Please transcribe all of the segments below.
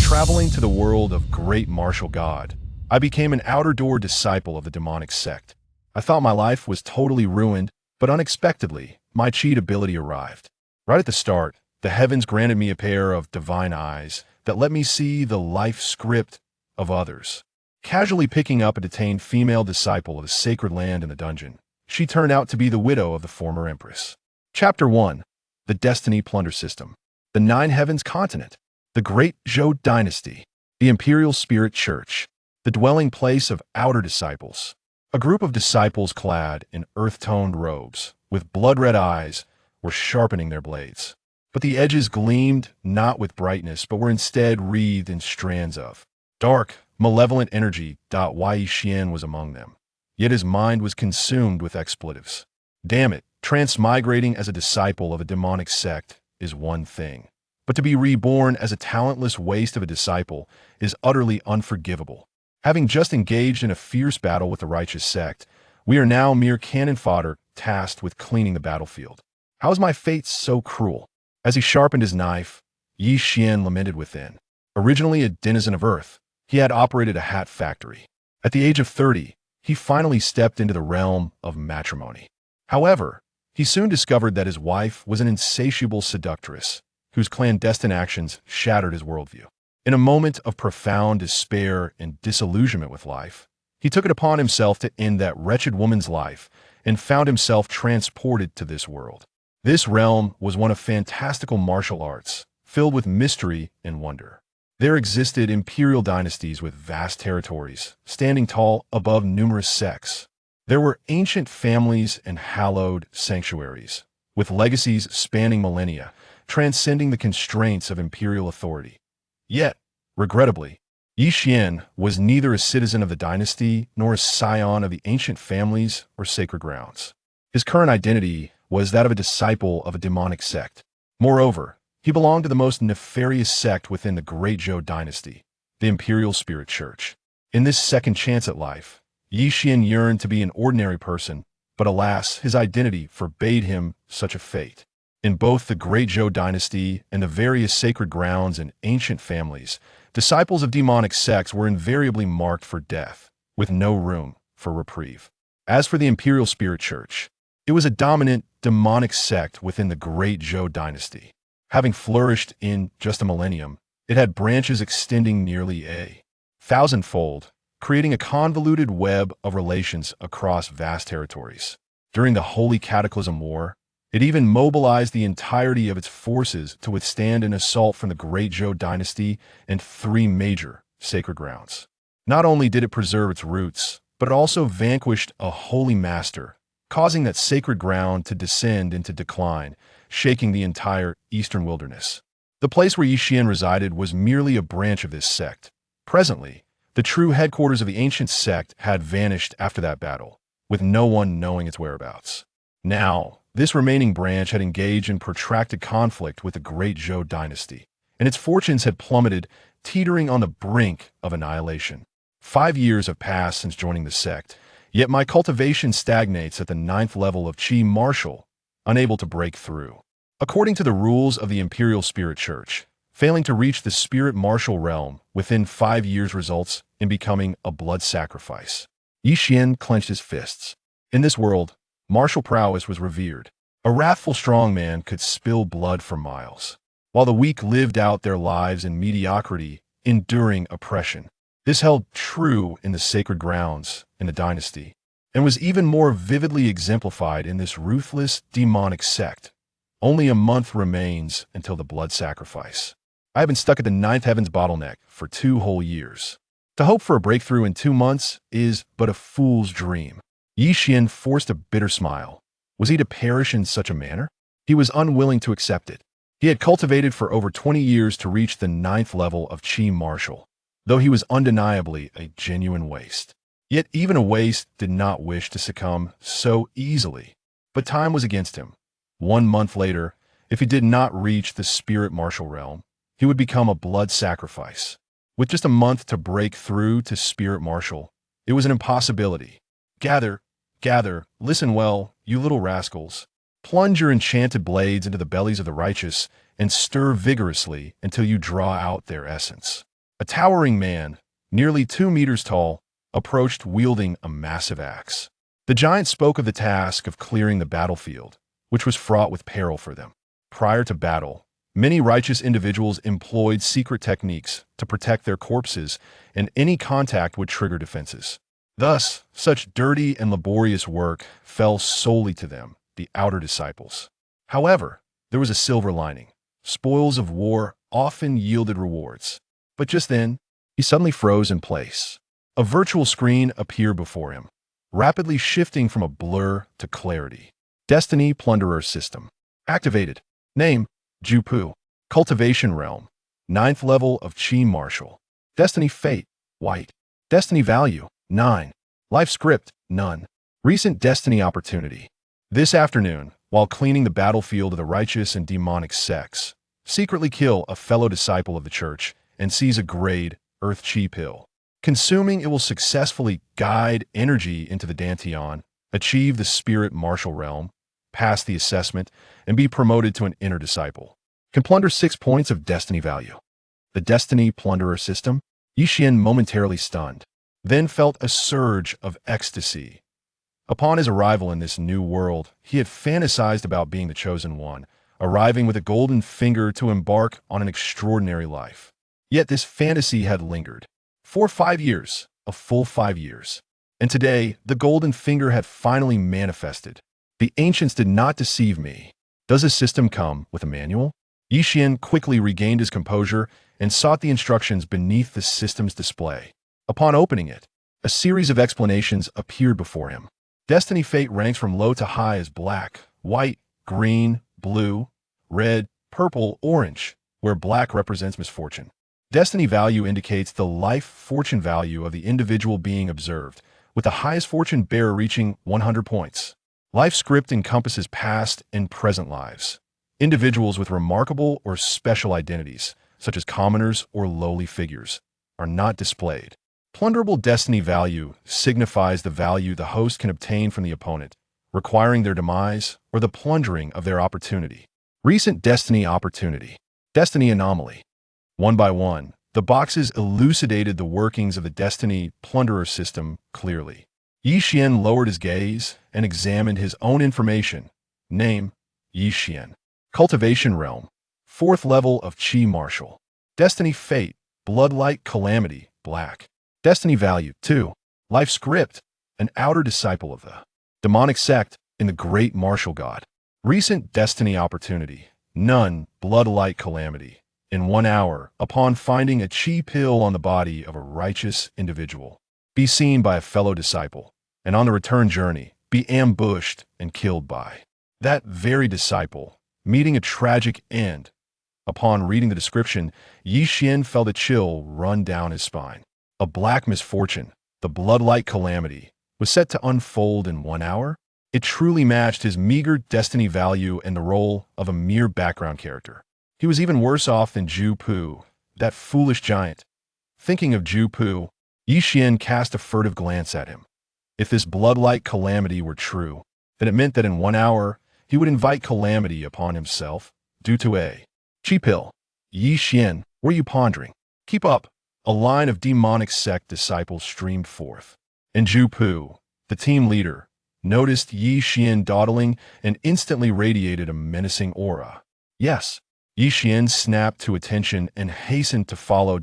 traveling to the world of great martial god, I became an outer-door disciple of the Demonic Sect. I thought my life was totally ruined, but unexpectedly, my cheat ability arrived. Right at the start, the heavens granted me a pair of divine eyes that let me see the life script of others. Casually picking up a detained female disciple of the sacred land in the dungeon, she turned out to be the widow of the former Empress. Chapter 1. The Destiny Plunder System. The Nine Heavens Continent. The Great Zhou Dynasty. The Imperial Spirit Church. The dwelling place of outer disciples. A group of disciples clad in earth-toned robes, with blood-red eyes, were sharpening their blades. But the edges gleamed not with brightness, but were instead wreathed in strands of dark, malevolent energy. Yi Xian was among them. Yet his mind was consumed with expletives. Damn it, transmigrating as a disciple of a demonic sect is one thing. But to be reborn as a talentless waste of a disciple is utterly unforgivable. Having just engaged in a fierce battle with the righteous sect, we are now mere cannon fodder tasked with cleaning the battlefield. How is my fate so cruel? As he sharpened his knife, Yi Xian lamented within. Originally a denizen of Earth, he had operated a hat factory. At the age of 30, he finally stepped into the realm of matrimony. However, he soon discovered that his wife was an insatiable seductress, whose clandestine actions shattered his worldview. In a moment of profound despair and disillusionment with life, he took it upon himself to end that wretched woman's life and found himself transported to this world. This realm was one of fantastical martial arts, filled with mystery and wonder. There existed imperial dynasties with vast territories, standing tall above numerous sects. There were ancient families and hallowed sanctuaries, with legacies spanning millennia, transcending the constraints of imperial authority. Yet, regrettably, Yi Xian was neither a citizen of the dynasty nor a scion of the ancient families or sacred grounds. His current identity was that of a disciple of a demonic sect. Moreover, he belonged to the most nefarious sect within the Great Zhou Dynasty, the Imperial Spirit Church. In this second chance at life, Yi Xian yearned to be an ordinary person, but alas, his identity forbade him such a fate. In both the Great Zhou Dynasty and the various sacred grounds and ancient families, disciples of demonic sects were invariably marked for death, with no room for reprieve. As for the Imperial Spirit Church, it was a dominant demonic sect within the Great Zhou Dynasty. Having flourished in just a millennium, it had branches extending nearly a thousandfold, creating a convoluted web of relations across vast territories. During the Holy Cataclysm War, it even mobilized the entirety of its forces to withstand an assault from the Great Zhou Dynasty and 3 major sacred grounds. Not only did it preserve its roots, but it also vanquished a holy master, causing that sacred ground to descend into decline, shaking the entire eastern wilderness. The place where Yi Xian resided was merely a branch of this sect. Presently, the true headquarters of the ancient sect had vanished after that battle, with no one knowing its whereabouts. Now, this remaining branch had engaged in protracted conflict with the Great Zhou Dynasty, and its fortunes had plummeted, teetering on the brink of annihilation. 5 years have passed since joining the sect, yet my cultivation stagnates at the 9th level of Qi Martial, unable to break through. According to the rules of the Imperial Spirit Church, failing to reach the Spirit Martial realm within 5 years results in becoming a blood sacrifice. Yi Xian clenched his fists. In this world, martial prowess was revered. A wrathful strongman could spill blood for miles, while the weak lived out their lives in mediocrity, enduring oppression. This held true in the sacred grounds in the dynasty, and was even more vividly exemplified in this ruthless demonic sect. Only a month remains until the blood sacrifice. I have been stuck at the 9th heavens bottleneck for 2 whole years. To hope for a breakthrough in 2 months is but a fool's dream. Yi Xian forced a bitter smile. Was he to perish in such a manner? He was unwilling to accept it. He had cultivated for over 20 years to reach the 9th level of Qi Martial, though he was undeniably a genuine waste. Yet even a waste did not wish to succumb so easily. But time was against him. 1 month later, if he did not reach the Spirit Martial realm, he would become a blood sacrifice. With just a month to break through to Spirit Martial, it was an impossibility. Gather, listen well, you little rascals. Plunge your enchanted blades into the bellies of the righteous and stir vigorously until you draw out their essence. A towering man, nearly 2 meters tall, approached wielding a massive axe. The giant spoke of the task of clearing the battlefield, which was fraught with peril for them. Prior to battle, many righteous individuals employed secret techniques to protect their corpses, and any contact would trigger defenses. Thus, such dirty and laborious work fell solely to them, the outer disciples. However, there was a silver lining. Spoils of war often yielded rewards. But just then, he suddenly froze in place. A virtual screen appeared before him, rapidly shifting from a blur to clarity. Destiny Plunderer System. Activated. Name, Jupu. Cultivation Realm. 9th level of Chi Martial. Destiny Fate, White. Destiny Value, 9. Life Script, None. Recent Destiny Opportunity. This afternoon, while cleaning the battlefield of the righteous and demonic sects, secretly kill a fellow disciple of the church and seize a grade, Earth Chi pill. Consuming it will successfully guide energy into the Dantian, achieve the spirit martial realm, pass the assessment, and be promoted to an inner disciple. Can plunder 6 points of destiny value. The Destiny Plunderer System? Yixin momentarily stunned, then felt a surge of ecstasy. Upon his arrival in this new world, he had fantasized about being the chosen one, arriving with a golden finger to embark on an extraordinary life. Yet this fantasy had lingered. For 5 years, a full 5 years. And today, the golden finger had finally manifested. The ancients did not deceive me. Does a system come with a manual? Yixin quickly regained his composure and sought the instructions beneath the system's display. Upon opening it, a series of explanations appeared before him. Destiny Fate ranks from low to high as black, white, green, blue, red, purple, orange, where black represents misfortune. Destiny Value indicates the life fortune value of the individual being observed, with the highest fortune bearer reaching 100 points. Life Script encompasses past and present lives. Individuals with remarkable or special identities, such as commoners or lowly figures, are not displayed. Plunderable Destiny Value signifies the value the host can obtain from the opponent, requiring their demise or the plundering of their opportunity. Recent Destiny Opportunity. Destiny Anomaly. One by one, the boxes elucidated the workings of the Destiny Plunderer System clearly. Yixin lowered his gaze and examined his own information. Name, Yixin. Cultivation Realm. 4th level of Chi Martial. Destiny Fate, Bloodlight Calamity, Black. Destiny Value, 2. Life Script, an outer disciple of the Demonic Sect in the Great Martial God. Recent Destiny Opportunity, None, Bloodlight Calamity. In 1 hour, upon finding a Chi pill on the body of a righteous individual, be seen by a fellow disciple, and on the return journey, be ambushed and killed by that very disciple, meeting a tragic end. Upon reading the description, Yixin felt a chill run down his spine. A black misfortune, the Bloodlight Calamity, was set to unfold in 1 hour. It truly matched his meager destiny value and the role of a mere background character. He was even worse off than Ju Pu, that foolish giant. Thinking of Ju Pu, Yixin cast a furtive glance at him. If this Bloodlight Calamity were true, then it meant that in 1 hour, he would invite calamity upon himself due to a Chi pill. Yixin, were you pondering? Keep up. A line of Demonic Sect disciples streamed forth. And Ju Pu, the team leader, noticed Yixin dawdling and instantly radiated a menacing aura. Yes, Yixin snapped to attention and hastened to follow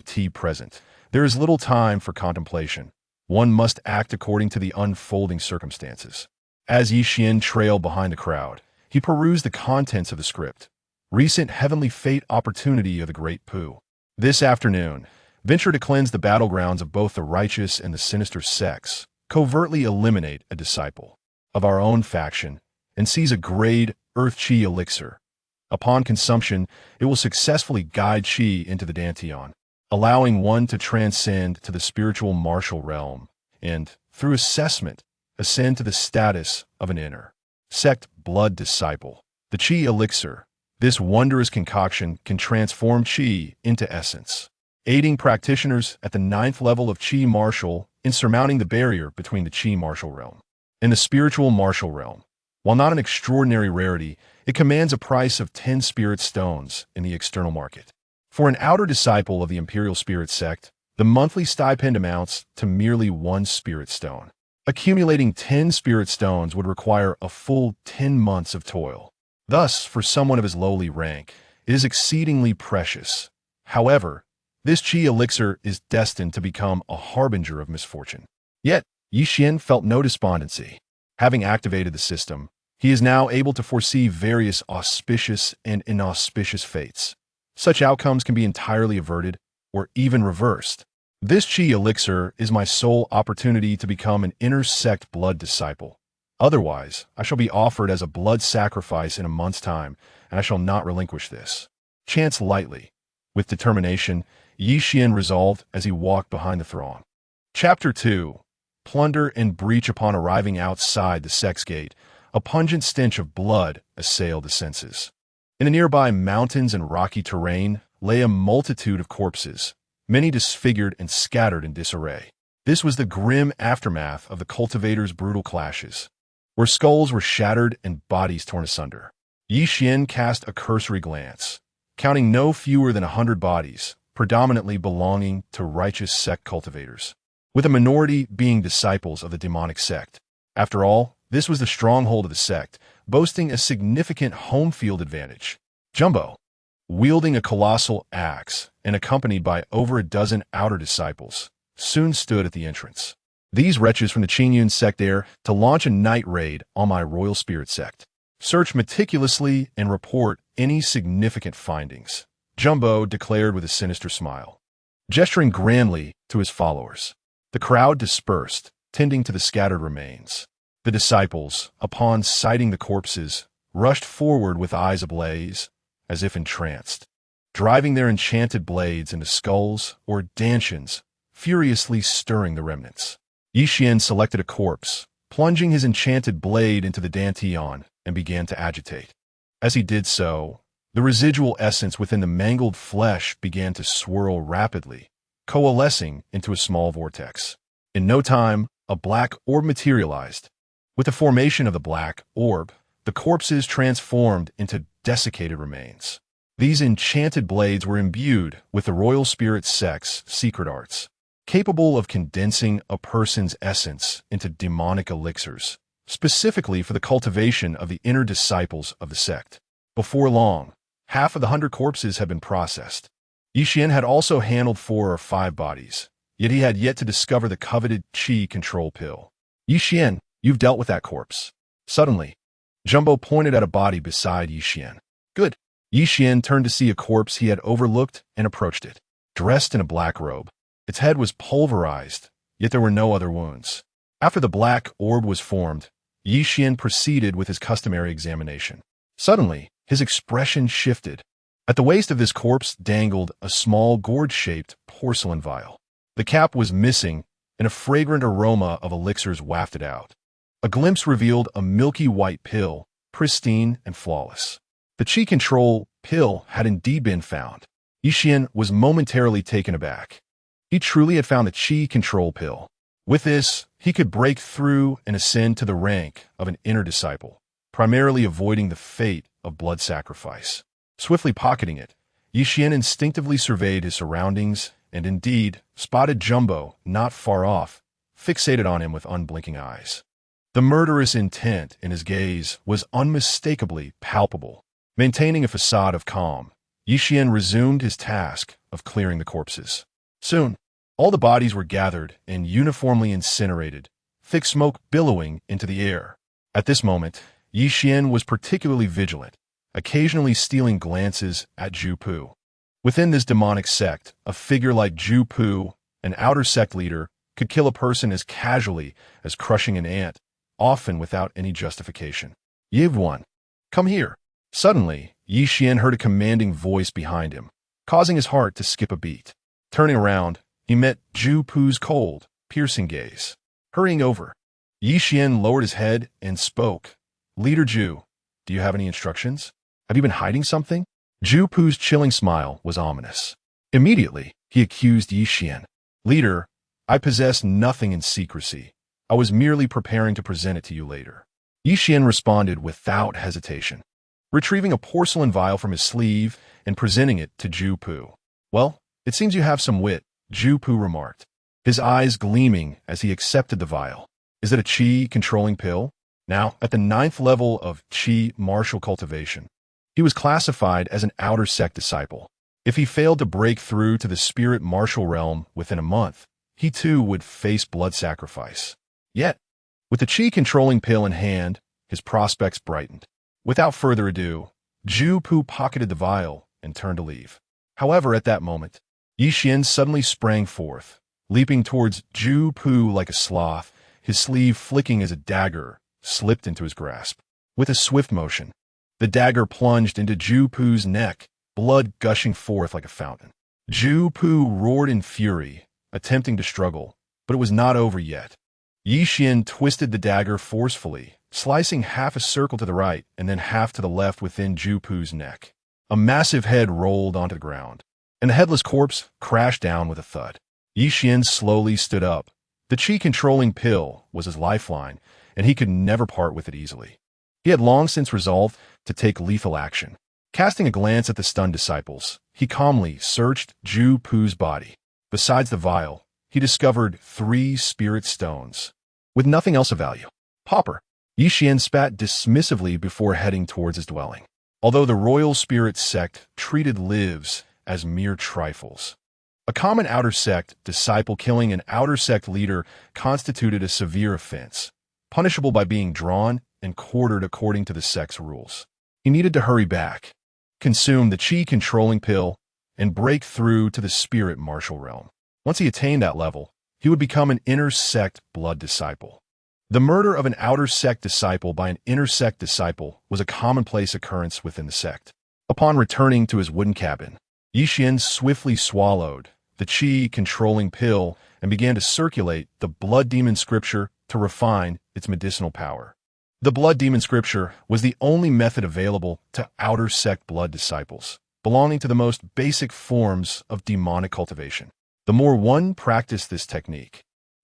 T present. There is little time for contemplation. One must act according to the unfolding circumstances. As Yixin trailed behind the crowd, he perused the contents of the script. Recent heavenly fate opportunity of the Great Pu. This afternoon, venture to cleanse the battlegrounds of both the righteous and the sinister sects, covertly eliminate a disciple of our own faction, and seize a grade Earth Chi elixir. Upon consumption, it will successfully guide Chi into the Dantian, allowing one to transcend to the spiritual martial realm and, through assessment, ascend to the status of an inner sect blood disciple. The Chi elixir, this wondrous concoction, can transform Chi into essence, aiding practitioners at the 9th level of Chi martial in surmounting the barrier between the Chi martial realm and the spiritual martial realm. While not an extraordinary rarity, it commands a price of 10 spirit stones in the external market. For an outer disciple of the Imperial Spirit Sect, the monthly stipend amounts to merely 1 spirit stone. Accumulating 10 spirit stones would require a full 10 months of toil. Thus, for someone of his lowly rank, it is exceedingly precious. However, this qi elixir is destined to become a harbinger of misfortune. Yet, Yi Xian felt no despondency. Having activated the system, he is now able to foresee various auspicious and inauspicious fates. Such outcomes can be entirely averted or even reversed. This qi elixir is my sole opportunity to become an inner sect blood disciple. Otherwise, I shall be offered as a blood sacrifice in a month's time, and I shall not relinquish this chance lightly. With determination, Yi Xian resolved as he walked behind the throng. Chapter 2. Plunder and breach. Upon arriving outside the sect's gate, a pungent stench of blood assailed the senses. In the nearby mountains and rocky terrain lay a multitude of corpses, many disfigured and scattered in disarray. This was the grim aftermath of the cultivators' brutal clashes, where skulls were shattered and bodies torn asunder. Yi Xian cast a cursory glance, counting no fewer than 100 bodies, predominantly belonging to righteous sect cultivators, with a minority being disciples of the Demonic Sect. After all, this was the stronghold of the sect, boasting a significant home field advantage. Jumbo, wielding a colossal axe and accompanied by over a dozen outer disciples, soon stood at the entrance. These wretches from the Qingyun sect dare to launch a night raid on my royal spirit sect. Search meticulously and report any significant findings, Jumbo declared with a sinister smile. Gesturing grandly to his followers, the crowd dispersed, tending to the scattered remains. The disciples, upon sighting the corpses, rushed forward with eyes ablaze, as if entranced, driving their enchanted blades into skulls or dantians, furiously stirring the remnants. Yi Xian selected a corpse, plunging his enchanted blade into the dantian, and began to agitate. As he did so, the residual essence within the mangled flesh began to swirl rapidly, coalescing into a small vortex. In no time, a black orb materialized. With the formation of the black orb, the corpses transformed into desiccated remains. These enchanted blades were imbued with the royal spirit sect's secret arts, capable of condensing a person's essence into demonic elixirs, specifically for the cultivation of the inner disciples of the sect. Before long, half of the 100 corpses had been processed. Yi Xian had also handled 4 or 5 bodies, yet he had yet to discover the coveted qi control pill. Yi Xian, you've dealt with that corpse. Suddenly, Jumbo pointed at a body beside Yi Xian. Good. Yi Xian turned to see a corpse he had overlooked and approached it. Dressed in a black robe, its head was pulverized, yet there were no other wounds. After the black orb was formed, Yi Xian proceeded with his customary examination. Suddenly, his expression shifted. At the waist of this corpse dangled a small gourd-shaped porcelain vial. The cap was missing, and a fragrant aroma of elixirs wafted out. A glimpse revealed a milky white pill, pristine and flawless. The qi control pill had indeed been found. Yi Xian was momentarily taken aback. He truly had found the qi control pill. With this, he could break through and ascend to the rank of an inner disciple, primarily avoiding the fate of blood sacrifice. Swiftly pocketing it, Yi Xian instinctively surveyed his surroundings and indeed spotted Jumbo not far off, fixated on him with unblinking eyes. The murderous intent in his gaze was unmistakably palpable. Maintaining a facade of calm, Yi Xian resumed his task of clearing the corpses. Soon, all the bodies were gathered and uniformly incinerated, thick smoke billowing into the air. At this moment, Yi Xian was particularly vigilant, occasionally stealing glances at Zhu Pu. Within this demonic sect, a figure like Zhu Pu, an outer sect leader, could kill a person as casually as crushing an ant, often without any justification. Yiv-Wan, come here. Suddenly, Yi Xian heard a commanding voice behind him, causing his heart to skip a beat. Turning around, he met Zhu Pu's cold, piercing gaze. Hurrying over, Yi Xian lowered his head and spoke. Leader Zhu, do you have any instructions? Have you been hiding something? Zhu Pu's chilling smile was ominous. Immediately, he accused Yi Xian. Leader, I possess nothing in secrecy. I was merely preparing to present it to you later. Yi Xian responded without hesitation, retrieving a porcelain vial from his sleeve and presenting it to Zhu Pu. Well, it seems you have some wit, Ju Pu remarked, his eyes gleaming as he accepted the vial. Is it a Qi-controlling pill? Now, at the 9th level of Qi martial cultivation, he was classified as an outer sect disciple. If he failed to break through to the spirit martial realm within a month, he too would face blood sacrifice. Yet, with the Qi-controlling pill in hand, his prospects brightened. Without further ado, Ju Pu pocketed the vial and turned to leave. However, at that moment, Yi Xian suddenly sprang forth, leaping towards Ju Pu like a sloth, his sleeve flicking as a dagger slipped into his grasp. With a swift motion, the dagger plunged into Ju Pu's neck, blood gushing forth like a fountain. Ju Pu roared in fury, attempting to struggle, but it was not over yet. Yi Xian twisted the dagger forcefully, slicing half a circle to the right and then half to the left within Ju Pu's neck. A massive head rolled onto the ground, and the headless corpse crashed down with a thud. Yi Xian slowly stood up. The Qi-controlling pill was his lifeline, and he could never part with it easily. He had long since resolved to take lethal action. Casting a glance at the stunned disciples, he calmly searched Ju Pu's body. Besides the vial, he discovered 3 spirit stones, with nothing else of value. Pauper. Yi Xian spat dismissively before heading towards his dwelling. Although the royal spirit sect treated lives as mere trifles, a common outer sect disciple killing an outer sect leader constituted a severe offense, punishable by being drawn and quartered according to the sect's rules. He needed to hurry back, consume the Qi-controlling pill, and break through to the spirit martial realm. Once he attained that level, he would become an inner sect blood disciple. The murder of an outer sect disciple by an inner sect disciple was a commonplace occurrence within the sect. Upon returning to his wooden cabin, Yi Xian swiftly swallowed the Qi-controlling pill and began to circulate the blood demon scripture to refine its medicinal power. The blood demon scripture was the only method available to outer sect blood disciples, belonging to the most basic forms of demonic cultivation. The more one practiced this technique,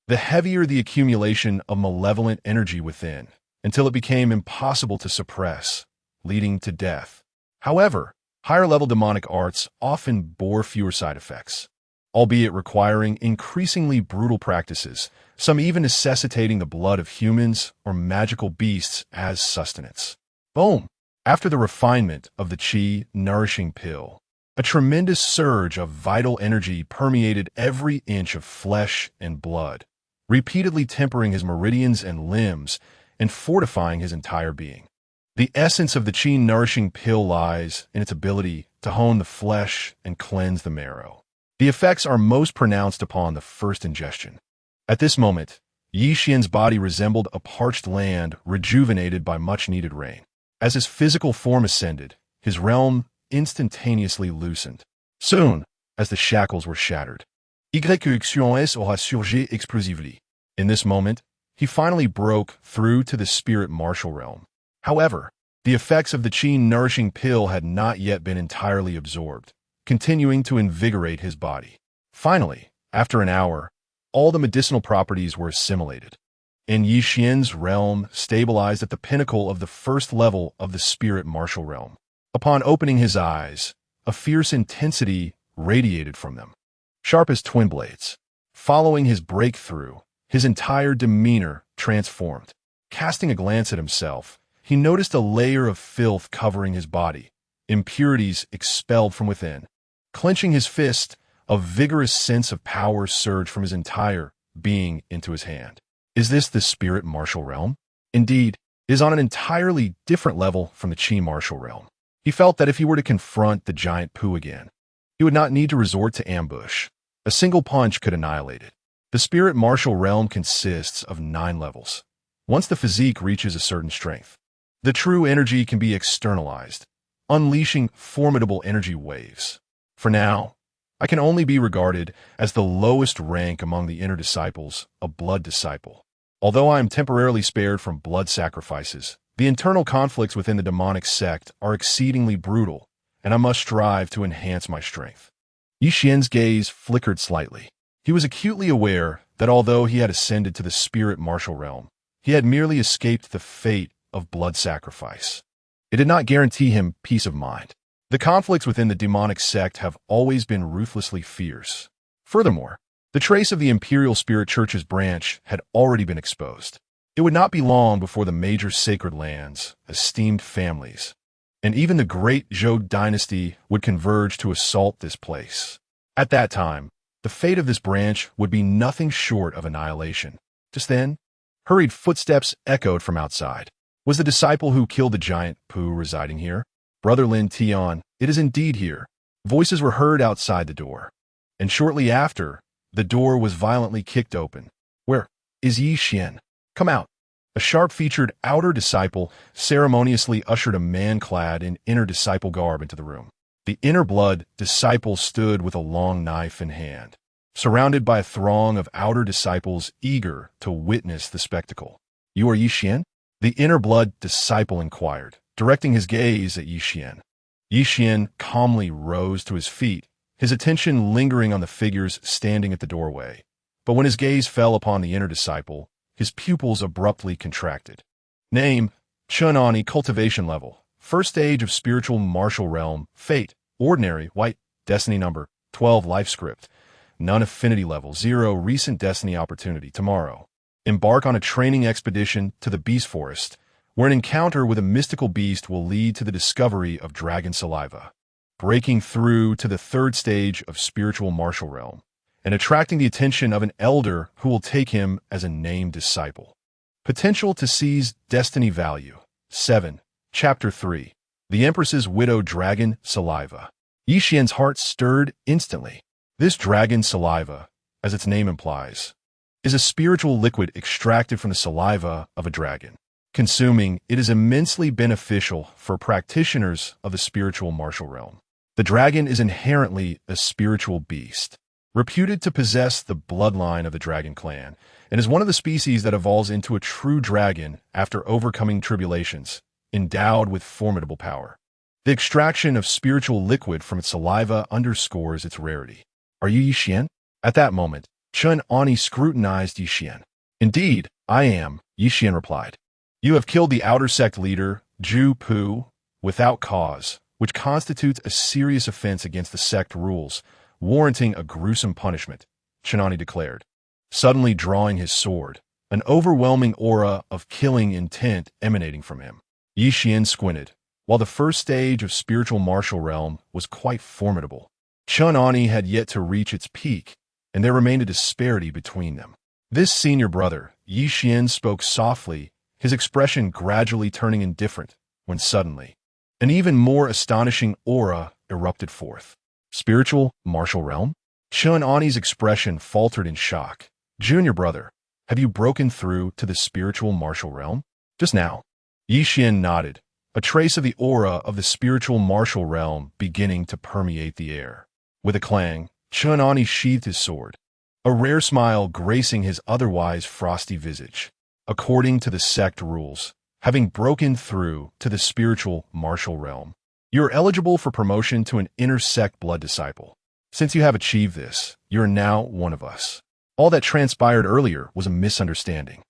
the heavier the accumulation of malevolent energy within, until it became impossible to suppress, leading to death. However, higher-level demonic arts often bore fewer side effects, albeit requiring increasingly brutal practices, some even necessitating the blood of humans or magical beasts as sustenance. Boom! After the refinement of the Qi-nourishing pill, a tremendous surge of vital energy permeated every inch of flesh and blood, repeatedly tempering his meridians and limbs and fortifying his entire being. The essence of the Qi-nourishing pill lies in its ability to hone the flesh and cleanse the marrow. The effects are most pronounced upon the first ingestion. At this moment, Yi Xian's body resembled a parched land rejuvenated by much-needed rain. As his physical form ascended, his realm instantaneously loosened. Soon, as the shackles were shattered, Y-Xion aura surgi explosively. In this moment, he finally broke through to the spirit martial realm. However, the effects of the Qi-nourishing pill had not yet been entirely absorbed, continuing to invigorate his body. Finally, after an hour, all the medicinal properties were assimilated, and Yi Xian's realm stabilized at the pinnacle of the first level of the spirit martial realm. Upon opening his eyes, a fierce intensity radiated from them, sharp as twin blades. Following his breakthrough, his entire demeanor transformed. Casting a glance at himself, he noticed a layer of filth covering his body, impurities expelled from within. Clenching his fist, a vigorous sense of power surged from his entire being into his hand. Is this the spirit martial realm? Indeed, it is on an entirely different level from the Qi martial realm. He felt that if he were to confront the giant Pu again, he would not need to resort to ambush. A single punch could annihilate it. The spirit martial realm consists of 9 levels. Once the physique reaches a certain strength, the true energy can be externalized, unleashing formidable energy waves. For now, I can only be regarded as the lowest rank among the inner disciples, a blood disciple. Although I am temporarily spared from blood sacrifices, the internal conflicts within the demonic sect are exceedingly brutal, and I must strive to enhance my strength. Yi Xian's gaze flickered slightly. He was acutely aware that although he had ascended to the spirit martial realm, he had merely escaped the fate of blood sacrifice. It did not guarantee him peace of mind. The conflicts within the demonic sect have always been ruthlessly fierce. Furthermore, the trace of the Imperial Spirit Church's branch had already been exposed. It would not be long before the major sacred lands, esteemed families, and even the great Zhou dynasty would converge to assault this place. At that time, the fate of this branch would be nothing short of annihilation. Just then, hurried footsteps echoed from outside. Was the disciple who killed the giant Pu residing here? Brother Lin Tian, it is indeed here. Voices were heard outside the door. And shortly after, the door was violently kicked open. Where is Yi Xian? Come out. A sharp-featured outer disciple ceremoniously ushered a man clad in inner disciple garb into the room. The inner blood disciple stood with a long knife in hand, surrounded by a throng of outer disciples eager to witness the spectacle. You are Yi Xian? The inner blood disciple inquired, directing his gaze at Yi Xian. Yi Xian calmly rose to his feet, his attention lingering on the figures standing at the doorway. But when his gaze fell upon the inner disciple, his pupils abruptly contracted. Name, Chunani cultivation level, first stage of spiritual martial realm, fate, ordinary, white, destiny number, 12 life script, none affinity level, 0 recent destiny opportunity, tomorrow. Embark on a training expedition to the beast forest, where an encounter with a mystical beast will lead to the discovery of dragon saliva, breaking through to the third stage of spiritual martial realm, and attracting the attention of an elder who will take him as a named disciple. Potential to seize destiny value. 7. Chapter 3. The Empress's Widow Dragon Saliva. Yi Xian's heart stirred instantly. This dragon saliva, as its name implies, is a spiritual liquid extracted from the saliva of a dragon. Consuming it is immensely beneficial for practitioners of the spiritual martial realm. The dragon is inherently a spiritual beast, reputed to possess the bloodline of the dragon clan, and is one of the species that evolves into a true dragon after overcoming tribulations, endowed with formidable power. The extraction of spiritual liquid from its saliva underscores its rarity. Are you Yi Xian? At that moment, Chun Ani scrutinized Yi Xian. Indeed, I am, Yi Xian replied. You have killed the outer sect leader, Zhu Pu, without cause, which constitutes a serious offense against the sect rules, warranting a gruesome punishment, Chunani declared, suddenly drawing his sword, an overwhelming aura of killing intent emanating from him. Yi Xian squinted. While the first stage of spiritual martial realm was quite formidable, Chunani had yet to reach its peak, and there remained a disparity between them. This senior brother, Yi Xian, spoke softly, his expression gradually turning indifferent, when suddenly, an even more astonishing aura erupted forth. Spiritual martial realm? Chunani's expression faltered in shock. Junior brother, have you broken through to the spiritual martial realm? Just now. Yi Xian nodded, a trace of the aura of the spiritual martial realm beginning to permeate the air. With a clang, Chunani sheathed his sword, a rare smile gracing his otherwise frosty visage. According to the sect rules, having broken through to the spiritual martial realm, you are eligible for promotion to an inner sect blood disciple. Since you have achieved this, you are now one of us. All that transpired earlier was a misunderstanding.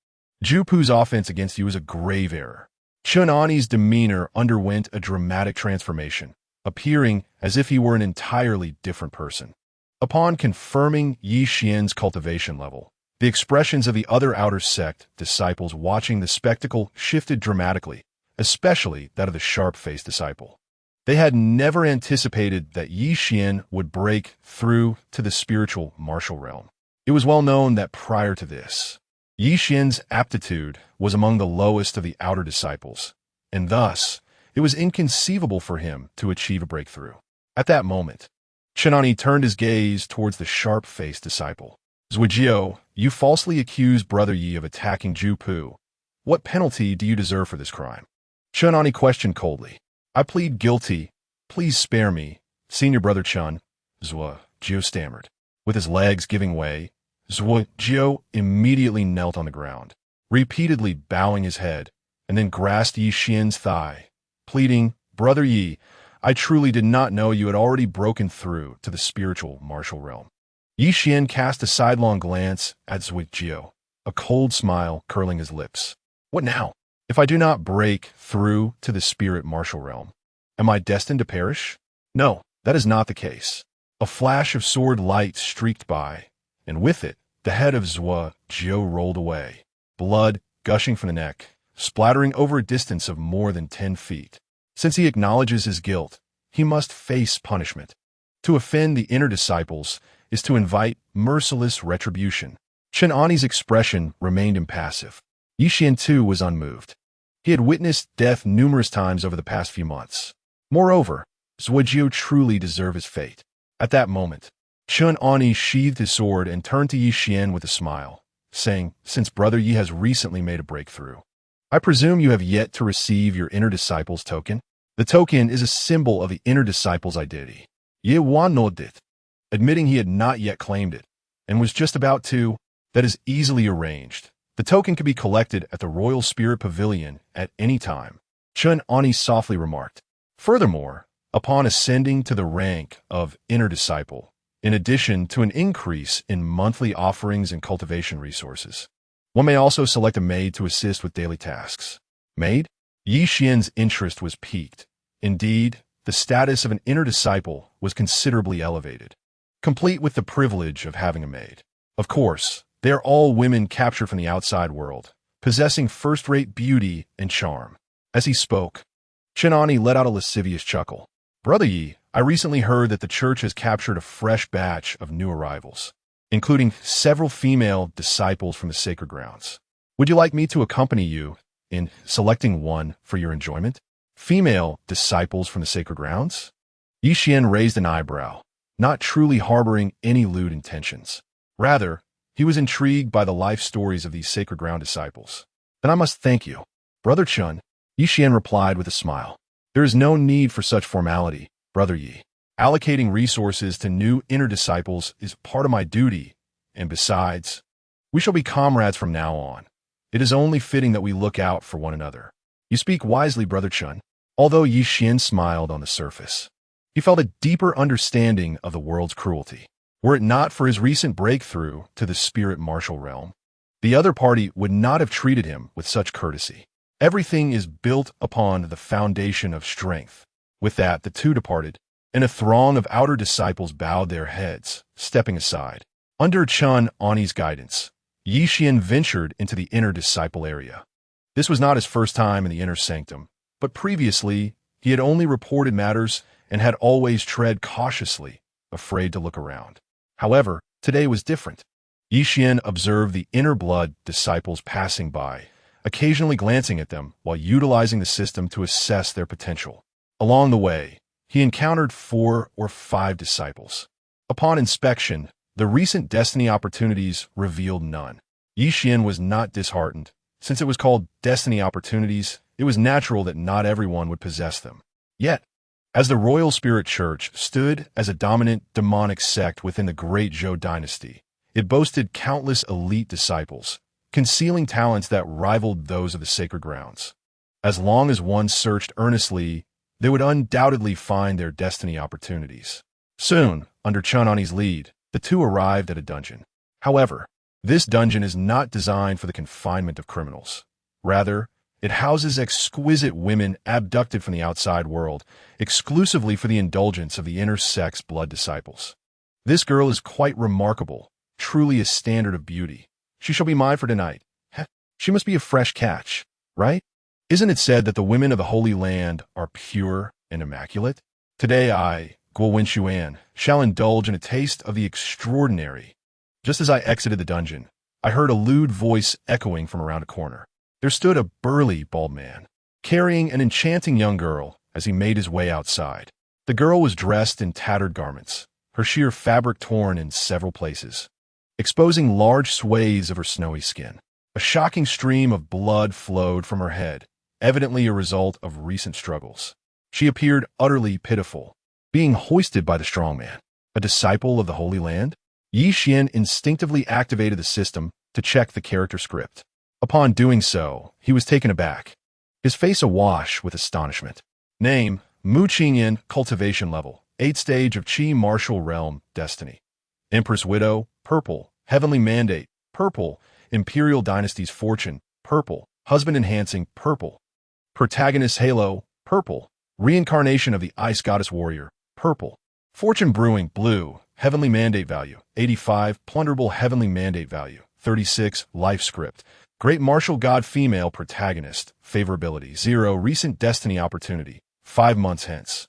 Zhu Pu's offense against you is a grave error. Chunani's demeanor underwent a dramatic transformation, appearing as if he were an entirely different person. Upon confirming Yi Xian's cultivation level, the expressions of the other outer sect disciples watching the spectacle shifted dramatically, especially that of the sharp-faced disciple. They had never anticipated that Yi Xian would break through to the spiritual martial realm. It was well known that prior to this, Yi Xian's aptitude was among the lowest of the outer disciples, and thus, it was inconceivable for him to achieve a breakthrough. At that moment, Chunani turned his gaze towards the sharp-faced disciple. Zuijiao, you falsely accused Brother Yi of attacking Zhu Pu. What penalty do you deserve for this crime? Chunani questioned coldly. I plead guilty. Please spare me, Senior Brother Chun, Zuijiao stammered. With his legs giving way, Zuijiao immediately knelt on the ground, repeatedly bowing his head, and then grasped Yi Xian's thigh, pleading, Brother Yi, I truly did not know you had already broken through to the spiritual martial realm. Yi Xian cast a sidelong glance at Zuijiao, a cold smile curling his lips. What now? If I do not break through to the spirit martial realm, am I destined to perish? No, that is not the case. A flash of sword light streaked by, and with it, the head of Zhua Jiu rolled away, blood gushing from the neck, splattering over a distance of more than 10 feet. Since he acknowledges his guilt, he must face punishment. To offend the inner disciples is to invite merciless retribution. Chen Ani's expression remained impassive. Yi Xian too was unmoved. He had witnessed death numerous times over the past few months. Moreover, Zhuojiu truly deserved his fate. At that moment, Chen Ani sheathed his sword and turned to Yi Xian with a smile, saying, "Since Brother Yi has recently made a breakthrough, I presume you have yet to receive your inner disciple's token?" The token is a symbol of the inner disciple's identity. Ye Wan nodded, admitting he had not yet claimed it, and was just about to. That is easily arranged. The token can be collected at the Royal Spirit Pavilion at any time, Chen Ani softly remarked. Furthermore, upon ascending to the rank of inner disciple, in addition to an increase in monthly offerings and cultivation resources, one may also select a maid to assist with daily tasks. Maid? Yi Xian's interest was piqued. Indeed, the status of an inner disciple was considerably elevated, complete with the privilege of having a maid. Of course, they are all women captured from the outside world, possessing first-rate beauty and charm. As he spoke, Chen Ani let out a lascivious chuckle. Brother Yi, I recently heard that the church has captured a fresh batch of new arrivals, including several female disciples from the sacred grounds. Would you like me to accompany you in selecting one for your enjoyment? Female disciples from the sacred grounds? Yi Xian raised an eyebrow, not truly harboring any lewd intentions. Rather, he was intrigued by the life stories of these sacred ground disciples. Then I must thank you. Brother Chen, Yi Xian replied with a smile. There is no need for such formality, Brother Yi. Allocating resources to new inner disciples is part of my duty, and besides, we shall be comrades from now on. It is only fitting that we look out for one another. You speak wisely, Brother Chen. Although Yi Xian smiled on the surface, he felt a deeper understanding of the world's cruelty. Were it not for his recent breakthrough to the spirit martial realm, the other party would not have treated him with such courtesy. Everything is built upon the foundation of strength. With that, the two departed, and a throng of outer disciples bowed their heads, stepping aside. Under Chen Ani's guidance, Yi Xian ventured into the inner disciple area. This was not his first time in the inner sanctum, but previously he had only reported matters and had always tread cautiously, afraid to look around. However, today was different. Yi Xian observed the inner blood disciples passing by, occasionally glancing at them while utilizing the system to assess their potential. Along the way, he encountered 4 or 5 disciples. Upon inspection, the recent destiny opportunities revealed none. Yi Xian was not disheartened. Since it was called destiny opportunities, it was natural that not everyone would possess them. Yet, as the Royal Spirit Church stood as a dominant demonic sect within the Great Zhou dynasty, it boasted countless elite disciples, concealing talents that rivaled those of the sacred grounds. As long as one searched earnestly, they would undoubtedly find their destiny opportunities. Soon, under Chen Ani's lead, the two arrived at a dungeon. However, this dungeon is not designed for the confinement of criminals. Rather, it houses exquisite women abducted from the outside world, exclusively for the indulgence of the inner sect's blood disciples. This girl is quite remarkable, truly a standard of beauty. She shall be mine for tonight. She must be a fresh catch, right? Isn't it said that the women of the Holy Land are pure and immaculate? Today I, Guo Wenxuan, shall indulge in a taste of the extraordinary. Just as I exited the dungeon, I heard a lewd voice echoing from around a corner. There stood a burly, bald man, carrying an enchanting young girl as he made his way outside. The girl was dressed in tattered garments, her sheer fabric torn in several places, exposing large swathes of her snowy skin. A shocking stream of blood flowed from her head, evidently a result of recent struggles. She appeared utterly pitiful, being hoisted by the strong man. A disciple of the Holy Land? Yi Xian instinctively activated the system to check the character script. Upon doing so, he was taken aback, his face awash with astonishment. Name, Mu Qingyan, cultivation level, 8th stage of Qi martial realm, destiny. Empress widow, purple, heavenly mandate, purple, imperial dynasty's fortune, purple, husband enhancing, purple. Protagonist halo, purple, reincarnation of the ice goddess warrior, purple. Fortune Brewing, blue. Heavenly mandate value, 85. Plunderable heavenly mandate value, 36. Life script. Great martial god female protagonist, favorability, 0. Recent destiny opportunity, 5 months hence.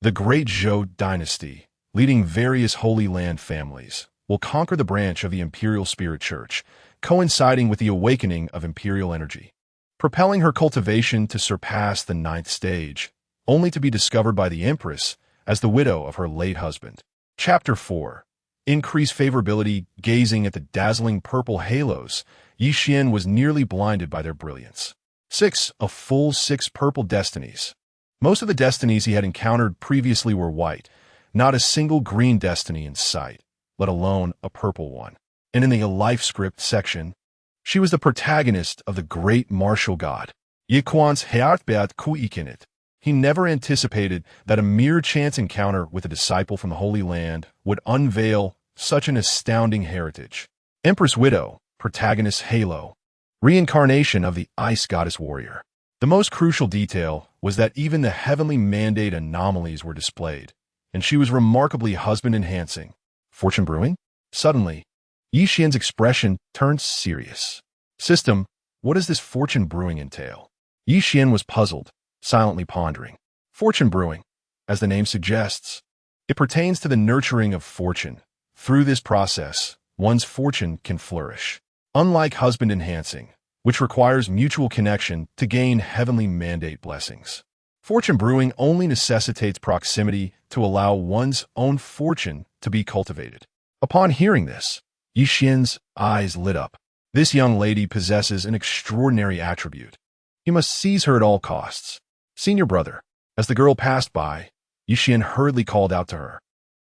The Great Zhou dynasty, leading various Holy Land families, will conquer the branch of the Imperial Spirit Church, coinciding with the awakening of Imperial energy, propelling her cultivation to surpass the 9th stage, only to be discovered by the Empress as the widow of her late husband. Chapter 4. Increase favorability. Gazing at the dazzling purple halos, Yi Xian was nearly blinded by their brilliance. 6. A full 6 purple destinies. Most of the destinies he had encountered previously were white, not a single green destiny in sight, let alone a purple one. And in the life script section, she was the protagonist of the great martial god. Yi Quan's Heartbeat Kuikinit. He never anticipated that a mere chance encounter with a disciple from the Holy Land would unveil such an astounding heritage. Empress Widow, protagonist Halo, reincarnation of the Ice Goddess Warrior. The most crucial detail was that even the heavenly mandate anomalies were displayed, and she was remarkably husband-enhancing. Fortune Brewing? Suddenly, Yi Xian's expression turned serious. System, what does this Fortune Brewing entail? Yi Xian was puzzled, silently pondering. Fortune Brewing, as the name suggests, it pertains to the nurturing of fortune. Through this process, one's fortune can flourish. Unlike husband-enhancing, which requires mutual connection to gain heavenly mandate blessings, Fortune Brewing only necessitates proximity to allow one's own fortune to be cultivated. Upon hearing this, Yi Xian's eyes lit up. This young lady possesses an extraordinary attribute. He must seize her at all costs. Senior brother. As the girl passed by, Yi Xian hurriedly called out to her.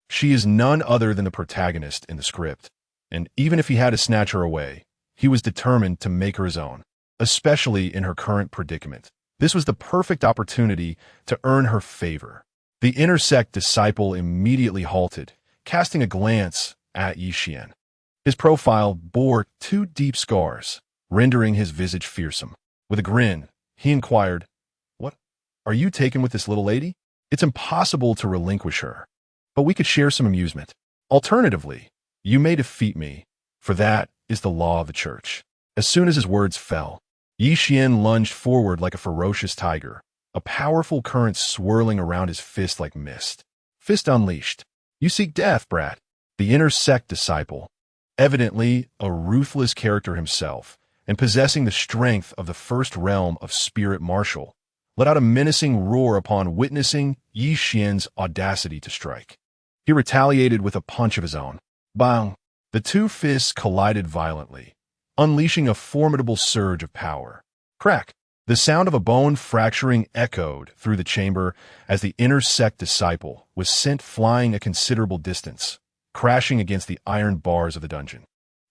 She is none other than the protagonist in the script, and even if he had to snatch her away, he was determined to make her his own, especially in her current predicament. This was the perfect opportunity to earn her favor. The Inner Sect disciple immediately halted, casting a glance at Yi Xian. His profile bore 2 deep scars, rendering his visage fearsome. With a grin, he inquired, "What? Are you taken with this little lady? It's impossible to relinquish her, but we could share some amusement. Alternatively, you may defeat me, for that is the law of the church." As soon as his words fell, Yi Xian lunged forward like a ferocious tiger, a powerful current swirling around his fist like mist. Fist unleashed. You seek death, brat. The Inner Sect disciple, evidently a ruthless character himself, and possessing the strength of the first realm of spirit martial, let out a menacing roar upon witnessing Yi Xian's audacity to strike. He retaliated with a punch of his own. Bang! The 2 fists collided violently, unleashing a formidable surge of power. Crack! The sound of a bone fracturing echoed through the chamber as the Inner Sect disciple was sent flying a considerable distance, crashing against the iron bars of the dungeon.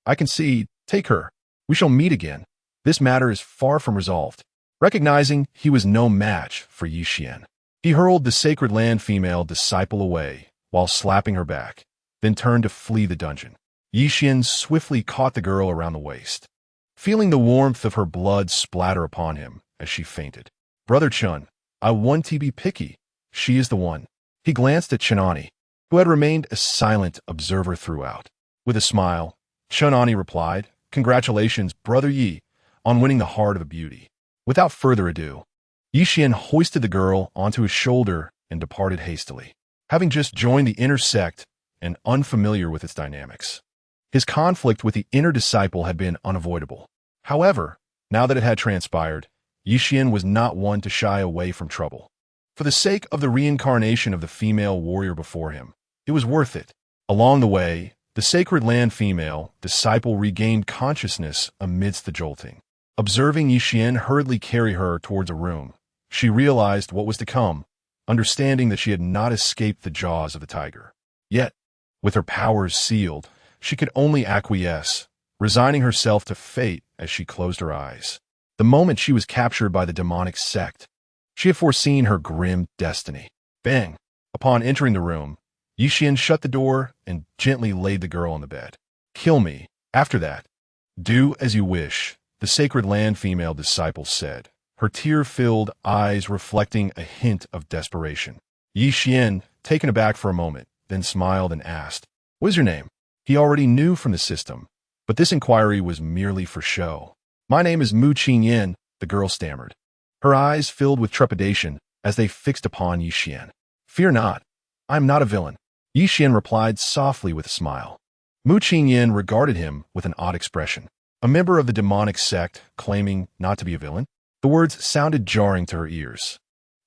I concede, take her. We shall meet again. This matter is far from resolved. Recognizing he was no match for Yi Xian, he hurled the Sacred Land female disciple away while slapping her back, then turned to flee the dungeon. Yi Xian swiftly caught the girl around the waist, feeling the warmth of her blood splatter upon him as she fainted. Brother Chun, I want to be picky. She is the one. He glanced at Chunani, who had remained a silent observer throughout. With a smile, Chunani replied, Congratulations, Brother Yi, on winning the heart of a beauty. Without further ado, Yi Xian hoisted the girl onto his shoulder and departed hastily, having just joined the Inner Sect and unfamiliar with its dynamics. His conflict with the inner disciple had been unavoidable. However, now that it had transpired, Yi Xian was not one to shy away from trouble. For the sake of the reincarnation of the female warrior before him, it was worth it. Along the way, the Sacred Land female disciple regained consciousness amidst the jolting. Observing Yi Xian hurriedly carry her towards a room, she realized what was to come, understanding that she had not escaped the jaws of the tiger. Yet, with her powers sealed, she could only acquiesce, resigning herself to fate as she closed her eyes. The moment she was captured by the Demonic Sect, she had foreseen her grim destiny. Bang! Upon entering the room, Yi Xian shut the door and gently laid the girl on the bed. Kill me. After that, do as you wish, the Sacred Land female disciple said, her tear-filled eyes reflecting a hint of desperation. Yi Xian, taken aback for a moment, then smiled and asked, "What is your name?" He already knew from the system, but this inquiry was merely for show. "My name is Mu Qingyan," the girl stammered. Her eyes filled with trepidation as they fixed upon Yi Xian. "Fear not, I am not a villain," Yi Xian replied softly with a smile. Mu Qingyan regarded him with an odd expression. A member of the demonic sect claiming not to be a villain? The words sounded jarring to her ears.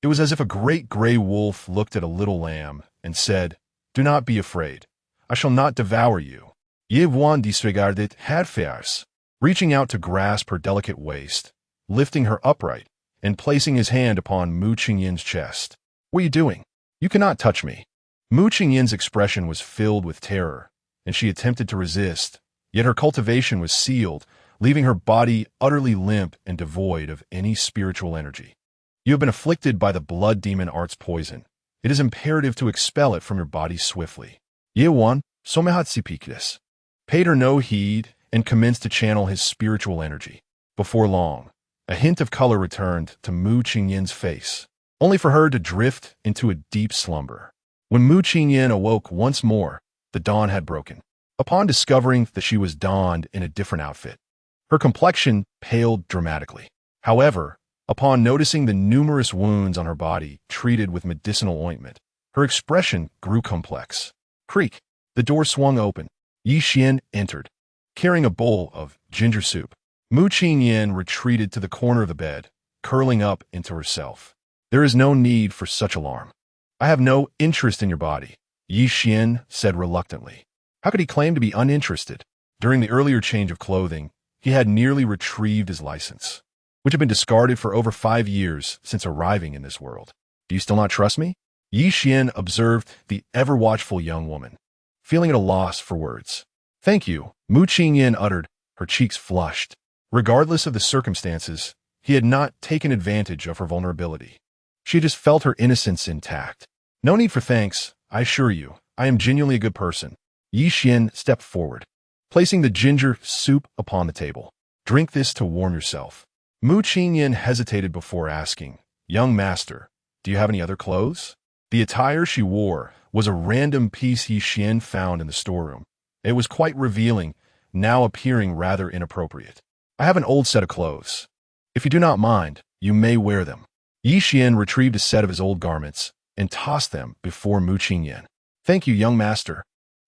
It was as if a great gray wolf looked at a little lamb and said, "Do not be afraid. I shall not devour you." Ye Wuan disregarded had fairs, reaching out to grasp her delicate waist, lifting her upright, and placing his hand upon Mu Qingyan's chest. "What are you doing? You cannot touch me." Mu Qingyan's expression was filled with terror, and she attempted to resist, yet her cultivation was sealed, leaving her body utterly limp and devoid of any spiritual energy. "You have been afflicted by the blood demon art's poison. It is imperative to expel it from your body swiftly." Ye Wan, Somehatsipikis, paid her no heed and commenced to channel his spiritual energy. Before long, a hint of color returned to Mu Qingyan's face, only for her to drift into a deep slumber. When Mu Qingyan awoke once more, the dawn had broken. Upon discovering that she was donned in a different outfit, her complexion paled dramatically. However, upon noticing the numerous wounds on her body treated with medicinal ointment, her expression grew complex. Creak! The door swung open. Yi Xian entered, carrying a bowl of ginger soup. Mu Qingyan retreated to the corner of the bed, curling up into herself. "There is no need for such alarm. I have no interest in your body," Yi Xian said reluctantly. How could he claim to be uninterested? During the earlier change of clothing, he had nearly retrieved his license, which had been discarded for over 5 years since arriving in this world. "Do you still not trust me?" Yi Xian observed the ever-watchful young woman, feeling at a loss for words. "Thank you," Mu Qingyan uttered, her cheeks flushed. Regardless of the circumstances, he had not taken advantage of her vulnerability. She just felt her innocence intact. "No need for thanks, I assure you. I am genuinely a good person." Yi Xian stepped forward, placing the ginger soup upon the table. "Drink this to warm yourself." Mu Qingyan hesitated before asking, "Young master, do you have any other clothes?" The attire she wore was a random piece Yi Xian found in the storeroom. It was quite revealing, now appearing rather inappropriate. "I have an old set of clothes. If you do not mind, you may wear them." Yi Xian retrieved a set of his old garments and tossed them before Mu Qingyan. "Thank you, young master."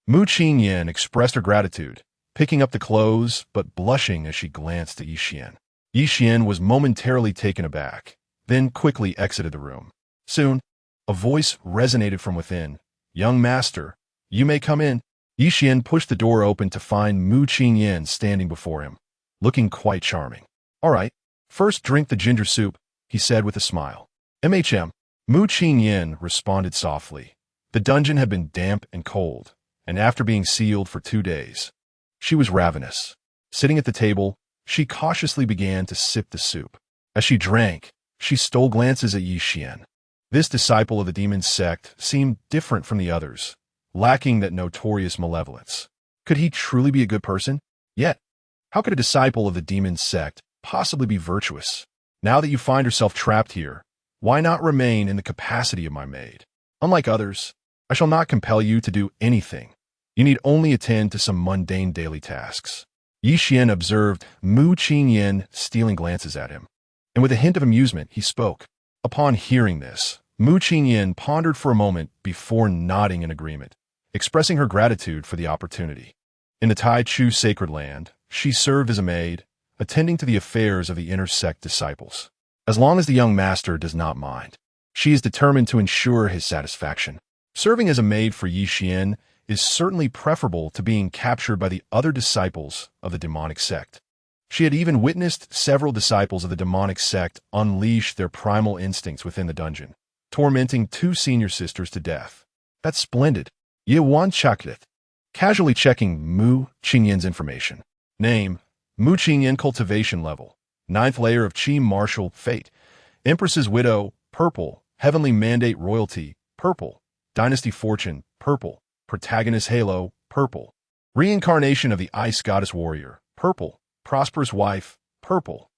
Mu Qingyan expressed her gratitude, picking up the clothes but blushing as she glanced at Yi Xian. Yi Xian was momentarily taken aback, then quickly exited the room. Soon, a voice resonated from within. "Young master, you may come in." Yi Xian pushed the door open to find Mu Qingyan standing before him, looking quite charming. "All right, first drink the ginger soup," he said with a smile. "MHM." Mu Qingyan responded softly. The dungeon had been damp and cold, and after being sealed for 2 days, she was ravenous. Sitting at the table, she cautiously began to sip the soup. As she drank, she stole glances at Yi Xian. This disciple of the demon sect seemed different from the others, lacking that notorious malevolence. Could he truly be a good person? Yet, how could a disciple of the demon sect possibly be virtuous? Now that you find yourself trapped here, why not remain in the capacity of my maid? Unlike others, I shall not compel you to do anything. You need only attend to some mundane daily tasks. Yi Xian observed Mu Qingyan stealing glances at him, and with a hint of amusement, he spoke. Upon hearing this, Mu Qingyan pondered for a moment before nodding in agreement, expressing her gratitude for the opportunity. In the Tai Chu sacred land, she served as a maid, attending to the affairs of the inner sect disciples. As long as the young master does not mind, she is determined to ensure his satisfaction. Serving as a maid for Yi Xian is certainly preferable to being captured by the other disciples of the demonic sect. She had even witnessed several disciples of the demonic sect unleash their primal instincts within the dungeon, tormenting 2 senior sisters to death. That's splendid. Ye Wan Chakrit. Casually checking Mu Qingyan's information. Name, Mu Qingyan cultivation level. 9th layer of Qi martial fate. Empress's widow, purple. Heavenly mandate royalty, purple. Dynasty fortune, purple. Protagonist halo, purple. Reincarnation of the ice goddess warrior, purple. Prosperous wife, purple.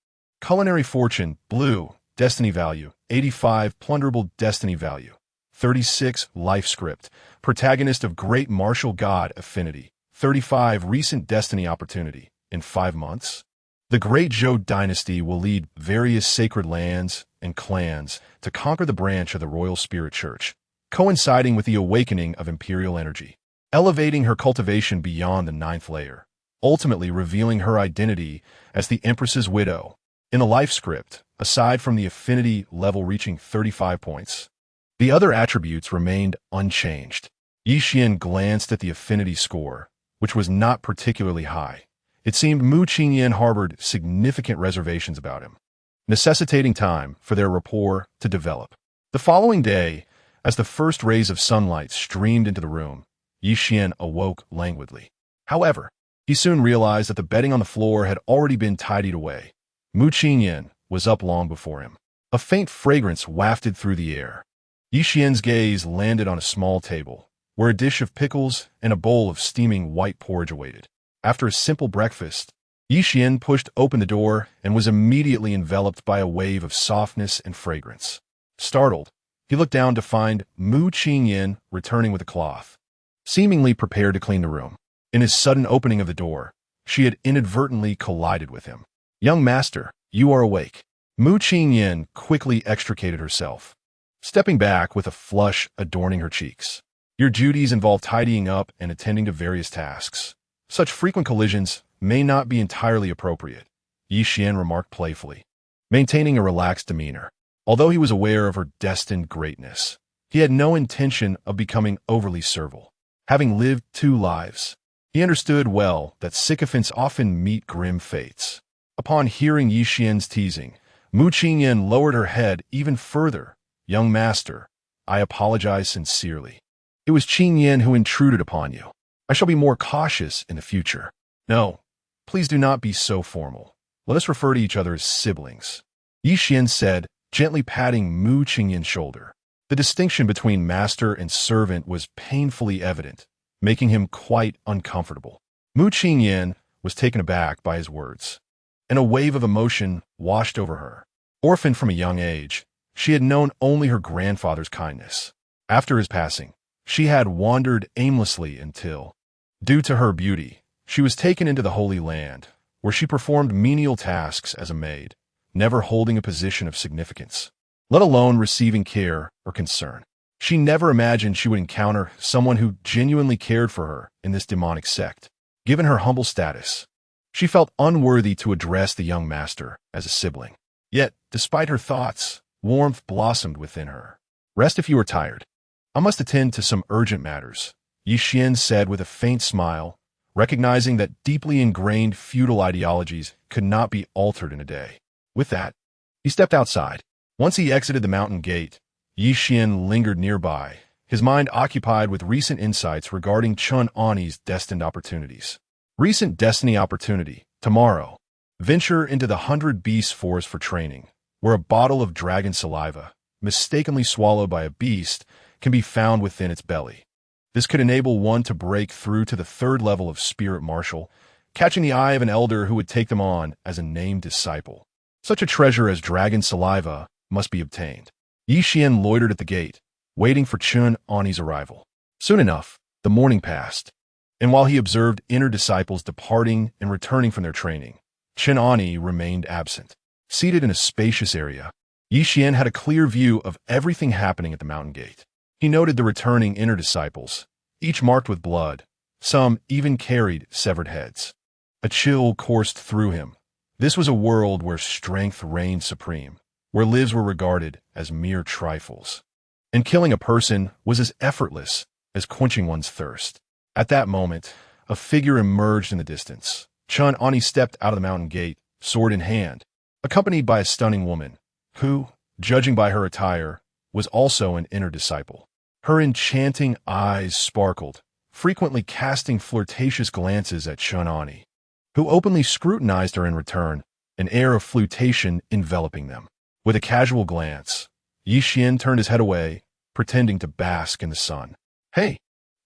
Culinary fortune, blue. Destiny value, 85. Plunderable destiny value, 36. Life script. Protagonist of Great Martial God Affinity. 35. Recent Destiny Opportunity. In 5 months, the Great Zhou dynasty will lead various sacred lands and clans to conquer the branch of the Royal Spirit Church, coinciding with the awakening of imperial energy, elevating her cultivation beyond the 9th layer, ultimately revealing her identity as the Empress's widow. In the life script, aside from the affinity level reaching 35 points, the other attributes remained unchanged. Yi Xian glanced at the affinity score, which was not particularly high. It seemed Mu Qingyan harbored significant reservations about him, necessitating time for their rapport to develop. The following day, as the first rays of sunlight streamed into the room, Yi Xian awoke languidly. However, he soon realized that the bedding on the floor had already been tidied away. Mu Qingyan was up long before him. A faint fragrance wafted through the air. Yi Xian's gaze landed on a small table, where a dish of pickles and a bowl of steaming white porridge awaited. After a simple breakfast, Yi Xian pushed open the door and was immediately enveloped by a wave of softness and fragrance. Startled, he looked down to find Mu Qingyan returning with a cloth, seemingly prepared to clean the room. In his sudden opening of the door, she had inadvertently collided with him. "Young master, you are awake." Mu Qingyan quickly extricated herself, stepping back with a flush adorning her cheeks. "Your duties involve tidying up and attending to various tasks. Such frequent collisions may not be entirely appropriate," Yi Xian remarked playfully, maintaining a relaxed demeanor. Although he was aware of her destined greatness, he had no intention of becoming overly servile. Having lived 2 lives, he understood well that sycophants often meet grim fates. Upon hearing Yi Xian's teasing, Mu Qingyan lowered her head even further. "Young master, I apologize sincerely. It was Qingyan who intruded upon you. I shall be more cautious in the future." "No, please do not be so formal. Let us refer to each other as siblings," Yi Xian said, gently patting Mu Qingyan's shoulder. The distinction between master and servant was painfully evident, making him quite uncomfortable. Mu Qingyan was taken aback by his words, and a wave of emotion washed over her. Orphaned from a young age, she had known only her grandfather's kindness. After his passing, she had wandered aimlessly until, due to her beauty, she was taken into the Holy Land, where she performed menial tasks as a maid, never holding a position of significance, let alone receiving care or concern. She never imagined she would encounter someone who genuinely cared for her in this demonic sect. Given her humble status, she felt unworthy to address the young master as a sibling. Yet, despite her thoughts, warmth blossomed within her. "Rest if you are tired. I must attend to some urgent matters," Yi Xian said with a faint smile, recognizing that deeply ingrained feudal ideologies could not be altered in a day. With that, he stepped outside. Once he exited the mountain gate, Yi Xian lingered nearby, his mind occupied with recent insights regarding Chun Ani's destined opportunities. Recent destiny opportunity. Tomorrow, venture into the 100 Beasts Forest for training, where a bottle of dragon saliva, mistakenly swallowed by a beast, can be found within its belly. This could enable one to break through to the 3rd level of spirit martial, catching the eye of an elder who would take them on as a named disciple. Such a treasure as dragon saliva must be obtained. Yi Xian loitered at the gate, waiting for Chun Ani's arrival. Soon enough, the morning passed, and while he observed inner disciples departing and returning from their training, Chun Ani remained absent. Seated in a spacious area, Yi Xian had a clear view of everything happening at the mountain gate. He noted the returning inner disciples, each marked with blood. Some even carried severed heads. A chill coursed through him. This was a world where strength reigned supreme, where lives were regarded as mere trifles, and killing a person was as effortless as quenching one's thirst. At that moment, a figure emerged in the distance. Chun Ani stepped out of the mountain gate, sword in hand, accompanied by a stunning woman, who, judging by her attire, was also an inner disciple. Her enchanting eyes sparkled, frequently casting flirtatious glances at Chun Ani, who openly scrutinized her in return, an air of flirtation enveloping them. With a casual glance, Yi Xian turned his head away, pretending to bask in the sun. "Hey,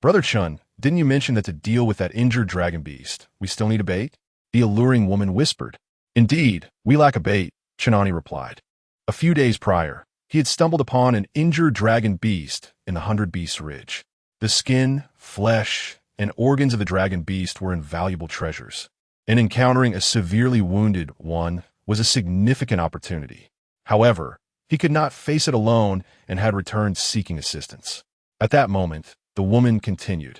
Brother Chun, didn't you mention that to deal with that injured dragon beast, we still need a bait?" the alluring woman whispered. "Indeed, we lack a bait," Chun Ani replied. A few days prior, he had stumbled upon an injured dragon beast in the 100 Beasts Ridge. The skin, flesh, and organs of the dragon beast were invaluable treasures, and encountering a severely wounded one was a significant opportunity. However, he could not face it alone and had returned seeking assistance. At that moment, the woman continued,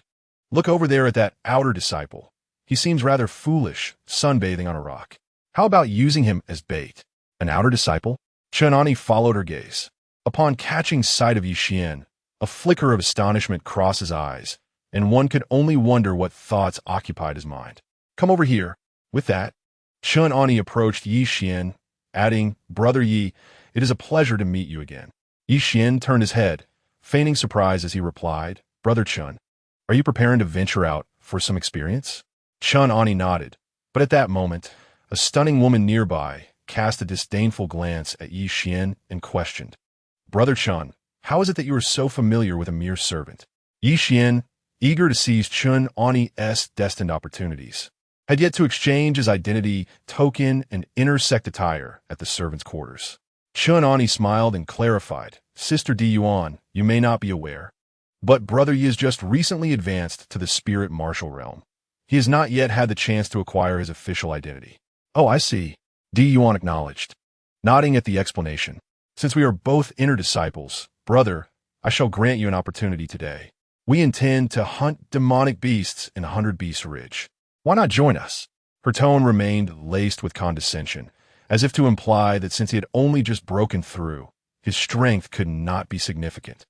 "Look over there at that outer disciple. He seems rather foolish, sunbathing on a rock. How about using him as bait?" An outer disciple? Chunani followed her gaze. Upon catching sight of Yi Xian, a flicker of astonishment crossed his eyes, and one could only wonder what thoughts occupied his mind. "Come over here." With that, Chunani approached Yi Xian, adding, "Brother Yi, it is a pleasure to meet you again." Yi Xian turned his head, feigning surprise as he replied, "Brother Chun, are you preparing to venture out for some experience?" Chunani nodded, but at that moment, a stunning woman nearby cast a disdainful glance at Yi Xian and questioned, "Brother Chun, how is it that you are so familiar with a mere servant?" Yi Xian, eager to seize Chunani's destined opportunities, had yet to exchange his identity token and inner sect attire at the servant's quarters. Chunani smiled and clarified, "Sister Di Yuan, you may not be aware, but Brother Yi has just recently advanced to the spirit martial realm. He has not yet had the chance to acquire his official identity." "Oh, I see," Di Yuan acknowledged, nodding at the explanation. "Since we are both inner disciples, brother, I shall grant you an opportunity today. We intend to hunt demonic beasts in 100 Beasts Ridge. Why not join us?" Her tone remained laced with condescension, as if to imply that since he had only just broken through, his strength could not be significant.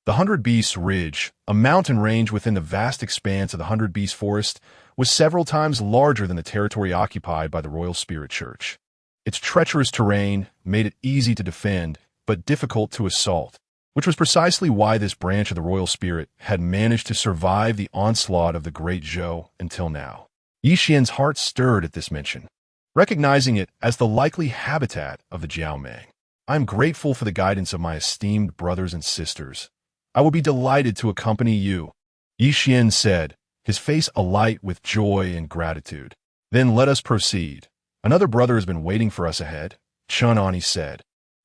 The 100 Beasts Ridge, a mountain range within the vast expanse of the 100 Beast Forest, was several times larger than the territory occupied by the Royal Spirit Church. Its treacherous terrain made it easy to defend, but difficult to assault, which was precisely why this branch of the Royal Spirit had managed to survive the onslaught of the Great Zhou until now. Yi Xian's heart stirred at this mention, recognizing it as the likely habitat of the Jiaoming. "I am grateful for the guidance of my esteemed brothers and sisters. I will be delighted to accompany you," Yi Xian said, his face alight with joy and gratitude. "Then let us proceed. Another brother has been waiting for us ahead," Chunani said,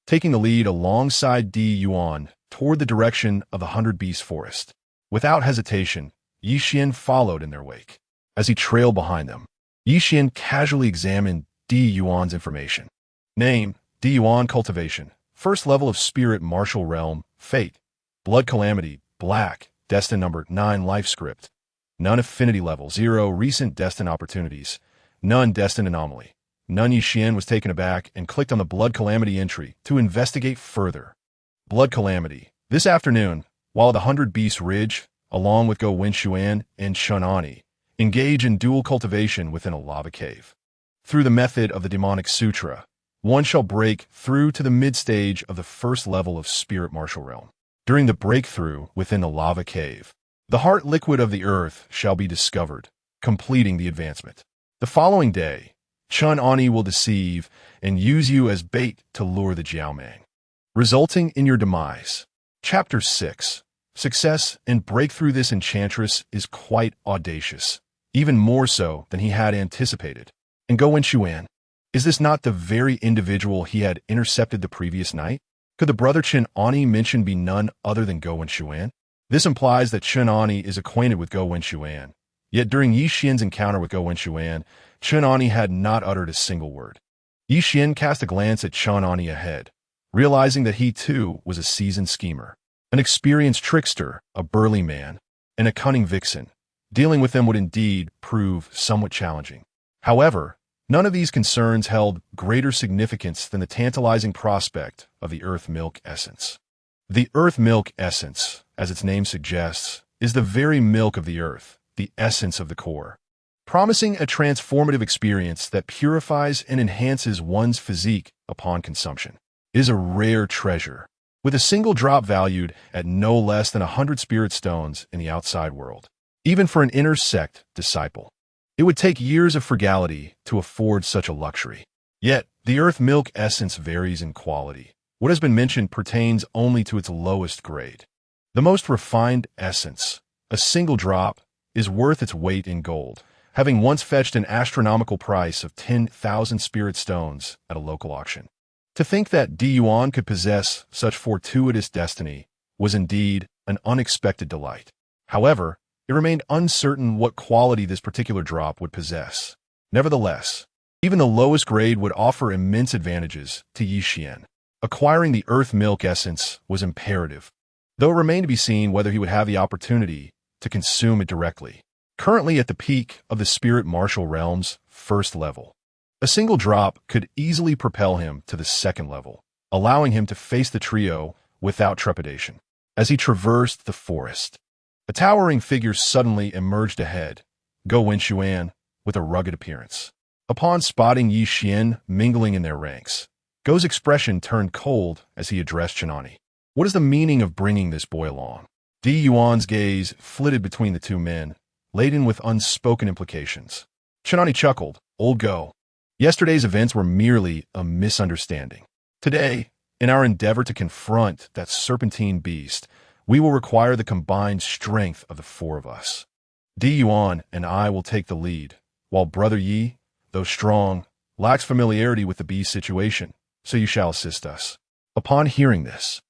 taking the lead alongside Di Yuan toward the direction of the 100 Beast Forest. Without hesitation, Yi Xian followed in their wake. As he trailed behind them, Yi Xian casually examined Di Yuan's information. Name, Di Yuan Cultivation. First level of Spirit Martial Realm. Fate, Blood Calamity, Black, Destined number 9 Life Script. None Affinity level, 0 Recent Destined Opportunities. None Destined Anomaly. None. Yi Xian was taken aback and clicked on the Blood Calamity entry to investigate further. Blood Calamity. This afternoon, while the 100 Beast Ridge, along with Go Wenshuan and Chunani, engage in dual cultivation within a lava cave. Through the method of the Demonic Sutra, one shall break through to the mid-stage of the first level of Spirit Martial Realm. During the breakthrough within the lava cave, the heart liquid of the earth shall be discovered, completing the advancement. The following day, Chunani will deceive and use you as bait to lure the Jiaoming, resulting in your demise. Chapter 6. Success and breakthrough. This enchantress is quite audacious, even more so than he had anticipated. And Go Wenshuan, is this not the very individual he had intercepted the previous night? Could the brother Chunani mentioned be none other than Go Wenshuan? This implies that Chunani is acquainted with Go Wenshuan. Yet during Yi Xian's encounter with Go Wenshuan, Chunani had not uttered a single word. Yi Xian cast a glance at Chunani ahead, realizing that he too was a seasoned schemer, an experienced trickster, a burly man, and a cunning vixen. Dealing with them would indeed prove somewhat challenging. However, none of these concerns held greater significance than the tantalizing prospect of the Earth Milk Essence. The Earth Milk Essence, as its name suggests, is the very milk of the earth, the essence of the core, promising a transformative experience that purifies and enhances one's physique upon consumption. It is a rare treasure, with a single drop valued at no less than 100 spirit stones in the outside world. Even for an inner sect disciple, it would take years of frugality to afford such a luxury. Yet, the earth milk essence varies in quality. What has been mentioned pertains only to its lowest grade. The most refined essence, a single drop, is worth its weight in gold, having once fetched an astronomical price of 10,000 spirit stones at a local auction. To think that Di Yuan could possess such fortuitous destiny was indeed an unexpected delight. However, it remained uncertain what quality this particular drop would possess. Nevertheless, even the lowest grade would offer immense advantages to Yi Xian. Acquiring the Earth Milk Essence was imperative, though it remained to be seen whether he would have the opportunity to consume it directly. Currently at the peak of the Spirit Martial Realm's first level, a single drop could easily propel him to the second level, allowing him to face the trio without trepidation. As he traversed the forest, a towering figure suddenly emerged ahead, Go Wenxuan, with a rugged appearance. Upon spotting Yi Xian mingling in their ranks, Go's expression turned cold as he addressed Chenani. What is the meaning of bringing this boy along? Di Yuan's gaze flitted between the two men, laden with unspoken implications. Chenani chuckled. Old Go. Yesterday's events were merely a misunderstanding. Today, in our endeavor to confront that serpentine beast, we will require the combined strength of the four of us. Di Yuan and I will take the lead, while Brother Yi, though strong, lacks familiarity with the beast situation, so you shall assist us. Upon hearing this,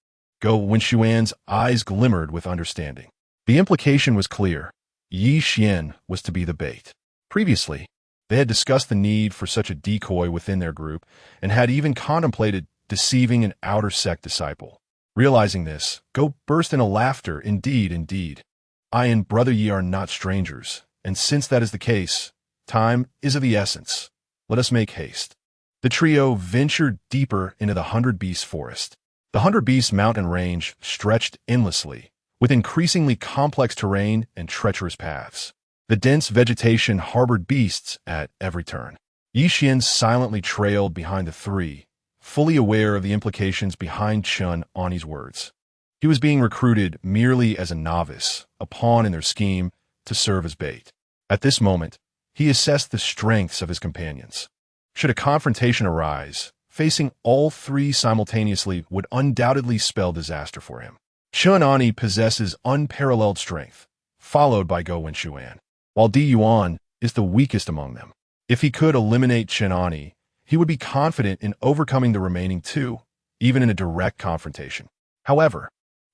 Go Wenxuan's eyes glimmered with understanding. The implication was clear. Yi Xian was to be the bait. Previously, they had discussed the need for such a decoy within their group and had even contemplated deceiving an outer sect disciple. Realizing this, Go burst into laughter. Indeed. I and Brother Yi are not strangers, and since that is the case, time is of the essence. Let us make haste. The trio ventured deeper into the 100 Beast Forest. The 100 Beast mountain range stretched endlessly, with increasingly complex terrain and treacherous paths. The dense vegetation harbored beasts at every turn. Yi Xian silently trailed behind the three, fully aware of the implications behind Chenani's words. He was being recruited merely as a novice, a pawn in their scheme, to serve as bait. At this moment, he assessed the strengths of his companions. Should a confrontation arise, facing all three simultaneously would undoubtedly spell disaster for him. Chenani possesses unparalleled strength, followed by Go Wenxuan, while Di Yuan is the weakest among them. If he could eliminate Chenani, he would be confident in overcoming the remaining two, even in a direct confrontation. However,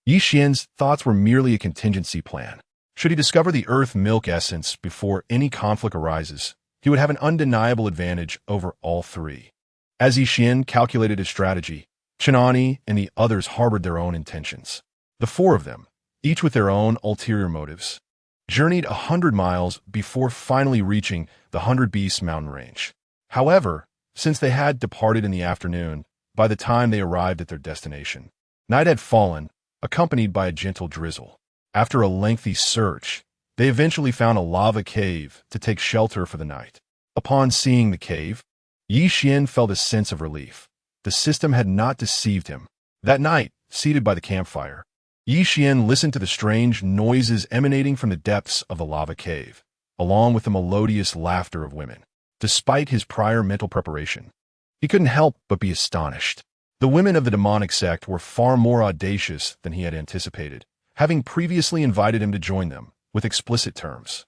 Yi Xian's thoughts were merely a contingency plan. Should he discover the Earth Milk Essence before any conflict arises, he would have an undeniable advantage over all three. As Yi Xian calculated his strategy, Chenani and the others harbored their own intentions. The four of them, each with their own ulterior motives, journeyed 100 miles before finally reaching the 100 Beasts mountain range. However, since they had departed in the afternoon, by the time they arrived at their destination, night had fallen, accompanied by a gentle drizzle. After a lengthy search, they eventually found a lava cave to take shelter for the night. Upon seeing the cave, Yi Xian felt a sense of relief. The system had not deceived him. That night, seated by the campfire, Yi Xian listened to the strange noises emanating from the depths of the lava cave, along with the melodious laughter of women. Despite his prior mental preparation, he couldn't help but be astonished. The women of the Demonic Sect were far more audacious than he had anticipated, having previously invited him to join them, with explicit terms.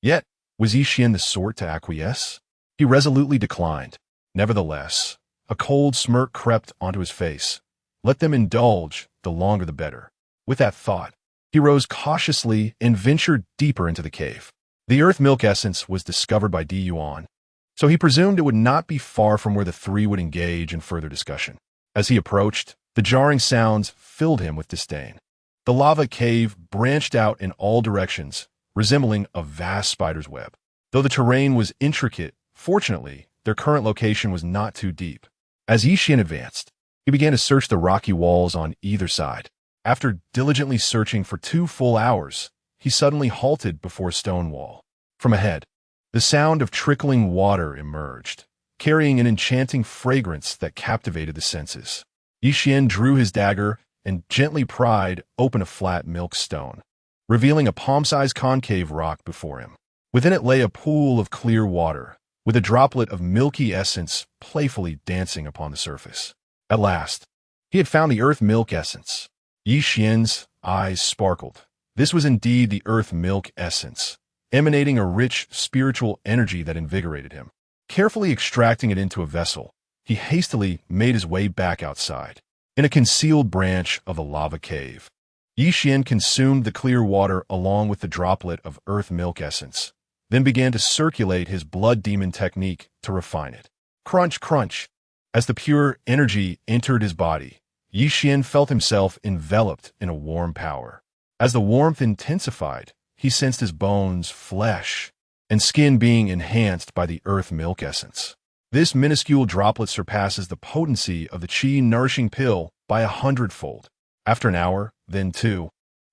Yet, was Yi Xian the sort to acquiesce? He resolutely declined. Nevertheless, a cold smirk crept onto his face. Let them indulge, the longer the better. With that thought, he rose cautiously and ventured deeper into the cave. The Earth Milk Essence was discovered by Di Yuan, so he presumed it would not be far from where the three would engage in further discussion. As he approached, the jarring sounds filled him with disdain. The lava cave branched out in all directions, resembling a vast spider's web. Though the terrain was intricate, fortunately, their current location was not too deep. As Yi Xian advanced, he began to search the rocky walls on either side. After diligently searching for 2 full hours, he suddenly halted before a stone wall. From ahead, the sound of trickling water emerged, carrying an enchanting fragrance that captivated the senses. Yi Xian drew his dagger and gently pried open a flat milk stone, revealing a palm-sized concave rock before him. Within it lay a pool of clear water, with a droplet of milky essence playfully dancing upon the surface. At last, he had found the Earth Milk Essence. Yi Xian's eyes sparkled. This was indeed the Earth Milk Essence, emanating a rich spiritual energy that invigorated him. Carefully extracting it into a vessel, he hastily made his way back outside. In a concealed branch of the lava cave, Yi Xian consumed the clear water along with the droplet of earth milk essence, then began to circulate his blood demon technique to refine it. Crunch, crunch. As the pure energy entered his body, Yi Xian felt himself enveloped in a warm power. As the warmth intensified, he sensed his bones, flesh, and skin being enhanced by the earth milk essence. This minuscule droplet surpasses the potency of the qi nourishing pill by 100-fold. After an hour, then 2,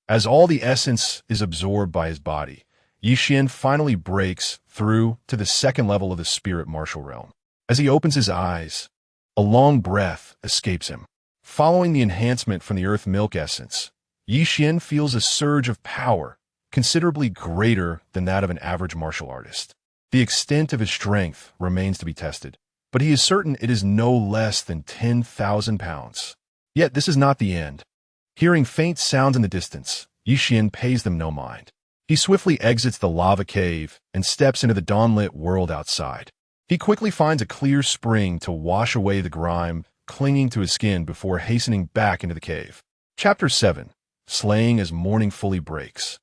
as all the essence is absorbed by his body, Yi Xian finally breaks through to the second level of the spirit martial realm. As he opens his eyes, a long breath escapes him. Following the enhancement from the earth milk essence, Yi Xian feels a surge of power considerably greater than that of an average martial artist. The extent of his strength remains to be tested, but he is certain it is no less than 10,000 pounds. Yet this is not the end. Hearing faint sounds in the distance, Yi Xian pays them no mind. He swiftly exits the lava cave and steps into the dawn-lit world outside. He quickly finds a clear spring to wash away the grime clinging to his skin before hastening back into the cave. Chapter 7. Slaying as morning fully breaks.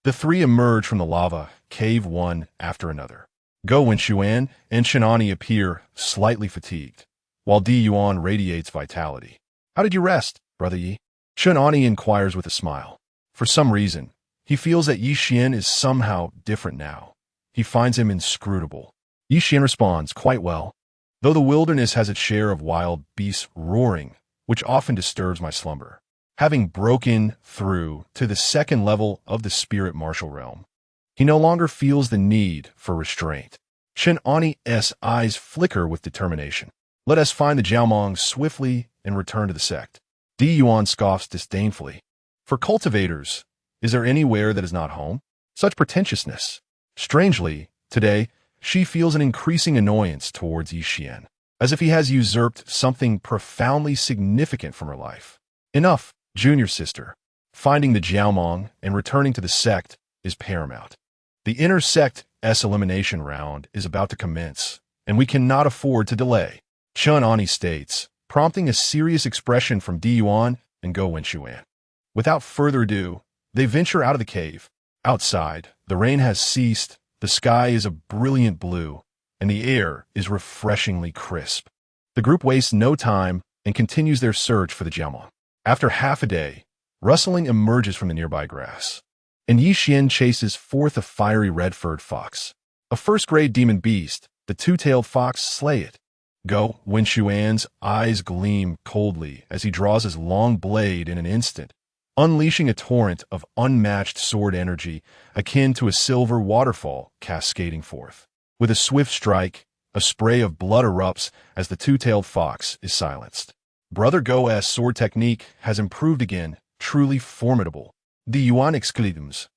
The three emerge from the lava cave one after another. Go Wenxuan and Shenani appear slightly fatigued, while Di Yuan radiates vitality. How did you rest, Brother Yi? Shenani inquires with a smile. For some reason, he feels that Yi Xian is somehow different now. He finds him inscrutable. Yi Xian responds, quite well. Though the wilderness has its share of wild beasts roaring, which often disturbs my slumber. Having broken through to the second level of the spirit martial realm, he no longer feels the need for restraint. Shenani's eyes flicker with determination. Let us find the Jiaomong swiftly and return to the sect. Di Yuan scoffs disdainfully. For cultivators, is there anywhere that is not home? Such pretentiousness. Strangely, today, she feels an increasing annoyance towards Yi Xian, as if he has usurped something profoundly significant from her life. Enough, junior sister. Finding the Jiaomong and returning to the sect is paramount. The inner sect's elimination round is about to commence, and we cannot afford to delay. Chun Ani states, prompting a serious expression from Di Yuan and Go Wenxuan. Without further ado, they venture out of the cave. Outside, the rain has ceased, the sky is a brilliant blue, and the air is refreshingly crisp. The group wastes no time and continues their search for the Jiaomong. After half a day, rustling emerges from the nearby grass, and Yi Xian chases forth a fiery red-furred fox. A first-grade demon beast, the two-tailed fox slay it. Go Wenxuan's eyes gleam coldly as he draws his long blade in an instant, unleashing a torrent of unmatched sword energy akin to a silver waterfall cascading forth. With a swift strike, a spray of blood erupts as the two-tailed fox is silenced. Brother Go's sword technique has improved again, truly formidable. Di Yuan exclaims,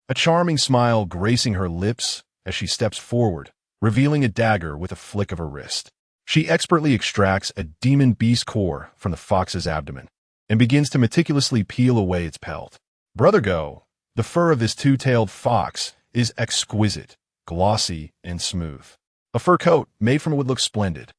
a charming smile gracing her lips as she steps forward, revealing a dagger with a flick of her wrist. She expertly extracts a demon beast core from the fox's abdomen and begins to meticulously peel away its pelt. Brother Go, the fur of this two-tailed fox is exquisite, glossy, and smooth. A fur coat made from it would look splendid.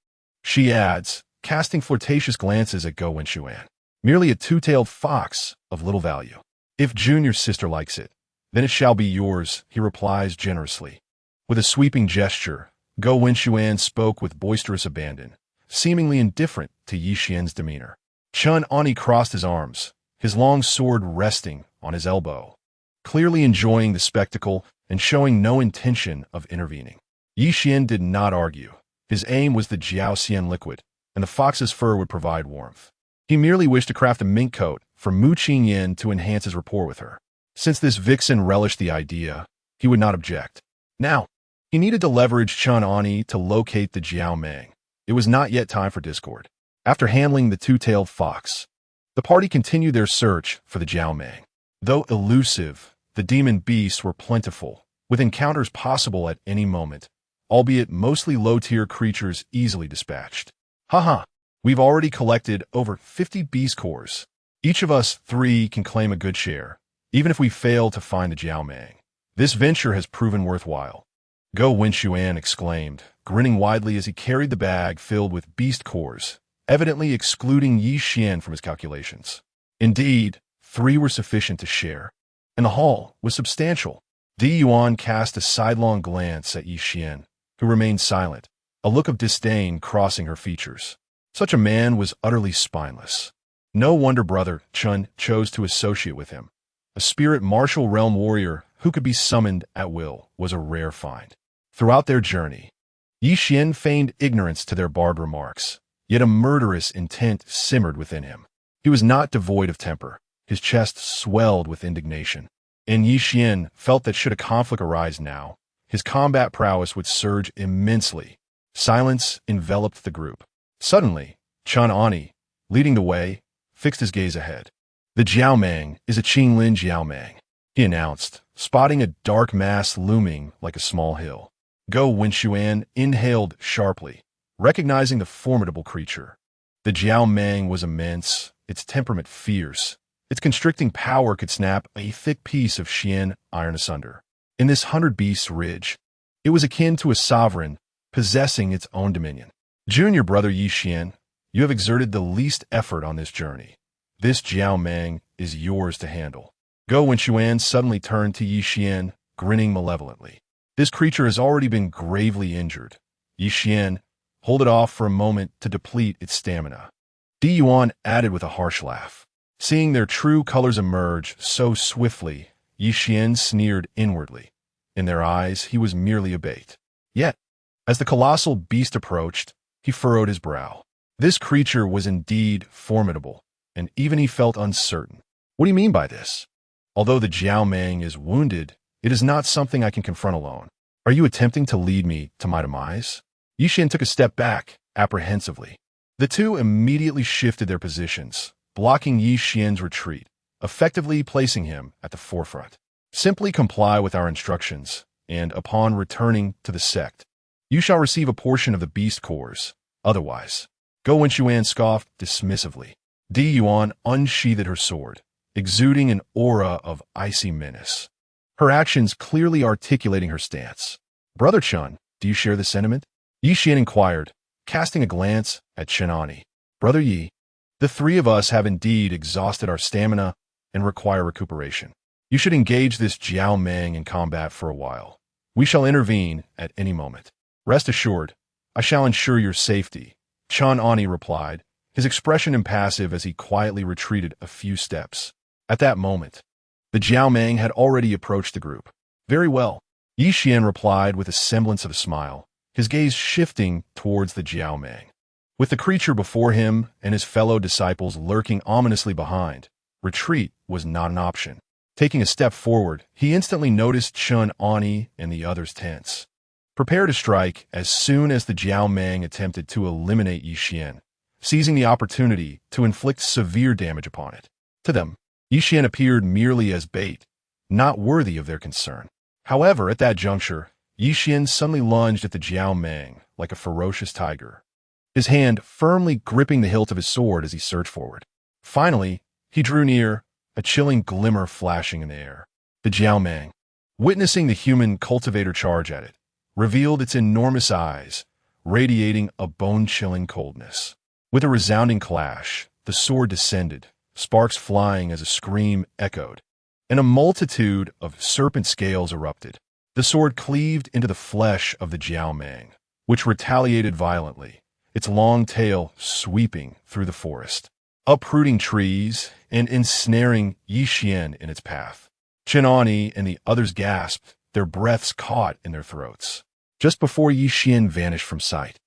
She adds, casting flirtatious glances at Go Wenxuan. Merely a two-tailed fox of little value. If junior sister likes it, then it shall be yours, he replies generously. With a sweeping gesture, Go Wenxuan spoke with boisterous abandon, seemingly indifferent to Yi Xian's demeanor. Chun Ani crossed his arms, his long sword resting on his elbow, clearly enjoying the spectacle and showing no intention of intervening. Yi Xian did not argue. His aim was the Jiaoxian liquid, and the fox's fur would provide warmth. He merely wished to craft a mink coat for Mu Qingyan to enhance his rapport with her. Since this vixen relished the idea, he would not object. Now, he needed to leverage Chun Ani to locate the Jiaomang. It was not yet time for discord. After handling the two-tailed fox, the party continued their search for the Jiaomang. Though elusive, the demon beasts were plentiful, with encounters possible at any moment, albeit mostly low-tier creatures easily dispatched. Haha, we've already collected over 50 beast cores. Each of us 3 can claim a good share, even if we fail to find the Jiaomang. This venture has proven worthwhile. Go Winshuan exclaimed, grinning widely as he carried the bag filled with beast cores, evidently excluding Yi Xian from his calculations. Indeed, 3 were sufficient to share, and the haul was substantial. Di Yuan cast a sidelong glance at Yi Xian, who remained silent, a look of disdain crossing her features. Such a man was utterly spineless. No wonder Brother Chun chose to associate with him. A spirit martial realm warrior who could be summoned at will was a rare find. Throughout their journey, Yi Xian feigned ignorance to their barbed remarks, yet a murderous intent simmered within him. He was not devoid of temper. His chest swelled with indignation. And Yi Xian felt that should a conflict arise now, his combat prowess would surge immensely. Silence enveloped the group. Suddenly, Chun Ani, leading the way, fixed his gaze ahead. The Jiaomang is a Qinglin Jiaomang, he announced, spotting a dark mass looming like a small hill. Go Winshuan inhaled sharply, recognizing the formidable creature. The Jiaomang was immense, its temperament fierce. Its constricting power could snap a thick piece of Xian iron asunder. In this 100-beast ridge, it was akin to a sovereign possessing its own dominion. Junior brother Yi Xian, you have exerted the least effort on this journey. This Jiaomang is yours to handle. Go Winshuan suddenly turned to Yi Xian, grinning malevolently. This creature has already been gravely injured. Yi Xian, hold it off for a moment to deplete its stamina. Di Yuan added with a harsh laugh. Seeing their true colors emerge so swiftly, Yi Xian sneered inwardly. In their eyes, he was merely a bait. Yet, as the colossal beast approached, he furrowed his brow. This creature was indeed formidable, and even he felt uncertain. What do you mean by this? Although the Jiaomang is wounded, it is not something I can confront alone. Are you attempting to lead me to my demise? Yi Xian took a step back, apprehensively. The two immediately shifted their positions, blocking Yi Xian's retreat, effectively placing him at the forefront. Simply comply with our instructions, and upon returning to the sect, you shall receive a portion of the beast cores. Otherwise, Go Winshuan scoffed dismissively. Di Yuan unsheathed her sword, exuding an aura of icy menace. Her actions clearly articulating her stance. Brother Chun, do you share the sentiment? Yi Xian inquired, casting a glance at Chun Ani. Brother Yi, the 3 of us have indeed exhausted our stamina and require recuperation. You should engage this Jiaomang in combat for a while. We shall intervene at any moment. Rest assured, I shall ensure your safety, Chun Ani replied, his expression impassive as he quietly retreated a few steps. At that moment, the Jiaomang had already approached the group. Very well, Yi Xian replied with a semblance of a smile, his gaze shifting towards the Jiaomang. With the creature before him and his fellow disciples lurking ominously behind, retreat was not an option. Taking a step forward, he instantly noticed Chun Ani and the others tense. Prepare to strike as soon as the Jiaomang attempted to eliminate Yi Xian, seizing the opportunity to inflict severe damage upon it. To them, Yi Xian appeared merely as bait, not worthy of their concern. However, at that juncture, Yi Xian suddenly lunged at the Jiaomang like a ferocious tiger, his hand firmly gripping the hilt of his sword as he surged forward. Finally, he drew near, a chilling glimmer flashing in the air. The Jiaomang, witnessing the human cultivator charge at it, revealed its enormous eyes, radiating a bone-chilling coldness. With a resounding clash, the sword descended, sparks flying as a scream echoed, and a multitude of serpent scales erupted. The sword cleaved into the flesh of the Jiaomang, which retaliated violently, its long tail sweeping through the forest, uprooting trees and ensnaring Yi Xian in its path. Chun Ani and the others gasped, their breaths caught in their throats. Just before Yi Xian vanished from sight,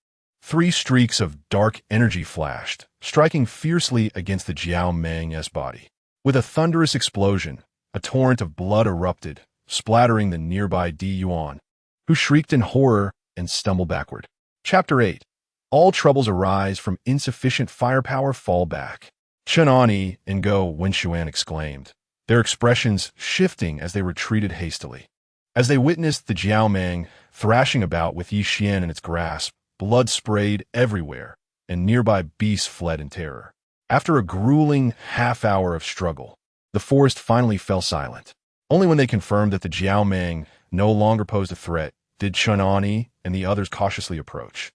3 streaks of dark energy flashed, striking fiercely against the Jiaomang's body. With a thunderous explosion, a torrent of blood erupted, splattering the nearby Di Yuan, who shrieked in horror and stumbled backward. Chapter 8. All troubles arise from insufficient firepower fall back. Chun Ani and Go Winshuan exclaimed, their expressions shifting as they retreated hastily. As they witnessed the Jiaomang thrashing about with Yi Xian in its grasp, blood sprayed everywhere, and nearby beasts fled in terror. After a grueling half-hour of struggle, the forest finally fell silent. Only when they confirmed that the Jiaomang no longer posed a threat did Chunani and the others cautiously approach.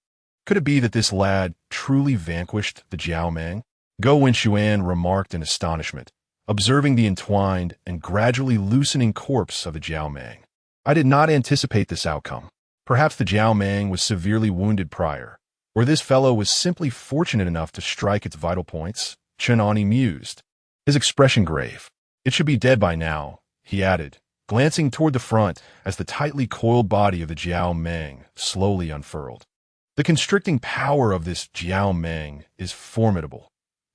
Could it be that this lad truly vanquished the Jiao Meng? Go Wenxuan remarked in astonishment, observing the entwined and gradually loosening corpse of the Jiao Meng. I did not anticipate this outcome. Perhaps the Jiao Meng was severely wounded prior, or this fellow was simply fortunate enough to strike its vital points, Chunani mused, his expression grave. It should be dead by now, he added, glancing toward the front as the tightly coiled body of the Jiao Meng slowly unfurled. The constricting power of this Jiao Meng is formidable.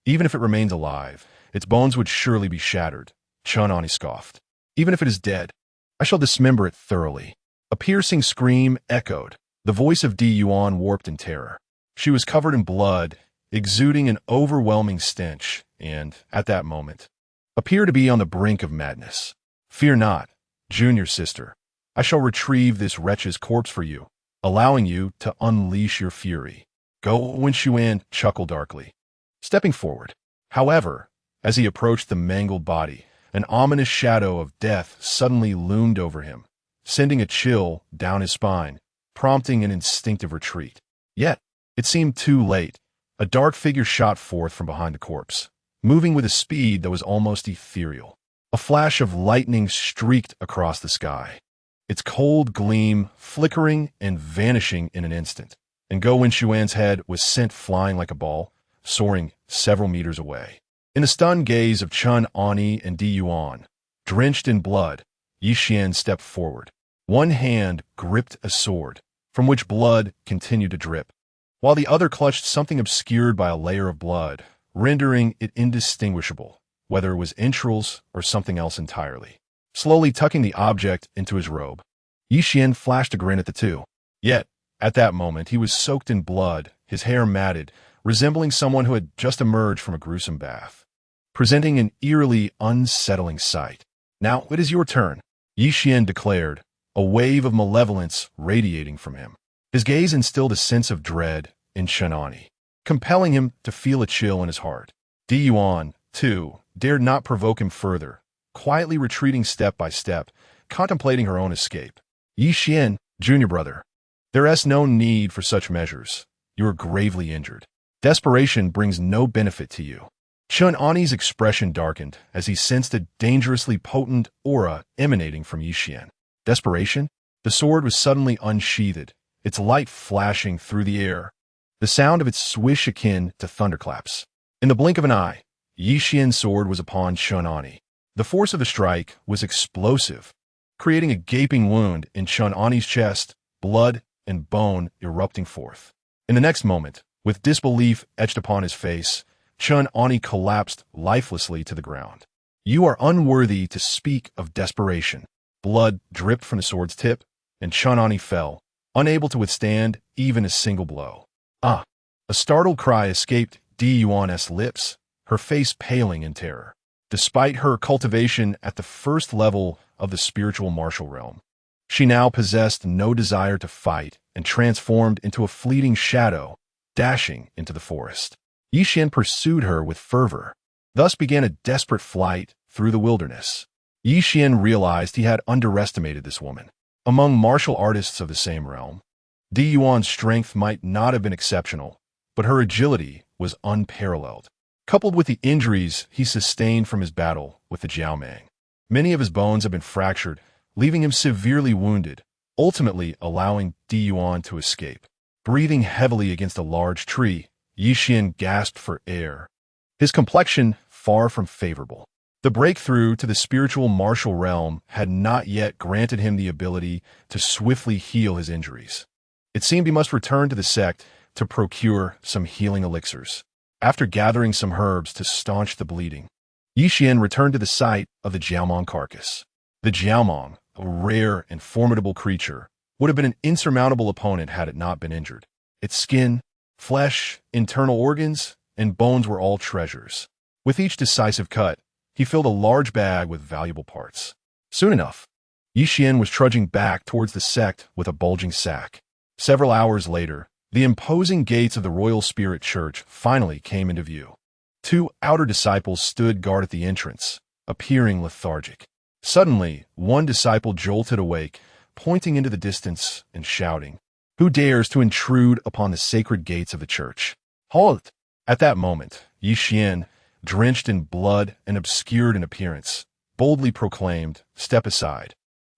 Even if it remains alive, its bones would surely be shattered, Chunani scoffed. Even if it is dead, I shall dismember it thoroughly. A piercing scream echoed, the voice of Di Yuan warped in terror. She was covered in blood, exuding an overwhelming stench, and, at that moment, appeared to be on the brink of madness. Fear not, junior sister. I shall retrieve this wretch's corpse for you, allowing you to unleash your fury. Go Wenxuan chuckled darkly, stepping forward. However, as he approached the mangled body, an ominous shadow of death suddenly loomed over him, sending a chill down his spine, prompting an instinctive retreat. Yet, it seemed too late. A dark figure shot forth from behind the corpse, moving with a speed that was almost ethereal. A flash of lightning streaked across the sky, its cold gleam flickering and vanishing in an instant, and Go Wenxuan's head was sent flying like a ball, soaring several meters away. In the stunned gaze of Chunani and Di Yuan, drenched in blood, Yi Xian stepped forward. One hand gripped a sword, from which blood continued to drip, while the other clutched something obscured by a layer of blood, rendering it indistinguishable, whether it was entrails or something else entirely. Slowly tucking the object into his robe, Yi Xian flashed a grin at the two. Yet, at that moment, he was soaked in blood, his hair matted, resembling someone who had just emerged from a gruesome bath, presenting an eerily unsettling sight. Now it is your turn, Yi Xian declared, a wave of malevolence radiating from him. His gaze instilled a sense of dread in Chunani, compelling him to feel a chill in his heart. Di Yuan, too, dared not provoke him further, quietly retreating step by step, contemplating her own escape. Yi Xian, junior brother, there is no need for such measures. You are gravely injured. Desperation brings no benefit to you. Chunani's expression darkened as he sensed a dangerously potent aura emanating from Yi Xian. Desperation? The sword was suddenly unsheathed, its light flashing through the air, the sound of its swish akin to thunderclaps. In the blink of an eye, Yi Xian's sword was upon Chunani. The force of the strike was explosive, creating a gaping wound in Chunani's chest, blood and bone erupting forth. In the next moment, with disbelief etched upon his face, Chunani collapsed lifelessly to the ground. You are unworthy to speak of desperation. Blood dripped from the sword's tip, and Chunani fell, unable to withstand even a single blow. Ah! A startled cry escaped Di Yuan's lips, her face paling in terror. Despite her cultivation at the first level of the spiritual martial realm, she now possessed no desire to fight and transformed into a fleeting shadow, dashing into the forest. Yi Xian pursued her with fervor. Thus began a desperate flight through the wilderness. Yi Xian realized he had underestimated this woman. Among martial artists of the same realm, Di Yuan's strength might not have been exceptional, but her agility was unparalleled. Coupled with the injuries he sustained from his battle with the Jiao Meng, many of his bones had been fractured, leaving him severely wounded, ultimately allowing Di Yuan to escape. Breathing heavily against a large tree, Yi Xian gasped for air, his complexion far from favorable. The breakthrough to the spiritual martial realm had not yet granted him the ability to swiftly heal his injuries. It seemed he must return to the sect to procure some healing elixirs. After gathering some herbs to staunch the bleeding, Yi Xian returned to the site of the Jiaomong carcass. The Jiaomong, a rare and formidable creature, would have been an insurmountable opponent had it not been injured. Its skin, flesh, internal organs, and bones were all treasures. With each decisive cut, he filled a large bag with valuable parts. Soon enough, Yi Xian was trudging back towards the sect with a bulging sack. Several hours later, the imposing gates of the Royal Spirit Church finally came into view. Two outer disciples stood guard at the entrance, appearing lethargic. Suddenly, one disciple jolted awake, pointing into the distance and shouting, "Who dares to intrude upon the sacred gates of the church? Halt!" At that moment, Yi Xian, drenched in blood and obscured in appearance, boldly proclaimed, "Step aside.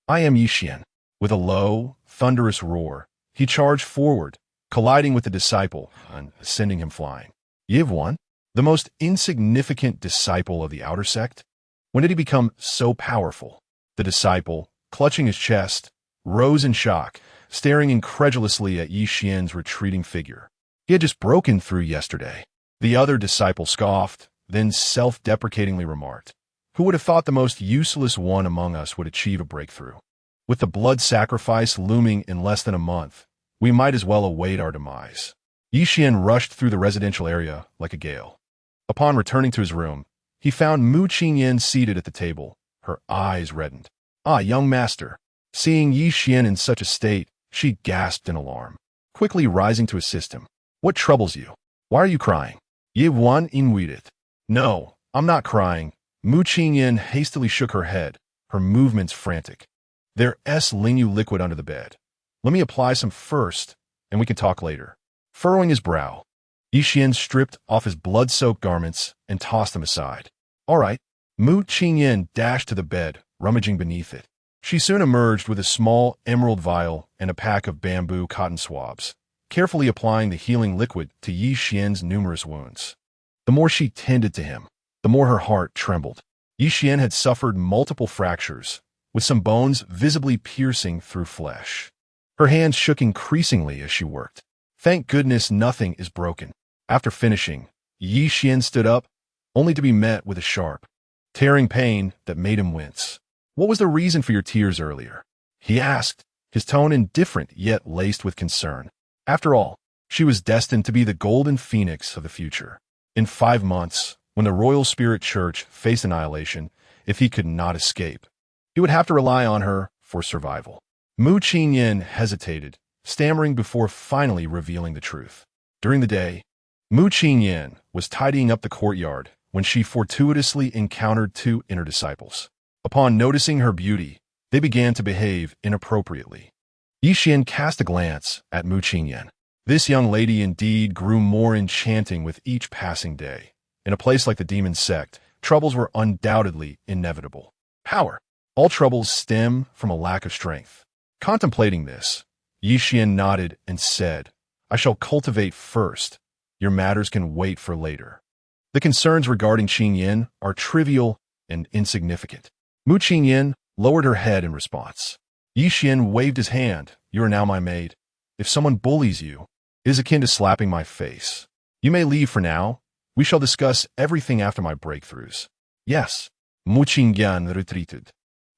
I am Yi Xian." With a low, thunderous roar, he charged forward, colliding with the disciple and sending him flying. Yiv Wan, the most insignificant disciple of the outer sect? When did he become so powerful? The disciple, clutching his chest, rose in shock, staring incredulously at Yi Xian's retreating figure. He had just broken through yesterday. The other disciple scoffed, then self-deprecatingly remarked, "Who would have thought the most useless one among us would achieve a breakthrough? With the blood sacrifice looming in less than a month, we might as well await our demise." Yi Xian rushed through the residential area like a gale. Upon returning to his room, he found Mu Qingyan seated at the table, her eyes reddened. "Ah, young master." Seeing Yi Xian in such a state, she gasped in alarm, quickly rising to assist him. "What troubles you? Why are you crying?" Yi Wan inwided. "No, I'm not crying." Mu Qingyan hastily shook her head, her movements frantic. "There's Lingyu liquid under the bed. Let me apply some first, and we can talk later." Furrowing his brow, Yi Xian stripped off his blood-soaked garments and tossed them aside. "All right." Mu Qingyan dashed to the bed, rummaging beneath it. She soon emerged with a small emerald vial and a pack of bamboo cotton swabs, carefully applying the healing liquid to Yi Xian's numerous wounds. The more she tended to him, the more her heart trembled. Yi Xian had suffered multiple fractures, with some bones visibly piercing through flesh. Her hands shook increasingly as she worked. Thank goodness nothing is broken. After finishing, Yi Xian stood up, only to be met with a sharp, tearing pain that made him wince. "What was the reason for your tears earlier?" he asked, his tone indifferent yet laced with concern. After all, she was destined to be the golden phoenix of the future. In 5 months, when the Royal Spirit Church faced annihilation, if he could not escape, he would have to rely on her for survival. Mu Qingyan hesitated, stammering before finally revealing the truth. During the day, Mu Qingyan was tidying up the courtyard when she fortuitously encountered 2 inner disciples. Upon noticing her beauty, they began to behave inappropriately. Yi Xian cast a glance at Mu Qingyan. This young lady indeed grew more enchanting with each passing day. In a place like the Demonic Sect, troubles were undoubtedly inevitable. Power. All troubles stem from a lack of strength. Contemplating this, Yi Xian nodded and said, "I shall cultivate first. Your matters can wait for later. The concerns regarding Qingyan are trivial and insignificant." Mu Qingyan lowered her head in response. Yi Xian waved his hand. "You are now my maid. If someone bullies you, it is akin to slapping my face. You may leave for now. We shall discuss everything after my breakthroughs." "Yes." Mu Qingyan retreated.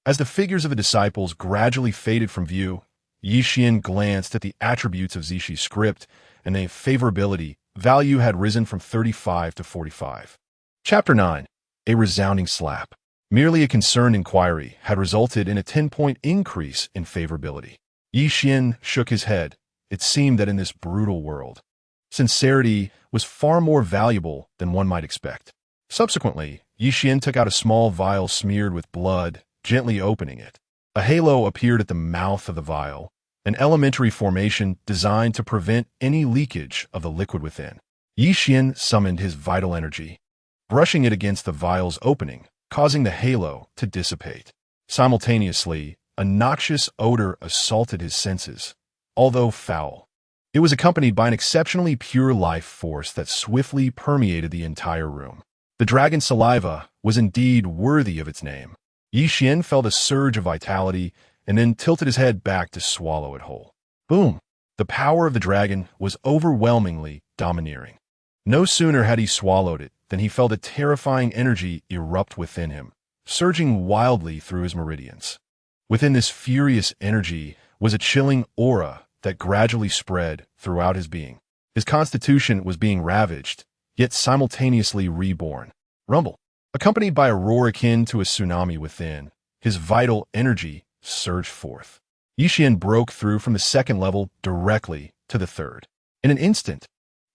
As the figures of the disciples gradually faded from view, Yi Xian glanced at the attributes of Zishi's script, and the favorability value had risen from 35 to 45. Chapter 9. A resounding slap. Merely a concerned inquiry had resulted in a 10-point increase in favorability. Yi Xian shook his head. It seemed that in this brutal world, sincerity was far more valuable than one might expect. Subsequently, Yi Xian took out a small vial smeared with blood, gently opening it. A halo appeared at the mouth of the vial, an elementary formation designed to prevent any leakage of the liquid within. Yi Xian summoned his vital energy, brushing it against the vial's opening, causing the halo to dissipate. Simultaneously, a noxious odor assaulted his senses, although foul. It was accompanied by an exceptionally pure life force that swiftly permeated the entire room. The dragon's saliva was indeed worthy of its name. Yi Xian felt a surge of vitality and then tilted his head back to swallow it whole. Boom! The power of the dragon was overwhelmingly domineering. No sooner had he swallowed it than he felt a terrifying energy erupt within him, surging wildly through his meridians. Within this furious energy was a chilling aura that gradually spread throughout his being. His constitution was being ravaged, yet simultaneously reborn. Rumble. Accompanied by a roar akin to a tsunami within, his vital energy surged forth. Yi Xian broke through from the 2nd level directly to the 3rd. In an instant,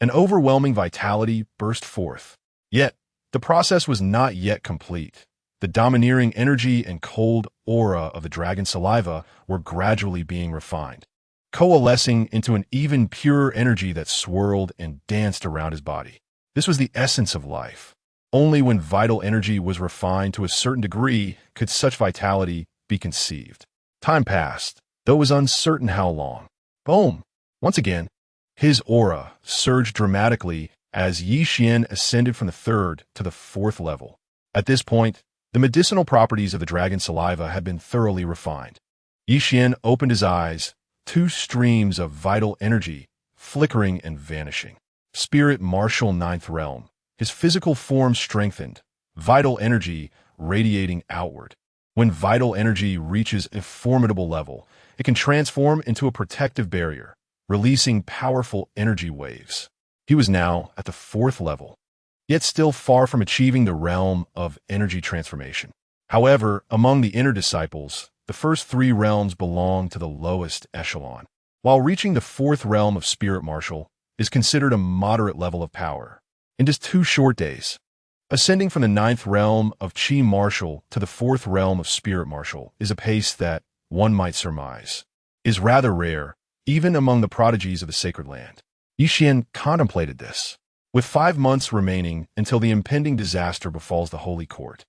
an overwhelming vitality burst forth. Yet, the process was not yet complete. The domineering energy and cold aura of the dragon saliva were gradually being refined, coalescing into an even purer energy that swirled and danced around his body. This was the essence of life. Only when vital energy was refined to a certain degree could such vitality be conceived. Time passed, though it was uncertain how long. Boom! Once again, his aura surged dramatically as Yi Xian ascended from the third to the fourth level. At this point, the medicinal properties of the dragon saliva had been thoroughly refined. Yi Xian opened his eyes, two streams of vital energy flickering and vanishing. Spirit martial ninth realm. His physical form strengthened, vital energy radiating outward. When vital energy reaches a formidable level, it can transform into a protective barrier, releasing powerful energy waves. He was now at the fourth level, yet still far from achieving the realm of energy transformation. However, among the inner disciples, the first three realms belong to the lowest echelon, while reaching the fourth realm of spirit martial is considered a moderate level of power. In just 2 short days, ascending from the ninth realm of Qi martial to the fourth realm of spirit martial is a pace that, one might surmise, is rather rare, even among the prodigies of the sacred land. Yi Xian contemplated this, with 5 months remaining until the impending disaster befalls the Holy Court.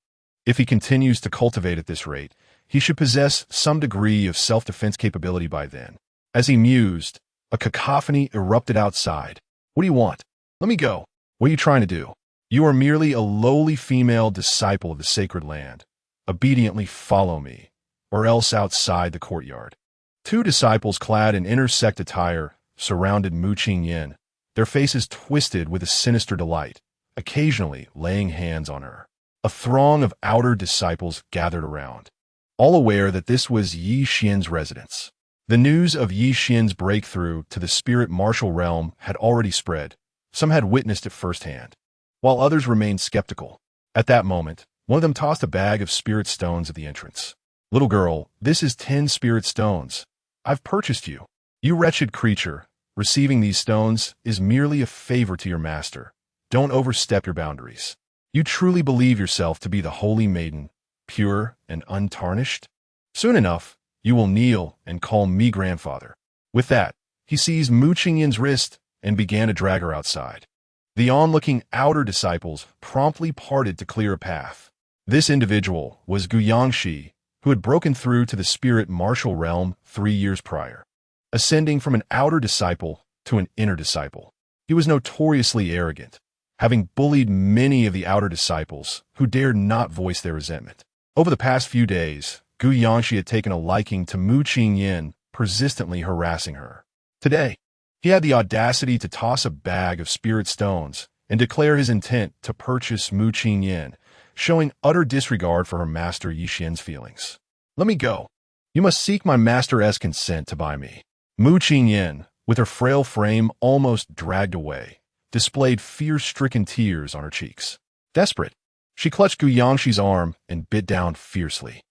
If he continues to cultivate at this rate, he should possess some degree of self-defense capability by then. As he mused, a cacophony erupted outside. "What do you want? Let me go. What are you trying to do? You are merely a lowly female disciple of the sacred land. Obediently follow me, or else outside the courtyard." 2 disciples clad in inner sect attire surrounded Mu Qingyan, their faces twisted with a sinister delight, occasionally laying hands on her. A throng of outer disciples gathered around, all aware that this was Yi Xian's residence. The news of Yi Xian's breakthrough to the spirit martial realm had already spread. Some had witnessed it firsthand, while others remained skeptical. At that moment, one of them tossed a bag of spirit stones at the entrance. "Little girl, this is 10 spirit stones. I've purchased you. You wretched creature, receiving these stones is merely a favor to your master. Don't overstep your boundaries. You truly believe yourself to be the holy maiden, pure and untarnished? Soon enough, you will kneel and call me grandfather." With that, he seized Mu Qingyan's wrist and began to drag her outside. The onlooking outer disciples promptly parted to clear a path. This individual was Gu Yangshi, who had broken through to the spirit martial realm 3 years prior, ascending from an outer disciple to an inner disciple. He was notoriously arrogant, having bullied many of the outer disciples who dared not voice their resentment. Over the past few days, Gu Yangshi had taken a liking to Mu Qingyan, persistently harassing her. Today, he had the audacity to toss a bag of spirit stones and declare his intent to purchase Mu Qingyan, showing utter disregard for her master Yi Xian's feelings. "Let me go. You must seek my master's consent to buy me." Mu Qingyan, with her frail frame almost dragged away, displayed fear-stricken tears on her cheeks. Desperate, she clutched Gu Yangshi's arm and bit down fiercely.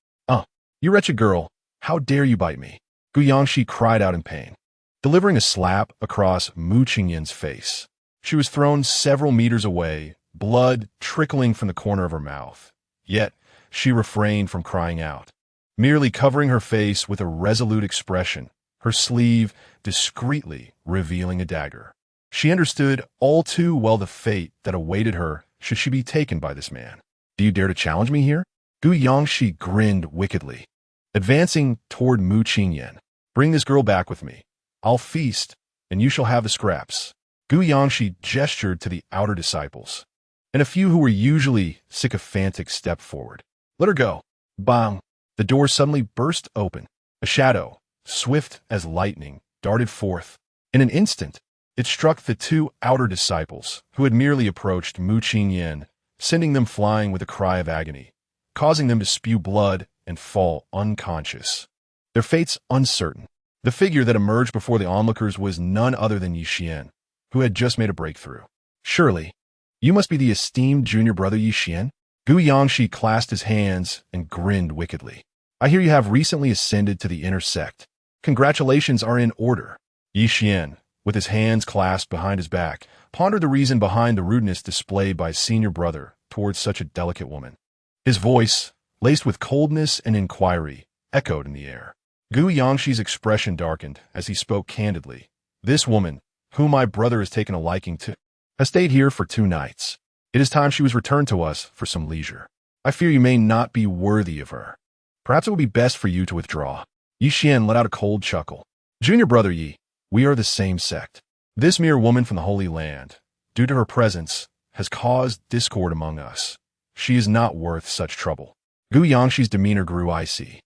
You wretched girl, how dare you bite me?" Gu Yangshi cried out in pain, delivering a slap across Mu Qingyan's face. She was thrown several meters away, blood trickling from the corner of her mouth. Yet, she refrained from crying out, merely covering her face with a resolute expression, her sleeve discreetly revealing a dagger. She understood all too well the fate that awaited her should she be taken by this man. "Do you dare to challenge me here?" Gu Yangshi grinned wickedly, advancing toward Mu Qingyan. "Bring this girl back with me. I'll feast, and you shall have the scraps." Gu Yangshi gestured to the outer disciples, and a few who were usually sycophantic stepped forward. "Let her go." Bang! The door suddenly burst open. A shadow, swift as lightning, darted forth. In an instant, it struck the 2 outer disciples, who had merely approached Mu Qingyan, sending them flying with a cry of agony, causing them to spew blood and fall unconscious. Their fates uncertain. The figure that emerged before the onlookers was none other than Yi Xian, who had just made a breakthrough. "Surely, you must be the esteemed junior brother Yi Xian?" Gu Yangshi clasped his hands and grinned wickedly. "I hear you have recently ascended to the inner sect. Congratulations are in order." Yi Xian, with his hands clasped behind his back, pondered the reason behind the rudeness displayed by his senior brother towards such a delicate woman. His voice, laced with coldness and inquiry, echoed in the air. Gu Yangshi's expression darkened as he spoke candidly. This woman, whom my brother has taken a liking to, has stayed here for 2 nights. It is time she was returned to us for some leisure. I fear you may not be worthy of her. Perhaps it would be best for you to withdraw. Yi Xian let out a cold chuckle. Junior brother Yi, we are the same sect. This mere woman from the Holy Land, due to her presence, has caused discord among us. She is not worth such trouble. Gu Yangshi's demeanor grew icy,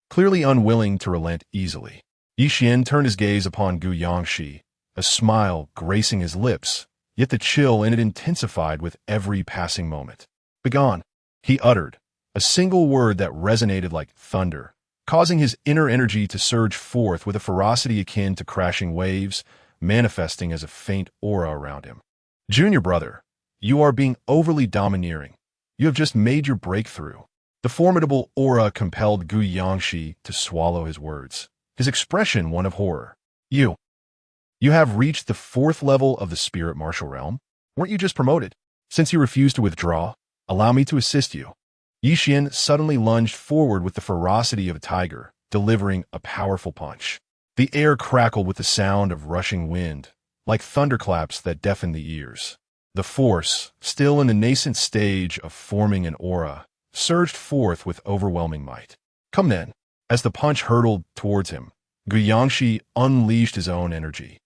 clearly unwilling to relent easily. Yi Xian turned his gaze upon Gu Yangshi, a smile gracing his lips, yet the chill in it intensified with every passing moment. Begone, he uttered, a single word that resonated like thunder, causing his inner energy to surge forth with a ferocity akin to crashing waves, manifesting as a faint aura around him. Junior brother, you are being overly domineering. You have just made your breakthrough. The formidable aura compelled Gu Yangshi to swallow his words, his expression one of horror. You have reached the 4th level of the spirit martial realm? Weren't you just promoted? Since you refused to withdraw, allow me to assist you. Yi Xian suddenly lunged forward with the ferocity of a tiger, delivering a powerful punch. The air crackled with the sound of rushing wind, like thunderclaps that deafened the ears. The force, still in the nascent stage of forming an aura, surged forth with overwhelming might. Come then. As the punch hurtled towards him, Gu Yangshi unleashed his own energy,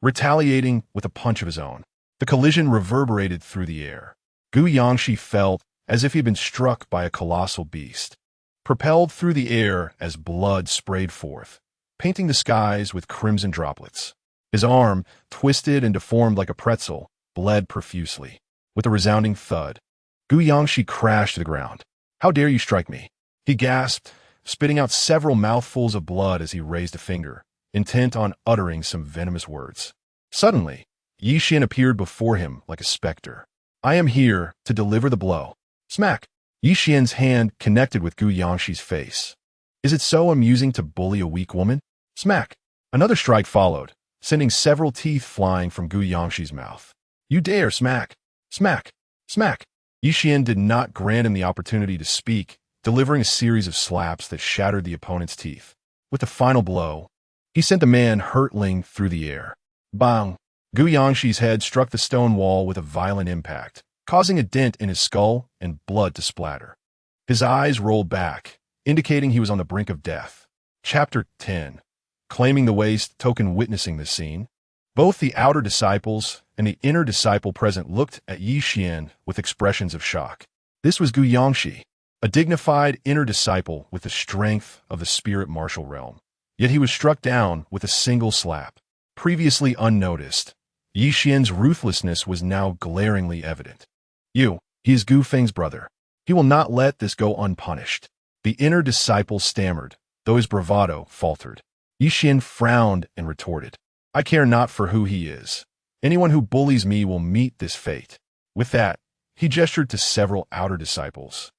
retaliating with a punch of his own. The collision reverberated through the air. Gu Yangshi felt as if he had been struck by a colossal beast, propelled through the air as blood sprayed forth, painting the skies with crimson droplets. His arm, twisted and deformed like a pretzel, bled profusely. With a resounding thud, Gu Yangshi crashed to the ground. How dare you strike me? He gasped, spitting out several mouthfuls of blood as he raised a finger, intent on uttering some venomous words. Suddenly, Yi Xian appeared before him like a specter. I am here to deliver the blow. Smack! Yi Xian's hand connected with Gu Yangshi's face. Is it so amusing to bully a weak woman? Smack! Another strike followed, sending several teeth flying from Gu Yangshi's mouth. You dare, smack! Smack! Smack! Yi Xian did not grant him the opportunity to speak, delivering a series of slaps that shattered the opponent's teeth. With the final blow, he sent the man hurtling through the air. Bang! Gu Yangshi's head struck the stone wall with a violent impact, causing a dent in his skull and blood to splatter. His eyes rolled back, indicating he was on the brink of death. Chapter 10. Claiming the waste token. Witnessing this scene, both the outer disciples and the inner disciple present looked at Yi Xian with expressions of shock. This was Gu Yangshi, a dignified inner disciple with the strength of the spirit martial realm. Yet he was struck down with a single slap. Previously unnoticed, Yi Xian's ruthlessness was now glaringly evident. He is Gu Feng's brother. He will not let this go unpunished. The inner disciple stammered, though his bravado faltered. Yi Xian frowned and retorted, I care not for who he is. Anyone who bullies me will meet this fate. With that, he gestured to several outer disciples,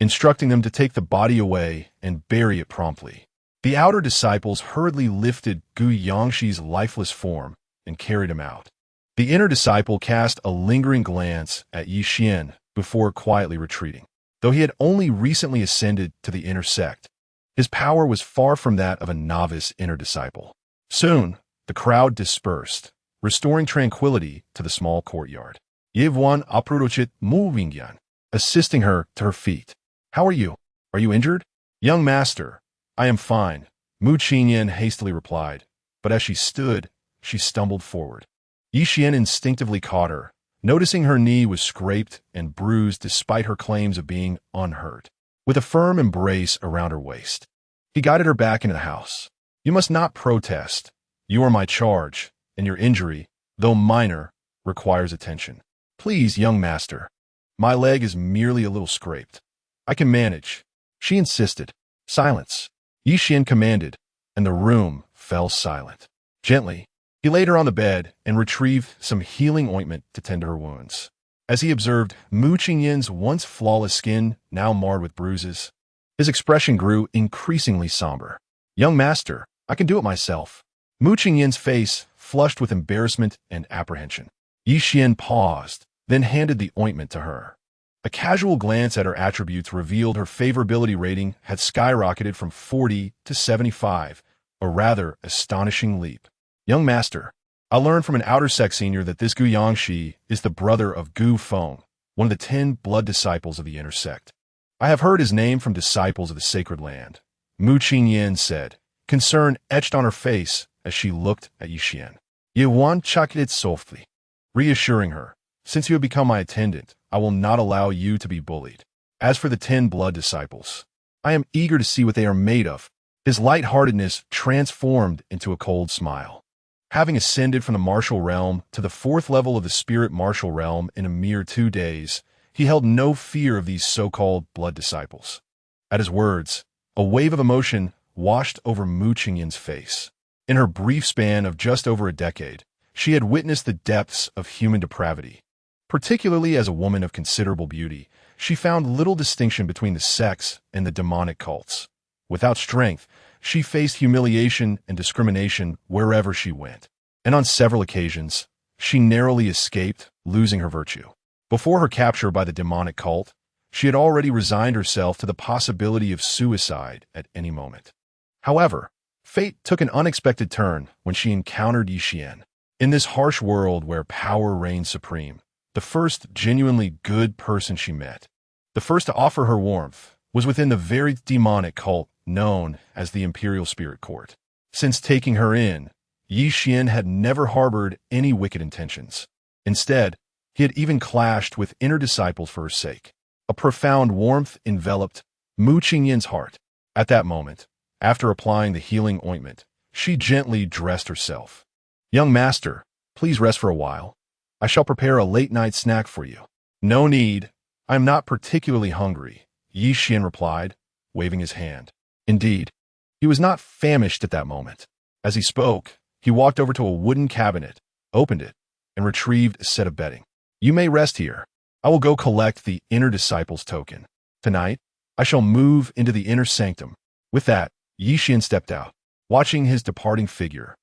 instructing them to take the body away and bury it promptly. The outer disciples hurriedly lifted Gu Yangshi's lifeless form and carried him out. The inner disciple cast a lingering glance at Yi Xian before quietly retreating. Though he had only recently ascended to the inner sect, his power was far from that of a novice inner disciple. Soon, the crowd dispersed, restoring tranquility to the small courtyard. Yevwan Aprudochit Muvingyan, assisting her to her feet. How are you? Are you injured? Young master, I am fine, Mu Qingyan hastily replied, but as she stood, she stumbled forward. Yi Xian instinctively caught her, noticing her knee was scraped and bruised despite her claims of being unhurt. With a firm embrace around her waist, he guided her back into the house. You must not protest. You are my charge, and your injury, though minor, requires attention. Please, young master. My leg is merely a little scraped. I can manage. She insisted. Silence. Yi Xian commanded, and the room fell silent. Gently, he laid her on the bed and retrieved some healing ointment to tend to her wounds. As he observed Mu Qingyan's once flawless skin now marred with bruises, his expression grew increasingly somber. Young master, I can do it myself. Mu Qingyan's face flushed with embarrassment and apprehension. Yi Xian paused, then handed the ointment to her. A casual glance at her attributes revealed her favorability rating had skyrocketed from 40 to 75, a rather astonishing leap. Young Master, I learned from an outer sect senior that this Gu Yangshi is the brother of Gu Feng, one of the 10 blood disciples of the inner sect. I have heard his name from disciples of the sacred land, Mu Qingyan said, concern etched on her face as she looked at Yixian. Ye Wan chucked it softly, reassuring her, since you have become my attendant, I will not allow you to be bullied. As for the 10 blood disciples, I am eager to see what they are made of. His lightheartedness transformed into a cold smile. Having ascended from the martial realm to the 4th level of the spirit martial realm in a mere 2 days, he held no fear of these so-called blood disciples. At his words, a wave of emotion washed over Mu Qingyan's face. In her brief span of just over a decade, she had witnessed the depths of human depravity. Particularly as a woman of considerable beauty, she found little distinction between the sects and the demonic cults. Without strength, she faced humiliation and discrimination wherever she went. And on several occasions, she narrowly escaped losing her virtue. Before her capture by the demonic cult, she had already resigned herself to the possibility of suicide at any moment. However, fate took an unexpected turn when she encountered Yixian. In this harsh world where power reigned supreme, the first genuinely good person she met, the first to offer her warmth, was within the very demonic cult known as the Imperial Spirit Court. Since taking her in, Yixian had never harbored any wicked intentions. Instead, he had even clashed with inner disciples for her sake. A profound warmth enveloped Mu Qingyan's heart. At that moment, after applying the healing ointment, she gently dressed herself. Young Master, please rest for a while. I shall prepare a late-night snack for you. No need. I am not particularly hungry, Yixian replied, waving his hand. Indeed, he was not famished at that moment. As he spoke, he walked over to a wooden cabinet, opened it, and retrieved a set of bedding. You may rest here. I will go collect the inner disciple's token. Tonight, I shall move into the inner sanctum. With that, Yixian stepped out, watching his departing figure.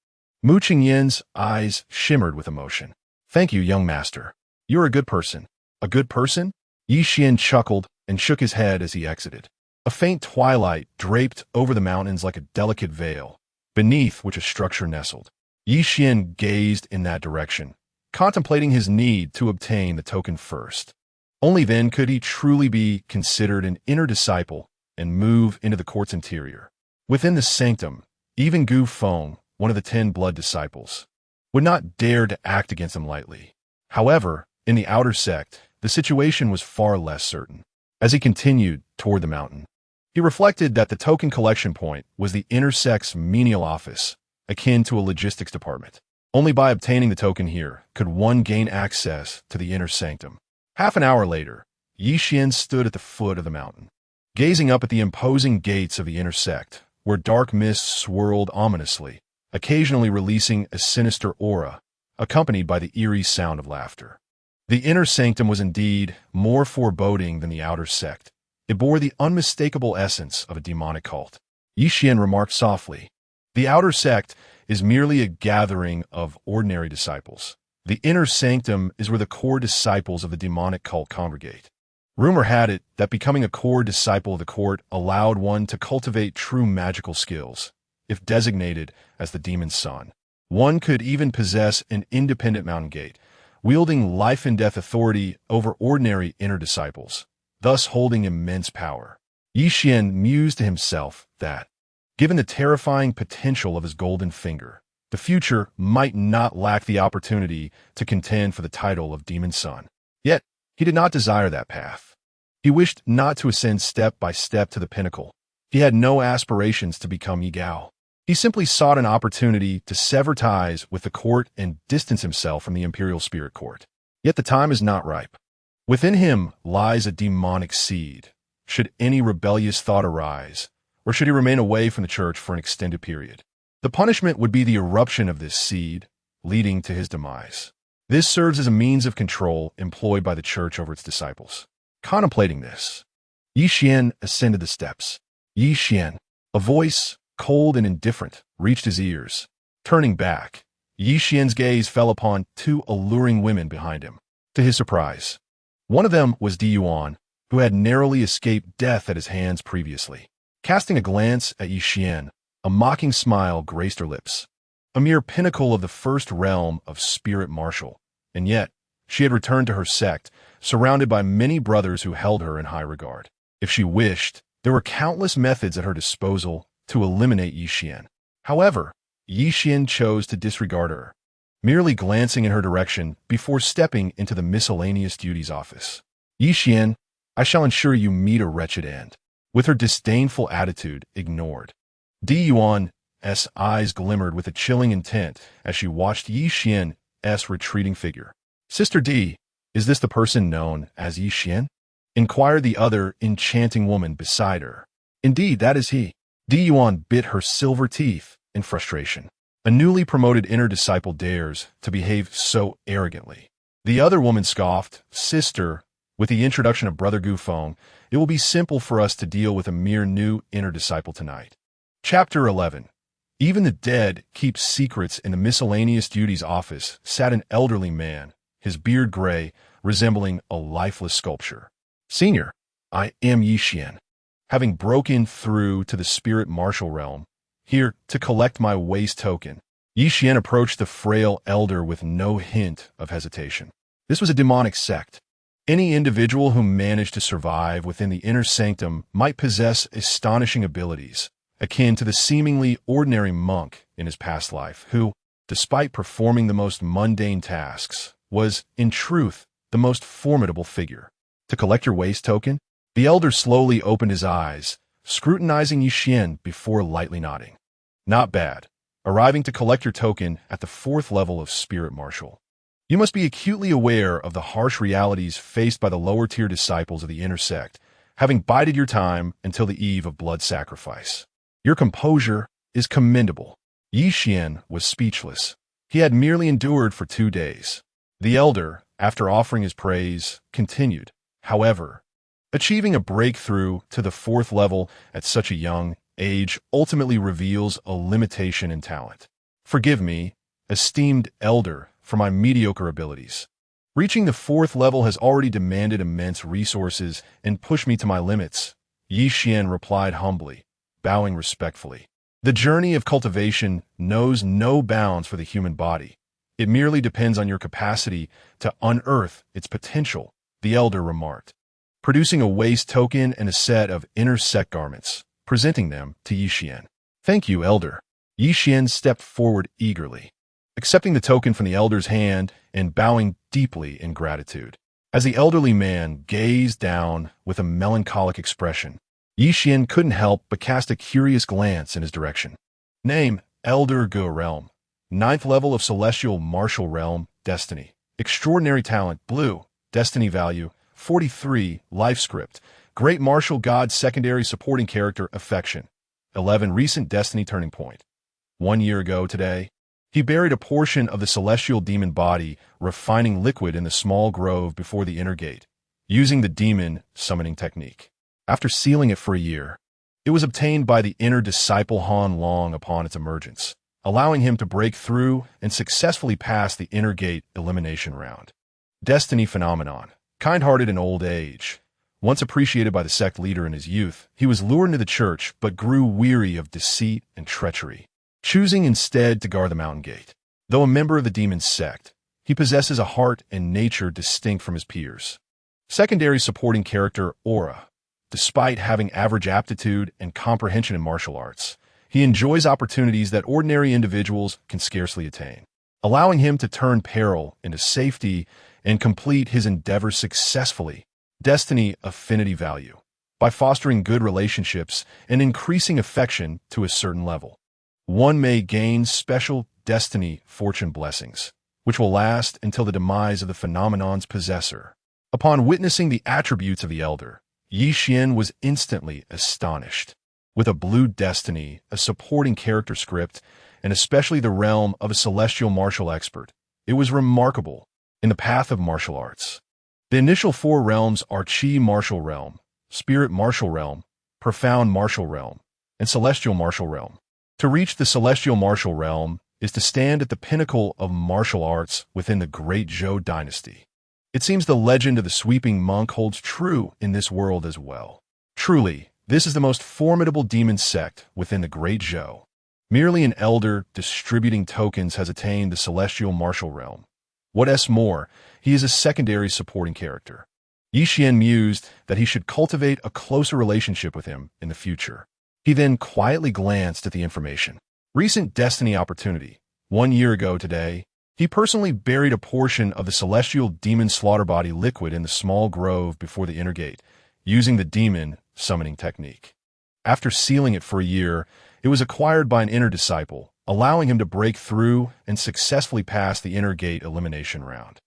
Mu Qingyan's eyes shimmered with emotion. Thank you, young master. You're a good person. A good person? Yixian chuckled and shook his head as he exited. A faint twilight draped over the mountains like a delicate veil, beneath which a structure nestled. Yixian gazed in that direction, contemplating his need to obtain the token first. Only then could he truly be considered an inner disciple and move into the court's interior. Within the sanctum, even Gu Feng, one of the 10 blood disciples, would not dare to act against him lightly. However, in the outer sect, the situation was far less certain. As he continued toward the mountain, he reflected that the token collection point was the inner sect's menial office, akin to a logistics department. Only by obtaining the token here could one gain access to the inner sanctum. Half an hour later, Yixian stood at the foot of the mountain, gazing up at the imposing gates of the inner sect, where dark mists swirled ominously, occasionally releasing a sinister aura, accompanied by the eerie sound of laughter. The inner sanctum was indeed more foreboding than the outer sect. It bore the unmistakable essence of a demonic cult. Yixian remarked softly, "The outer sect is merely a gathering of ordinary disciples. The inner sanctum is where the core disciples of the demonic cult congregate." Rumor had it that becoming a core disciple of the court allowed one to cultivate true magical skills. If designated as the demon's son, one could even possess an independent mountain gate, wielding life and death authority over ordinary inner disciples, thus holding immense power. Yixian mused to himself that, given the terrifying potential of his golden finger, the future might not lack the opportunity to contend for the title of Demon Son. Yet, he did not desire that path. He wished not to ascend step by step to the pinnacle. He had no aspirations to become Yigao. He simply sought an opportunity to sever ties with the court and distance himself from the Imperial Spirit Court. Yet the time is not ripe. Within him lies a demonic seed. Should any rebellious thought arise, or should he remain away from the church for an extended period, the punishment would be the eruption of this seed, leading to his demise. This serves as a means of control employed by the church over its disciples. Contemplating this, Yixian ascended the steps. Yixian, a voice, cold and indifferent, reached his ears. Turning back, Yixian's gaze fell upon 2 alluring women behind him. To his surprise, One of them was Di Yuan, who had narrowly escaped death at his hands previously. Casting a glance at Yi Xian, a mocking smile graced her lips. A mere pinnacle of the first realm of spirit martial, and yet she had returned to her sect, surrounded by many brothers who held her in high regard. If she wished, there were countless methods at her disposal to eliminate Yi Xian. However, Yi Xian chose to disregard her, merely glancing in her direction before stepping into the miscellaneous duties office. Yi Xian, I shall ensure you meet a wretched end. With her disdainful attitude ignored, Di Yuan's eyes glimmered with a chilling intent as she watched Yi Xian's retreating figure. Sister Di, is this the person known as Yi Xian? Inquired the other enchanting woman beside her. Indeed, that is he. Di Yuan bit her silver teeth in frustration. A newly promoted inner disciple dares to behave so arrogantly. The other woman scoffed, Sister, with the introduction of Brother Gufeng, it will be simple for us to deal with a mere new inner disciple tonight. Chapter 11. Even the dead keep secrets. In the miscellaneous duties office sat an elderly man, his beard gray, resembling a lifeless sculpture. Senior, I am Yi Xian, having broken through to the spirit martial realm, here to collect my waste token. Yi Xian approached the frail elder with no hint of hesitation. This was a demonic sect. Any individual who managed to survive within the inner sanctum might possess astonishing abilities, akin to the seemingly ordinary monk in his past life, who, despite performing the most mundane tasks, was, in truth, the most formidable figure. To collect your waste token? The elder slowly opened his eyes, scrutinizing Yi Xian before lightly nodding. Not bad. Arriving to collect your token at the 4th level of spirit martial. You must be acutely aware of the harsh realities faced by the lower-tier disciples of the inner sect, having bided your time until the eve of blood sacrifice. Your composure is commendable. Yi Xian was speechless. He had merely endured for 2 days. The elder, after offering his praise, continued. However, achieving a breakthrough to the 4th level at such a young age ultimately reveals a limitation in talent. Forgive me, esteemed elder, for my mediocre abilities. Reaching the 4th level has already demanded immense resources and pushed me to my limits, Yi Xian replied humbly, bowing respectfully. The journey of cultivation knows no bounds for the human body. It merely depends on your capacity to unearth its potential, the elder remarked, producing a waste token and a set of inner sect garments, presenting them to Yi Xian. Thank you, elder. Yi Xian stepped forward eagerly, accepting the token from the elder's hand and bowing deeply in gratitude. As the elderly man gazed down with a melancholic expression, Yi Xian couldn't help but cast a curious glance in his direction. Name, Elder Ge Realm. 9th level of Celestial Martial Realm, Destiny. Extraordinary talent, Blue. Destiny value, 43. Life script. Great Martial God Secondary Supporting Character, Affection. 11. Recent Destiny Turning Point. 1 year ago today, he buried a portion of the celestial demon body, refining liquid in the small grove before the inner gate, using the demon summoning technique. After sealing it for a year, it was obtained by the inner disciple Han Long upon its emergence, allowing him to break through and successfully pass the inner gate elimination round. Destiny phenomenon. Kind-hearted in old age. Once appreciated by the sect leader in his youth, he was lured into the church but grew weary of deceit and treachery, choosing instead to guard the mountain gate. Though a member of the demon sect, he possesses a heart and nature distinct from his peers. Secondary supporting character, Aura. Despite having average aptitude and comprehension in martial arts, he enjoys opportunities that ordinary individuals can scarcely attain, allowing him to turn peril into safety and complete his endeavors successfully. Destiny affinity value. By fostering good relationships and increasing affection to a certain level, one may gain special destiny fortune blessings, which will last until the demise of the phenomenon's possessor. Upon witnessing the attributes of the elder, Yi Xian was instantly astonished. With a blue destiny, a supporting character script, and especially the realm of a celestial martial expert, it was remarkable in the path of martial arts. The initial 4 realms are Qi Martial Realm, Spirit Martial Realm, Profound Martial Realm, and Celestial Martial Realm. To reach the Celestial Martial Realm is to stand at the pinnacle of martial arts within the Great Zhou dynasty. It seems the legend of the sweeping monk holds true in this world as well. Truly, this is the most formidable demon sect within the Great Zhou. Merely an elder distributing tokens has attained the celestial martial realm. What's more, he is a secondary supporting character. Yi Xian mused that he should cultivate a closer relationship with him in the future. He then quietly glanced at the information. Recent destiny opportunity. 1 year ago today, he personally buried a portion of the celestial demon slaughter body liquid in the small grove before the inner gate, using the demon summoning technique. After sealing it for a year, it was acquired by an inner disciple, allowing him to break through and successfully pass the inner gate elimination round.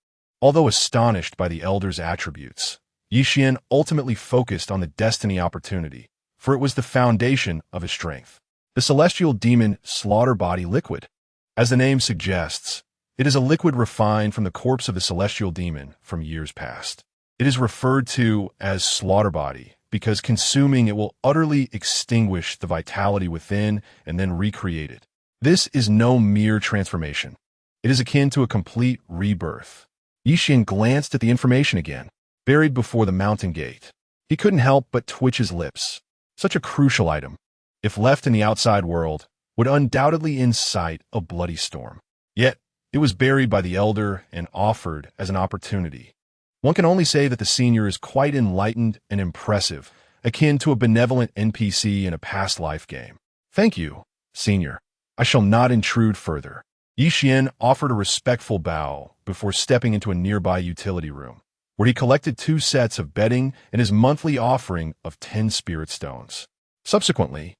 Although astonished by the elder's attributes, Yi Xian ultimately focused on the destiny opportunity, for it was the foundation of his strength. The celestial demon slaughter body liquid. As the name suggests, it is a liquid refined from the corpse of the celestial demon from years past. It is referred to as slaughter body because consuming it will utterly extinguish the vitality within and then recreate it. This is no mere transformation. It is akin to a complete rebirth. Yi Xian glanced at the information again, buried before the mountain gate. He couldn't help but twitch his lips. Such a crucial item, if left in the outside world, would undoubtedly incite a bloody storm. Yet, it was buried by the elder and offered as an opportunity. One can only say that the senior is quite enlightened and impressive, akin to a benevolent NPC in a past life game. Thank you, senior. I shall not intrude further. Yi Xian offered a respectful bow before stepping into a nearby utility room, where he collected 2 sets of bedding and his monthly offering of 10 spirit stones. Subsequently,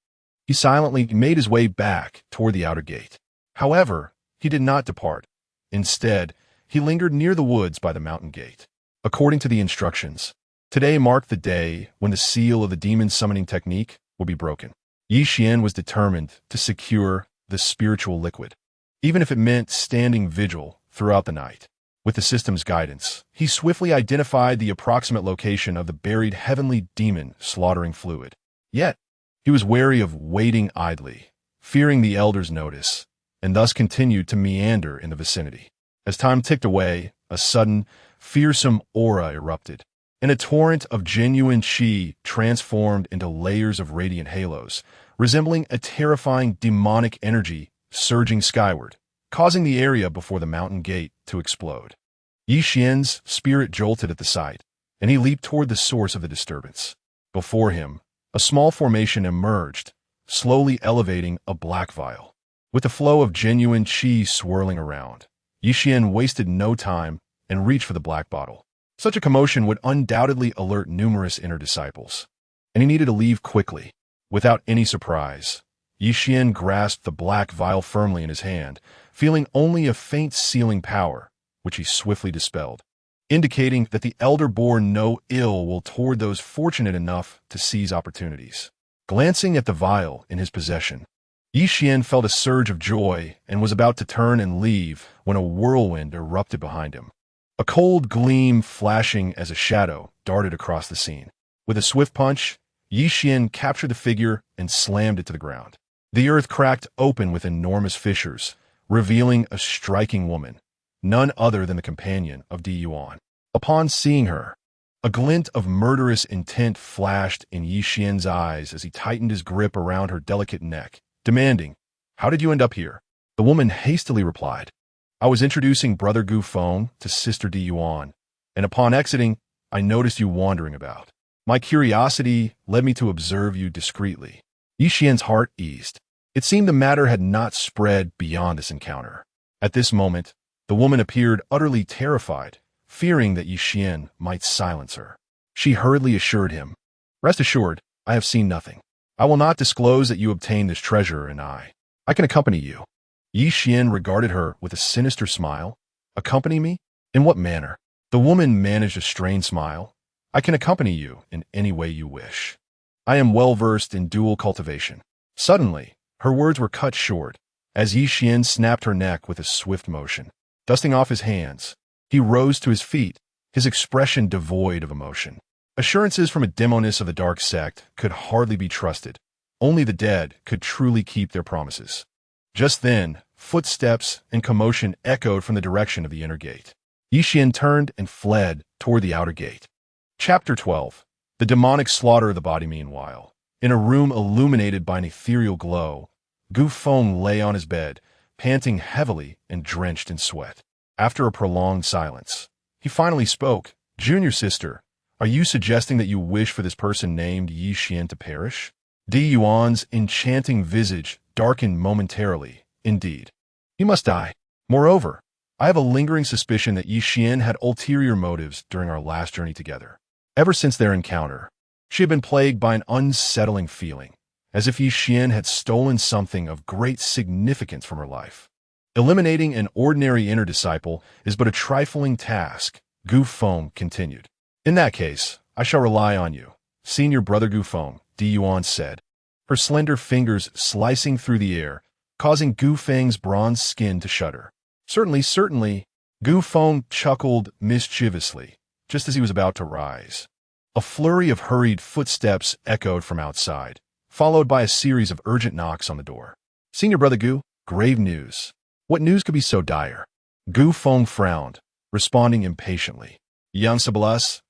he silently made his way back toward the outer gate. However, he did not depart. Instead, he lingered near the woods by the mountain gate. According to the instructions, today marked the day when the seal of the demon summoning technique will be broken. Yi Xian was determined to secure the spiritual liquid, even if it meant standing vigil throughout the night. With the system's guidance, he swiftly identified the approximate location of the buried heavenly demon slaughtering fluid. Yet, he was wary of waiting idly, fearing the elder's notice, and thus continued to meander in the vicinity. As time ticked away, a sudden, fearsome aura erupted, and a torrent of genuine qi transformed into layers of radiant halos, resembling a terrifying demonic energy surging skyward, causing the area before the mountain gate to explode. Yi Xian's spirit jolted at the sight, and he leaped toward the source of the disturbance. Before him, a small formation emerged, slowly elevating a black vial. With the flow of genuine qi swirling around, Yi Xian wasted no time and reached for the black bottle. Such a commotion would undoubtedly alert numerous inner disciples, and he needed to leave quickly. Without any surprise, Yi Xian grasped the black vial firmly in his hand, feeling only a faint sealing power, which he swiftly dispelled, indicating that the elder bore no ill will toward those fortunate enough to seize opportunities. Glancing at the vial in his possession, Yi Xian felt a surge of joy and was about to turn and leave when a whirlwind erupted behind him. A cold gleam flashing as a shadow darted across the scene. With a swift punch, Yi Xian captured the figure and slammed it to the ground. The earth cracked open with enormous fissures, revealing a striking woman, none other than the companion of Di Yuan. Upon seeing her, a glint of murderous intent flashed in Yi Xian's eyes as he tightened his grip around her delicate neck, demanding, "How did you end up here?" The woman hastily replied, "I was introducing Brother Gu Feng to Sister Di Yuan, and upon exiting, I noticed you wandering about. My curiosity led me to observe you discreetly." Yi Xian's heart eased. It seemed the matter had not spread beyond this encounter. At this moment, the woman appeared utterly terrified, fearing that Yi Xian might silence her. She hurriedly assured him, "Rest assured, I have seen nothing. I will not disclose that you obtained this treasure, and I can accompany you." Yi Xian regarded her with a sinister smile. "Accompany me? In what manner?" The woman managed a strained smile. "I can accompany you in any way you wish. I am well versed in dual cultivation." Suddenly, her words were cut short, as Yi Xian snapped her neck with a swift motion. Dusting off his hands, he rose to his feet, his expression devoid of emotion. Assurances from a demoness of the dark sect could hardly be trusted. Only the dead could truly keep their promises. Just then, footsteps and commotion echoed from the direction of the inner gate. Xian turned and fled toward the outer gate. Chapter 12. The demonic slaughter of the body. Meanwhile, in a room illuminated by an ethereal glow, Gu Feng lay on his bed, panting heavily and drenched in sweat. After a prolonged silence, he finally spoke. Junior sister, are you suggesting that you wish for this person named Yi Xian to perish? Di Yuan's enchanting visage darkened momentarily. Indeed, he must die. Moreover, I have a lingering suspicion that Yi Xian had ulterior motives during our last journey together. Ever since their encounter, she had been plagued by an unsettling feeling, as if Yi Xian had stolen something of great significance from her life. Eliminating an ordinary inner disciple is but a trifling task, Gu Feng continued. In that case, I shall rely on you, senior brother Gu Feng, Di Yuan said, her slender fingers slicing through the air, causing Gu Feng's bronze skin to shudder. Certainly, Gu Feng chuckled mischievously, just as he was about to rise. A flurry of hurried footsteps echoed from outside, followed by a series of urgent knocks on the door. Senior brother Gu, grave news. What news could be so dire? Gu Feng frowned, responding impatiently. Young Sibyllus,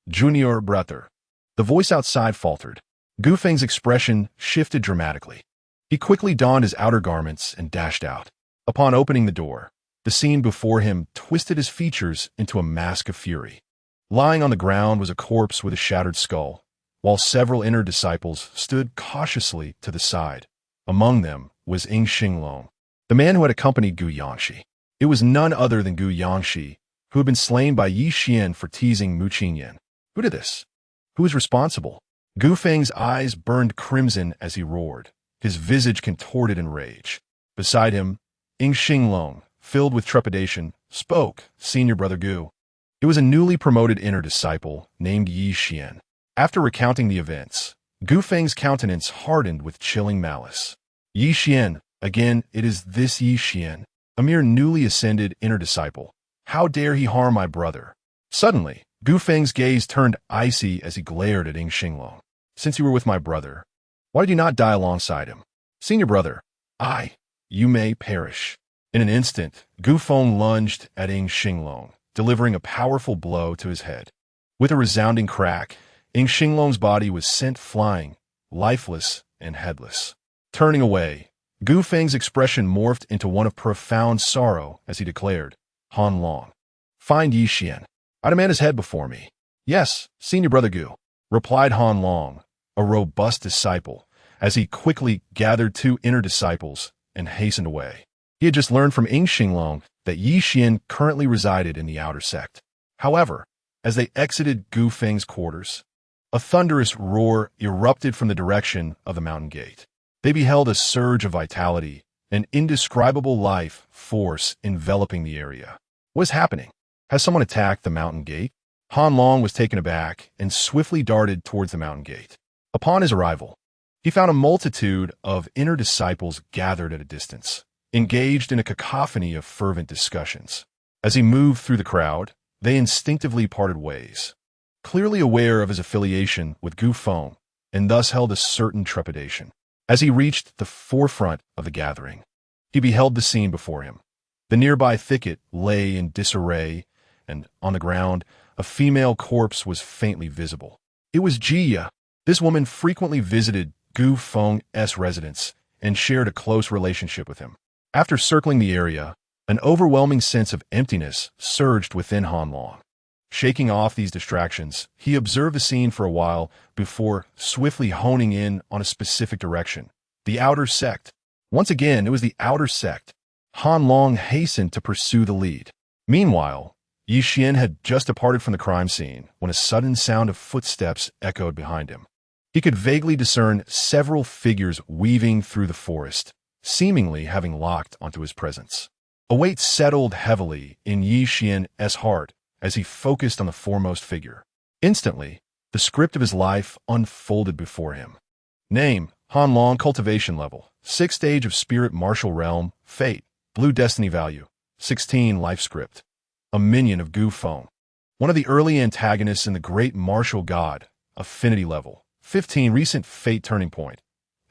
junior brother. The voice outside faltered. Gu Feng's expression shifted dramatically. He quickly donned his outer garments and dashed out. Upon opening the door, the scene before him twisted his features into a mask of fury. Lying on the ground was a corpse with a shattered skull, while several inner disciples stood cautiously to the side. Among them was Ying Xinglong, the man who had accompanied Gu Yangshi. It was none other than Gu Yangshi, who had been slain by Yi Xian for teasing Mu Qingyan. Who did this? Who was responsible? Gu Feng's eyes burned crimson as he roared, his visage contorted in rage. Beside him, Ying Xinglong, filled with trepidation, spoke. Senior brother Gu. It was a newly promoted inner disciple named Yi Xian. After recounting the events, Gu Feng's countenance hardened with chilling malice. Yi Xian, again, it is this Yi Xian, a mere newly ascended inner disciple. How dare he harm my brother? Suddenly, Gu Feng's gaze turned icy as he glared at Ying Xinglong. Since you were with my brother, why did you not die alongside him? Senior brother, you may perish. In an instant, Gu Feng lunged at Ying Xinglong, delivering a powerful blow to his head. With a resounding crack, Ying Xinglong's body was sent flying, lifeless and headless. Turning away, Gu Feng's expression morphed into one of profound sorrow as he declared, Han Long, find Yi Xian. I demand his head before me. Yes, senior brother Gu, replied Han Long, a robust disciple, as he quickly gathered two inner disciples and hastened away. He had just learned from Ying Xinglong that Yi Xian currently resided in the outer sect. However, as they exited Gu Feng's quarters, a thunderous roar erupted from the direction of the mountain gate. They beheld a surge of vitality, an indescribable life force enveloping the area. What is happening? Has someone attacked the mountain gate? Han Long was taken aback and swiftly darted towards the mountain gate. Upon his arrival, he found a multitude of inner disciples gathered at a distance, engaged in a cacophony of fervent discussions. As he moved through the crowd, they instinctively parted ways, clearly aware of his affiliation with Gu Feng, and thus held a certain trepidation. As he reached the forefront of the gathering, he beheld the scene before him. The nearby thicket lay in disarray, and on the ground, a female corpse was faintly visible. It was Jia. This woman frequently visited Gu Feng's residence and shared a close relationship with him. After circling the area, an overwhelming sense of emptiness surged within Han Long. Shaking off these distractions, he observed the scene for a while before swiftly honing in on a specific direction. The outer sect. Once again, it was the outer sect. Han Long hastened to pursue the lead. Meanwhile, Yi Xian had just departed from the crime scene when a sudden sound of footsteps echoed behind him. He could vaguely discern several figures weaving through the forest, seemingly having locked onto his presence. A weight settled heavily in Yi Xian's heart as he focused on the foremost figure. Instantly, the script of his life unfolded before him. Name, Han Long. Cultivation level, 6th stage of Spirit Martial Realm. Fate, Blue Destiny value, 16. Life script, a minion of Gu Feng. One of the early antagonists in the Great Martial God. Affinity level, 15. Recent fate turning point.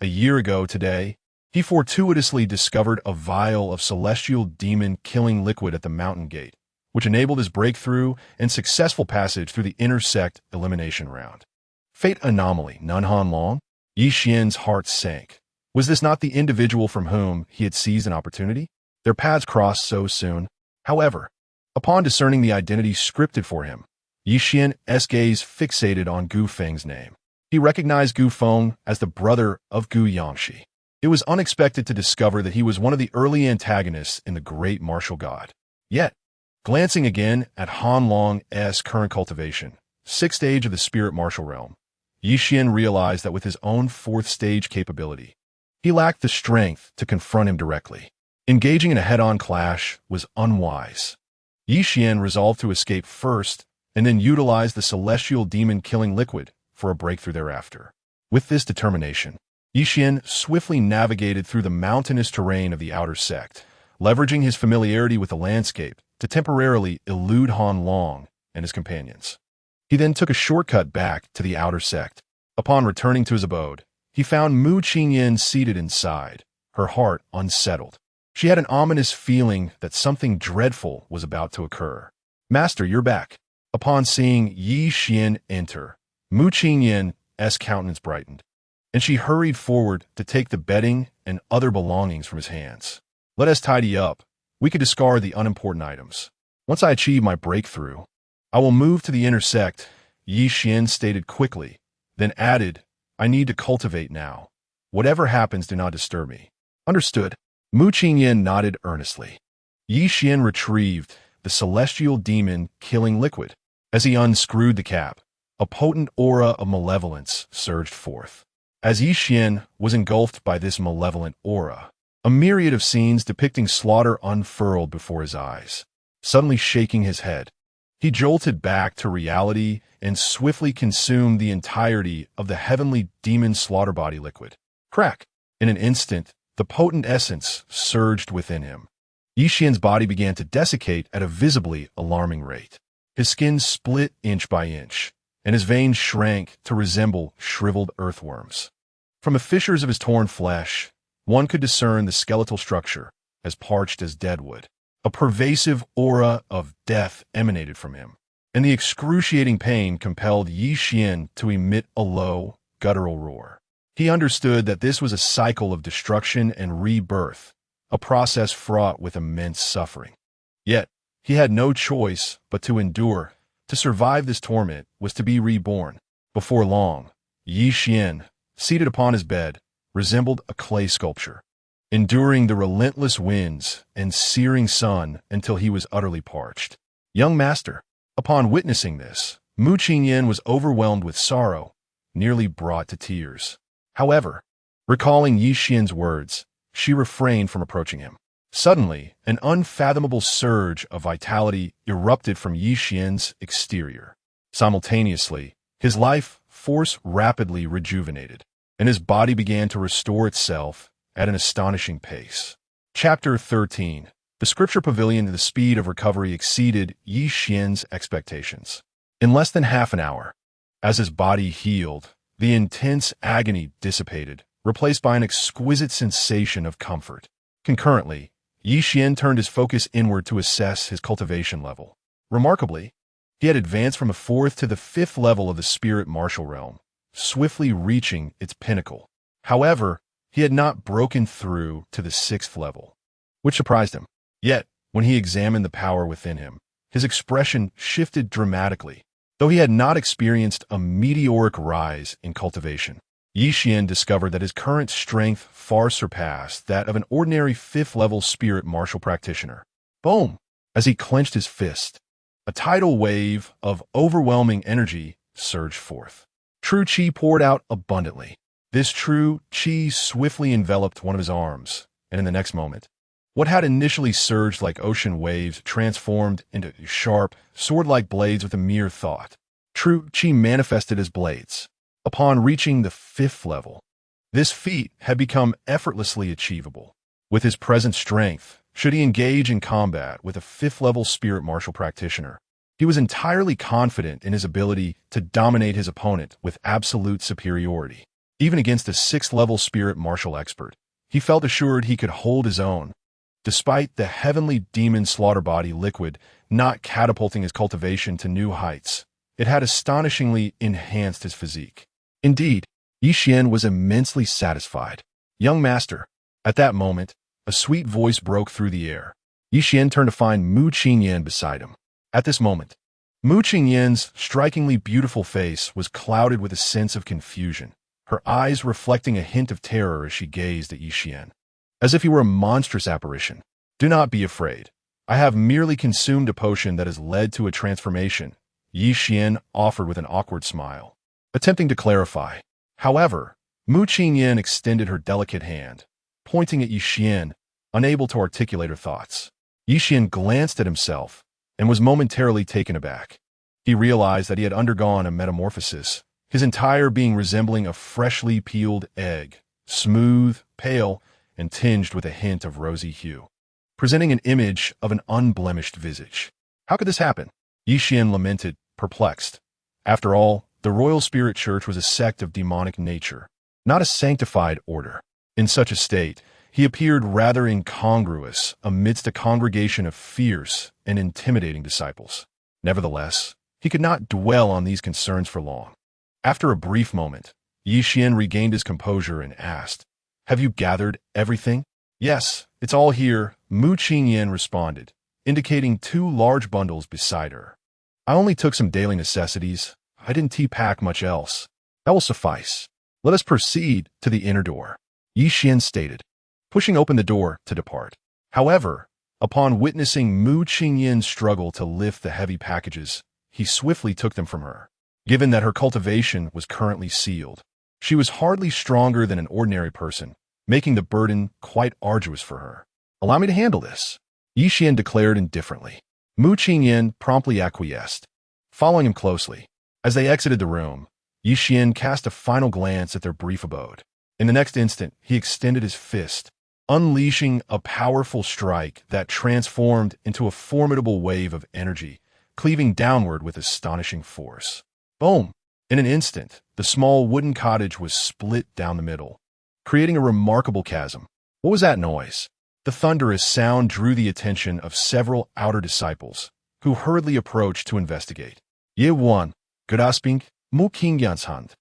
A year ago today, he fortuitously discovered a vial of celestial demon killing liquid at the mountain gate, which enabled his breakthrough and successful passage through the inner sect elimination round. Fate anomaly, Nun Han Long? Yi Xian's heart sank. Was this not the individual from whom he had seized an opportunity? Their paths crossed so soon. However, upon discerning the identity scripted for him, Yi Xian's gaze fixated on Gu Feng's name. He recognized Gu Feng as the brother of Gu Yangshi. It was unexpected to discover that he was one of the early antagonists in the great martial god. Yet, glancing again at Han Long's current cultivation, 6th stage of the spirit martial realm, Yi Xian realized that with his own 4th stage capability, he lacked the strength to confront him directly. Engaging in a head-on clash was unwise. Yi Xian resolved to escape first and then utilize the celestial demon-killing liquid for a breakthrough thereafter. With this determination, Yi Xian swiftly navigated through the mountainous terrain of the outer sect, leveraging his familiarity with the landscape to temporarily elude Han Long and his companions. He then took a shortcut back to the outer sect. Upon returning to his abode, he found Mu Qingyan seated inside, her heart unsettled. She had an ominous feeling that something dreadful was about to occur. "Master, you're back." Upon seeing Yi Xian enter, Mu Qingyan's countenance brightened, and she hurried forward to take the bedding and other belongings from his hands. "Let us tidy up. We could discard the unimportant items. Once I achieve my breakthrough, I will move to the inner sect," Yi Xian stated quickly, then added, "I need to cultivate now. Whatever happens, do not disturb me." "Understood." Mu Qingyan nodded earnestly. Yi Xian retrieved the celestial demon-killing liquid. As he unscrewed the cap, a potent aura of malevolence surged forth. As Yi Xian was engulfed by this malevolent aura, a myriad of scenes depicting slaughter unfurled before his eyes. Suddenly shaking his head, he jolted back to reality and swiftly consumed the entirety of the heavenly demon slaughter body liquid. Crack! In an instant, the potent essence surged within him. Yi Xian's body began to desiccate at a visibly alarming rate. His skin split inch by inch, and his veins shrank to resemble shriveled earthworms. From the fissures of his torn flesh, one could discern the skeletal structure, as parched as deadwood. A pervasive aura of death emanated from him, and the excruciating pain compelled Yi Xian to emit a low, guttural roar. He understood that this was a cycle of destruction and rebirth, a process fraught with immense suffering. Yet, he had no choice but to endure. To survive this torment was to be reborn. Before long, Yi Xian, seated upon his bed, resembled a clay sculpture, enduring the relentless winds and searing sun until he was utterly parched. "Young master." Upon witnessing this, Mu Qingyan was overwhelmed with sorrow, nearly brought to tears. However, recalling Yi Xian's words, she refrained from approaching him. Suddenly, an unfathomable surge of vitality erupted from Yi Xian's exterior. Simultaneously, his life force rapidly rejuvenated, and his body began to restore itself at an astonishing pace. Chapter 13. The scripture pavilion. The speed of recovery exceeded Yi Xian's expectations. In less than half an hour, as his body healed, the intense agony dissipated, replaced by an exquisite sensation of comfort. Concurrently, Yi Xian turned his focus inward to assess his cultivation level. Remarkably, he had advanced from the 4th to the 5th level of the spirit martial realm, swiftly reaching its pinnacle. However, he had not broken through to the 6th level, which surprised him. Yet, when he examined the power within him, his expression shifted dramatically. Though he had not experienced a meteoric rise in cultivation, Yi Xian discovered that his current strength far surpassed that of an ordinary 5th-level spirit martial practitioner. Boom! As he clenched his fist, a tidal wave of overwhelming energy surged forth. True Qi poured out abundantly. This true Qi swiftly enveloped one of his arms, and in the next moment, what had initially surged like ocean waves transformed into sharp, sword-like blades with a mere thought. True Qi manifested as blades. Upon reaching the 5th level, this feat had become effortlessly achievable. With his present strength, should he engage in combat with a 5th-level spirit martial practitioner, he was entirely confident in his ability to dominate his opponent with absolute superiority. Even against a 6th-level spirit martial expert, he felt assured he could hold his own. Despite the heavenly demon slaughter body liquid not catapulting his cultivation to new heights, it had astonishingly enhanced his physique. Indeed, Yi Xian was immensely satisfied. Young master. At that moment, a sweet voice broke through the air. Yi Xian turned to find Mu Qingyan beside him. At this moment, Mu Qingyan's strikingly beautiful face was clouded with a sense of confusion, her eyes reflecting a hint of terror as she gazed at Yi Xian, as if he were a monstrous apparition. Do not be afraid. I have merely consumed a potion that has led to a transformation, Yi Xian offered with an awkward smile, attempting to clarify. However, Mu Qingyan extended her delicate hand, pointing at Yi Xian, unable to articulate her thoughts. Yi Xian glanced at himself and was momentarily taken aback. He realized that he had undergone a metamorphosis, his entire being resembling a freshly peeled egg, smooth, pale, and tinged with a hint of rosy hue, presenting an image of an unblemished visage. How could this happen? Yi Xian lamented, perplexed. After all, the Royal Spirit Church was a sect of demonic nature, not a sanctified order. In such a state, he appeared rather incongruous amidst a congregation of fierce and intimidating disciples. Nevertheless, he could not dwell on these concerns for long. After a brief moment, Yi Xian regained his composure and asked, "Have you gathered everything?" "Yes, it's all here," Mu Qingyan responded, indicating 2 large bundles beside her. "I only took some daily necessities. I didn't tea-pack much else. That will suffice. Let us proceed to the inner door," Yi Xian stated, pushing open the door to depart. However, upon witnessing Mu Qingyan's struggle to lift the heavy packages, he swiftly took them from her. Given that her cultivation was currently sealed, she was hardly stronger than an ordinary person, making the burden quite arduous for her. "Allow me to handle this," Yi Xian declared indifferently. Mu Qingyan promptly acquiesced, following him closely. As they exited the room, Yi Xian cast a final glance at their brief abode. In the next instant, he extended his fist, unleashing a powerful strike that transformed into a formidable wave of energy, cleaving downward with astonishing force. Boom! In an instant, the small wooden cottage was split down the middle, creating a remarkable chasm. What was that noise? The thunderous sound drew the attention of several outer disciples, who hurriedly approached to investigate. Ye Wan, Gudaspink, Mu Qingyan's hand,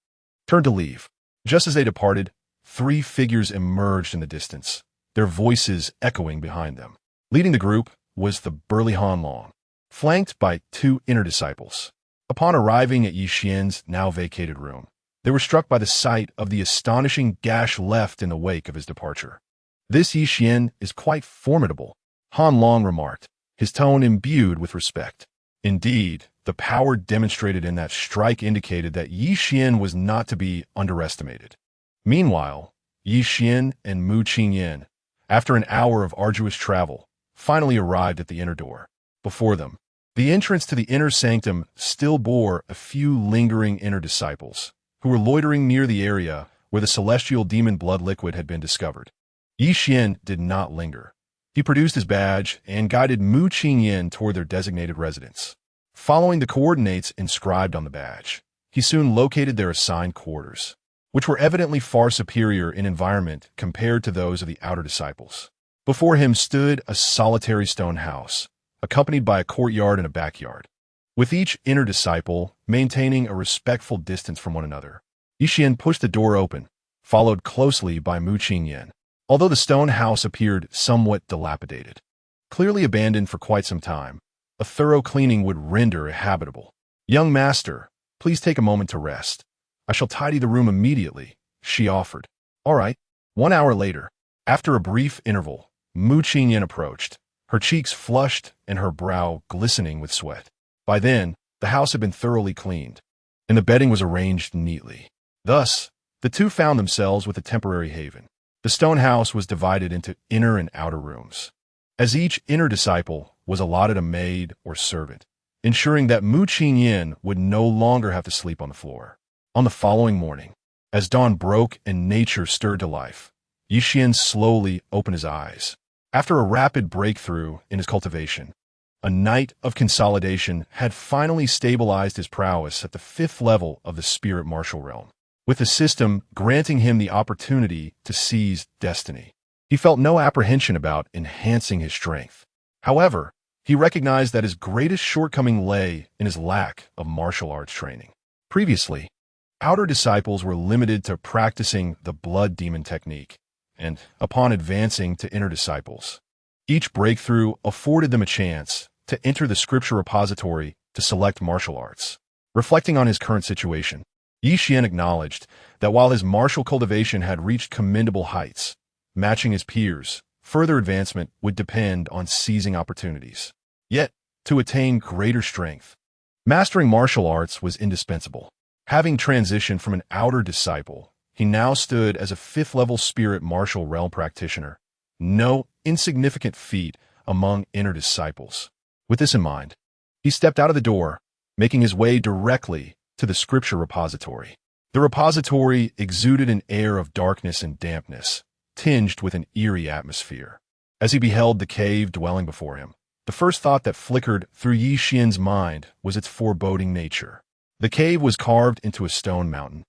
turned to leave. Just as they departed, 3 figures emerged in the distance, their voices echoing behind them. Leading the group was the burly Han Long, flanked by 2 inner disciples. Upon arriving at Yi Xian's now vacated room, they were struck by the sight of the astonishing gash left in the wake of his departure. "This Yi Xian is quite formidable," Han Long remarked, his tone imbued with respect. Indeed, the power demonstrated in that strike indicated that Yi Xian was not to be underestimated. Meanwhile, Yi Xian and Mu Qingyan, after an hour of arduous travel, finally arrived at the inner door. Before them, the entrance to the inner sanctum still bore a few lingering inner disciples, who were loitering near the area where the celestial demon blood liquid had been discovered. Yi Xian did not linger. He produced his badge and guided Mu Qingyan toward their designated residence. Following the coordinates inscribed on the badge, he soon located their assigned quarters, which were evidently far superior in environment compared to those of the outer disciples. Before him stood a solitary stone house, accompanied by a courtyard and a backyard, with each inner disciple maintaining a respectful distance from one another. Yi Xian pushed the door open, followed closely by Mu Qingyan. Although the stone house appeared somewhat dilapidated, clearly abandoned for quite some time, a thorough cleaning would render it habitable. "Young master, please take a moment to rest. I shall tidy the room immediately," she offered. "All right." 1 hour later, after a brief interval, Mu Qingyan approached, her cheeks flushed and her brow glistening with sweat. By then, the house had been thoroughly cleaned, and the bedding was arranged neatly. Thus, the two found themselves with a temporary haven. The stone house was divided into inner and outer rooms, as each inner disciple was allotted a maid or servant, ensuring that Mu Qingyan would no longer have to sleep on the floor. On the following morning, as dawn broke and nature stirred to life, Yi Xian slowly opened his eyes. After a rapid breakthrough in his cultivation, a night of consolidation had finally stabilized his prowess at the 5th level of the spirit martial realm, with the system granting him the opportunity to seize destiny. He felt no apprehension about enhancing his strength. However, he recognized that his greatest shortcoming lay in his lack of martial arts training. Previously, outer disciples were limited to practicing the blood demon technique, and upon advancing to inner disciples, each breakthrough afforded them a chance to enter the scripture repository to select martial arts. Reflecting on his current situation, Yi Xian acknowledged that while his martial cultivation had reached commendable heights, matching his peers, further advancement would depend on seizing opportunities. Yet, to attain greater strength, mastering martial arts was indispensable. Having transitioned from an outer disciple, he now stood as a fifth-level spirit martial realm practitioner, no insignificant feat among inner disciples. With this in mind, he stepped out of the door, making his way directly to the scripture repository. The repository exuded an air of darkness and dampness, tinged with an eerie atmosphere. As he beheld the cave dwelling before him, the first thought that flickered through Yi Xian's mind was its foreboding nature. The cave was carved into a stone mountain,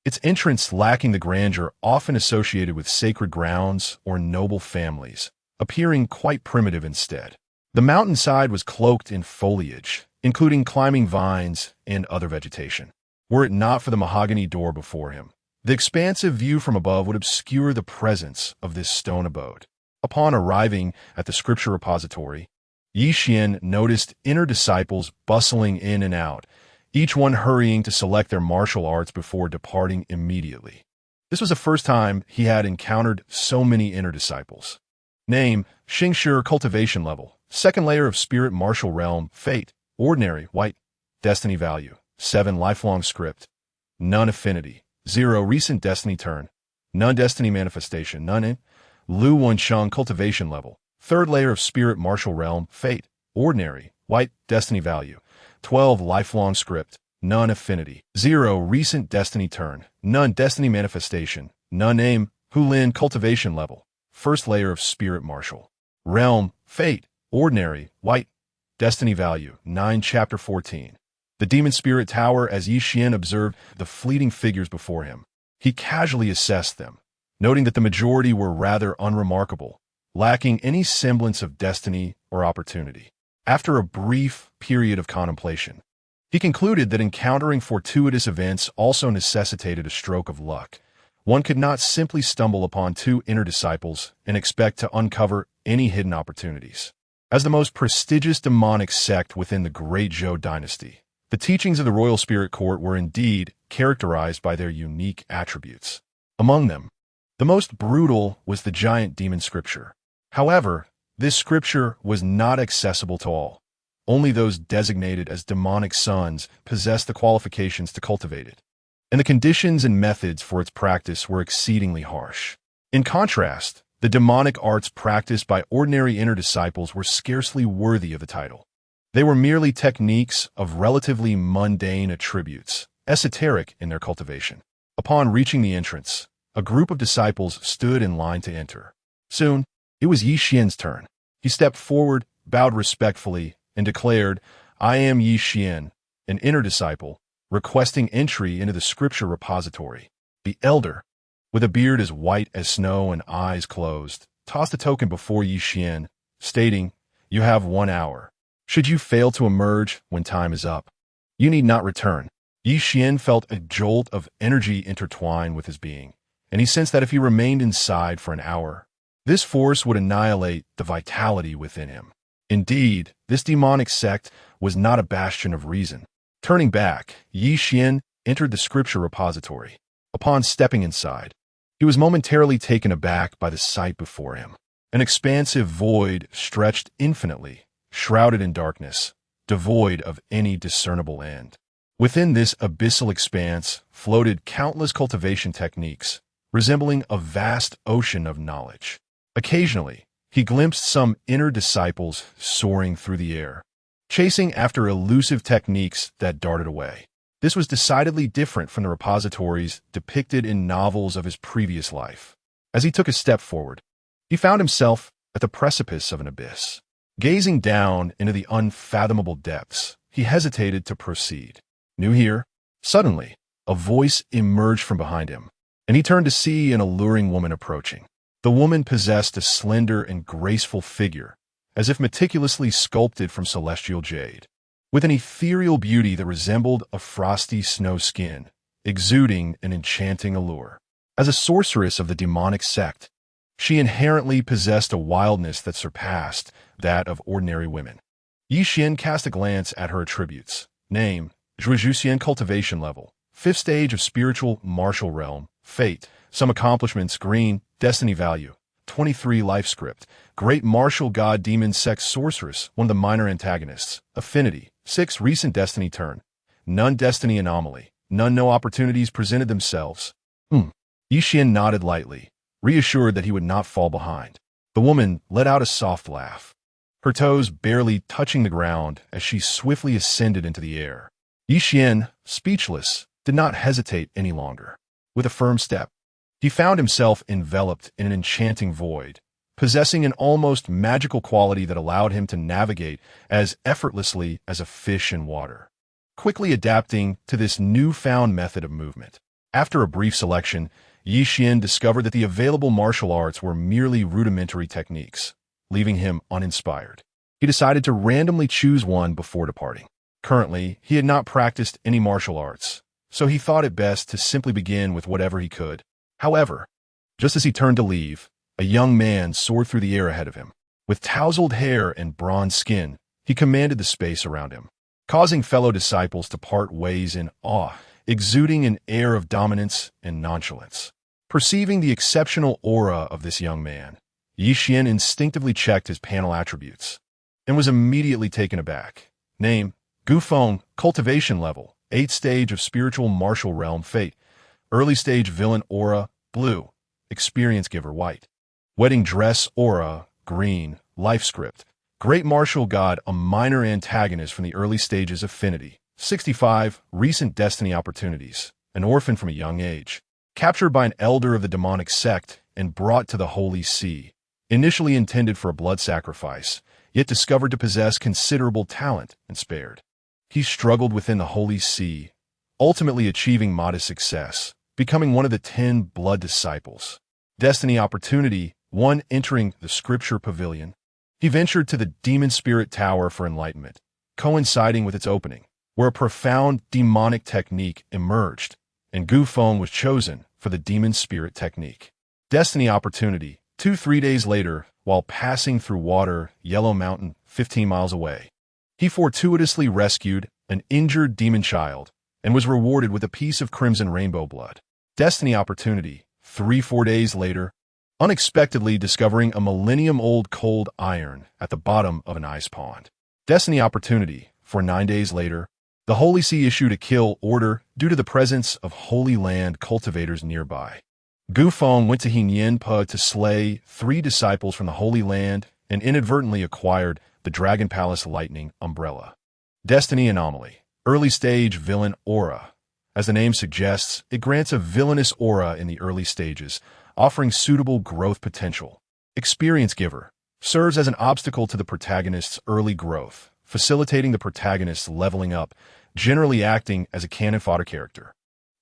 its entrance lacking the grandeur often associated with sacred grounds or noble families, appearing quite primitive instead. The mountainside was cloaked in foliage, including climbing vines and other vegetation. Were it not for the mahogany door before him, the expansive view from above would obscure the presence of this stone abode. Upon arriving at the scripture repository, Yi Xian noticed inner disciples bustling in and out, each one hurrying to select their martial arts before departing immediately. This was the first time he had encountered so many inner disciples. Name, Xingshi cultivation level, second layer of spirit martial realm, fate, ordinary, white, destiny value, 7 lifelong script, none affinity, 0 recent destiny turn, none destiny manifestation, none in, Lu Wensheng cultivation level, third layer of spirit martial realm, fate, ordinary, white, destiny value, 12 lifelong script, none affinity, 0 recent destiny turn, none destiny manifestation, none name, Hulin cultivation level, first layer of spirit martial realm, fate, ordinary, white, destiny value, 9 chapter 14. The demon spirit tower. As Yi Xian observed the fleeting figures before him, he casually assessed them, noting that the majority were rather unremarkable, lacking any semblance of destiny or opportunity. After a brief period of contemplation, he concluded that encountering fortuitous events also necessitated a stroke of luck. One could not simply stumble upon 2 inner disciples and expect to uncover any hidden opportunities. As the most prestigious demonic sect within the Great Zhou dynasty, the teachings of the Royal Spirit Court were indeed characterized by their unique attributes. Among them, the most brutal was the giant demon scripture. However, this scripture was not accessible to all. Only those designated as demonic sons possessed the qualifications to cultivate it, and the conditions and methods for its practice were exceedingly harsh. In contrast, the demonic arts practiced by ordinary inner disciples were scarcely worthy of the title. They were merely techniques of relatively mundane attributes, esoteric in their cultivation. Upon reaching the entrance, a group of disciples stood in line to enter. Soon, it was Yi Xian's turn. He stepped forward, bowed respectfully, and declared, "I am Yi Xian, an inner disciple, requesting entry into the scripture repository." The elder, with a beard as white as snow and eyes closed, tossed a token before Yi Xian, stating, "You have 1 hour. Should you fail to emerge when time is up, you need not return." Yi Xian felt a jolt of energy intertwine with his being, and he sensed that if he remained inside for an hour, this force would annihilate the vitality within him. Indeed, this demonic sect was not a bastion of reason. Turning back, Yi Xian entered the scripture repository. Upon stepping inside, he was momentarily taken aback by the sight before him. An expansive void stretched infinitely, shrouded in darkness, devoid of any discernible end. Within this abyssal expanse floated countless cultivation techniques, resembling a vast ocean of knowledge. Occasionally, he glimpsed some inner disciples soaring through the air, chasing after elusive techniques that darted away. This was decidedly different from the repositories depicted in novels of his previous life. As he took a step forward, he found himself at the precipice of an abyss. Gazing down into the unfathomable depths, he hesitated to proceed. New here? Suddenly, a voice emerged from behind him, and he turned to see an alluring woman approaching. The woman possessed a slender and graceful figure, as if meticulously sculpted from celestial jade, with an ethereal beauty that resembled a frosty snow skin, exuding an enchanting allure. As a sorceress of the Demonic Sect, she inherently possessed a wildness that surpassed that of ordinary women. Yi Xian cast a glance at her attributes. Name, Zhuojuxian cultivation level, 5th stage of spiritual martial realm, fate, some accomplishments, green, destiny value, 23 life script, great martial god demon sect sorceress, one of the minor antagonists, affinity, 6 recent destiny turn, none destiny anomaly, none no opportunities presented themselves. Yi Xian nodded lightly, reassured that he would not fall behind. The woman let out a soft laugh, her toes barely touching the ground as she swiftly ascended into the air. Yi Xian, speechless, did not hesitate any longer. With a firm step, he found himself enveloped in an enchanting void, possessing an almost magical quality that allowed him to navigate as effortlessly as a fish in water. Quickly adapting to this newfound method of movement, after a brief selection, Yi Xian discovered that the available martial arts were merely rudimentary techniques, leaving him uninspired. He decided to randomly choose one before departing. Currently, he had not practiced any martial arts, so he thought it best to simply begin with whatever he could. However, just as he turned to leave, a young man soared through the air ahead of him. With tousled hair and bronze skin, he commanded the space around him, causing fellow disciples to part ways in awe, exuding an air of dominance and nonchalance. Perceiving the exceptional aura of this young man, Yi Xian instinctively checked his panel attributes and was immediately taken aback. Name, Gufeng, cultivation level, 8th stage of spiritual martial realm, fate, early stage villain aura, blue, experience giver, white, wedding dress aura, green, life script, great martial god, a minor antagonist from the early stages, affinity, 65, recent destiny opportunities, an orphan from a young age, captured by an elder of the demonic sect and brought to the Holy See, initially intended for a blood sacrifice, yet discovered to possess considerable talent and spared. He struggled within the Holy See, ultimately achieving modest success, becoming one of the 10 blood disciples. Destiny opportunity, 1 entering the scripture pavilion. He ventured to the demon spirit tower for enlightenment, coinciding with its opening, where a profound demonic technique emerged, and Gufeng was chosen for the demon spirit technique. Destiny opportunity, 2-3 days later, while passing through water, Yellow Mountain, 15 miles away, he fortuitously rescued an injured demon child and was rewarded with a piece of crimson rainbow blood. Destiny opportunity, 3-4 days later, unexpectedly discovering a millennium-old cold iron at the bottom of an ice pond. Destiny opportunity, for 9 days later, the Holy See issued a kill order due to the presence of Holy Land cultivators nearby. Gufeng went to Hinyenpa to slay 3 disciples from the Holy Land and inadvertently acquired the Dragon Palace Lightning Umbrella. Destiny anomaly, early stage villain aura. As the name suggests, it grants a villainous aura in the early stages, offering suitable growth potential. Experience giver, serves as an obstacle to the protagonist's early growth, facilitating the protagonist's leveling up, generally acting as a cannon fodder character.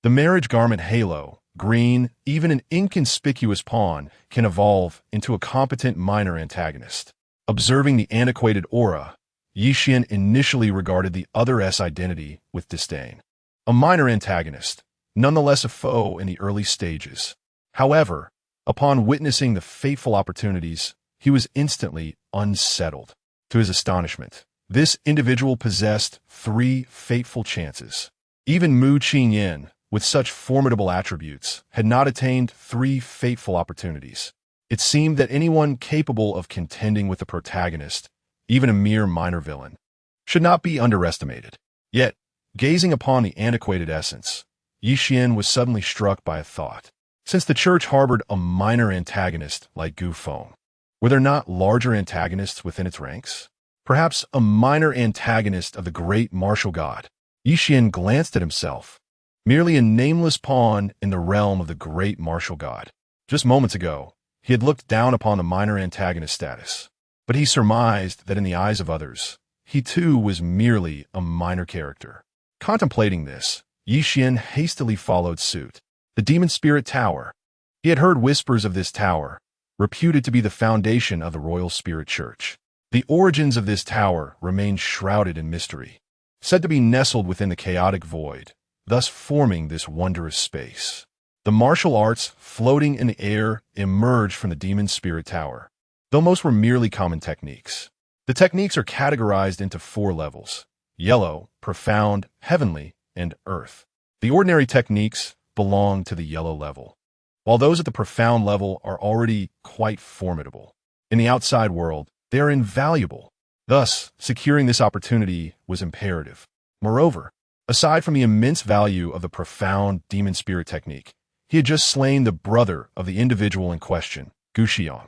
The marriage garment halo, green, even an inconspicuous pawn, can evolve into a competent minor antagonist. Observing the antiquated aura, Yi Xian initially regarded the other's identity with disdain. A minor antagonist, nonetheless a foe in the early stages. However, upon witnessing the fateful opportunities, he was instantly unsettled. To his astonishment, this individual possessed 3 fateful chances. Even Mu Qingyan, with such formidable attributes, had not attained 3 fateful opportunities. It seemed that anyone capable of contending with the protagonist, even a mere minor villain, should not be underestimated. Yet, gazing upon the antiquated essence, Yi Xian was suddenly struck by a thought. Since the church harbored a minor antagonist like Gufeng, were there not larger antagonists within its ranks? Perhaps a minor antagonist of the great martial god. Yi Xian glanced at himself, merely a nameless pawn in the realm of the great martial god. Just moments ago, he had looked down upon the minor antagonist status, but he surmised that in the eyes of others, he too was merely a minor character. Contemplating this, Yi Xian hastily followed suit. The Demon Spirit Tower. He had heard whispers of this tower, reputed to be the foundation of the Royal Spirit Church. The origins of this tower remain shrouded in mystery, said to be nestled within the chaotic void, thus forming this wondrous space. The martial arts floating in the air emerged from the Demon Spirit Tower, though most were merely common techniques. The techniques are categorized into 4 levels: yellow, profound, heavenly, and earth. The ordinary techniques belong to the yellow level, while those at the profound level are already quite formidable. In the outside world, they are invaluable. Thus, securing this opportunity was imperative. Moreover, aside from the immense value of the profound demon spirit technique, he had just slain the brother of the individual in question, Gu Xiang.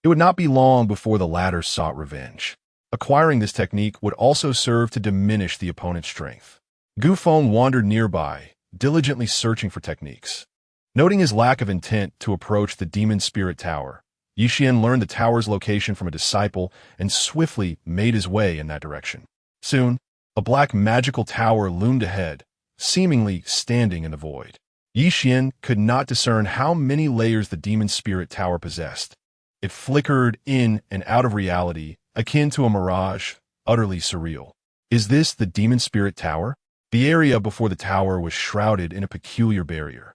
It would not be long before the latter sought revenge. Acquiring this technique would also serve to diminish the opponent's strength. Gu Feng wandered nearby, diligently searching for techniques. Noting his lack of intent to approach the Demon Spirit Tower, Yi Xian learned the tower's location from a disciple and swiftly made his way in that direction. Soon, a black magical tower loomed ahead, seemingly standing in the void. Yi Xian could not discern how many layers the Demon Spirit Tower possessed. It flickered in and out of reality, akin to a mirage, utterly surreal. Is this the Demon Spirit Tower? The area before the tower was shrouded in a peculiar barrier,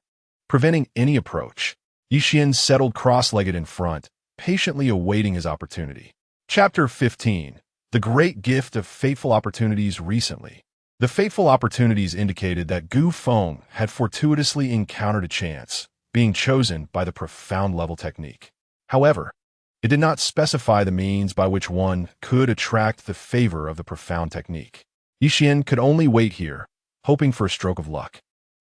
preventing any approach. Yi Xian settled cross-legged in front, patiently awaiting his opportunity. Chapter 15. The Great Gift of Fateful Opportunities Recently. The fateful opportunities indicated that Gu Feng had fortuitously encountered a chance, being chosen by the profound level technique. However, it did not specify the means by which one could attract the favor of the profound technique. Yi Xian could only wait here, hoping for a stroke of luck.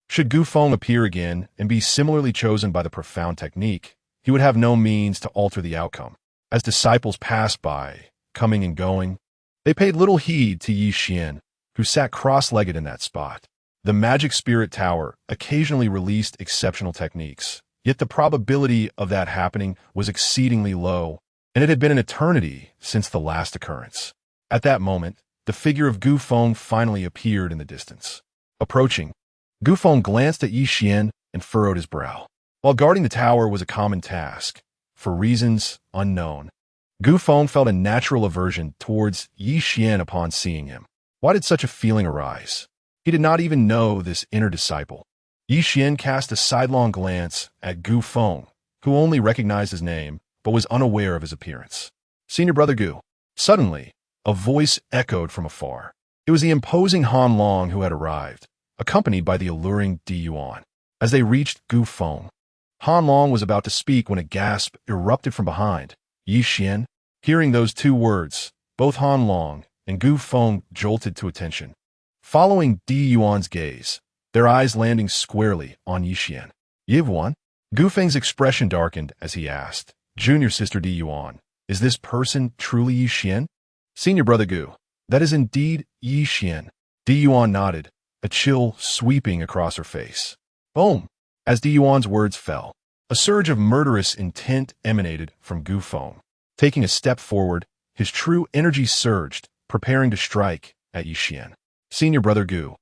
Should Gu Feng appear again and be similarly chosen by the profound technique, he would have no means to alter the outcome. As disciples passed by, coming and going, they paid little heed to Yi Xian, who sat cross-legged in that spot. The Magic Spirit Tower occasionally released exceptional techniques, yet the probability of that happening was exceedingly low, and it had been an eternity since the last occurrence. At that moment, the figure of Gu Feng finally appeared in the distance. Approaching, Gu Feng glanced at Yi Xian and furrowed his brow. While guarding the tower was a common task, for reasons unknown, Gu Feng felt a natural aversion towards Yi Xian upon seeing him. Why did such a feeling arise? He did not even know this inner disciple. Yi Xian cast a sidelong glance at Gu Feng, who only recognized his name, but was unaware of his appearance. "Senior Brother Gu." Suddenly, a voice echoed from afar. It was the imposing Han Long who had arrived, accompanied by the alluring Di Yuan. As they reached Gu Feng, Han Long was about to speak when a gasp erupted from behind. Yi Xian. Hearing those 2 words, both Han Long and Gu Feng jolted to attention. Following Di Yuan's gaze, their eyes landing squarely on Yi Xian. "Yi Yuan?" Gu Feng's expression darkened as he asked, "Junior Sister Di Yuan, is this person truly Yi Xian?" "Senior Brother Gu, that is indeed Yi Xian." Di Yuan nodded, a chill sweeping across her face. Boom! As Di Yuan's words fell, a surge of murderous intent emanated from Gu Feng. Taking a step forward, his true energy surged, preparing to strike at Yi Xian. "Senior Brother Gu,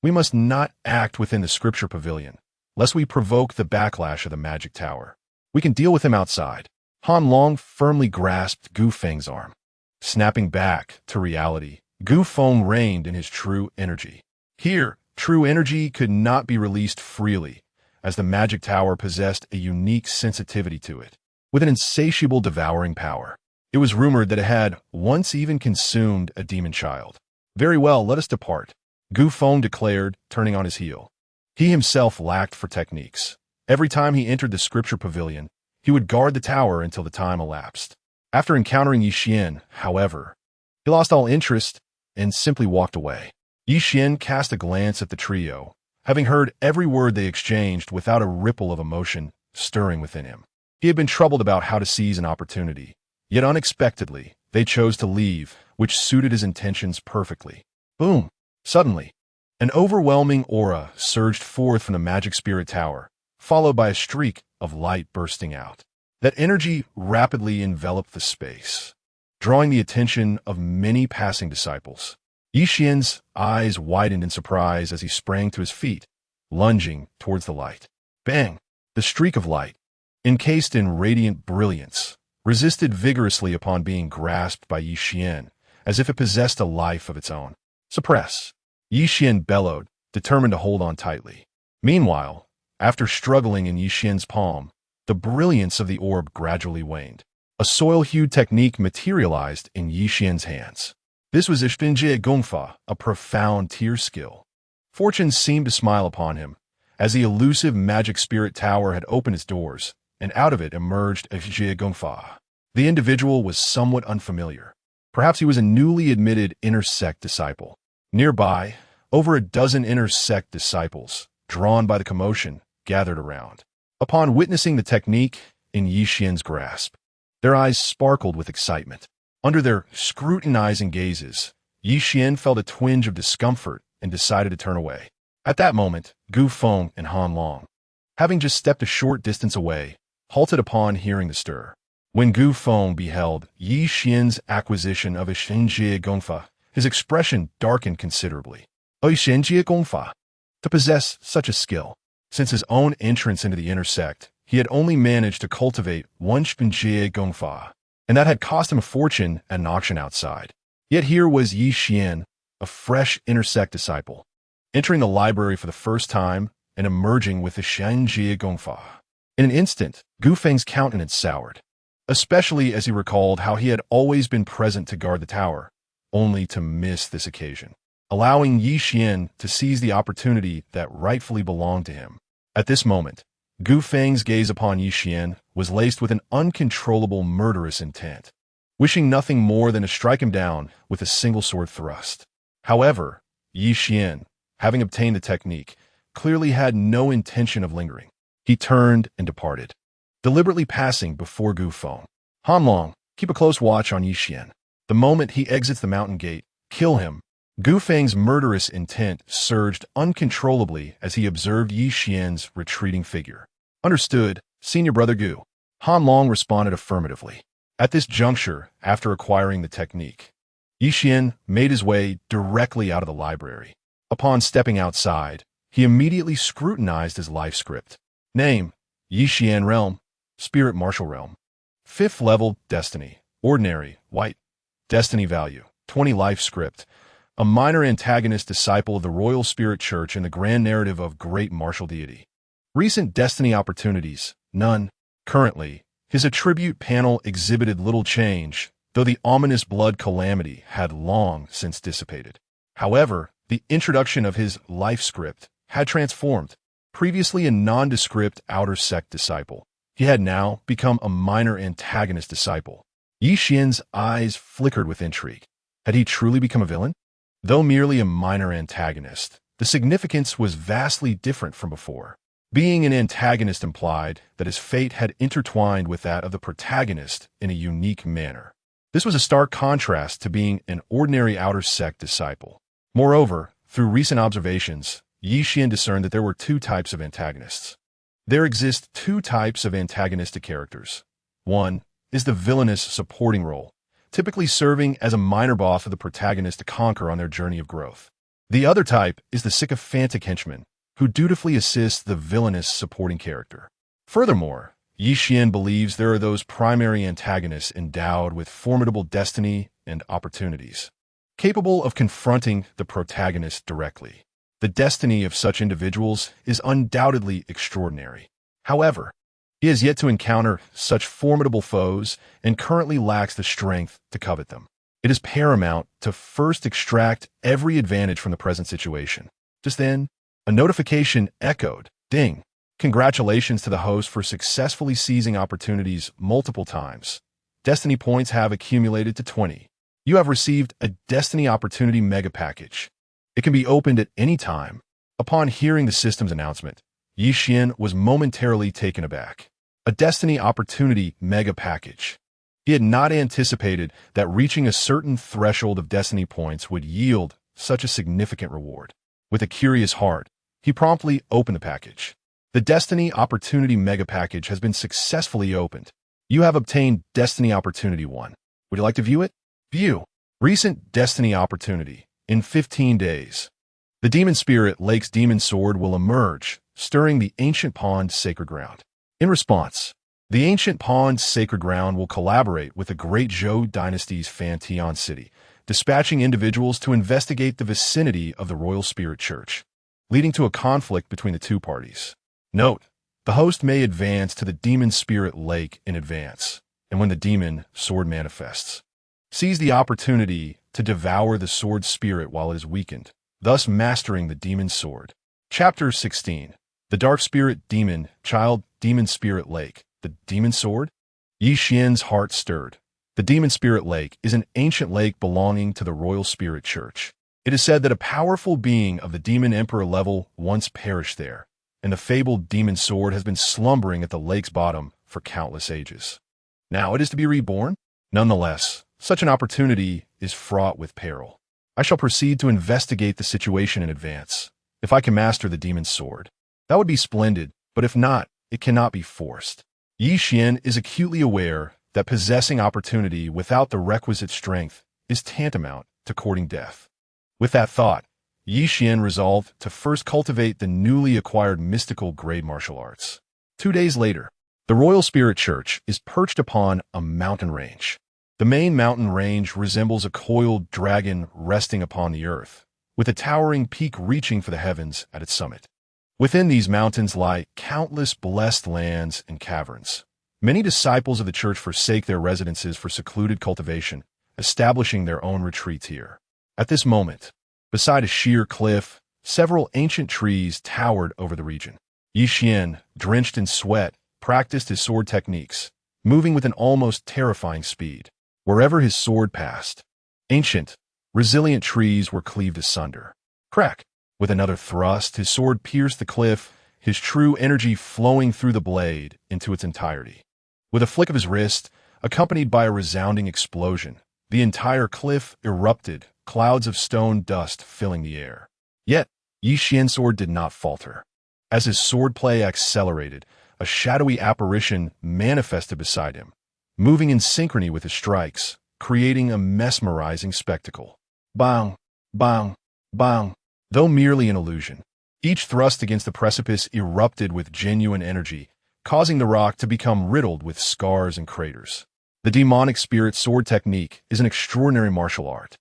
we must not act within the scripture pavilion, lest we provoke the backlash of the magic tower. We can deal with him outside." Han Long firmly grasped Gu Feng's arm. Snapping back to reality, Gu Feng reigned in his true energy. Here, true energy could not be released freely, as the magic tower possessed a unique sensitivity to it, with an insatiable devouring power. It was rumored that it had once even consumed a demon child. "Very well, let us depart," Gu Feng declared, turning on his heel. He himself lacked for techniques. Every time he entered the scripture pavilion, he would guard the tower until the time elapsed. After encountering Yi Xian, however, he lost all interest and simply walked away. Yi Xian cast a glance at the trio, having heard every word they exchanged without a ripple of emotion stirring within him. He had been troubled about how to seize an opportunity, yet unexpectedly, they chose to leave, which suited his intentions perfectly. Boom! Suddenly, an overwhelming aura surged forth from the Magic Spirit Tower, followed by a streak of light bursting out. That energy rapidly enveloped the space, drawing the attention of many passing disciples. Yi Xian's eyes widened in surprise as he sprang to his feet, lunging towards the light. Bang! The streak of light, encased in radiant brilliance, resisted vigorously upon being grasped by Yi Xian, as if it possessed a life of its own. Suppress! Yi Xian bellowed, determined to hold on tightly. Meanwhile, after struggling in Yi Xian's palm, the brilliance of the orb gradually waned. A soil-hued technique materialized in Yi Xian's hands. This was Ishbinjie Gongfa, a profound tier skill. Fortune seemed to smile upon him, as the elusive magic spirit tower had opened its doors, and out of it emerged Ishbinjie Gongfa. The individual was somewhat unfamiliar. Perhaps he was a newly admitted inner sect disciple. Nearby, over a dozen inner sect disciples, drawn by the commotion, gathered around. Upon witnessing the technique in Yi Xian's grasp, their eyes sparkled with excitement. Under their scrutinizing gazes, Yi Xian felt a twinge of discomfort and decided to turn away. At that moment, Gu Feng and Han Long, having just stepped a short distance away, halted upon hearing the stir. When Gu Feng beheld Yi Xian's acquisition of Ishbinjie Gongfa, his expression darkened considerably. Ishbinjie Gongfa? To possess such a skill. Since his own entrance into the inner sect, he had only managed to cultivate one Ishbinjie Gongfa, and that had cost him a fortune at an auction outside. Yet here was Yi Xian, a fresh inner sect disciple, entering the library for the first time and emerging with the Ishbinjie Gongfa. In an instant, Gu Feng's countenance soured, especially as he recalled how he had always been present to guard the tower, only to miss this occasion, allowing Yi Xian to seize the opportunity that rightfully belonged to him. At this moment, Gu Feng's gaze upon Yi Xian was laced with an uncontrollable murderous intent, wishing nothing more than to strike him down with a single sword thrust. However, Yi Xian, having obtained the technique, clearly had no intention of lingering. He turned and departed, deliberately passing before Gu Feng. Han Long, keep a close watch on Yi Xian. The moment he exits the mountain gate, kill him. Gu Feng's murderous intent surged uncontrollably as he observed Yi Xian's retreating figure. Understood, Senior Brother Gu. Han Long responded affirmatively. At this juncture, after acquiring the technique, Yi Xian made his way directly out of the library. Upon stepping outside, he immediately scrutinized his life script. Name, Yi Xian Realm, Spirit Martial Realm. 5th level, Destiny, Ordinary, White. Destiny value, 20 life script. A minor antagonist disciple of the Royal Spirit Church in the grand narrative of Great Martial Deity. Recent destiny opportunities, none. Currently, his attribute panel exhibited little change, though the ominous blood calamity had long since dissipated. However, the introduction of his life script had transformed. Previously a nondescript outer sect disciple, he had now become a minor antagonist disciple. Yi Xian's eyes flickered with intrigue. Had he truly become a villain? Though merely a minor antagonist, the significance was vastly different from before. Being an antagonist implied that his fate had intertwined with that of the protagonist in a unique manner. This was a stark contrast to being an ordinary outer sect disciple. Moreover, through recent observations, Yi Xian discerned that there were two types of antagonists. There exist two types of antagonistic characters. One is the villainous supporting role, typically serving as a minor boss for the protagonist to conquer on their journey of growth. The other type is the sycophantic henchman, who dutifully assists the villainous supporting character. Furthermore, Yi Xian believes there are those primary antagonists endowed with formidable destiny and opportunities, capable of confronting the protagonist directly. The destiny of such individuals is undoubtedly extraordinary. However, he has yet to encounter such formidable foes and currently lacks the strength to covet them. It is paramount to first extract every advantage from the present situation. Just then, a notification echoed. Ding! Congratulations to the host for successfully seizing opportunities multiple times. Destiny points have accumulated to 20. You have received a Destiny Opportunity Mega Package. It can be opened at any time. Upon hearing the system's announcement, Yi Xian was momentarily taken aback. A Destiny Opportunity Mega Package. He had not anticipated that reaching a certain threshold of Destiny points would yield such a significant reward. With a curious heart, he promptly opened the package. The Destiny Opportunity Mega Package has been successfully opened. You have obtained Destiny Opportunity 1. Would you like to view it? View. Recent Destiny Opportunity. In 15 days, the demon spirit Lake's demon sword will emerge, stirring the ancient pond sacred ground. In response, The ancient Pawn's sacred ground will collaborate with the Great Zhou dynasty's Fantian city, dispatching individuals to investigate the vicinity of the Royal Spirit Church, leading to a conflict between the two parties. Note: the host may advance to the Demon Spirit Lake in advance, and when the demon sword manifests, seize the opportunity to devour the sword spirit while it is weakened, thus mastering the demon sword. Chapter 16. The Dark Spirit Demon Child Demon Spirit Lake. The Demon Sword? Yi Xian's heart stirred. The Demon Spirit Lake is an ancient lake belonging to the Royal Spirit Church. It is said that a powerful being of the Demon Emperor level once perished there, and the fabled demon sword has been slumbering at the lake's bottom for countless ages. Now it is to be reborn? Nonetheless, such an opportunity is fraught with peril. I shall proceed to investigate the situation in advance. If I can master the demon sword, that would be splendid, but if not, it cannot be forced. Yi Xian is acutely aware that possessing opportunity without the requisite strength is tantamount to courting death. With that thought, Yi Xian resolved to first cultivate the newly acquired mystical grade martial arts. 2 days later, the Royal Spirit Church is perched upon a mountain range. The main mountain range resembles a coiled dragon resting upon the earth, with a towering peak reaching for the heavens at its summit. Within these mountains lie countless blessed lands and caverns. Many disciples of the church forsake their residences for secluded cultivation, establishing their own retreats here. At this moment, beside a sheer cliff, several ancient trees towered over the region. Yi Xian, drenched in sweat, practiced his sword techniques, moving with an almost terrifying speed. Wherever his sword passed, ancient, resilient trees were cleaved asunder. Crack! With another thrust, his sword pierced the cliff, his true energy flowing through the blade into its entirety. With a flick of his wrist, accompanied by a resounding explosion, the entire cliff erupted, clouds of stone dust filling the air. Yet, Yi Xian's sword did not falter. As his swordplay accelerated, a shadowy apparition manifested beside him, moving in synchrony with his strikes, creating a mesmerizing spectacle. Bang! Bang! Bang! Though merely an illusion, each thrust against the precipice erupted with genuine energy, causing the rock to become riddled with scars and craters. The demonic spirit sword technique is an extraordinary martial art.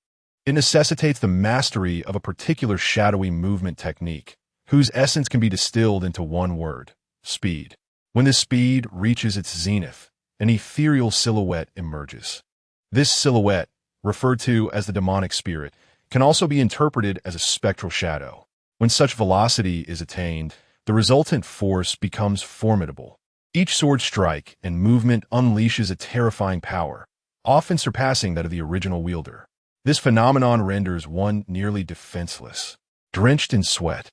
It necessitates the mastery of a particular shadowy movement technique, whose essence can be distilled into one word: speed. When this speed reaches its zenith, an ethereal silhouette emerges. This silhouette, referred to as the demonic spirit, can also be interpreted as a spectral shadow. When such velocity is attained, the resultant force becomes formidable. Each sword strike and movement unleashes a terrifying power, often surpassing that of the original wielder. This phenomenon renders one nearly defenseless. Drenched in sweat,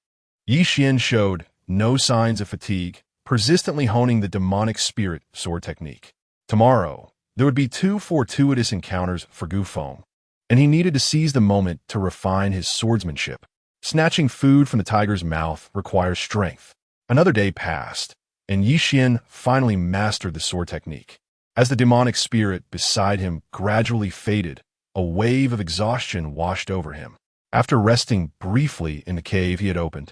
Yi Xian showed no signs of fatigue, persistently honing the demonic spirit sword technique. Tomorrow, there would be 2 fortuitous encounters for Gu Feng, and he needed to seize the moment to refine his swordsmanship. Snatching food from the tiger's mouth requires strength. Another day passed, and Yi Xian finally mastered the sword technique. As the demonic spirit beside him gradually faded, a wave of exhaustion washed over him. After resting briefly in the cave he had opened,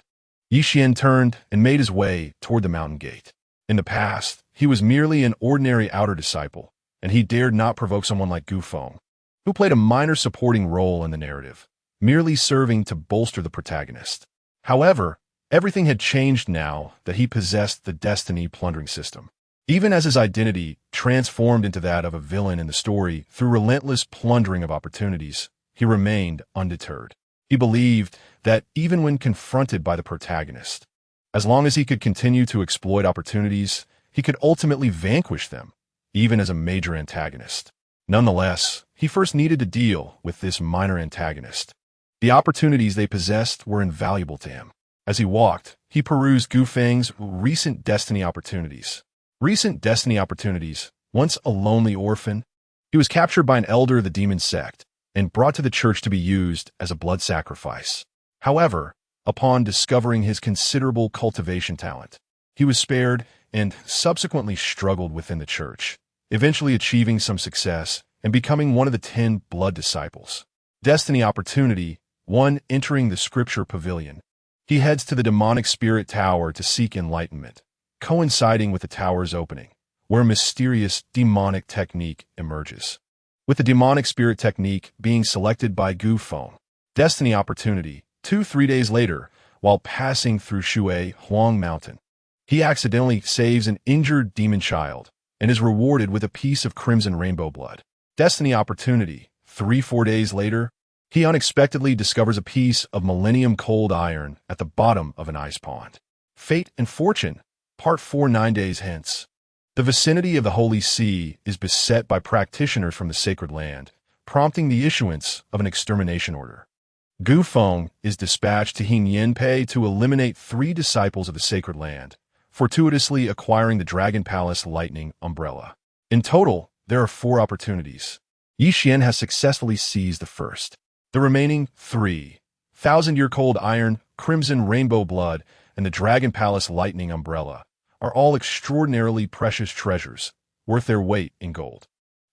Yi Xian turned and made his way toward the mountain gate. In the past, he was merely an ordinary outer disciple, and he dared not provoke someone like Gu Feng, who played a minor supporting role in the narrative, merely serving to bolster the protagonist. However, everything had changed now that he possessed the Destiny plundering system. Even as his identity transformed into that of a villain in the story through relentless plundering of opportunities, he remained undeterred. He believed that even when confronted by the protagonist, as long as he could continue to exploit opportunities, he could ultimately vanquish them, even as a major antagonist. Nonetheless, he first needed to deal with this minor antagonist. The opportunities they possessed were invaluable to him. As he walked, he perused Gu Feng's recent destiny opportunities. Once a lonely orphan, he was captured by an elder of the Demonic Sect and brought to the church to be used as a blood sacrifice. However, upon discovering his considerable cultivation talent, he was spared and subsequently struggled within the church, eventually achieving some success and becoming one of the 10 blood disciples. Destiny opportunity 1. Entering the Scripture Pavilion. He heads to the Demonic Spirit Tower to seek enlightenment. Coinciding with the tower's opening, where a mysterious demonic technique emerges. With the demonic spirit technique being selected by Gu Feng, Destiny Opportunity, 2-3 days later, while passing through Shui Huang Mountain, he accidentally saves an injured demon child and is rewarded with a piece of crimson rainbow blood. Destiny Opportunity, 3-4 days later, he unexpectedly discovers a piece of Millennium Cold Iron at the bottom of an ice pond. Fate and Fortune, Part 4, 9 days hence. The vicinity of the Holy See is beset by practitioners from the Sacred Land, prompting the issuance of an extermination order. Gu Feng is dispatched to Hing Yanpei to eliminate 3 disciples of the Sacred Land, fortuitously acquiring the Dragon Palace Lightning Umbrella. In total, there are 4 opportunities. Yi Xian has successfully seized the first. The remaining 3, 1,000-Year Cold Iron, Crimson Rainbow Blood, and the Dragon Palace Lightning Umbrella, are all extraordinarily precious treasures, worth their weight in gold.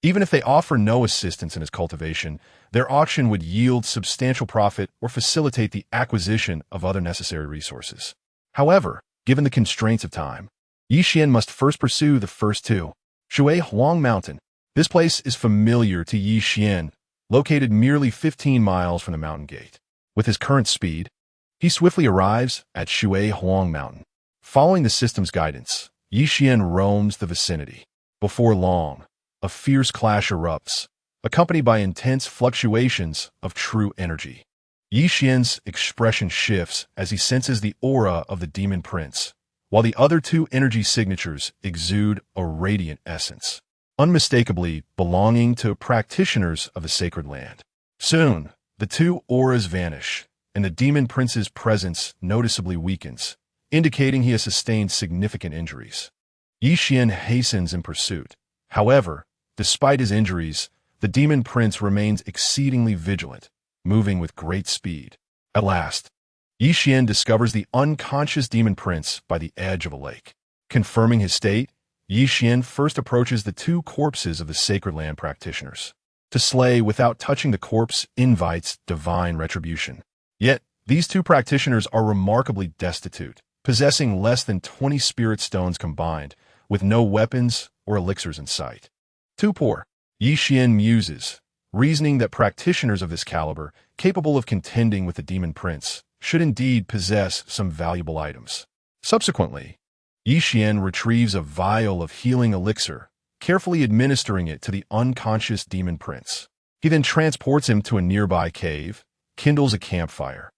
Even if they offer no assistance in its cultivation, their auction would yield substantial profit or facilitate the acquisition of other necessary resources. However, given the constraints of time, Yi Xian must first pursue the first 2. Shui Huang Mountain. This place is familiar to Yi Xian, located merely 15 miles from the mountain gate. With his current speed, he swiftly arrives at Shui Huang Mountain. Following the system's guidance, Yi Xian roams the vicinity. Before long, a fierce clash erupts, accompanied by intense fluctuations of true energy. Yi Xian's expression shifts as he senses the aura of the Demon Prince, while the other 2 energy signatures exude a radiant essence, unmistakably belonging to practitioners of the Sacred Land. Soon, the 2 auras vanish, and the Demon Prince's presence noticeably weakens, indicating he has sustained significant injuries. Yi Xian hastens in pursuit. However, despite his injuries, the Demon Prince remains exceedingly vigilant, moving with great speed. At last, Yi Xian discovers the unconscious Demon Prince by the edge of a lake. Confirming his state, Yi Xian first approaches the 2 corpses of the Sacred Land practitioners. To slay without touching the corpse invites divine retribution. Yet, these 2 practitioners are remarkably destitute, possessing less than 20 spirit stones combined, with no weapons or elixirs in sight. Too poor, Yi Xian muses, reasoning that practitioners of this caliber, capable of contending with the Demon Prince, should indeed possess some valuable items. Subsequently, Yi Xian retrieves a vial of healing elixir, carefully administering it to the unconscious Demon Prince. He then transports him to a nearby cave, kindles a campfire,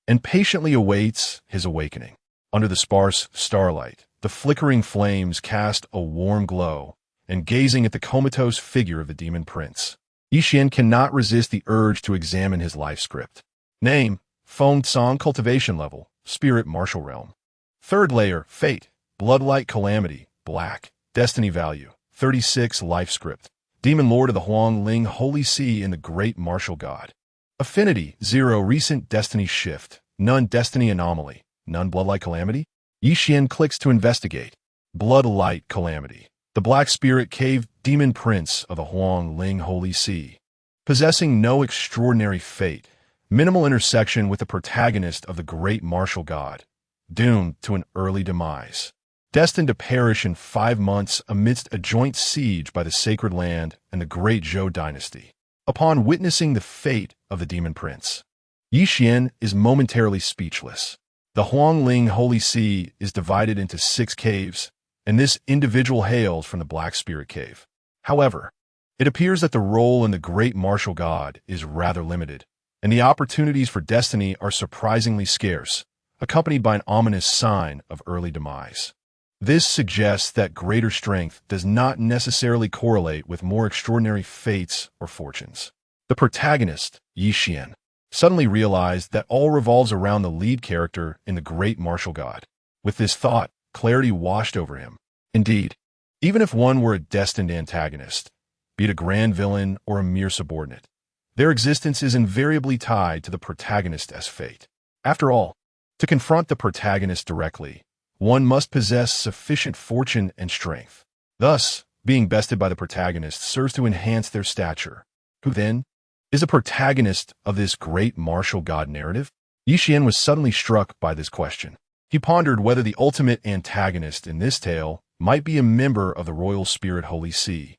and patiently awaits his awakening. Under the sparse starlight, the flickering flames cast a warm glow, and gazing at the comatose figure of the Demon Prince, Yi Xian cannot resist the urge to examine his life script. Name: Feng Tsang Cultivation Level, Spirit Martial Realm. Third layer, Fate, Bloodlight Calamity, Black, Destiny Value, 36 Life Script, Demon Lord of the Huang Ling Holy See in the Great Martial God. Affinity, 0 Recent Destiny Shift, None Destiny Anomaly, None Bloodlight Calamity. Yi Xian clicks to investigate. Bloodlight Calamity, the Black Spirit Cave Demon Prince of the Huang Ling Holy See. Possessing no extraordinary fate, minimal intersection with the protagonist of the Great Martial God, doomed to an early demise. Destined to perish in 5 months amidst a joint siege by the Sacred Land and the Great Zhou Dynasty. Upon witnessing the fate of the Demon Prince, Yi Xian is momentarily speechless. The Huang Ling Holy See is divided into 6 caves, and this individual hails from the Black Spirit Cave. However, it appears that the role in the Great Martial God is rather limited, and the opportunities for destiny are surprisingly scarce, accompanied by an ominous sign of early demise. This suggests that greater strength does not necessarily correlate with more extraordinary fates or fortunes. The protagonist, Yi Xian, suddenly realized that all revolves around the lead character in the Great Martial God. With this thought, clarity washed over him. Indeed, even if one were a destined antagonist, be it a grand villain or a mere subordinate, their existence is invariably tied to the protagonist as fate. After all, to confront the protagonist directly, one must possess sufficient fortune and strength. Thus, being bested by the protagonist serves to enhance their stature. Who, then, is a protagonist of this Great Martial God narrative? Yi Xian was suddenly struck by this question. He pondered whether the ultimate antagonist in this tale might be a member of the royal spirit Holy See,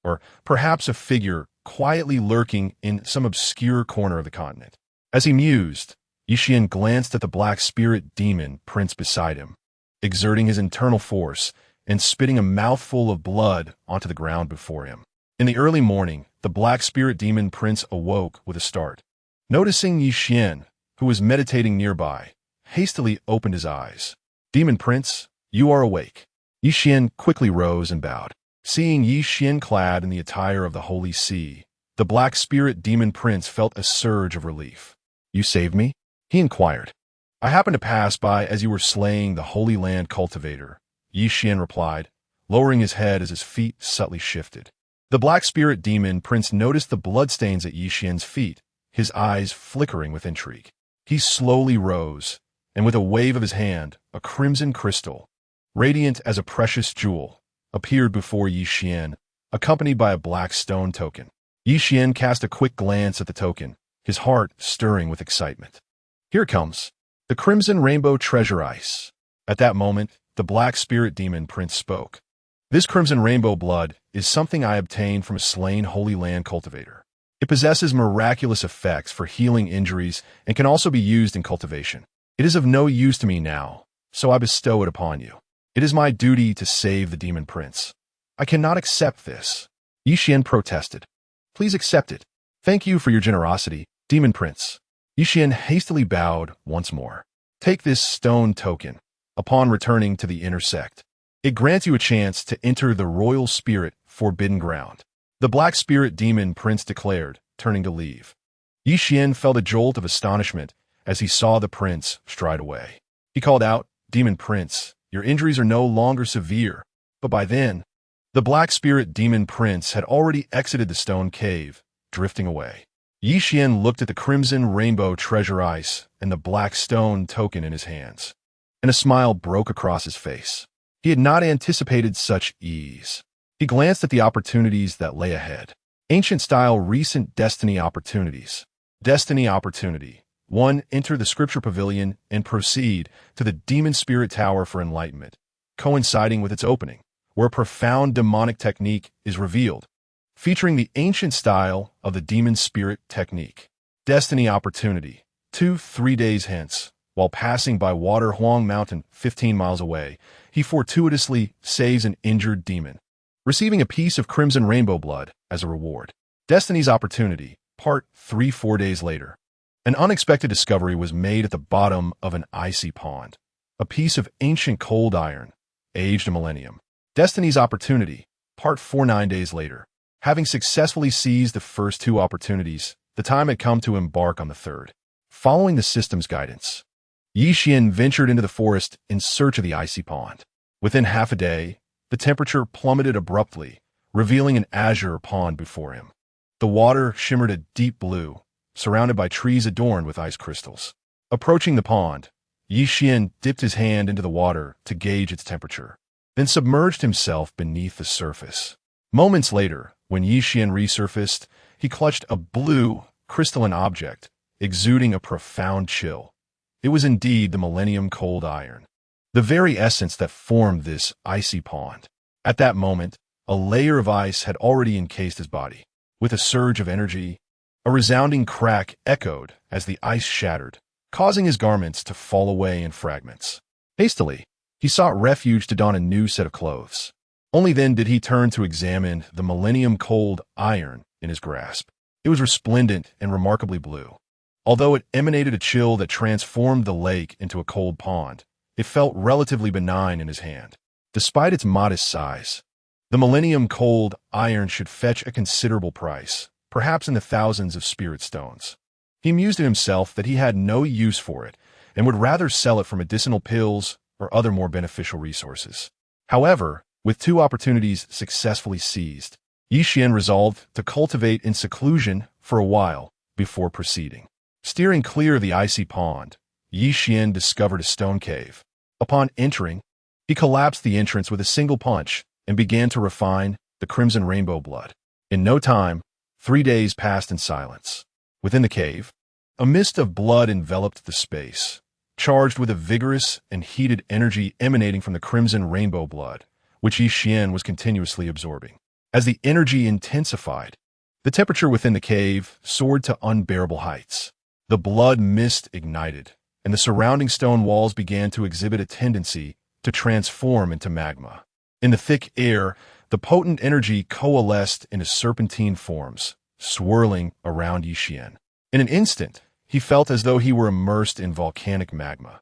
or perhaps a figure quietly lurking in some obscure corner of the continent. As he mused, Yixian glanced at the black spirit demon prince beside him, exerting his internal force and spitting a mouthful of blood onto the ground before him. In the early morning, the black spirit demon prince awoke with a start. Noticing Yixian, who was meditating nearby, hastily opened his eyes. "Demon prince, you are awake." Yixian quickly rose and bowed. Seeing Yixian clad in the attire of the Holy See, the black spirit demon prince felt a surge of relief. "You saved me?" he inquired. "I happened to pass by as you were slaying the Holy Land cultivator," Yixian replied, lowering his head as his feet subtly shifted. The black spirit demon prince noticed the bloodstains at Yixian's feet, his eyes flickering with intrigue. He slowly rose, and with a wave of his hand, a crimson crystal, radiant as a precious jewel, appeared before Yixian, accompanied by a black stone token. Yixian cast a quick glance at the token, his heart stirring with excitement. "Here it comes, the crimson rainbow treasure ice." At that moment, the black spirit demon prince spoke. "This crimson rainbow blood is something I obtained from a slain Holy Land cultivator. It possesses miraculous effects for healing injuries and can also be used in cultivation. It is of no use to me now, so I bestow it upon you. It is my duty to save the demon prince. I cannot accept this." Yixian protested. "Please accept it. Thank you for your generosity, demon prince." Yixian hastily bowed once more. "Take this stone token upon returning to the inner sect. It grants you a chance to enter the royal spirit forbidden ground," the black spirit demon prince declared, turning to leave. Yixian felt a jolt of astonishment as he saw the prince stride away. He called out, "Demon prince, your injuries are no longer severe." But by then, the black spirit demon prince had already exited the stone cave, drifting away. Yixian looked at the crimson rainbow treasure ice and the black stone token in his hands, and a smile broke across his face. He had not anticipated such ease. He glanced at the opportunities that lay ahead. Ancient-style recent destiny opportunities. Destiny opportunity. 1. Enter the scripture pavilion and proceed to the demon spirit tower for enlightenment, coinciding with its opening, where a profound demonic technique is revealed, featuring the ancient style of the demon spirit technique. Destiny opportunity. 2. 3 days hence, while passing by Water Huang Mountain 15 miles away, he fortuitously saves an injured demon, receiving a piece of crimson rainbow blood as a reward. Destiny's opportunity. Part 3. 4 days later, an unexpected discovery was made at the bottom of an icy pond. A piece of ancient cold iron, aged a millennium. Destiny's opportunity. Part 4. 9 days later, having successfully seized the first 2 opportunities, the time had come to embark on the third. Following the system's guidance, Yixian ventured into the forest in search of the icy pond. Within half a day, the temperature plummeted abruptly, revealing an azure pond before him. The water shimmered a deep blue, surrounded by trees adorned with ice crystals. Approaching the pond, Yixian dipped his hand into the water to gauge its temperature, then submerged himself beneath the surface. Moments later, when Yixian resurfaced, he clutched a blue, crystalline object, exuding a profound chill. It was indeed the Millennium Cold Iron, the very essence that formed this icy pond. At that moment, a layer of ice had already encased his body. With a surge of energy, a resounding crack echoed as the ice shattered, causing his garments to fall away in fragments. Hastily, he sought refuge to don a new set of clothes. Only then did he turn to examine the Millennium Cold Iron in his grasp. It was resplendent and remarkably blue. Although it emanated a chill that transformed the lake into a cold pond, it felt relatively benign in his hand. Despite its modest size, the Millennium Cold Iron should fetch a considerable price, perhaps in the thousands of spirit stones. He mused to himself that he had no use for it and would rather sell it for medicinal pills or other more beneficial resources. However, with 2 opportunities successfully seized, Yixian resolved to cultivate in seclusion for a while before proceeding. Steering clear of the icy pond, Yixian discovered a stone cave. Upon entering, he collapsed the entrance with a single punch and began to refine the crimson rainbow blood. In no time, 3 days passed in silence. Within the cave, a mist of blood enveloped the space, charged with a vigorous and heated energy emanating from the crimson rainbow blood, which Yi Xian was continuously absorbing. As the energy intensified, the temperature within the cave soared to unbearable heights. The blood mist ignited, and the surrounding stone walls began to exhibit a tendency to transform into magma. In the thick air, the potent energy coalesced into serpentine forms, swirling around Yi Xian. In an instant, he felt as though he were immersed in volcanic magma.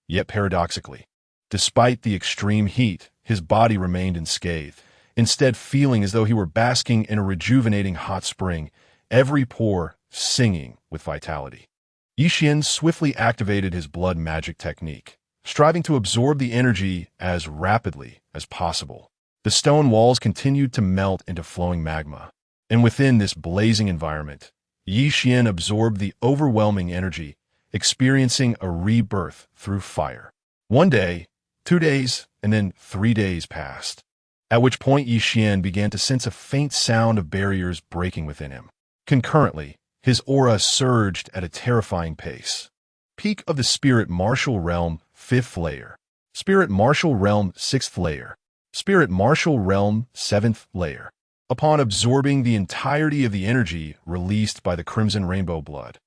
Yet paradoxically, despite the extreme heat, his body remained unscathed, instead feeling as though he were basking in a rejuvenating hot spring, every pore singing with vitality. Yi Xian swiftly activated his blood magic technique, striving to absorb the energy as rapidly as possible. The stone walls continued to melt into flowing magma, and within this blazing environment, Yi Xian absorbed the overwhelming energy, experiencing a rebirth through fire. 1 day, 2 days, and then 3 days passed, at which point Yi Xian began to sense a faint sound of barriers breaking within him. Concurrently, his aura surged at a terrifying pace. Peak of the Spirit Martial Realm, 5th layer. Spirit Martial Realm, 6th layer. Spirit Martial Realm, 7th layer. Upon absorbing the entirety of the energy released by the Crimson Rainbow Blood,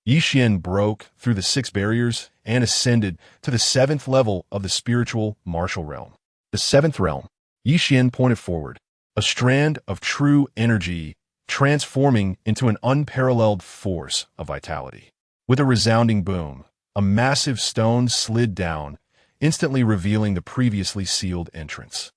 Yi Xian broke through the 6 barriers and ascended to the 7th level of the Spiritual Martial Realm. The 7th realm. Yi Xian pointed forward, a strand of true energy transforming into an unparalleled force of vitality. With a resounding boom, a massive stone slid down, instantly revealing the previously sealed entrance.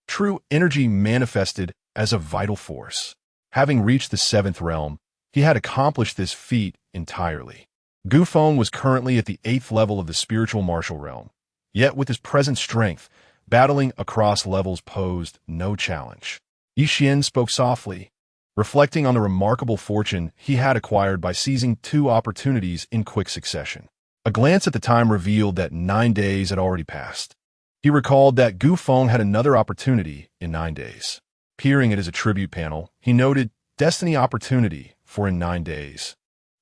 True energy manifested as a vital force. Having reached the 7th realm, he had accomplished this feat entirely. Gu Feng was currently at the 8th level of the Spiritual Martial Realm, yet with his present strength, battling across levels posed no challenge. Yi Xian spoke softly, reflecting on the remarkable fortune he had acquired by seizing 2 opportunities in quick succession. A glance at the time revealed that 9 days had already passed. He recalled that Gu Feng had another opportunity in 9 days. Peering at his attribute panel, he noted Destiny Opportunity for in 9 days.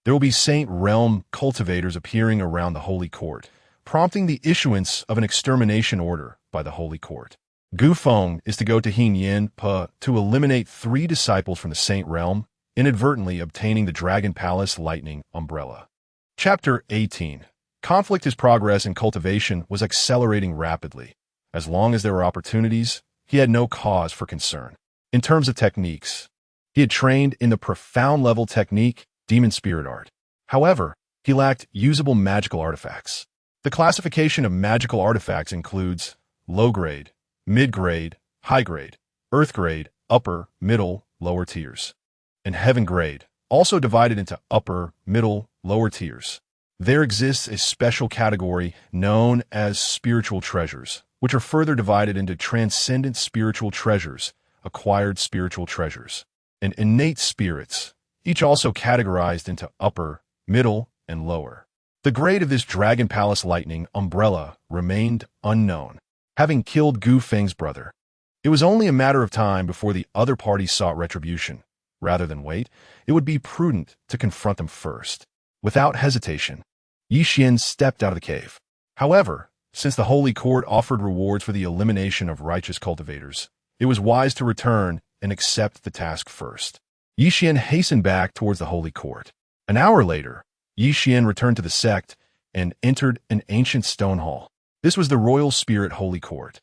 There will be Saint Realm cultivators appearing around the Holy Court, prompting the issuance of an extermination order by the Holy Court. Gu Feng is to go to Hinyan Pa to eliminate 3 disciples from the Saint Realm, inadvertently obtaining the Dragon Palace Lightning Umbrella. Chapter 18. Conflict. His progress in cultivation was accelerating rapidly. As long as there were opportunities, he had no cause for concern. In terms of techniques, he had trained in the profound level technique, Demon Spirit Art. However, he lacked usable magical artifacts. The classification of magical artifacts includes low-grade, mid-grade, high-grade, earth-grade, upper, middle, lower tiers, and heaven-grade, also divided into upper, middle, lower tiers. There exists a special category known as spiritual treasures, which are further divided into transcendent spiritual treasures, acquired spiritual treasures, and innate spirits, each also categorized into upper, middle, and lower. The grade of this Dragon Palace Lightning Umbrella remained unknown, having killed Gu Feng's brother. It was only a matter of time before the other party sought retribution. Rather than wait, it would be prudent to confront them first. Without hesitation, Yi Xian stepped out of the cave. However, since the Holy Court offered rewards for the elimination of righteous cultivators, it was wise to return and accept the task first. Yi Xian hastened back towards the Holy Court. An hour later, Yi Xian returned to the sect and entered an ancient stone hall. This was the Royal Spirit Holy Court,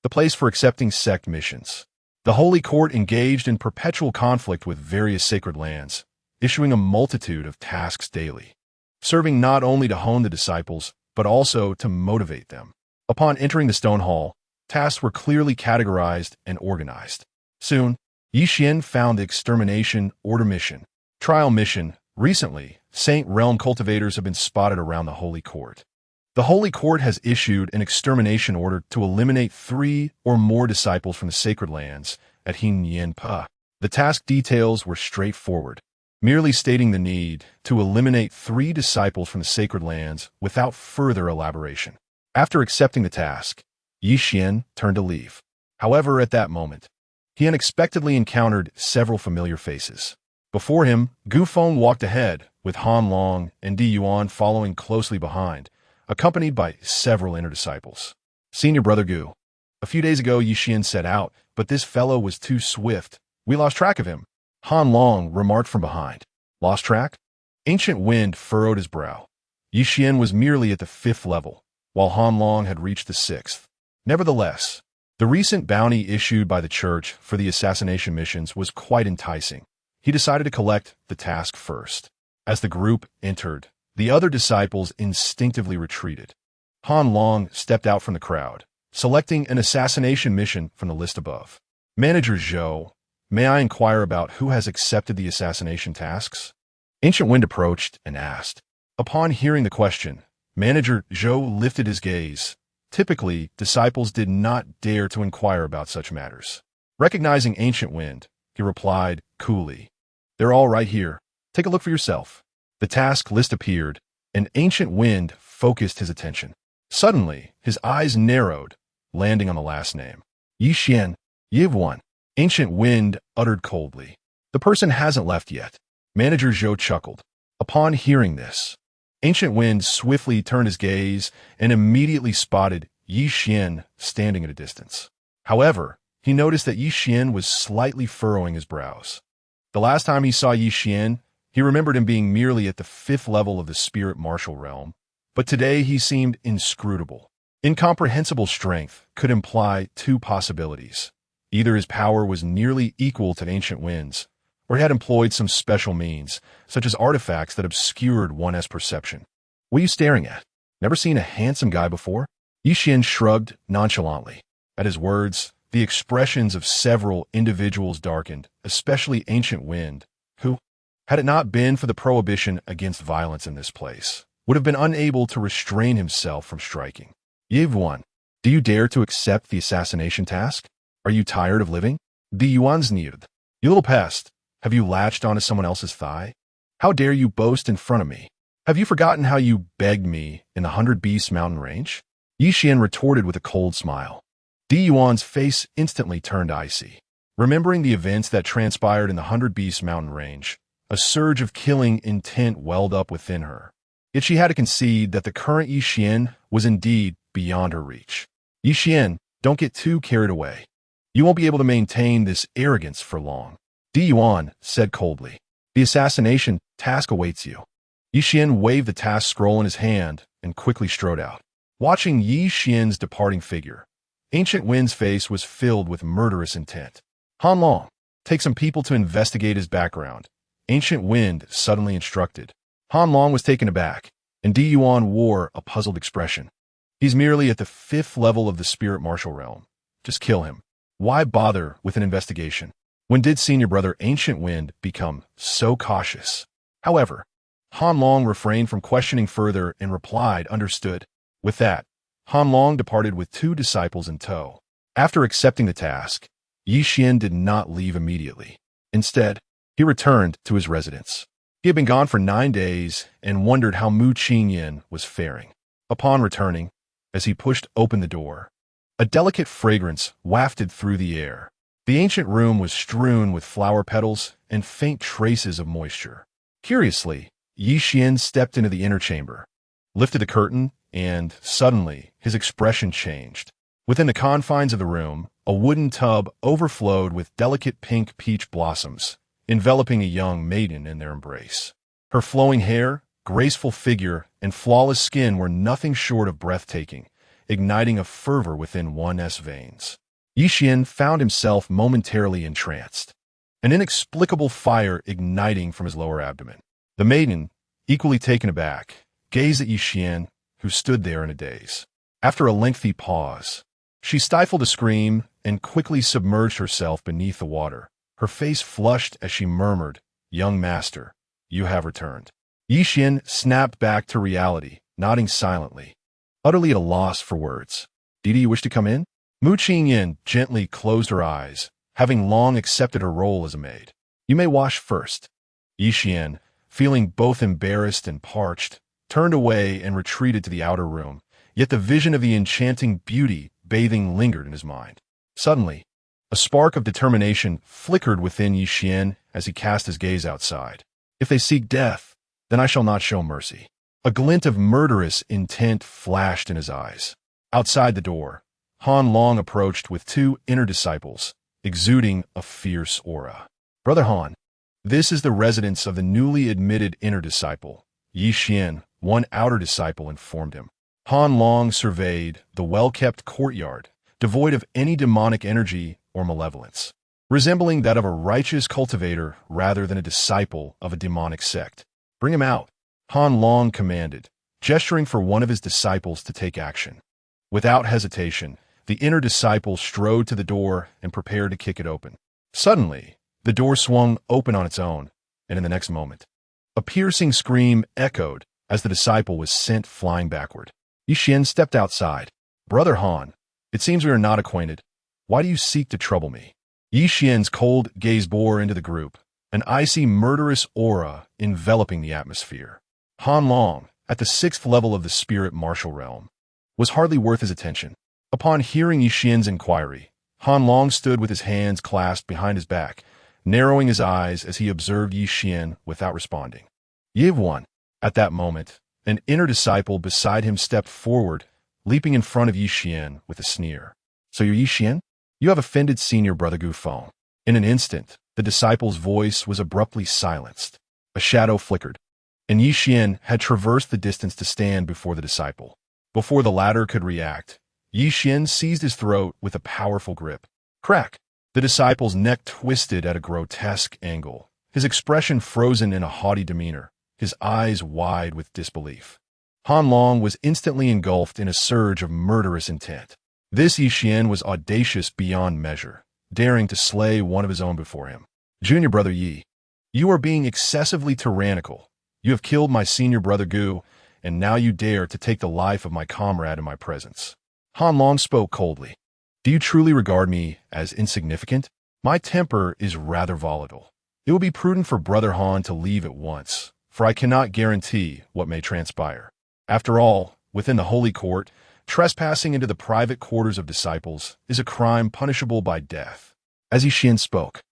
the place for accepting sect missions. The Holy Court engaged in perpetual conflict with various sacred lands, issuing a multitude of tasks daily, serving not only to hone the disciples, but also to motivate them. Upon entering the stone hall, tasks were clearly categorized and organized. Soon, Yi Xian found the Extermination Order Mission. Trial Mission. Recently, Saint Realm cultivators have been spotted around the Holy Court. The Holy Court has issued an extermination order to eliminate 3 or more disciples from the sacred lands at Hinyan Pa. The task details were straightforward, merely stating the need to eliminate 3 disciples from the sacred lands without further elaboration. After accepting the task, Yi Xian turned to leave. However, at that moment, he unexpectedly encountered several familiar faces. Before him, Gu Feng walked ahead, with Han Long and Di Yuan following closely behind, accompanied by several inner disciples. Senior Brother Gu, A few days ago, Yi Xian set out, but this fellow was too swift. We lost track of him. Han Long remarked from behind. Lost track? Ancient Wind furrowed his brow. Yi Xian was merely at the 5th level, while Han Long had reached the 6th. Nevertheless, the recent bounty issued by the church for the assassination missions was quite enticing. He decided to collect the task first. As the group entered, the other disciples instinctively retreated. Han Long stepped out from the crowd, selecting an assassination mission from the list above. Manager Zhou, may I inquire about who has accepted the assassination tasks? Ancient Wind approached and asked. Upon hearing the question, Manager Zhou lifted his gaze. Typically, disciples did not dare to inquire about such matters. Recognizing Ancient Wind, he replied coolly, They're all right here. Take a look for yourself. The task list appeared, and Ancient Wind focused his attention. Suddenly, his eyes narrowed, landing on the last name. Yi Xian, you've won. Ancient Wind uttered coldly. The person hasn't left yet. Manager Zhou chuckled. Upon hearing this, Ancient Wind swiftly turned his gaze and immediately spotted Yi Xian standing at a distance. However, he noticed that Yi Xian was slightly furrowing his brows. The last time he saw Yi Xian, he remembered him being merely at the 5th level of the spirit martial realm, but today he seemed inscrutable. Incomprehensible strength could imply two possibilities. Either his power was nearly equal to Ancient Wind's, or he had employed some special means, such as artifacts that obscured one's perception. What are you staring at? Never seen a handsome guy before? Yi Xian shrugged nonchalantly. At his words, the expressions of several individuals darkened, especially Ancient Wind, who, had it not been for the prohibition against violence in this place, would have been unable to restrain himself from striking. You've won. Do you dare to accept the assassination task? Are you tired of living? Die Yuansnird. You little pest. Have you latched onto someone else's thigh? How dare you boast in front of me? Have you forgotten how you begged me in the 100 Beast mountain range? Yi Xian retorted with a cold smile. Di Yuan's face instantly turned icy. Remembering the events that transpired in the 100 Beast mountain range, a surge of killing intent welled up within her. Yet she had to concede that the current Yi Xian was indeed beyond her reach. Yi Xian, don't get too carried away. You won't be able to maintain this arrogance for long. Di Yuan said coldly. The assassination task awaits you. Yi Xian waved the task scroll in his hand and quickly strode out. Watching Yi Xian's departing figure, Ancient Wind's face was filled with murderous intent. Han Long, take some people to investigate his background. Ancient Wind suddenly instructed. Han Long was taken aback, and Di Yuan wore a puzzled expression. He's merely at the 5th level of the spirit martial realm. Just kill him. Why bother with an investigation? When did senior brother Ancient Wind become so cautious? However, Han Long refrained from questioning further and replied, understood. With that, Han Long departed with 2 disciples in tow. After accepting the task, Yi Xian did not leave immediately. Instead, he returned to his residence. He had been gone for 9 days and wondered how Mu Qingyan was faring. Upon returning, as he pushed open the door, a delicate fragrance wafted through the air. The ancient room was strewn with flower petals and faint traces of moisture. Curiously, Yi Xian stepped into the inner chamber, lifted the curtain, and suddenly his expression changed. Within the confines of the room, a wooden tub overflowed with delicate pink peach blossoms, enveloping a young maiden in their embrace. Her flowing hair, graceful figure, and flawless skin were nothing short of breathtaking, igniting a fervor within one's veins. Yi Xian found himself momentarily entranced, an inexplicable fire igniting from his lower abdomen. The maiden, equally taken aback, gazed at Yi Xian, who stood there in a daze. After a lengthy pause, she stifled a scream and quickly submerged herself beneath the water. Her face flushed as she murmured, "Young master, you have returned." Yi Xian snapped back to reality, nodding silently, utterly at a loss for words. "Do you wish to come in?" Mu Qingyan gently closed her eyes, having long accepted her role as a maid. "You may wash first." Yi Xian, feeling both embarrassed and parched, turned away and retreated to the outer room, yet the vision of the enchanting beauty bathing lingered in his mind. Suddenly, a spark of determination flickered within Yi Xian as he cast his gaze outside. "If they seek death, then I shall not show mercy." A glint of murderous intent flashed in his eyes. Outside the door, Han Long approached with two inner disciples, exuding a fierce aura. "Brother Han, this is the residence of the newly admitted inner disciple," Yi Xian, one outer disciple, informed him. Han Long surveyed the well-kept courtyard, devoid of any demonic energy or malevolence, resembling that of a righteous cultivator rather than a disciple of a demonic sect. "Bring him out," Han Long commanded, gesturing for one of his disciples to take action. Without hesitation, the inner disciple strode to the door and prepared to kick it open. Suddenly, the door swung open on its own, and in the next moment, a piercing scream echoed as the disciple was sent flying backward. Yi Xian stepped outside. "Brother Han, it seems we are not acquainted. Why do you seek to trouble me?" Yi Xian's cold gaze bore into the group, an icy, murderous aura enveloping the atmosphere. Han Long, at the 6th level of the spirit martial realm, was hardly worth his attention. Upon hearing Yi Xian's inquiry, Han Long stood with his hands clasped behind his back, narrowing his eyes as he observed Yi Xian without responding. "Ye have won." At that moment, an inner disciple beside him stepped forward, leaping in front of Yi Xian with a sneer. "So you're Yi Xian? You have offended senior brother Gu Feng." In an instant, the disciple's voice was abruptly silenced. A shadow flickered, and Yi Xian had traversed the distance to stand before the disciple. Before the latter could react, Yi Xian seized his throat with a powerful grip. Crack! The disciple's neck twisted at a grotesque angle, his expression frozen in a haughty demeanor, his eyes wide with disbelief. Han Long was instantly engulfed in a surge of murderous intent. This Yi Xian was audacious beyond measure, daring to slay one of his own before him. "Junior brother Yi, you are being excessively tyrannical. You have killed my senior brother Gu, and now you dare to take the life of my comrade in my presence." Han Long spoke coldly. "Do you truly regard me as insignificant? My temper is rather volatile. It will be prudent for Brother Han to leave at once, for I cannot guarantee what may transpire. After all, within the Holy Court, trespassing into the private quarters of disciples is a crime punishable by death." As Yi Xian spoke,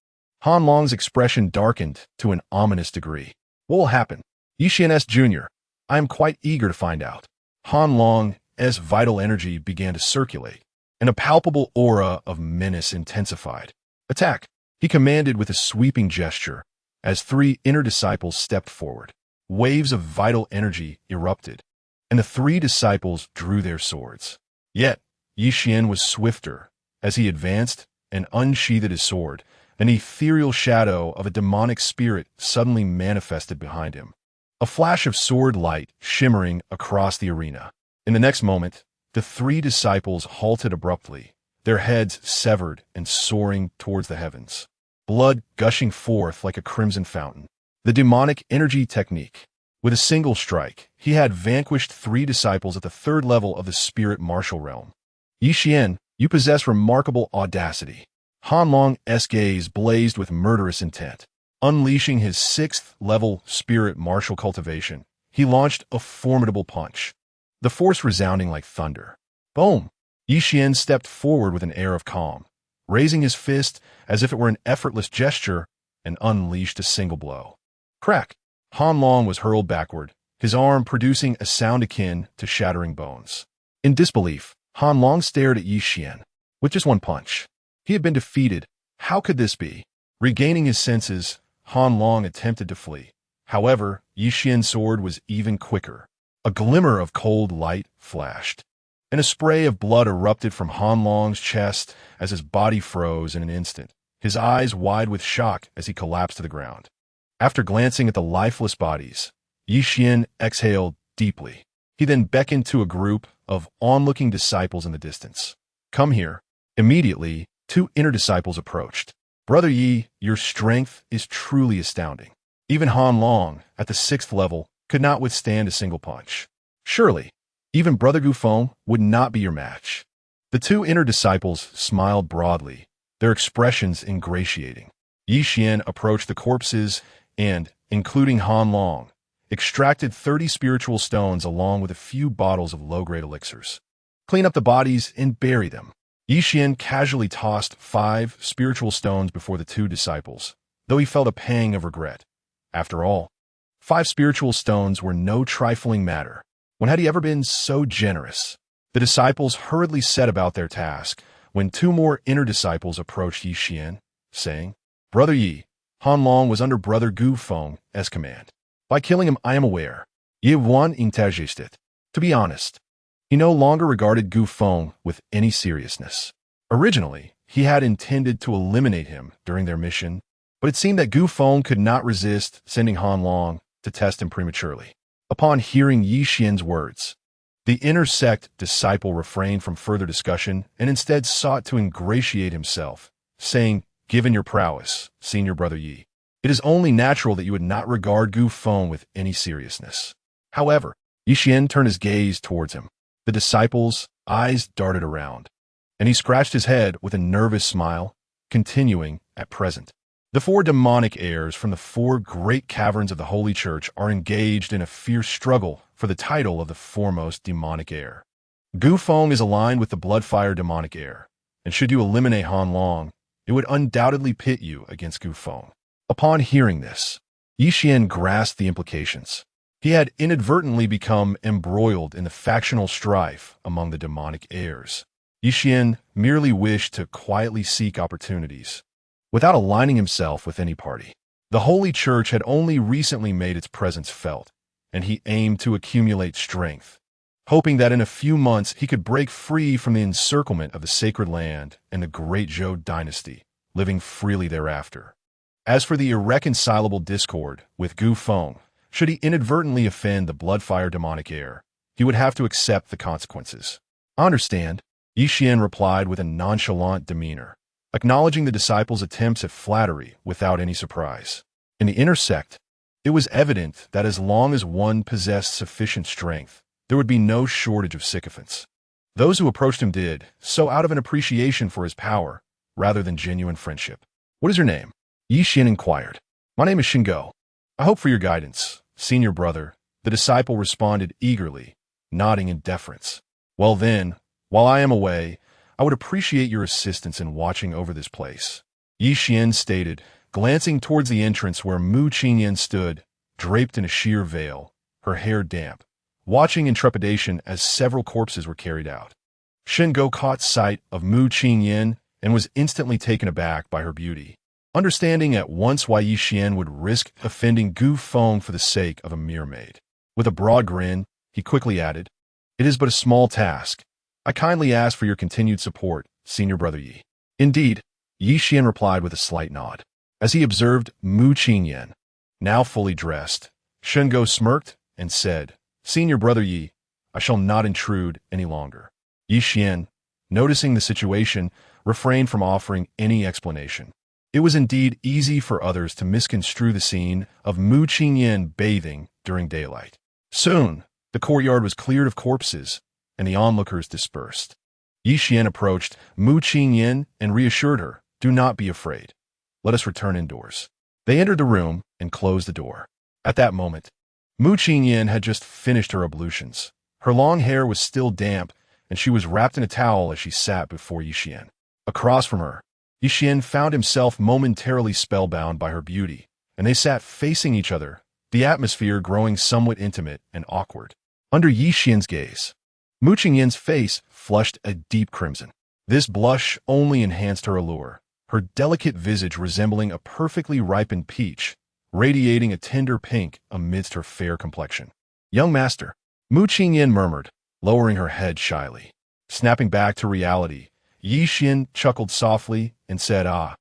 Han Long's expression darkened to an ominous degree. "What will happen?" Yi Xian asked Jr. "I am quite eager to find out." Han Long's vital energy began to circulate, and a palpable aura of menace intensified. "Attack!" he commanded with a sweeping gesture, as three inner disciples stepped forward. Waves of vital energy erupted, and the three disciples drew their swords. Yet, Yi Xian was swifter. As he advanced and unsheathed his sword, an ethereal shadow of a demonic spirit suddenly manifested behind him. A flash of sword light shimmering across the arena. In the next moment, the three disciples halted abruptly, their heads severed and soaring towards the heavens, blood gushing forth like a crimson fountain. The demonic energy technique. With a single strike, he had vanquished three disciples at the 3rd level of the spirit martial realm. "Yi Xian, you possess remarkable audacity." Han Long's gaze blazed with murderous intent. Unleashing his 6th level spirit martial cultivation, he launched a formidable punch, the force resounding like thunder. Boom! Yi Xian stepped forward with an air of calm, raising his fist as if it were an effortless gesture, and unleashed a single blow. Crack! Han Long was hurled backward, his arm producing a sound akin to shattering bones. In disbelief, Han Long stared at Yi Xian. With just one punch, he had been defeated. How could this be? Regaining his senses, Han Long attempted to flee. However, Yi Xian's sword was even quicker. A glimmer of cold light flashed, and a spray of blood erupted from Han Long's chest as his body froze in an instant, his eyes wide with shock as he collapsed to the ground. After glancing at the lifeless bodies, Yi Xian exhaled deeply. He then beckoned to a group of onlooking disciples in the distance. "Come here." Immediately, two inner disciples approached. "Brother Yi, your strength is truly astounding." Even Han Long, at the 6th level, could not withstand a single punch. "Surely, even Brother Gu Feng would not be your match." The two inner disciples smiled broadly, their expressions ingratiating. Yi Xian approached the corpses and, including Han Long, extracted 30 spiritual stones along with a few bottles of low-grade elixirs. "Clean up the bodies and bury them." Yi Xian casually tossed 5 spiritual stones before the two disciples, though he felt a pang of regret. After all, 5 spiritual stones were no trifling matter. When had he ever been so generous? The disciples hurriedly set about their task when two more inner disciples approached Yi Xian, saying, "Brother Yi, Han Long was under Brother Gu Feng's command. By killing him, I am aware. Ye have won intergested." To be honest, he no longer regarded Gu Feng with any seriousness. Originally, he had intended to eliminate him during their mission, but it seemed that Gu Feng could not resist sending Han Long to test him prematurely. Upon hearing Yi Xian's words, the inner sect disciple refrained from further discussion and instead sought to ingratiate himself, saying, "Given your prowess, senior brother Yi, it is only natural that you would not regard Gu Feng with any seriousness." However, Yi Xian turned his gaze towards him. The disciple's eyes darted around, and he scratched his head with a nervous smile, continuing, "At present, the four demonic heirs from the four great caverns of the Holy Church are engaged in a fierce struggle for the title of the foremost demonic heir. Gu Feng is aligned with the Bloodfire demonic heir, and should you eliminate Han Long, it would undoubtedly pit you against Gu Feng." Upon hearing this, Yi Xian grasped the implications. He had inadvertently become embroiled in the factional strife among the demonic heirs. Yi Xian merely wished to quietly seek opportunities, without aligning himself with any party. The Holy Church had only recently made its presence felt, and he aimed to accumulate strength, hoping that in a few months he could break free from the encirclement of the sacred land and the great Zhou dynasty, living freely thereafter. As for the irreconcilable discord with Gu Feng, should he inadvertently offend the Bloodfire demonic heir, he would have to accept the consequences. "I understand," Yi Xian replied with a nonchalant demeanor, acknowledging the disciples' attempts at flattery without any surprise. In the inner sect, it was evident that as long as one possessed sufficient strength, there would be no shortage of sycophants. Those who approached him did so out of an appreciation for his power, rather than genuine friendship. "What is your name?" Yi Xian inquired. "My name is Shingo. I hope for your guidance, senior brother," the disciple responded eagerly, nodding in deference. "Well then, while I am away, I would appreciate your assistance in watching over this place," Yi Xian stated, glancing towards the entrance where Mu Qingyan stood, draped in a sheer veil, her hair damp, watching in trepidation as several corpses were carried out. Shingo caught sight of Mu Qingyan and was instantly taken aback by her beauty. Understanding at once why Yi Xian would risk offending Gu Feng for the sake of a mere maid. With a broad grin, he quickly added, "It is but a small task. I kindly ask for your continued support, senior brother Yi." "Indeed," Yi Xian replied with a slight nod. As he observed Mu Qingyan, now fully dressed, Shingo smirked and said, "Senior brother Yi, I shall not intrude any longer." Yi Xian, noticing the situation, refrained from offering any explanation. It was indeed easy for others to misconstrue the scene of Mu Qingyan bathing during daylight. Soon, the courtyard was cleared of corpses, and the onlookers dispersed. Yi Xian approached Mu Qingyan and reassured her, "Do not be afraid. Let us return indoors." They entered the room and closed the door. At that moment, Mu Qingyan had just finished her ablutions. Her long hair was still damp, and she was wrapped in a towel as she sat before Yi Xian. Across from her, Yi Xian found himself momentarily spellbound by her beauty, and they sat facing each other, the atmosphere growing somewhat intimate and awkward. Under Yi Xian's gaze, Mu Qingyan's face flushed a deep crimson. This blush only enhanced her allure, her delicate visage resembling a perfectly ripened peach, radiating a tender pink amidst her fair complexion. "Young master," Mu Qingyan murmured, lowering her head shyly. Snapping back to reality, Yi Xian chuckled softly and said, "I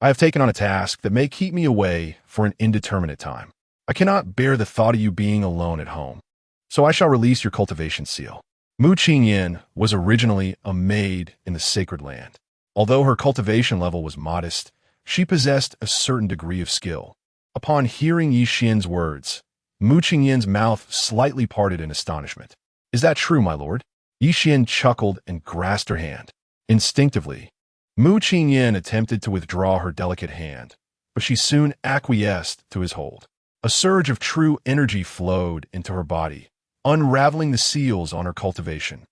have taken on a task that may keep me away for an indeterminate time. I cannot bear the thought of you being alone at home, so I shall release your cultivation seal." Mu Qingyan was originally a maid in the sacred land. Although her cultivation level was modest, she possessed a certain degree of skill. Upon hearing Yi Xian's words, Mu Qingyan's mouth slightly parted in astonishment. "Is that true, my lord?" Yi Xian chuckled and grasped her hand. Instinctively, Mu Qingyan attempted to withdraw her delicate hand, but she soon acquiesced to his hold. A surge of true energy flowed into her body, unraveling the seals on her cultivation.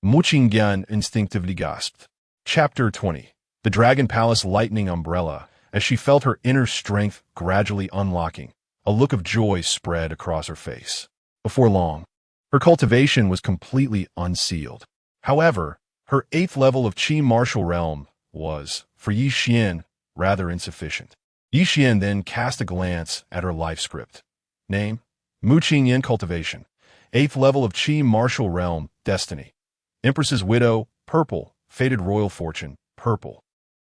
Mu Qingyan instinctively gasped. Chapter 20. The Dragon Palace Lightning Umbrella. As she felt her inner strength gradually unlocking, a look of joy spread across her face. Before long, Her cultivation was completely unsealed. However, her 8th level of Qi martial realm was, for Yi Xian, rather insufficient. Yi Xian then cast a glance at her life script. Name: Mu Qingyan cultivation. 8th level of Qi martial realm, destiny. Empress's widow, purple. Fated royal fortune, purple.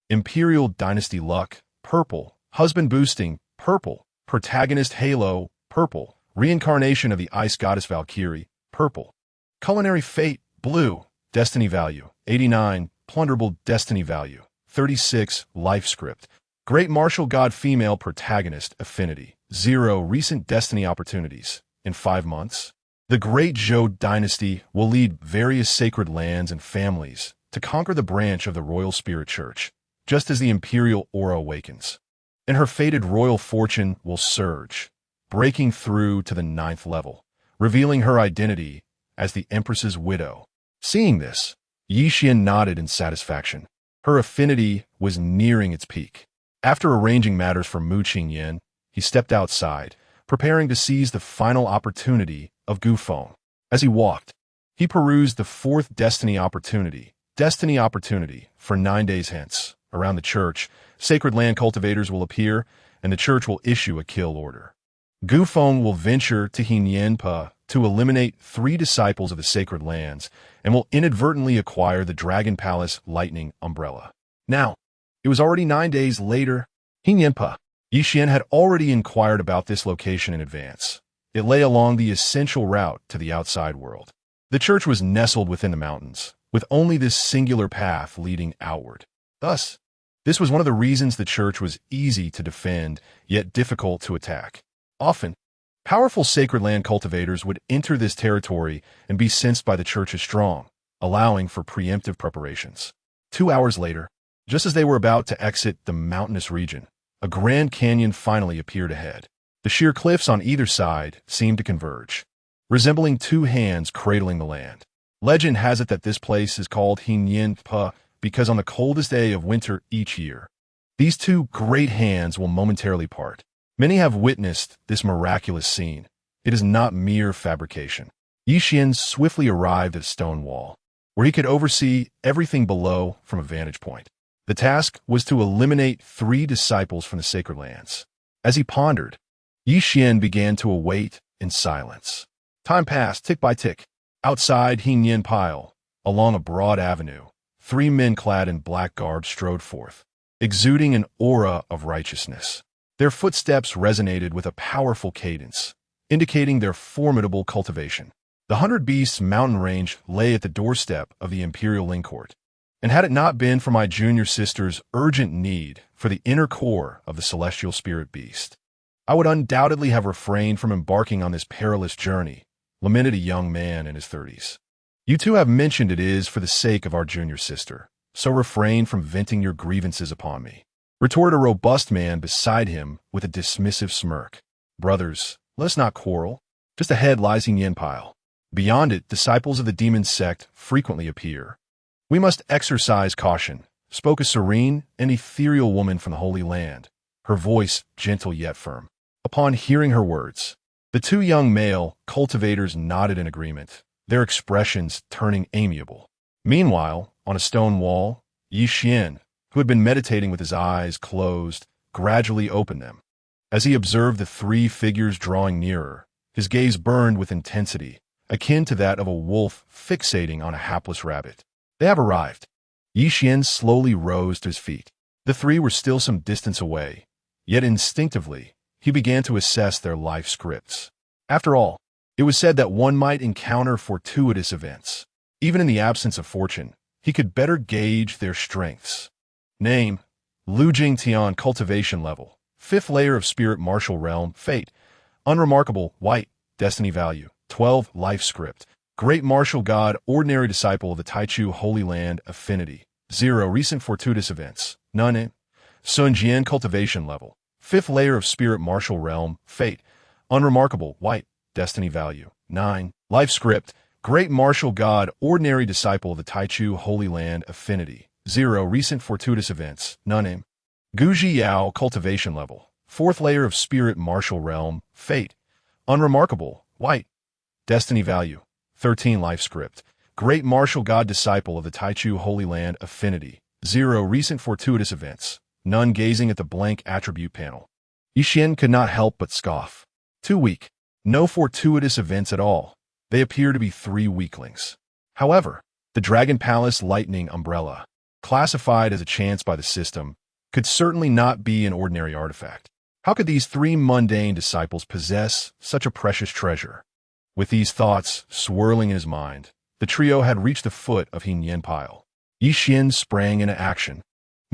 Imperial dynasty luck, purple. Husband boosting, purple. Protagonist halo, purple. Reincarnation of the ice goddess Valkyrie, purple. Culinary fate, blue. Destiny value, 89. Plunderable destiny value, 36. Life script. Great martial god female protagonist, affinity, 0. Recent destiny opportunities. In 5 months, the Great Zhou dynasty will lead various sacred lands and families to conquer the branch of the Royal Spirit Church, just as the imperial aura awakens. And her fated royal fortune will surge, breaking through to the 9th level, revealing her identity as the Empress's widow. Seeing this, Yi Xian nodded in satisfaction. Her affinity was nearing its peak. After arranging matters for Mu Qingyan, he stepped outside, preparing to seize the final opportunity of Gufeng. As he walked, he perused the 4th destiny opportunity for 9 days hence. Around the church, sacred land cultivators will appear, and the church will issue a kill order. Gufeng will venture to Hinyanpa to eliminate 3 disciples of the sacred lands and will inadvertently acquire the Dragon Palace lightning umbrella. Now, it was already 9 days later. Hinyanpa. Yi Xian had already inquired about this location in advance. It lay along the essential route to the outside world. The church was nestled within the mountains, with only this singular path leading outward. Thus, this was one of the reasons the church was easy to defend, yet difficult to attack. Often, powerful sacred land cultivators would enter this territory and be sensed by the church as strong, allowing for preemptive preparations. 2 hours later, just as they were about to exit the mountainous region, a grand canyon finally appeared ahead. The sheer cliffs on either side seemed to converge, resembling 2 hands cradling the land. Legend has it that this place is called Hinyanpa because on the coldest day of winter each year, these 2 great hands will momentarily part. Many have witnessed this miraculous scene. It is not mere fabrication. Yi Xian swiftly arrived at a stone wall, where he could oversee everything below from a vantage point. The task was to eliminate 3 disciples from the sacred lands. As he pondered, Yi Xian began to await in silence. Time passed, tick by tick. Outside Hinyanpa, along a broad avenue, 3 men clad in black garb strode forth, exuding an aura of righteousness. Their footsteps resonated with a powerful cadence, indicating their formidable cultivation. The 100 Beasts mountain range lay at the doorstep of the Imperial Ling Court, and had it not been for my junior sister's urgent need for the inner core of the celestial spirit beast, I would undoubtedly have refrained from embarking on this perilous journey, lamented a young man in his 30s. You 2 have mentioned it is for the sake of our junior sister, so refrain from venting your grievances upon me, retorted a robust man beside him with a dismissive smirk. Brothers, let us not quarrel. Just ahead lies Hinyanpa. Beyond it, disciples of the Demonic Sect frequently appear. We must exercise caution, spoke a serene and ethereal woman from the Holy Land, her voice gentle yet firm. Upon hearing her words, the 2 young male cultivators nodded in agreement, their expressions turning amiable. Meanwhile, on a stone wall, Yi Xian, who had been meditating with his eyes closed, gradually opened them. As he observed the 3 figures drawing nearer, his gaze burned with intensity, akin to that of a wolf fixating on a hapless rabbit. They have arrived. Yi Xian slowly rose to his feet. The 3 were still some distance away, yet instinctively, he began to assess their life scripts. After all, it was said that one might encounter fortuitous events. Even in the absence of fortune, he could better gauge their strengths. Name: Lu Jingtian cultivation level, 5th layer of spirit martial realm, fate, unremarkable, white, destiny value, 12. Life script, great martial god, ordinary disciple of the Taichu Holy Land, affinity, 0. Recent fortuitous events, none. Sun Jian cultivation level, 5th layer of spirit martial realm, fate, unremarkable, white, destiny value, 9. Life script, great martial god, ordinary disciple of the Taichu Holy Land, affinity, 0. Recent fortuitous events, none. Guji Yao cultivation level, 4th layer of spirit martial realm, fate, unremarkable, white, destiny value, 13 Life Script. Great Martial God Disciple of the Taichu Holy Land Affinity. 0 Recent Fortuitous Events. None gazing at the blank attribute panel. Yixin could not help but scoff. Too weak. No fortuitous events at all. They appear to be 3 weaklings. However, the Dragon Palace Lightning Umbrella, classified as a chance by the system, could certainly not be an ordinary artifact. How could these 3 mundane disciples possess such a precious treasure? With these thoughts swirling in his mind, the trio had reached the foot of Hinyan Pile. Yixin sprang into action,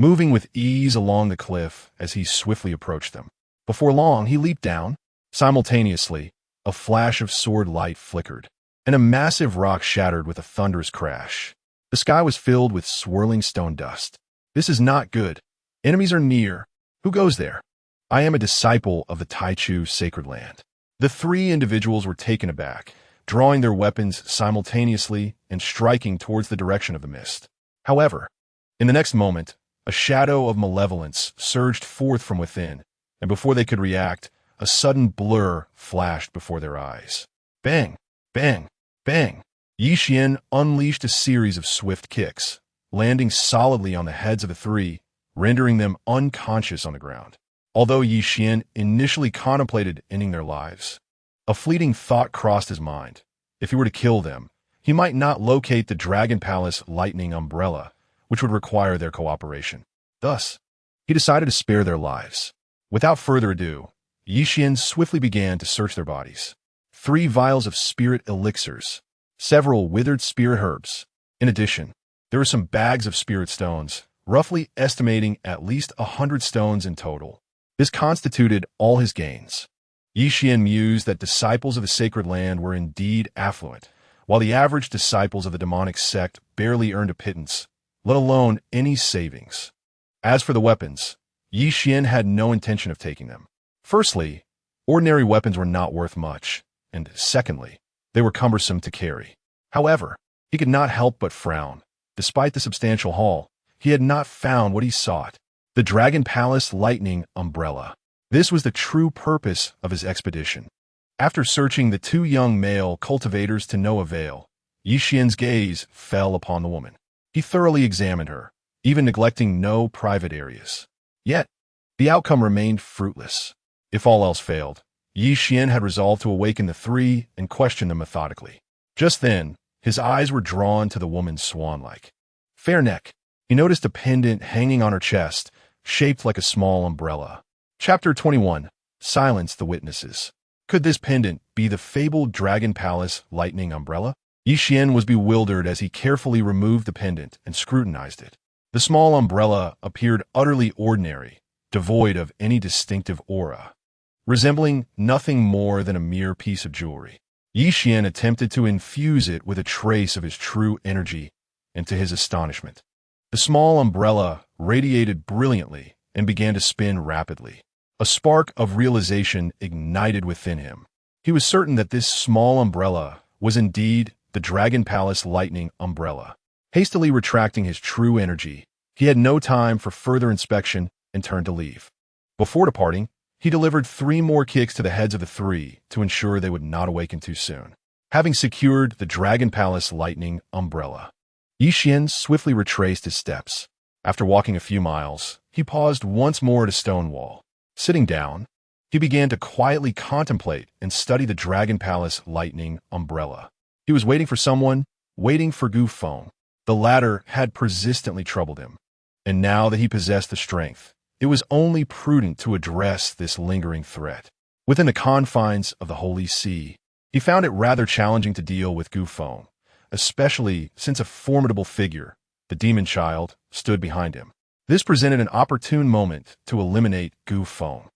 moving with ease along the cliff as he swiftly approached them. Before long, he leaped down. Simultaneously, a flash of sword light flickered, and a massive rock shattered with a thunderous crash. The sky was filled with swirling stone dust. This is not good. Enemies are near. Who goes there? I am a disciple of the Taichu sacred land. The 3 individuals were taken aback, drawing their weapons simultaneously and striking towards the direction of the mist. However, in the next moment, a shadow of malevolence surged forth from within, and before they could react, a sudden blur flashed before their eyes. Bang! Bang! Bang! Yixin unleashed a series of swift kicks, landing solidly on the heads of the 3, rendering them unconscious on the ground. Although Yixin initially contemplated ending their lives, a fleeting thought crossed his mind. If he were to kill them, he might not locate the Dragon Palace Lightning Umbrella, which would require their cooperation. Thus, he decided to spare their lives. Without further ado, Yixin swiftly began to search their bodies. 3 vials of spirit elixirs, several withered spirit herbs. In addition, there were some bags of spirit stones, roughly estimating at least 100 stones in total. This constituted all his gains. Yixin mused that disciples of the sacred land were indeed affluent, while the average disciples of the demonic sect barely earned a pittance, let alone any savings. As for the weapons, Yixin had no intention of taking them. Firstly, ordinary weapons were not worth much, and secondly, they were cumbersome to carry. However, he could not help but frown. Despite the substantial haul, he had not found what he sought, the Dragon Palace Lightning Umbrella. This was the true purpose of his expedition. After searching the 2 young male cultivators to no avail, Yixin's gaze fell upon the woman. He thoroughly examined her, even neglecting no private areas. Yet, the outcome remained fruitless. If all else failed, Yixin had resolved to awaken the 3 and question them methodically. Just then, his eyes were drawn to the woman's swan-like fair neck. He noticed a pendant hanging on her chest, shaped like a small umbrella. Chapter 21. Silence the Witnesses. Could this pendant be the fabled Dragon Palace Lightning Umbrella? Yixin was bewildered as he carefully removed the pendant and scrutinized it. The small umbrella appeared utterly ordinary, devoid of any distinctive aura, resembling nothing more than a mere piece of jewelry. Yixin attempted to infuse it with a trace of his true energy, and to his astonishment, the small umbrella radiated brilliantly and began to spin rapidly. A spark of realization ignited within him. He was certain that this small umbrella was indeed the Dragon Palace Lightning Umbrella. Hastily retracting his true energy, he had no time for further inspection and turned to leave. Before departing, he delivered 3 more kicks to the heads of the 3 to ensure they would not awaken too soon. Having secured the Dragon Palace Lightning Umbrella, Yixin swiftly retraced his steps. After walking a few miles, he paused once more at a stone wall. Sitting down, he began to quietly contemplate and study the Dragon Palace Lightning Umbrella. He was waiting for someone, waiting for Gu Feng. The latter had persistently troubled him, and now that he possessed the strength, it was only prudent to address this lingering threat. Within the confines of the Holy See, he found it rather challenging to deal with Gu Feng, especially since a formidable figure, the demon child, stood behind him. This presented an opportune moment to eliminate Gu Feng.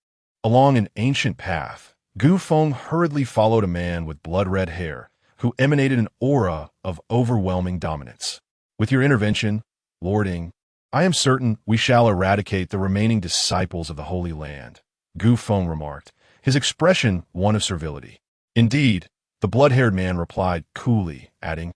Along an ancient path, Gu Feng hurriedly followed a man with blood-red hair who emanated an aura of overwhelming dominance. With your intervention, Lord Ing, I am certain we shall eradicate the remaining disciples of the Holy Land, Gu Feng remarked, his expression one of servility. Indeed, the blood-haired man replied coolly, adding,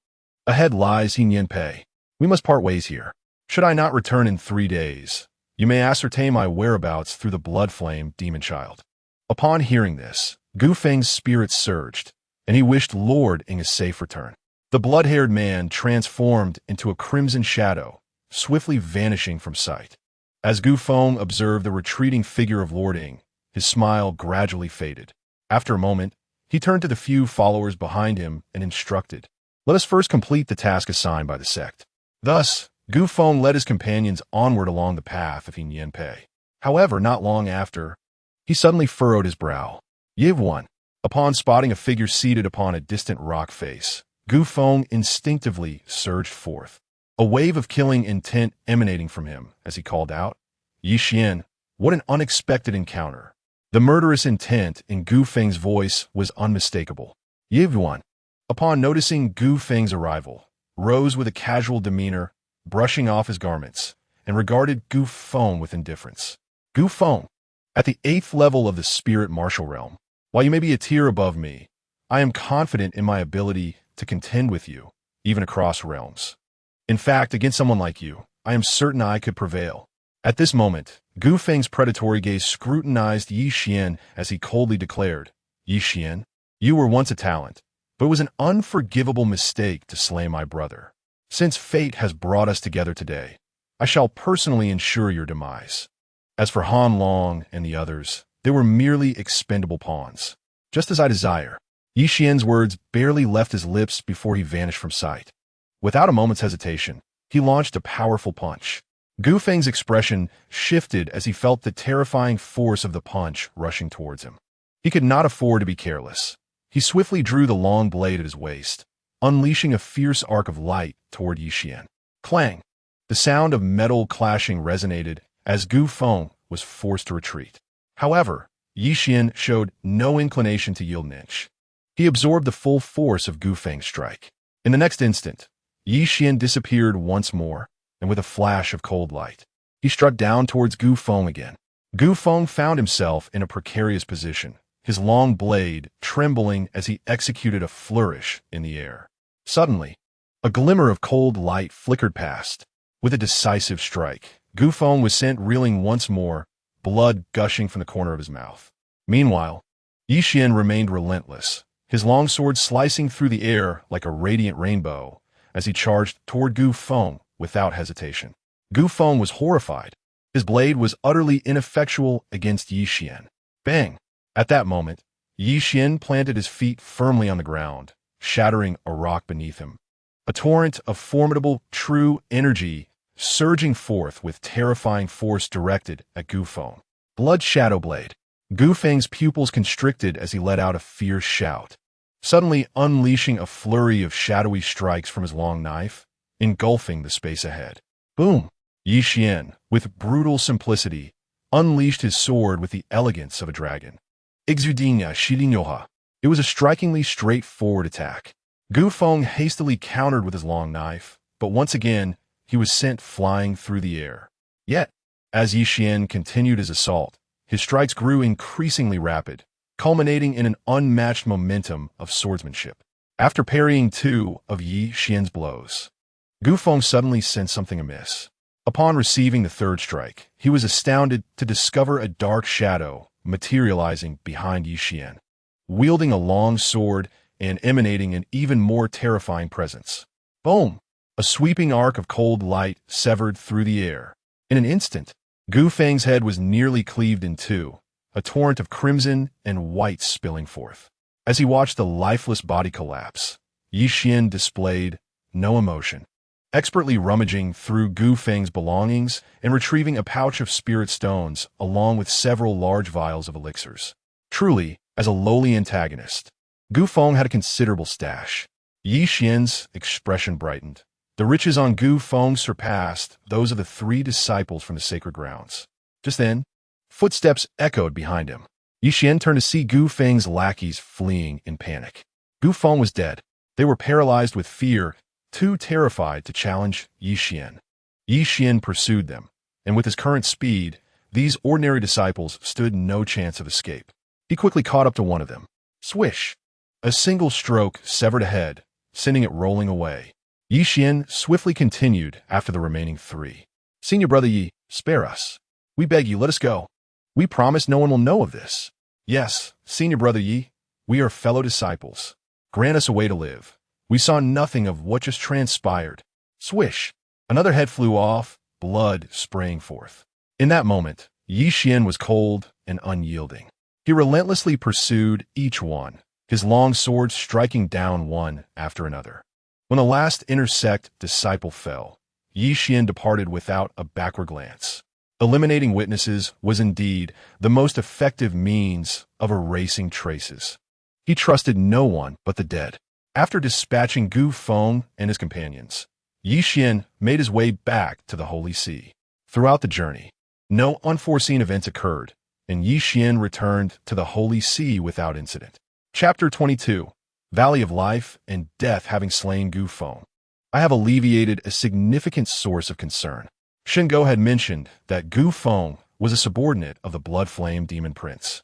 Ahead lies Hinyan Pei. We must part ways here. Should I not return in 3 days, you may ascertain my whereabouts through the blood-flame demon child. Upon hearing this, Gu Feng's spirit surged, and he wished Lord Ing a safe return. The blood-haired man transformed into a crimson shadow, swiftly vanishing from sight. As Gu Feng observed the retreating figure of Lord Ying, his smile gradually faded. After a moment, he turned to the few followers behind him and instructed, "Let us first complete the task assigned by the sect." Thus, Gu Feng led his companions onward along the path of Yanpei. However, not long after, he suddenly furrowed his brow. Yiv 1. Upon spotting a figure seated upon a distant rock face, Gu Feng instinctively surged forth. A wave of killing intent emanating from him as he called out, "Yi Xian, what an unexpected encounter." The murderous intent in Gu Feng's voice was unmistakable. Yiv 1. Upon noticing Gu Feng's arrival, rose with a casual demeanor, brushing off his garments, and regarded Gu Feng with indifference. Gu Feng, at the 8th level of the spirit martial realm, while you may be a tier above me, I am confident in my ability to contend with you, even across realms. In fact, against someone like you, I am certain I could prevail. At this moment, Gu Feng's predatory gaze scrutinized Yi Xian as he coldly declared, "Yi Xian, you were once a talent, but it was an unforgivable mistake to slay my brother. Since fate has brought us together today, I shall personally ensure your demise. As for Han Long and the others, they were merely expendable pawns. Just as I desire." Yi Xian's words barely left his lips before he vanished from sight. Without a moment's hesitation, he launched a powerful punch. Gu Feng's expression shifted as he felt the terrifying force of the punch rushing towards him. He could not afford to be careless. He swiftly drew the long blade at his waist, unleashing a fierce arc of light toward Yi Xian. Clang! The sound of metal clashing resonated as Gu Feng was forced to retreat. However, Yi Xian showed no inclination to yield an inch. He absorbed the full force of Gu Feng's strike. In the next instant, Yi Xian disappeared once more, and with a flash of cold light, he struck down towards Gu Feng again. Gu Feng found himself in a precarious position, his long blade trembling as he executed a flourish in the air. Suddenly, a glimmer of cold light flickered past. With a decisive strike, Gu Feng was sent reeling once more, blood gushing from the corner of his mouth. Meanwhile, Yi Xian remained relentless, his long sword slicing through the air like a radiant rainbow as he charged toward Gu Feng without hesitation. Gu Feng was horrified. His blade was utterly ineffectual against Yi Xian. Bang! At that moment, Yi Xian planted his feet firmly on the ground, shattering a rock beneath him. A torrent of formidable, true energy surging forth with terrifying force directed at Gu Feng. Blood Shadow Blade. Gu Feng's pupils constricted as he let out a fierce shout, suddenly unleashing a flurry of shadowy strikes from his long knife, engulfing the space ahead. Boom! Yi Xian, with brutal simplicity, unleashed his sword with the elegance of a dragon. Exudinia Shilinyoha. It was a strikingly straightforward attack. Gu Feng hastily countered with his long knife, but once again, he was sent flying through the air. Yet, as Yi Xian continued his assault, his strikes grew increasingly rapid, culminating in an unmatched momentum of swordsmanship. After parrying 2 of Yi Xian's blows, Gu Feng suddenly sensed something amiss. Upon receiving the 3rd strike, he was astounded to discover a dark shadow materializing behind Yi Xian, wielding a long sword and emanating an even more terrifying presence. Boom! A sweeping arc of cold light severed through the air. In an instant, Gu Feng's head was nearly cleaved in 2, a torrent of crimson and white spilling forth. As he watched the lifeless body collapse, Yi Xian displayed no emotion, expertly rummaging through Gu Feng's belongings and retrieving a pouch of spirit stones along with several large vials of elixirs. Truly, as a lowly antagonist, Gu Feng had a considerable stash. Yi Xian's expression brightened. The riches on Gu Feng surpassed those of the 3 disciples from the sacred grounds. Just then, footsteps echoed behind him. Yi Xian turned to see Gu Feng's lackeys fleeing in panic. Gu Feng was dead. They were paralyzed with fear, too terrified to challenge Yi Xian. Yi Xian pursued them, and with his current speed, these ordinary disciples stood no chance of escape. He quickly caught up to one of them. Swish! A single stroke severed a head, sending it rolling away. Yi Xian swiftly continued after the remaining 3. Senior Brother Yi, spare us. We beg you, let us go. We promise no one will know of this. Yes, Senior Brother Yi, we are fellow disciples. Grant us a way to live. We saw nothing of what just transpired. Swish! Another head flew off, blood spraying forth. In that moment, Yi Xian was cold and unyielding. He relentlessly pursued each one, his long sword striking down one after another. When the last inner sect disciple fell, Yi Xian departed without a backward glance. Eliminating witnesses was indeed the most effective means of erasing traces. He trusted no one but the dead. After dispatching Gu Feng and his companions, Yi Xian made his way back to the Holy See. Throughout the journey, no unforeseen events occurred, and Yi Xian returned to the Holy See without incident. Chapter 22. Valley of Life and Death. Having slain Gu Feng, I have alleviated a significant source of concern. Shingo had mentioned that Gu Feng was a subordinate of the Blood Flame Demon Prince,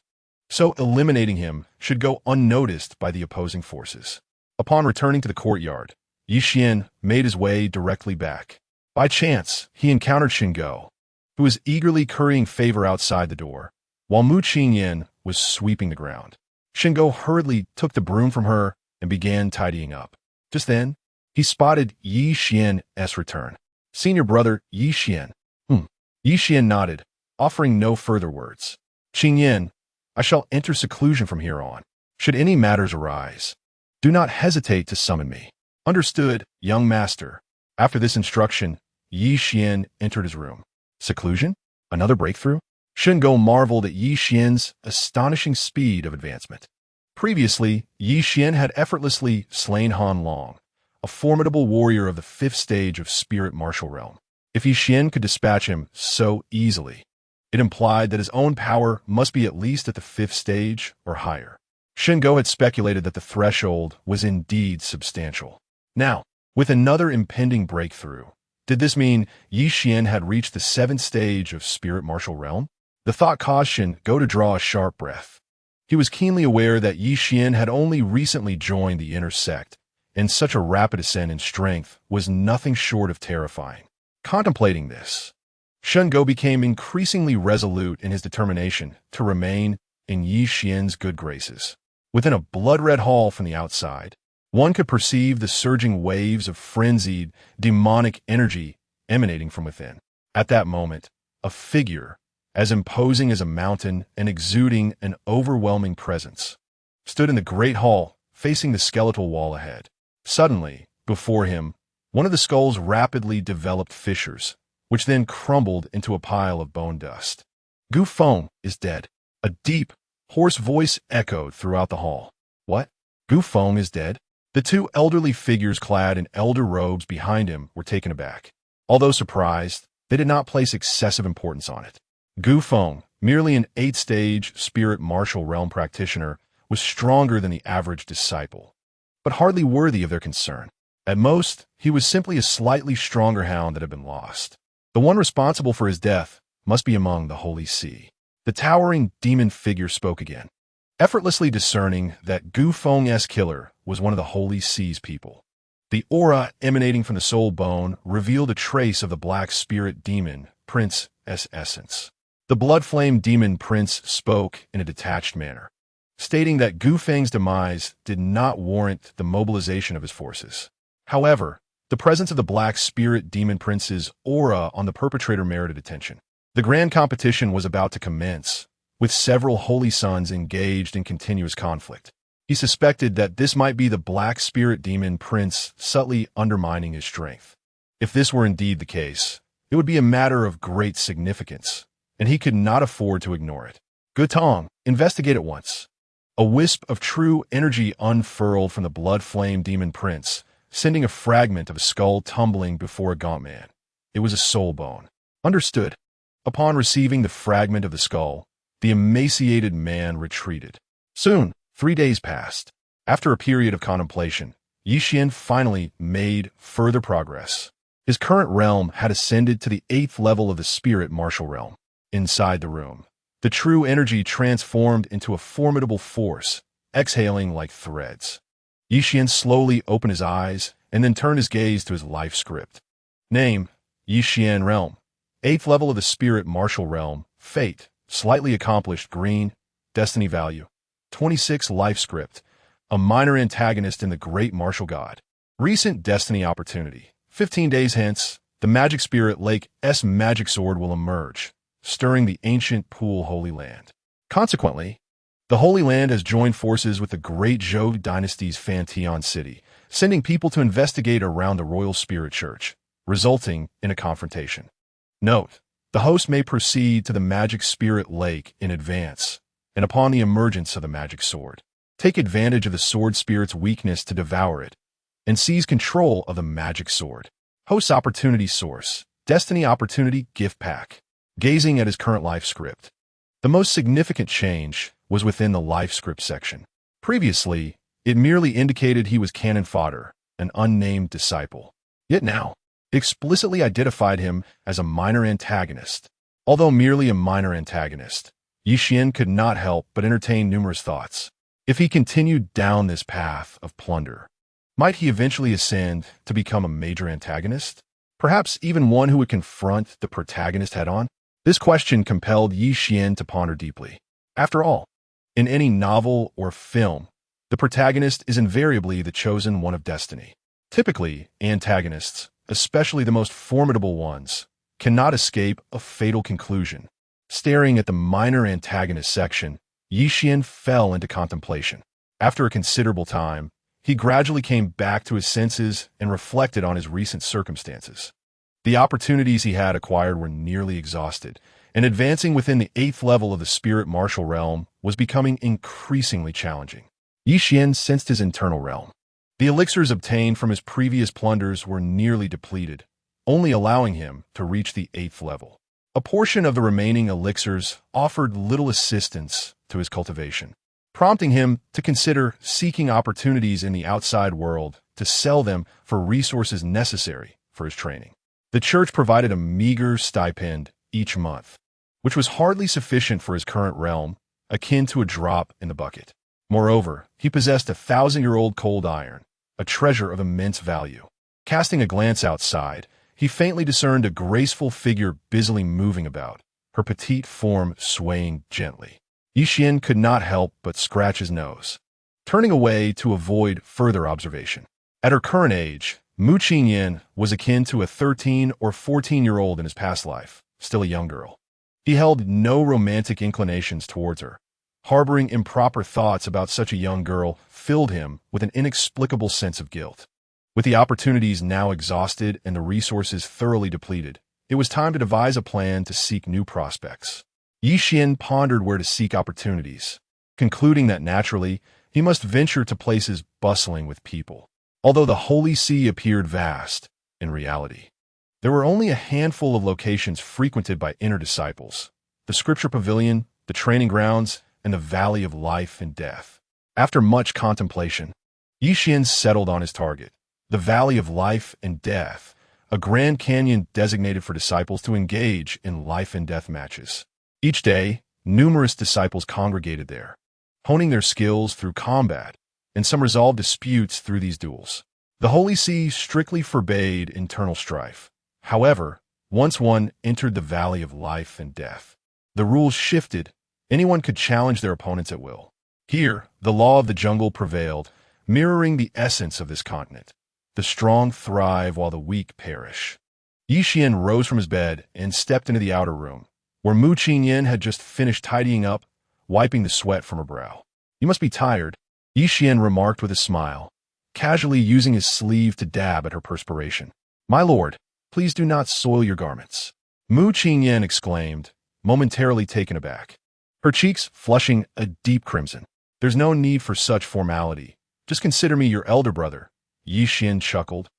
so eliminating him should go unnoticed by the opposing forces. Upon returning to the courtyard, Yi Xian made his way directly back. By chance, he encountered Shingo, who was eagerly currying favor outside the door, while Mu Qingyan was sweeping the ground. Shingo hurriedly took the broom from her and began tidying up. Just then, he spotted Yi Xian's return. Senior brother Yi Xian. Yi Xian nodded, offering no further words. Qingyan, I shall enter seclusion from here on. Should any matters arise, do not hesitate to summon me. Understood, young master. After this instruction, Yi Xian entered his room. Seclusion? Another breakthrough? Shingo marveled at Yi Xian's astonishing speed of advancement. Previously, Yi Xian had effortlessly slain Han Long, a formidable warrior of the 5th stage of Spirit Martial Realm. If Yi Xian could dispatch him so easily, it implied that his own power must be at least at the 5th stage or higher. Shingo had speculated that the threshold was indeed substantial. Now, with another impending breakthrough, did this mean Yi Xian had reached the 7th stage of Spirit Martial Realm? The thought caused Shingo to draw a sharp breath. He was keenly aware that Yi Xian had only recently joined the inner sect, and such a rapid ascent in strength was nothing short of terrifying. Contemplating this, Shingo became increasingly resolute in his determination to remain in Yi Xian's good graces. Within a blood-red hall from the outside, one could perceive the surging waves of frenzied, demonic energy emanating from within. At that moment, a figure, as imposing as a mountain and exuding an overwhelming presence, stood in the great hall, facing the skeletal wall ahead. Suddenly, before him, one of the skulls rapidly developed fissures, which then crumbled into a pile of bone dust. Gu Feng is dead. A deep, hoarse voice echoed throughout the hall. What? Gu Feng is dead? The two elderly figures clad in elder robes behind him were taken aback. Although surprised, they did not place excessive importance on it. Gu Feng, merely an 8th-stage Spirit Martial Realm practitioner, was stronger than the average disciple, but hardly worthy of their concern. At most, he was simply a slightly stronger hound that had been lost. The one responsible for his death must be among the Holy See. The towering demon figure spoke again, effortlessly discerning that Gu Feng's killer was one of the Holy See's people. The aura emanating from the soul bone revealed a trace of the Black Spirit Demon Prince's essence. The Blood Flame Demon Prince spoke in a detached manner, stating that Gu Feng's demise did not warrant the mobilization of his forces. However, the presence of the Black Spirit Demon Prince's aura on the perpetrator merited attention. The grand competition was about to commence, with several Holy Sons engaged in continuous conflict. He suspected that this might be the Black Spirit Demon Prince subtly undermining his strength. If this were indeed the case, it would be a matter of great significance, and he could not afford to ignore it. Gutong, investigate at once. A wisp of true energy unfurled from the Blood Flame Demon Prince, sending a fragment of a skull tumbling before a gaunt man. It was a soul bone. Understood. Upon receiving the fragment of the skull, the emaciated man retreated. Soon, 3 days passed. After a period of contemplation, Yi Xian finally made further progress. His current realm had ascended to the 8th level of the Spirit Martial Realm. Inside the room, the true energy transformed into a formidable force, exhaling like threads. Yi Xian slowly opened his eyes and then turned his gaze to his life script. Name, Yi Xian Realm. 8th level of the Spirit Martial Realm. Fate, slightly accomplished green. Destiny value, 26. Life script, a minor antagonist in the Great Martial God. Recent destiny opportunity. 15 days hence, the Magic Spirit Lake's magic sword will emerge, stirring the ancient Pool Holy Land. Consequently, the Holy Land has joined forces with the Great Zhou Dynasty's Fantion City, sending people to investigate around the Royal Spirit Church, resulting in a confrontation. Note: the host may proceed to the Magic Spirit Lake in advance, and upon the emergence of the magic sword, take advantage of the sword spirit's weakness to devour it, and seize control of the magic sword. Host's opportunity source: Destiny Opportunity Gift Pack. Gazing at his current life script. The most significant change was within the life script section. Previously, it merely indicated he was cannon fodder, an unnamed disciple. Yet now, it explicitly identified him as a minor antagonist. Although merely a minor antagonist, Yixian could not help but entertain numerous thoughts. If he continued down this path of plunder, might he eventually ascend to become a major antagonist? Perhaps even one who would confront the protagonist head-on? This question compelled Yixian to ponder deeply. After all, in any novel or film, the protagonist is invariably the chosen one of destiny. Typically, antagonists, especially the most formidable ones, cannot escape a fatal conclusion. Staring at the minor antagonist section, Yixian fell into contemplation. After a considerable time, he gradually came back to his senses and reflected on his recent circumstances. The opportunities he had acquired were nearly exhausted, and advancing within the 8th level of the spirit martial realm was becoming increasingly challenging. Yixian sensed his internal realm. The elixirs obtained from his previous plunders were nearly depleted, only allowing him to reach the 8th level. A portion of the remaining elixirs offered little assistance to his cultivation, prompting him to consider seeking opportunities in the outside world to sell them for resources necessary for his training. The church provided a meager stipend each month, which was hardly sufficient for his current realm, akin to a drop in the bucket. Moreover, he possessed a 1,000-year-old cold iron, a treasure of immense value. Casting a glance outside, he faintly discerned a graceful figure busily moving about, her petite form swaying gently. Yixian could not help but scratch his nose, turning away to avoid further observation. At her current age, Mu Qingyan was akin to a 13 or 14-year-old in his past life, still a young girl. He held no romantic inclinations towards her. Harboring improper thoughts about such a young girl filled him with an inexplicable sense of guilt. With the opportunities now exhausted and the resources thoroughly depleted, it was time to devise a plan to seek new prospects. Yixian pondered where to seek opportunities, concluding that naturally he must venture to places bustling with people. Although the Holy See appeared vast, in reality, there were only a handful of locations frequented by inner disciples: the Scripture Pavilion, the Training Grounds, and the Valley of Life and Death. After much contemplation, Yixian settled on his target, the Valley of Life and Death, a grand canyon designated for disciples to engage in life and death matches. Each day, numerous disciples congregated there, honing their skills through combat, and some resolved disputes through these duels. The Holy See strictly forbade internal strife. However, once one entered the Valley of Life and Death, the rules shifted. Anyone could challenge their opponents at will. Here, the law of the jungle prevailed, mirroring the essence of this continent. The strong thrive while the weak perish. Yixian rose from his bed and stepped into the outer room, where Mu Qingyan had just finished tidying up, wiping the sweat from her brow. "You must be tired," Yixian remarked with a smile, casually using his sleeve to dab at her perspiration. "My lord, please do not soil your garments," Mu Qingyan exclaimed, momentarily taken aback, her cheeks flushing a deep crimson. "There's no need for such formality. Just consider me your elder brother," Yixian chuckled,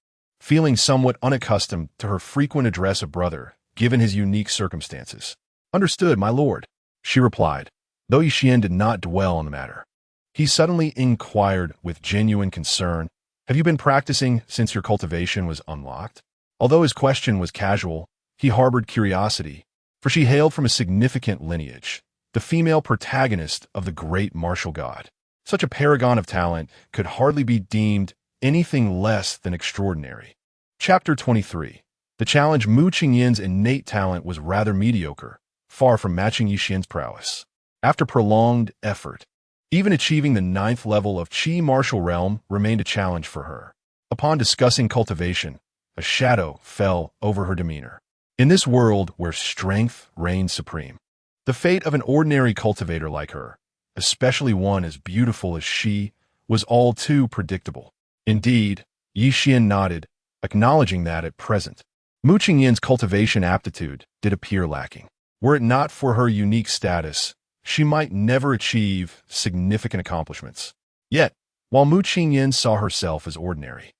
feeling somewhat unaccustomed to her frequent address of brother, given his unique circumstances. "Understood, my lord," she replied, though Yixian did not dwell on the matter. He suddenly inquired with genuine concern, "Have you been practicing since your cultivation was unlocked?" Although his question was casual, he harbored curiosity, for she hailed from a significant lineage, the female protagonist of the great martial god. Such a paragon of talent could hardly be deemed anything less than extraordinary. Chapter 23. The challenge. Mu Qingyan's innate talent was rather mediocre, far from matching Yixian's prowess. After prolonged effort, even achieving the 9th level of Qi martial realm remained a challenge for her. Upon discussing cultivation, a shadow fell over her demeanor. In this world where strength reigned supreme, the fate of an ordinary cultivator like her, especially one as beautiful as she, was all too predictable. Indeed, Yi Xian nodded, acknowledging that at present, Mu Qingyin's cultivation aptitude did appear lacking. Were it not for her unique status, she might never achieve significant accomplishments. Yet, while Mu Qingyin saw herself as ordinary,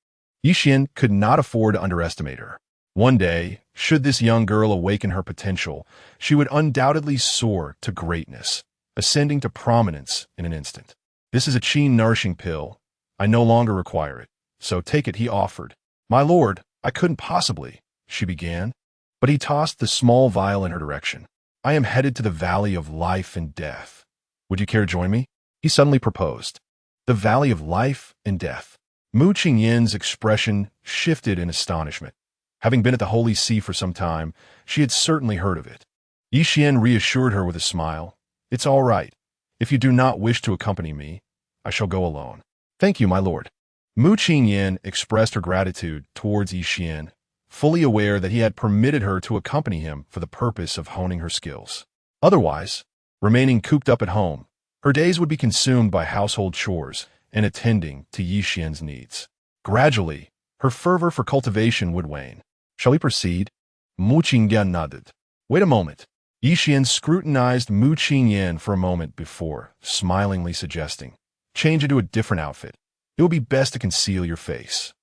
Yi Xian could not afford to underestimate her. One day, should this young girl awaken her potential, she would undoubtedly soar to greatness, ascending to prominence in an instant. This is a qi nourishing pill. I no longer require it, so take it, he offered. My lord, I couldn't possibly, she began, but he tossed the small vial in her direction. I am headed to the Valley of Life and Death. Would you care to join me? He suddenly proposed. The Valley of Life and Death. Mu Qingyin's expression shifted in astonishment. Having been at the Holy See for some time, she had certainly heard of it. Yi Xian reassured her with a smile. It's all right. If you do not wish to accompany me, I shall go alone. Thank you, my lord. Mu Qingyin expressed her gratitude towards Yi Xian, fully aware that he had permitted her to accompany him for the purpose of honing her skills. Otherwise, remaining cooped up at home, her days would be consumed by household chores and attending to Yi Xian's needs. Gradually, her fervor for cultivation would wane. Shall we proceed? Mu Qingyan nodded. Wait a moment. Yi Xian scrutinized Mu Qingyan for a moment before, smilingly suggesting, change into a different outfit. It will be best to conceal your face.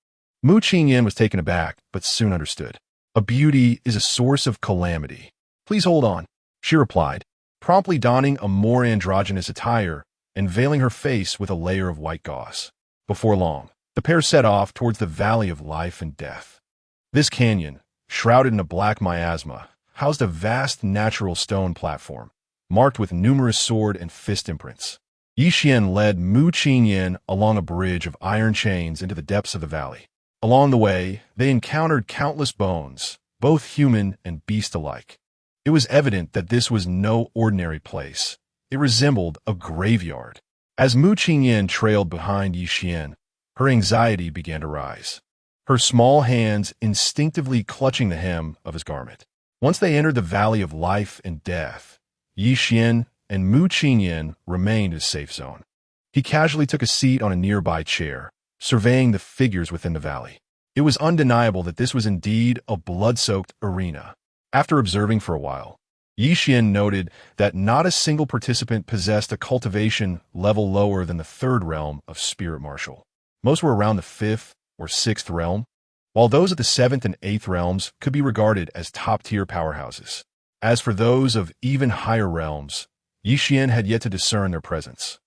Mu Qingyan was taken aback, but soon understood. A beauty is a source of calamity. Please hold on, she replied, promptly donning a more androgynous attire and veiling her face with a layer of white gauze. Before long, the pair set off towards the Valley of Life and Death. This canyon, shrouded in a black miasma, housed a vast natural stone platform, marked with numerous sword and fist imprints. Yi Xian led Mu Qingyan along a bridge of iron chains into the depths of the valley. Along the way, they encountered countless bones, both human and beast alike. It was evident that this was no ordinary place. It resembled a graveyard. As Mu Qingyan trailed behind Yi Xian, her anxiety began to rise, her small hands instinctively clutching the hem of his garment. Once they entered the Valley of Life and Death, Yi Xian and Mu Qingyan remained in a safe zone. He casually took a seat on a nearby chair, surveying the figures within the valley. It was undeniable that this was indeed a blood-soaked arena. After observing for a while, Yi Xian noted that not a single participant possessed a cultivation level lower than the 3rd realm of Spirit Martial. Most were around the 5th or 6th realm, while those at the 7th and 8th realms could be regarded as top-tier powerhouses. As for those of even higher realms, Yi Xian had yet to discern their presence.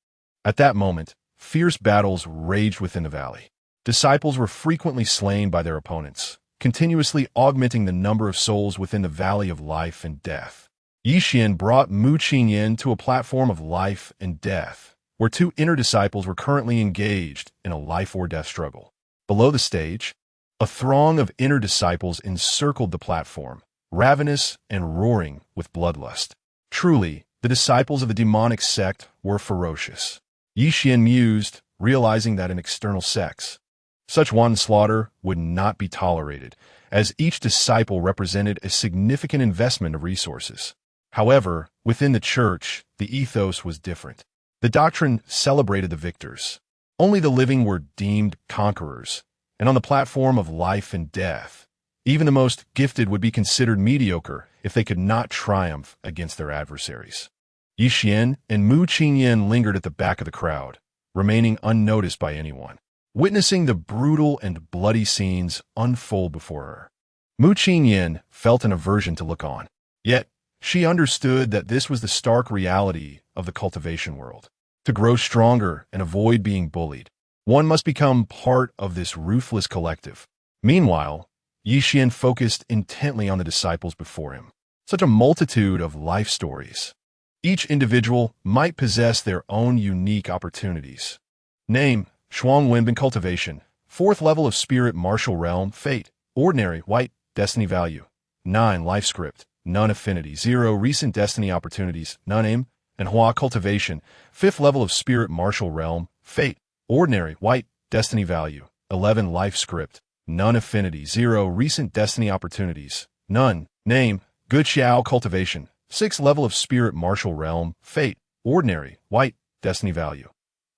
At that moment, fierce battles raged within the valley. Disciples were frequently slain by their opponents, continuously augmenting the number of souls within the Valley of Life and Death. Yi Xian brought Mu Qingyan to a platform of life and death, where 2 inner disciples were currently engaged in a life-or-death struggle. Below the stage, a throng of inner disciples encircled the platform, ravenous and roaring with bloodlust. Truly, the disciples of the Demonic Sect were ferocious. Yi Xian mused, realizing that in external sects, such wanton slaughter would not be tolerated, as each disciple represented a significant investment of resources. However, within the church, the ethos was different. The doctrine celebrated the victors. Only the living were deemed conquerors, and on the platform of life and death, even the most gifted would be considered mediocre if they could not triumph against their adversaries. Yi Xian and Mu Qingyan lingered at the back of the crowd, remaining unnoticed by anyone, witnessing the brutal and bloody scenes unfold before her. Mu Qingyan felt an aversion to look on. Yet, she understood that this was the stark reality of the cultivation world. To grow stronger and avoid being bullied, one must become part of this ruthless collective. Meanwhile, Yi Xian focused intently on the disciples before him. Such a multitude of life stories. Each individual might possess their own unique opportunities. Name, Shuang Wenbin Cultivation. 4th level of Spirit Martial Realm. Fate, Ordinary, White, Destiny Value. 9. Life Script, None Affinity. 0. Recent Destiny Opportunities, None Aim. And Hua Cultivation. 5th level of Spirit Martial Realm. Fate, Ordinary, White, Destiny Value. 11 life script, none affinity, 0 recent destiny opportunities, none, name, good xiao cultivation, 6 level of spirit martial realm, fate, ordinary, white, destiny value,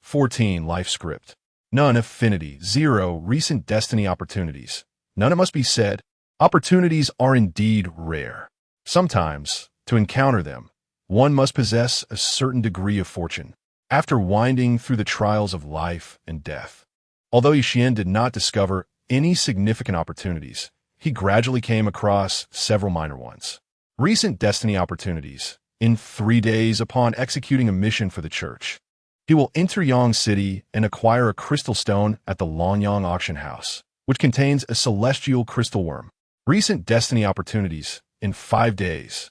14 life script, none affinity, 0 recent destiny opportunities, none. It must be said, opportunities are indeed rare. Sometimes, to encounter them, one must possess a certain degree of fortune. After winding through the trials of life and death, although Yixian did not discover any significant opportunities, he gradually came across several minor ones. Recent destiny opportunities. In 3 days upon executing a mission for the church, he will enter Yang City and acquire a crystal stone at the Lonyang auction house, which contains a celestial crystal worm. Recent destiny opportunities. In 5 days,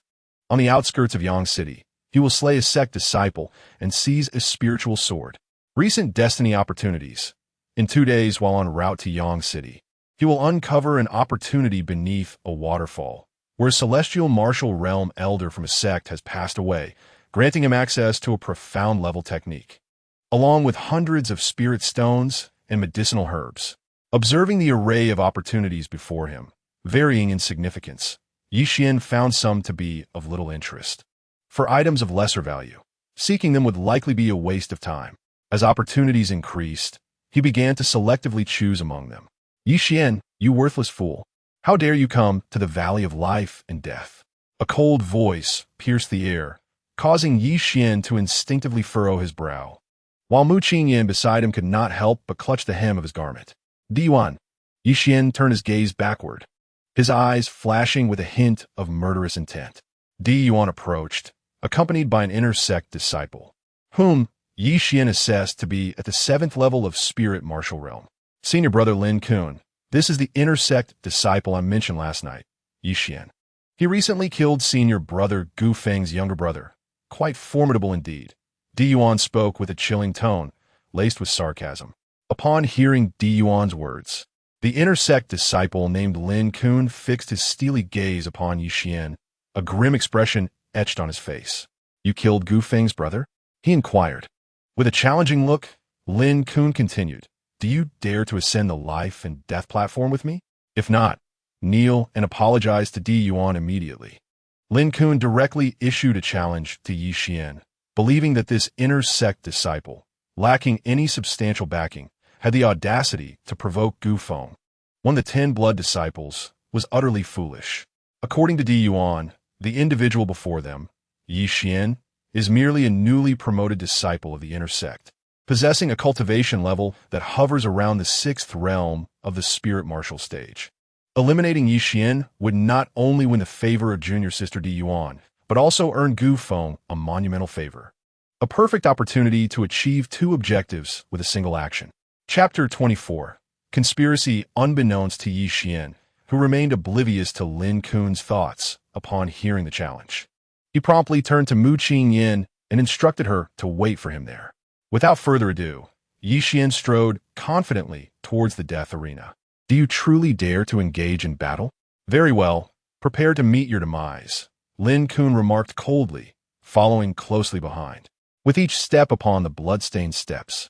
on the outskirts of Yang City, he will slay a sect disciple and seize a spiritual sword. Recent destiny opportunities. In 2 days while en route to Yang City, he will uncover an opportunity beneath a waterfall, where a celestial martial realm elder from a sect has passed away, granting him access to a profound level technique, along with hundreds of spirit stones and medicinal herbs. Observing the array of opportunities before him, varying in significance, Yixian found some to be of little interest. For items of lesser value, seeking them would likely be a waste of time. As opportunities increased, he began to selectively choose among them. Yixian, you worthless fool! How dare you come to the valley of life and death? A cold voice pierced the air, causing Yixian to instinctively furrow his brow, while Mu Qingyan beside him could not help but clutch the hem of his garment. Diyuan. Yixian turned his gaze backward, his eyes flashing with a hint of murderous intent. Diyuan approached, accompanied by an inner sect disciple, whom Yixian assessed to be at the 7th level of spirit martial realm. Senior brother Lin Kun. This is the inner sect disciple I mentioned last night, Yixian. He recently killed senior brother Gu Feng's younger brother. Quite formidable indeed. Diyuan spoke with a chilling tone, laced with sarcasm. Upon hearing Diyuan's words, the inner sect disciple named Lin Kun fixed his steely gaze upon Yixian, a grim expression etched on his face. You killed Gu Feng's brother? He inquired. With a challenging look, Lin Kun continued. Do you dare to ascend the life and death platform with me? If not, kneel and apologize to Diyuan immediately. Lin Kun directly issued a challenge to Yixian, believing that this inner sect disciple, lacking any substantial backing, had the audacity to provoke Gu Feng, one of the 10 blood disciples, was utterly foolish. According to Diyuan, the individual before them, Yixian, is merely a newly promoted disciple of the inner sect, possessing a cultivation level that hovers around the 6th realm of the spirit martial stage. Eliminating Yixian would not only win the favor of junior sister Diyuan, but also earn Gu Feng a monumental favor. A perfect opportunity to achieve 2 objectives with a single action. Chapter 24. Conspiracy unbeknownst to Yixian, who remained oblivious to Lin Kun's thoughts upon hearing the challenge. He promptly turned to Mu Qingyan and instructed her to wait for him there. Without further ado, Yixian strode confidently towards the death arena. Do you truly dare to engage in battle? Very well, prepare to meet your demise, Lin Kun remarked coldly, following closely behind. With each step upon the blood-stained steps,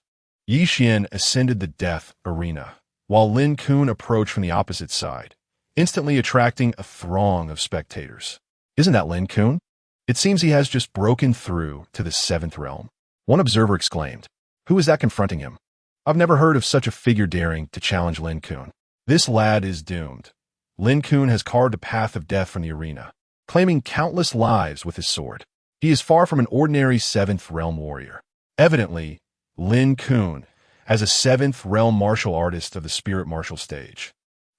Yixian ascended the death arena, while Lin Kun approached from the opposite side, instantly attracting a throng of spectators. Isn't that Lin Kun? It seems he has just broken through to the 7th realm. One observer exclaimed. Who is that confronting him? I've never heard of such a figure daring to challenge Lin Kun. This lad is doomed. Lin Kun has carved a path of death from the arena, claiming countless lives with his sword. He is far from an ordinary 7th realm warrior. Evidently, Lin Kun, as a 7th realm martial artist of the spirit martial stage,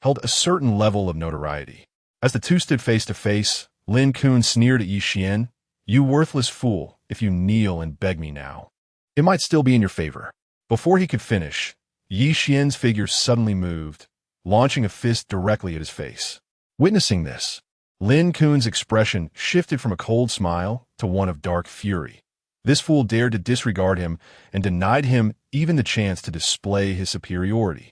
held a certain level of notoriety. As the two stood face to face, Lin Kun sneered at Yixian. You worthless fool, if you kneel and beg me now, it might still be in your favor. Before he could finish, Yixian's figure suddenly moved, launching a fist directly at his face. Witnessing this, Lin Kun's expression shifted from a cold smile to one of dark fury. This fool dared to disregard him and denied him even the chance to display his superiority.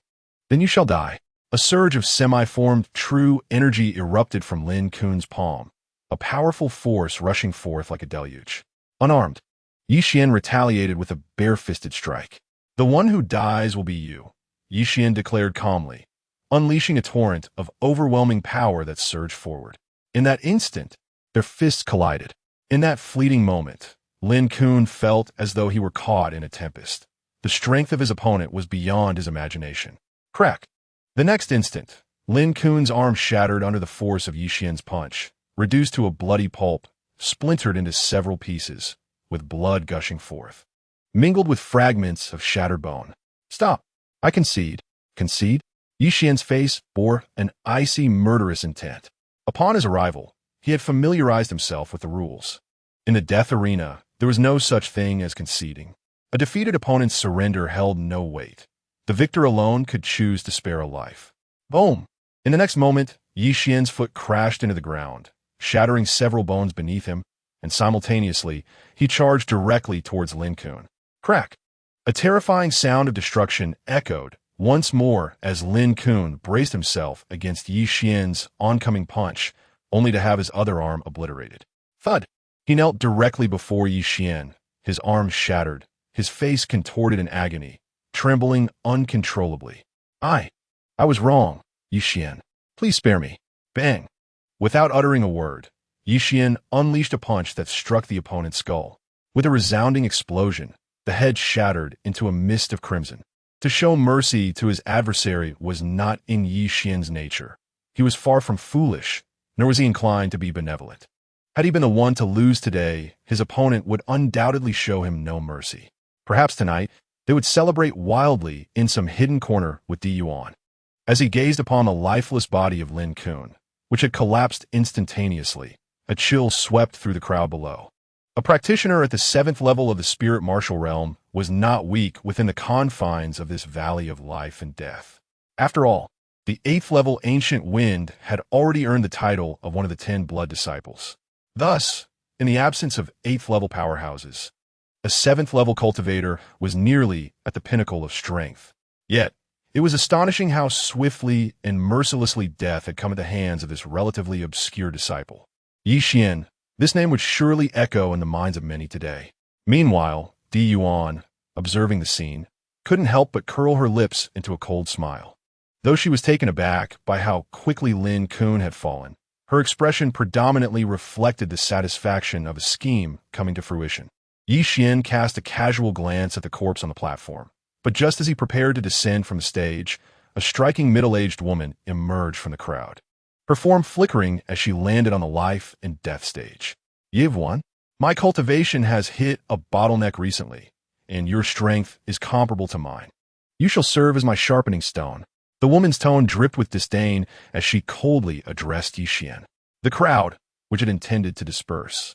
Then you shall die. A surge of semi-formed true energy erupted from Lin Kun's palm, a powerful force rushing forth like a deluge. Unarmed, Yixian retaliated with a bare-fisted strike. The one who dies will be you, Yi Xian declared calmly, unleashing a torrent of overwhelming power that surged forward. In that instant, their fists collided. In that fleeting moment, Lin Kun felt as though he were caught in a tempest. The strength of his opponent was beyond his imagination. Crack! The next instant, Lin Kun's arm shattered under the force of Yi Xian's punch, reduced to a bloody pulp, splintered into several pieces, with blood gushing forth, mingled with fragments of shattered bone. Stop! I concede. Concede? Yi Xian's face bore an icy, murderous intent. Upon his arrival, he had familiarized himself with the rules. In the death arena, there was no such thing as conceding. A defeated opponent's surrender held no weight. The victor alone could choose to spare a life. Boom! In the next moment, Yi Xian's foot crashed into the ground, shattering several bones beneath him, and simultaneously, he charged directly towards Lin Kun. Crack! A terrifying sound of destruction echoed once more as Lin Kun braced himself against Yi Xian's oncoming punch, only to have his other arm obliterated. Thud! He knelt directly before Yi Xian, his arm shattered, his face contorted in agony, trembling uncontrollably. I was wrong, Yi Xian. Please spare me. Bang! Without uttering a word, Yi Xian unleashed a punch that struck the opponent's skull. With a resounding explosion, the head shattered into a mist of crimson. To show mercy to his adversary was not in Yi Xian's nature. He was far from foolish, nor was he inclined to be benevolent. Had he been the one to lose today, his opponent would undoubtedly show him no mercy. Perhaps tonight, they would celebrate wildly in some hidden corner with Di Yuan. As he gazed upon the lifeless body of Lin Kun, which had collapsed instantaneously, a chill swept through the crowd below. A practitioner at the 7th level of the spirit martial realm was not weak within the confines of this valley of life and death. After all, the 8th level ancient wind had already earned the title of one of the 10 blood disciples. Thus, in the absence of 8th level powerhouses, a 7th level cultivator was nearly at the pinnacle of strength. Yet, it was astonishing how swiftly and mercilessly death had come at the hands of this relatively obscure disciple. Yi Xian, this name would surely echo in the minds of many today. Meanwhile, Di Yuan, observing the scene, couldn't help but curl her lips into a cold smile. Though she was taken aback by how quickly Lin Kun had fallen, her expression predominantly reflected the satisfaction of a scheme coming to fruition. Yi Xian cast a casual glance at the corpse on the platform, but just as he prepared to descend from the stage, a striking middle-aged woman emerged from the crowd, her form flickering as she landed on the life and death stage. Yivwan, my cultivation has hit a bottleneck recently, and your strength is comparable to mine. You shall serve as my sharpening stone. The woman's tone dripped with disdain as she coldly addressed Yi Xian. The crowd, which had intended to disperse,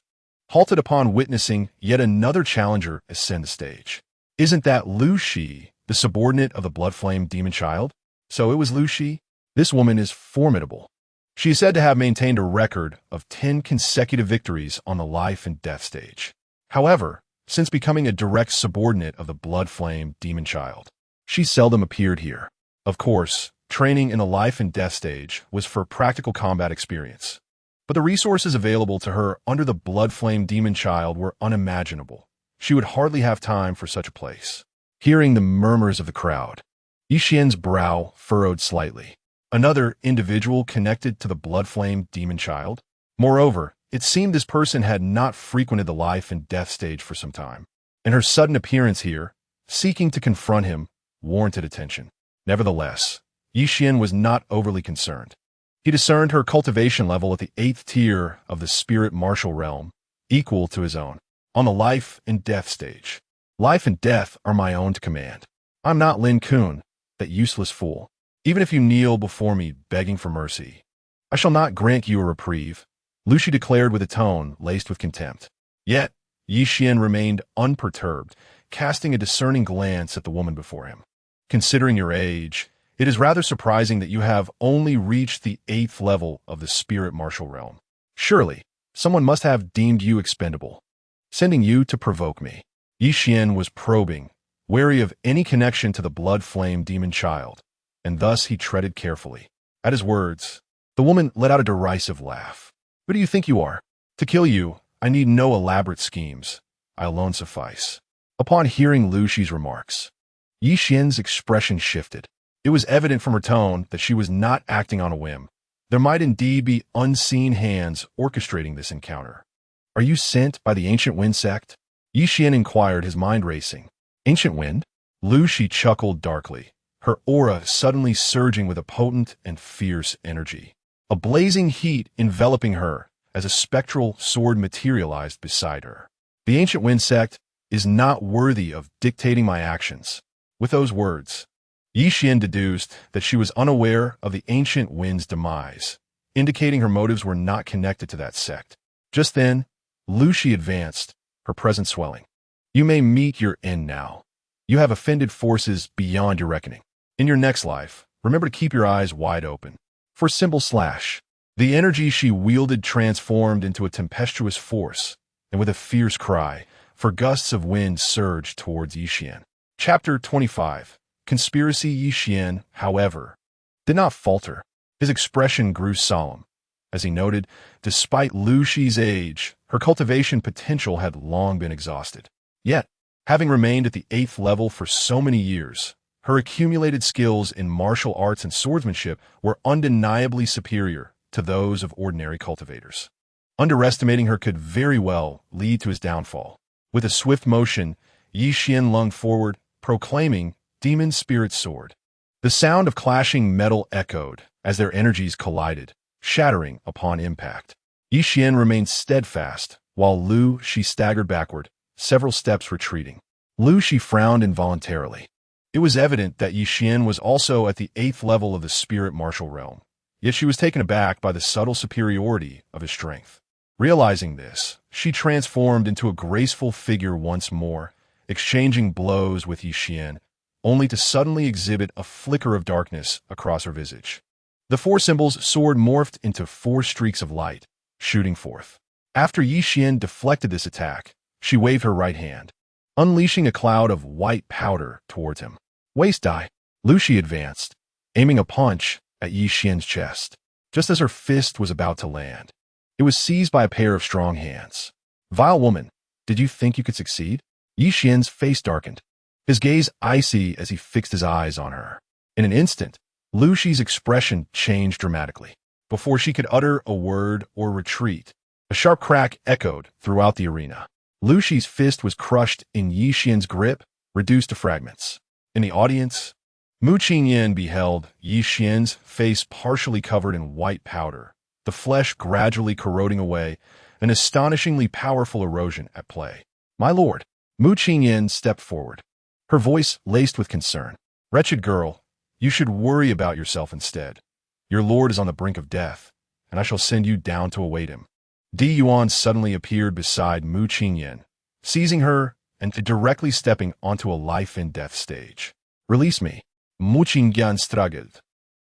halted upon witnessing yet another challenger ascend the stage. Isn't that Lu Shi, the subordinate of the blood flame demon child? So it was Lu Shi? This woman is formidable. She is said to have maintained a record of 10 consecutive victories on the life and death stage. However, since becoming a direct subordinate of the blood flame demon child, she seldom appeared here. Of course, training in the life and death stage was for practical combat experience, but the resources available to her under the blood flame demon child were unimaginable. She would hardly have time for such a place. Hearing the murmurs of the crowd, Yi Xian's brow furrowed slightly. Another individual connected to the blood flame demon child? Moreover, it seemed this person had not frequented the life and death stage for some time, and her sudden appearance here, seeking to confront him, warranted attention. Nevertheless, Yi Xian was not overly concerned. He discerned her cultivation level at the 8th tier of the spirit martial realm, equal to his own, on the life and death stage. Life and death are my own to command. I'm not Lin Kun, that useless fool. Even if you kneel before me begging for mercy, I shall not grant you a reprieve, Lu Shi declared with a tone laced with contempt. Yet, Yi Xian remained unperturbed, casting a discerning glance at the woman before him. Considering your age, it is rather surprising that you have only reached the 8th level of the spirit martial realm. Surely, someone must have deemed you expendable, sending you to provoke me. Yi Xian was probing, wary of any connection to the blood flame demon child, and thus he treaded carefully. At his words, the woman let out a derisive laugh. Who do you think you are? To kill you, I need no elaborate schemes. I alone suffice. Upon hearing Lu Shi's remarks, Yi Xian's expression shifted. It was evident from her tone that she was not acting on a whim. There might indeed be unseen hands orchestrating this encounter. Are you sent by the Ancient Wind Sect? Yi Xian inquired, his mind racing. Ancient Wind? Lu Shi chuckled darkly, her aura suddenly surging with a potent and fierce energy. A blazing heat enveloping her as a spectral sword materialized beside her. The Ancient Wind Sect is not worthy of dictating my actions. With those words, Yi Xian deduced that she was unaware of the Ancient Wind's demise, indicating her motives were not connected to that sect. Just then, Lu Shi advanced, her presence swelling. You may meet your end now. You have offended forces beyond your reckoning. In your next life, remember to keep your eyes wide open. For Symbol Slash, the energy she wielded transformed into a tempestuous force, and with a fierce cry, for gusts of wind surged towards Yi Xian. Chapter 25. Conspiracy. Yi Xian, however, did not falter. His expression grew solemn. As he noted, despite Lu Shi's age, her cultivation potential had long been exhausted. Yet, having remained at the 8th level for so many years, her accumulated skills in martial arts and swordsmanship were undeniably superior to those of ordinary cultivators. Underestimating her could very well lead to his downfall. With a swift motion, Yi Xian lunged forward, proclaiming, Demon Spirit Sword. The sound of clashing metal echoed as their energies collided, shattering upon impact. Yi Xian remained steadfast, while Lu Shi staggered backward, several steps retreating. Lu Shi frowned involuntarily. It was evident that Yi Xian was also at the 8th level of the spirit martial realm, yet she was taken aback by the subtle superiority of his strength. Realizing this, she transformed into a graceful figure once more, exchanging blows with Yi Xian, only to suddenly exhibit a flicker of darkness across her visage. The 4 symbols sword morphed into 4 streaks of light, shooting forth. After Yi Xian deflected this attack, she waved her right hand, unleashing a cloud of white powder towards him. Waist die. Lu Shi advanced, aiming a punch at Yi Xian's chest. Just as her fist was about to land, it was seized by a pair of strong hands. Vile woman, did you think you could succeed? Yi Xian's face darkened, his gaze icy as he fixed his eyes on her. In an instant, Lu Shi's expression changed dramatically. Before she could utter a word or retreat, a sharp crack echoed throughout the arena. Lu Shi's fist was crushed in Yi Xian's grip, reduced to fragments. In the audience, Mu Qingyan beheld Yi Xian's face partially covered in white powder, the flesh gradually corroding away, an astonishingly powerful erosion at play. My lord, Mu Qingyan stepped forward, her voice laced with concern. Wretched girl, you should worry about yourself instead. Your lord is on the brink of death, and I shall send you down to await him. Di Yuan suddenly appeared beside Mu Qingyan, seizing her and directly stepping onto a life-and-death stage. Release me, Mu Qingyan struggled.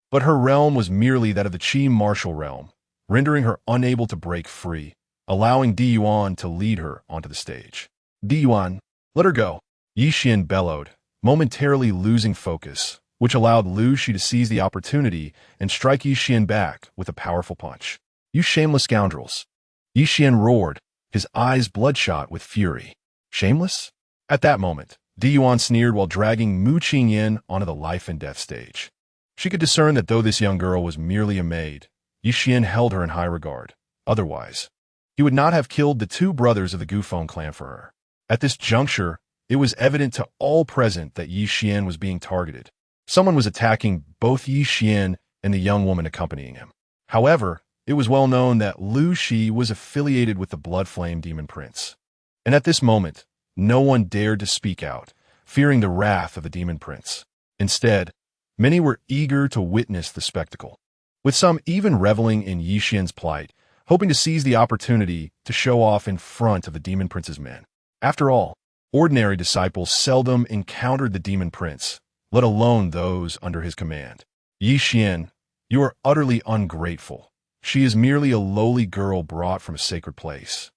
But her realm was merely that of the Qi martial realm, rendering her unable to break free, allowing Di Yuan to lead her onto the stage. Di Yuan, let her go. Yi Xian bellowed, momentarily losing focus, which allowed Lu Shi to seize the opportunity and strike Yi Xian back with a powerful punch. You shameless scoundrels. Yi Xian roared, his eyes bloodshot with fury. Shameless? At that moment, Di Yuan sneered while dragging Mu Qingyan onto the life-and-death stage. She could discern that though this young girl was merely a maid, Yi Xian held her in high regard. Otherwise, he would not have killed the 2 brothers of the Gufeng clan for her. At this juncture, it was evident to all present that Yi Xian was being targeted. Someone was attacking both Yi Xian and the young woman accompanying him. However, it was well known that Lu Shi was affiliated with the Blood Flame Demon Prince. And at this moment, no one dared to speak out, fearing the wrath of the Demon Prince. Instead, many were eager to witness the spectacle, with some even reveling in Yi Xian's plight, hoping to seize the opportunity to show off in front of the Demon Prince's men. After all, ordinary disciples seldom encountered the Demon Prince, let alone those under his command. Yi Xian, you are utterly ungrateful. She is merely a lowly girl brought from a sacred place.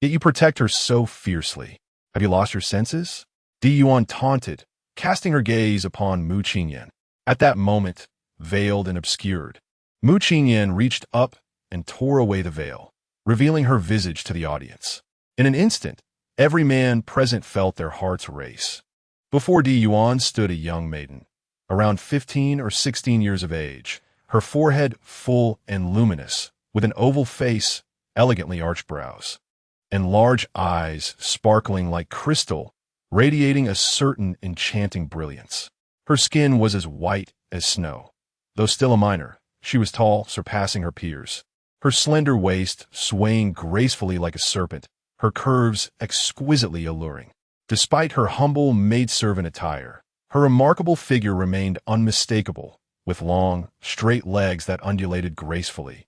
Yet you protect her so fiercely. Have you lost your senses? Di Yuan taunted, casting her gaze upon Mu Qingyan. At that moment, veiled and obscured, Mu Qingyan reached up and tore away the veil, revealing her visage to the audience. In an instant, every man present felt their hearts race. Before Di Yuan stood a young maiden, around 15 or 16 years of age, her forehead full and luminous, with an oval face, elegantly arched brows, and large eyes sparkling like crystal, radiating a certain enchanting brilliance. Her skin was as white as snow. Though still a minor, she was tall, surpassing her peers. Her slender waist swaying gracefully like a serpent, her curves exquisitely alluring. Despite her humble maidservant attire, her remarkable figure remained unmistakable, with long, straight legs that undulated gracefully,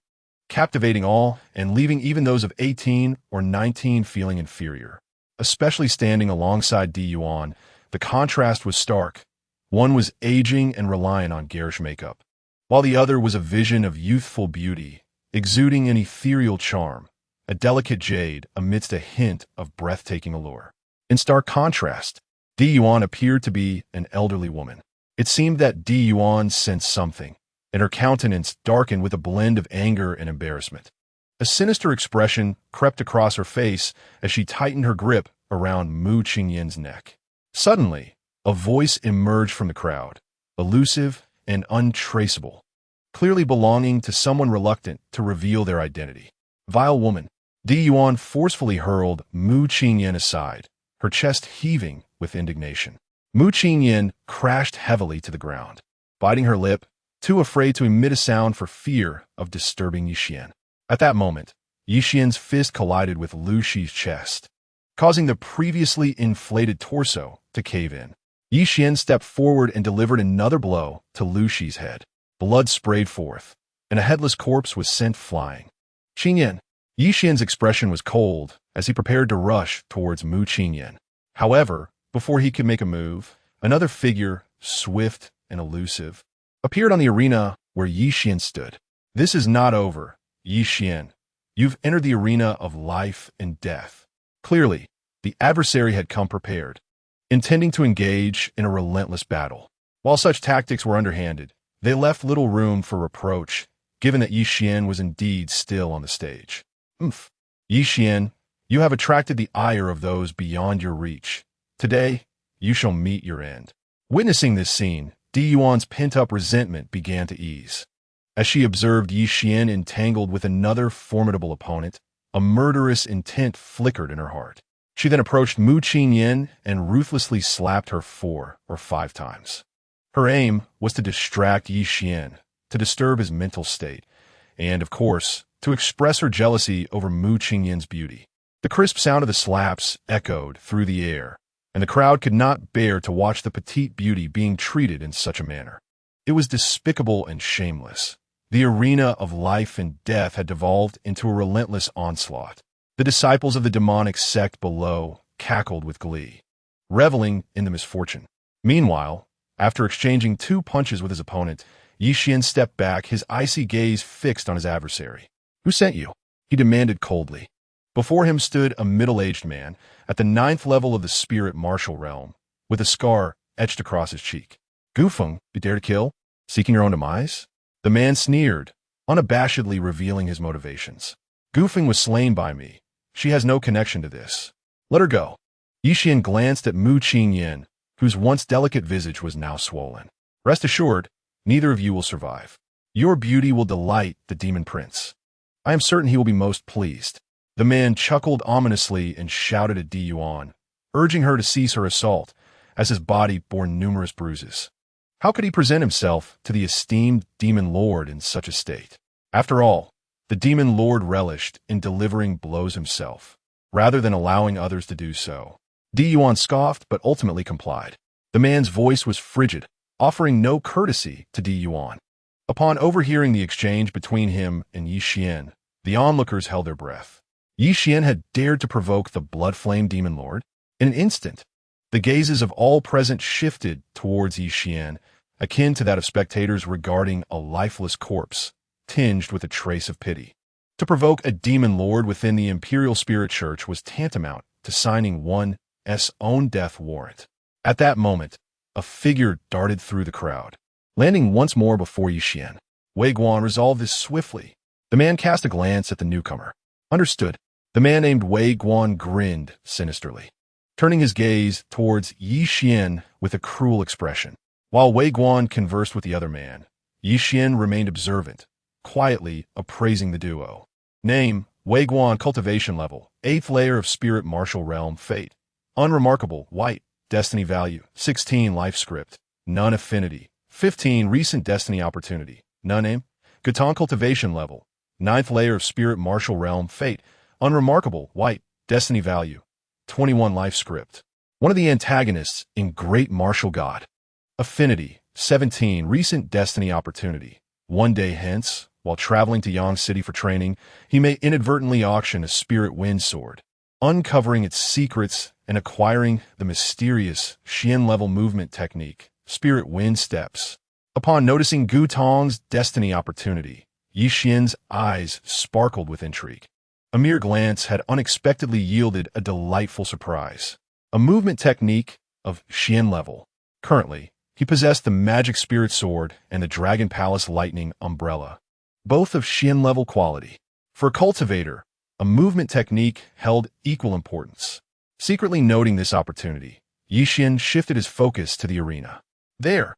captivating all and leaving even those of 18 or 19 feeling inferior. Especially standing alongside Di Yuan, the contrast was stark. One was aging and reliant on garish makeup, while the other was a vision of youthful beauty, exuding an ethereal charm, a delicate jade amidst a hint of breathtaking allure. In stark contrast, Di Yuan appeared to be an elderly woman. It seemed that Di Yuan sensed something, and her countenance darkened with a blend of anger and embarrassment. A sinister expression crept across her face as she tightened her grip around Mu Qingyin's neck. Suddenly, a voice emerged from the crowd, elusive and untraceable, clearly belonging to someone reluctant to reveal their identity. Vile woman. Di Yuan forcefully hurled Mu Qingyin aside, her chest heaving with indignation. Mu Qingyin crashed heavily to the ground, biting her lip, too afraid to emit a sound for fear of disturbing Yixian. At that moment, Yixian's fist collided with Lu Shi's chest, causing the previously inflated torso to cave in. Yixian stepped forward and delivered another blow to Lu Shi's head. Blood sprayed forth, and a headless corpse was sent flying. Qingyan. Yixian's expression was cold as he prepared to rush towards Mu Qingyan. However, before he could make a move, another figure, swift and elusive, appeared on the arena where Yixian stood. This is not over, Yixian. You've entered the arena of life and death. Clearly, the adversary had come prepared, intending to engage in a relentless battle. While such tactics were underhanded, they left little room for reproach, given that Yixian was indeed still on the stage. Yixian, you have attracted the ire of those beyond your reach. Today, you shall meet your end. Witnessing this scene, Di Yuan's pent-up resentment began to ease. As she observed Yixian entangled with another formidable opponent, a murderous intent flickered in her heart. She then approached Mu Qingyin and ruthlessly slapped her 4 or 5 times. Her aim was to distract Yixian, to disturb his mental state, and, of course, to express her jealousy over Mu Qingyin's beauty. The crisp sound of the slaps echoed through the air, and the crowd could not bear to watch the petite beauty being treated in such a manner. It was despicable and shameless. The arena of life and death had devolved into a relentless onslaught. The disciples of the demonic sect below cackled with glee, reveling in the misfortune. Meanwhile, after exchanging 2 punches with his opponent, Yixian stepped back, his icy gaze fixed on his adversary. Who sent you? He demanded coldly. Before him stood a middle-aged man at the 9th level of the spirit martial realm, with a scar etched across his cheek. Gufeng, you dare to kill? Seeking your own demise? The man sneered, unabashedly revealing his motivations. Gufeng was slain by me. She has no connection to this. Let her go. Yixian glanced at Mu Qingyin, whose once delicate visage was now swollen. Rest assured, neither of you will survive. Your beauty will delight the demon prince. I am certain he will be most pleased. The man chuckled ominously and shouted at Di Yuan, urging her to cease her assault, as his body bore numerous bruises. How could he present himself to the esteemed demon lord in such a state? After all, the demon lord relished in delivering blows himself, rather than allowing others to do so. Di Yuan scoffed but ultimately complied. The man's voice was frigid, offering no courtesy to Di Yuan. Upon overhearing the exchange between him and Yixian, the onlookers held their breath. Yixian had dared to provoke the blood-flame demon lord. In an instant, the gazes of all present shifted towards Yixian, akin to that of spectators regarding a lifeless corpse, tinged with a trace of pity. To provoke a demon lord within the Imperial Spirit Church was tantamount to signing one's own death warrant. At that moment, a figure darted through the crowd, landing once more before Yixian. Wei Guan resolved this swiftly. The man cast a glance at the newcomer. Understood. The man named Wei Guan grinned sinisterly, turning his gaze towards Yixian with a cruel expression. While Wei Guan conversed with the other man, Yi Xian remained observant, quietly appraising the duo. Name, Wei Guan, cultivation level, 8th layer of spirit martial realm, fate. Unremarkable, white, destiny value, 16 life script, none affinity, 15 recent destiny opportunity, none aim. Gaton cultivation level, 9th layer of spirit martial realm, fate. Unremarkable, white, destiny value, 21 life script. One of the antagonists in Great Martial God. Affinity, 17 recent destiny opportunity. One day hence, while traveling to Yang City for training, he may inadvertently auction a spirit wind sword, uncovering its secrets and acquiring the mysterious Xian-level movement technique, spirit wind steps. Upon noticing Gu Tong's destiny opportunity, Yi Xian's eyes sparkled with intrigue. A mere glance had unexpectedly yielded a delightful surprise. A movement technique of Xian level. Currently, he possessed the magic spirit sword and the Dragon Palace lightning umbrella, both of Xian level quality. For a cultivator, a movement technique held equal importance. Secretly noting this opportunity, Yi Xian shifted his focus to the arena. There,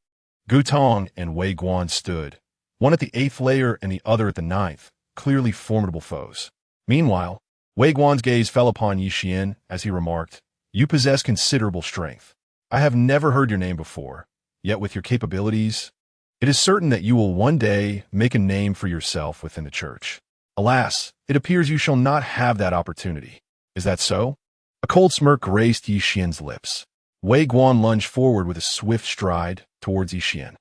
Gu Tong and Wei Guan stood, one at the 8th layer and the other at the 9th, clearly formidable foes. Meanwhile, Wei Guan's gaze fell upon Yi Xian as he remarked, "You possess considerable strength. I have never heard your name before, yet with your capabilities, it is certain that you will one day make a name for yourself within the church. Alas, it appears you shall not have that opportunity. Is that so?" A cold smirk graced Yi Xian's lips. Wei Guan lunged forward with a swift stride towards Yi Xian.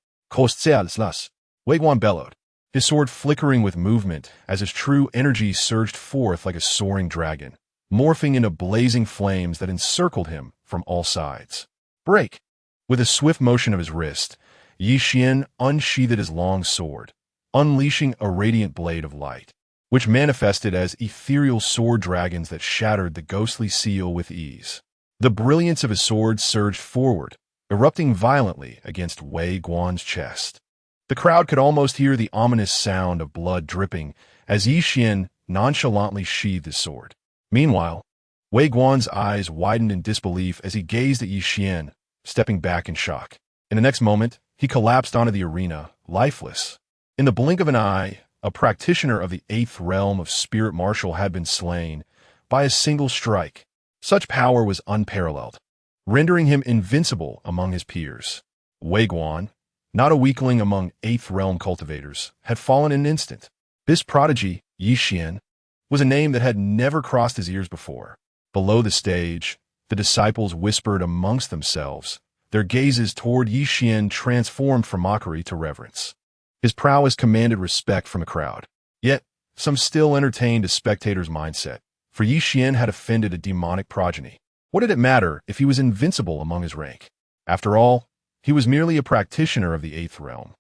Wei Guan bellowed, his sword flickering with movement as his true energy surged forth like a soaring dragon, morphing into blazing flames that encircled him from all sides. Break! With a swift motion of his wrist, Yi Xian unsheathed his long sword, unleashing a radiant blade of light, which manifested as ethereal sword dragons that shattered the ghostly seal with ease. The brilliance of his sword surged forward, erupting violently against Wei Guan's chest. The crowd could almost hear the ominous sound of blood dripping as Yi Xian nonchalantly sheathed his sword. Meanwhile, Wei Guan's eyes widened in disbelief as he gazed at Yi Xian, stepping back in shock. In the next moment, he collapsed onto the arena, lifeless. In the blink of an eye, a practitioner of the 8th realm of spirit martial had been slain by a single strike. Such power was unparalleled, rendering him invincible among his peers. Wei Guan, not a weakling among 8th realm cultivators, had fallen in an instant. This prodigy, Yi Xian, was a name that had never crossed his ears before. Below the stage, the disciples whispered amongst themselves, their gazes toward Yi Xian transformed from mockery to reverence. His prowess commanded respect from the crowd. Yet, some still entertained a spectator's mindset, for Yi Xian had offended a demonic progeny. What did it matter if he was invincible among his rank? After all, he was merely a practitioner of the 8th realm.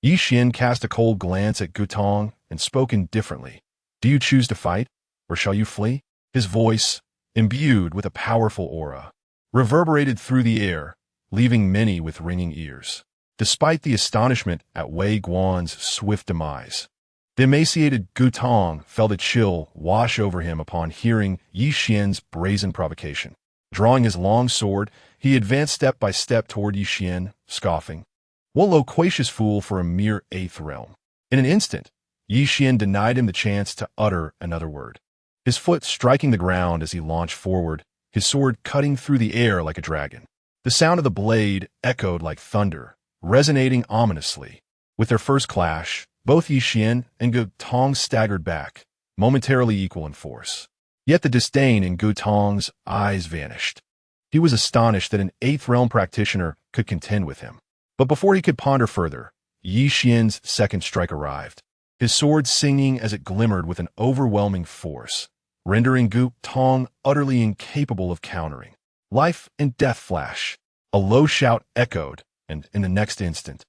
Yi Xian cast a cold glance at Gu Tong and spoke indifferently. "Do you choose to fight, or shall you flee?" His voice, imbued with a powerful aura, reverberated through the air, leaving many with ringing ears. Despite the astonishment at Wei Guan's swift demise, the emaciated Gu Tong felt a chill wash over him upon hearing Yi Xian's brazen provocation. Drawing his long sword, he advanced step by step toward Yi Xian, scoffing, "What loquacious fool for a mere 8th realm." In an instant, Yi Xian denied him the chance to utter another word. His foot striking the ground as he launched forward, his sword cutting through the air like a dragon. The sound of the blade echoed like thunder, resonating ominously. With their first clash, both Yi Xian and Gu Tong staggered back, momentarily equal in force. Yet the disdain in Gu Tong's eyes vanished. He was astonished that an 8th realm practitioner could contend with him. But before he could ponder further, Yi Xian's second strike arrived, his sword singing as it glimmered with an overwhelming force, rendering Gu Tong utterly incapable of countering. Life and death flash. A low shout echoed, and in the next instant,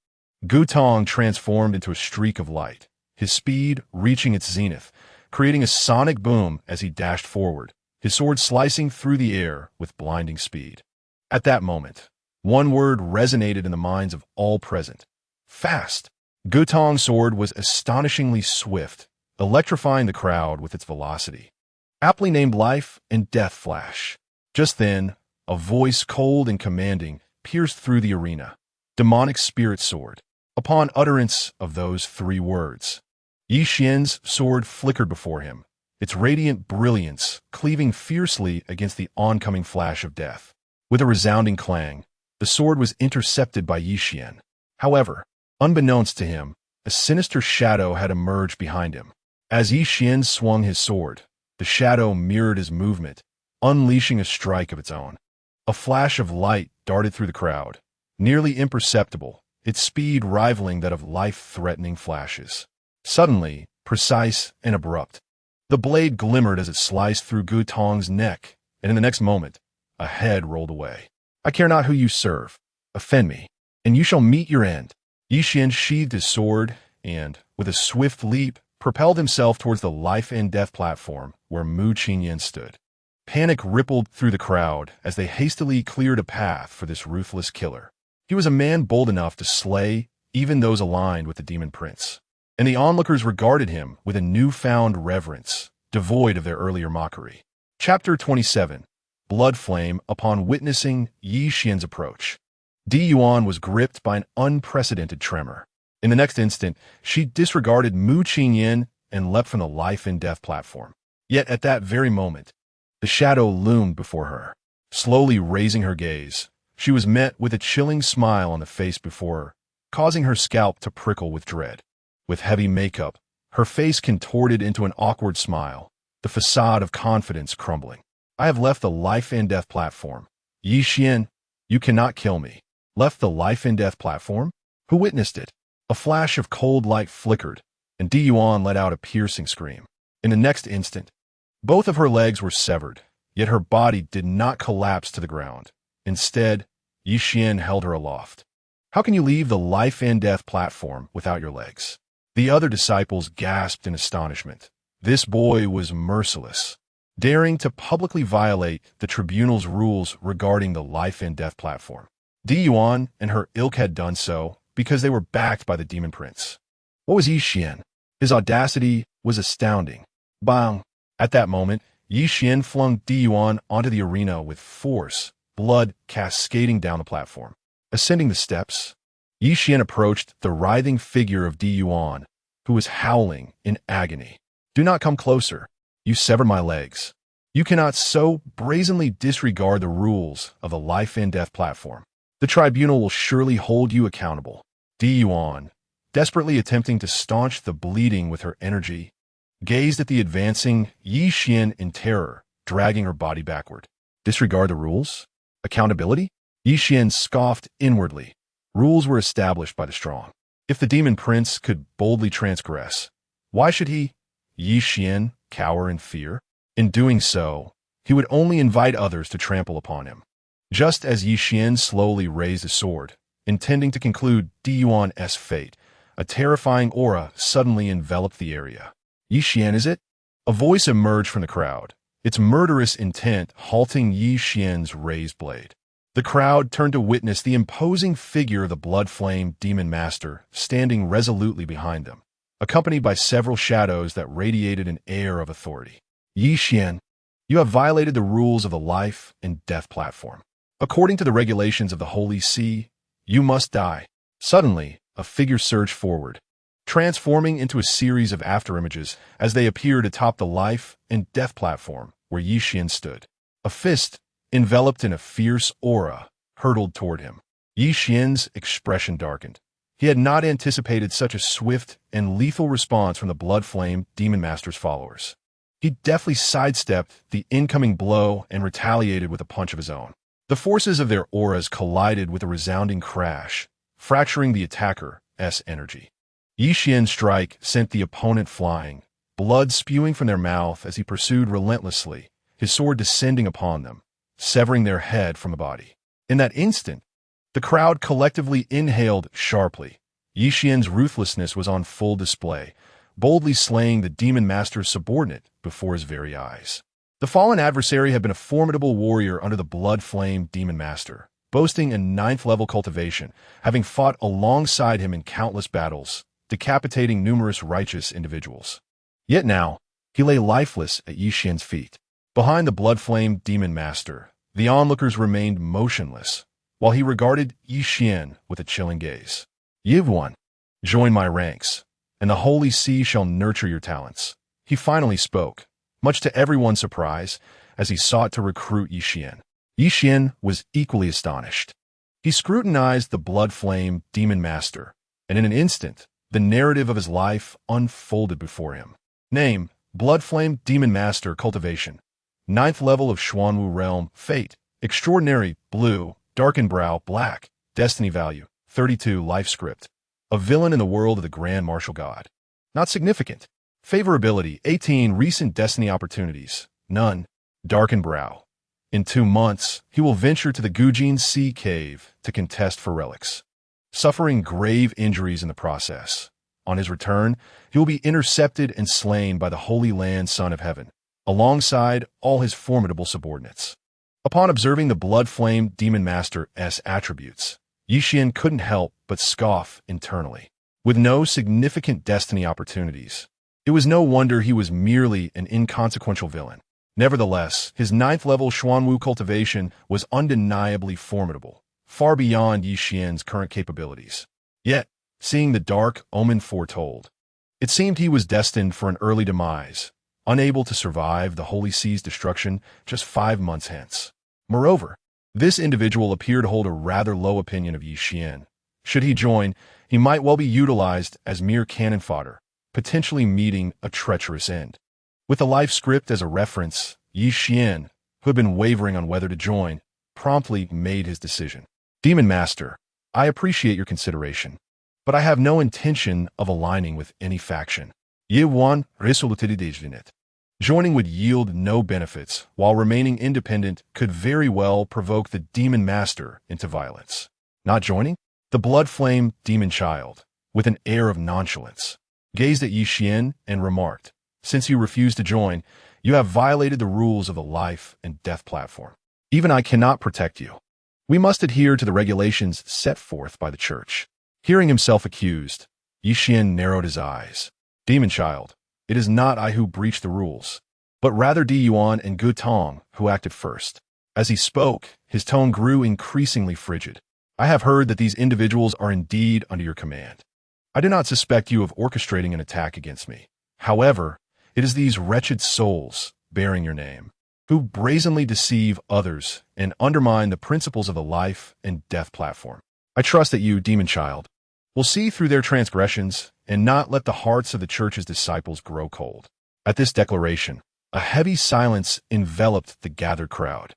Gu Tong transformed into a streak of light, his speed reaching its zenith, creating a sonic boom as he dashed forward, his sword slicing through the air with blinding speed. At that moment, one word resonated in the minds of all present: fast. Gu Tong's sword was astonishingly swift, electrifying the crowd with its velocity. Aptly named life and death flash. Just then, a voice cold and commanding pierced through the arena. Demonic Spirit Sword. Upon utterance of those 3 words, Yi Xian's sword flickered before him, its radiant brilliance cleaving fiercely against the oncoming flash of death. With a resounding clang, the sword was intercepted by Yi Xian. However, unbeknownst to him, a sinister shadow had emerged behind him. As Yi Xian swung his sword, the shadow mirrored his movement, unleashing a strike of its own. A flash of light darted through the crowd, nearly imperceptible, its speed rivaling that of life-threatening flashes. Suddenly, precise and abrupt, the blade glimmered as it sliced through Gu Tong's neck, and in the next moment, a head rolled away. "I care not who you serve. Offend me, and you shall meet your end." Yi Xian sheathed his sword and, with a swift leap, propelled himself towards the life-and-death platform where Mu Qingyan stood. Panic rippled through the crowd as they hastily cleared a path for this ruthless killer. He was a man bold enough to slay even those aligned with the Demon Prince, and the onlookers regarded him with a newfound reverence, devoid of their earlier mockery. Chapter 27. Blood Flame. Upon witnessing Yi Xian's approach, Di Yuan was gripped by an unprecedented tremor. In the next instant, she disregarded Mu Qingyan and leapt from the life-and-death platform. Yet at that very moment, the shadow loomed before her. Slowly raising her gaze, she was met with a chilling smile on the face before her, causing her scalp to prickle with dread. With heavy makeup, her face contorted into an awkward smile, the facade of confidence crumbling. "I have left the life-and-death platform. Yi Xian, you cannot kill me." Left the life-and-death platform? Who witnessed it? A flash of cold light flickered, and Di Yuan let out a piercing scream. In the next instant, both of her legs were severed, yet her body did not collapse to the ground. Instead, Yi Xian held her aloft. "How can you leave the life-and-death platform without your legs?" The other disciples gasped in astonishment. This boy was merciless, daring to publicly violate the tribunal's rules regarding the life-and-death platform. Di Yuan and her ilk had done so because they were backed by the Demon Prince. What was Yi Xian? His audacity was astounding. Bang! At that moment, Yi Xian flung Di Yuan onto the arena with force, blood cascading down the platform. Ascending the steps, Yi Xian approached the writhing figure of Di Yuan, who was howling in agony. "Do not come closer. You severed my legs. You cannot so brazenly disregard the rules of the life-and-death platform. The tribunal will surely hold you accountable." Di Yuan, desperately attempting to staunch the bleeding with her energy, gazed at the advancing Yi Xian in terror, dragging her body backward. Disregard the rules? Accountability? Yi Xian scoffed inwardly. Rules were established by the strong. If the Demon Prince could boldly transgress, why should he, Yi Xian, cower in fear? In doing so, he would only invite others to trample upon him. Just as Yi Xian slowly raised his sword, intending to conclude Di Yuan's fate, a terrifying aura suddenly enveloped the area. "Yi Xian, is it?" A voice emerged from the crowd, its murderous intent halting Yi Xian's raised blade. The crowd turned to witness the imposing figure of the blood-flame demon master standing resolutely behind them, accompanied by several shadows that radiated an air of authority. "Yi Xian, you have violated the rules of the life and death platform. According to the regulations of the Holy See, you must die." Suddenly, a figure surged forward, transforming into a series of afterimages as they appeared atop the life and death platform where Yi Xian stood. A fist, enveloped in a fierce aura, hurtled toward him. Yi Xian's expression darkened. He had not anticipated such a swift and lethal response from the blood-flame demon master's followers. He deftly sidestepped the incoming blow and retaliated with a punch of his own. The forces of their auras collided with a resounding crash, fracturing the attacker's energy. Yi Xian's strike sent the opponent flying, blood spewing from their mouth as he pursued relentlessly, his sword descending upon them, severing their head from the body. In that instant, the crowd collectively inhaled sharply. Yi Xian's ruthlessness was on full display, boldly slaying the demon master's subordinate before his very eyes. The fallen adversary had been a formidable warrior under the blood-flame demon master, boasting a 9th-level cultivation, having fought alongside him in countless battles, decapitating numerous righteous individuals. Yet now, he lay lifeless at Yi Xian's feet. Behind the blood-flame demon master, the onlookers remained motionless, while he regarded Yi Xian with a chilling gaze. Yivuan, join my ranks, and the Holy See shall nurture your talents. He finally spoke, much to everyone's surprise, as he sought to recruit Yi Xian. Yi Xian was equally astonished. He scrutinized the blood flame demon master, and in an instant, the narrative of his life unfolded before him. Name, Blood Flame Demon Master Cultivation. 9th level of Xuanwu Realm. Fate, Extraordinary, Blue, Darkened Brow, Black. Destiny value, 32. Life script. A villain in the world of the Grand Martial God. Not significant. Favorability, 18. Recent destiny opportunities. None. Darkened Brow. In 2 months, he will venture to the Gujin Sea Cave to contest for relics, suffering grave injuries in the process. On his return, he will be intercepted and slain by the Holy Land Son of Heaven, alongside all his formidable subordinates. Upon observing the Blood Flame Demon Master's attributes, Yi Xian couldn't help but scoff internally. With no significant destiny opportunities, it was no wonder he was merely an inconsequential villain. Nevertheless, his 9th level Xuanwu cultivation was undeniably formidable, far beyond Yi Xian's current capabilities. Yet, seeing the dark omen foretold, it seemed he was destined for an early demise, unable to survive the Holy Sea's destruction just 5 months hence. Moreover, this individual appeared to hold a rather low opinion of Yi Xian. Should he join, he might well be utilized as mere cannon fodder, potentially meeting a treacherous end. With the life script as a reference, Yi Xian, who had been wavering on whether to join, promptly made his decision. Demon Master, I appreciate your consideration, but I have no intention of aligning with any faction. Yivuan resoluted. Joining would yield no benefits, while remaining independent could very well provoke the Demon Master into violence. Not joining? The Blood Flame Demon Child, with an air of nonchalance, gazed at Yi Xian and remarked, since you refuse to join, you have violated the rules of the life and death platform. Even I cannot protect you. We must adhere to the regulations set forth by the church. Hearing himself accused, Yi Xian narrowed his eyes. Demon Child, it is not I who breached the rules, but rather Di Yuan and Gu Tong who acted first. As he spoke, his tone grew increasingly frigid. I have heard that these individuals are indeed under your command. I do not suspect you of orchestrating an attack against me. However, it is these wretched souls, bearing your name, who brazenly deceive others and undermine the principles of the life and death platform. I trust that you, Demon Child, will see through their transgressions and not let the hearts of the church's disciples grow cold. At this declaration, a heavy silence enveloped the gathered crowd.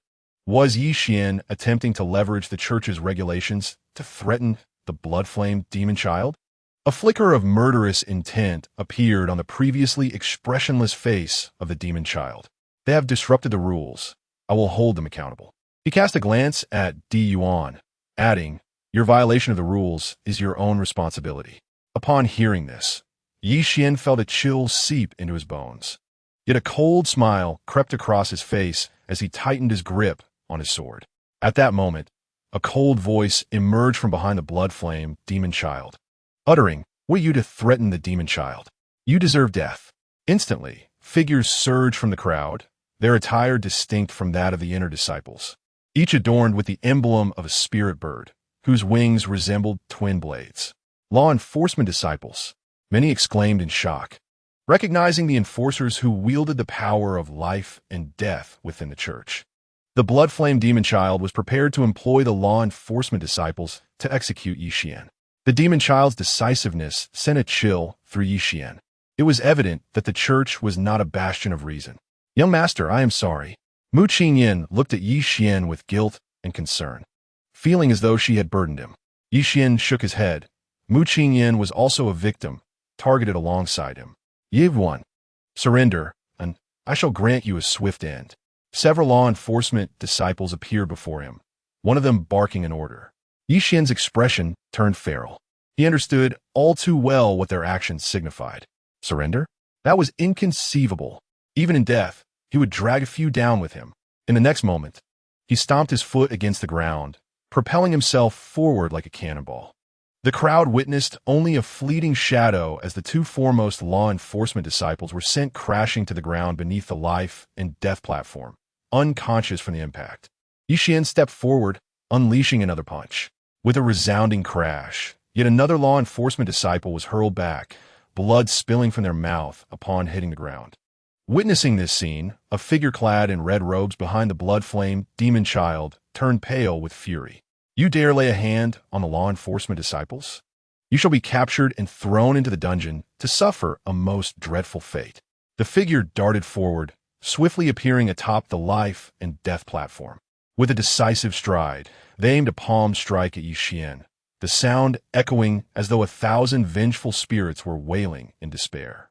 Was Yi Xian attempting to leverage the church's regulations to threaten the Blood Flame Demon Child? A flicker of murderous intent appeared on the previously expressionless face of the Demon Child. They have disrupted the rules. I will hold them accountable. He cast a glance at Di Yuan, adding, your violation of the rules is your own responsibility. Upon hearing this, Yi Xian felt a chill seep into his bones. Yet a cold smile crept across his face as he tightened his grip on his sword. At that moment, a cold voice emerged from behind the Blood Flame Demon Child, uttering, "Were you to threaten the Demon Child? You deserve death." Instantly, figures surged from the crowd, their attire distinct from that of the inner disciples, each adorned with the emblem of a spirit bird, whose wings resembled twin blades. Law enforcement disciples, many exclaimed in shock, recognizing the enforcers who wielded the power of life and death within the church. The Blood Flame Demon Child was prepared to employ the law enforcement disciples to execute Yi Xian. The Demon Child's decisiveness sent a chill through Yi Xian. It was evident that the church was not a bastion of reason. Young master, I am sorry. Mu Qingyan looked at Yi Xian with guilt and concern, feeling as though she had burdened him. Yi Xian shook his head. Mu Qingyan was also a victim, targeted alongside him. Yivuan, surrender, and I shall grant you a swift end. Several law enforcement disciples appeared before him, one of them barking an order. Yi Xian's expression turned feral. He understood all too well what their actions signified. Surrender? That was inconceivable. Even in death, he would drag a few down with him. In the next moment, he stomped his foot against the ground, propelling himself forward like a cannonball. The crowd witnessed only a fleeting shadow as the two foremost law enforcement disciples were sent crashing to the ground beneath the life and death platform, unconscious from the impact. Yi Xian stepped forward, unleashing another punch. With a resounding crash, yet another law enforcement disciple was hurled back, blood spilling from their mouth upon hitting the ground. Witnessing this scene, a figure clad in red robes behind the blood-flamed demon child turned pale with fury. You dare lay a hand on the law enforcement disciples? You shall be captured and thrown into the dungeon to suffer a most dreadful fate. The figure darted forward, swiftly appearing atop the life and death platform. With a decisive stride, they aimed a palm strike at Yixin, the sound echoing as though 1,000 vengeful spirits were wailing in despair.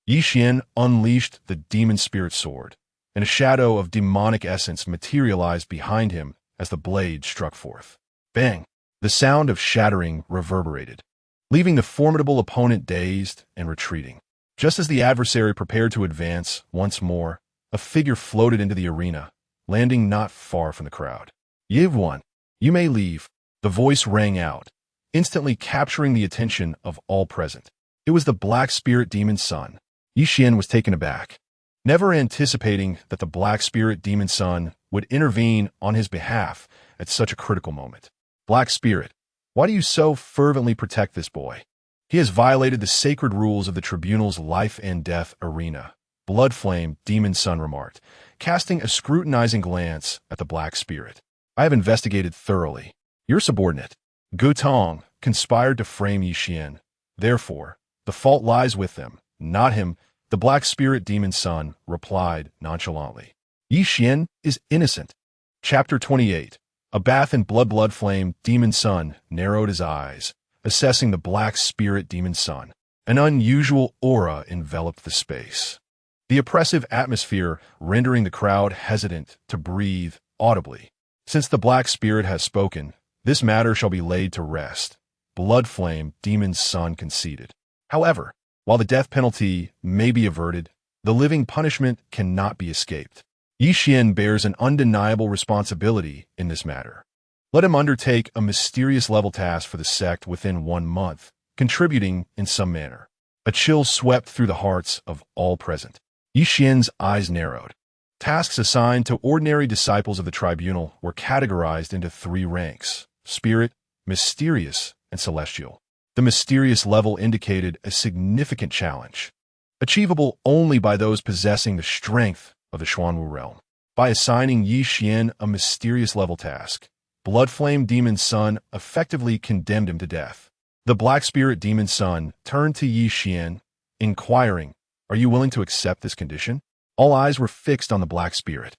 Yixin unleashed the demon spirit sword, and a shadow of demonic essence materialized behind him as the blade struck forth. Bang! The sound of shattering reverberated, leaving the formidable opponent dazed and retreating. Just as the adversary prepared to advance once more, a figure floated into the arena, landing not far from the crowd. "You've won. You may leave," the voice rang out, instantly capturing the attention of all present. It was the Black Spirit Demon's son. Yixin was taken aback, never anticipating that the Black Spirit Demon's son would intervene on his behalf at such a critical moment. "Black Spirit, why do you so fervently protect this boy? He has violated the sacred rules of the tribunal's life and death arena," Bloodflame Demon's son remarked, casting a scrutinizing glance at the Black Spirit. "I have investigated thoroughly. Your subordinate, Gutong, conspired to frame Yixin. Therefore, the fault lies with them, not him," the Black Spirit Demon's son replied nonchalantly. "Yixin is innocent." Chapter 28. A bath in Bloodflame Demon's son narrowed his eyes, assessing the Black Spirit Demon's son. An unusual aura enveloped the space, the oppressive atmosphere rendering the crowd hesitant to breathe audibly. "Since the Black Spirit has spoken, this matter shall be laid to rest," Bloodflame Demon's son conceded. "However, while the death penalty may be averted, the living punishment cannot be escaped. Yixin bears an undeniable responsibility in this matter. Let him undertake a mysterious level task for the sect within 1 month, contributing in some manner." A chill swept through the hearts of all present. Yixin's eyes narrowed. Tasks assigned to ordinary disciples of the tribunal were categorized into 3 ranks: spirit, mysterious, and celestial. The mysterious level indicated a significant challenge, achievable only by those possessing the strength of the Xuanwu realm. By assigning Yixin a mysterious level task, Bloodflame Demon's son effectively condemned him to death. The Black Spirit Demon's son turned to Yixin, inquiring, "Are you willing to accept this condition?" All eyes were fixed on the Black Spirit.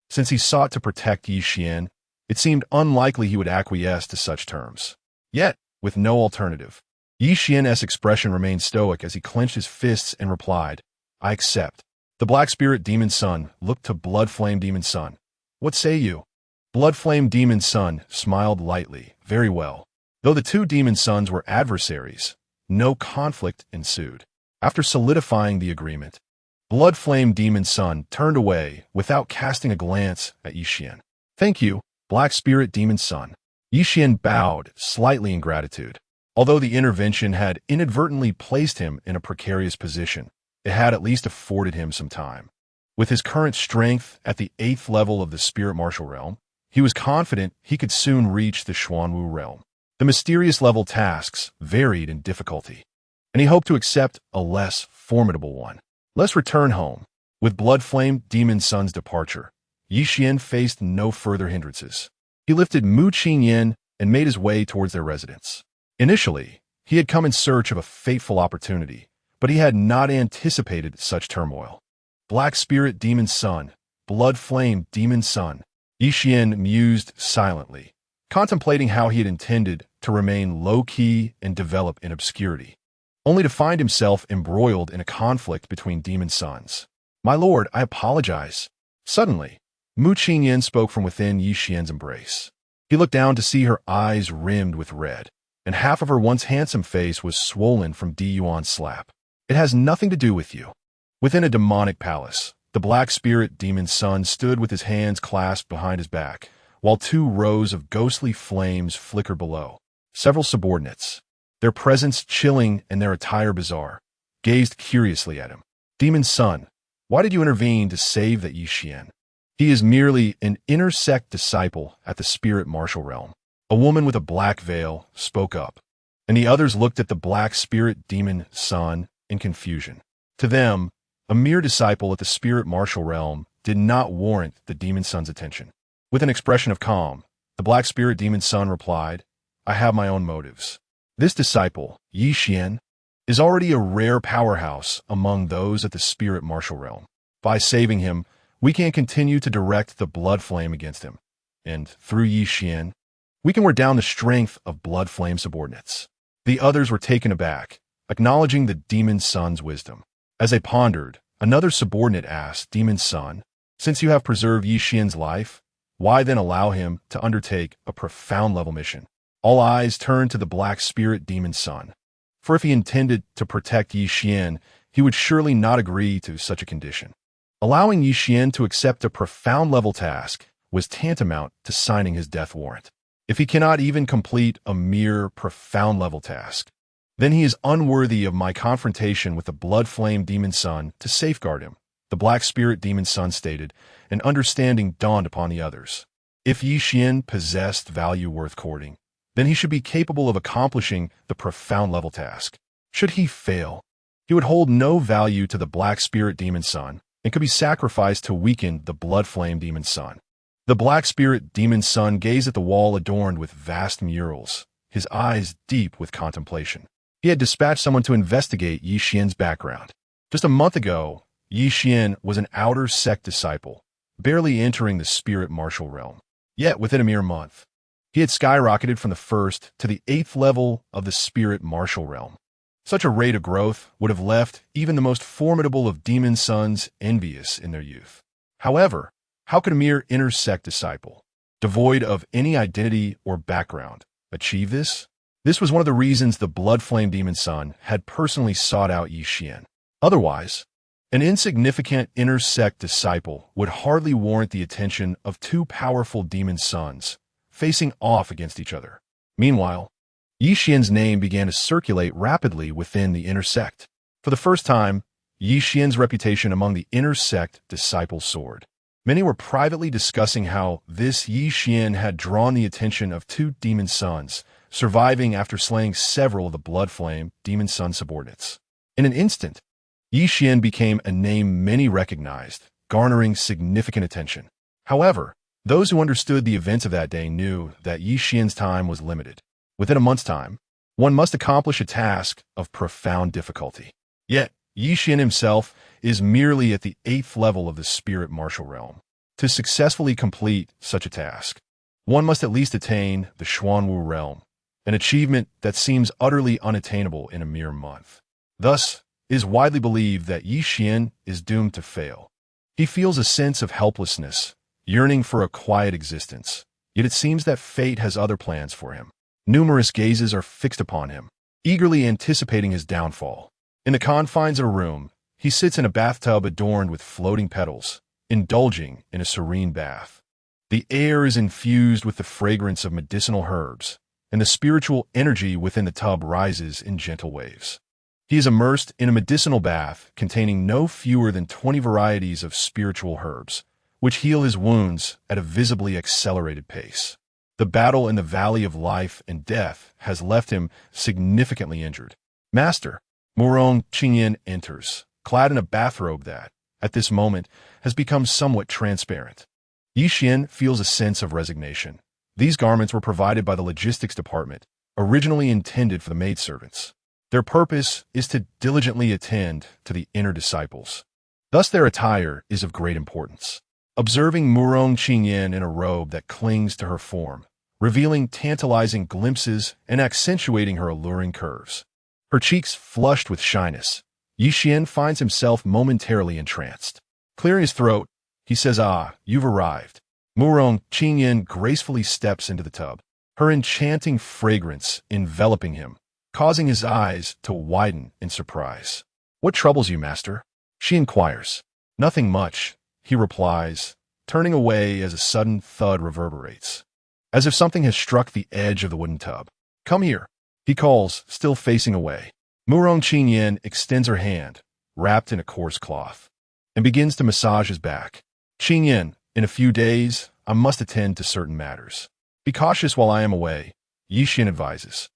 Since he sought to protect Yixin, it seemed unlikely he would acquiesce to such terms. Yet, with no alternative, Yixin's expression remained stoic as he clenched his fists and replied, "I accept." The Black Spirit Demon's son looked to Bloodflame Demon's son. "What say you?" Bloodflame Demon's son smiled lightly. "Very well." Though the 2 demon sons were adversaries, no conflict ensued. After solidifying the agreement, Bloodflame Demon's son turned away without casting a glance at Yixin. "Thank you, Black Spirit Demon's son." Yixin bowed slightly in gratitude. Although the intervention had inadvertently placed him in a precarious position, it had at least afforded him some time. With his current strength at the 8th level of the Spirit Martial Realm, he was confident he could soon reach the Xuanwu realm. The mysterious level tasks varied in difficulty, and he hoped to accept a less formidable one. Let's return home. With Bloodflame Demon's son's departure, Yixin faced no further hindrances. He lifted Mu Qingyan and made his way towards their residence. Initially, he had come in search of a fateful opportunity, but he had not anticipated such turmoil. Black Spirit Demon's son, Bloodflame Demon's son. Yixin mused silently, contemplating how he had intended to remain low-key and develop in obscurity, only to find himself embroiled in a conflict between demon sons. "My lord, I apologize." Suddenly, Mu Qingyan spoke from within Yixin's embrace. He looked down to see her eyes rimmed with red, and half of her once handsome face was swollen from Di Yuan's slap. "It has nothing to do with you." Within a demonic palace, the Black Spirit Demon's son stood with his hands clasped behind his back, while 2 rows of ghostly flames flickered below. Several subordinates, their presence chilling and their attire bizarre, gazed curiously at him. "Demon's son, why did you intervene to save that Yixin?" He is merely an inner sect disciple at the spirit martial realm. A woman with a black veil spoke up, and the others looked at the black spirit demon son in confusion. To them, a mere disciple at the spirit martial realm did not warrant the demon son's attention. With an expression of calm, the black spirit demon son replied, "I have my own motives. This disciple, Yi Xian, is already a rare powerhouse among those at the spirit martial realm. By saving him, we can continue to direct the blood flame against him. And through Yi Xian, we can wear down the strength of blood flame subordinates." The others were taken aback, acknowledging the demon son's wisdom. As they pondered, another subordinate asked, "Demon son, since you have preserved Yi Xian's life, why then allow him to undertake a profound-level mission?" All eyes turned to the black spirit demon son. For if he intended to protect Yi Xian, he would surely not agree to such a condition. Allowing Yi Xian to accept a profound-level task was tantamount to signing his death warrant. If he cannot even complete a mere profound-level task, then he is unworthy of my confrontation with the blood flame demon son to safeguard him, the black spirit demon son stated, and understanding dawned upon the others. If Yi Xian possessed value worth courting, then he should be capable of accomplishing the profound-level task. Should he fail, he would hold no value to the black spirit demon son and could be sacrificed to weaken the blood flame demon son. The black spirit demon son gazed at the wall adorned with vast murals, his eyes deep with contemplation. He had dispatched someone to investigate Yi Xian's background. Just a month ago, Yi Xian was an outer sect disciple, barely entering the spirit martial realm. Yet, within a mere month, he had skyrocketed from the 1st to the 8th level of the spirit martial realm. Such a rate of growth would have left even the most formidable of demon sons envious in their youth. However, how could a mere inner sect disciple, devoid of any identity or background, achieve this? This was one of the reasons the blood flame demon son had personally sought out Yi Xian. Otherwise, an insignificant inner sect disciple would hardly warrant the attention of two powerful demon sons facing off against each other. Meanwhile, Yi Xian's name began to circulate rapidly within the inner sect. For the first time, Yi Xian's reputation among the inner sect disciples soared. Many were privately discussing how this Yi Xian had drawn the attention of two demon sons, surviving after slaying several of the blood flame demon son subordinates. In an instant, Yi Xian became a name many recognized, garnering significant attention. However, those who understood the events of that day knew that Yi Xian's time was limited. Within a month's time, one must accomplish a task of profound difficulty. Yet, Yi Xian himself is merely at the 8th level of the spirit martial realm. To successfully complete such a task, one must at least attain the Xuanwu realm, an achievement that seems utterly unattainable in a mere month. Thus, it is widely believed that Yi Xian is doomed to fail. He feels a sense of helplessness, yearning for a quiet existence, yet it seems that fate has other plans for him. Numerous gazes are fixed upon him, eagerly anticipating his downfall. In the confines of a room, he sits in a bathtub adorned with floating petals, indulging in a serene bath. The air is infused with the fragrance of medicinal herbs, and the spiritual energy within the tub rises in gentle waves. He is immersed in a medicinal bath containing no fewer than 20 varieties of spiritual herbs, which heal his wounds at a visibly accelerated pace. The battle in the valley of life and death has left him significantly injured. Master Murong Qingyan enters, clad in a bathrobe that, at this moment, has become somewhat transparent. Yi Xian feels a sense of resignation. These garments were provided by the logistics department, originally intended for the maidservants. Their purpose is to diligently attend to the inner disciples. Thus their attire is of great importance. Observing Murong Qingyan in a robe that clings to her form, revealing tantalizing glimpses and accentuating her alluring curves. Her cheeks flushed with shyness, Yi Xian finds himself momentarily entranced. Clearing his throat, he says, "Ah, you've arrived." Murong Qingyan gracefully steps into the tub, her enchanting fragrance enveloping him, causing his eyes to widen in surprise. "What troubles you, master?" she inquires. "Nothing much," he replies, turning away as a sudden thud reverberates, as if something has struck the edge of the wooden tub. "Come here," he calls, still facing away. Murong Qingyan extends her hand, wrapped in a coarse cloth, and begins to massage his back. "Qingyan, In a few days, I must attend to certain matters. Be cautious while I am away, Yi Xian advises.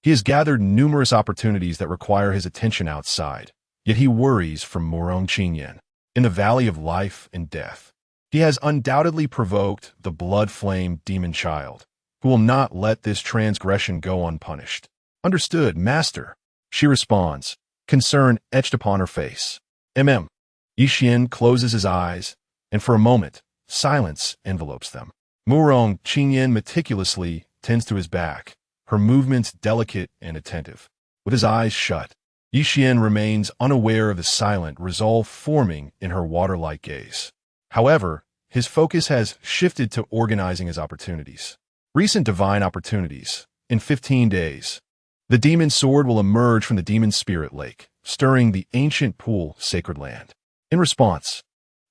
He has gathered numerous opportunities that require his attention outside, yet he worries for Murong Qingyan. In the valley of life and death, he has undoubtedly provoked the blood-flame demon child, who will not let this transgression go unpunished. Understood, master, she responds, concern etched upon her face. Yi Xian closes his eyes, and for a moment, silence envelopes them. Murong Qingyan meticulously tends to his back, her movements delicate and attentive. With his eyes shut, Yi Xian remains unaware of the silent resolve forming in her water-like gaze. However, his focus has shifted to organizing his opportunities. Recent divine opportunities. In 15 days, the demon sword will emerge from the demon spirit lake, stirring the ancient pool sacred land. In response,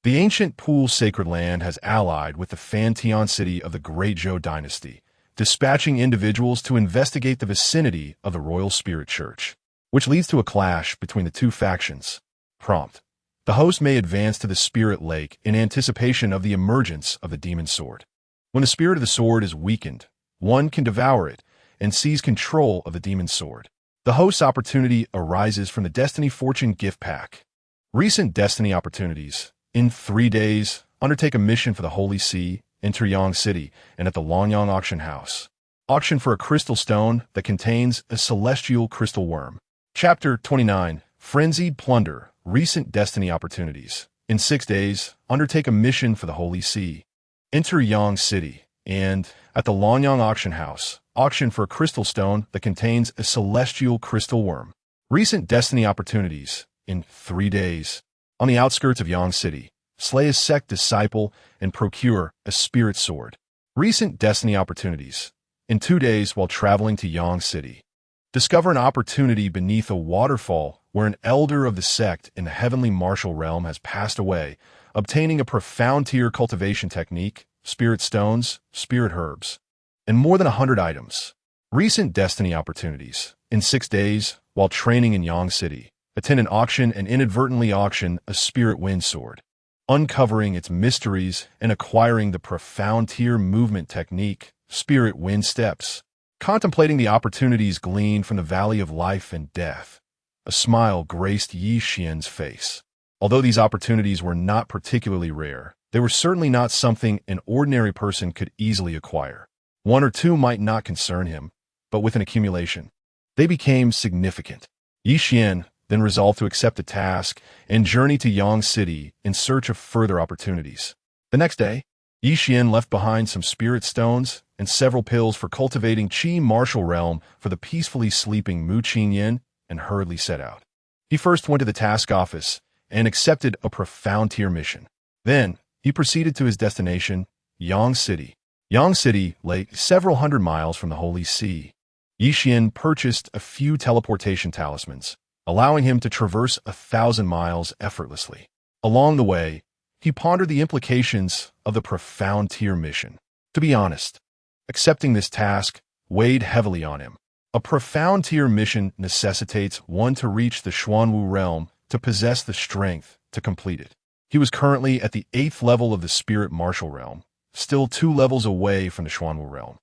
the ancient pool sacred land has allied with the Fantian city of the Great Zhou dynasty, dispatching individuals to investigate the vicinity of the Royal Spirit Church, which leads to a clash between the two factions. Prompt. The host may advance to the spirit lake in anticipation of the emergence of the demon sword. When the spirit of the sword is weakened, one can devour it and seize control of the demon sword. The host's opportunity arises from the Destiny Fortune gift pack. Recent destiny opportunities. In 3 days, undertake a mission for the Holy See, enter Yang City, and at the Longyang Auction House. Auction for a crystal stone that contains a celestial crystal worm. Chapter 29. Frenzied Plunder. Recent destiny opportunities. In 6 days, undertake a mission for the Holy See. Enter Yang City, and at the Longyang Auction House, auction for a crystal stone that contains a celestial crystal worm. Recent destiny opportunities. In 3 days, on the outskirts of Yang City, slay a sect disciple and procure a spirit sword. Recent destiny opportunities. In 2 days, while traveling to Yang City, discover an opportunity beneath a waterfall where an elder of the sect in the heavenly martial realm has passed away, obtaining a profound tier cultivation technique, spirit stones, spirit herbs, and more than 100 items. Recent destiny opportunities. In 6 days, while training in Yang City, attend an auction and inadvertently auction a spirit wind sword, uncovering its mysteries and acquiring the profound tier movement technique, spirit wind steps. Contemplating the opportunities gleaned from the valley of life and death, a smile graced Yi Xian's face. Although these opportunities were not particularly rare, they were certainly not something an ordinary person could easily acquire. 1 or 2 might not concern him, but with an accumulation, they became significant. Yi Xian then resolved to accept the task and journey to Yang City in search of further opportunities. The next day, Yi Xian left behind some spirit stones and several pills for cultivating Qi martial realm for the peacefully sleeping Mu Qingyan and hurriedly set out. He first went to the task office and accepted a profound tier mission. Then, he proceeded to his destination, Yang City. Yang City lay several hundred miles from the Holy See. Yi Xian purchased a few teleportation talismans, allowing him to traverse 1,000 miles effortlessly. Along the way, he pondered the implications of the profound tier mission. To be honest, accepting this task weighed heavily on him. A profound tier mission necessitates one to reach the Xuanwu realm to possess the strength to complete it. He was currently at the 8th level of the spirit martial realm, still 2 levels away from the Xuanwu realm.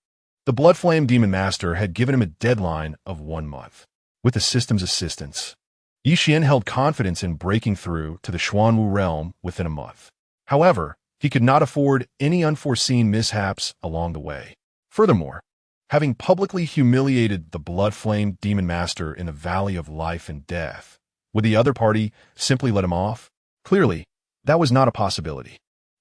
The Bloodflame Demon Master had given him a deadline of 1 month. With the system's assistance, Yi Xian held confidence in breaking through to the Xuanwu realm within a month. However, he could not afford any unforeseen mishaps along the way. Furthermore, having publicly humiliated the Bloodflame Demon Master in the Valley of Life and Death, would the other party simply let him off? Clearly, that was not a possibility.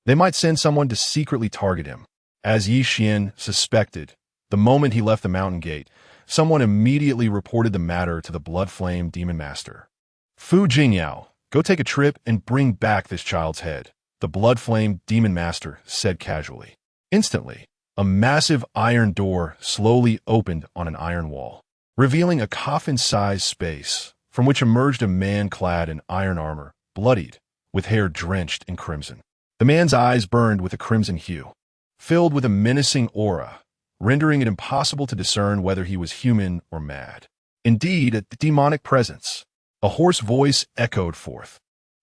They might send someone to secretly target him. As Yi Xian suspected, the moment he left the mountain gate, someone immediately reported the matter to the Bloodflame Demon Master. Fu Jingyao, go take a trip and bring back this child's head, the Bloodflame Demon Master said casually. Instantly, a massive iron door slowly opened on an iron wall, revealing a coffin-sized space from which emerged a man clad in iron armor, bloodied, with hair drenched in crimson. The man's eyes burned with a crimson hue, filled with a menacing aura, rendering it impossible to discern whether he was human or mad. Indeed, a demonic presence. A hoarse voice echoed forth,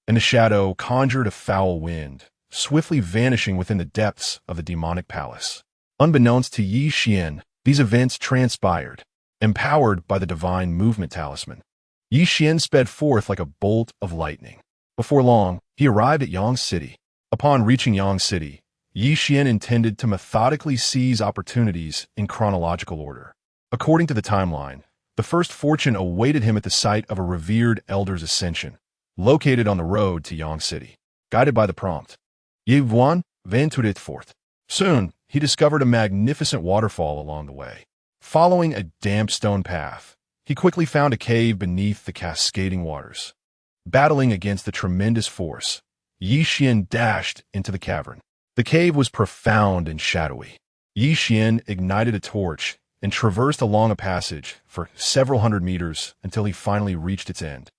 and the shadow conjured a foul wind, swiftly vanishing within the depths of the demonic palace. Unbeknownst to Yi Xian, these events transpired, empowered by the divine movement talisman. Yi Xian sped forth like a bolt of lightning. Before long, he arrived at Yang City. Upon reaching Yang City, Yi Xian intended to methodically seize opportunities in chronological order. According to the timeline, the first fortune awaited him at the site of a revered elder's ascension, located on the road to Yang City. Guided by the prompt, Yi Wuan ventured forth. Soon, he discovered a magnificent waterfall along the way. Following a damp stone path, he quickly found a cave beneath the cascading waters. Battling against the tremendous force, Yi Xian dashed into the cavern. The cave was profound and shadowy. Yi Xian ignited a torch and traversed along a passage for several hundred meters until he finally reached its end,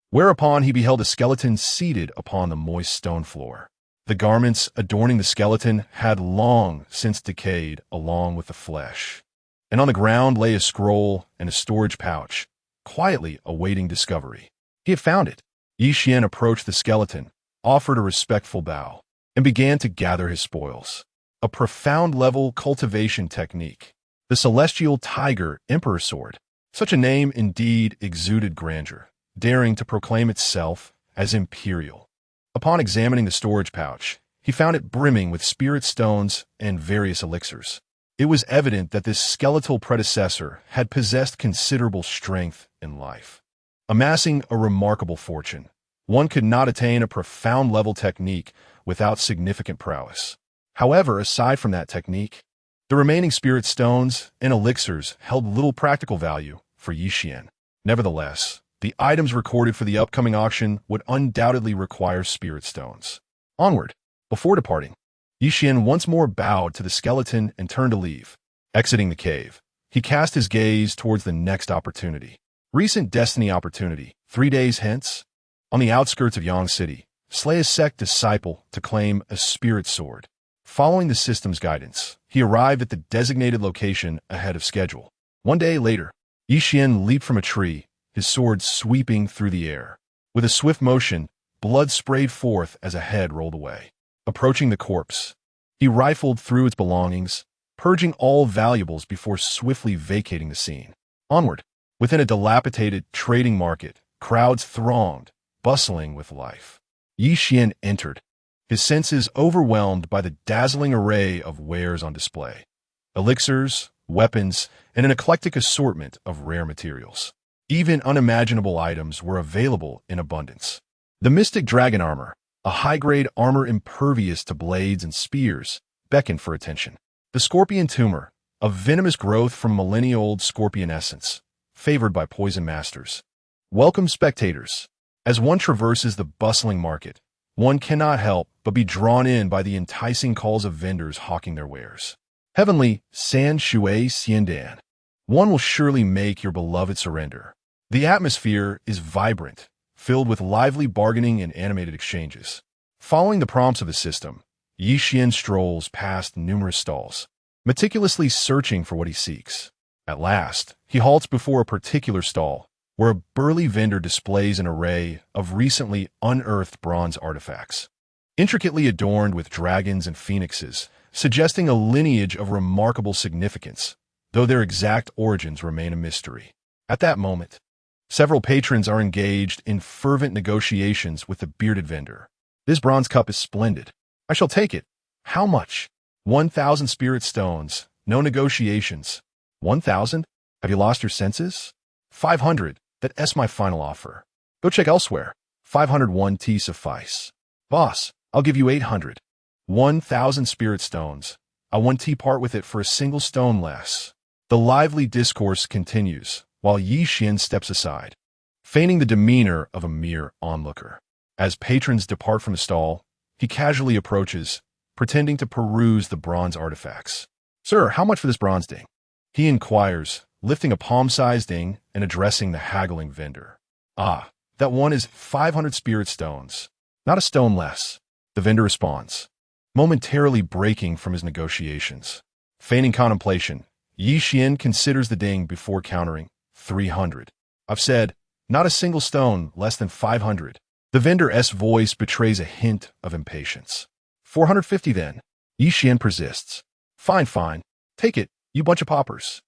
whereupon he beheld a skeleton seated upon the moist stone floor. The garments adorning the skeleton had long since decayed along with the flesh, and on the ground lay a scroll and a storage pouch, quietly awaiting discovery. He had found it. Yi Xian approached the skeleton, offered a respectful bow, and began to gather his spoils. A profound-level cultivation technique. The celestial tiger Emperor's sword. Such a name indeed exuded grandeur, daring to proclaim itself as imperial. Upon examining the storage pouch, he found it brimming with spirit stones and various elixirs. It was evident that this skeletal predecessor had possessed considerable strength in life. Amassing a remarkable fortune, one could not attain a profound-level technique without significant prowess. However, aside from that technique, the remaining spirit stones and elixirs held little practical value for Yi Xian. Nevertheless, the items recorded for the upcoming auction would undoubtedly require spirit stones. Onward. Before departing, Yi Xian once more bowed to the skeleton and turned to leave. Exiting the cave, he cast his gaze towards the next opportunity. Recent destiny opportunity, 3 days hence. On the outskirts of Yang City, slay a sect disciple to claim a spirit sword. Following the system's guidance, he arrived at the designated location ahead of schedule. 1 day later, Yi Xian leaped from a tree, his sword sweeping through the air. With a swift motion, blood sprayed forth as a head rolled away. Approaching the corpse, he rifled through its belongings, purging all valuables before swiftly vacating the scene. Onward. Within a dilapidated trading market, crowds thronged, bustling with life. Yi Xian entered, his senses overwhelmed by the dazzling array of wares on display. Elixirs, weapons, and an eclectic assortment of rare materials. Even unimaginable items were available in abundance. The mystic dragon armor, a high-grade armor impervious to blades and spears, beckoned for attention. The scorpion tumor, a venomous growth from millennia-old scorpion essence, favored by poison masters. Welcome, spectators. As one traverses the bustling market, one cannot help but be drawn in by the enticing calls of vendors hawking their wares. Heavenly San Shui Xiandan. One will surely make your beloved surrender. The atmosphere is vibrant, filled with lively bargaining and animated exchanges. Following the prompts of the system, Yi Xian strolls past numerous stalls, meticulously searching for what he seeks. At last, he halts before a particular stall, where a burly vendor displays an array of recently unearthed bronze artifacts, intricately adorned with dragons and phoenixes, suggesting a lineage of remarkable significance, though their exact origins remain a mystery. At that moment, several patrons are engaged in fervent negotiations with the bearded vendor. This bronze cup is splendid. I shall take it. How much? 1,000 spirit stones. No negotiations. 1,000? Have you lost your senses? 500. That's my final offer. Go check elsewhere. 501 tea suffice. Boss, I'll give you 800. 1,000 spirit stones. I one tea part with it for a single stone less. The lively discourse continues, while Yi Xian steps aside, feigning the demeanor of a mere onlooker. As patrons depart from the stall, he casually approaches, pretending to peruse the bronze artifacts. Sir, how much for this bronze ding? He inquires, lifting a palm-sized ding and addressing the haggling vendor. Ah, that one is 500 spirit stones. Not a stone less. The vendor responds, momentarily breaking from his negotiations. Feigning contemplation, Yi Xian considers the ding before countering. 300. I've said, not a single stone less than 500. The vendor's voice betrays a hint of impatience. 450 then. Yi Xian persists. Fine, fine. Take it, you bunch of paupers.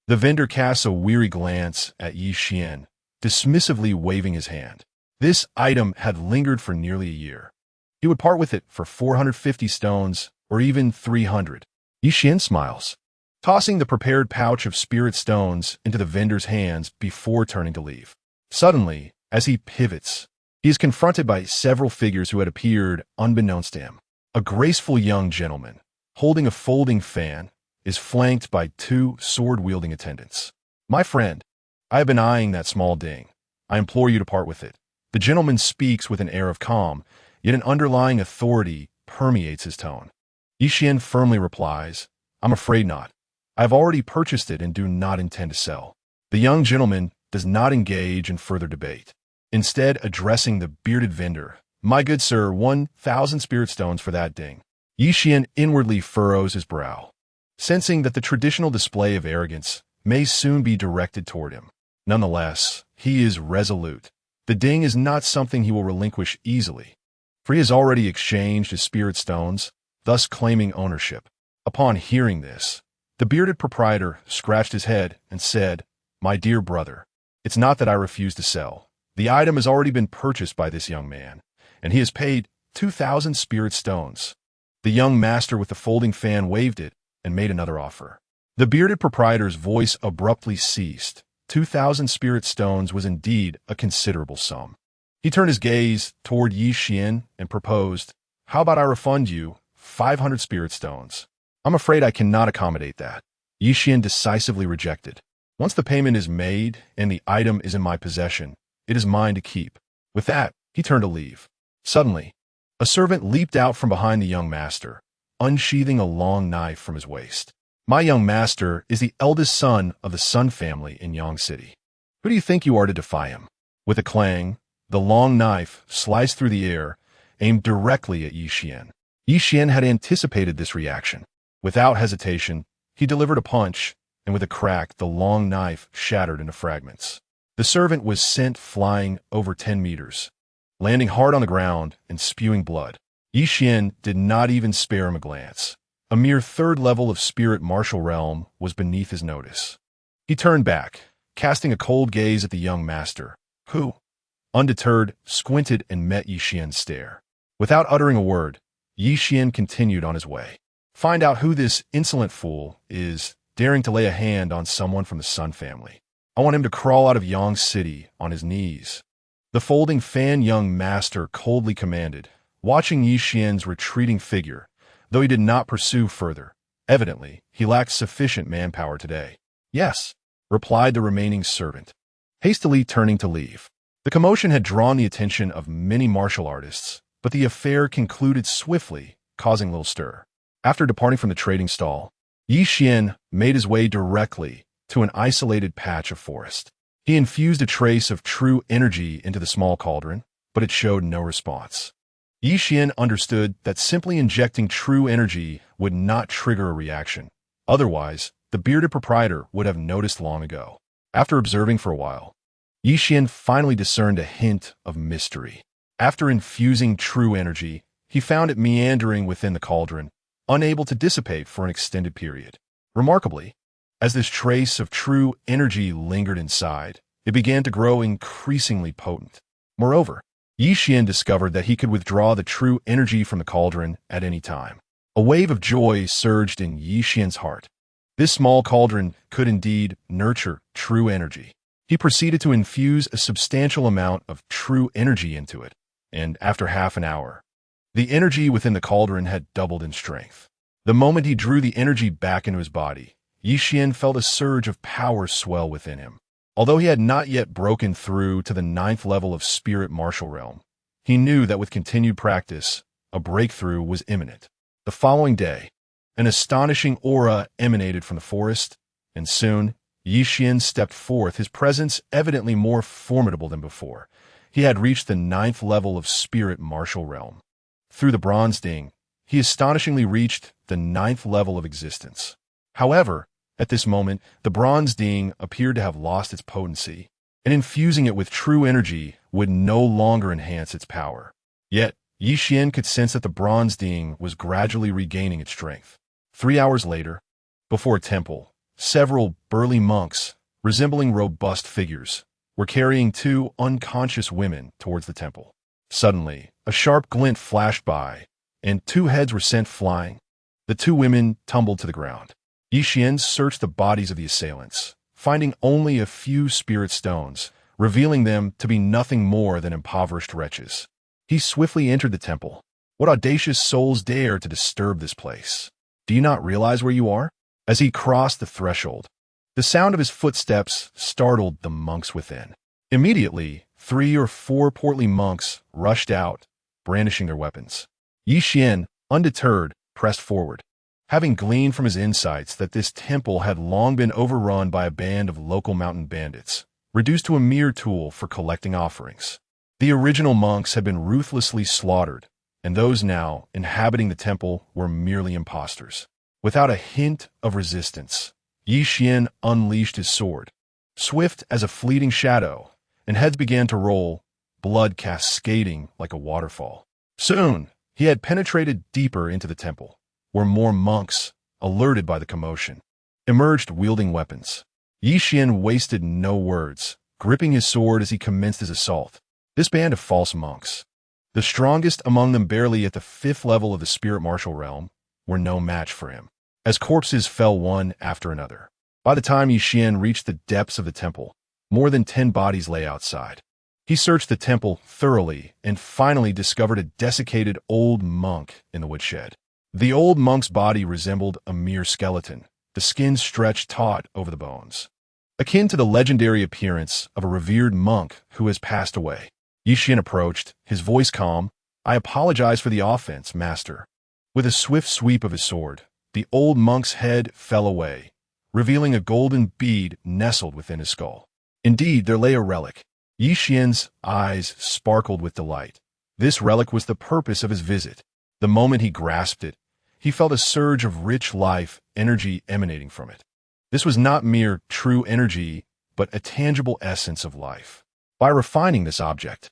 The vendor casts a weary glance at Yi Xian, dismissively waving his hand. This item had lingered for nearly a year. He would part with it for 450 stones, or even 300. Yi Xian smiles, tossing the prepared pouch of spirit stones into the vendor's hands before turning to leave. Suddenly, as he pivots, he is confronted by several figures who had appeared unbeknownst to him. A graceful young gentleman, holding a folding fan, is flanked by two sword-wielding attendants. My friend, I have been eyeing that small ding. I implore you to part with it. The gentleman speaks with an air of calm, yet an underlying authority permeates his tone. Yi Xian firmly replies, I'm afraid not. I have already purchased it and do not intend to sell. The young gentleman does not engage in further debate. Instead, addressing the bearded vendor, my good sir, 1,000 spirit stones for that ding. Yi Xian inwardly furrows his brow, sensing that the traditional display of arrogance may soon be directed toward him. Nonetheless, he is resolute. The ding is not something he will relinquish easily, for he has already exchanged his spirit stones, thus claiming ownership. Upon hearing this, the bearded proprietor scratched his head and said, My dear brother, it's not that I refuse to sell. The item has already been purchased by this young man, and he has paid 2,000 spirit stones. The young master with the folding fan waved it and made another offer. The bearded proprietor's voice abruptly ceased. 2,000 spirit stones was indeed a considerable sum. He turned his gaze toward Yi Xian and proposed, How about I refund you 500 spirit stones? I'm afraid I cannot accommodate that. Yi Xian decisively rejected. Once the payment is made and the item is in my possession, it is mine to keep. With that, he turned to leave. Suddenly, a servant leaped out from behind the young master, unsheathing a long knife from his waist. My young master is the eldest son of the Sun family in Yang City. Who do you think you are to defy him? With a clang, the long knife sliced through the air, aimed directly at Yi Xian. Yi Xian had anticipated this reaction. Without hesitation, he delivered a punch, and with a crack, the long knife shattered into fragments. The servant was sent flying over 10 meters, landing hard on the ground and spewing blood. Yi Xian did not even spare him a glance. A mere third level of spirit martial realm was beneath his notice. He turned back, casting a cold gaze at the young master, who, undeterred, squinted and met Yi Xian's stare. Without uttering a word, Yi Xian continued on his way. Find out who this insolent fool is, daring to lay a hand on someone from the Sun family. I want him to crawl out of Yang City on his knees. The folding fan young master coldly commanded, watching Yi Xian's retreating figure, though he did not pursue further. Evidently, he lacked sufficient manpower today. Yes, replied the remaining servant, hastily turning to leave. The commotion had drawn the attention of many martial artists, but the affair concluded swiftly, causing little stir. After departing from the trading stall, Yi Xian made his way directly to an isolated patch of forest. He infused a trace of true energy into the small cauldron, but it showed no response. Yi Xian understood that simply injecting true energy would not trigger a reaction. Otherwise, the bearded proprietor would have noticed long ago. After observing for a while, Yi Xian finally discerned a hint of mystery. After infusing true energy, he found it meandering within the cauldron, unable to dissipate for an extended period. Remarkably, as this trace of true energy lingered inside, it began to grow increasingly potent. Moreover, Yi Xian discovered that he could withdraw the true energy from the cauldron at any time. A wave of joy surged in Yi Xian's heart. This small cauldron could indeed nurture true energy. He proceeded to infuse a substantial amount of true energy into it, and after half an hour, the energy within the cauldron had doubled in strength. The moment he drew the energy back into his body, Yi Xian felt a surge of power swell within him. Although he had not yet broken through to the 9th level of spirit martial realm, he knew that with continued practice, a breakthrough was imminent. The following day, an astonishing aura emanated from the forest, and soon, Yi Xian stepped forth, his presence evidently more formidable than before. He had reached the 9th level of spirit martial realm. Through the bronze ding, he astonishingly reached the 9th level of existence. However, at this moment, the bronze ding appeared to have lost its potency, and infusing it with true energy would no longer enhance its power. Yet, Yi Xian could sense that the bronze ding was gradually regaining its strength. 3 hours later, before a temple, several burly monks, resembling robust figures, were carrying two unconscious women towards the temple. Suddenly, a sharp glint flashed by, and two heads were sent flying. The two women tumbled to the ground. Yi Xian searched the bodies of the assailants, finding only a few spirit stones, revealing them to be nothing more than impoverished wretches. He swiftly entered the temple. What audacious souls dare to disturb this place? Do you not realize where you are? As he crossed the threshold, the sound of his footsteps startled the monks within. Immediately, 3 or 4 portly monks rushed out, brandishing their weapons. Yi Xian, undeterred, pressed forward. Having gleaned from his insights that this temple had long been overrun by a band of local mountain bandits, reduced to a mere tool for collecting offerings. The original monks had been ruthlessly slaughtered, and those now inhabiting the temple were merely impostors. Without a hint of resistance, Yi Xian unleashed his sword. Swift as a fleeting shadow, and heads began to roll, blood cascading like a waterfall. Soon, he had penetrated deeper into the temple, where more monks, alerted by the commotion, emerged wielding weapons. Yi Xian wasted no words, gripping his sword as he commenced his assault. This band of false monks, the strongest among them barely at the 5th level of the spirit martial realm, were no match for him, as corpses fell one after another. By the time Yi Xian reached the depths of the temple, more than 10 bodies lay outside. He searched the temple thoroughly and finally discovered a desiccated old monk in the woodshed. The old monk's body resembled a mere skeleton, the skin stretched taut over the bones, akin to the legendary appearance of a revered monk who has passed away. Yi Xian approached, his voice calm. "I apologize for the offense, master." With a swift sweep of his sword, the old monk's head fell away, revealing a golden bead nestled within his skull. Indeed, there lay a relic. Yi Xian's eyes sparkled with delight. This relic was the purpose of his visit. The moment he grasped it, he felt a surge of rich life energy emanating from it. This was not mere true energy, but a tangible essence of life. By refining this object,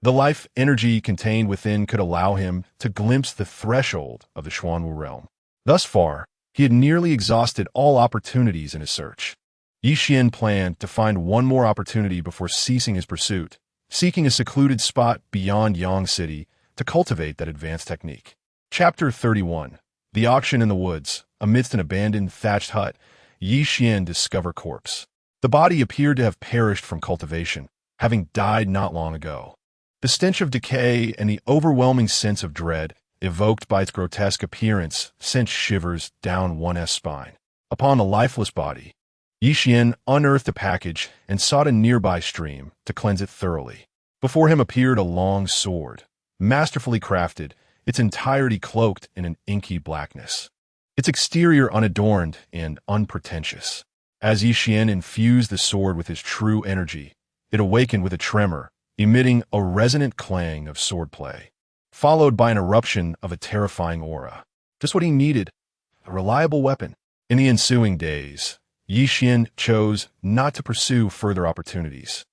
the life energy contained within could allow him to glimpse the threshold of the Xuanwu realm. Thus far, he had nearly exhausted all opportunities in his search. Yi Xian planned to find one more opportunity before ceasing his pursuit, seeking a secluded spot beyond Yang City to cultivate that advanced technique. Chapter 31. The Auction in the Woods. Amidst an abandoned thatched hut, Yi Xian discovered a corpse. The body appeared to have perished from cultivation, having died not long ago. The stench of decay and the overwhelming sense of dread evoked by its grotesque appearance sent shivers down one's spine. Upon the lifeless body, Yi Xian unearthed a package and sought a nearby stream to cleanse it thoroughly. Before him appeared a long sword, masterfully crafted, its entirety cloaked in an inky blackness, its exterior unadorned and unpretentious. As Yi Xian infused the sword with his true energy, it awakened with a tremor, emitting a resonant clang of swordplay, followed by an eruption of a terrifying aura. Just what he needed, a reliable weapon. In the ensuing days, Yi Xian chose not to pursue further opportunities,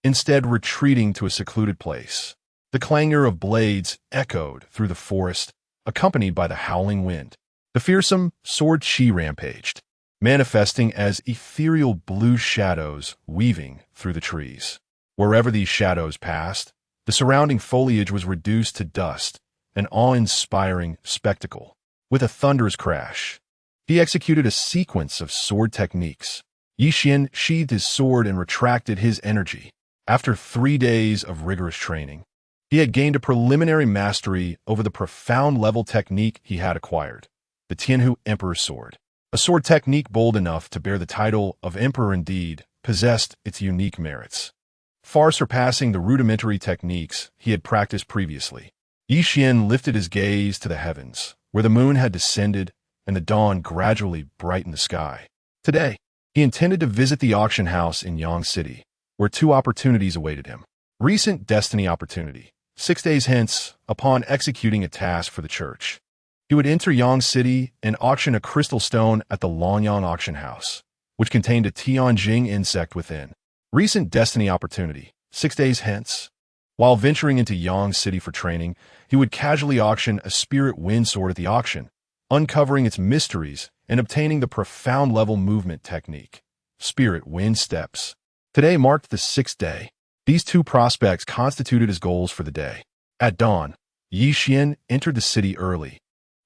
instead retreating to a secluded place. The clangor of blades echoed through the forest, accompanied by the howling wind. The fearsome sword chi rampaged, manifesting as ethereal blue shadows weaving through the trees. Wherever these shadows passed, the surrounding foliage was reduced to dust, an awe-inspiring spectacle. With a thunderous crash, he executed a sequence of sword techniques. Yi Xian sheathed his sword and retracted his energy. After 3 days of rigorous training, he had gained a preliminary mastery over the profound-level technique he had acquired, the Tianhu Emperor's Sword. A sword technique bold enough to bear the title of Emperor indeed possessed its unique merits, far surpassing the rudimentary techniques he had practiced previously. Yi Xian lifted his gaze to the heavens, where the moon had descended and the dawn gradually brightened the sky. Today, he intended to visit the auction house in Yang City, where 2 opportunities awaited him. Recent destiny opportunity. 6 days hence, upon executing a task for the church, he would enter Yang City and auction a crystal stone at the Longyang auction house, which contained a Tianjing insect within. Recent destiny opportunity. 6 days hence, While venturing into Yang City for training, he would casually auction a spirit wind sword at the auction, uncovering its mysteries and obtaining the profound level movement technique. Spirit wind steps. Today marked the 6th day. These two prospects constituted his goals for the day. At dawn, Yi Xian entered the city early.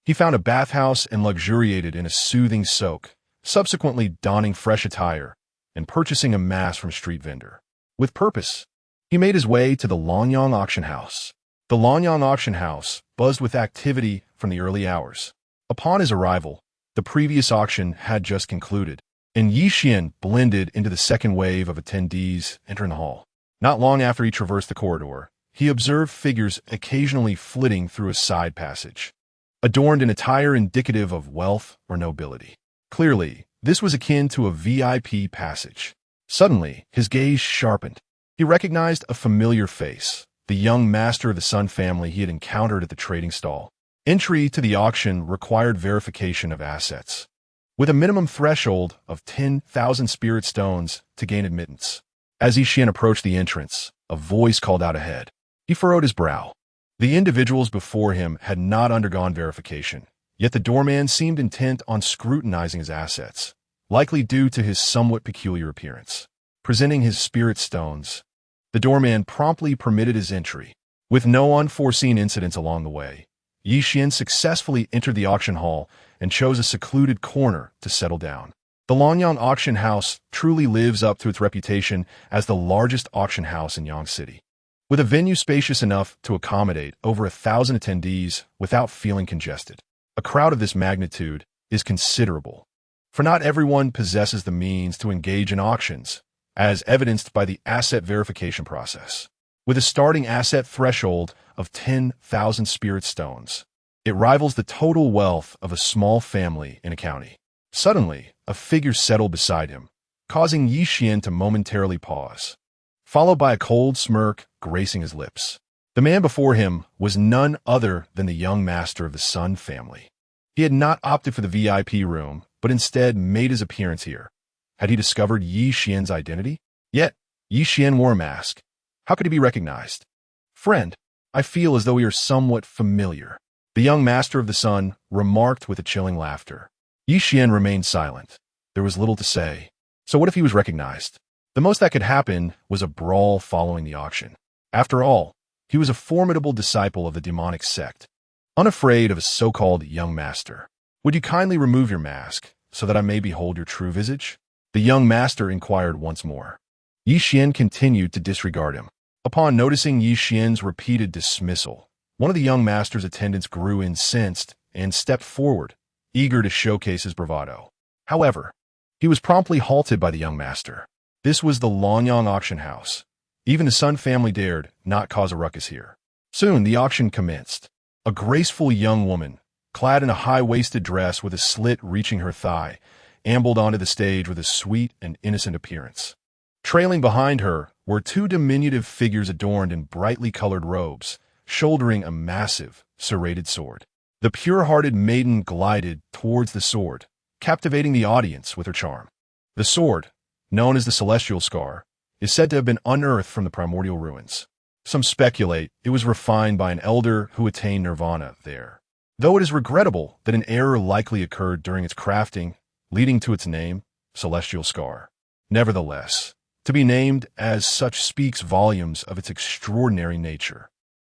He found a bathhouse and luxuriated in a soothing soak, subsequently donning fresh attire and purchasing a mask from a street vendor. With purpose, he made his way to the Lonyang auction house. The Lonyang auction house buzzed with activity from the early hours. Upon his arrival, the previous auction had just concluded, and Yi Xian blended into the second wave of attendees entering the hall. Not long after he traversed the corridor, he observed figures occasionally flitting through a side passage, adorned in attire indicative of wealth or nobility. Clearly, this was akin to a VIP passage. Suddenly, his gaze sharpened. He recognized a familiar face, the young master of the Sun family he had encountered at the trading stall. Entry to the auction required verification of assets, with a minimum threshold of 10,000 spirit stones to gain admittance. As Yi Xian approached the entrance, a voice called out ahead. He furrowed his brow. The individuals before him had not undergone verification, yet the doorman seemed intent on scrutinizing his assets, likely due to his somewhat peculiar appearance. Presenting his spirit stones, the doorman promptly permitted his entry. With no unforeseen incidents along the way, Yi Xian successfully entered the auction hall and chose a secluded corner to settle down. The Lonyang auction house truly lives up to its reputation as the largest auction house in Yang City, with a venue spacious enough to accommodate over 1,000 attendees without feeling congested. A crowd of this magnitude is considerable, for not everyone possesses the means to engage in auctions, as evidenced by the asset verification process. With a starting asset threshold of 10,000 spirit stones, it rivals the total wealth of a small family in a county. Suddenly, a figure settled beside him, causing Yi Xian to momentarily pause, followed by a cold smirk gracing his lips. The man before him was none other than the young master of the Sun family. He had not opted for the VIP room, but instead made his appearance here. Had he discovered Yi Xian's identity? Yet, Yi Xian wore a mask. How could he be recognized? Friend, I feel as though we are somewhat familiar, the young master of the Sun remarked with a chilling laughter. Yi Xian remained silent. There was little to say. So what if he was recognized? The most that could happen was a brawl following the auction. After all, he was a formidable disciple of the Demonic Sect, unafraid of a so-called young master. Would you kindly remove your mask, so that I may behold your true visage? The young master inquired once more. Yi Xian continued to disregard him. Upon noticing Yi Xian's repeated dismissal, one of the young master's attendants grew incensed and stepped forward, eager to showcase his bravado. However, he was promptly halted by the young master. This was the Lonyang auction house. Even the Sun family dared not cause a ruckus here. Soon the auction commenced. A graceful young woman, clad in a high-waisted dress with a slit reaching her thigh, ambled onto the stage with a sweet and innocent appearance. Trailing behind her were two diminutive figures adorned in brightly colored robes, shouldering a massive, serrated sword. The pure-hearted maiden glided towards the sword, captivating the audience with her charm. The sword, known as the Celestial Scar, is said to have been unearthed from the primordial ruins. Some speculate it was refined by an elder who attained nirvana there, though it is regrettable that an error likely occurred during its crafting, leading to its name, Celestial Scar. Nevertheless, to be named as such speaks volumes of its extraordinary nature.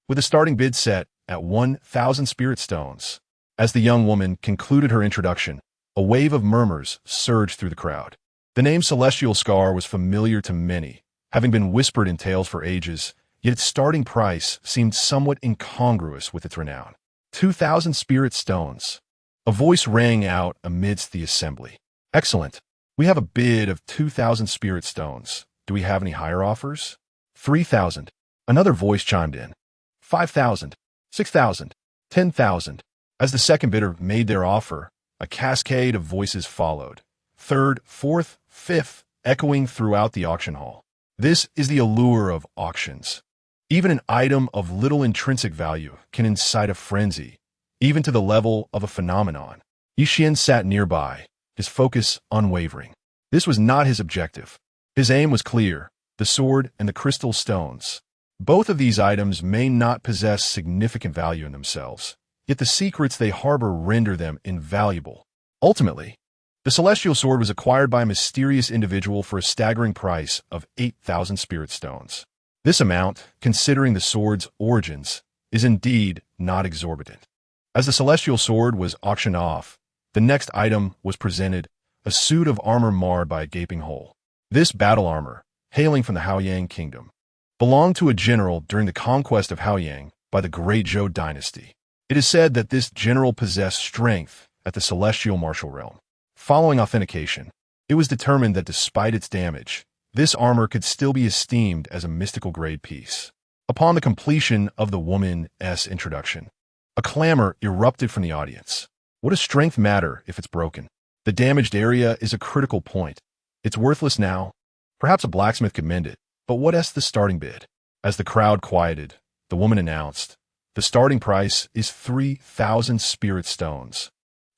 With a starting bid set at 1,000 spirit stones, as the young woman concluded her introduction, a wave of murmurs surged through the crowd. The name Celestial Scar was familiar to many, having been whispered in tales for ages, yet its starting price seemed somewhat incongruous with its renown. 2,000 spirit stones. A voice rang out amidst the assembly. Excellent. We have a bid of 2,000 spirit stones. Do we have any higher offers? 3,000. Another voice chimed in. 5,000. 6,000. 10,000. As the second bidder made their offer, a cascade of voices followed. Third, fourth, fifth, echoing throughout the auction hall. This is the allure of auctions. Even an item of little intrinsic value can incite a frenzy, even to the level of a phenomenon. Yi Xian sat nearby, his focus unwavering. This was not his objective. His aim was clear, the sword and the crystal stones. Both of these items may not possess significant value in themselves, yet the secrets they harbor render them invaluable. Ultimately, the celestial sword was acquired by a mysterious individual for a staggering price of 8,000 spirit stones. This amount, considering the sword's origins, is indeed not exorbitant. As the celestial sword was auctioned off, the next item was presented, a suit of armor marred by a gaping hole. This battle armor, hailing from the Haoyang kingdom, belonged to a general during the conquest of Haoyang by the Great Zhou dynasty. It is said that this general possessed strength at the celestial martial realm. Following authentication, it was determined that despite its damage, this armor could still be esteemed as a mystical grade piece. Upon the completion of the woman's introduction, a clamor erupted from the audience. What does strength matter if it's broken? The damaged area is a critical point. It's worthless now. Perhaps a blacksmith could mend it, but what's the starting bid? As the crowd quieted, the woman announced, the starting price is 3,000 spirit stones.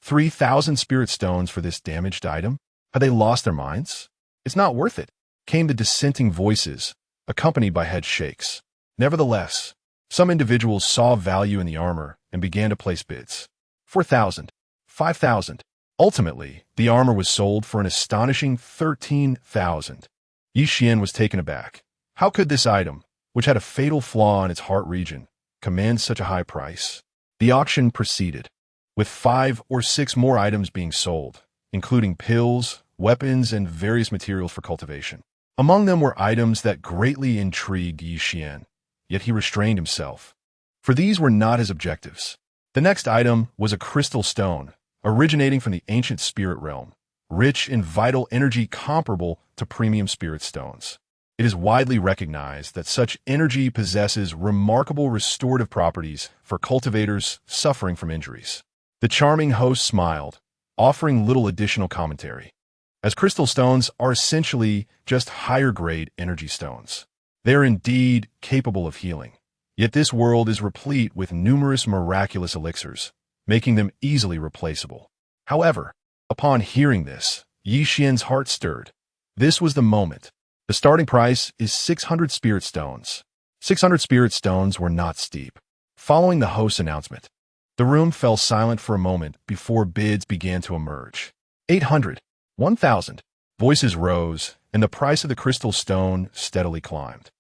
3,000 spirit stones for this damaged item? Have they lost their minds? It's not worth it, came the dissenting voices, accompanied by head shakes. Nevertheless, some individuals saw value in the armor and began to place bids. 4,000, 5,000. Ultimately, the armor was sold for an astonishing 13,000. Yi Xian was taken aback. How could this item, which had a fatal flaw in its heart region, command such a high price? The auction proceeded, with 5 or 6 more items being sold, including pills, weapons, and various materials for cultivation. Among them were items that greatly intrigued Yi Xian, yet he restrained himself, for these were not his objectives. The next item was a crystal stone, originating from the ancient spirit realm, rich in vital energy comparable to premium spirit stones. It is widely recognized that such energy possesses remarkable restorative properties for cultivators suffering from injuries. The charming host smiled, offering little additional commentary, as crystal stones are essentially just higher-grade energy stones. They are indeed capable of healing, yet this world is replete with numerous miraculous elixirs, making them easily replaceable. However, upon hearing this, Yi Xian's heart stirred. This was the moment. The starting price is 600 spirit stones. 600 spirit stones were not steep. Following the host's announcement, the room fell silent for a moment before bids began to emerge. 800, 1,000. Voices rose, and the price of the crystal stone steadily climbed.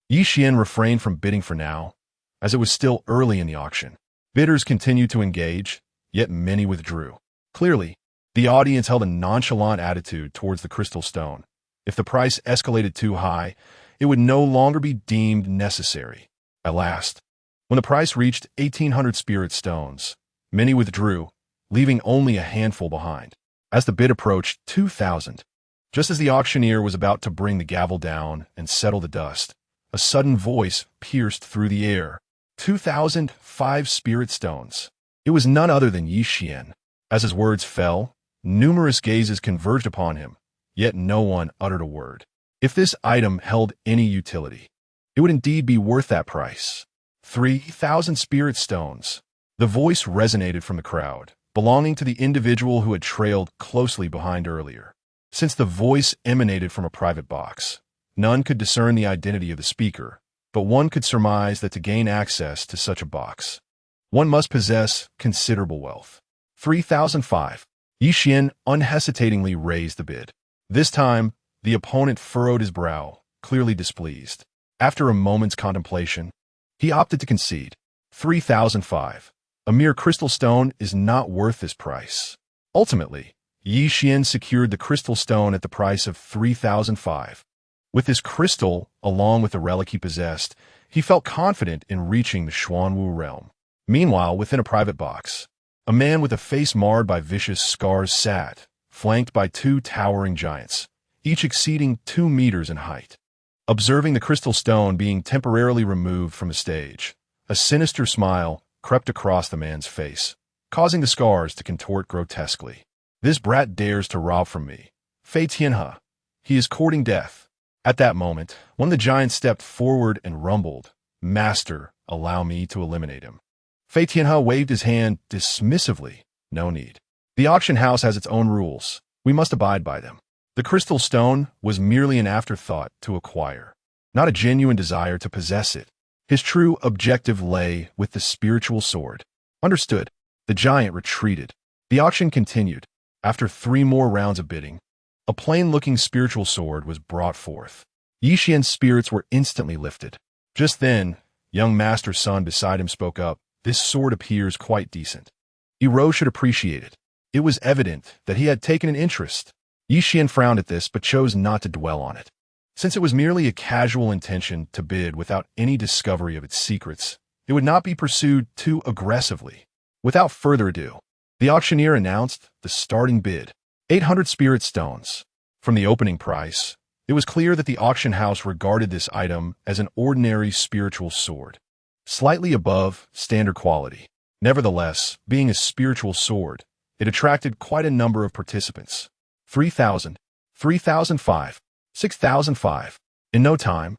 Yi Xian refrained from bidding for now, as it was still early in the auction. Bidders continued to engage, yet many withdrew. Clearly, the audience held a nonchalant attitude towards the crystal stone. If the price escalated too high, it would no longer be deemed necessary. At last, when the price reached 1,800 spirit stones, many withdrew, leaving only a handful behind. As the bid approached 2,000, just as the auctioneer was about to bring the gavel down and settle the dust, a sudden voice pierced through the air. 2,005 spirit stones. It was none other than Yi Xian. As his words fell, numerous gazes converged upon him, yet no one uttered a word. If this item held any utility, it would indeed be worth that price. 3,000 spirit stones. The voice resonated from the crowd, belonging to the individual who had trailed closely behind earlier. Since the voice emanated from a private box, none could discern the identity of the speaker, but one could surmise that to gain access to such a box, one must possess considerable wealth. 3,005. Yi Xian unhesitatingly raised the bid. This time, the opponent furrowed his brow, clearly displeased. After a moment's contemplation, he opted to concede. 3,005. A mere crystal stone is not worth this price. Ultimately, Yi Xian secured the crystal stone at the price of 3,005. With this crystal, along with the relic he possessed, he felt confident in reaching the Xuanwu realm. Meanwhile, within a private box, a man with a face marred by vicious scars sat, flanked by 2 towering giants, each exceeding 2 meters in height. Observing the crystal stone being temporarily removed from the stage, a sinister smile crept across the man's face, causing the scars to contort grotesquely. This brat dares to rob from me. Fei Tianhe. He is courting death. At that moment, one of the giants stepped forward and rumbled, Master, allow me to eliminate him. Fei Tianhe waved his hand dismissively. No need. The auction house has its own rules. We must abide by them. The crystal stone was merely an afterthought to acquire, not a genuine desire to possess it. His true objective lay with the spiritual sword. Understood. The giant retreated. The auction continued. After 3 more rounds of bidding, a plain-looking spiritual sword was brought forth. Yi Xian's spirits were instantly lifted. Just then, young master's son beside him spoke up. This sword appears quite decent. Yi should appreciate it. It was evident that he had taken an interest. Yi Xian frowned at this but chose not to dwell on it. Since it was merely a casual intention to bid without any discovery of its secrets, it would not be pursued too aggressively. Without further ado, the auctioneer announced the starting bid, 800 spirit stones. From the opening price, it was clear that the auction house regarded this item as an ordinary spiritual sword, slightly above standard quality. Nevertheless, being a spiritual sword, it attracted quite a number of participants. 3,000, 3,005, 6,005. In no time,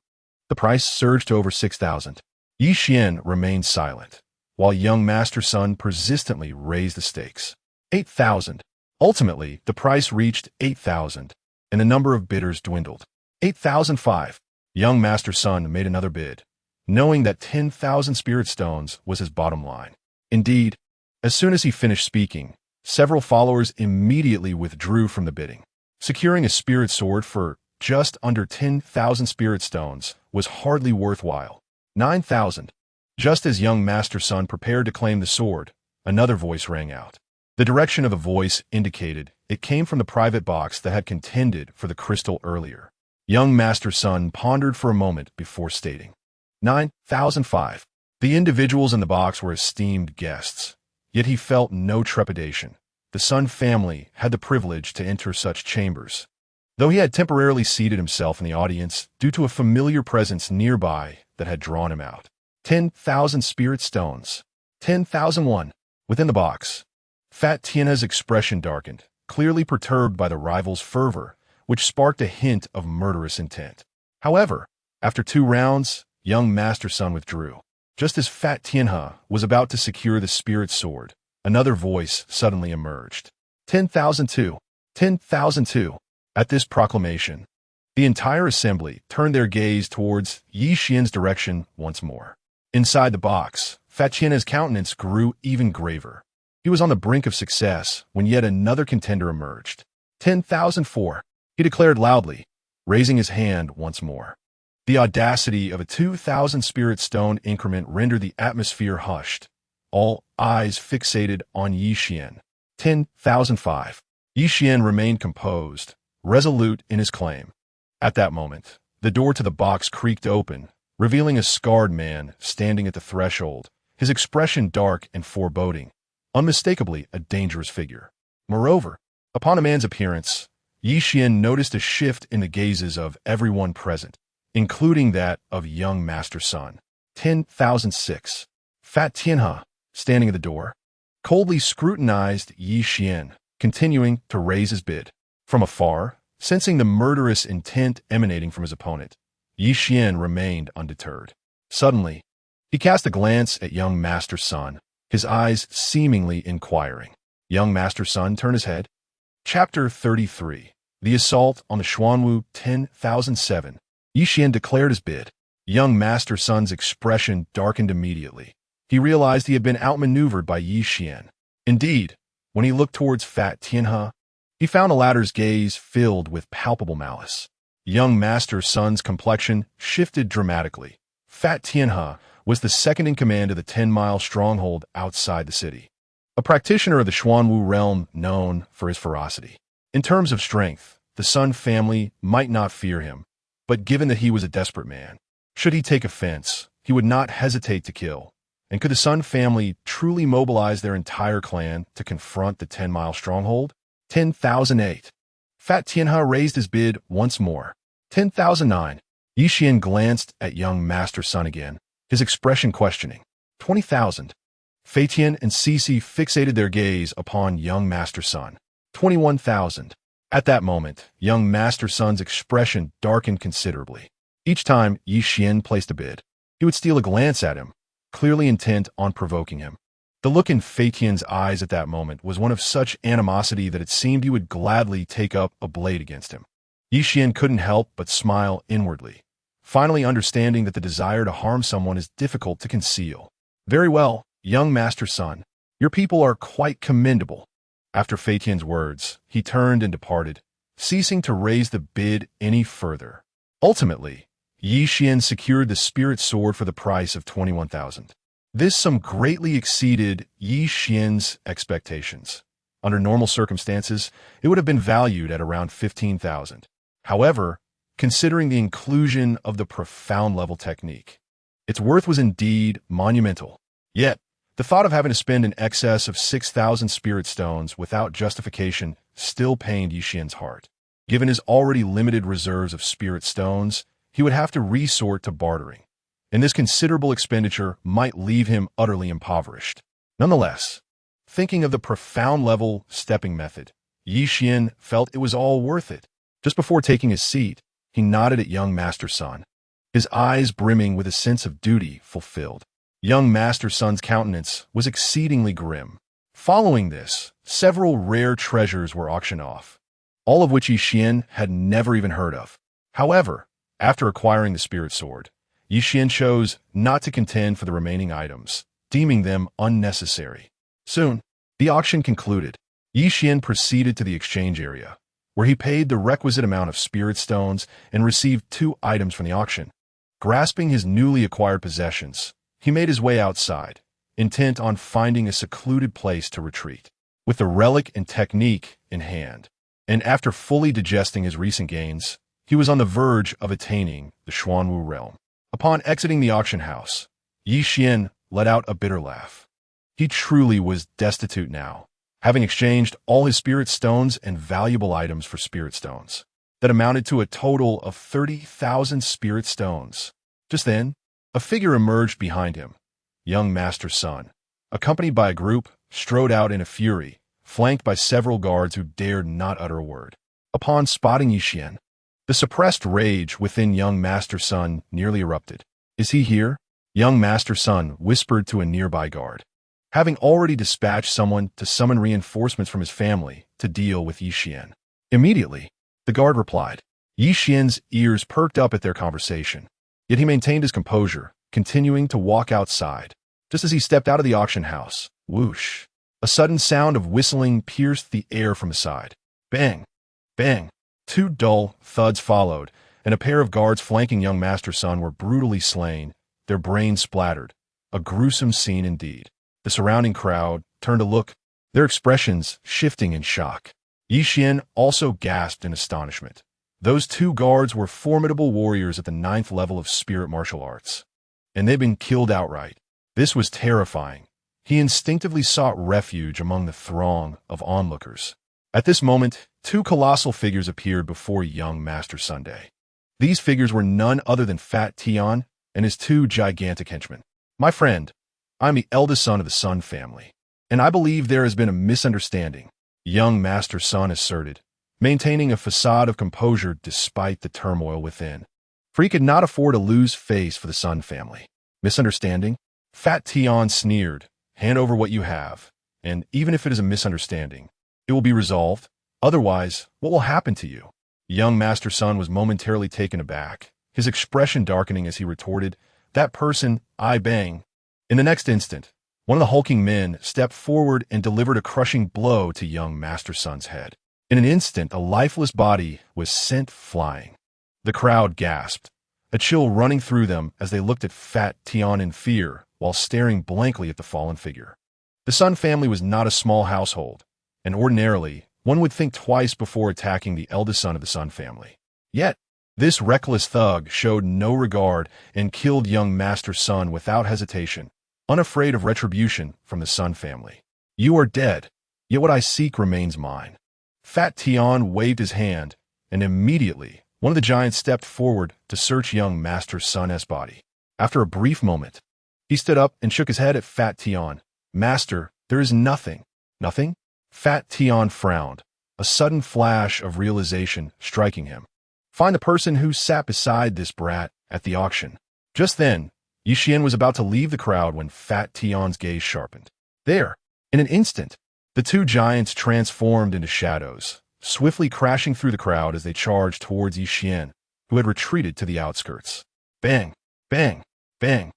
the price surged to over 6,000. Yi Xian remained silent, while young master's son persistently raised the stakes. 8,000. Ultimately, the price reached 8,000, and the number of bidders dwindled. 8,005. Young master's son made another bid, knowing that 10,000 spirit stones was his bottom line. Indeed, as soon as he finished speaking, several followers immediately withdrew from the bidding. Securing a spirit sword for just under 10,000 spirit stones was hardly worthwhile. 9,000. Just as young master's son prepared to claim the sword, another voice rang out. The direction of the voice indicated it came from the private box that had contended for the crystal earlier. Young master's son pondered for a moment before stating, 9,005. The individuals in the box were esteemed guests, yet he felt no trepidation. The Sun family had the privilege to enter such chambers. Though he had temporarily seated himself in the audience due to a familiar presence nearby that had drawn him out. 10,000 spirit stones. 10,001. Within the box, Fat Tienha's expression darkened, clearly perturbed by the rival's fervor, which sparked a hint of murderous intent. However, after 2 rounds, young master's son withdrew. Just as Fat Tienha was about to secure the spirit sword, another voice suddenly emerged. 10,002. 10,002. At this proclamation, the entire assembly turned their gaze towards Yi Xian's direction once more. Inside the box, Fat Tienha's countenance grew even graver. He was on the brink of success when yet another contender emerged. 10,004. He declared loudly, raising his hand once more. The audacity of a 2,000 spirit stone increment rendered the atmosphere hushed, all eyes fixated on Yi Xian. 10,005. Yi Xian remained composed, resolute in his claim. At that moment, the door to the box creaked open, revealing a scarred man standing at the threshold, his expression dark and foreboding, unmistakably a dangerous figure. Moreover, upon a man's appearance, Yi Xian noticed a shift in the gazes of everyone present, including that of young master's son. 10,006. Fat Tienha, standing at the door, coldly scrutinized Yi Xian, continuing to raise his bid. From afar, sensing the murderous intent emanating from his opponent, Yi Xian remained undeterred. Suddenly, he cast a glance at young master's son, his eyes seemingly inquiring. Young master's son turned his head. Chapter 33. The Assault on the Xuanwu 10,007. Yi Xian declared his bid. Young master's son's expression darkened immediately. He realized he had been outmaneuvered by Yi Xian. Indeed, when he looked towards Fat Tienha, he found the latter's gaze filled with palpable malice. Young master's son's complexion shifted dramatically. Fat Tienha was the second in command of the 10-mile stronghold outside the city, a practitioner of the Xuanwu realm known for his ferocity. In terms of strength, the Sun family might not fear him, but given that he was a desperate man, should he take offense, he would not hesitate to kill. And could the Sun family truly mobilize their entire clan to confront the 10-mile stronghold? 10,008. Fat Tienha raised his bid once more. 10,009. Yi Xian glanced at young master's son again, his expression questioning. 20,000. Fei Tian and Cici fixated their gaze upon young master's son. 21,000. At that moment, young master's son's expression darkened considerably. Each time Yi Xian placed a bid, he would steal a glance at him, clearly intent on provoking him. The look in Fei Tian's eyes at that moment was one of such animosity that it seemed he would gladly take up a blade against him. Yi Xian couldn't help but smile inwardly. finally understanding that the desire to harm someone is difficult to conceal. Very well, young Master Sun. Your people are quite commendable. After Fei Tian's words, he turned and departed, ceasing to raise the bid any further. Ultimately, Yi Xian secured the spirit sword for the price of 21,000. This sum greatly exceeded Yi Xian's expectations. Under normal circumstances, it would have been valued at around 15,000. However, considering the inclusion of the profound level technique, its worth was indeed monumental. Yet, the thought of having to spend in excess of 6,000 spirit stones without justification still pained Yi Xian's heart. Given his already limited reserves of spirit stones, he would have to resort to bartering, and this considerable expenditure might leave him utterly impoverished. Nonetheless, thinking of the profound level stepping method, Yi Xian felt it was all worth it. Just before taking his seat, he nodded at young Master Sun, his eyes brimming with a sense of duty fulfilled. Young Master Sun's countenance was exceedingly grim. Following this, several rare treasures were auctioned off, all of which Yi Xian had never even heard of. However, after acquiring the spirit sword, Yi Xian chose not to contend for the remaining items, deeming them unnecessary. Soon, the auction concluded. Yi Xian proceeded to the exchange area, where he paid the requisite amount of spirit stones and received 2 items from the auction. Grasping his newly acquired possessions, he made his way outside, intent on finding a secluded place to retreat. With the relic and technique in hand, and after fully digesting his recent gains, he was on the verge of attaining the Xuanwu realm. Upon exiting the auction house, Yi Xian let out a bitter laugh. He truly was destitute now, having exchanged all his spirit stones and valuable items for spirit stones that amounted to a total of 30,000 spirit stones. Just then, a figure emerged behind him. Young Master Sun, accompanied by a group, strode out in a fury, flanked by several guards who dared not utter a word. Upon spotting Yi Xian, the suppressed rage within young Master Sun nearly erupted. "Is he here?" Young Master Sun whispered to a nearby guard, having already dispatched someone to summon reinforcements from his family to deal with Yi Xian. Immediately, the guard replied. Yi Xian's ears perked up at their conversation, yet he maintained his composure, continuing to walk outside. Just as he stepped out of the auction house, whoosh, a sudden sound of whistling pierced the air from his side. Bang! Bang! 2 dull thuds followed, and a pair of guards flanking young Master Sun were brutally slain, their brains splattered. A gruesome scene indeed. The surrounding crowd turned to look, their expressions shifting in shock. Yi Xian also gasped in astonishment. Those 2 guards were formidable warriors at the 9th level of spirit martial arts, and they'd been killed outright. This was terrifying. He instinctively sought refuge among the throng of onlookers. At this moment, 2 colossal figures appeared before young Master Sunday. These figures were none other than Fat Tian and his 2 gigantic henchmen. "My friend, I'm the eldest son of the Sun family, and I believe there has been a misunderstanding," young Master Sun asserted, maintaining a facade of composure despite the turmoil within. For he could not afford to lose face for the Sun family. "Misunderstanding?" Fat Tian sneered. "Hand over what you have, and even if it is a misunderstanding, it will be resolved. Otherwise, what will happen to you?" Young Master Sun was momentarily taken aback, his expression darkening as he retorted, "That person, I bang." In the next instant, one of the hulking men stepped forward and delivered a crushing blow to young Master Sun's head. In an instant, a lifeless body was sent flying. The crowd gasped, a chill running through them as they looked at Fat Tian in fear while staring blankly at the fallen figure. The Sun family was not a small household, and ordinarily, one would think twice before attacking the eldest son of the Sun family. Yet, this reckless thug showed no regard and killed young Master Sun without hesitation, unafraid of retribution from the Sun family. "You are dead, yet what I seek remains mine." Fat Tian waved his hand, and immediately, one of the giants stepped forward to search young Master Sun's body. After a brief moment, he stood up and shook his head at Fat Tian. "Master, there is nothing." "Nothing?" Fat Tian frowned, a sudden flash of realization striking him. "Find the person who sat beside this brat at the auction." Just then, Yi Xian was about to leave the crowd when Fat Tian's gaze sharpened. There, in an instant, the 2 giants transformed into shadows, swiftly crashing through the crowd as they charged towards Yi Xian, who had retreated to the outskirts. Bang, bang, bang.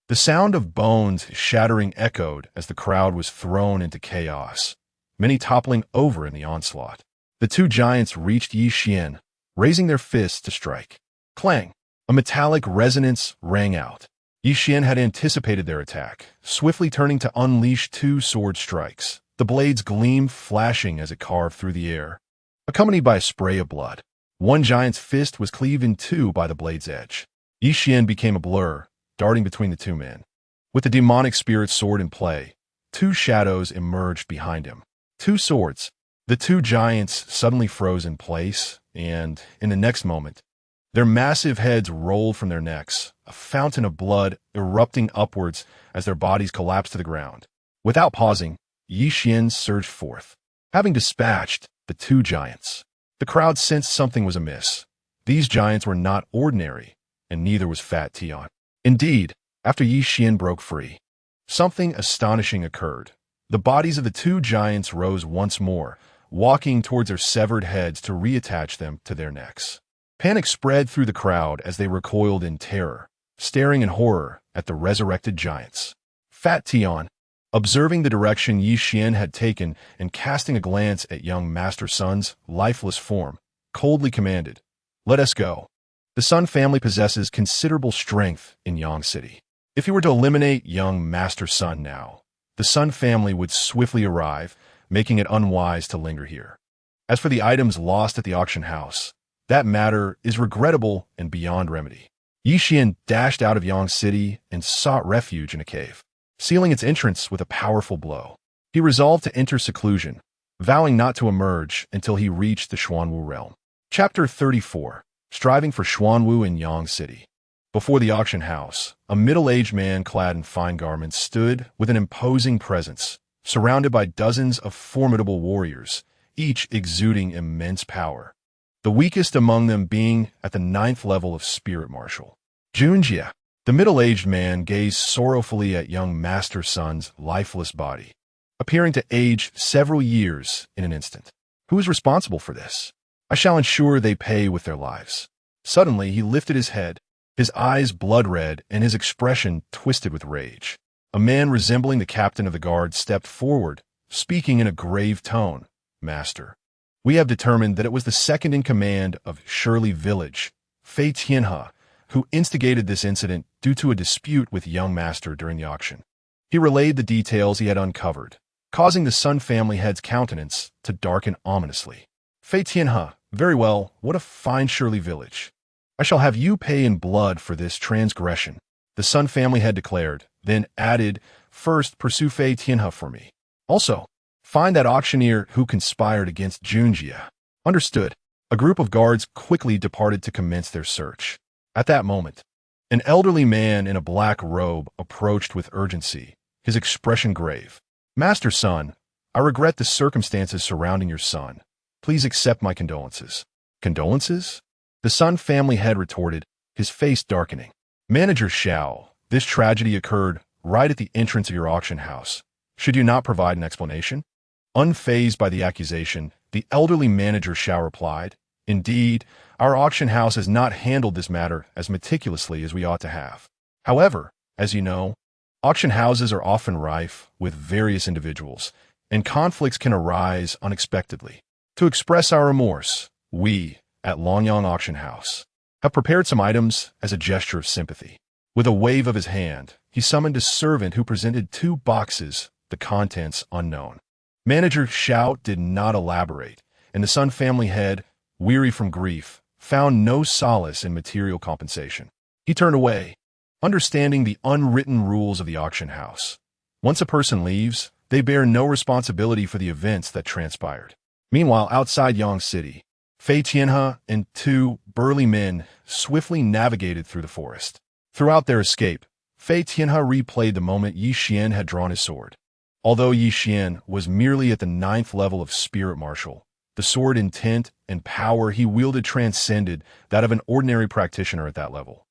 The sound of bones shattering echoed as the crowd was thrown into chaos, many toppling over in the onslaught. The two giants reached Yi Xian, raising their fists to strike. Clang! A metallic resonance rang out. Yi Xian had anticipated their attack, swiftly turning to unleash two sword strikes, the blades gleam flashing as it carved through the air. Accompanied by a spray of blood, one giant's fist was cleaved in two by the blade's edge. Yi Xian became a blur, darting between the two men. With the demonic spirit sword in play, two shadows emerged behind him. Two swords. The two giants suddenly froze in place, and, in the next moment, their massive heads rolled from their necks, a fountain of blood erupting upwards as their bodies collapsed to the ground. Without pausing, Yi Xian surged forth, having dispatched the two giants. The crowd sensed something was amiss. These giants were not ordinary, and neither was Fat Tian. Indeed, after Yi Xian broke free, something astonishing occurred. The bodies of the two giants rose once more, walking towards their severed heads to reattach them to their necks. Panic spread through the crowd as they recoiled in terror, staring in horror at the resurrected giants. Fat Tian, observing the direction Yi Xian had taken and casting a glance at young Master Sun's lifeless form, coldly commanded, "Let us go." The Sun family possesses considerable strength in Yang City. If he were to eliminate young Master Sun now, the Sun family would swiftly arrive, making it unwise to linger here. As for the items lost at the auction house, that matter is regrettable and beyond remedy. Yi Xian dashed out of Yang City and sought refuge in a cave, sealing its entrance with a powerful blow. He resolved to enter seclusion, vowing not to emerge until he reached the Xuanwu realm. Chapter 34. Striving for Xuanwu in Yang City. Before the auction house, a middle-aged man clad in fine garments stood with an imposing presence, surrounded by dozens of formidable warriors, each exuding immense power. The weakest among them being at the 9th level of Spirit Marshal. Junjie. The middle-aged man gazed sorrowfully at young Master Sun's lifeless body, appearing to age several years in an instant. Who is responsible for this? I shall ensure they pay with their lives. Suddenly he lifted his head, his eyes blood-red and his expression twisted with rage. A man resembling the captain of the guard stepped forward, speaking in a grave tone. "Master, we have determined that it was the second in command of Shirley Village, Fei Tianhe, who instigated this incident due to a dispute with young Master during the auction." He relayed the details he had uncovered, causing the Sun family head's countenance to darken ominously. "Fei Tianhe, very well, what a fine Shirley Village. I shall have you pay in blood for this transgression," the Sun family head declared, then added, "First, pursue Fei Tianhe for me. Also, find that auctioneer who conspired against Junjie." Understood. A group of guards quickly departed to commence their search. At that moment, an elderly man in a black robe approached with urgency, his expression grave. "Master Sun, I regret the circumstances surrounding your son. Please accept my condolences." "Condolences?" The Sun family head retorted, his face darkening. "Manager Xiao, this tragedy occurred right at the entrance of your auction house. Should you not provide an explanation?" Unfazed by the accusation, the elderly manager Xiao replied, "Indeed, our auction house has not handled this matter as meticulously as we ought to have. However, as you know, auction houses are often rife with various individuals, and conflicts can arise unexpectedly. To express our remorse, we, at Longyang Auction House, have prepared some items as a gesture of sympathy." With a wave of his hand, he summoned a servant who presented 2 boxes, the contents unknown. Manager Xiao did not elaborate, and the Sun family head, weary from grief, found no solace in material compensation. He turned away, understanding the unwritten rules of the auction house. Once a person leaves, they bear no responsibility for the events that transpired. Meanwhile, outside Yang City, Fei Tianhe and 2 burly men swiftly navigated through the forest. Throughout their escape, Fei Tianhe replayed the moment Yi Xian had drawn his sword. Although Yi Xian was merely at the 9th level of Spirit Marshal, the sword intent and power he wielded transcended that of an ordinary practitioner at that level.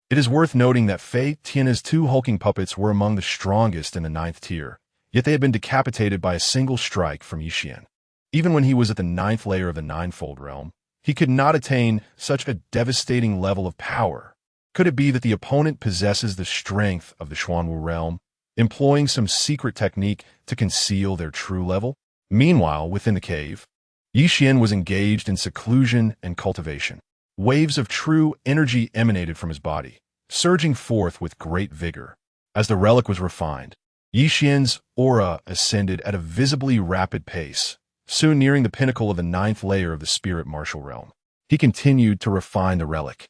It is worth noting that Fei Tianhe's 2 hulking puppets were among the strongest in the 9th tier, yet they had been decapitated by a single strike from Yi Xian. Even when he was at the 9th layer of the Ninefold realm, he could not attain such a devastating level of power. Could it be that the opponent possesses the strength of the Xuanwu realm, employing some secret technique to conceal their true level? Meanwhile, within the cave, Yi Xian was engaged in seclusion and cultivation. Waves of true energy emanated from his body, surging forth with great vigor. As the relic was refined, Yi Xian's aura ascended at a visibly rapid pace, soon nearing the pinnacle of the 9th layer of the spirit martial realm. He continued to refine the relic,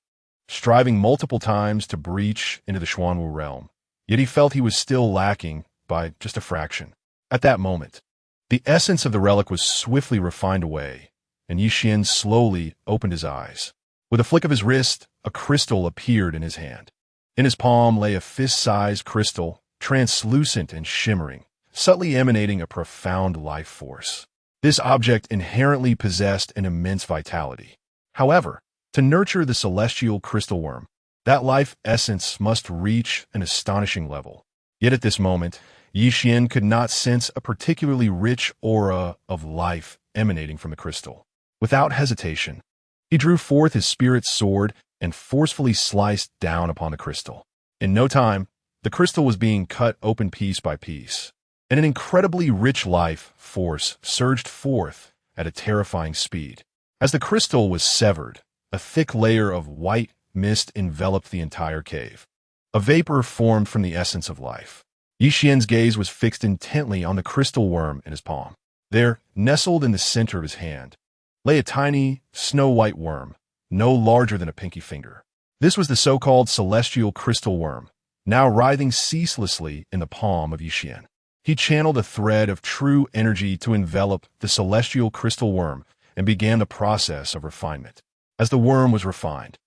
striving multiple times to breach into the Xuanwu realm, yet he felt he was still lacking by just a fraction. At that moment, the essence of the relic was swiftly refined away, and Yi Xian slowly opened his eyes. With a flick of his wrist, a crystal appeared in his hand. In his palm lay a fist-sized crystal, translucent and shimmering, subtly emanating a profound life force. This object inherently possessed an immense vitality. However, to nurture the celestial crystal worm, that life essence must reach an astonishing level. Yet at this moment, Yi Xian could not sense a particularly rich aura of life emanating from the crystal. Without hesitation, he drew forth his spirit sword and forcefully sliced down upon the crystal. In no time, the crystal was being cut open piece by piece, and an incredibly rich life force surged forth at a terrifying speed. As the crystal was severed, a thick layer of white mist enveloped the entire cave. A vapor formed from the essence of life. Yi Xian's gaze was fixed intently on the crystal worm in his palm. There, nestled in the center of his hand, lay a tiny, snow-white worm, no larger than a pinky finger. This was the so-called celestial crystal worm, now writhing ceaselessly in the palm of Yi Xian. He channeled a thread of true energy to envelop the celestial crystal worm and began the process of refinement. As the worm was refined,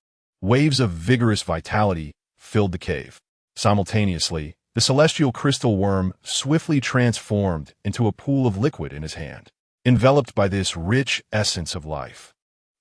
waves of vigorous vitality filled the cave. Simultaneously, the celestial crystal worm swiftly transformed into a pool of liquid in his hand. Enveloped by this rich essence of life,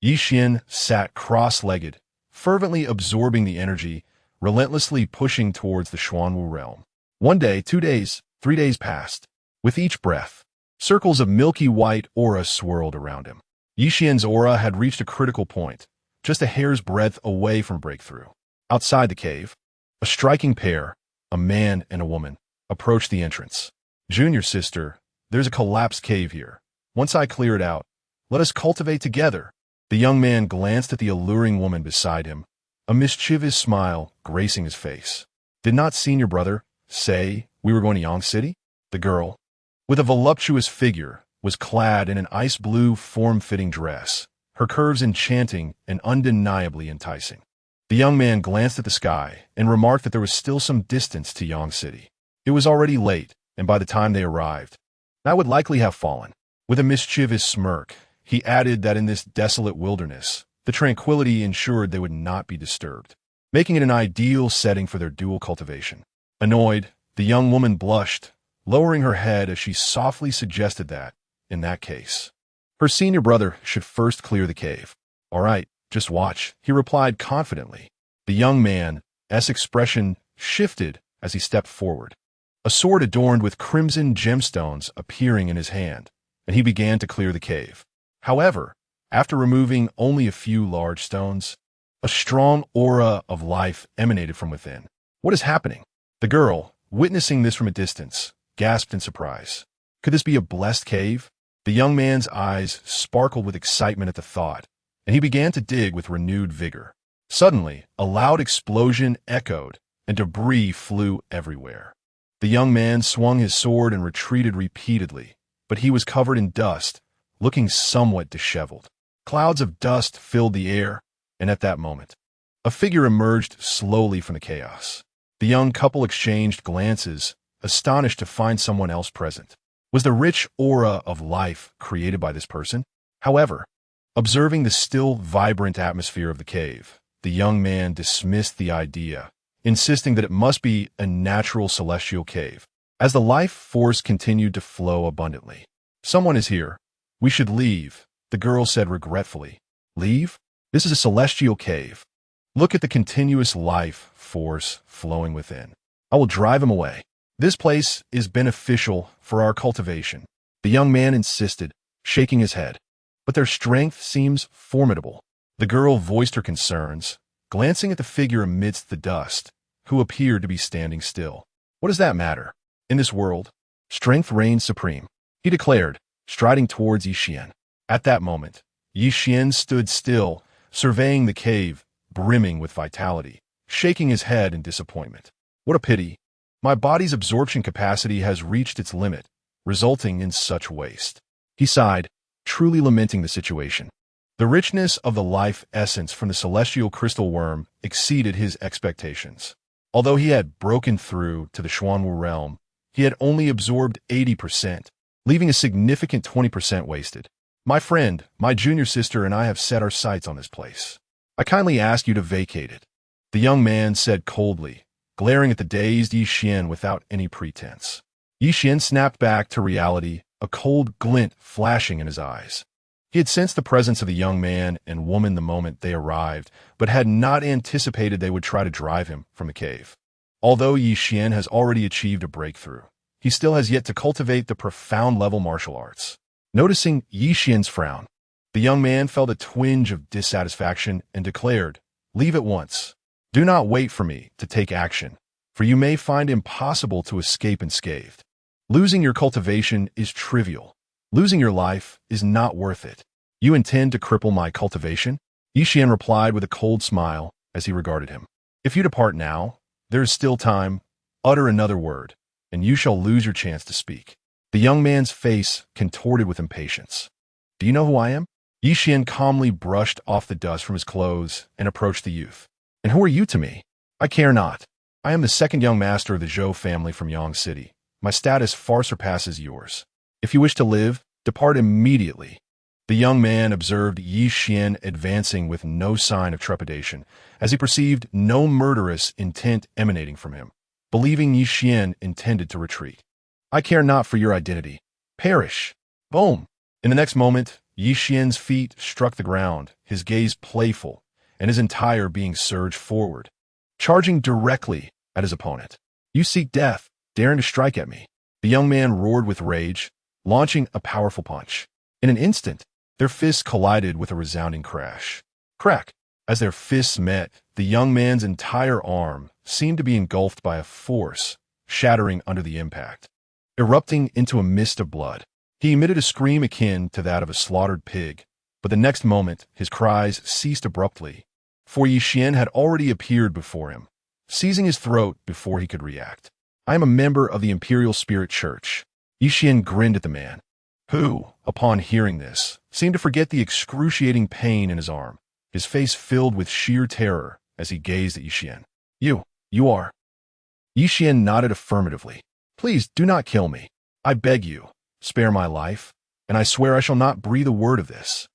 Yi Xian sat cross-legged, fervently absorbing the energy, relentlessly pushing towards the Xuanwu realm. 1 day, 2 days, 3 days passed. With each breath, circles of milky white aura swirled around him. Yi Xian's aura had reached a critical point, just a hair's breadth away from breakthrough. Outside the cave, a striking pair, a man and a woman, approached the entrance. "Junior sister, there's a collapsed cave here. Once I clear it out, let us cultivate together." The young man glanced at the alluring woman beside him, a mischievous smile gracing his face. "Did not senior brother say we were going to Yang City?" The girl, with a voluptuous figure, was clad in an ice blue form-fitting dress, her curves enchanting and undeniably enticing. The young man glanced at the sky and remarked that there was still some distance to Yang City. It was already late, and by the time they arrived, night would likely have fallen. With a mischievous smirk, he added that in this desolate wilderness, the tranquility ensured they would not be disturbed, making it an ideal setting for their dual cultivation. Annoyed, the young woman blushed, lowering her head as she softly suggested that, in that case, her senior brother should first clear the cave. "All right, just watch," he replied confidently. The young man's expression shifted as he stepped forward, a sword adorned with crimson gemstones appearing in his hand, and he began to clear the cave. However, after removing only a few large stones, a strong aura of life emanated from within. "What is happening?" The girl, witnessing this from a distance, gasped in surprise. Could this be a blessed cave? The young man's eyes sparkled with excitement at the thought, and he began to dig with renewed vigor. Suddenly, a loud explosion echoed, and debris flew everywhere. The young man swung his sword and retreated repeatedly, but he was covered in dust, looking somewhat disheveled. Clouds of dust filled the air, and at that moment, a figure emerged slowly from the chaos. The young couple exchanged glances, astonished to find someone else present. Was the rich aura of life created by this person? However, observing the still vibrant atmosphere of the cave, the young man dismissed the idea, insisting that it must be a natural celestial cave. As the life force continued to flow abundantly, "Someone is here. We should leave," the girl said regretfully. "Leave? This is a celestial cave. Look at the continuous life force flowing within. I will drive him away. This place is beneficial for our cultivation," the young man insisted, shaking his head. "But their strength seems formidable." The girl voiced her concerns, glancing at the figure amidst the dust, who appeared to be standing still. What does that matter? In this world, strength reigns supreme, he declared, striding towards Yi Xian. At that moment, Yi Xian stood still, surveying the cave, brimming with vitality, shaking his head in disappointment. What a pity. My body's absorption capacity has reached its limit, resulting in such waste. He sighed, truly lamenting the situation. The richness of the life essence from the celestial crystal worm exceeded his expectations. Although he had broken through to the Xuanwu realm, he had only absorbed 80%, leaving a significant 20% wasted. My friend, my junior sister and I have set our sights on this place. I kindly ask you to vacate it. The young man said coldly, glaring at the dazed Yi Xian without any pretense. Yi Xian snapped back to reality, a cold glint flashing in his eyes. He had sensed the presence of the young man and woman the moment they arrived, but had not anticipated they would try to drive him from the cave. Although Yi Xian has already achieved a breakthrough, he still has yet to cultivate the profound-level martial arts. Noticing Yi Xian's frown, the young man felt a twinge of dissatisfaction and declared, "Leave at once. Do not wait for me to take action, for you may find it impossible to escape unscathed. Losing your cultivation is trivial. Losing your life is not worth it. You intend to cripple my cultivation?" Yi Xian replied with a cold smile as he regarded him. "If you depart now, there is still time. Utter another word, and you shall lose your chance to speak." The young man's face contorted with impatience. "Do you know who I am?" Yi Xian calmly brushed off the dust from his clothes and approached the youth. "And who are you to me?" "I care not. I am the second young master of the Zhou family from Yang City. My status far surpasses yours. If you wish to live, depart immediately." The young man observed Yi Xian advancing with no sign of trepidation, as he perceived no murderous intent emanating from him, believing Yi Xian intended to retreat. "I care not for your identity. Perish." Boom! In the next moment, Yi Xian's feet struck the ground, his gaze playful, and his entire being surged forward, charging directly at his opponent. "You seek death, daring to strike at me." The young man roared with rage, launching a powerful punch. In an instant, their fists collided with a resounding crash. Crack! As their fists met, the young man's entire arm seemed to be engulfed by a force, shattering under the impact. Erupting into a mist of blood, he emitted a scream akin to that of a slaughtered pig, but the next moment his cries ceased abruptly, for Yi Xian had already appeared before him, seizing his throat before he could react. "I am a member of the Imperial Spirit Church." Yi Xian grinned at the man, who, upon hearing this, seemed to forget the excruciating pain in his arm, his face filled with sheer terror as he gazed at Yi Xian. You are..." Yi Xian nodded affirmatively. "Please do not kill me. I beg you, spare my life, and I swear I shall not breathe a word of this."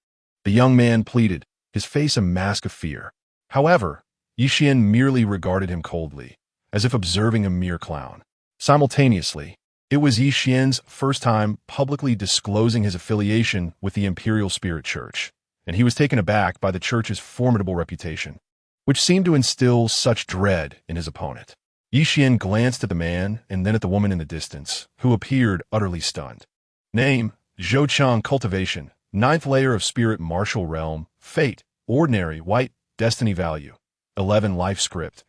The young man pleaded, his face a mask of fear. However, Yi Xian merely regarded him coldly, as if observing a mere clown. Simultaneously, it was Yi Xian's first time publicly disclosing his affiliation with the Imperial Spirit Church, and he was taken aback by the church's formidable reputation, which seemed to instill such dread in his opponent. Yi Xian glanced at the man and then at the woman in the distance, who appeared utterly stunned. Name, Zhou Cheng Cultivation, 9th layer of Spirit Martial Realm, Fate, Ordinary, White, Destiny Value, 11 Life Script,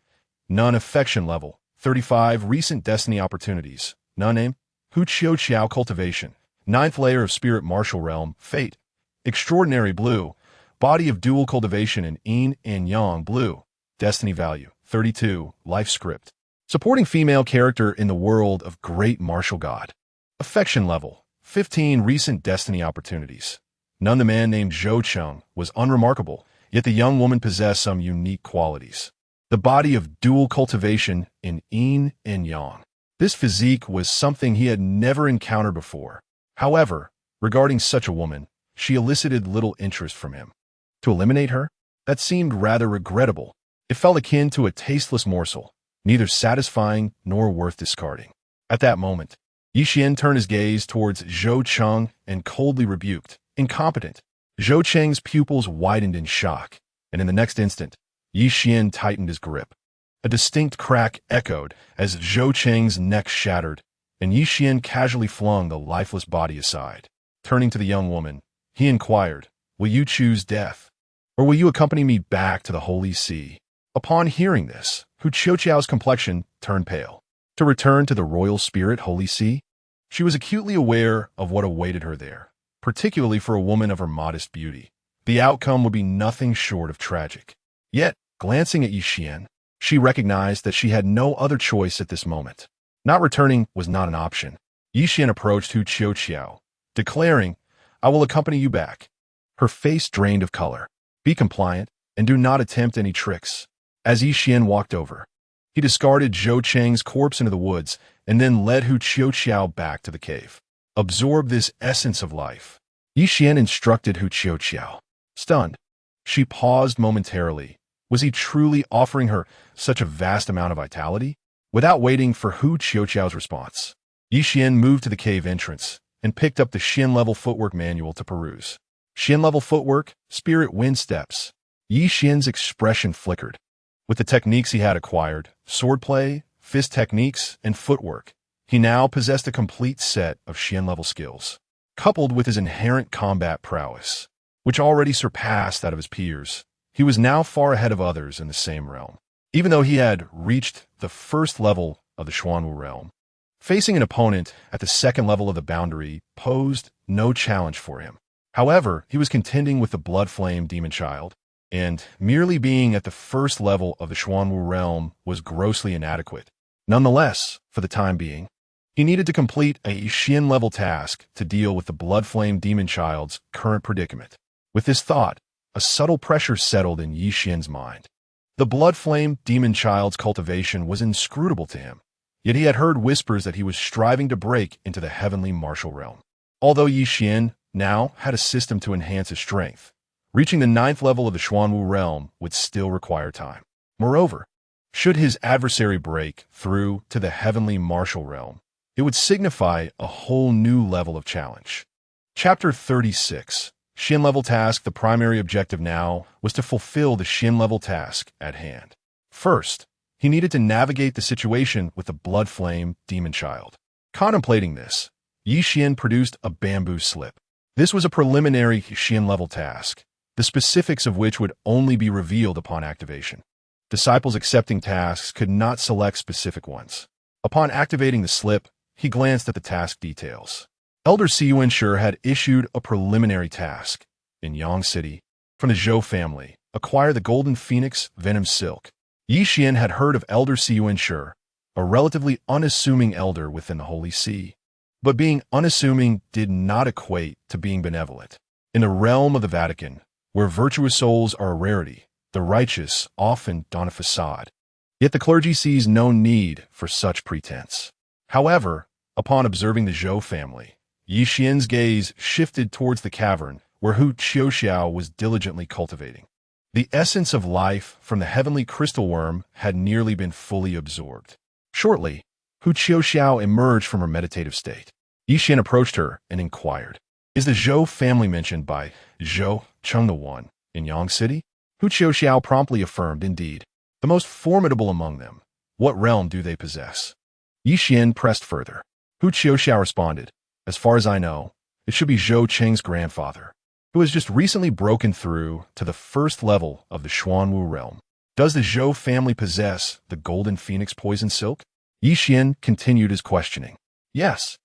None Affection Level, 35 Recent Destiny Opportunities, None Name, Hu Qiu Qiao Cultivation, 9th layer of Spirit Martial Realm, Fate, Extraordinary Blue, Body of Dual Cultivation in Yin and Yang Blue, Destiny Value, 32 Life Script. Supporting female character in the world of Great Martial God. Affection level, 15 recent destiny opportunities. None. The man named Zhou Cheng was unremarkable, yet the young woman possessed some unique qualities. The body of dual cultivation in Yin and Yang. This physique was something he had never encountered before. However, regarding such a woman, she elicited little interest from him. To eliminate her? That seemed rather regrettable. It felt akin to a tasteless morsel, neither satisfying nor worth discarding. At that moment, Yi Xian turned his gaze towards Zhou Cheng and coldly rebuked, "Incompetent." Zhou Cheng's pupils widened in shock, and in the next instant, Yi Xian tightened his grip. A distinct crack echoed as Zhou Cheng's neck shattered, and Yi Xian casually flung the lifeless body aside. Turning to the young woman, he inquired, "Will you choose death, or will you accompany me back to the Holy See?" Upon hearing this, Hu Qiuqiao's complexion turned pale. To return to the royal spirit Holy See? She was acutely aware of what awaited her there, particularly for a woman of her modest beauty. The outcome would be nothing short of tragic. Yet, glancing at Yi Xian, she recognized that she had no other choice at this moment. Not returning was not an option. Yi Xian approached Hu Qiuqiao, declaring, "I will accompany you back." Her face drained of color. "Be compliant, and do not attempt any tricks." As Yi Xian walked over, he discarded Zhou Cheng's corpse into the woods and then led Hu Qiuqiao back to the cave. "Absorb this essence of life," Yi Xian instructed Hu Qiuqiao. Stunned, she paused momentarily. Was he truly offering her such a vast amount of vitality? Without waiting for Hu Qiuqiao's response, Yi Xian moved to the cave entrance and picked up the Xian-level footwork manual to peruse. Xian-level footwork, spirit wind steps. Yi Xian's expression flickered. With the techniques he had acquired, swordplay, fist techniques, and footwork, he now possessed a complete set of Xian-level skills. Coupled with his inherent combat prowess, which already surpassed that of his peers, he was now far ahead of others in the same realm. Even though he had reached the first level of the Xuanwu realm, facing an opponent at the second level of the boundary posed no challenge for him. However, he was contending with the blood flame demon child, and merely being at the first level of the Xuanwu realm was grossly inadequate. Nonetheless, for the time being, he needed to complete a Xian-level task to deal with the blood flame demon child's current predicament. With this thought, a subtle pressure settled in Yi Xian's mind. The blood flame demon child's cultivation was inscrutable to him, yet he had heard whispers that he was striving to break into the heavenly martial realm. Although Yi Xian now had a system to enhance his strength, reaching the 9th level of the Xuanwu realm would still require time. Moreover, should his adversary break through to the heavenly martial realm, it would signify a whole new level of challenge. Chapter 36. Xian-level task. The primary objective now was to fulfill the Xian-level task at hand. First, he needed to navigate the situation with the blood flame demon child. Contemplating this, Yi Xian produced a bamboo slip. This was a preliminary Xian-level task, the specifics of which would only be revealed upon activation. Disciples accepting tasks could not select specific ones. Upon activating the slip, he glanced at the task details. Elder Siyuan had issued a preliminary task in Yang City from the Zhou family, acquire the golden phoenix venom silk. Yi Xian had heard of Elder Siyuan, a relatively unassuming elder within the Holy See. But being unassuming did not equate to being benevolent. In the realm of the Vatican, where virtuous souls are a rarity, the righteous often don a facade. Yet the clergy sees no need for such pretense. However, upon observing the Zhou family, Yi Xian's gaze shifted towards the cavern where Hu Qiuqiao was diligently cultivating. The essence of life from the heavenly crystal worm had nearly been fully absorbed. Shortly, Hu Qiuqiao emerged from her meditative state. Yi Xian approached her and inquired, "Is the Zhou family mentioned by Zhou Cheng the one in Yang City?" Hu Qiuqiao promptly affirmed, "Indeed, the most formidable among them. What realm do they possess?" Yi Xian pressed further. Hu Qiuqiao responded, "As far as I know, it should be Zhou Cheng's grandfather, who has just recently broken through to the first level of the Xuanwu realm. Does the Zhou family possess the golden phoenix poison silk?" Yi Xian continued his questioning. "Yes,"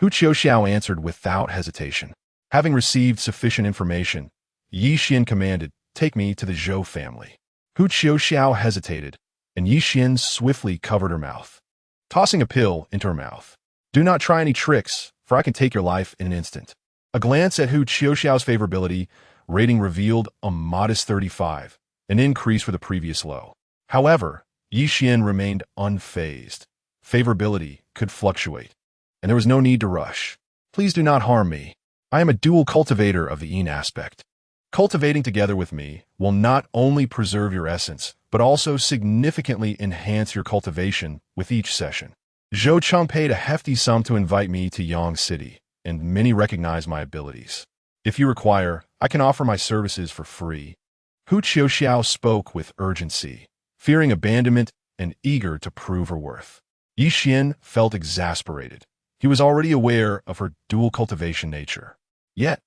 Hu Qiuqiao answered without hesitation. Having received sufficient information, Yi Xian commanded, "Take me to the Zhou family." Hu Qiuqiao hesitated, and Yi Xian swiftly covered her mouth, tossing a pill into her mouth. "Do not try any tricks, for I can take your life in an instant." A glance at Hu Qiuqiao's favorability rating revealed a modest 35, an increase for the previous low. However, Yi Xian remained unfazed. Favorability could fluctuate, and there was no need to rush. "Please do not harm me. I am a dual cultivator of the yin aspect. Cultivating together with me will not only preserve your essence, but also significantly enhance your cultivation with each session." Zhou Cheng paid a hefty sum to invite me to Yang City, and many recognize my abilities. If you require, I can offer my services for free. Hu Qiuqiao spoke with urgency, fearing abandonment and eager to prove her worth. Yi Xian felt exasperated. He was already aware of her dual cultivation nature. Yet,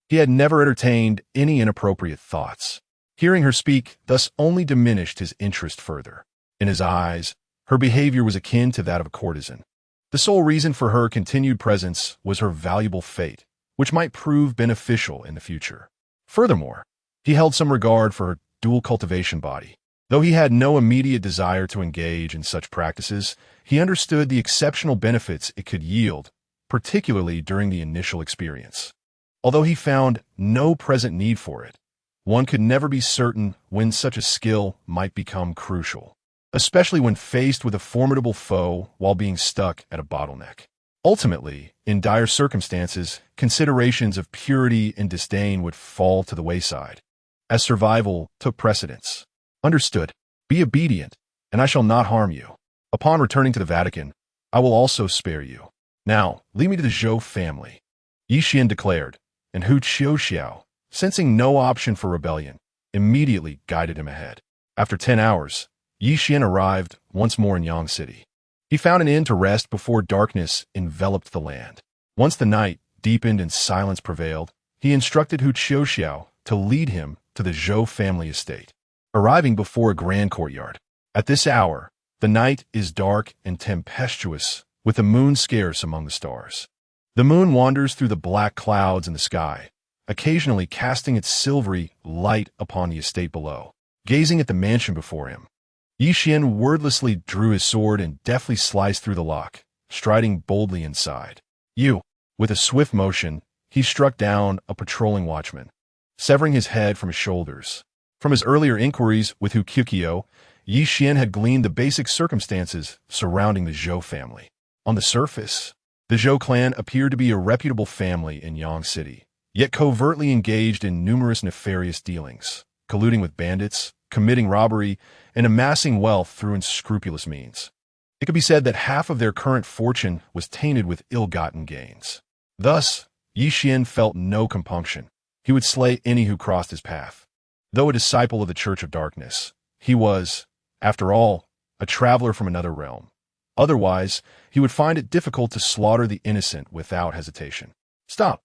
he had never entertained any inappropriate thoughts. Hearing her speak thus only diminished his interest further. In his eyes, her behavior was akin to that of a courtesan. The sole reason for her continued presence was her valuable fate, which might prove beneficial in the future. Furthermore, he held some regard for her dual cultivation body. Though he had no immediate desire to engage in such practices, he understood the exceptional benefits it could yield, particularly during the initial experience. Although he found no present need for it, one could never be certain when such a skill might become crucial, especially when faced with a formidable foe while being stuck at a bottleneck. Ultimately, in dire circumstances, considerations of purity and disdain would fall to the wayside, as survival took precedence. Understood. Be obedient, and I shall not harm you. Upon returning to the Vatican, I will also spare you. Now, lead me to the Zhou family, Yi Xian declared, and Hu Qiuxiao, sensing no option for rebellion, immediately guided him ahead. After 10 hours, Yi Xian arrived once more in Yang City. He found an inn to rest before darkness enveloped the land. Once the night deepened and silence prevailed, he instructed Hu Qiuxiao to lead him to the Zhou family estate. Arriving before a grand courtyard. At this hour, the night is dark and tempestuous, with the moon scarce among the stars. The moon wanders through the black clouds in the sky, occasionally casting its silvery light upon the estate below. Gazing at the mansion before him, Yi Xian wordlessly drew his sword and deftly sliced through the lock, striding boldly inside. With a swift motion, he struck down a patrolling watchman, severing his head from his shoulders. From his earlier inquiries with Hu Qiuqiao, Yi Xian had gleaned the basic circumstances surrounding the Zhou family. On the surface, the Zhou clan appeared to be a reputable family in Yang City, yet covertly engaged in numerous nefarious dealings, colluding with bandits, committing robbery, and amassing wealth through unscrupulous means. It could be said that half of their current fortune was tainted with ill-gotten gains. Thus, Yi Xian felt no compunction. He would slay any who crossed his path. Though a disciple of the Church of Darkness, he was, after all, a traveler from another realm. Otherwise, he would find it difficult to slaughter the innocent without hesitation. Stop!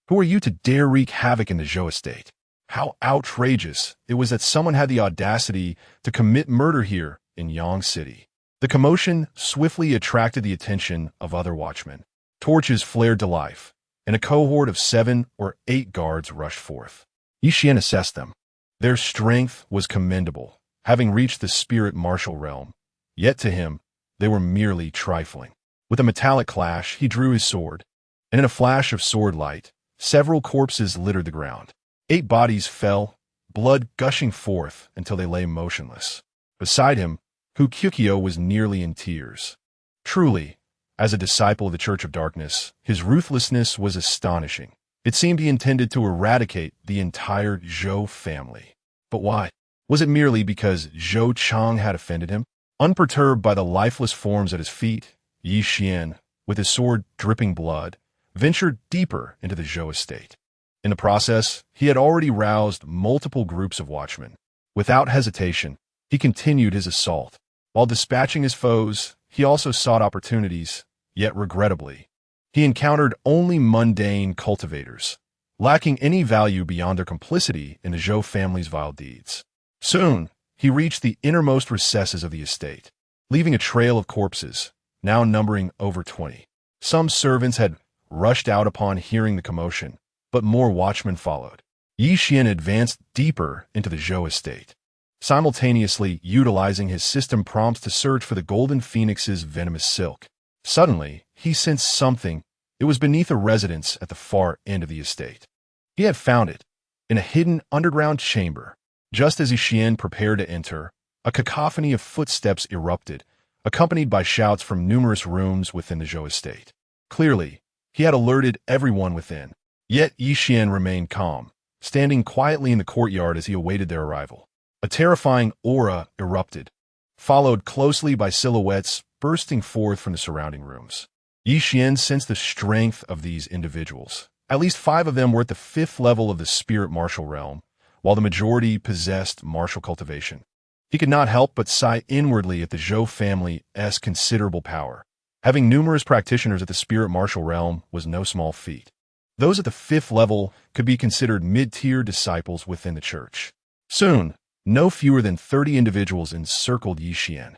Who are you to dare wreak havoc in the Zhou estate? How outrageous it was that someone had the audacity to commit murder here in Yang City. The commotion swiftly attracted the attention of other watchmen. Torches flared to life, and a cohort of 7 or 8 guards rushed forth. Yi Xian assessed them. Their strength was commendable, having reached the spirit martial realm, yet to him, they were merely trifling. With a metallic clash, he drew his sword, and in a flash of sword light, several corpses littered the ground. 8 bodies fell, blood gushing forth until they lay motionless. Beside him, Hu Qiuqiao was nearly in tears. Truly, as a disciple of the Church of Darkness, his ruthlessness was astonishing. It seemed he intended to eradicate the entire Zhou family. But why? Was it merely because Zhou Chang had offended him? Unperturbed by the lifeless forms at his feet, Yi Xian, with his sword dripping blood, ventured deeper into the Zhou estate. In the process, he had already roused multiple groups of watchmen. Without hesitation, he continued his assault. While dispatching his foes, he also sought opportunities, yet regrettably, he encountered only mundane cultivators, lacking any value beyond their complicity in the Zhou family's vile deeds. Soon, he reached the innermost recesses of the estate, leaving a trail of corpses, now numbering over 20. Some servants had rushed out upon hearing the commotion, but more watchmen followed. Yi Xian advanced deeper into the Zhou estate, simultaneously utilizing his system prompts to search for the golden phoenix's venomous silk. Suddenly, he sensed something. It was beneath a residence at the far end of the estate. He had found it, in a hidden underground chamber. Just as Yi Xian prepared to enter, a cacophony of footsteps erupted, accompanied by shouts from numerous rooms within the Zhou estate. Clearly, he had alerted everyone within. Yet Yi Xian remained calm, standing quietly in the courtyard as he awaited their arrival. A terrifying aura erupted, followed closely by silhouettes bursting forth from the surrounding rooms. Yi Xian sensed the strength of these individuals. At least 5 of them were at the 5th level of the spirit martial realm, while the majority possessed martial cultivation. He could not help but sigh inwardly at the Zhou family's considerable power. Having numerous practitioners at the spirit martial realm was no small feat. Those at the 5th level could be considered mid-tier disciples within the church. Soon, no fewer than 30 individuals encircled Yi Xian.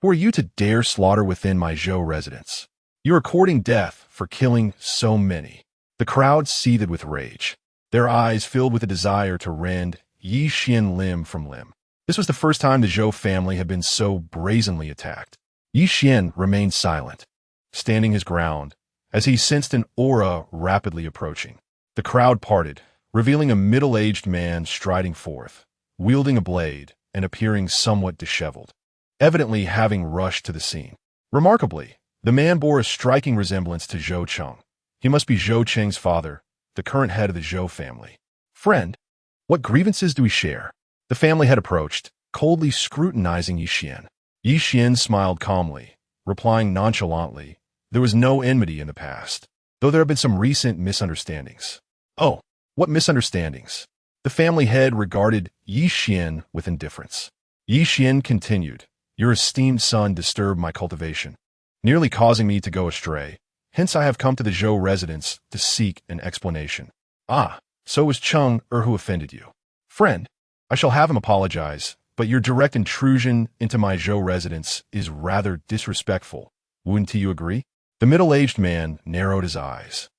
Who are you to dare slaughter within my Zhou residence? You are courting death for killing so many. The crowd seethed with rage, their eyes filled with a desire to rend Yi Xian limb from limb. This was the first time the Zhou family had been so brazenly attacked. Yi Xian remained silent, standing his ground, as he sensed an aura rapidly approaching. The crowd parted, revealing a middle-aged man striding forth, wielding a blade and appearing somewhat disheveled, evidently having rushed to the scene. Remarkably, the man bore a striking resemblance to Zhou Cheng. He must be Zhou Cheng's father, the current head of the Zhou family. Friend, what grievances do we share? The family had approached, coldly scrutinizing Yi Xian. Yi Xian smiled calmly, replying nonchalantly, there was no enmity in the past, though there have been some recent misunderstandings. Oh, what misunderstandings? The family head regarded Yi Xian with indifference. Yi Xian continued, your esteemed son disturbed my cultivation, nearly causing me to go astray. Hence I have come to the Zhou residence to seek an explanation. Ah, so it was Cheng who offended you. Friend, I shall have him apologize, but your direct intrusion into my Zhou residence is rather disrespectful. Wouldn't you agree? The middle-aged man narrowed his eyes,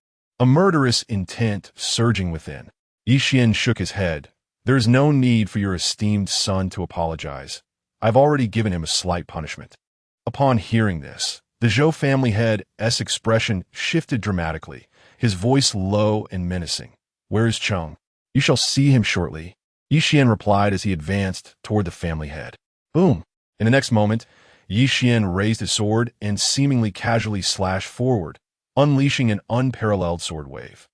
a murderous intent surging within. Yi Xian shook his head. There is no need for your esteemed son to apologize. I've already given him a slight punishment. Upon hearing this, the Zhou family head's expression shifted dramatically, his voice low and menacing. Where is Cheng? You shall see him shortly. Yi Xian replied as he advanced toward the family head. Boom! In the next moment, Yi Xian raised his sword and seemingly casually slashed forward, unleashing an unparalleled sword wave.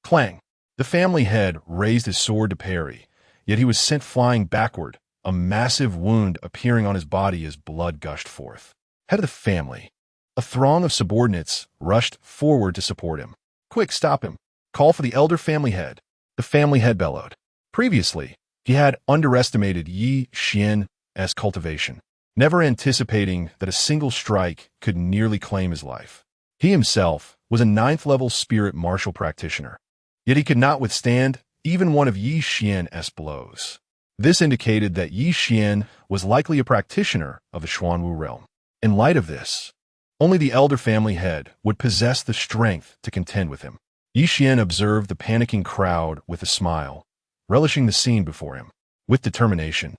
Clang! The family head raised his sword to parry, yet he was sent flying backward, a massive wound appearing on his body as blood gushed forth. Head of the family. A throng of subordinates rushed forward to support him. Quick, stop him. Call for the elder family head. The family head bellowed. Previously, he had underestimated Yi Xian's cultivation, never anticipating that a single strike could nearly claim his life. He himself was a 9th-level spirit martial practitioner, yet he could not withstand even one of Yi Xian's blows. This indicated that Yi Xian was likely a practitioner of the Xuanwu realm. In light of this, only the elder family head would possess the strength to contend with him. Yi Xian observed the panicking crowd with a smile, relishing the scene before him. With determination,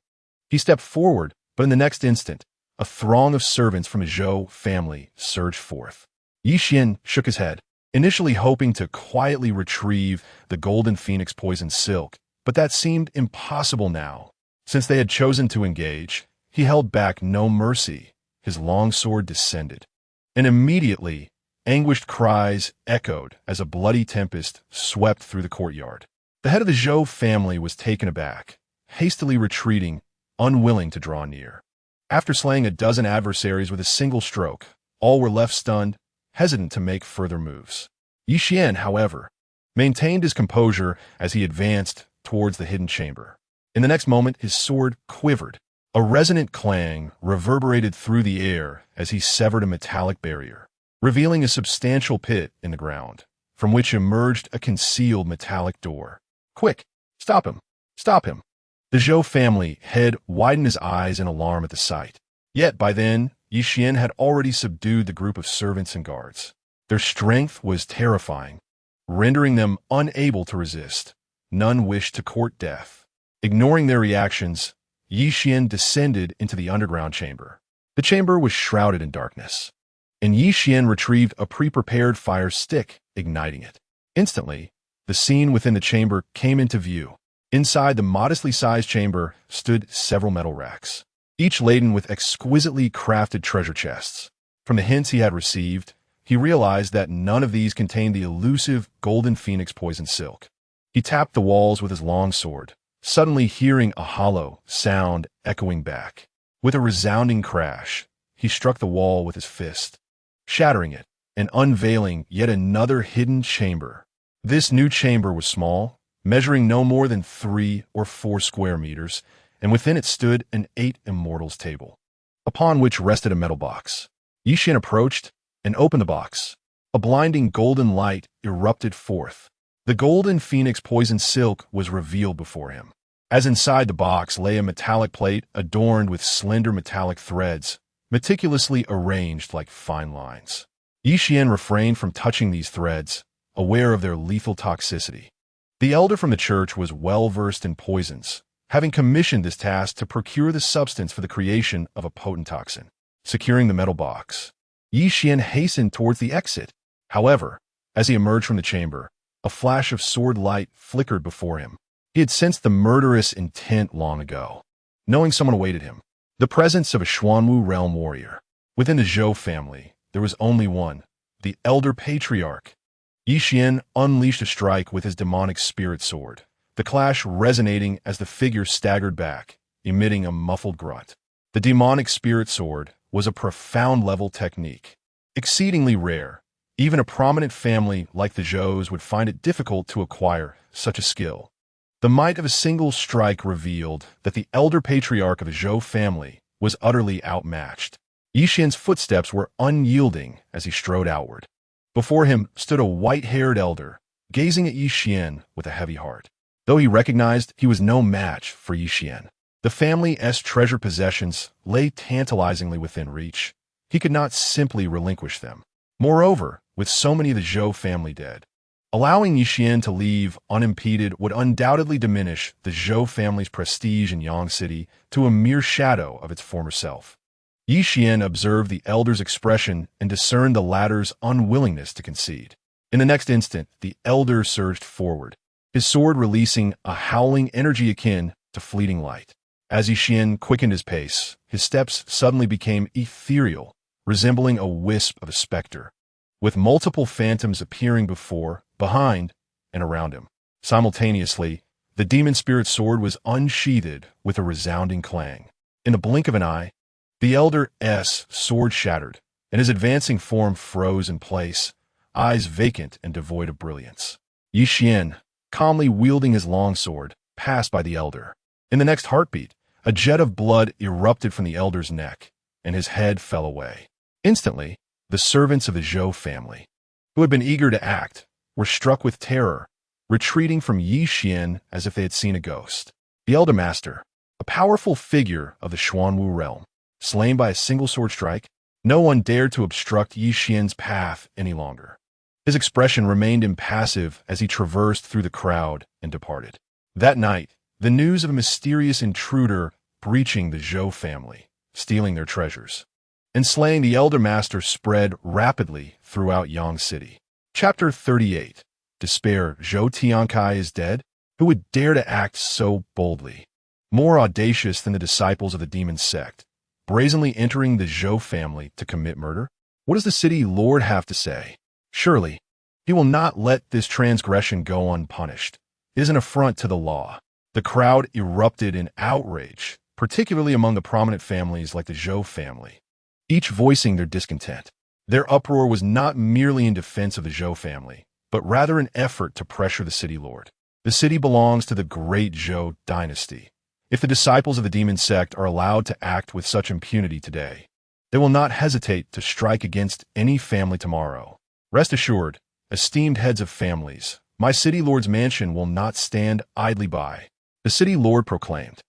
he stepped forward, but in the next instant, a throng of servants from his Zhou family surged forth. Yi Xian shook his head, initially hoping to quietly retrieve the golden phoenix poison silk, but that seemed impossible now. Since they had chosen to engage, he held back no mercy. His long sword descended, and immediately, anguished cries echoed as a bloody tempest swept through the courtyard. The head of the Zhou family was taken aback, hastily retreating, unwilling to draw near. After slaying a dozen adversaries with a single stroke, all were left stunned, hesitant to make further moves. Yi Xian, however, maintained his composure as he advanced towards the hidden chamber. In the next moment, his sword quivered. A resonant clang reverberated through the air as he severed a metallic barrier, revealing a substantial pit in the ground, from which emerged a concealed metallic door. Quick! Stop him! Stop him! The Zhou family head widened his eyes in alarm at the sight. Yet by then, Yi Xian had already subdued the group of servants and guards. Their strength was terrifying, rendering them unable to resist. None wished to court death. Ignoring their reactions, Yi Xian descended into the underground chamber. The chamber was shrouded in darkness, and Yi Xian retrieved a pre-prepared fire stick, igniting it. Instantly, the scene within the chamber came into view. Inside the modestly sized chamber stood several metal racks, each laden with exquisitely crafted treasure chests. From the hints he had received, he realized that none of these contained the elusive golden phoenix poison silk. He tapped the walls with his long sword, suddenly hearing a hollow sound echoing back. With a resounding crash, he struck the wall with his fist, shattering it and unveiling yet another hidden chamber. This new chamber was small, measuring no more than 3 or 4 square meters, and within it stood an 8 immortals table, upon which rested a metal box. Yi Xian approached and opened the box. A blinding golden light erupted forth. The golden phoenix poison silk was revealed before him. as inside the box lay a metallic plate adorned with slender metallic threads, meticulously arranged like fine lines. Yi Xian refrained from touching these threads, aware of their lethal toxicity. The elder from the church was well-versed in poisons, having commissioned this task to procure the substance for the creation of a potent toxin. Securing the metal box, Yi Xian hastened towards the exit. However, as he emerged from the chamber, a flash of sword light flickered before him. He had sensed the murderous intent long ago, knowing someone awaited him. The presence of a Xuanwu realm warrior. Within the Zhou family, there was only one, the Elder Patriarch. Yi Xian unleashed a strike with his demonic spirit sword, the clash resonating as the figure staggered back, emitting a muffled grunt. The demonic spirit sword was a profound-level technique, exceedingly rare. Even a prominent family like the Zhous would find it difficult to acquire such a skill. The might of a single strike revealed that the elder patriarch of the Zhou family was utterly outmatched. Yi Xian's footsteps were unyielding as he strode outward. Before him stood a white-haired elder, gazing at Yi Xian with a heavy heart. Though he recognized he was no match for Yi Xian, the family's treasured possessions lay tantalizingly within reach. He could not simply relinquish them. Moreover, with so many of the Zhou family dead, allowing Yi Xian to leave unimpeded would undoubtedly diminish the Zhou family's prestige in Yang City to a mere shadow of its former self. Yi Xian observed the elder's expression and discerned the latter's unwillingness to concede. In the next instant, the elder surged forward, his sword releasing a howling energy akin to fleeting light. As Yi Xian quickened his pace, his steps suddenly became ethereal, resembling a wisp of a specter, with multiple phantoms appearing before, behind, and around him. Simultaneously, the demon spirit sword was unsheathed with a resounding clang. In a blink of an eye, the elder's sword shattered, and his advancing form froze in place, eyes vacant and devoid of brilliance. Yi Xian, calmly wielding his long sword, passed by the elder. In the next heartbeat, a jet of blood erupted from the elder's neck, and his head fell away. Instantly, the servants of the Zhou family, who had been eager to act, were struck with terror, retreating from Yi Xian as if they had seen a ghost. The Elder Master, a powerful figure of the Xuanwu realm, slain by a single sword strike, no one dared to obstruct Yi Xian's path any longer. His expression remained impassive as he traversed through the crowd and departed. That night, the news of a mysterious intruder breaching the Zhou family, stealing their treasures, and slaying the Elder Master spread rapidly throughout Yang City. Chapter 38. Despair. Zhou Tiankai is dead? Who would dare to act so boldly? More audacious than the disciples of the Demonic Sect, brazenly entering the Zhou family to commit murder? What does the city lord have to say? Surely, he will not let this transgression go unpunished. It is an affront to the law. The crowd erupted in outrage, particularly among the prominent families like the Zhou family, each voicing their discontent. Their uproar was not merely in defense of the Zhou family, but rather an effort to pressure the city lord. The city belongs to the great Zhou dynasty. If the disciples of the Demon Sect are allowed to act with such impunity today, they will not hesitate to strike against any family tomorrow. Rest assured, esteemed heads of families, my city lord's mansion will not stand idly by. The city lord proclaimed,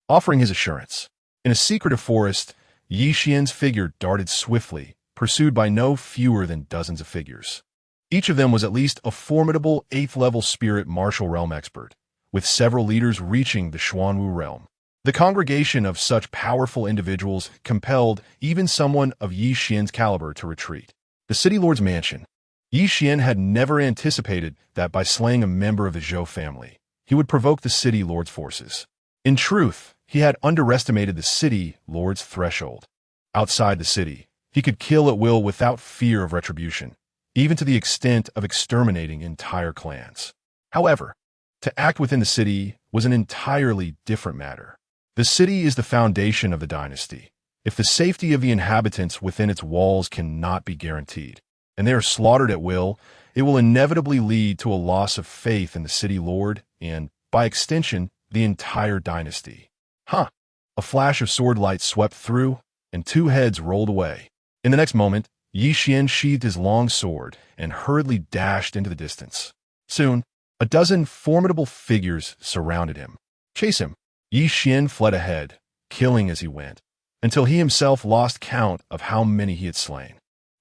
offering his assurance. In a secretive forest, Yi Xian's figure darted swiftly, pursued by no fewer than dozens of figures. Each of them was at least a formidable 8th-level spirit martial realm expert, with several leaders reaching the Xuanwu realm. The congregation of such powerful individuals compelled even someone of Yi Xian's caliber to retreat. The city lord's mansion. Yi Xian had never anticipated that by slaying a member of the Zhou family, he would provoke the city lord's forces. In truth, he had underestimated the city lord's threshold. Outside the city, he could kill at will without fear of retribution, even to the extent of exterminating entire clans. However, to act within the city was an entirely different matter. The city is the foundation of the dynasty. If the safety of the inhabitants within its walls cannot be guaranteed, and they are slaughtered at will, it will inevitably lead to a loss of faith in the city lord and, by extension, the entire dynasty. A flash of sword light swept through, and 2 heads rolled away. In the next moment, Yi Xian sheathed his long sword and hurriedly dashed into the distance. Soon, a dozen formidable figures surrounded him. Chase him. Yi Xian fled ahead, killing as he went, until he himself lost count of how many he had slain.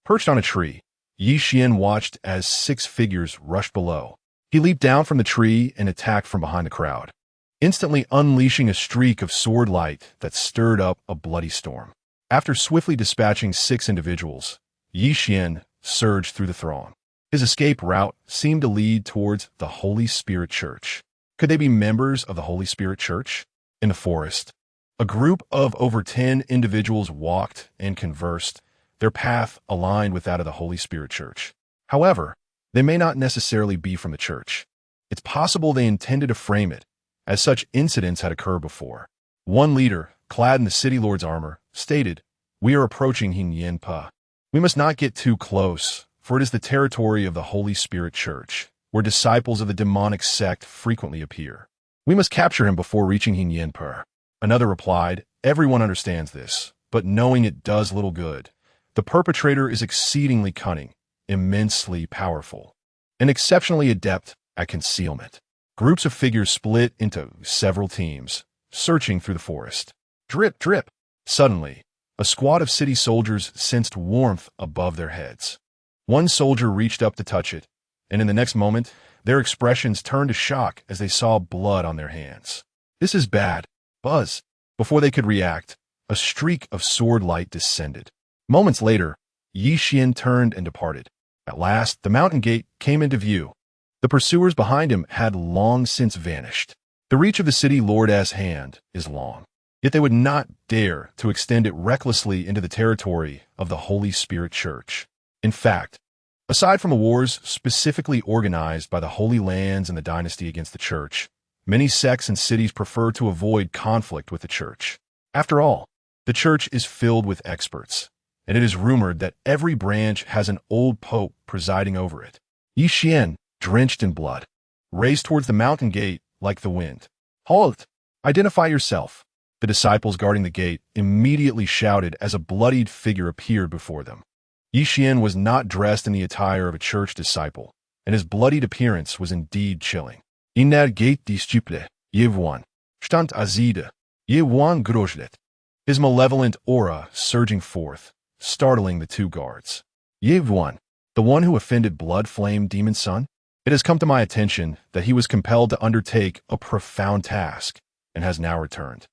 Perched on a tree, Yi Xian watched as 6 figures rushed below. He leaped down from the tree and attacked from behind the crowd, instantly unleashing a streak of sword light that stirred up a bloody storm. After swiftly dispatching 6 individuals, Yi Xian surged through the throng. His escape route seemed to lead towards the Holy Spirit Church. Could they be members of the Holy Spirit Church? In the forest, a group of over 10 individuals walked and conversed, their path aligned with that of the Holy Spirit Church. However, they may not necessarily be from the church. It's possible they intended to frame it, as such incidents had occurred before. One leader, clad in the city lord's armor, stated, "We are approaching Hinyenpa. We must not get too close, for it is the territory of the Holy Spirit Church, where disciples of the Demonic Sect frequently appear. We must capture him before reaching Hinyenpa." Another replied, "Everyone understands this, but knowing it does little good. The perpetrator is exceedingly cunning, immensely powerful, and exceptionally adept at concealment." Groups of figures split into several teams, searching through the forest. Drip, drip. Suddenly, a squad of city soldiers sensed warmth above their heads. One soldier reached up to touch it, and in the next moment, their expressions turned to shock as they saw blood on their hands. "This is bad." Buzz. Before they could react, a streak of sword light descended. Moments later, Yi Xian turned and departed. At last, the mountain gate came into view. The pursuers behind him had long since vanished. The reach of the city lord's hand is long, yet they would not dare to extend it recklessly into the territory of the Holy Spirit Church. In fact, aside from the wars specifically organized by the Holy Lands and the dynasty against the church, many sects and cities prefer to avoid conflict with the church. After all, the church is filled with experts, and it is rumored that every branch has an old pope presiding over it. Yi Xian, drenched in blood, raced towards the mountain gate like the wind. "Halt! Identify yourself!" The disciples guarding the gate immediately shouted as a bloodied figure appeared before them. Yi Xian was not dressed in the attire of a church disciple, and his bloodied appearance was indeed chilling. "In der Gate disciple, Yevwan, stand azide, Yevwan grojlet." His malevolent aura surging forth, startling the 2 guards. "Yevwan, the one who offended Blood-Flame Demon Son? It has come to my attention that he was compelled to undertake a profound task and has now returned."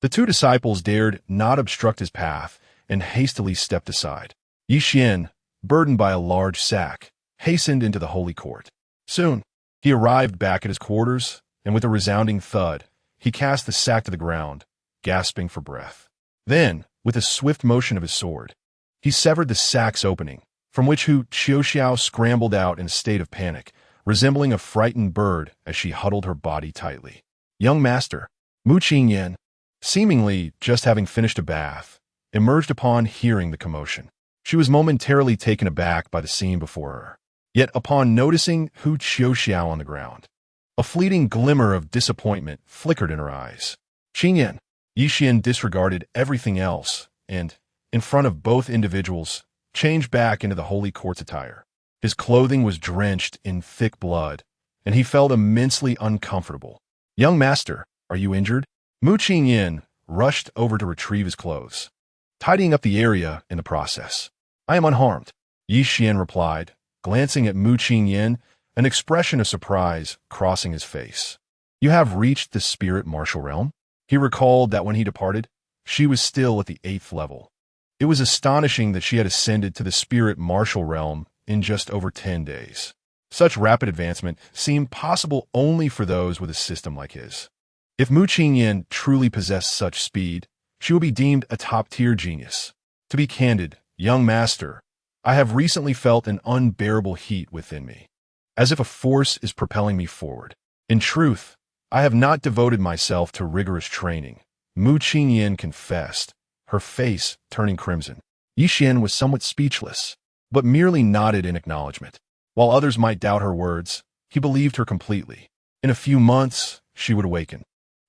The 2 disciples dared not obstruct his path and hastily stepped aside. Yi Xian, burdened by a large sack, hastened into the holy court. Soon, he arrived back at his quarters, and with a resounding thud, he cast the sack to the ground, gasping for breath. Then, with a swift motion of his sword, he severed the sack's opening, from which Hu Qiuxiao scrambled out in a state of panic, resembling a frightened bird as she huddled her body tightly. Young Master, Mu Qingyan, seemingly just having finished a bath, emerged upon hearing the commotion. She was momentarily taken aback by the scene before her. Yet upon noticing Hu Qiuxiao on the ground, a fleeting glimmer of disappointment flickered in her eyes. "Qingyan." Yi Xian disregarded everything else and, in front of both individuals, changed back into the holy court's attire. His clothing was drenched in thick blood, and he felt immensely uncomfortable. "Young Master, are you injured?" Mu Qingyan rushed over to retrieve his clothes, tidying up the area in the process. "I am unharmed," Yi Xian replied, glancing at Mu Qingyan, an expression of surprise crossing his face. "You have reached the spirit martial realm?" He recalled that when he departed, she was still at the 8th level. It was astonishing that she had ascended to the spirit martial realm in just over 10 days. Such rapid advancement seemed possible only for those with a system like his. If Mu Qingyan truly possessed such speed, she would be deemed a top-tier genius. "To be candid, young master, I have recently felt an unbearable heat within me, as if a force is propelling me forward. In truth, I have not devoted myself to rigorous training," Mu Qingyan confessed, her face turning crimson. Yi Xian was somewhat speechless, but merely nodded in acknowledgement. While others might doubt her words, he believed her completely. In a few months, she would awaken.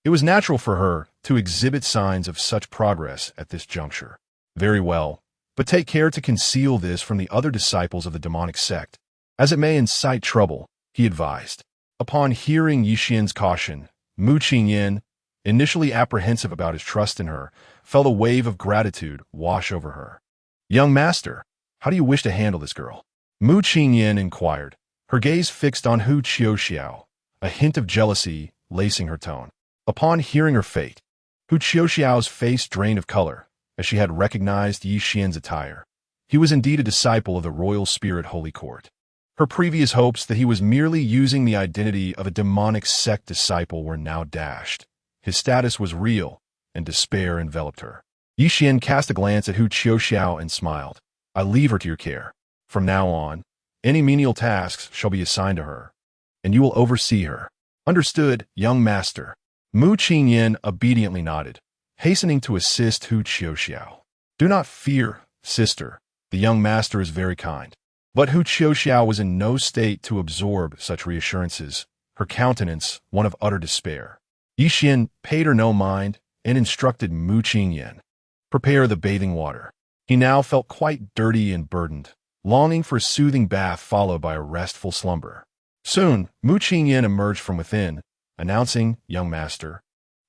It was natural for her to exhibit signs of such progress at this juncture. "Very well, but take care to conceal this from the other disciples of the Demonic Sect, as it may incite trouble," he advised. Upon hearing Yi Xian's caution, Mu Qingyan, Initially apprehensive about his trust in her, felt a wave of gratitude wash over her. "Young master, how do you wish to handle this girl?" Mu Qingyan inquired, her gaze fixed on Hu Qiuxiao, a hint of jealousy lacing her tone. Upon hearing her fate, Hu Qiuxiao's face drained of color, as she had recognized Yi Xian's attire. He was indeed a disciple of the royal spirit holy court. Her previous hopes that he was merely using the identity of a demonic sect disciple were now dashed. His status was real, and despair enveloped her. Yi Xian cast a glance at Hu Qiuxiao and smiled. "I leave her to your care. From now on, any menial tasks shall be assigned to her, and you will oversee her." "Understood, young master." Mu Qingyan obediently nodded, hastening to assist Hu Qiuxiao. "Do not fear, sister. The young master is very kind." But Hu Qiuxiao was in no state to absorb such reassurances, her countenance one of utter despair. Yi Xian paid her no mind and instructed Mu Qingyan, "Prepare the bathing water." He now felt quite dirty and burdened, longing for a soothing bath followed by a restful slumber. Soon, Mu Qingyan emerged from within, announcing, "Young master,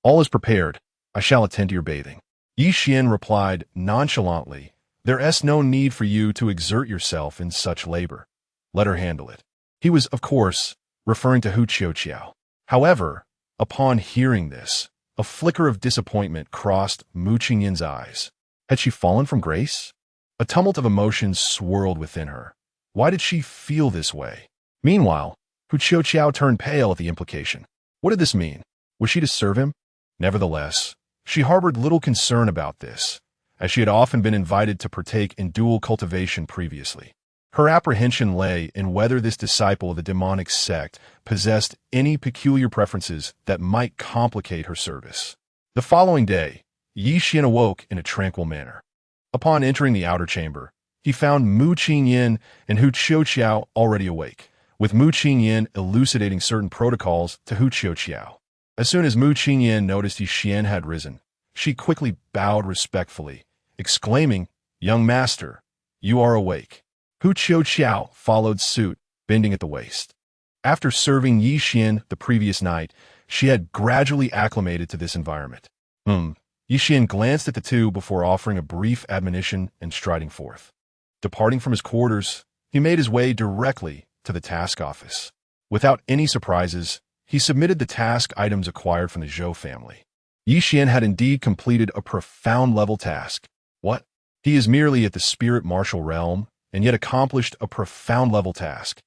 all is prepared. I shall attend to your bathing." Yi Xian replied nonchalantly, "There's no need for you to exert yourself in such labor. Let her handle it." He was, of course, referring to Hu Qiuxiao. However, upon hearing this, a flicker of disappointment crossed Mu Qingyan's eyes. Had she fallen from grace? A tumult of emotions swirled within her. Why did she feel this way? Meanwhile, Hu Qiuxiao turned pale at the implication. What did this mean? Was she to serve him? Nevertheless, she harbored little concern about this, as she had often been invited to partake in dual cultivation previously. Her apprehension lay in whether this disciple of the demonic sect possessed any peculiar preferences that might complicate her service. The following day, Yi Xian awoke in a tranquil manner. Upon entering the outer chamber, he found Mu Qingyan and Hu Qiuxiao already awake, with Mu Qingyan elucidating certain protocols to Hu Qiuxiao. As soon as Mu Qingyan noticed Yi Xian had risen, she quickly bowed respectfully, exclaiming, "Young master, you are awake." Hu Qiuxiao followed suit, bending at the waist. After serving Yi Xian the previous night, she had gradually acclimated to this environment. Yi Xian glanced at the two before offering a brief admonition and striding forth. Departing from his quarters, he made his way directly to the task office. Without any surprises, he submitted the task items acquired from the Zhou family. Yi Xian had indeed completed a profound level task. What? He is merely at the spirit martial realm, and yet accomplished a profound level task.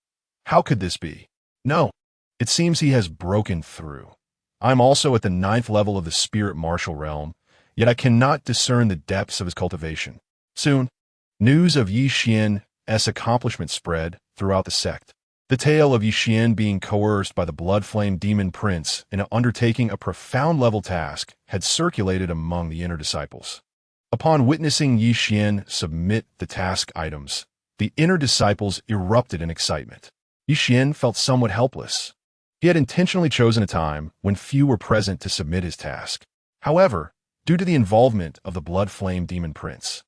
How could this be? No, it seems he has broken through. I'm also at the 9th level of the spirit martial realm, yet I cannot discern the depths of his cultivation. Soon, news of Yi Xian's accomplishment spread throughout the sect. The tale of Yi Xian being coerced by the blood flame demon prince in undertaking a profound level task had circulated among the inner disciples. Upon witnessing Yi Xian submit the task items, the inner disciples erupted in excitement. Yi Xian felt somewhat helpless. He had intentionally chosen a time when few were present to submit his task. However, due to the involvement of the blood flame demon prince,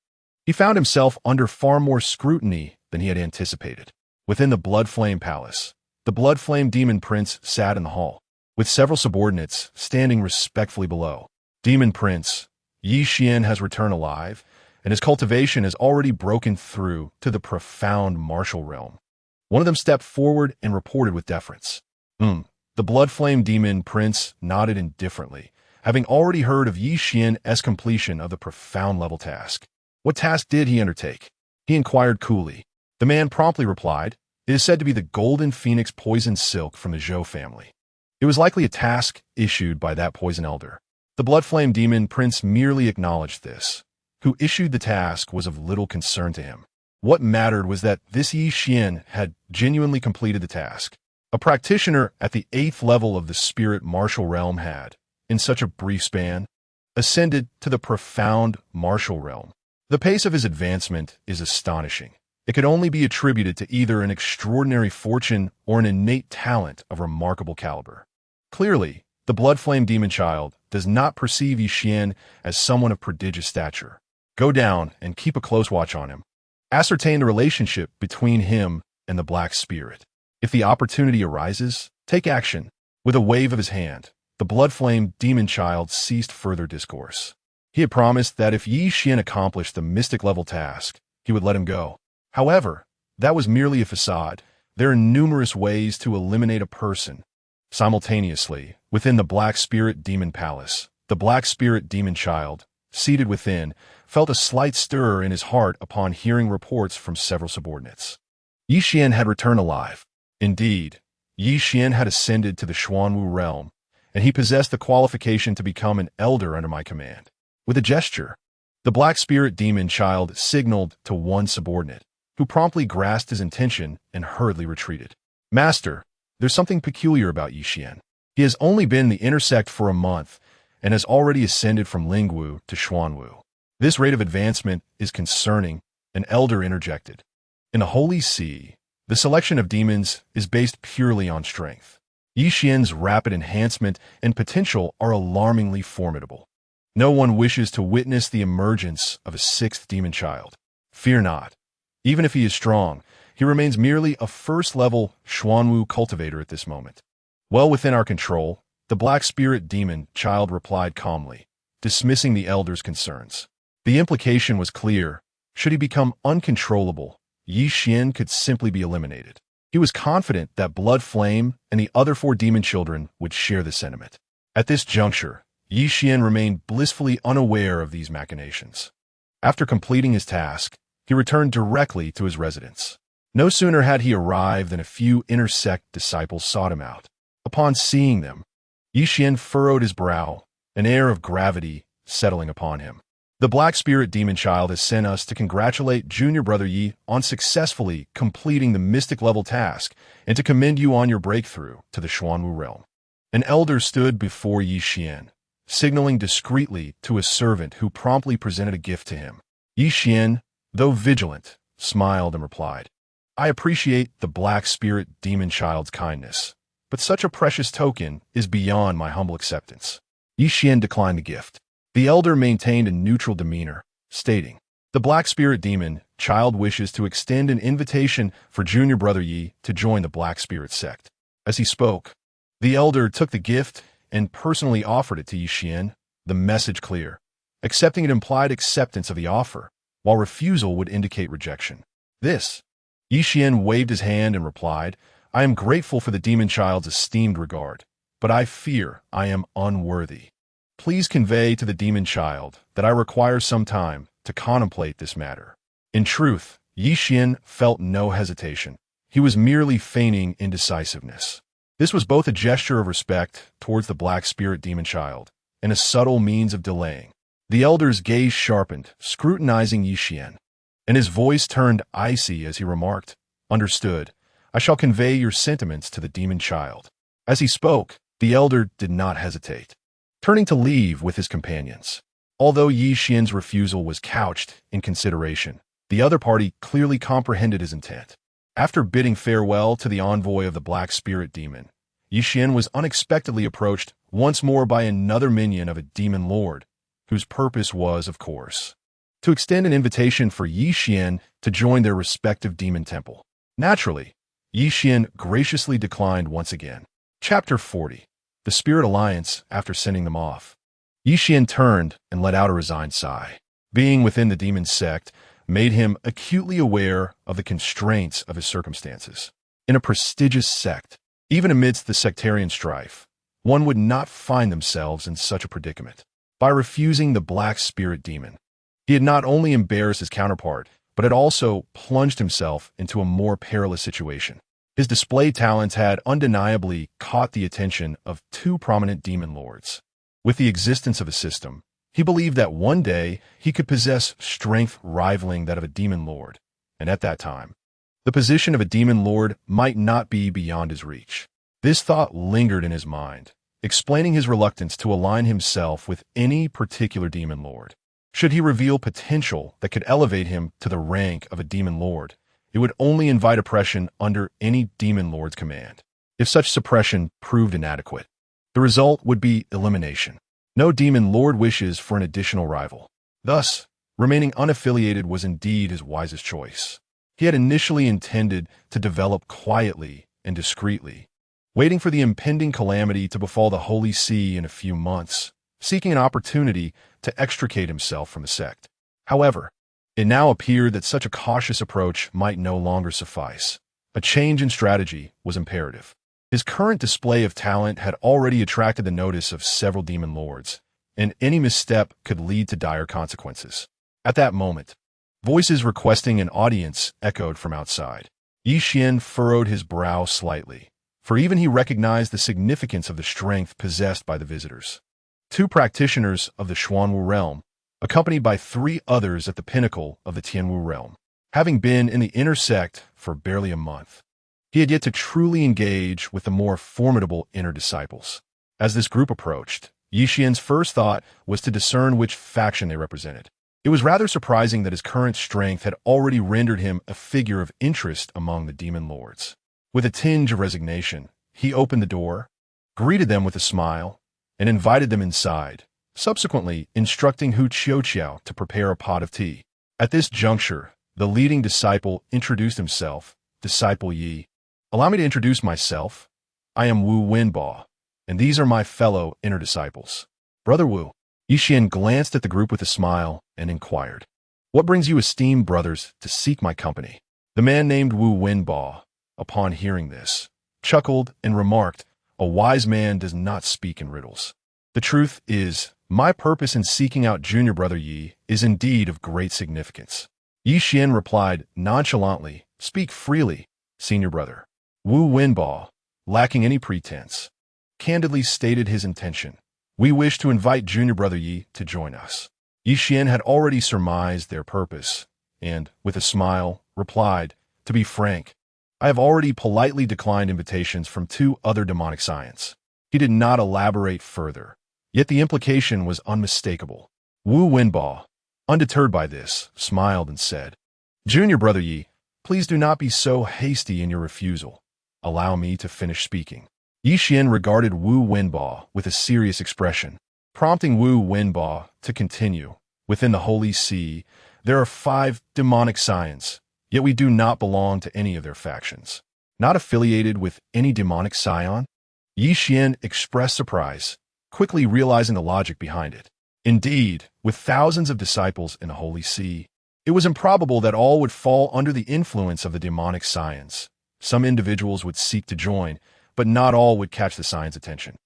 he found himself under far more scrutiny than he had anticipated. Within the blood flame palace, the blood flame demon prince sat in the hall, with several subordinates standing respectfully below. "Demon prince, Yi Xian has returned alive, and his cultivation has already broken through to the profound martial realm." One of them stepped forward and reported with deference. The blood flame demon prince nodded indifferently, having already heard of Yi Xian's completion of the profound level task. What task did he undertake? He inquired coolly. The man promptly replied, "It is said to be the golden phoenix poison silk from the Zhou family." It was likely a task issued by that poison elder. The blood flame demon prince merely acknowledged this. Who issued the task was of little concern to him. What mattered was that this Yi Xian had genuinely completed the task. A practitioner at the 8th level of the spirit martial realm had, in such a brief span, ascended to the profound martial realm. The pace of his advancement is astonishing. It could only be attributed to either an extraordinary fortune or an innate talent of remarkable caliber. Clearly, the blood flame demon child does not perceive Yi Xian as someone of prodigious stature. Go down and keep a close watch on him. Ascertain the relationship between him and the black spirit. If the opportunity arises, take action. With a wave of his hand, the blood-flame demon child ceased further discourse. He had promised that if Yi Xian accomplished the mystic-level task, he would let him go. However, that was merely a facade. There are numerous ways to eliminate a person. Simultaneously, within the Black Spirit Demon Palace, the Black Spirit Demon Child, seated within, felt a slight stir in his heart upon hearing reports from several subordinates. Yi Xian had returned alive. Indeed, Yi Xian had ascended to the Xuanwu realm, and he possessed the qualification to become an elder under my command. With a gesture, the Black Spirit Demon Child signaled to one subordinate, who promptly grasped his intention and hurriedly retreated. Master, there's something peculiar about Yi Xian. He has only been in the inner sect for a month and has already ascended from Lingwu to Xuanwu. This rate of advancement is concerning, an elder interjected. In the Holy See, the selection of demons is based purely on strength. Yi Xian's rapid enhancement and potential are alarmingly formidable. No one wishes to witness the emergence of a sixth demon child. Fear not. Even if he is strong, he remains merely a first-level Xuanwu cultivator at this moment. Well within our control, the Black Spirit Demon Child replied calmly, dismissing the elder's concerns. The implication was clear. Should he become uncontrollable, Yi Xian could simply be eliminated. He was confident that Blood Flame and the other 4 demon children would share the sentiment. At this juncture, Yi Xian remained blissfully unaware of these machinations. After completing his task, he returned directly to his residence. No sooner had he arrived than a few inner sect disciples sought him out. Upon seeing them, Yi Xian furrowed his brow, an air of gravity settling upon him. The Black Spirit Demon Child has sent us to congratulate Junior Brother Yi on successfully completing the mystic-level task and to commend you on your breakthrough to the Xuanwu realm. An elder stood before Yi Xian, signaling discreetly to a servant who promptly presented a gift to him. Yi Xian, though vigilant, smiled and replied, I appreciate the Black Spirit Demon Child's kindness, but such a precious token is beyond my humble acceptance. Yi Xian declined the gift. The elder maintained a neutral demeanor, stating, The Black Spirit Demon Child wishes to extend an invitation for Junior Brother Yi to join the Black Spirit Sect. As he spoke, the elder took the gift and personally offered it to Yi Xian, the message clear. Accepting it implied acceptance of the offer, while refusal would indicate rejection. This, Yi Xian waved his hand and replied, I am grateful for the demon child's esteemed regard, but I fear I am unworthy. Please convey to the demon child that I require some time to contemplate this matter. In truth, Yi Xian felt no hesitation. He was merely feigning indecisiveness. This was both a gesture of respect towards the Black Spirit Demon Child and a subtle means of delaying. The elder's gaze sharpened, scrutinizing Yi Xian, and his voice turned icy as he remarked, Understood. I shall convey your sentiments to the demon child. As he spoke, the elder did not hesitate, turning to leave with his companions. Although Yi Xian's refusal was couched in consideration, the other party clearly comprehended his intent. After bidding farewell to the envoy of the Black Spirit Demon, Yi Xian was unexpectedly approached once more by another minion of a demon lord, whose purpose was, of course, to extend an invitation for Yi Xian to join their respective demon temple. Naturally, Yi Xian graciously declined once again. Chapter 40. The Spirit Alliance after sending them off. Yi Xian turned and let out a resigned sigh. Being within the demon sect made him acutely aware of the constraints of his circumstances. In a prestigious sect, even amidst the sectarian strife, one would not find themselves in such a predicament. By refusing the Black Spirit Demon, he had not only embarrassed his counterpart, but had also plunged himself into a more perilous situation. His displayed talents had undeniably caught the attention of 2 prominent demon lords. With the existence of a system, he believed that one day he could possess strength rivaling that of a demon lord, and at that time, the position of a demon lord might not be beyond his reach. This thought lingered in his mind, explaining his reluctance to align himself with any particular demon lord. Should he reveal potential that could elevate him to the rank of a demon lord, it would only invite oppression under any demon lord's command. If such suppression proved inadequate, the result would be elimination. No demon lord wishes for an additional rival. Thus, remaining unaffiliated was indeed his wisest choice. He had initially intended to develop quietly and discreetly, waiting for the impending calamity to befall the Holy See in a few months, seeking an opportunity to extricate himself from the sect. However, it now appeared that such a cautious approach might no longer suffice. A change in strategy was imperative. His current display of talent had already attracted the notice of several demon lords, and any misstep could lead to dire consequences. At that moment, voices requesting an audience echoed from outside. Yi Xian furrowed his brow slightly, for even he recognized the significance of the strength possessed by the visitors. 2 practitioners of the Xuanwu realm, accompanied by 3 others at the pinnacle of the Tianwu realm. Having been in the inner sect for barely a month, he had yet to truly engage with the more formidable inner disciples. As this group approached, Yi Xian's first thought was to discern which faction they represented. It was rather surprising that his current strength had already rendered him a figure of interest among the demon lords. With a tinge of resignation, he opened the door, greeted them with a smile, and invited them inside, subsequently instructing Hu Qiuqiao to prepare a pot of tea. At this juncture, the leading disciple introduced himself. Disciple Yi, allow me to introduce myself. I am Wu Wenbo, and these are my fellow inner disciples. Brother Wu. Yi Xian glanced at the group with a smile and inquired, "What brings you esteemed brothers to seek my company?" The man named Wu Wenbo, upon hearing this, chuckled and remarked, "A wise man does not speak in riddles. The truth is, my purpose in seeking out junior brother Yi is indeed of great significance." Yi Xian replied nonchalantly, "Speak freely, senior brother." Wu Wenbo, lacking any pretense, candidly stated his intention. "We wish to invite junior brother Yi to join us." Yi Xian had already surmised their purpose, and, with a smile, replied, "To be frank, I have already politely declined invitations from 2 other demonic science." He did not elaborate further, yet the implication was unmistakable. Wu Wenbo, undeterred by this, smiled and said, "Junior brother Yi, please do not be so hasty in your refusal. Allow me to finish speaking." Yi Xian regarded Wu Wenbo with a serious expression, prompting Wu Wenbo to continue. "Within the Holy See, there are 5 demonic scions, yet we do not belong to any of their factions. Not affiliated with any demonic scion?" Yi Xian expressed surprise, quickly realizing the logic behind it. Indeed, with thousands of disciples in the Holy See, it was improbable that all would fall under the influence of the demonic scions. Some individuals would seek to join, but not all would catch the scion's attention.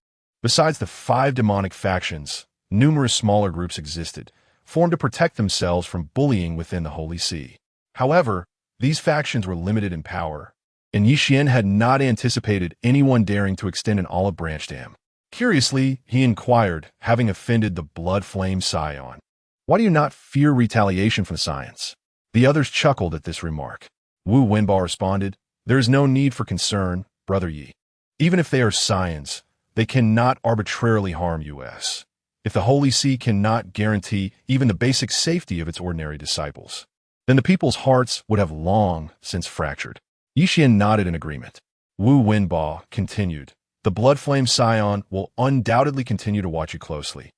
Besides the 5 demonic factions, numerous smaller groups existed, formed to protect themselves from bullying within the Holy See. However, these factions were limited in power, and Yi Xian had not anticipated anyone daring to extend an olive branch to him. Curiously, he inquired, having offended the blood flame scion, "Why do you not fear retaliation from the scions?" The others chuckled at this remark. Wu Wenbo responded, "There is no need for concern, brother Yi. Even if they are scions, they cannot arbitrarily harm us. If the Holy See cannot guarantee even the basic safety of its ordinary disciples, then the people's hearts would have long since fractured." Yi Xian nodded in agreement. Wu Wenbo continued, "The blood flame scion will undoubtedly continue to watch you closely.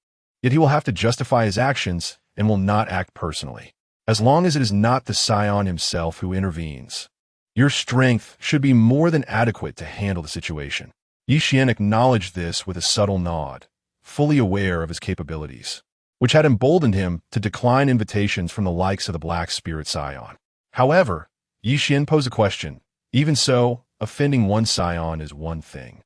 Yet he will have to justify his actions and will not act personally. As long as it is not the scion himself who intervenes, your strength should be more than adequate to handle the situation." Yi Xian acknowledged this with a subtle nod, fully aware of his capabilities, which had emboldened him to decline invitations from the likes of the Black Spirit Scion. However, Yi Xian posed a question. Even so, offending one scion is one thing,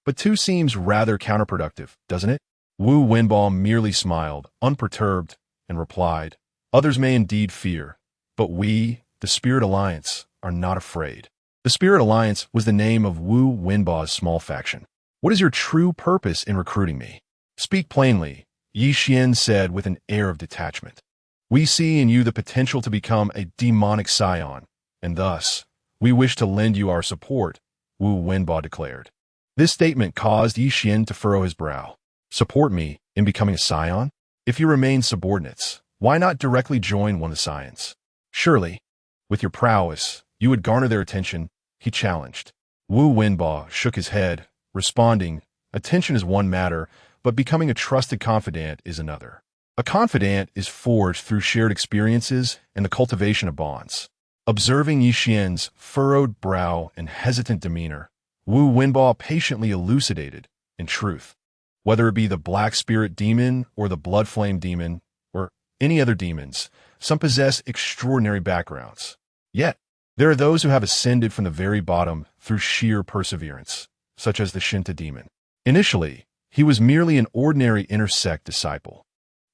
but 2 seems rather counterproductive, doesn't it? Wu Wenbo merely smiled, unperturbed, and replied, "Others may indeed fear, but we, the Spirit Alliance, are not afraid." The Spirit Alliance was the name of Wu Wenbo's small faction. "What is your true purpose in recruiting me? Speak plainly," Yi Xian said with an air of detachment. "We see in you the potential to become a demonic scion, and thus, we wish to lend you our support," Wu Wenbo declared. This statement caused Yi Xian to furrow his brow. "Support me in becoming a scion? If you remain subordinates, why not directly join one of the scions? Surely, with your prowess, you would garner their attention," he challenged. Wu Wenbo shook his head, responding, "Attention is one matter, but becoming a trusted confidant is another. A confidant is forged through shared experiences and the cultivation of bonds." Observing Yi Xian's furrowed brow and hesitant demeanor, Wu Wenbao patiently elucidated, in truth. Whether it be the Black Spirit Demon or the Blood Flame Demon, or any other demons, some possess extraordinary backgrounds. Yet, there are those who have ascended from the very bottom through sheer perseverance, such as the Shinta demon. Initially, he was merely an ordinary inner sect disciple.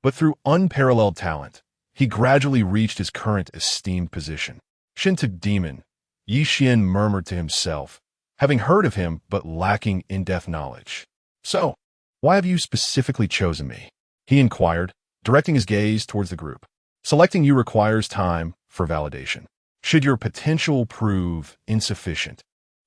But through unparalleled talent, he gradually reached his current esteemed position. Shinta demon, Yi Xian murmured to himself, having heard of him but lacking in-depth knowledge. So, why have you specifically chosen me? He inquired, directing his gaze towards the group. Selecting you requires time for validation. Should your potential prove insufficient,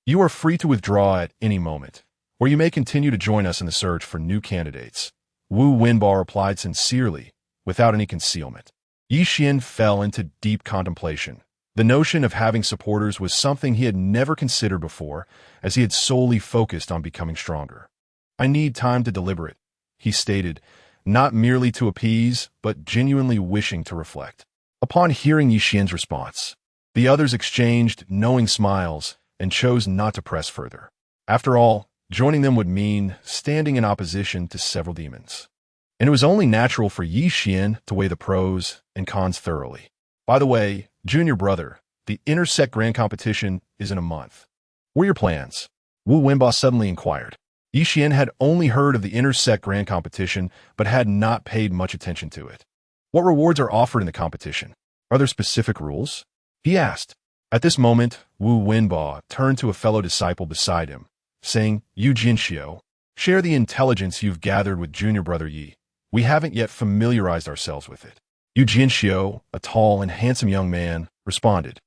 you are free to withdraw at any moment, or you may continue to join us in the search for new candidates. Wu Wenbao replied sincerely, without any concealment. Yi Xian fell into deep contemplation. The notion of having supporters was something he had never considered before, as he had solely focused on becoming stronger. I need time to deliberate, he stated, not merely to appease, but genuinely wishing to reflect. Upon hearing Yi Xian's response, the others exchanged knowing smiles and chose not to press further. After all, joining them would mean standing in opposition to several demons. And it was only natural for Yi Xian to weigh the pros and cons thoroughly. By the way, junior brother, the Inner Sect Grand Competition is in a month. What are your plans? Wu Wenbao suddenly inquired. Yi Xian had only heard of the Inner Sect Grand Competition, but had not paid much attention to it. What rewards are offered in the competition? Are there specific rules? He asked. At this moment, Wu Wenbao turned to a fellow disciple beside him, saying, "You Jinxiu, share the intelligence you've gathered with junior brother Yi. We haven't yet familiarized ourselves with it." Yu Jinxiu, a tall and handsome young man, responded.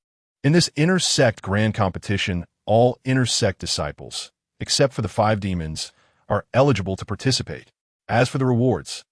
In this Inner Sect Grand Competition, all Inner Sect disciples, except for the 5 demons, are eligible to participate. As for the rewards,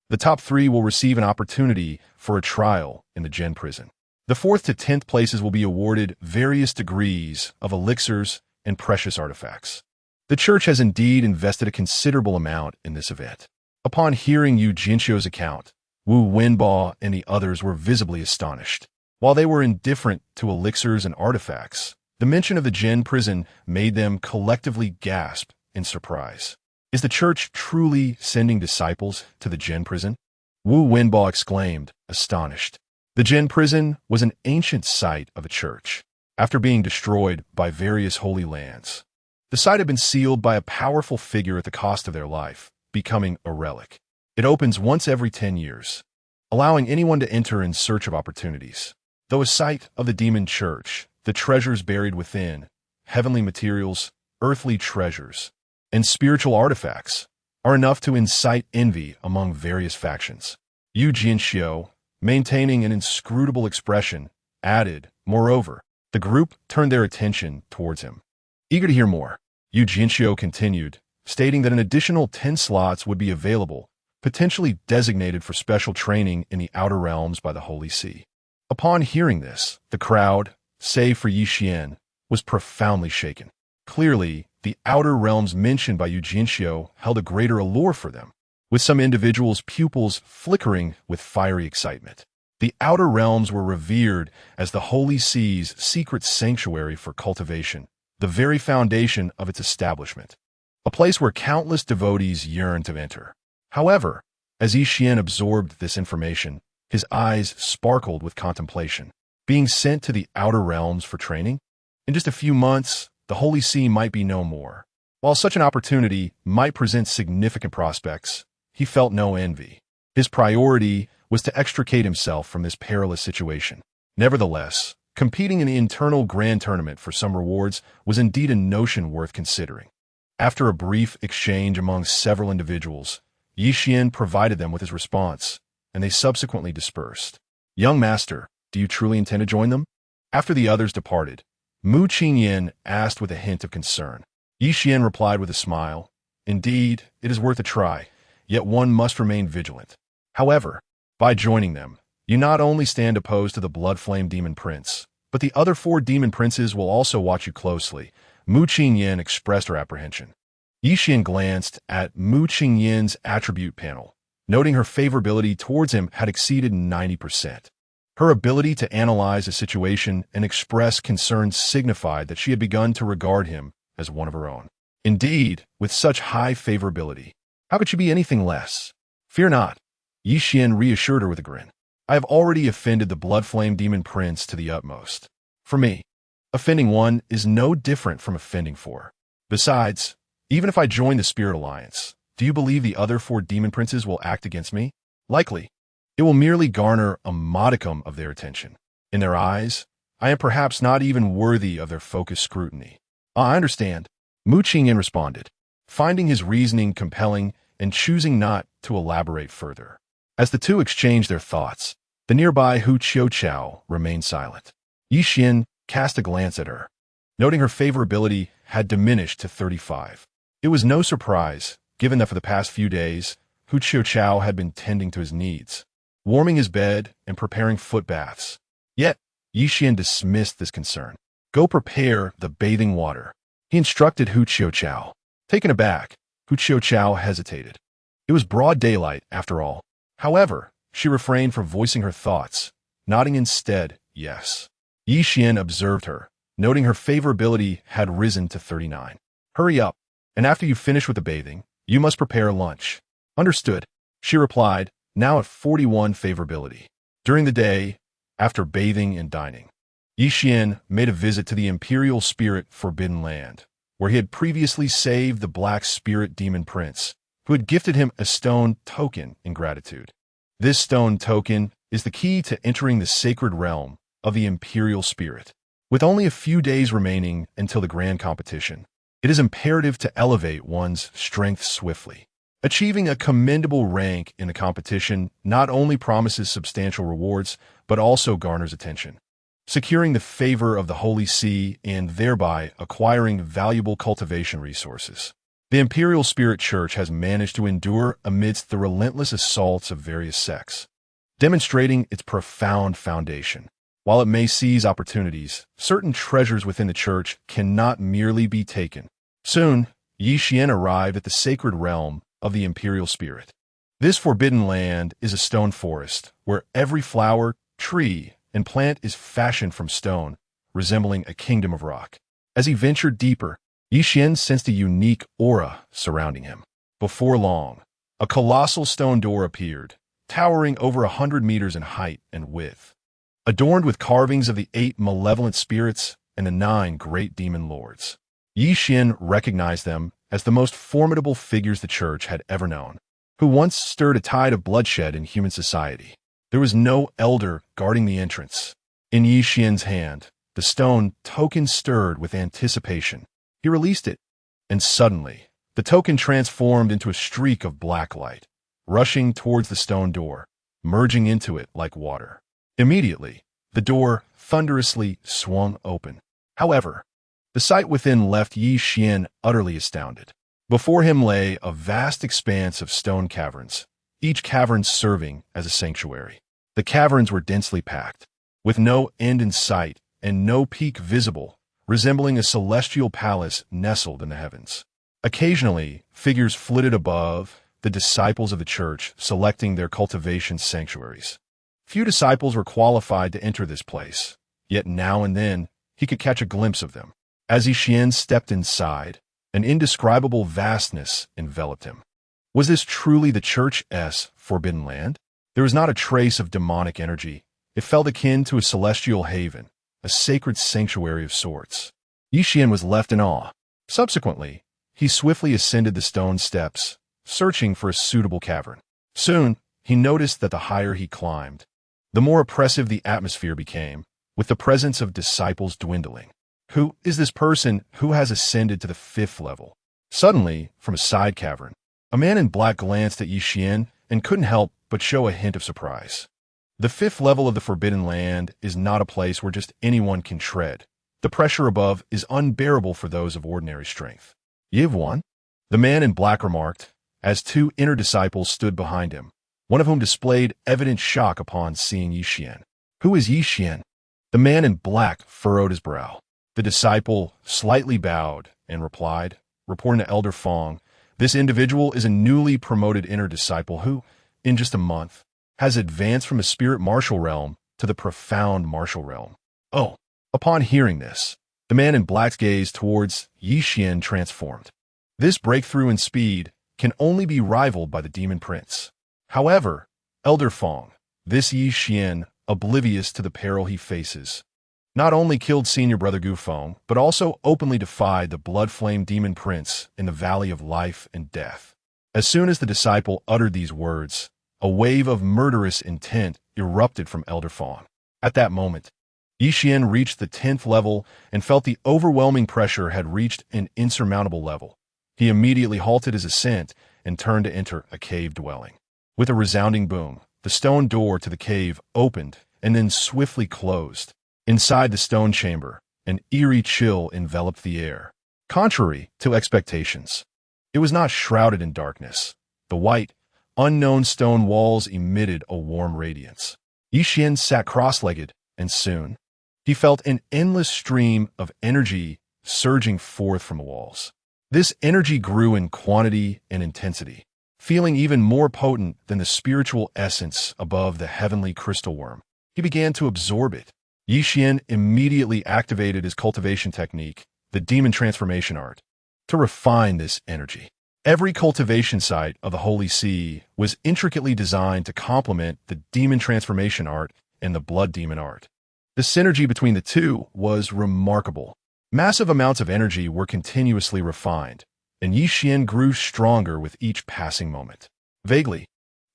the top 3 will receive an opportunity for a trial in the Gen prison. The 4th to 10th places will be awarded various degrees of elixirs and precious artifacts. The church has indeed invested a considerable amount in this event. Upon hearing Yu Jinxiu's account, Wu Wenbao and the others were visibly astonished. While they were indifferent to elixirs and artifacts, the mention of the Gen prison made them collectively gasp in surprise. Is the church truly sending disciples to the Gen prison? Wu Wenbao exclaimed, astonished. The Gen prison was an ancient site of a church, after being destroyed by various holy lands. The site had been sealed by a powerful figure at the cost of their life, becoming a relic. It opens once every 10 years, allowing anyone to enter in search of opportunities. Though a site of the demon church, the treasures buried within, heavenly materials, earthly treasures, and spiritual artifacts, are enough to incite envy among various factions. Yu Jinxiu, maintaining an inscrutable expression, added, moreover, the group turned their attention towards him. Eager to hear more, Yu Jinxiu continued, stating that an additional 10 slots would be available, potentially designated for special training in the Outer Realms by the Holy See. Upon hearing this, the crowd, save for Yi Xian, was profoundly shaken. Clearly, the Outer Realms mentioned by Yu Jinxiu held a greater allure for them, with some individuals' pupils flickering with fiery excitement. The Outer Realms were revered as the Holy See's secret sanctuary for cultivation, the very foundation of its establishment, a place where countless devotees yearned to enter. However, as Yi Xian absorbed this information, his eyes sparkled with contemplation. Being sent to the Outer Realms for training? In just a few months, the Holy See might be no more. While such an opportunity might present significant prospects, he felt no envy. His priority was to extricate himself from this perilous situation. Nevertheless, competing in the internal grand tournament for some rewards was indeed a notion worth considering. After a brief exchange among several individuals, Yi Xian provided them with his response, and they subsequently dispersed. Young master, do you truly intend to join them? After the others departed, Mu Qingyan asked with a hint of concern. Yi Xian replied with a smile, Indeed, it is worth a try, yet one must remain vigilant. However, by joining them, you not only stand opposed to the Blood Flame Demon Prince, but the other 4 demon princes will also watch you closely. Mu Qingyan expressed her apprehension. Yi Xian glanced at Mu Qingyan's attribute panel, noting her favorability towards him had exceeded 90%. Her ability to analyze a situation and express concern signified that she had begun to regard him as one of her own. Indeed, with such high favorability, how could she be anything less? Fear not, Yi Xian reassured her with a grin. I have already offended the Blood Flame Demon Prince to the utmost. For me, offending one is no different from offending four. Besides, even if I join the Spirit Alliance, do you believe the other 4 demon princes will act against me? Likely. It will merely garner a modicum of their attention. In their eyes, I am perhaps not even worthy of their focused scrutiny. I understand, Mu Qingyan responded, finding his reasoning compelling and choosing not to elaborate further. As the two exchanged their thoughts, the nearby Hu Qiuqiao remained silent. Yi Xian cast a glance at her, noting her favorability had diminished to 35. It was no surprise, given that for the past few days, Hu Qiuqiao had been tending to his needs, warming his bed and preparing foot baths. Yet, Yi Xian dismissed this concern. Go prepare the bathing water, he instructed Hu Qiuqiao. Taken aback, Hu Qiuqiao hesitated. It was broad daylight, after all. However, she refrained from voicing her thoughts, nodding instead, yes. Yi Xian observed her, noting her favorability had risen to 39. Hurry up, and after you finish with the bathing, you must prepare lunch. Understood, she replied, now at 41 favorability. During the day, after bathing and dining, Yi Xian made a visit to the Imperial Spirit Forbidden Land, where he had previously saved the Black Spirit Demon Prince, who had gifted him a stone token in gratitude. This stone token is the key to entering the sacred realm of the Imperial Spirit. With only a few days remaining until the grand competition, it is imperative to elevate one's strength swiftly. Achieving a commendable rank in the competition not only promises substantial rewards, but also garners attention, securing the favor of the Holy See and thereby acquiring valuable cultivation resources. The Imperial Spirit Church has managed to endure amidst the relentless assaults of various sects, demonstrating its profound foundation. While it may seize opportunities, certain treasures within the church cannot merely be taken. Soon, Yi Xian arrived at the sacred realm of the Imperial Spirit. This forbidden land is a stone forest, where every flower, tree, and plant is fashioned from stone, resembling a kingdom of rock. As he ventured deeper, Yi Xian sensed a unique aura surrounding him. Before long, a colossal stone door appeared, towering over 100 meters in height and width, adorned with carvings of the 8 malevolent spirits and the 9 great demon lords. Yi Xian recognized them as the most formidable figures the church had ever known, who once stirred a tide of bloodshed in human society. There was no elder guarding the entrance. In Yi Xian's hand, the stone token stirred with anticipation. He released it, and suddenly, the token transformed into a streak of black light, rushing towards the stone door, merging into it like water. Immediately, the door thunderously swung open. However, the sight within left Yi Xian utterly astounded. Before him lay a vast expanse of stone caverns, each cavern serving as a sanctuary. The caverns were densely packed, with no end in sight and no peak visible, resembling a celestial palace nestled in the heavens. Occasionally, figures flitted above, the disciples of the church selecting their cultivation sanctuaries. Few disciples were qualified to enter this place, yet now and then he could catch a glimpse of them. As Yi Xian stepped inside, an indescribable vastness enveloped him. Was this truly the church's forbidden land? There was not a trace of demonic energy. It felt akin to a celestial haven, a sacred sanctuary of sorts. Yi Xian was left in awe. Subsequently, he swiftly ascended the stone steps, searching for a suitable cavern. Soon, he noticed that the higher he climbed, the more oppressive the atmosphere became, with the presence of disciples dwindling. Who is this person who has ascended to the 5th level? Suddenly, from a side cavern, a man in black glanced at Yi Xian and couldn't help but show a hint of surprise. The 5th level of the Forbidden Land is not a place where just anyone can tread. The pressure above is unbearable for those of ordinary strength. You've won, the man in black remarked, as 2 inner disciples stood behind him, one of whom displayed evident shock upon seeing Yi Xian. Who is Yi Xian? The man in black furrowed his brow. The disciple slightly bowed and replied, reporting to Elder Fong, this individual is a newly promoted inner disciple who, in just a month, has advanced from the spirit martial realm to the profound martial realm. Oh, upon hearing this, The man in black's gaze towards Yi Xian transformed. This breakthrough in speed can only be rivaled by the Demon Prince. However, Elder Fong, this Yi Xian, oblivious to the peril he faces, not only killed senior brother Gu Feng, but also openly defied the blood-flame Demon Prince in the Valley of Life and Death. As soon as the disciple uttered these words, a wave of murderous intent erupted from Elder Fong. At that moment, Yi Xian reached the 10th level and felt the overwhelming pressure had reached an insurmountable level. He immediately halted his ascent and turned to enter a cave dwelling. With a resounding boom, the stone door to the cave opened and then swiftly closed. Inside the stone chamber, an eerie chill enveloped the air. Contrary to expectations, it was not shrouded in darkness. The white, unknown stone walls emitted a warm radiance. Yi Xian sat cross-legged, and soon, he felt an endless stream of energy surging forth from the walls. This energy grew in quantity and intensity, feeling even more potent than the spiritual essence above the heavenly crystal worm. He began to absorb it. Yi Xian immediately activated his cultivation technique, the Demon Transformation Art, to refine this energy. Every cultivation site of the Holy See was intricately designed to complement the Demon Transformation Art and the Blood Demon Art. The synergy between the two was remarkable. Massive amounts of energy were continuously refined, and Yi Xian grew stronger with each passing moment. Vaguely,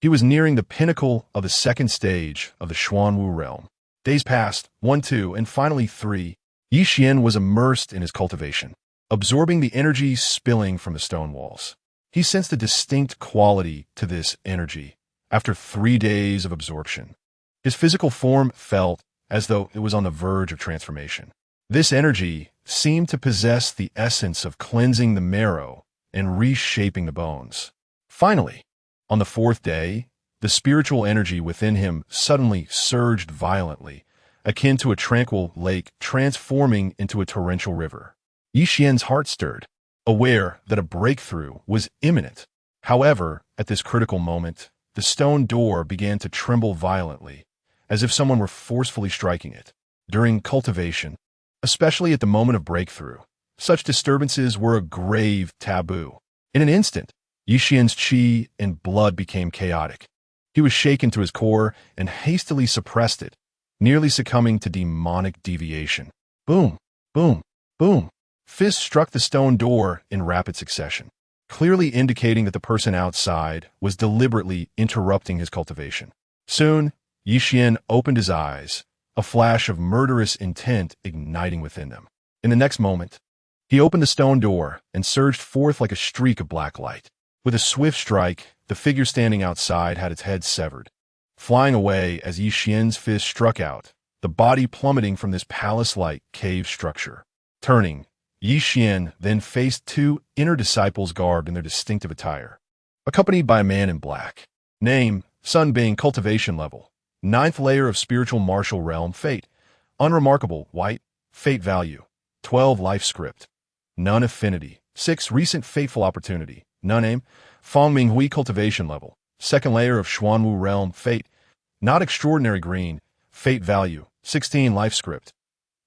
he was nearing the pinnacle of the second stage of the Xuanwu realm. Days passed, 1, 2, and finally 3. Yi Xian was immersed in his cultivation, absorbing the energy spilling from the stone walls. He sensed a distinct quality to this energy after 3 days of absorption. His physical form felt as though it was on the verge of transformation. This energy seemed to possess the essence of cleansing the marrow and reshaping the bones. Finally, on the 4th day, the spiritual energy within him suddenly surged violently, akin to a tranquil lake transforming into a torrential river. Yi Xian's heart stirred, aware that a breakthrough was imminent. However, at this critical moment, the stone door began to tremble violently, as if someone were forcefully striking it. During cultivation, especially at the moment of breakthrough, such disturbances were a grave taboo. In an instant, Yi Xian's qi and blood became chaotic. He was shaken to his core and hastily suppressed it, nearly succumbing to demonic deviation. Boom, boom, boom. Fists struck the stone door in rapid succession, clearly indicating that the person outside was deliberately interrupting his cultivation. Soon, Yi Xian opened his eyes, a flash of murderous intent igniting within them. In the next moment, he opened the stone door and surged forth like a streak of black light. With a swift strike, the figure standing outside had its head severed, flying away as Yi Xian's fist struck out, the body plummeting from this palace-like cave structure. Turning, Yi Xian then faced 2 inner disciples garbed in their distinctive attire, accompanied by a man in black. Name, Sun Bing, cultivation level, 9th layer of spiritual martial realm, fate, unremarkable, white, fate value, 12 life script, none affinity, 6 recent fateful opportunity, none aim, Fong Ming Hui cultivation level, 2nd layer of Xuanwu realm, fate, not extraordinary green, fate value, 16 life script,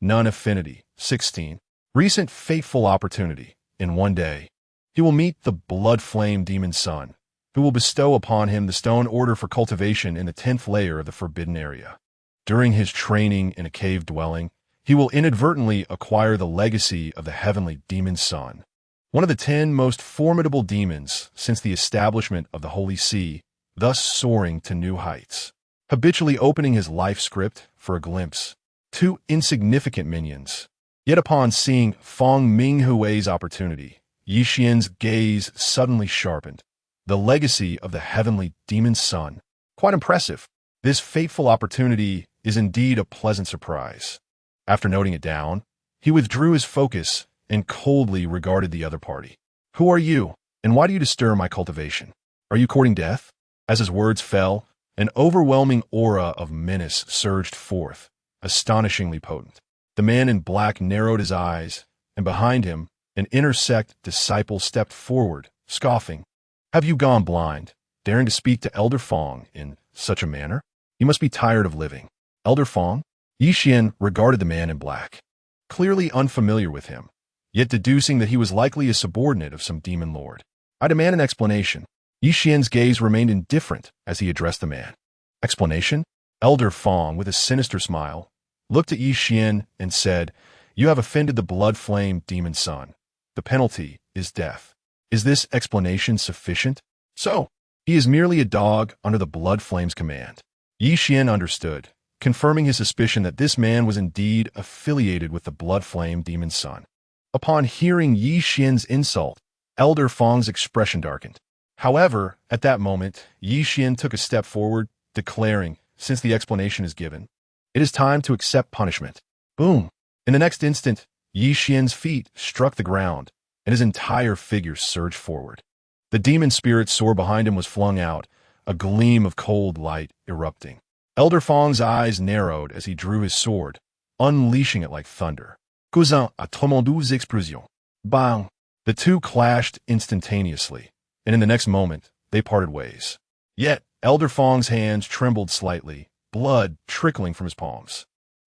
none affinity, 16, recent fateful opportunity. In 1 day, he will meet the blood flame demon sun, who will bestow upon him the stone order for cultivation in the 10th layer of the forbidden area. During his training in a cave dwelling, he will inadvertently acquire the legacy of the heavenly demon sun, one of the 10 most formidable demons since the establishment of the Holy See, thus soaring to new heights. Habitually opening his life script for a glimpse, 2 insignificant minions. Yet upon seeing Fong Minghui's opportunity, Yi Xian's gaze suddenly sharpened. The legacy of the heavenly demon sun. Quite impressive. This fateful opportunity is indeed a pleasant surprise. After noting it down, he withdrew his focus and coldly regarded the other party. Who are you, and why do you disturb my cultivation? Are you courting death? As his words fell, an overwhelming aura of menace surged forth, astonishingly potent. The man in black narrowed his eyes, and behind him, an inner sect disciple stepped forward, scoffing. Have you gone blind, daring to speak to Elder Fong in such a manner? You must be tired of living. Elder Fong? Yi Xian regarded the man in black. clearly unfamiliar with him, yet deducing that he was likely a subordinate of some demon lord. I demand an explanation. Yi Xian's gaze remained indifferent as he addressed the man. Explanation? Elder Fong, with a sinister smile, looked at Yi Xian and said, "You have offended the blood-flame demon son. The penalty is death. Is this explanation sufficient?" "So, he is merely a dog under the blood flame's command." Yi Xian understood, confirming his suspicion that this man was indeed affiliated with the blood flame demon son. Upon hearing Yi Xian's insult, Elder Fong's expression darkened. However, at that moment, Yi Xian took a step forward, declaring, "Since the explanation is given, it is time to accept punishment." Boom! In the next instant, Yi Xian's feet struck the ground, and his entire figure surged forward. The demon spirit sword behind him was flung out, a gleam of cold light erupting. Elder Fong's eyes narrowed as he drew his sword, unleashing it like thunder. Cousin a tremendous explosion. Bang! The two clashed instantaneously, and in the next moment, they parted ways. Yet, Elder Fong's hands trembled slightly, blood trickling from his palms.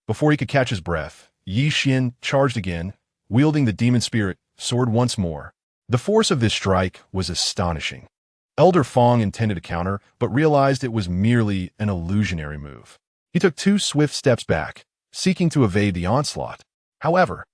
Before he could catch his breath, Yi Xian charged again, wielding the demon spirit sword once more. The force of this strike was astonishing. Elder Fong intended to counter, but realized it was merely an illusionary move. He took 2 swift steps back, seeking to evade the onslaught. However,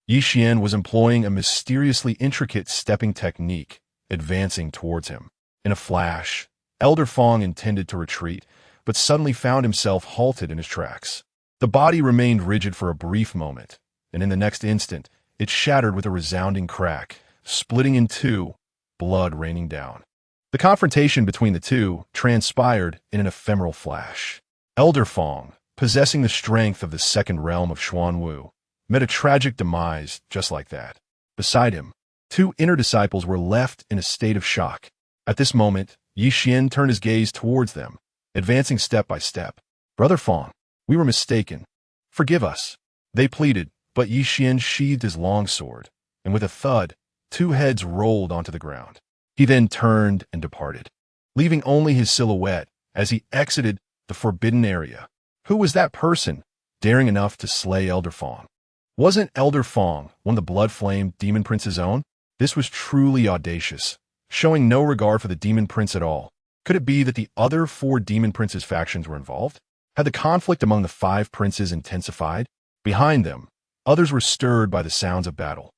Yi Xian was employing a mysteriously intricate stepping technique, advancing towards him. In a flash, Elder Fong intended to retreat, but suddenly found himself halted in his tracks. The body remained rigid for a brief moment, and in the next instant, it shattered with a resounding crack, splitting in two, blood raining down. The confrontation between the two transpired in an ephemeral flash. Elder Fong, possessing the strength of the second realm of Xuanwu, met a tragic demise just like that. Beside him, 2 inner disciples were left in a state of shock. At this moment, Yi Xian turned his gaze towards them, advancing step by step. "Brother Fong, we were mistaken. Forgive us," they pleaded, but Yi Xian sheathed his long sword, and with a thud, 2 heads rolled onto the ground. He then turned and departed, leaving only his silhouette as he exited the forbidden area. Who was that person daring enough to slay Elder Fong? Wasn't Elder Fong one of the Blood Flame Demon Prince's own? This was truly audacious, showing no regard for the Demon Prince at all. Could it be that the other 4 Demon Prince's factions were involved? Had the conflict among the 5 princes intensified? Behind them, others were stirred by the sounds of battle,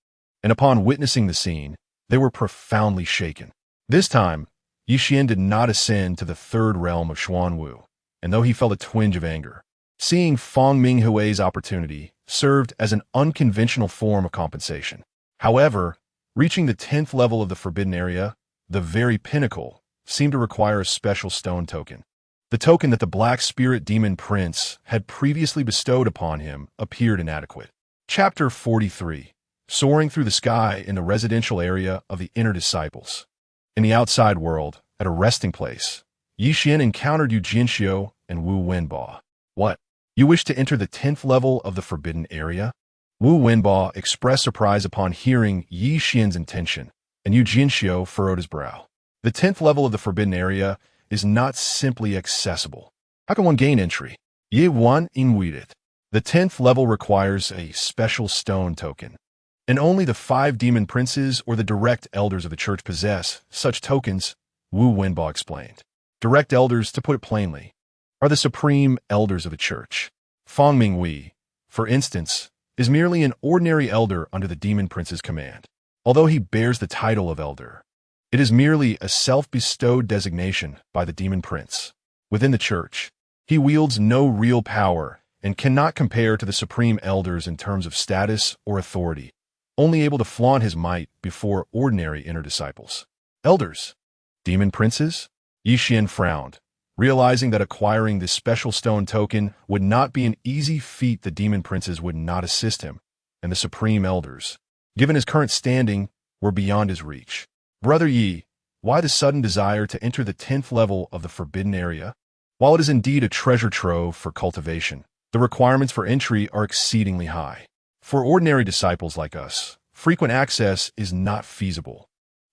and upon witnessing the scene, they were profoundly shaken. This time, Yi Xian did not ascend to the 3rd realm of Xuanwu, and though he felt a twinge of anger, seeing Fong Minghui's opportunity served as an unconventional form of compensation. However, reaching the 10th level of the forbidden area, the very pinnacle, seemed to require a special stone token. The token that the Black Spirit Demon Prince had previously bestowed upon him appeared inadequate. Chapter 43. Soaring through the sky in the residential area of the Inner Disciples. In the outside world, at a resting place, Yi Xian encountered Yu Jinxiu and Wu Wenba. "What? You wish to enter the 10th level of the forbidden area?" Wu Wenba expressed surprise upon hearing Yi Xian's intention, and Yu Jinxiu furrowed his brow. The 10th level of the forbidden area is not simply accessible. How can one gain entry? Ye Wan Inweed it. The 10th level requires a special stone token, and only the 5 demon princes or the direct elders of the church possess such tokens, Wu Wenba explained. Direct elders, to put it plainly, are the supreme elders of a church. Fong Minghui, for instance, is merely an ordinary elder under the demon prince's command. Although he bears the title of elder, it is merely a self-bestowed designation by the demon prince. Within the church, he wields no real power and cannot compare to the supreme elders in terms of status or authority, only able to flaunt his might before ordinary inner disciples. Elders? Demon princes? Yi Xian frowned, realizing that acquiring this special stone token would not be an easy feat. The demon princes would not assist him, and the supreme elders, given his current standing, were beyond his reach. Brother Yi, why the sudden desire to enter the 10th level of the forbidden area? While it is indeed a treasure trove for cultivation, the requirements for entry are exceedingly high. For ordinary disciples like us, frequent access is not feasible.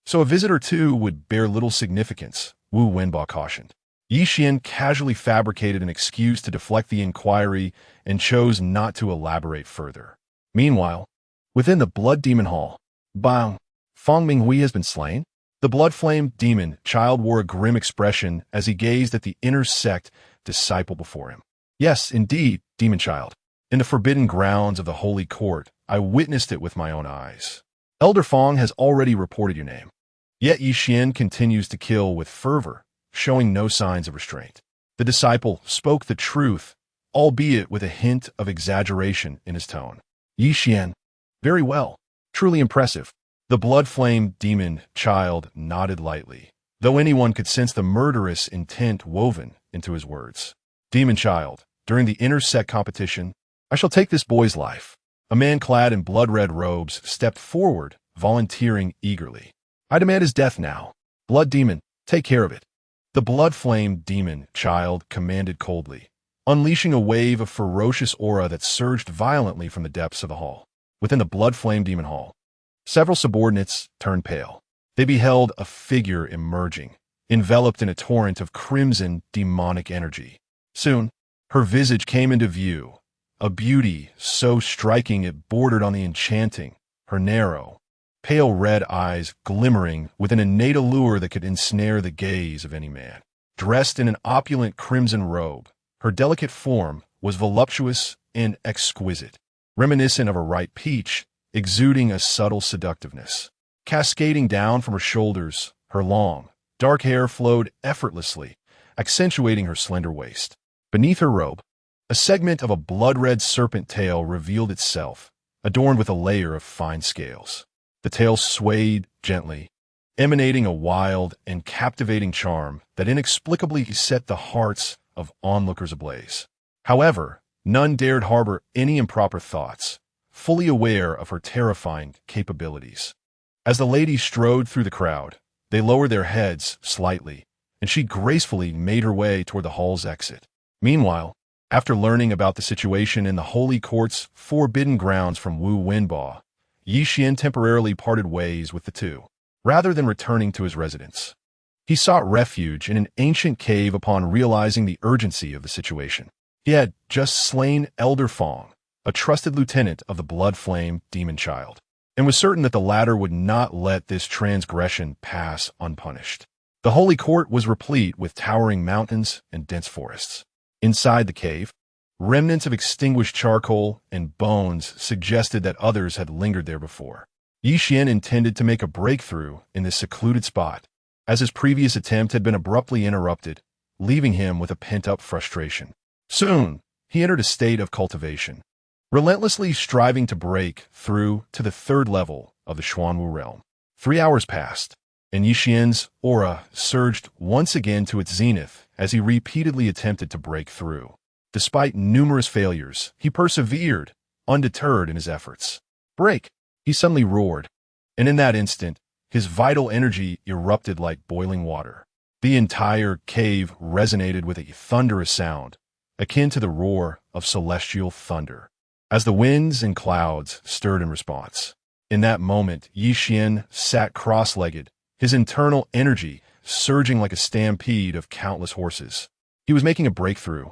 So a visit or two would bear little significance, Wu Wenba cautioned. Yi Xian casually fabricated an excuse to deflect the inquiry and chose not to elaborate further. Meanwhile, within the Blood Demon Hall, bang, Feng Minghui has been slain? The blood-flame demon child wore a grim expression as he gazed at the inner sect disciple before him. Yes, indeed, demon child. In the forbidden grounds of the holy court, I witnessed it with my own eyes. Elder Feng has already reported your name. Yet Yi Xian continues to kill with fervor, showing no signs of restraint. The disciple spoke the truth, albeit with a hint of exaggeration in his tone. Yi Xian. Very well. Truly impressive. The blood-flame demon child nodded lightly, though anyone could sense the murderous intent woven into his words. Demon child, during the inner sect competition, I shall take this boy's life. A man clad in blood-red robes stepped forward, volunteering eagerly. I demand his death now. Blood demon, take care of it. The blood-flame demon child commanded coldly, unleashing a wave of ferocious aura that surged violently from the depths of the hall. Within the blood-flame demon hall, several subordinates turned pale. They beheld a figure emerging, enveloped in a torrent of crimson demonic energy. Soon, her visage came into view, a beauty so striking it bordered on the enchanting, her narrow, pale red eyes glimmering with an innate allure that could ensnare the gaze of any man. Dressed in an opulent crimson robe, her delicate form was voluptuous and exquisite, reminiscent of a ripe peach, exuding a subtle seductiveness. Cascading down from her shoulders, her long, dark hair flowed effortlessly, accentuating her slender waist. Beneath her robe, a segment of a blood-red serpent tail revealed itself, adorned with a layer of fine scales. The tail swayed gently, emanating a wild and captivating charm that inexplicably set the hearts of onlookers ablaze. However, none dared harbor any improper thoughts, fully aware of her terrifying capabilities. As the lady strode through the crowd, they lowered their heads slightly, and she gracefully made her way toward the hall's exit. Meanwhile, after learning about the situation in the Holy Court's forbidden grounds from Wu Wenba, Yi Xian temporarily parted ways with the two, rather than returning to his residence. He sought refuge in an ancient cave upon realizing the urgency of the situation. He had just slain Elder Feng, a trusted lieutenant of the blood-flame demon child, and was certain that the latter would not let this transgression pass unpunished. The Holy Court was replete with towering mountains and dense forests. Inside the cave, remnants of extinguished charcoal and bones suggested that others had lingered there before. Yi Xian intended to make a breakthrough in this secluded spot, as his previous attempt had been abruptly interrupted, leaving him with a pent-up frustration. Soon, he entered a state of cultivation, relentlessly striving to break through to the third level of the Xuanwu realm. 3 hours passed, and Yi Xian's aura surged once again to its zenith as he repeatedly attempted to break through. Despite numerous failures, he persevered, undeterred in his efforts. Break! He suddenly roared, and in that instant, his vital energy erupted like boiling water. The entire cave resonated with a thunderous sound, akin to the roar of celestial thunder, as the winds and clouds stirred in response. In that moment, Yi Xian sat cross-legged, his internal energy surging like a stampede of countless horses. He was making a breakthrough,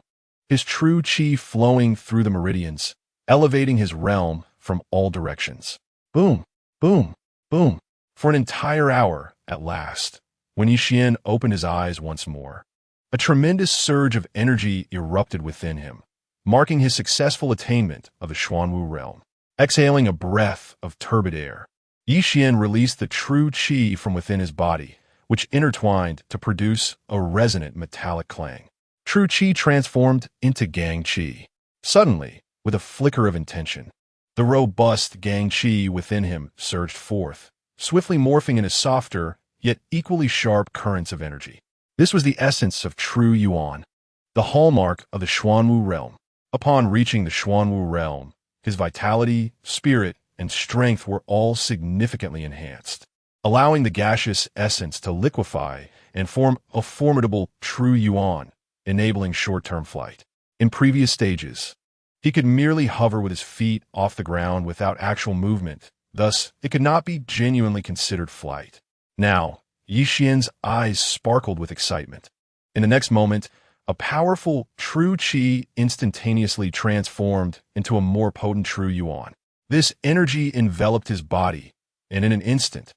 his true chi flowing through the meridians, elevating his realm from all directions. Boom, boom, boom. For an entire hour, at last, when Yi Xian opened his eyes once more, a tremendous surge of energy erupted within him, marking his successful attainment of the Xuanwu realm. Exhaling a breath of turbid air, Yi Xian released the true chi from within his body, which intertwined to produce a resonant metallic clang. True chi transformed into gang chi. Suddenly, with a flicker of intention, the robust gang chi within him surged forth, swiftly morphing into softer, yet equally sharp currents of energy. This was the essence of true yuan, the hallmark of the Xuanwu realm. Upon reaching the Xuanwu realm, his vitality, spirit, and strength were all significantly enhanced, allowing the gaseous essence to liquefy and form a formidable true yuan, enabling short-term flight. In previous stages, he could merely hover with his feet off the ground without actual movement, thus it could not be genuinely considered flight. Now, Yi Xian's eyes sparkled with excitement. In the next moment, a powerful true chi instantaneously transformed into a more potent true yuan. This energy enveloped his body, and in an instant,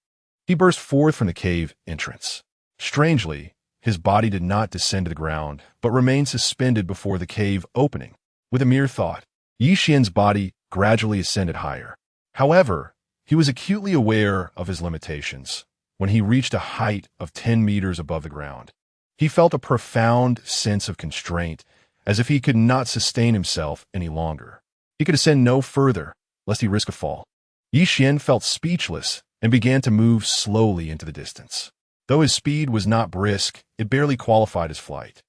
he burst forth from the cave entrance. Strangely, his body did not descend to the ground, but remained suspended before the cave opening. With a mere thought, Yi Xian's body gradually ascended higher. However, he was acutely aware of his limitations. When he reached a height of 10 meters above the ground, he felt a profound sense of constraint, as if he could not sustain himself any longer. He could ascend no further, lest he risk a fall. Yi Xian felt speechless and began to move slowly into the distance. Though his speed was not brisk, it barely qualified as flight.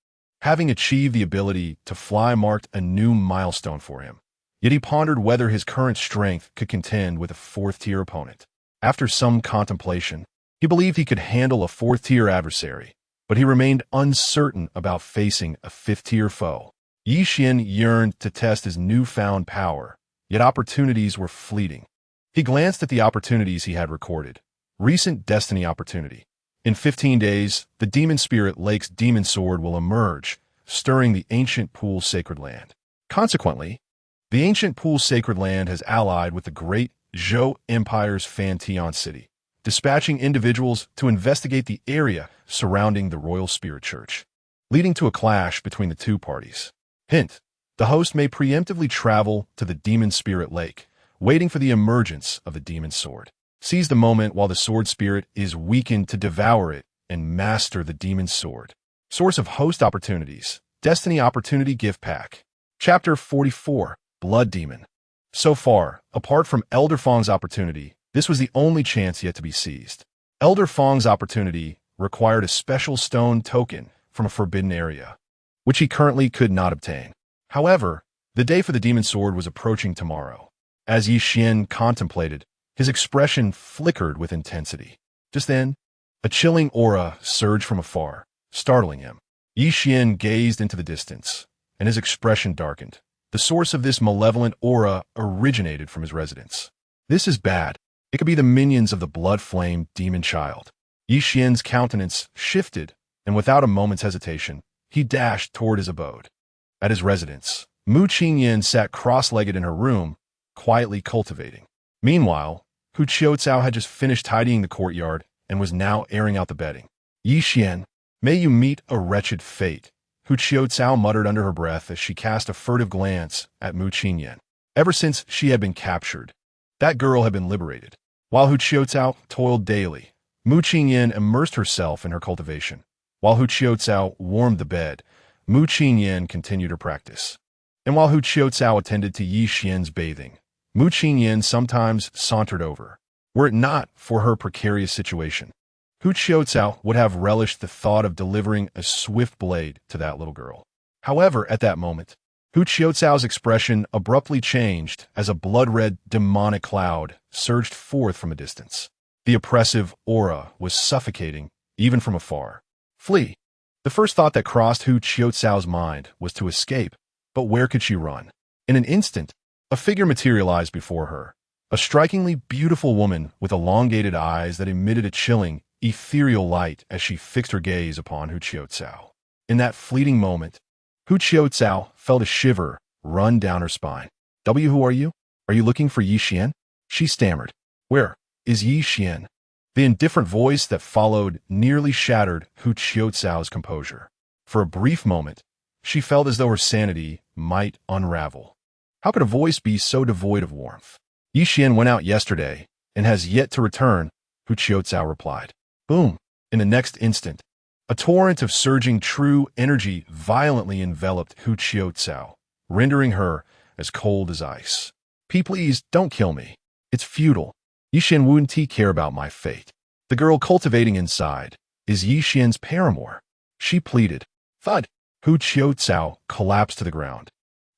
Having achieved the ability to fly marked a new milestone for him. Yet he pondered whether his current strength could contend with a fourth-tier opponent. After some contemplation, he believed he could handle a fourth-tier adversary, but he remained uncertain about facing a fifth-tier foe. Yi Xian yearned to test his newfound power, yet opportunities were fleeting. He glanced at the opportunities he had recorded. Recent destiny opportunity. In 15 days, the Demon Spirit Lake's demon sword will emerge, stirring the ancient Pool Sacred Land. Consequently, the ancient Pool Sacred Land has allied with the great Zhou Empire's Fantian City, dispatching individuals to investigate the area surrounding the Royal Spirit Church, leading to a clash between the two parties. Hint: the host may preemptively travel to the Demon Spirit Lake, waiting for the emergence of the demon sword. Seize the moment while the sword spirit is weakened to devour it and master the demon sword. Source of host opportunities. Destiny Opportunity Gift Pack. Chapter 44. Blood Demon. So far, apart from Elder Fong's opportunity, this was the only chance yet to be seized. Elder Fong's opportunity required a special stone token from a forbidden area, which he currently could not obtain. However, the day for the demon sword was approaching tomorrow. As Yi Xian contemplated, his expression flickered with intensity. Just then, a chilling aura surged from afar, startling him. Yi Xian gazed into the distance, and his expression darkened. The source of this malevolent aura originated from his residence. This is bad. It could be the minions of the blood-flamed demon child. Yi Xian's countenance shifted, and without a moment's hesitation, he dashed toward his abode. At his residence, Mu Qingyan sat cross-legged in her room, quietly cultivating. Meanwhile, Hu Qiucao had just finished tidying the courtyard and was now airing out the bedding. Yi Xian, may you meet a wretched fate, Hu Qiucao muttered under her breath as she cast a furtive glance at Mu Qingyan. Ever since she had been captured, that girl had been liberated. While Hu Qiucao toiled daily, Mu Qingyan immersed herself in her cultivation. While Hu Qiucao warmed the bed, Mu Qingyan continued her practice. And while Hu Qiucao attended to Yi Xian's bathing, Mu Qingyan sometimes sauntered over. Were it not for her precarious situation, Hu Qiucao would have relished the thought of delivering a swift blade to that little girl. However, at that moment, Hu Qiucao's expression abruptly changed as a blood-red demonic cloud surged forth from a distance. The oppressive aura was suffocating, even from afar. Flee. The first thought that crossed Hu Qiucao's mind was to escape, but where could she run? In an instant, a figure materialized before her, a strikingly beautiful woman with elongated eyes that emitted a chilling, ethereal light as she fixed her gaze upon Hu Qiucao. In that fleeting moment, Hu Qiucao felt a shiver run down her spine. Who are you? Are you looking for Yi Xian? She stammered. Where is Yi Xian? The indifferent voice that followed nearly shattered Hu Qiucao's composure. For a brief moment, she felt as though her sanity might unravel. How could a voice be so devoid of warmth? Yi Xian went out yesterday and has yet to return, Hu Qiucao replied. Boom! In the next instant, a torrent of surging true energy violently enveloped Hu Qiucao, rendering her as cold as ice. Please, don't kill me. It's futile. Yi Xian wouldn't care about my fate. The girl cultivating inside is Yi Xian's paramour. She pleaded. Thud! Hu Qiucao collapsed to the ground,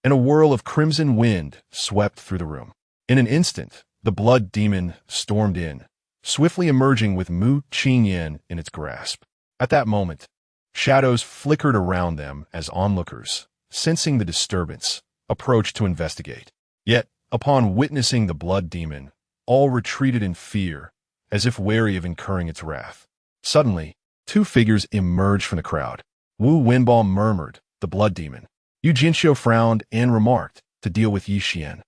and a whirl of crimson wind swept through the room. In an instant, the blood demon stormed in, swiftly emerging with Mu Qingyan in its grasp. At that moment, shadows flickered around them as onlookers, sensing the disturbance, approached to investigate. Yet, upon witnessing the blood demon, all retreated in fear, as if wary of incurring its wrath. Suddenly, two figures emerged from the crowd. Wu Wenbao murmured, the blood demon. Yu Jinxiu frowned and remarked, to deal with Yi Xian.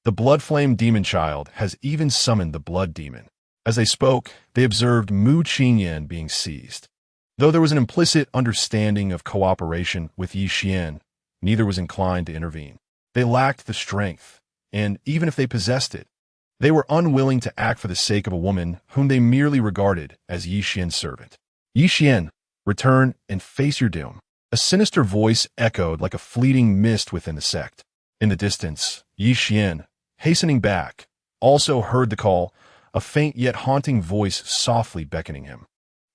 The blood flame demon child has even summoned the blood demon. As they spoke, they observed Mu Qingyan being seized. Though there was an implicit understanding of cooperation with Yi Xian, neither was inclined to intervene. They lacked the strength, and even if they possessed it, they were unwilling to act for the sake of a woman whom they merely regarded as Yi Xian's servant. Yi Xian, return and face your doom. A sinister voice echoed like a fleeting mist within the sect. In the distance, Yi Xian, hastening back, also heard the call, a faint yet haunting voice softly beckoning him.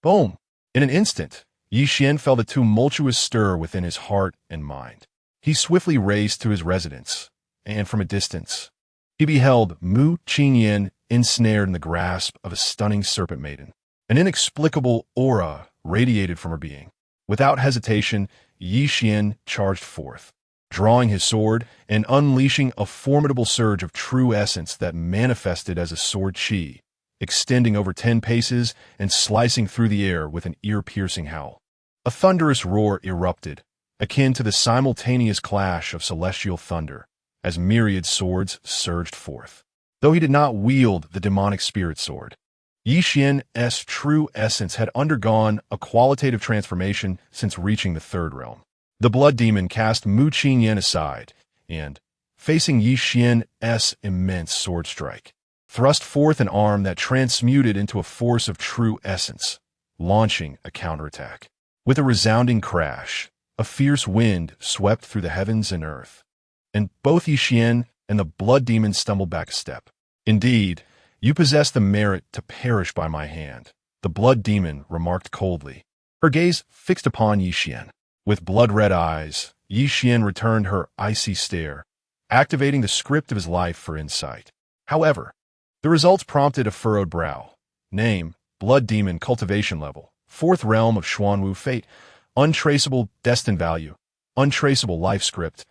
Boom! In an instant, Yi Xian felt a tumultuous stir within his heart and mind. He swiftly raced to his residence, and from a distance, he beheld Mu Qingyan ensnared in the grasp of a stunning serpent maiden. An inexplicable aura radiated from her being. Without hesitation, Yi Xian charged forth, drawing his sword and unleashing a formidable surge of true essence that manifested as a sword chi, extending over 10 paces and slicing through the air with an ear-piercing howl. A thunderous roar erupted, akin to the simultaneous clash of celestial thunder, as myriad swords surged forth. Though he did not wield the demonic spirit sword, Yi Xian's true essence had undergone a qualitative transformation since reaching the third realm. The blood demon cast Mu Qingyan aside and, facing Yi Xian's immense sword strike, thrust forth an arm that transmuted into a force of true essence, launching a counterattack. With a resounding crash, a fierce wind swept through the heavens and earth, and both Yi Xian and the blood demon stumbled back a step. Indeed, you possess the merit to perish by my hand, the blood demon remarked coldly, her gaze fixed upon Yi Xian. With blood-red eyes, Yi Xian returned her icy stare, activating the script of his life for insight. However, the results prompted a furrowed brow. Name, blood demon cultivation level, 4th realm of Xuanwu fate, untraceable destined value, untraceable life script,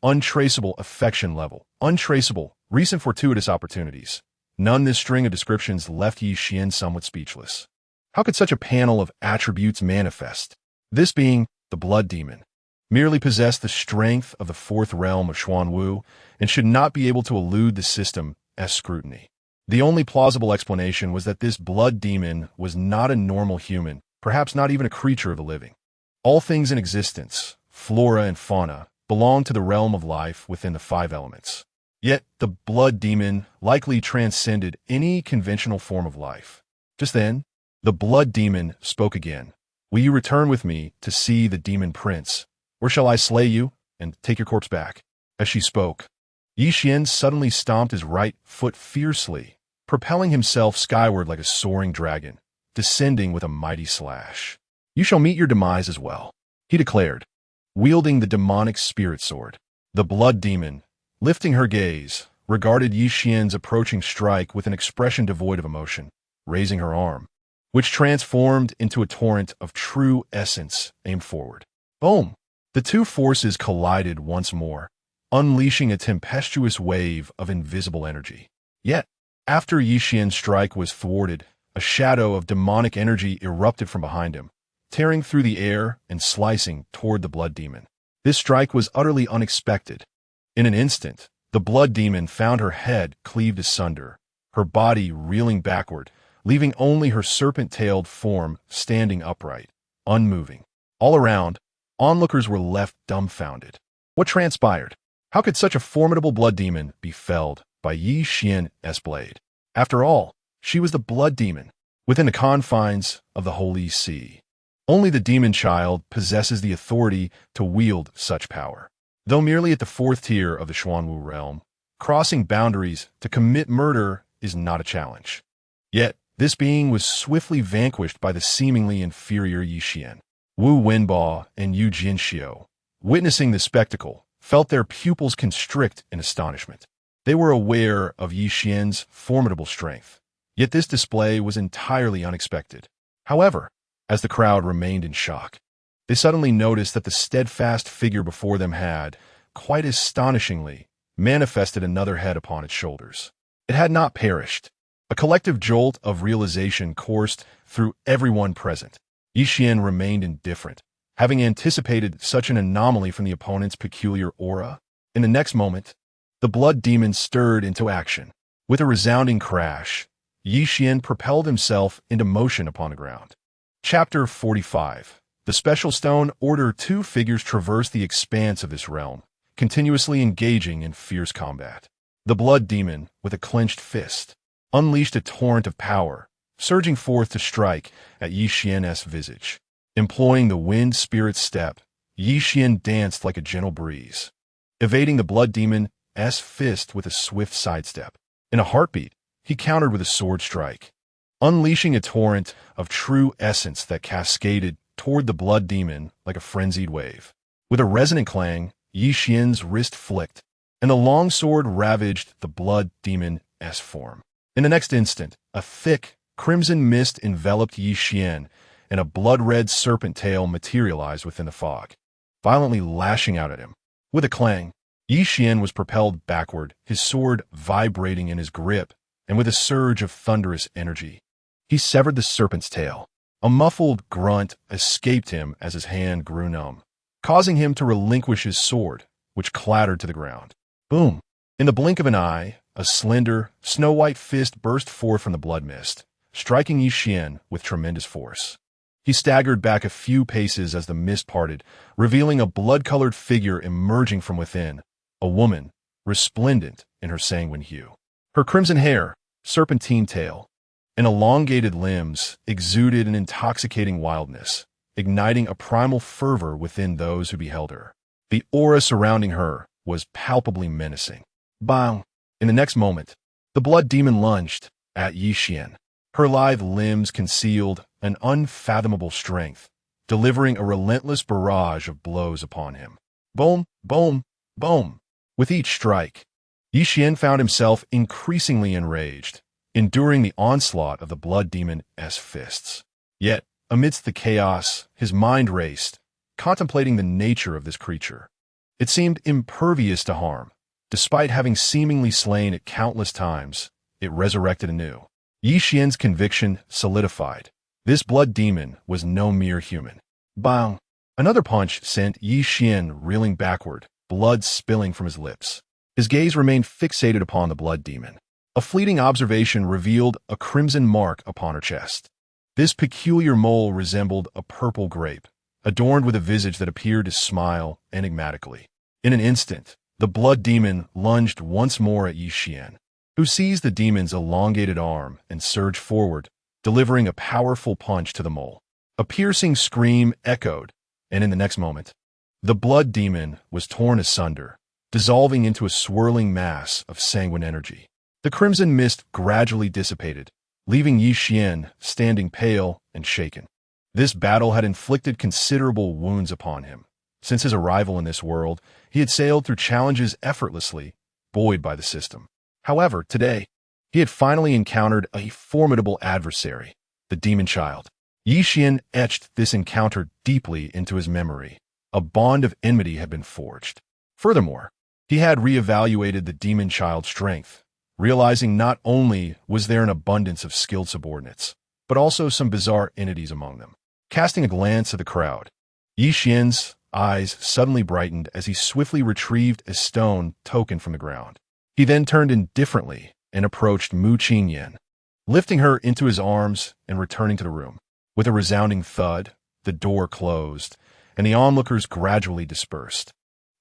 untraceable affection level, untraceable recent fortuitous opportunities. None. This string of descriptions left Yi Xian somewhat speechless. How could such a panel of attributes manifest? This being the blood demon merely possessed the strength of the 4th realm of Xuanwu and should not be able to elude the system's scrutiny. The only plausible explanation was that this blood demon was not a normal human, perhaps not even a creature of the living. All things in existence, flora and fauna, belong to the realm of life within the 5 elements. Yet the blood demon likely transcended any conventional form of life. Just then, the blood demon spoke again. Will you return with me to see the demon prince, or shall I slay you and take your corpse back? As she spoke, Yi Xian suddenly stomped his right foot fiercely, propelling himself skyward like a soaring dragon, descending with a mighty slash. You shall meet your demise as well, he declared, wielding the demonic spirit sword. The blood demon, lifting her gaze, regarded Yi Xian's approaching strike with an expression devoid of emotion, raising her arm, which transformed into a torrent of true essence aimed forward. Boom! The two forces collided once more, unleashing a tempestuous wave of invisible energy. Yet, after Yi Xian's strike was thwarted, a shadow of demonic energy erupted from behind him, tearing through the air and slicing toward the blood demon. This strike was utterly unexpected. In an instant, the blood demon found her head cleaved asunder, her body reeling backward, leaving only her serpent-tailed form standing upright, unmoving. All around, onlookers were left dumbfounded. What transpired? How could such a formidable blood demon be felled by Yi Xian's blade? After all, she was the blood demon, within the confines of the Holy See. Only the demon child possesses the authority to wield such power. Though merely at the 4th tier of the Xuanwu realm, crossing boundaries to commit murder is not a challenge. Yet, this being was swiftly vanquished by the seemingly inferior Yi Xian. Wu Wenbo and Yu Jinxiu, witnessing the spectacle, felt their pupils constrict in astonishment. They were aware of Yi Xian's formidable strength, yet this display was entirely unexpected. However, as the crowd remained in shock, they suddenly noticed that the steadfast figure before them had, quite astonishingly, manifested another head upon its shoulders. It had not perished. A collective jolt of realization coursed through everyone present. Yi Xian remained indifferent, having anticipated such an anomaly from the opponent's peculiar aura. In the next moment, The blood demon stirred into action. With a resounding crash, Yi Xian propelled himself into motion upon the ground. Chapter 45. The Special Stone Order. Two figures traverse the expanse of this realm, continuously engaging in fierce combat. The blood demon, with a clenched fist, unleashed a torrent of power, surging forth to strike at Yi Xian's visage. Employing the wind spirit step, Yi Xian danced like a gentle breeze, evading the blood demon's fist with a swift sidestep. In a heartbeat, he countered with a sword strike, unleashing a torrent of true essence that cascaded toward the blood demon like a frenzied wave. With a resonant clang, Yi Xian's wrist flicked, and the long sword ravaged the blood demon's form. In the next instant, a thick, crimson mist enveloped Yi Xian, and a blood-red serpent tail materialized within the fog, violently lashing out at him. With a clang, Yi Xian was propelled backward, his sword vibrating in his grip, and with a surge of thunderous energy, he severed the serpent's tail. A muffled grunt escaped him as his hand grew numb, causing him to relinquish his sword, which clattered to the ground. Boom! In the blink of an eye, a slender, snow-white fist burst forth from the blood mist, striking Yi Xian with tremendous force. He staggered back a few paces as the mist parted, revealing a blood-colored figure emerging from within, a woman, resplendent in her sanguine hue. Her crimson hair, serpentine tail, and elongated limbs exuded an intoxicating wildness, igniting a primal fervor within those who beheld her. The aura surrounding her was palpably menacing. Bang! In the next moment, the blood demon lunged at Yi Xian. Her lithe limbs concealed an unfathomable strength, delivering a relentless barrage of blows upon him. Boom, boom, boom. With each strike, Yi Xian found himself increasingly enraged, enduring the onslaught of the blood demon's fists. Yet, amidst the chaos, his mind raced, contemplating the nature of this creature. It seemed impervious to harm. Despite having seemingly slain it countless times, it resurrected anew. Yi Xian's conviction solidified. This blood demon was no mere human. Bang! Another punch sent Yi Xian reeling backward, blood spilling from his lips. His gaze remained fixated upon the blood demon. A fleeting observation revealed a crimson mark upon her chest. This peculiar mole resembled a purple grape, adorned with a visage that appeared to smile enigmatically. In an instant, the blood demon lunged once more at Yi Xian, who seized the demon's elongated arm and surged forward, delivering a powerful punch to the mole. A piercing scream echoed, and in the next moment, the blood demon was torn asunder, dissolving into a swirling mass of sanguine energy. The crimson mist gradually dissipated, leaving Yi Xian standing pale and shaken. This battle had inflicted considerable wounds upon him. Since his arrival in this world, he had sailed through challenges effortlessly, buoyed by the system. However, today, he had finally encountered a formidable adversary, the demon child. Yi Xian etched this encounter deeply into his memory. A bond of enmity had been forged. Furthermore, he had reevaluated the demon child's strength, realizing not only was there an abundance of skilled subordinates, but also some bizarre entities among them. Casting a glance at the crowd, Yi Xian's eyes suddenly brightened as he swiftly retrieved a stone token from the ground. He then turned indifferently and approached Mu Qingyan, lifting her into his arms and returning to the room. With a resounding thud, the door closed, and the onlookers gradually dispersed.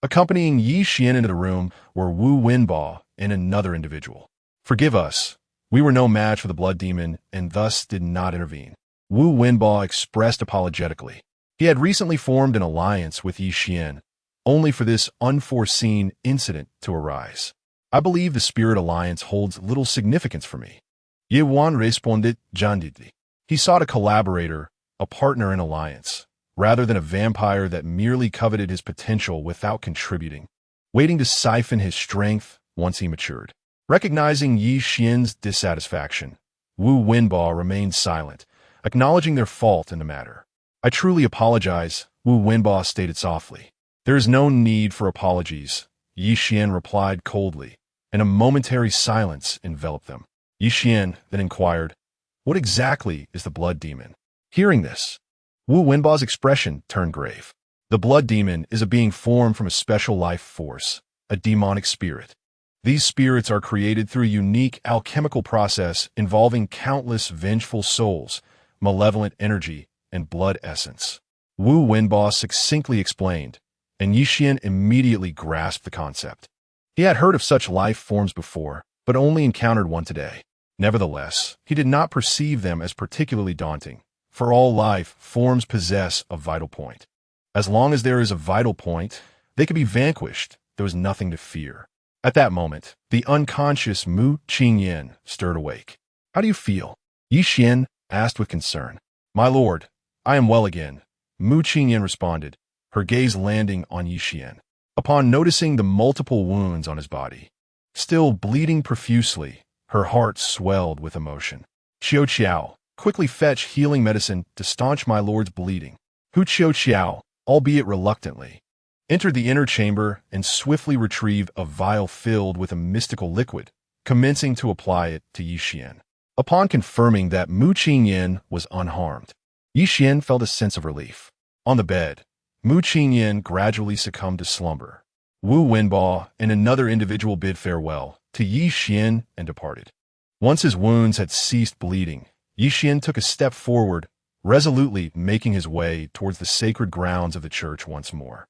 Accompanying Yi Xian into the room were Wu Wenbo and another individual. "Forgive us. We were no match for the blood demon and thus did not intervene." Wu Wenbo expressed apologetically. He had recently formed an alliance with Yi Xian, only for this unforeseen incident to arise. "I believe the spirit alliance holds little significance for me." Ye Wan responded candidly. He sought a collaborator, a partner in alliance, rather than a vampire that merely coveted his potential without contributing, waiting to siphon his strength once he matured. Recognizing Yi Xian's dissatisfaction, Wu Wenbo remained silent, acknowledging their fault in the matter. "I truly apologize," Wu Wenbo stated softly. "There is no need for apologies," Yi Xian replied coldly, and a momentary silence enveloped them. Yi Xian then inquired, "What exactly is the blood demon?" Hearing this, Wu Wenbo's expression turned grave. The blood demon is a being formed from a special life force, a demonic spirit. These spirits are created through a unique alchemical process involving countless vengeful souls, malevolent energy, and blood essence. Wu Wenbo succinctly explained, and Yixian immediately grasped the concept. He had heard of such life forms before, but only encountered one today. Nevertheless, he did not perceive them as particularly daunting, for all life forms possess a vital point. As long as there is a vital point, they can be vanquished. There was nothing to fear. At that moment, the unconscious Mu Qingyan stirred awake. "How do you feel?" Yixian asked with concern. "My lord, I am well again," Mu Qingyan responded, her gaze landing on Yixian. Upon noticing the multiple wounds on his body, still bleeding profusely, her heart swelled with emotion. "Qiao Qiao, quickly fetch healing medicine to staunch my lord's bleeding." Hu Qiao Qiao, albeit reluctantly, entered the inner chamber and swiftly retrieved a vial filled with a mystical liquid, commencing to apply it to Yixian. Upon confirming that Mu Qingyan was unharmed, Yixian felt a sense of relief. On the bed, Mu Qingyan gradually succumbed to slumber. Wu Wenbo and another individual bid farewell to Yixian and departed. Once his wounds had ceased bleeding, Yixian took a step forward, resolutely making his way towards the sacred grounds of the church once more.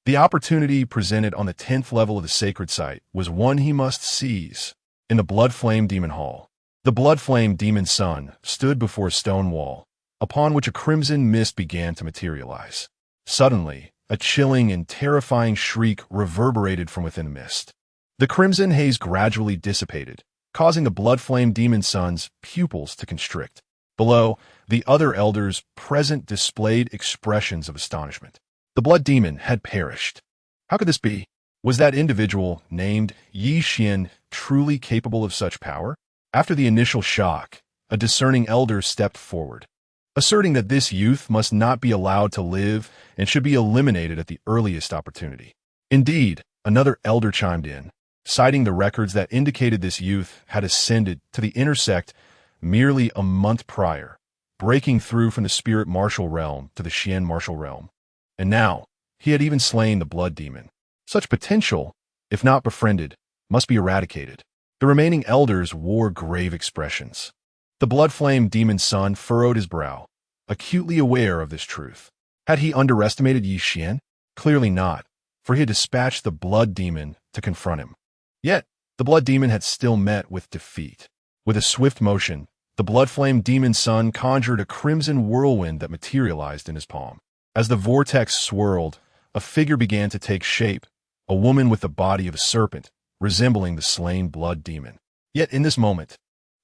The opportunity presented on the 10th level of the sacred site was one he must seize. In the Blood Flame Demon Hall, the Blood Flame Demon Sun stood before a stone wall, upon which a crimson mist began to materialize. Suddenly, a chilling and terrifying shriek reverberated from within the mist. The crimson haze gradually dissipated, causing the Blood Flame Demon Sun's pupils to constrict. Below, the other elders present displayed expressions of astonishment. The blood demon had perished. How could this be? Was that individual, named Yixian, truly capable of such power? After the initial shock, a discerning elder stepped forward, asserting that this youth must not be allowed to live and should be eliminated at the earliest opportunity. Indeed, another elder chimed in, citing the records that indicated this youth had ascended to the inner sect merely a month prior, breaking through from the spirit martial realm to the Xian martial realm. And now, he had even slain the blood demon. Such potential, if not befriended, must be eradicated. The remaining elders wore grave expressions. The blood flame demon son furrowed his brow, acutely aware of this truth. Had he underestimated Yixian? Clearly not, for he had dispatched the blood demon to confront him. Yet, the blood demon had still met with defeat. With a swift motion, the blood flame demon son conjured a crimson whirlwind that materialized in his palm. As the vortex swirled, a figure began to take shape, a woman with the body of a serpent, resembling the slain blood demon. Yet in this moment,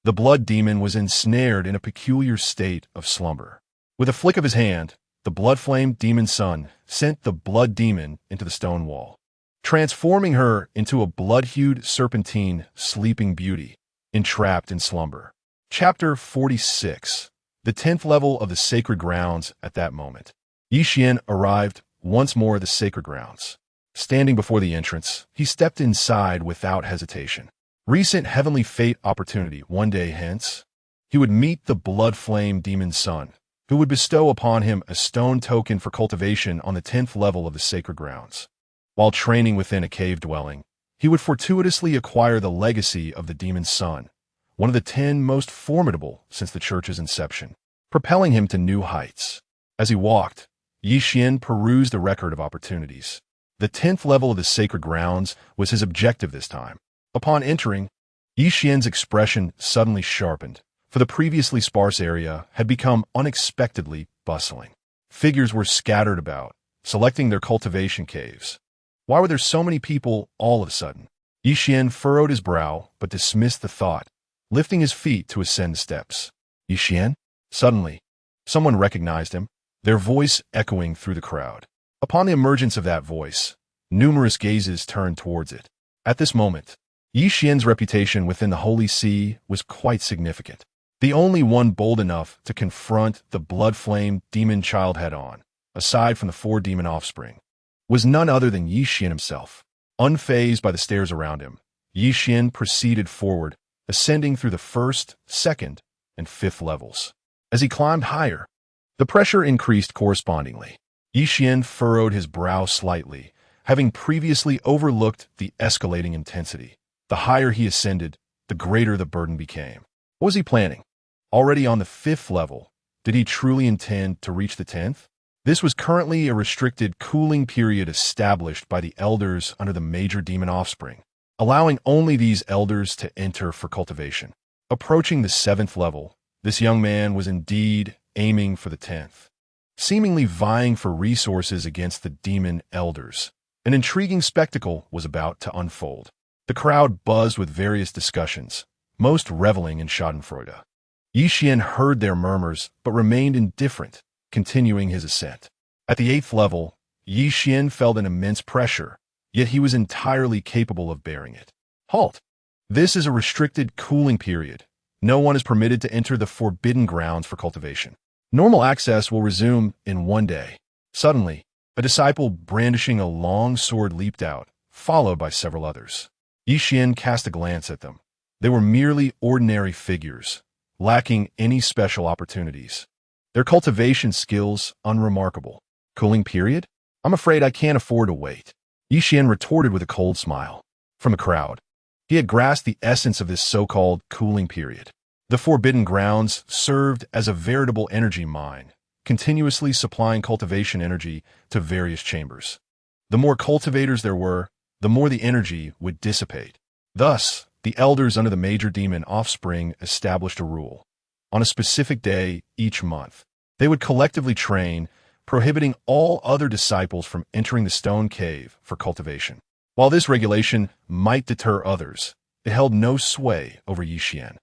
the blood demon was ensnared in a peculiar state of slumber. With a flick of his hand, the blood flame demon son sent the blood demon into the stone wall, transforming her into a blood-hued serpentine sleeping beauty, entrapped in slumber. Chapter 46. The 10th level of the sacred grounds at that moment. Yixian arrived once more at the sacred grounds. Standing before the entrance, he stepped inside without hesitation. Recent heavenly fate opportunity one day hence, he would meet the blood flame demon son, who would bestow upon him a stone token for cultivation on the 10th level of the sacred grounds. While training within a cave dwelling, he would fortuitously acquire the legacy of the demon son, one of the 10 most formidable since the church's inception, propelling him to new heights. As he walked, Yixian perused the record of opportunities. The 10th level of the sacred grounds was his objective this time. Upon entering, Yixian's expression suddenly sharpened, for the previously sparse area had become unexpectedly bustling. Figures were scattered about, selecting their cultivation caves. Why were there so many people all of a sudden? Yixian furrowed his brow, but dismissed the thought, lifting his feet to ascend the steps. Yixian? Suddenly, someone recognized him, their voice echoing through the crowd. Upon the emergence of that voice, numerous gazes turned towards it. At this moment, Yixian's reputation within the Holy See was quite significant. The only one bold enough to confront the blood flame demon child head-on, aside from the 4 demon offspring, was none other than Yixian himself. Unfazed by the stares around him, Yixian proceeded forward, ascending through the 1st, 2nd, and 5th levels. As he climbed higher, the pressure increased correspondingly. Yixian furrowed his brow slightly, having previously overlooked the escalating intensity. The higher he ascended, the greater the burden became. What was he planning? Already on the 5th level, did he truly intend to reach the 10th? This was currently a restricted cooling period established by the elders under the major demon offspring, allowing only these elders to enter for cultivation. Approaching the 7th level, this young man was indeed aiming for the 10th, seemingly vying for resources against the demon elders. An intriguing spectacle was about to unfold. The crowd buzzed with various discussions, most reveling in schadenfreude. Yi Xian heard their murmurs but remained indifferent, continuing his ascent. At the 8th level, Yi Xian felt an immense pressure, yet he was entirely capable of bearing it. Halt! This is a restricted cooling period. No one is permitted to enter the forbidden grounds for cultivation. Normal access will resume in 1 day. Suddenly, a disciple brandishing a long sword leaped out, followed by several others. Yi Xian cast a glance at them. They were merely ordinary figures, lacking any special opportunities. Their cultivation skills unremarkable. Cooling period? I'm afraid I can't afford to wait. Yi Xian retorted with a cold smile. From the crowd, he had grasped the essence of this so-called cooling period. The forbidden grounds served as a veritable energy mine, continuously supplying cultivation energy to various chambers. The more cultivators there were, the more the energy would dissipate. Thus, the elders under the major demon offspring established a rule. On a specific day each month, they would collectively train, prohibiting all other disciples from entering the stone cave for cultivation. While this regulation might deter others, it held no sway over Yi Xian.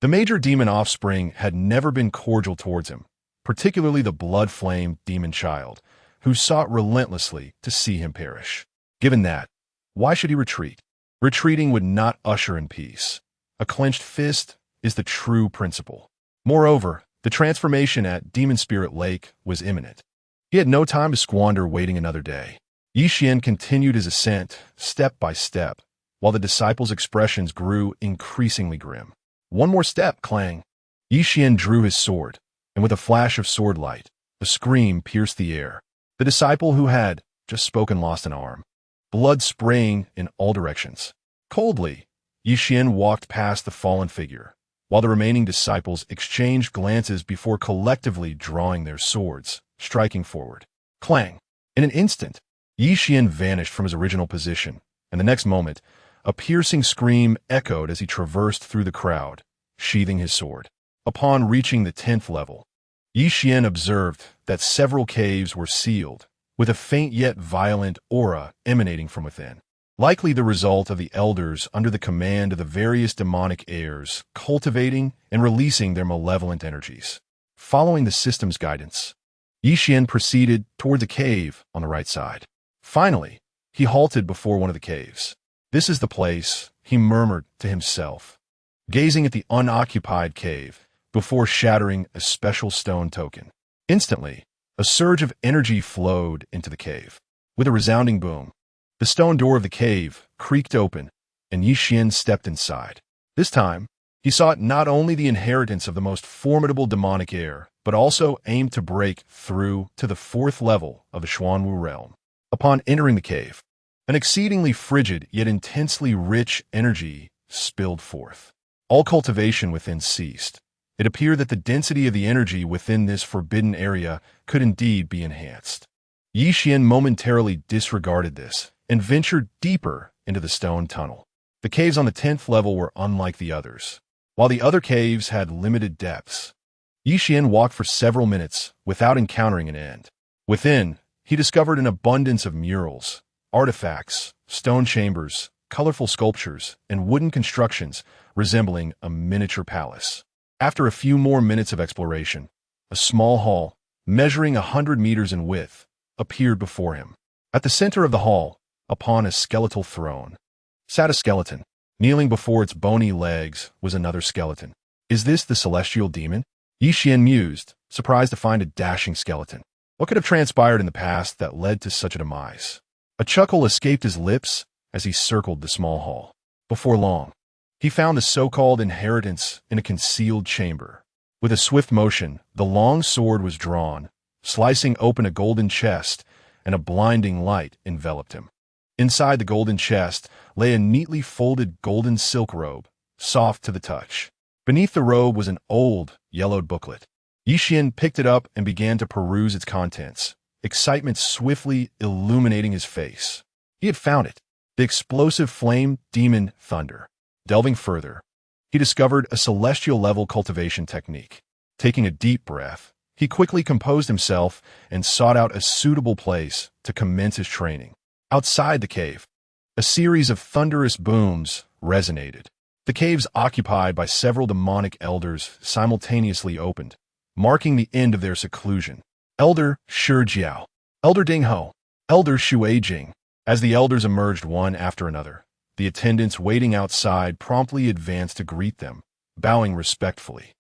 The major demon offspring had never been cordial towards him, particularly the blood-flame demon child, who sought relentlessly to see him perish. Given that, why should he retreat? Retreating would not usher in peace. A clenched fist is the true principle. Moreover, the transformation at Demon Spirit Lake was imminent. He had no time to squander waiting another day. Yi Xian continued his ascent, step by step, while the disciples' expressions grew increasingly grim. One more step, clang. Yi Xian drew his sword, and with a flash of sword light, a scream pierced the air. The disciple who had just spoken lost an arm, blood spraying in all directions. Coldly, Yi Xian walked past the fallen figure, while the remaining disciples exchanged glances before collectively drawing their swords, striking forward. Clang! In an instant, Yi Xian vanished from his original position, and the next moment, a piercing scream echoed as he traversed through the crowd, sheathing his sword. Upon reaching the 10th level, Yi Xian observed that several caves were sealed, with a faint yet violent aura emanating from within, likely the result of the elders under the command of the various demonic heirs cultivating and releasing their malevolent energies. Following the system's guidance, Yi Xian proceeded toward the cave on the right side. Finally, he halted before one of the caves. "This is the place," he murmured to himself, gazing at the unoccupied cave before shattering a special stone token. Instantly, a surge of energy flowed into the cave. With a resounding boom, the stone door of the cave creaked open, and Yi Xian stepped inside. This time, he sought not only the inheritance of the most formidable demonic heir, but also aimed to break through to the 4th level of the Xuanwu realm. Upon entering the cave, an exceedingly frigid yet intensely rich energy spilled forth. All cultivation within ceased. It appeared that the density of the energy within this forbidden area could indeed be enhanced. Yi Xian momentarily disregarded this and ventured deeper into the stone tunnel. The caves on the 10th level were unlike the others. While the other caves had limited depths, Yi Xian walked for several minutes without encountering an end. Within, he discovered an abundance of murals, artifacts, stone chambers, colorful sculptures, and wooden constructions resembling a miniature palace. After a few more minutes of exploration, a small hall, measuring 100 meters in width, appeared before him. At the center of the hall, upon a skeletal throne, sat a skeleton. Kneeling before its bony legs was another skeleton. "Is this the celestial demon?" Yi Xian mused, surprised to find a dashing skeleton. What could have transpired in the past that led to such a demise? A chuckle escaped his lips as he circled the small hall. Before long, he found the so-called inheritance in a concealed chamber. With a swift motion, the long sword was drawn, slicing open a golden chest, and a blinding light enveloped him. Inside the golden chest lay a neatly folded golden silk robe, soft to the touch. Beneath the robe was an old, yellowed booklet. Yi Xian picked it up and began to peruse its contents, excitement swiftly illuminating his face. He had found it, the explosive flame demon thunder. Delving further, he discovered a celestial-level cultivation technique. Taking a deep breath, he quickly composed himself and sought out a suitable place to commence his training. Outside the cave, a series of thunderous booms resonated. The caves occupied by several demonic elders simultaneously opened, marking the end of their seclusion. Elder Shi Jiao, Elder Ding Ho, Elder Shui Jing. As the elders emerged one after another, the attendants waiting outside promptly advanced to greet them, bowing respectfully.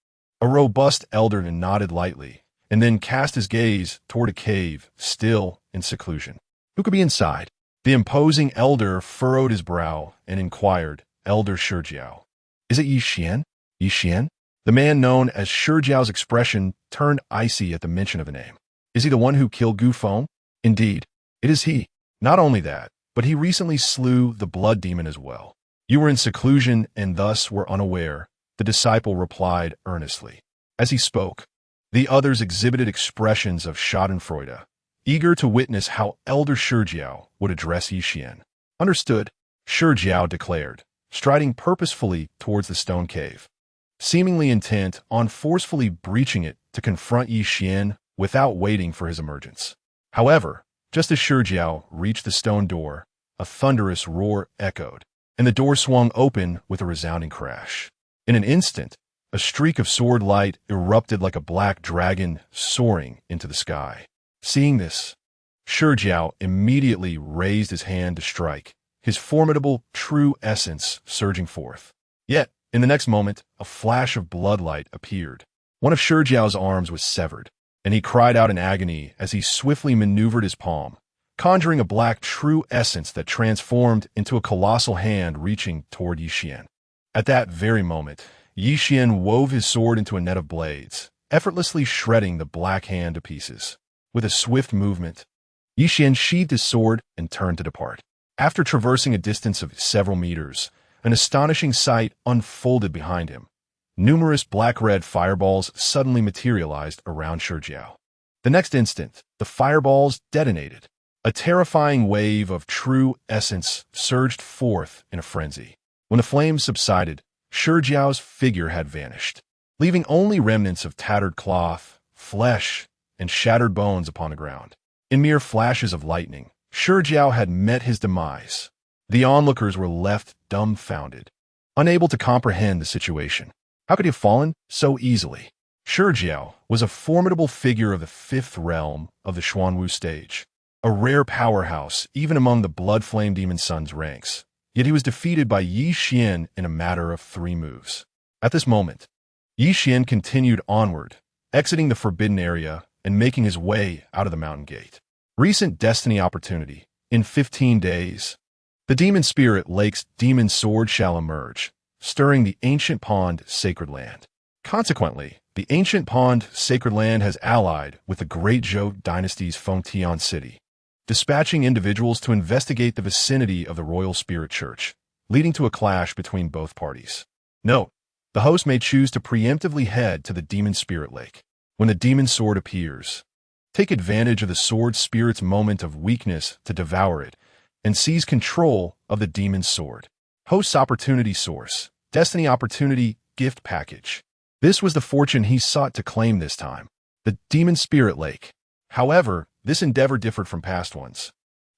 A robust elder nodded lightly, and then cast his gaze toward a cave, still in seclusion. Who could be inside? The imposing elder furrowed his brow and inquired, Elder Shi Jiao. Is it Yi Xian? Yi Xian? The man known as Shi Jiao's expression turned icy at the mention of the name. Is he the one who killed Gu Feng? Indeed, it is he. Not only that, but he recently slew the blood demon as well. You were in seclusion and thus were unaware, the disciple replied earnestly. As he spoke, the others exhibited expressions of schadenfreude, eager to witness how Elder Shi Jiao would address Yi Xian. Understood, Shi Jiao declared, striding purposefully towards the stone cave, seemingly intent on forcefully breaching it to confront Yi Xian without waiting for his emergence. However, just as Shi Jiao reached the stone door, a thunderous roar echoed, and the door swung open with a resounding crash. In an instant, a streak of sword light erupted like a black dragon soaring into the sky. Seeing this, Shi Jiao immediately raised his hand to strike, his formidable true essence surging forth. Yet, in the next moment, a flash of bloodlight appeared. One of Shi Jiao's arms was severed, and he cried out in agony as he swiftly maneuvered his palm, conjuring a black true essence that transformed into a colossal hand reaching toward Yi Xian. At that very moment, Yi Xian wove his sword into a net of blades, effortlessly shredding the black hand to pieces. With a swift movement, Yi Xian sheathed his sword and turned to depart. After traversing a distance of several meters, an astonishing sight unfolded behind him. Numerous black-red fireballs suddenly materialized around Shi Jiao. The next instant, the fireballs detonated. A terrifying wave of true essence surged forth in a frenzy. When the flames subsided, Shi Jiao's figure had vanished, leaving only remnants of tattered cloth, flesh, and shattered bones upon the ground. In mere flashes of lightning, Shi Jiao had met his demise. The onlookers were left dumbfounded, unable to comprehend the situation. How could he have fallen so easily? Shi Jiao was a formidable figure of the fifth realm of the Xuanwu stage, a rare powerhouse even among the Blood Flame Demon Sun's ranks. Yet he was defeated by Yi Xian in a matter of 3 moves. At this moment, Yi Xian continued onward, exiting the forbidden area and making his way out of the mountain gate. Recent destiny opportunity. In 15 days, the Demon Spirit Lake's demon sword shall emerge, stirring the ancient pond Sacred Land. Consequently, the ancient pond Sacred Land has allied with the Great Zhou Dynasty's Fengtian City, dispatching individuals to investigate the vicinity of the Royal Spirit Church, leading to a clash between both parties. Note, the host may choose to preemptively head to the Demon Spirit Lake. When the demon sword appears, take advantage of the sword spirit's moment of weakness to devour it and seize control of the demon's sword. Host's opportunity source, Destiny Opportunity Gift Package. This was the fortune he sought to claim this time, the Demon Spirit Lake. However, this endeavor differed from past ones,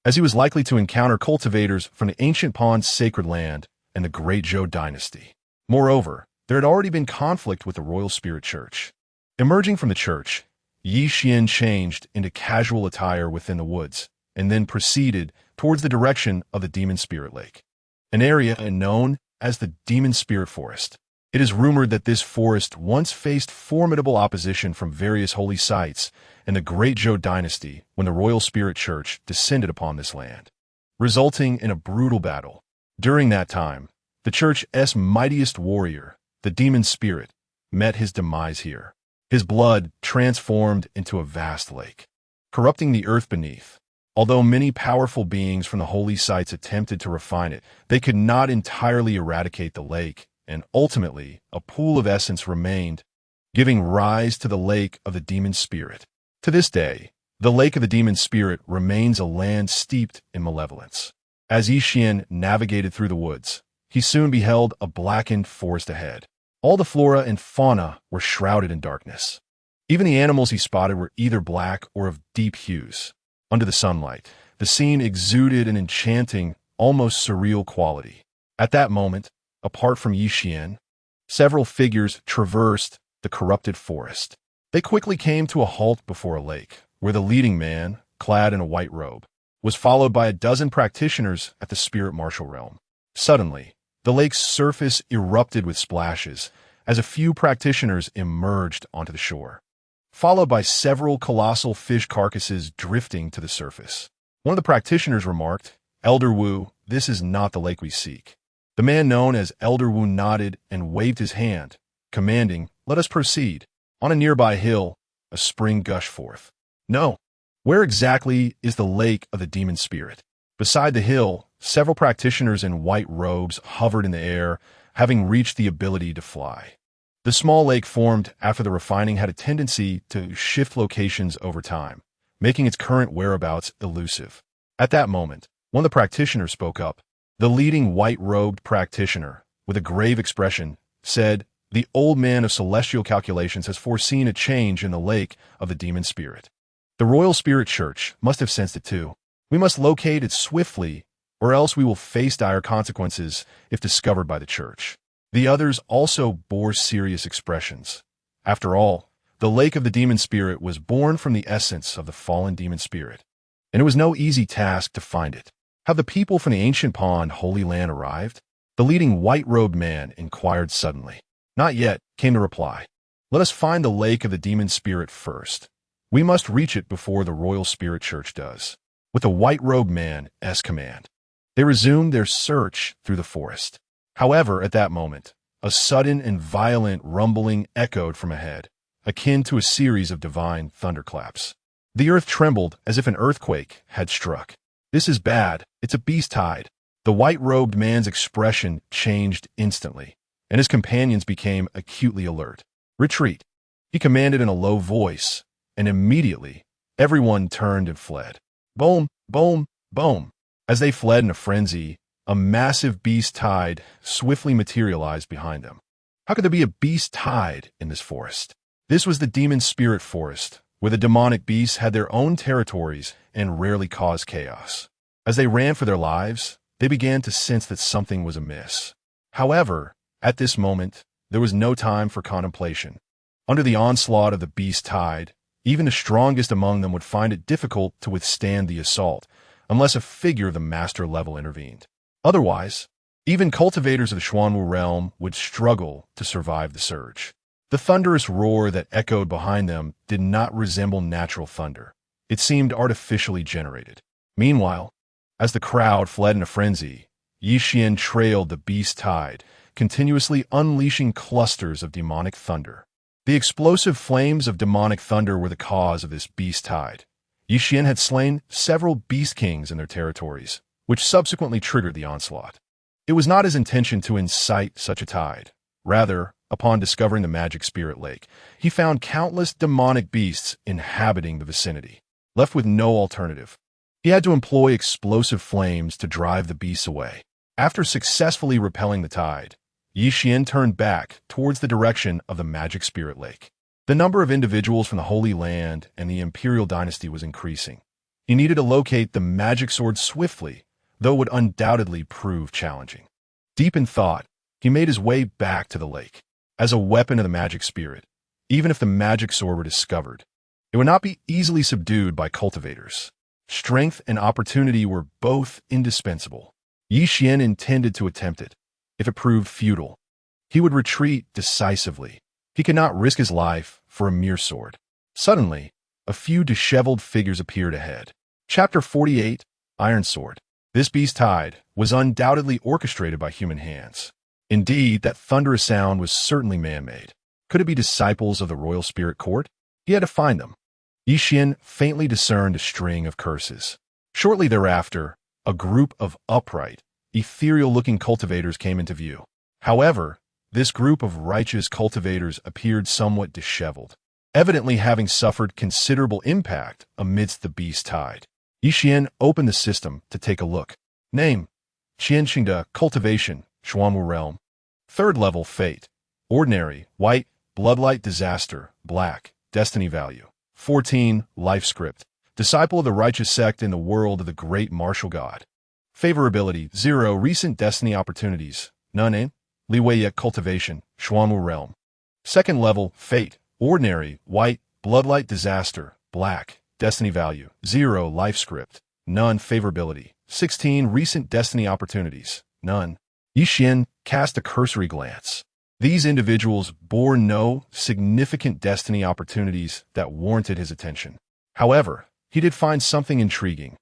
as he was likely to encounter cultivators from the ancient pond's Sacred Land and the Great Zhou Dynasty. Moreover, there had already been conflict with the Royal Spirit Church. Emerging from the church, Yi Xian changed into casual attire within the woods and then proceeded towards the direction of the Demon Spirit Lake, an area known as the Demon Spirit Forest. It is rumored that this forest once faced formidable opposition from various holy sites and the Great Zhou Dynasty when the Royal Spirit Church descended upon this land, resulting in a brutal battle. During that time, the church's mightiest warrior, the Demon Spirit, met his demise here. His blood transformed into a vast lake, corrupting the earth beneath. Although many powerful beings from the holy sites attempted to refine it, they could not entirely eradicate the lake, and ultimately, a pool of essence remained, giving rise to the lake of the demon spirit. To this day, the lake of the demon spirit remains a land steeped in malevolence. As Yixian navigated through the woods, he soon beheld a blackened forest ahead. All the flora and fauna were shrouded in darkness. Even the animals he spotted were either black or of deep hues. Under the sunlight, the scene exuded an enchanting, almost surreal quality. At that moment, apart from Yixian, several figures traversed the corrupted forest. They quickly came to a halt before a lake, where the leading man, clad in a white robe, was followed by a dozen practitioners at the spirit martial realm. Suddenly, the lake's surface erupted with splashes as a few practitioners emerged onto the shore, followed by several colossal fish carcasses drifting to the surface. One of the practitioners remarked, "Elder Wu, this is not the lake we seek." The man known as Elder Wu nodded and waved his hand, commanding, "Let us proceed." On a nearby hill, a spring gushed forth. "No. Where exactly is the lake of the demon spirit?" Beside the hill, several practitioners in white robes hovered in the air, having reached the ability to fly. The small lake formed after the refining had a tendency to shift locations over time, making its current whereabouts elusive. At that moment, one of the practitioners spoke up. The leading white-robed practitioner, with a grave expression, said, "The old man of celestial calculations has foreseen a change in the lake of the demon spirit. The Royal Spirit Church must have sensed it too. We must locate it swiftly, or else we will face dire consequences if discovered by the church." The others also bore serious expressions. After all, the lake of the demon spirit was born from the essence of the fallen demon spirit, and it was no easy task to find it. Have the people from the ancient pond Holy Land arrived? The leading white-robed man inquired suddenly. "Not yet," came the reply. "Let us find the lake of the demon spirit first. We must reach it before the Royal Spirit Church does." With the white-robed man's command, they resumed their search through the forest. However, at that moment, a sudden and violent rumbling echoed from ahead, akin to a series of divine thunderclaps. The earth trembled as if an earthquake had struck. "This is bad. It's a beast tide." The white-robed man's expression changed instantly, and his companions became acutely alert. "Retreat," he commanded in a low voice, and immediately everyone turned and fled. Boom, boom, boom. As they fled in a frenzy, a massive beast tide swiftly materialized behind them. How could there be a beast tide in this forest? This was the demon spirit forest, where the demonic beasts had their own territories and rarely caused chaos. As they ran for their lives, they began to sense that something was amiss. However, at this moment, there was no time for contemplation. Under the onslaught of the beast tide, even the strongest among them would find it difficult to withstand the assault, unless a figure of the master level intervened. Otherwise, even cultivators of the Xuanwu realm would struggle to survive the surge. The thunderous roar that echoed behind them did not resemble natural thunder. It seemed artificially generated. Meanwhile, as the crowd fled in a frenzy, Yixian trailed the beast tide, continuously unleashing clusters of demonic thunder. The explosive flames of demonic thunder were the cause of this beast tide. Yixian had slain several beast kings in their territories, which subsequently triggered the onslaught. It was not his intention to incite such a tide. Rather, upon discovering the magic spirit lake, he found countless demonic beasts inhabiting the vicinity. Left with no alternative, he had to employ explosive flames to drive the beasts away. After successfully repelling the tide, Yixian turned back towards the direction of the magic spirit lake. The number of individuals from the Holy Land and the Imperial Dynasty was increasing. He needed to locate the magic sword swiftly, though it would undoubtedly prove challenging. Deep in thought, he made his way back to the lake. As a weapon of the magic spirit, even if the magic sword were discovered, it would not be easily subdued by cultivators. Strength and opportunity were both indispensable. Yixian intended to attempt it. If it proved futile, he would retreat decisively. He could not risk his life for a mere sword. Suddenly, a few disheveled figures appeared ahead. Chapter 48, Iron Sword. This beast tide was undoubtedly orchestrated by human hands. Indeed, that thunderous sound was certainly man-made. Could it be disciples of the Royal Spirit Court? He had to find them. Yixian faintly discerned a string of curses. Shortly thereafter, a group of upright, ethereal-looking cultivators came into view. However, this group of righteous cultivators appeared somewhat disheveled, evidently having suffered considerable impact amidst the beast tide. Yi Xian opened the system to take a look. Name: Qianxingda Cultivation, Xuanwu Realm. Third level Fate. Ordinary, White, Bloodlight Disaster, Black, Destiny Value. 14. Life Script. Disciple of the Righteous Sect in the world of the Great Martial God. Favorability: 0. Recent Destiny Opportunities, None. Liwei Cultivation, Xuanwu Realm. Second level Fate. Ordinary, White, Bloodlight Disaster, Black, Destiny Value, 0. Life Script, None. Favorability: 16. Recent Destiny Opportunities, None. Yi Xian cast a cursory glance. These individuals bore no significant destiny opportunities that warranted his attention. However, he did find something intriguing.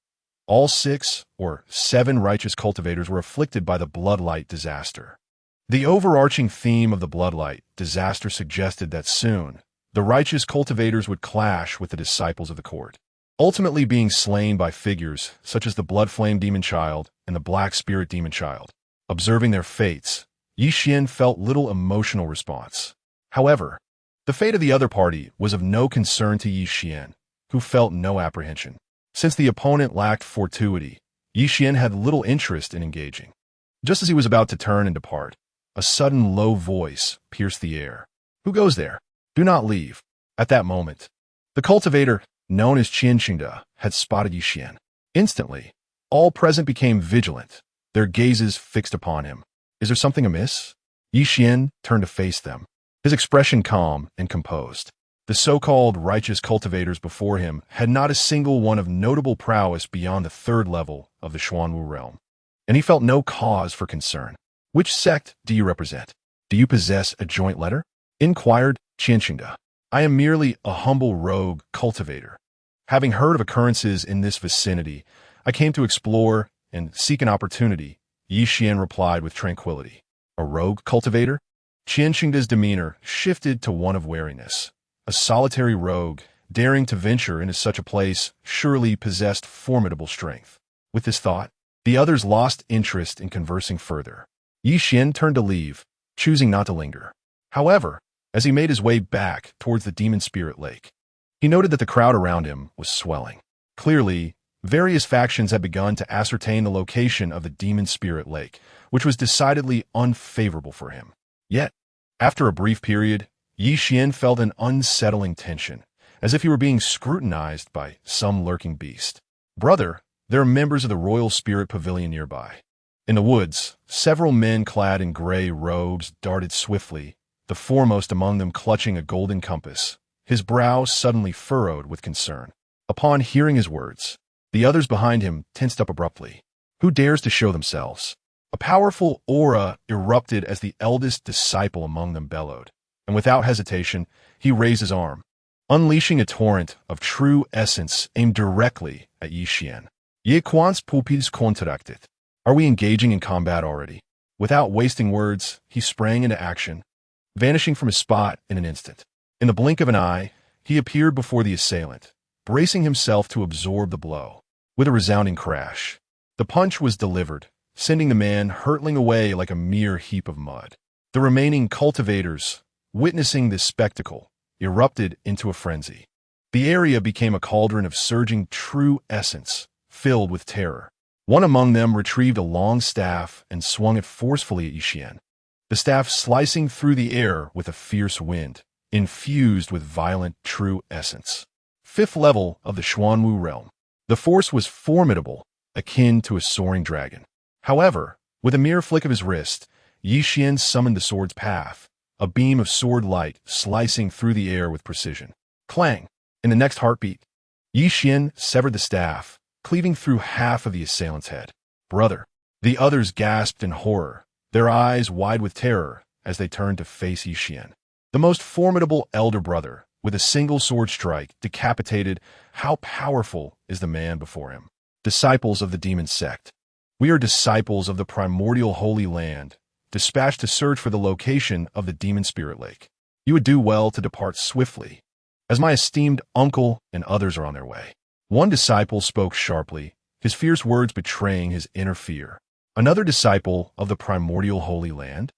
All 6 or 7 righteous cultivators were afflicted by the Bloodlight Disaster. The overarching theme of the Bloodlight Disaster suggested that soon, the righteous cultivators would clash with the disciples of the court, ultimately being slain by figures such as the Blood Flame Demon Child and the Black Spirit Demon Child. Observing their fates, Yi Xian felt little emotional response. However, the fate of the other party was of no concern to Yi Xian, who felt no apprehension. Since the opponent lacked fortuity, Yi Xian had little interest in engaging. Just as he was about to turn and depart, a sudden low voice pierced the air. "Who goes there? Do not leave." At that moment, the cultivator, known as Qianxingda, had spotted Yi Xian. Instantly, all present became vigilant, their gazes fixed upon him. "Is there something amiss?" Yi Xian turned to face them, his expression calm and composed. The so-called righteous cultivators before him had not a single one of notable prowess beyond the 3rd level of the Xuanwu realm, and he felt no cause for concern. "Which sect do you represent? Do you possess a joint letter?" inquired Qianxingda. "I am merely a humble rogue cultivator. Having heard of occurrences in this vicinity, I came to explore and seek an opportunity," Yi Xian replied with tranquility. "A rogue cultivator?" Qianxingda's demeanor shifted to one of wariness. A solitary rogue, daring to venture into such a place, surely possessed formidable strength. With this thought, the others lost interest in conversing further. Yi Xian turned to leave, choosing not to linger. However, as he made his way back towards the Demon Spirit Lake, he noted that the crowd around him was swelling. Clearly, various factions had begun to ascertain the location of the Demon Spirit Lake, which was decidedly unfavorable for him. Yet, after a brief period, Yi Xian felt an unsettling tension, as if he were being scrutinized by some lurking beast. "Brother, there are members of the Royal Spirit Pavilion nearby." In the woods, several men clad in gray robes darted swiftly, the foremost among them clutching a golden compass, his brow suddenly furrowed with concern. Upon hearing his words, the others behind him tensed up abruptly. "Who dares to show themselves?" A powerful aura erupted as the eldest disciple among them bellowed, and without hesitation, he raised his arm, unleashing a torrent of true essence aimed directly at Yi Xian. "Ye quants pupils contracted." Are we engaging in combat already? Without wasting words, he sprang into action, vanishing from his spot in an instant. In the blink of an eye, he appeared before the assailant, bracing himself to absorb the blow. With a resounding crash, the punch was delivered, sending the man hurtling away like a mere heap of mud. The remaining cultivators, witnessing this spectacle, erupted into a frenzy. The area became a cauldron of surging true essence, filled with terror. One among them retrieved a long staff and swung it forcefully at Yi Xian, the staff slicing through the air with a fierce wind, infused with violent true essence. 5th level of the Xuanwu realm. The force was formidable, akin to a soaring dragon. However, with a mere flick of his wrist, Yi Xian summoned the sword's path, a beam of sword light slicing through the air with precision. Clang! In the next heartbeat, Yi Xian severed the staff, cleaving through half of the assailant's head. "Brother!" The others gasped in horror, their eyes wide with terror as they turned to face Yi Xian. The most formidable elder brother, with a single sword strike, decapitated. How powerful is the man before him? Disciples of the Demon Sect. We are disciples of the primordial Holy Land, dispatched to search for the location of the Demon Spirit Lake. You would do well to depart swiftly, as my esteemed uncle and others are on their way. One disciple spoke sharply, his fierce words betraying his inner fear. Another disciple of the primordial Holy Land?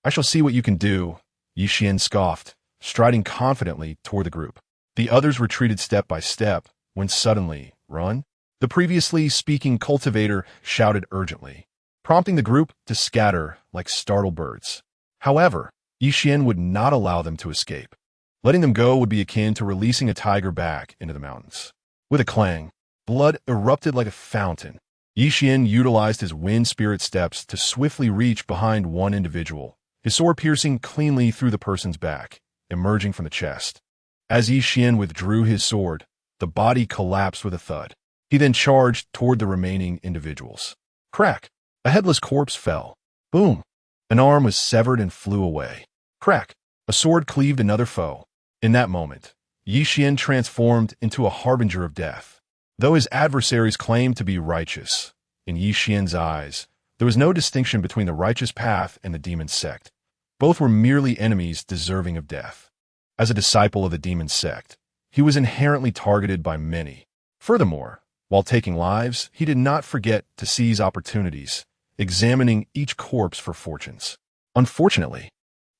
I shall see what you can do, Yi Xian scoffed, striding confidently toward the group. The others retreated step by step, when suddenly, run! The previously speaking cultivator shouted urgently, prompting the group to scatter like startled birds. However, Yi Xian would not allow them to escape. Letting them go would be akin to releasing a tiger back into the mountains. With a clang, blood erupted like a fountain. Yi Xian utilized his wind spirit steps to swiftly reach behind one individual, his sword piercing cleanly through the person's back, emerging from the chest. As Yi Xian withdrew his sword, the body collapsed with a thud. He then charged toward the remaining individuals. Crack! A headless corpse fell. Boom! An arm was severed and flew away. Crack! A sword cleaved another foe. In that moment, Yi Xian transformed into a harbinger of death. Though his adversaries claimed to be righteous, in Yi Xian's eyes, there was no distinction between the righteous path and the demon sect. Both were merely enemies deserving of death. As a disciple of the demon sect, he was inherently targeted by many. Furthermore, while taking lives, he did not forget to seize opportunities, examining each corpse for fortunes. Unfortunately,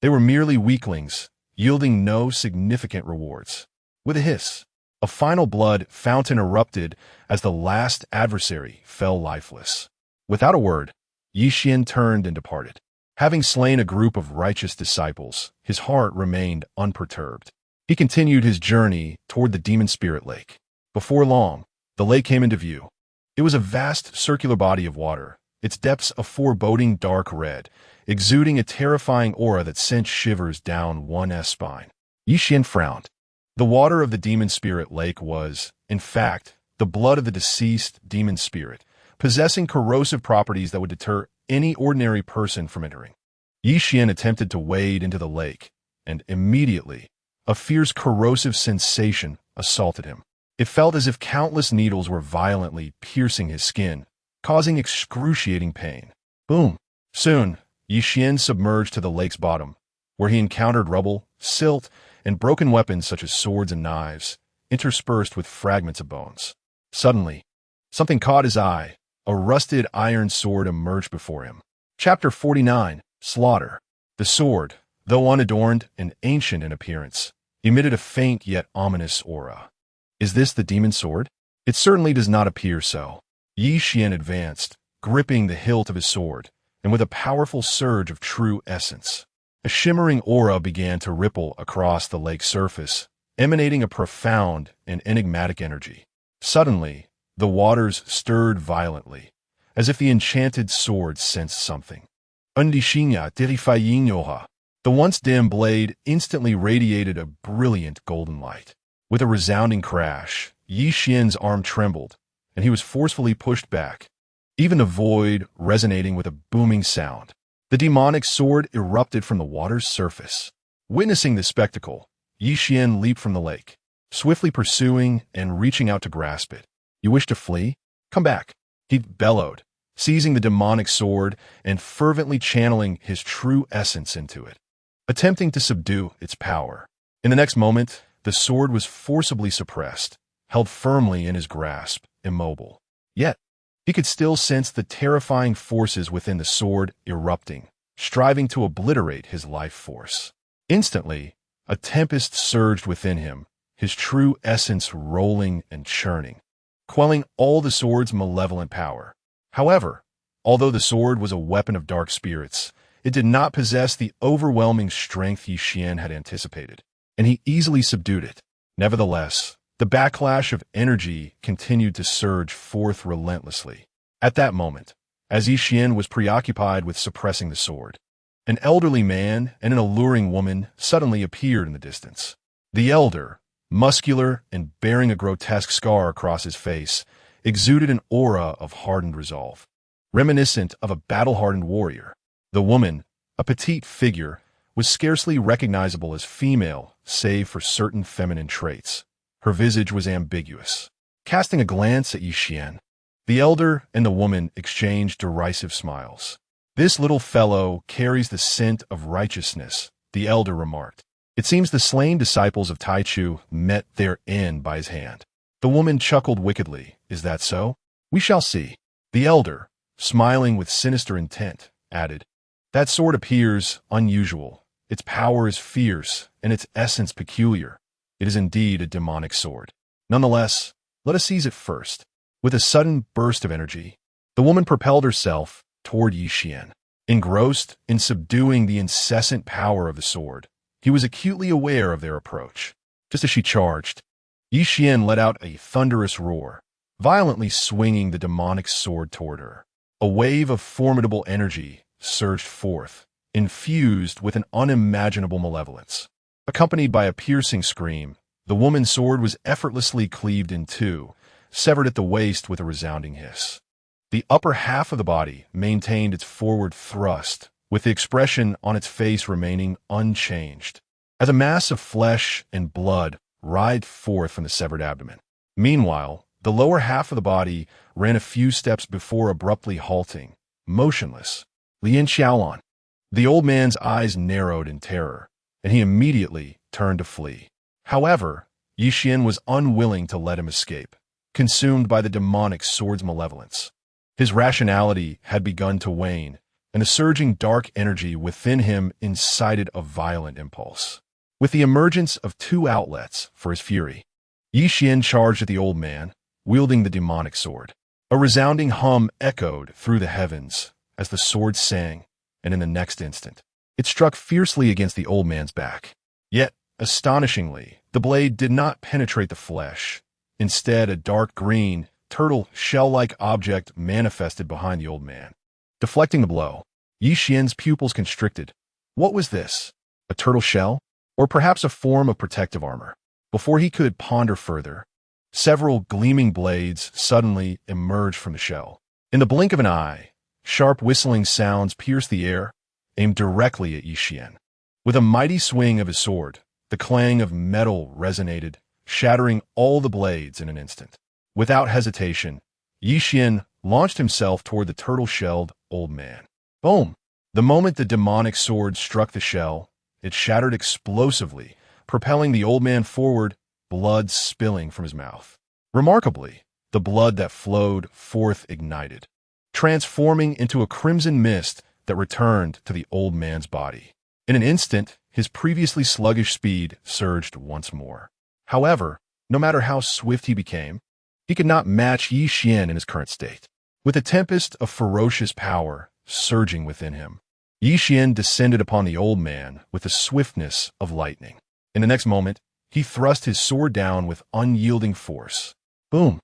they were merely weaklings, yielding no significant rewards. With a hiss, a final blood fountain erupted as the last adversary fell lifeless. Without a word, Yi Xian turned and departed. Having slain a group of righteous disciples, his heart remained unperturbed. He continued his journey toward the demon spirit lake. Before long, the lake came into view. It was a vast circular body of water, its depths a foreboding dark red, exuding a terrifying aura that sent shivers down one's spine. Yi Xian frowned. The water of the demon spirit lake was, in fact, the blood of the deceased demon spirit, possessing corrosive properties that would deter any ordinary person from entering. Yi Xian attempted to wade into the lake, and immediately, a fierce corrosive sensation assaulted him. It felt as if countless needles were violently piercing his skin, causing excruciating pain. Boom! Soon, Yi Xian submerged to the lake's bottom, where he encountered rubble, silt, and broken weapons such as swords and knives, interspersed with fragments of bones. Suddenly, something caught his eye. A rusted iron sword emerged before him. Chapter 49, Slaughter. The sword, though unadorned and ancient in appearance, emitted a faint yet ominous aura. Is this the demon sword? It certainly does not appear so. Yi Xian advanced, gripping the hilt of his sword, and with a powerful surge of true essence. A shimmering aura began to ripple across the lake's surface, emanating a profound and enigmatic energy. Suddenly, the waters stirred violently, as if the enchanted sword sensed something. Undishinya terrifying. The once dim blade instantly radiated a brilliant golden light. With a resounding crash, Yi Xian's arm trembled, and he was forcefully pushed back, even the void resonating with a booming sound. The demonic sword erupted from the water's surface. Witnessing this spectacle, Yi Xian leaped from the lake, swiftly pursuing and reaching out to grasp it. You wish to flee? Come back, he bellowed, seizing the demonic sword and fervently channeling his true essence into it, attempting to subdue its power. In the next moment, the sword was forcibly suppressed, held firmly in his grasp, immobile. Yet, he could still sense the terrifying forces within the sword erupting, striving to obliterate his life force. Instantly, a tempest surged within him, his true essence rolling and churning, quelling all the sword's malevolent power. However, although the sword was a weapon of dark spirits, it did not possess the overwhelming strength Yi Xian had anticipated, and he easily subdued it. Nevertheless, the backlash of energy continued to surge forth relentlessly. At that moment, as Yi Xian was preoccupied with suppressing the sword, an elderly man and an alluring woman suddenly appeared in the distance. The elder, muscular and bearing a grotesque scar across his face, exuded an aura of hardened resolve, reminiscent of a battle-hardened warrior. The woman, a petite figure, was scarcely recognizable as female save for certain feminine traits. Her visage was ambiguous. Casting a glance at Yi Xian, the elder and the woman exchanged derisive smiles. This little fellow carries the scent of righteousness, the elder remarked. It seems the slain disciples of Taichu met their end by his hand. The woman chuckled wickedly. Is that so? We shall see. The elder, smiling with sinister intent, added, That sword appears unusual. Its power is fierce, and its essence peculiar. It is indeed a demonic sword. Nonetheless, let us seize it first. With a sudden burst of energy, the woman propelled herself toward Yi Xian. Engrossed in subduing the incessant power of the sword, he was acutely aware of their approach. Just as she charged, Yi Xian let out a thunderous roar, violently swinging the demonic sword toward her. A wave of formidable energy surged forth, infused with an unimaginable malevolence. Accompanied by a piercing scream, the woman's sword was effortlessly cleaved in two, severed at the waist with a resounding hiss. The upper half of the body maintained its forward thrust, with the expression on its face remaining unchanged, as a mass of flesh and blood writhed forth from the severed abdomen. Meanwhile, the lower half of the body ran a few steps before abruptly halting, motionless. Lien Xiaolan. The old man's eyes narrowed in terror, and he immediately turned to flee. However, Yi Xian was unwilling to let him escape, consumed by the demonic sword's malevolence. His rationality had begun to wane, and the surging dark energy within him incited a violent impulse. With the emergence of two outlets for his fury, Yi Xian charged at the old man, wielding the demonic sword. A resounding hum echoed through the heavens as the sword sang, and in the next instant, it struck fiercely against the old man's back. Yet, astonishingly, the blade did not penetrate the flesh. Instead, a dark green, turtle shell-like object manifested behind the old man. Deflecting the blow, Yi Xian's pupils constricted. What was this? A turtle shell? Or perhaps a form of protective armor? Before he could ponder further, several gleaming blades suddenly emerged from the shell. In the blink of an eye, sharp whistling sounds pierced the air, aimed directly at Yi Xian. With a mighty swing of his sword, the clang of metal resonated, shattering all the blades in an instant. Without hesitation, Yi Xian launched himself toward the turtle-shelled old man. Boom! The moment the demonic sword struck the shell, it shattered explosively, propelling the old man forward, blood spilling from his mouth. Remarkably, the blood that flowed forth ignited, transforming into a crimson mist that returned to the old man's body. In an instant, his previously sluggish speed surged once more. However, no matter how swift he became, he could not match Yi Xian in his current state. With a tempest of ferocious power surging within him, Yi Xian descended upon the old man with the swiftness of lightning. In the next moment, he thrust his sword down with unyielding force. Boom!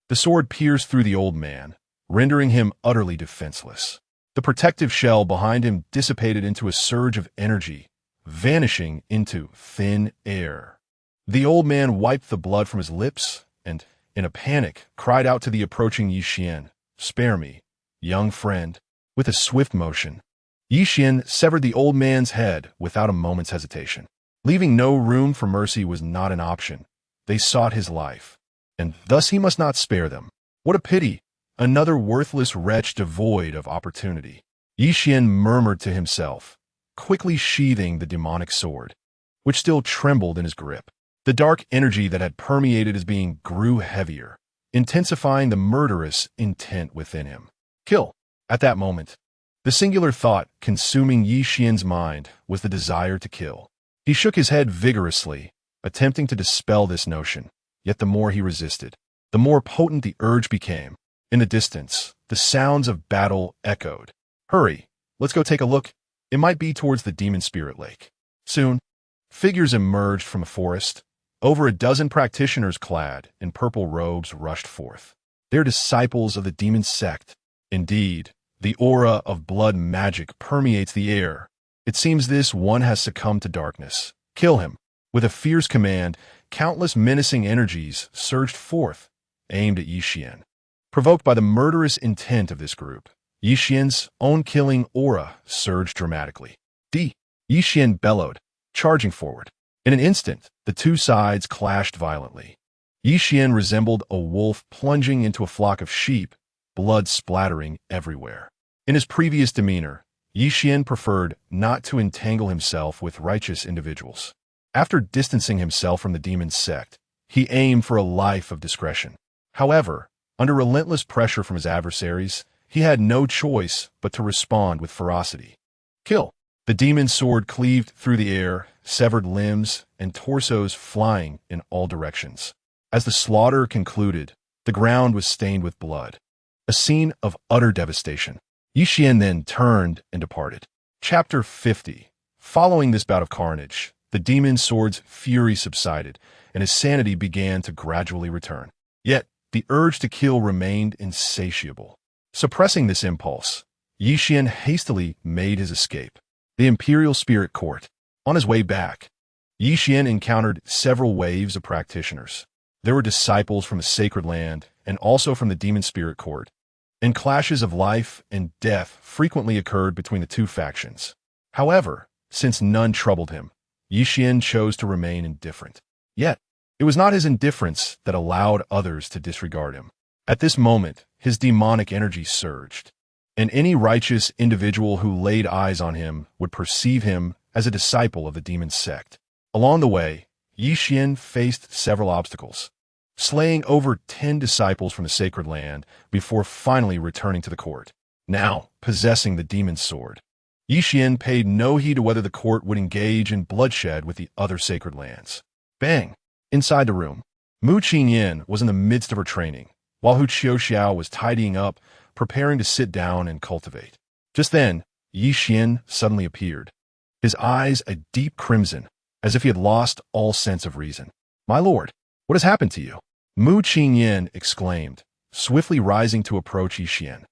The sword pierced through the old man, rendering him utterly defenseless. The protective shell behind him dissipated into a surge of energy, vanishing into thin air. The old man wiped the blood from his lips and, in a panic, cried out to the approaching Yi Xian, "Spare me, young friend." With a swift motion, Yi Xian severed the old man's head without a moment's hesitation. Leaving no room for mercy was not an option. They sought his life, and thus he must not spare them. What a pity! Another worthless wretch devoid of opportunity. Yi Xian murmured to himself, quickly sheathing the demonic sword, which still trembled in his grip. The dark energy that had permeated his being grew heavier, intensifying the murderous intent within him. Kill! At that moment, the singular thought consuming Yi Xian's mind was the desire to kill. He shook his head vigorously, attempting to dispel this notion, yet the more he resisted, the more potent the urge became. In the distance, the sounds of battle echoed. Hurry, let's go take a look. It might be towards the demon spirit lake. Soon, figures emerged from a forest. Over a dozen practitioners clad in purple robes rushed forth. They're disciples of the Demonic Sect. Indeed, the aura of blood magic permeates the air. It seems this one has succumbed to darkness. Kill him. With a fierce command, countless menacing energies surged forth, aimed at Yi Xian. Provoked by the murderous intent of this group, Yi Xian's own killing aura surged dramatically. Yi Xian bellowed, charging forward. In an instant, the two sides clashed violently. Yi Xian resembled a wolf plunging into a flock of sheep, blood splattering everywhere. In his previous demeanor, Yi Xian preferred not to entangle himself with righteous individuals. After distancing himself from the Demonic Sect, he aimed for a life of discretion. However, Under relentless pressure from his adversaries, he had no choice but to respond with ferocity. Kill! The demon's sword cleaved through the air, severed limbs and torsos flying in all directions. As the slaughter concluded, the ground was stained with blood. A scene of utter devastation. Yi Xian then turned and departed. Chapter 50. Following this bout of carnage, the demon's sword's fury subsided, and his sanity began to gradually return. Yet, the urge to kill remained insatiable. Suppressing this impulse, Yi Xian hastily made his escape. The Imperial Spirit Court. On his way back, Yi Xian encountered several waves of practitioners. There were disciples from the Sacred Land and also from the Demon Spirit Court, and clashes of life and death frequently occurred between the two factions. However, since none troubled him, Yi Xian chose to remain indifferent. Yet, it was not his indifference that allowed others to disregard him. At this moment, his demonic energy surged, and any righteous individual who laid eyes on him would perceive him as a disciple of the Demon Sect. Along the way, Yi Xian faced several obstacles, slaying over 10 disciples from the Sacred Land before finally returning to the court. Now, possessing the demon's sword, Yi Xian paid no heed to whether the court would engage in bloodshed with the other Sacred Lands. Bang! Inside the room, Mu Qingyan was in the midst of her training, while Hu Qiuxiao was tidying up, preparing to sit down and cultivate. Just then, Yi Xian suddenly appeared, his eyes a deep crimson, as if he had lost all sense of reason. "My lord, what has happened to you?" Mu Qingyan exclaimed, swiftly rising to approach Yi Xian.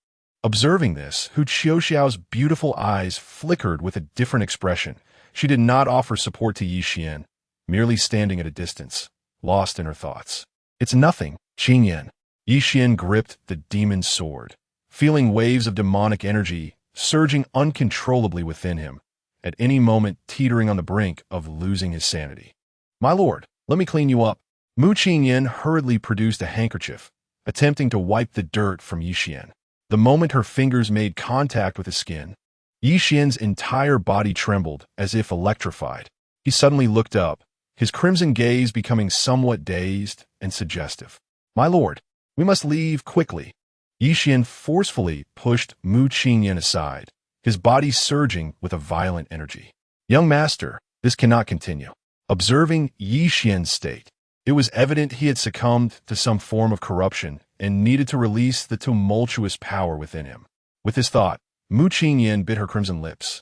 Observing this, Hu Qiuxiao's beautiful eyes flickered with a different expression. She did not offer support to Yi Xian, merely standing at a distance, lost in her thoughts. "It's nothing, Qingyan." Yi Xian gripped the demon's sword, feeling waves of demonic energy surging uncontrollably within him, at any moment teetering on the brink of losing his sanity. "My lord, let me clean you up." Mu Qingyan hurriedly produced a handkerchief, attempting to wipe the dirt from Yi Xian. The moment her fingers made contact with his skin, Yi Xian's entire body trembled as if electrified. He suddenly looked up, his crimson gaze becoming somewhat dazed and suggestive. "My lord, we must leave quickly." Yi Xian forcefully pushed Mu Qingyan aside, his body surging with a violent energy. "Young master, this cannot continue." Observing Yi Xian's state, it was evident he had succumbed to some form of corruption and needed to release the tumultuous power within him. With this thought, Mu Qingyan bit her crimson lips,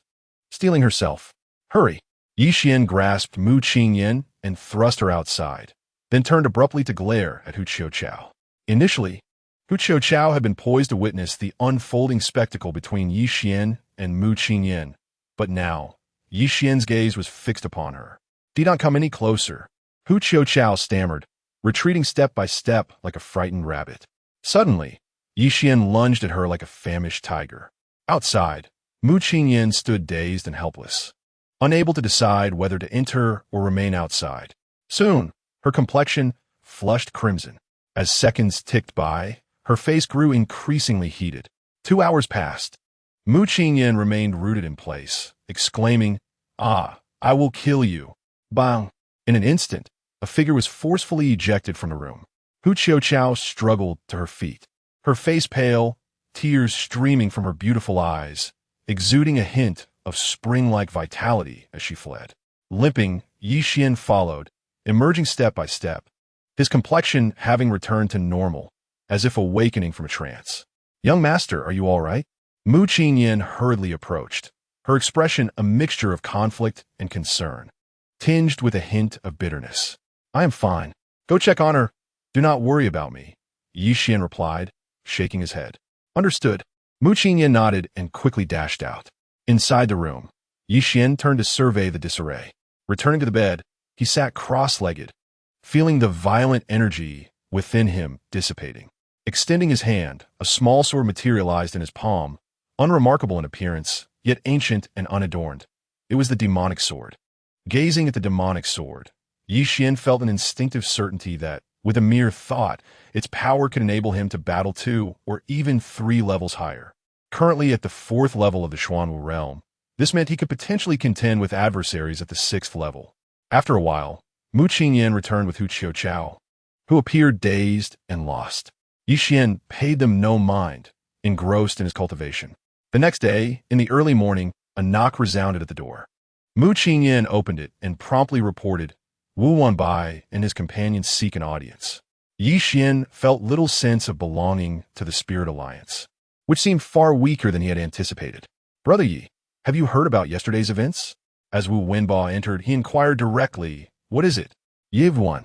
steeling herself. "Hurry!" Yi Xian grasped Mu Qingyan and thrust her outside, then turned abruptly to glare at Hu Qiuxiao. Initially, Hu Qiuxiao had been poised to witness the unfolding spectacle between Yi Xian and Mu Qingyan, but now, Yi Xian's gaze was fixed upon her. "Do not come any closer," Hu Qiuxiao stammered, retreating step by step like a frightened rabbit. Suddenly, Yi Xian lunged at her like a famished tiger. Outside, Mu Qingyan stood dazed and helpless, unable to decide whether to enter or remain outside. Soon, her complexion flushed crimson. As seconds ticked by, her face grew increasingly heated. 2 hours passed. Mu Qingyan remained rooted in place, exclaiming, "Ah, I will kill you." Bang! In an instant, a figure was forcefully ejected from the room. Hu Qiuxiao struggled to her feet, her face pale, tears streaming from her beautiful eyes, exuding a hint of spring-like vitality as she fled. Limping, Yi Xian followed, emerging step by step, his complexion having returned to normal, as if awakening from a trance. "Young master, are you all right?" Mu Qingyan hurriedly approached, her expression a mixture of conflict and concern, tinged with a hint of bitterness. "I am fine. Go check on her. Do not worry about me," Yi Xian replied, shaking his head. "Understood." Mu Qingyan nodded and quickly dashed out. Inside the room, Yi Xian turned to survey the disarray. Returning to the bed, he sat cross-legged, feeling the violent energy within him dissipating. Extending his hand, a small sword materialized in his palm, unremarkable in appearance, yet ancient and unadorned. It was the demonic sword. Gazing at the demonic sword, Yi Xian felt an instinctive certainty that, with a mere thought, its power could enable him to battle 2 or even 3 levels higher. Currently at the 4th level of the Xuanwu realm, this meant he could potentially contend with adversaries at the 6th level. After a while, Mu Qingyan returned with Hu Qiuxiao, who appeared dazed and lost. Xian paid them no mind, engrossed in his cultivation. The next day, in the early morning, a knock resounded at the door. Mu Qingyan opened it and promptly reported, Wu Wanbai and his companions seek an audience. Xian felt little sense of belonging to the Spirit Alliance, which seemed far weaker than he had anticipated. Brother Yi, have you heard about yesterday's events? As Wu Wenba entered, he inquired directly, What is it? Yivwan,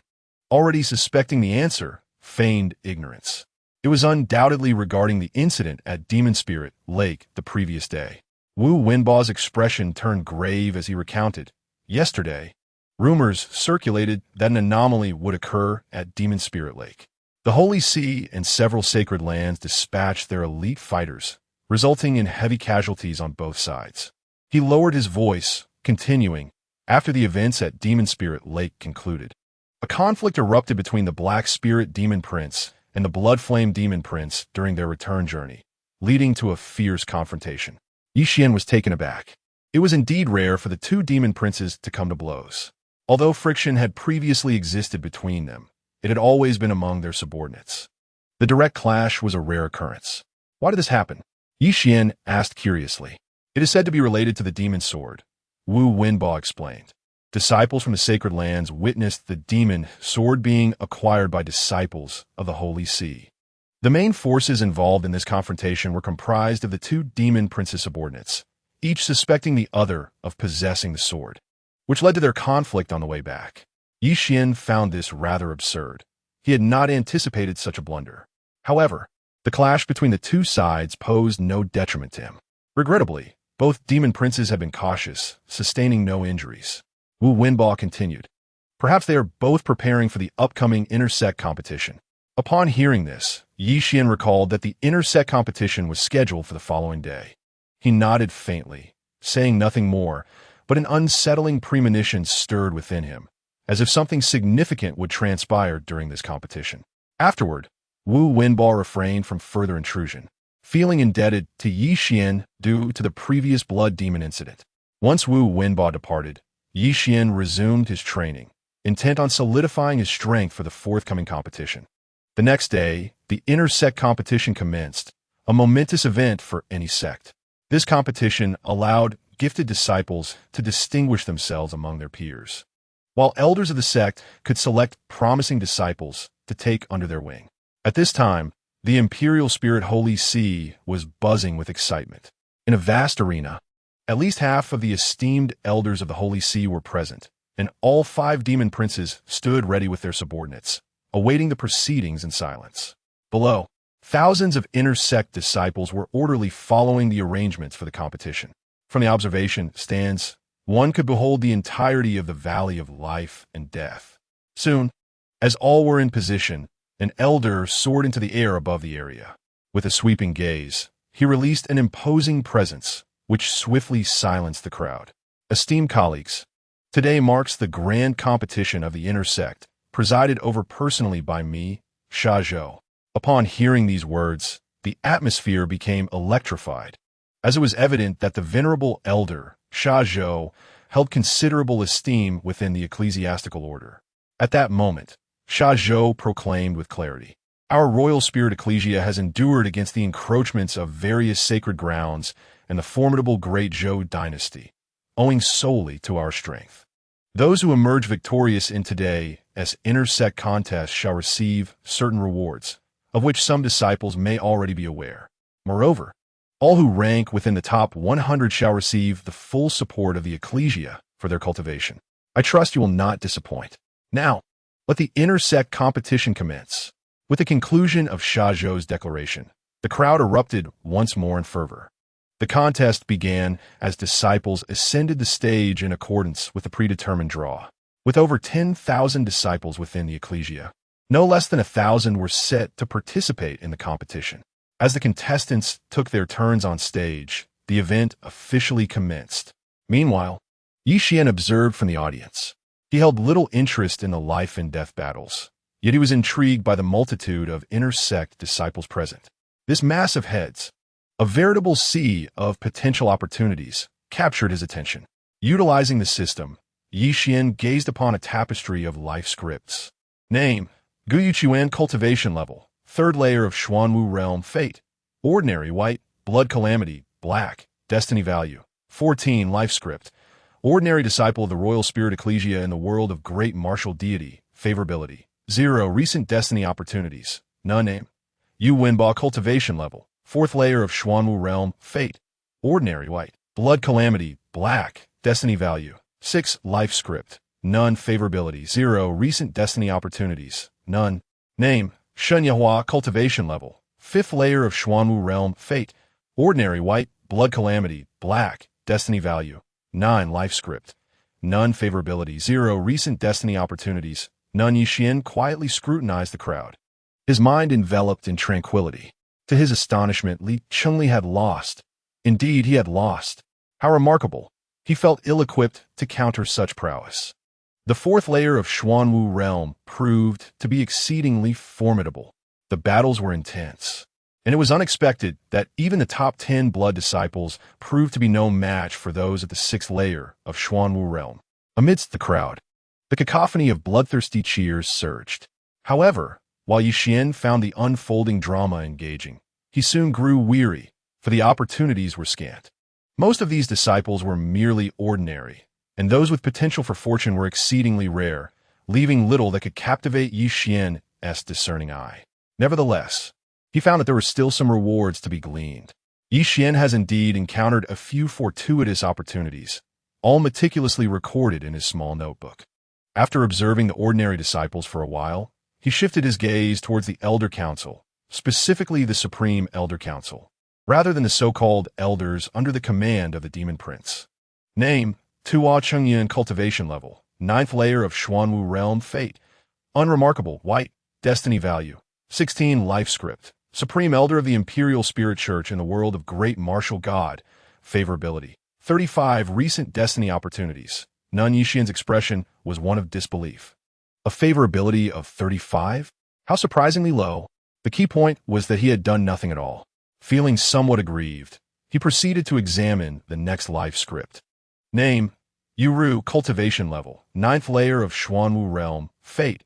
already suspecting the answer, feigned ignorance. It was undoubtedly regarding the incident at Demon Spirit Lake the previous day. Wu Wenba's expression turned grave as he recounted, Yesterday, rumors circulated that an anomaly would occur at Demon Spirit Lake. The Holy See and several sacred lands dispatched their elite fighters, resulting in heavy casualties on both sides. He lowered his voice, continuing, After the events at Demon Spirit Lake concluded, a conflict erupted between the Black Spirit Demon Prince and the Blood Flame Demon Prince during their return journey, leading to a fierce confrontation. Yixian was taken aback. It was indeed rare for the two demon princes to come to blows. Although friction had previously existed between them, it had always been among their subordinates. The direct clash was a rare occurrence. Why did this happen? Yixian asked curiously. It is said to be related to the demon sword, Wu Wenba explained. Disciples from the sacred lands witnessed the demon sword being acquired by disciples of the Holy See. The main forces involved in this confrontation were comprised of the two demon princes' subordinates, each suspecting the other of possessing the sword, which led to their conflict on the way back. Yixian found this rather absurd. He had not anticipated such a blunder. However, the clash between the two sides posed no detriment to him. Regrettably, both demon princes had been cautious, sustaining no injuries. Wu Wenba continued, Perhaps they are both preparing for the upcoming intersect competition. Upon hearing this, Yixian recalled that the intersect competition was scheduled for the following day. He nodded faintly, saying nothing more, but an unsettling premonition stirred within him, as if something significant would transpire during this competition. Afterward, Wu Wenba refrained from further intrusion, feeling indebted to Yixian due to the previous blood demon incident. Once Wu Wenba departed, Yixian resumed his training, intent on solidifying his strength for the forthcoming competition. The next day, the intersect competition commenced, a momentous event for any sect. This competition allowed gifted disciples to distinguish themselves among their peers, while elders of the sect could select promising disciples to take under their wing. At this time, the Imperial Spirit Holy See was buzzing with excitement. In a vast arena, at least half of the esteemed elders of the Holy See were present, and all 5 demon princes stood ready with their subordinates, awaiting the proceedings in silence. Below, thousands of intersect disciples were orderly following the arrangements for the competition. From the observation stands, one could behold the entirety of the Valley of Life and Death. Soon, as all were in position, an elder soared into the air above the area. With a sweeping gaze, he released an imposing presence, which swiftly silenced the crowd. Esteemed colleagues, today marks the grand competition of the intersect, presided over personally by me, Sha Zhou. Upon hearing these words, the atmosphere became electrified, as it was evident that the venerable elder, Sha Zhou, held considerable esteem within the ecclesiastical order. At that moment, Sha Zhou proclaimed with clarity, Our royal spirit ecclesia has endured against the encroachments of various sacred grounds and the formidable great Zhou dynasty, owing solely to our strength. Those who emerge victorious in today as intersect contests shall receive certain rewards, of which some disciples may already be aware. Moreover, all who rank within the top 100 shall receive the full support of the ecclesia for their cultivation. I trust you will not disappoint. Now, let the intersect competition commence. With the conclusion of Sha Zhou's declaration, the crowd erupted once more in fervor. The contest began as disciples ascended the stage in accordance with the predetermined draw. With over 10,000 disciples within the ecclesia, no less than 1,000 were set to participate in the competition. As the contestants took their turns on stage, the event officially commenced. Meanwhile, Yixian observed from the audience. He held little interest in the life and death battles, yet he was intrigued by the multitude of intersect disciples present. This mass of heads, a veritable sea of potential opportunities, captured his attention. Utilizing the system, Yixian gazed upon a tapestry of life scripts. Name, Guyuchuan cultivation level, Third layer of Xuanwu realm, fate. Ordinary, white. Blood calamity, black. Destiny value. 14, life script. Ordinary disciple of the royal spirit ecclesia in the world of great martial deity, favorability. 0, recent destiny opportunities. None name. Yu Wenba cultivation level. Fourth layer of Xuanwu realm, fate. Ordinary, white. Blood calamity, black. Destiny value. 6, life script. None favorability. 0, recent destiny opportunities. None. Name. Shenyahua cultivation level. Fifth layer of Xuanwu realm, fate. Ordinary, white. Blood calamity, black. Destiny value. 9, life script. None favorability. 0, recent destiny opportunities. None. Yixin quietly scrutinized the crowd, his mind enveloped in tranquility. To his astonishment, Li Chengli had lost. Indeed, he had lost. How remarkable. He felt ill-equipped to counter such prowess. The fourth layer of Xuanwu realm proved to be exceedingly formidable. The battles were intense, and it was unexpected that even the top 10 blood disciples proved to be no match for those at the sixth layer of Xuanwu realm. Amidst the crowd, the cacophony of bloodthirsty cheers surged. However, while Yixin found the unfolding drama engaging, he soon grew weary, for the opportunities were scant. Most of these disciples were merely ordinary, and those with potential for fortune were exceedingly rare, leaving little that could captivate Yixin's discerning eye. Nevertheless, he found that there were still some rewards to be gleaned. Yixin has indeed encountered a few fortuitous opportunities, all meticulously recorded in his small notebook. After observing the ordinary disciples for a while, he shifted his gaze towards the Elder Council, specifically the Supreme Elder Council, rather than the so-called elders under the command of the Demon Prince. Name, Tua Chengyan cultivation level, 9th layer of Xuanwu realm, fate. Unremarkable, white. Destiny value. 16, life script. Supreme Elder of the Imperial Spirit Church in the world of great martial god, favorability. 35, recent destiny opportunities. None. Yixin's expression was one of disbelief. A favorability of 35? How surprisingly low. The key point was that he had done nothing at all. Feeling somewhat aggrieved, he proceeded to examine the next life script. Name, Yuru cultivation level, 9th layer of Xuanwu realm, fate.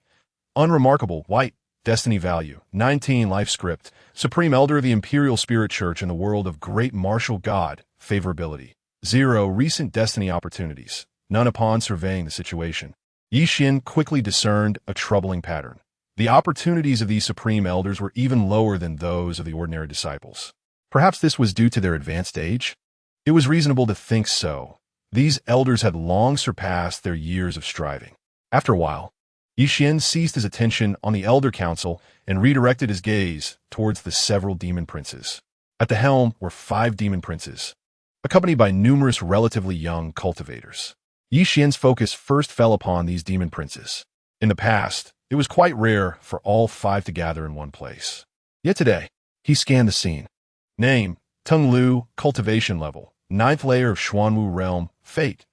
Unremarkable, white. Destiny value, 19, life script. Supreme Elder of the Imperial Spirit Church in the world of great martial god, favorability. 0, recent destiny opportunities. None. Upon surveying the situation, Yixin quickly discerned a troubling pattern. The opportunities of these supreme elders were even lower than those of the ordinary disciples. Perhaps this was due to their advanced age? It was reasonable to think so. These elders had long surpassed their years of striving. After a while, Yixin ceased his attention on the Elder Council and redirected his gaze towards the several demon princes. At the helm were 5 demon princes, accompanied by numerous relatively young cultivators. Yixin's focus first fell upon these demon princes. In the past, it was quite rare for all 5 to gather in one place. Yet today, he scanned the scene. Name, Tung Lu, cultivation level, 9th layer of Xuanwu realm, fate.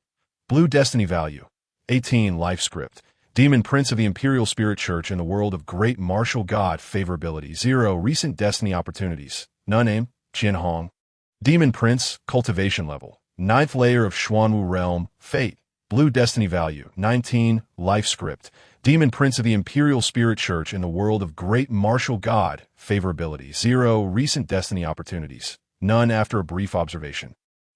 Blue destiny value, 18, life script. Demon Prince of the Imperial Spirit Church in the world of great martial god, favorability. 0, recent destiny opportunities. None. Name, Qin Hong. Demon Prince, cultivation level, 9th layer of Xuanwu realm, fate. Blue destiny value, 19, life script. Demon Prince of the Imperial Spirit Church in the world of great martial god, favorability. 0, recent destiny opportunities. None. After a brief observation,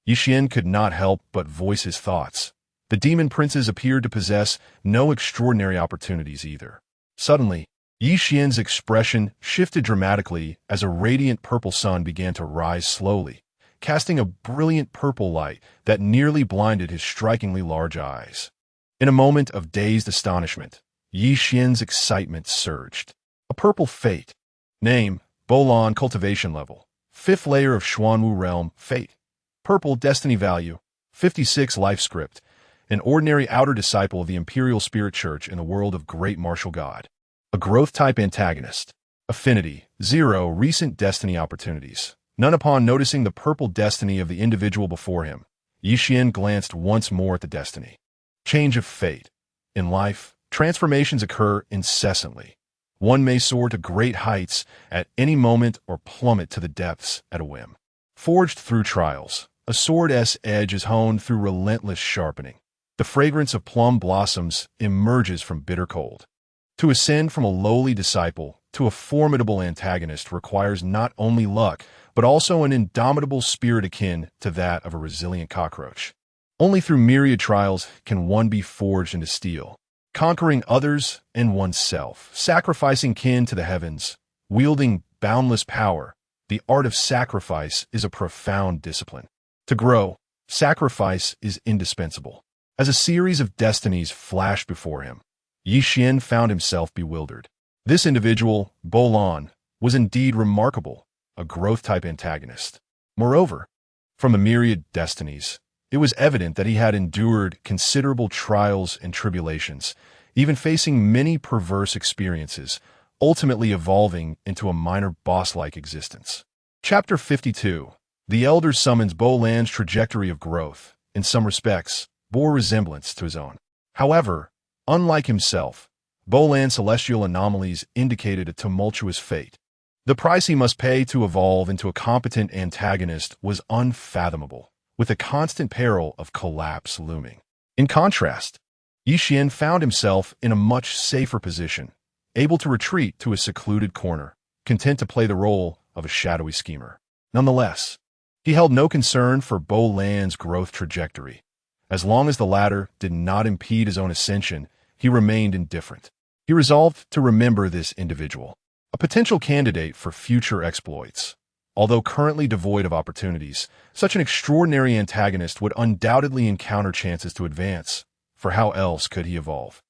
Yixin could not help but voice his thoughts. The demon princes appeared to possess no extraordinary opportunities either. Suddenly, Yixin's expression shifted dramatically as a radiant purple sun began to rise slowly, casting a brilliant purple light that nearly blinded his strikingly large eyes. In a moment of dazed astonishment, Yixin's excitement surged. A purple fate. Name, Bolan cultivation level, 5th layer of Xuanwu realm, fate. Purple destiny value, 56, life script. An ordinary outer disciple of the Imperial Spirit Church in the world of great martial god. A growth-type antagonist. Affinity, 0, recent destiny opportunities. None. Upon noticing the purple destiny of the individual before him, Yixin glanced once more at the destiny. Change of fate. In life, transformations occur incessantly. One may soar to great heights at any moment or plummet to the depths at a whim. Forged through trials, a sword's edge is honed through relentless sharpening. The fragrance of plum blossoms emerges from bitter cold. To ascend from a lowly disciple to a formidable antagonist requires not only luck, but also an indomitable spirit akin to that of a resilient cockroach. Only through myriad trials can one be forged into steel, conquering others and oneself, sacrificing kin to the heavens, wielding boundless power. The art of sacrifice is a profound discipline. To grow, sacrifice is indispensable. As a series of destinies flashed before him, Yi Xian found himself bewildered. This individual, Bo Lan, was indeed remarkable, a growth-type antagonist. Moreover, from the myriad destinies, it was evident that he had endured considerable trials and tribulations, even facing many perverse experiences, ultimately evolving into a minor boss-like existence. Chapter 52. The Elder summons Bo Lan's trajectory of growth, in some respects, bore resemblance to his own. However, unlike himself, Bo Lan's celestial anomalies indicated a tumultuous fate. The price he must pay to evolve into a competent antagonist was unfathomable, with a constant peril of collapse looming. In contrast, Yi Xian found himself in a much safer position, able to retreat to a secluded corner, content to play the role of a shadowy schemer. Nonetheless, he held no concern for Bo Lan's growth trajectory. As long as the latter did not impede his own ascension, he remained indifferent. He resolved to remember this individual, a potential candidate for future exploits. Although currently devoid of opportunities, such an extraordinary antagonist would undoubtedly encounter chances to advance, for how else could he evolve?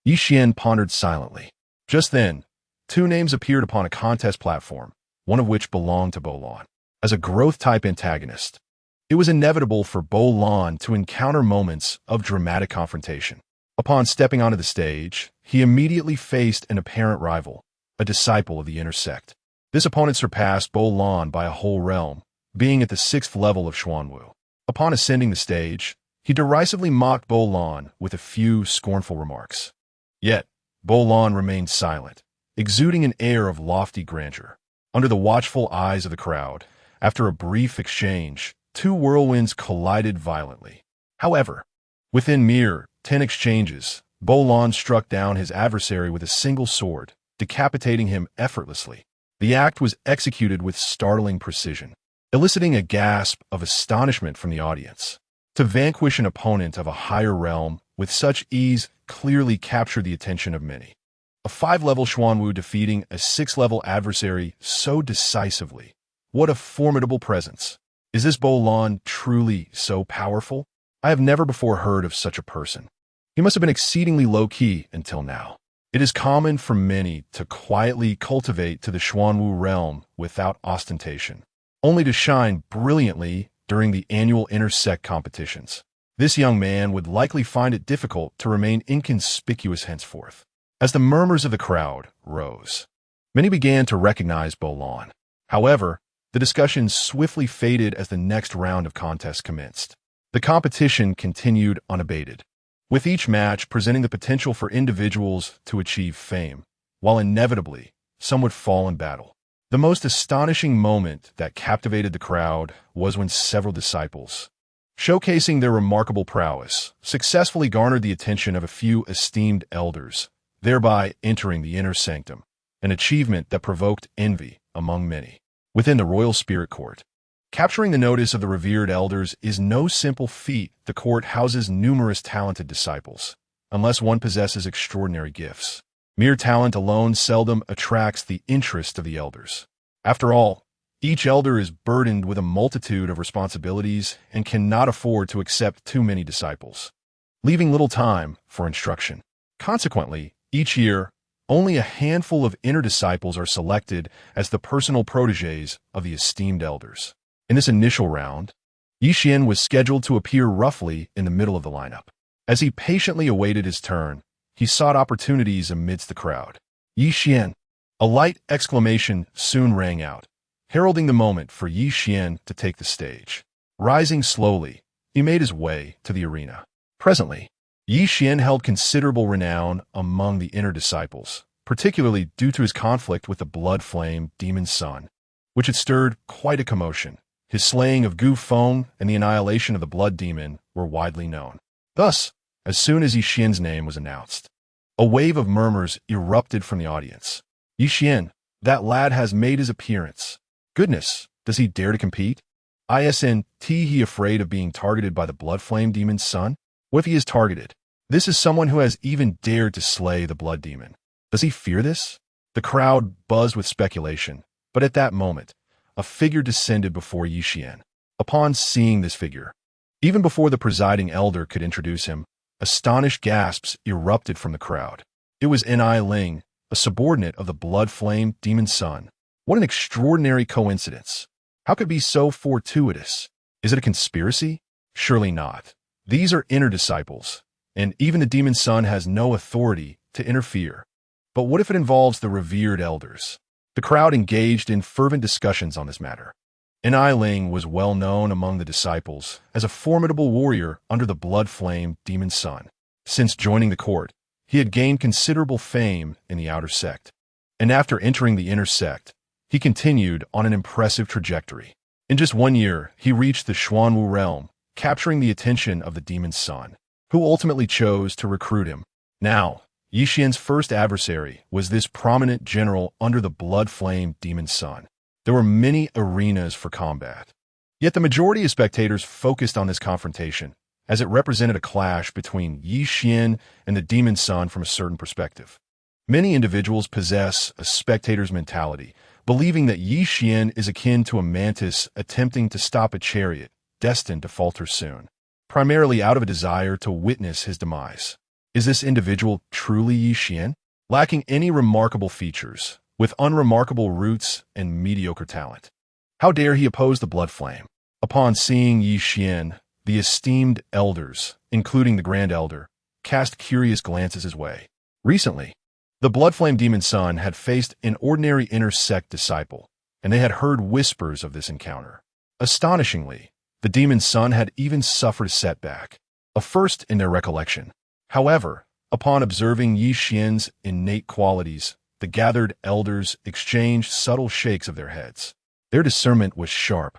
Yi Xian pondered silently. Just then, two names appeared upon a contest platform, one of which belonged to Bo Lan. As a growth-type antagonist, it was inevitable for Bo Lan to encounter moments of dramatic confrontation. Upon stepping onto the stage, he immediately faced an apparent rival, a disciple of the Inner Sect. This opponent surpassed Bo Lan by a whole realm, being at the 6th level of Xuanwu. Upon ascending the stage, he derisively mocked Bo Lan with a few scornful remarks. Yet, Bo Lan remained silent, exuding an air of lofty grandeur. Under the watchful eyes of the crowd, after a brief exchange, two whirlwinds collided violently. However, within mere 10 exchanges, Bo Lan struck down his adversary with a single sword, decapitating him effortlessly. The act was executed with startling precision, eliciting a gasp of astonishment from the audience. To vanquish an opponent of a higher realm with such ease clearly captured the attention of many. A 5-level Xuanwu defeating a 6-level adversary so decisively. What a formidable presence. Is this Bo Lan truly so powerful? I have never before heard of such a person. He must have been exceedingly low-key until now. It is common for many to quietly cultivate to the Xuanwu realm without ostentation, only to shine brilliantly during the annual Inner Sect competitions. This young man would likely find it difficult to remain inconspicuous henceforth. As the murmurs of the crowd rose, many began to recognize Bo Lan. However, the discussion swiftly faded as the next round of contests commenced. The competition continued unabated, with each match presenting the potential for individuals to achieve fame, while inevitably some would fall in battle. The most astonishing moment that captivated the crowd was when several disciples, showcasing their remarkable prowess, successfully garnered the attention of a few esteemed elders, thereby entering the inner sanctum, an achievement that provoked envy among many. Within the royal spirit court, capturing the notice of the revered elders is no simple feat. The court houses numerous talented disciples, unless one possesses extraordinary gifts. Mere talent alone seldom attracts the interest of the elders. After all, each elder is burdened with a multitude of responsibilities and cannot afford to accept too many disciples, leaving little time for instruction. Consequently, each year, only a handful of inner disciples are selected as the personal protégés of the esteemed elders. In this initial round, Yi Xian was scheduled to appear roughly in the middle of the lineup. As he patiently awaited his turn, he sought opportunities amidst the crowd. Yi Xian! A light exclamation soon rang out, heralding the moment for Yi Xian to take the stage. Rising slowly, he made his way to the arena. Presently, Yi Xian held considerable renown among the inner disciples, particularly due to his conflict with the blood-flame demon Sun, which had stirred quite a commotion. His slaying of Gu Feng and the annihilation of the blood demon were widely known. Thus, as soon as Yi Xian's name was announced, a wave of murmurs erupted from the audience. Yi Xian, that lad has made his appearance. Goodness, does he dare to compete? Isn't he afraid of being targeted by the blood flame demon's son? What if he is targeted? This is someone who has even dared to slay the blood demon. Does he fear this? The crowd buzzed with speculation, but at that moment, a figure descended before Yi Xian. Upon seeing this figure, even before the presiding elder could introduce him, astonished gasps erupted from the crowd. It was Ni Ling, a subordinate of the blood flame demon's son. What an extraordinary coincidence. How could it be so fortuitous? Is it a conspiracy? Surely not. These are inner disciples, and even the demon's son has no authority to interfere. But what if it involves the revered elders? The crowd engaged in fervent discussions on this matter. Ni Ling was well known among the disciples as a formidable warrior under the blood flame demon's son. Since joining the court, he had gained considerable fame in the outer sect. And after entering the inner sect, he continued on an impressive trajectory. In just 1 year, he reached the Xuanwu realm, capturing the attention of the demon's son, who ultimately chose to recruit him. Now, Yi Xian's first adversary was this prominent general under the blood flame demon's son. There were many arenas for combat. Yet the majority of spectators focused on this confrontation, as it represented a clash between Yi Xian and the demon's son from a certain perspective. Many individuals possess a spectator's mentality, believing that Yi Xian is akin to a mantis attempting to stop a chariot, destined to falter soon, primarily out of a desire to witness his demise. Is this individual truly Yi Xian? Lacking any remarkable features, with unremarkable roots and mediocre talent. How dare he oppose the blood flame? Upon seeing Yi Xian, the esteemed elders, including the Grand Elder, cast curious glances his way. Recently, the blood flame demon's son had faced an ordinary inner sect disciple, and they had heard whispers of this encounter. Astonishingly, the demon's son had even suffered a setback, a first in their recollection. However, upon observing Yi Xian's innate qualities, the gathered elders exchanged subtle shakes of their heads. Their discernment was sharp,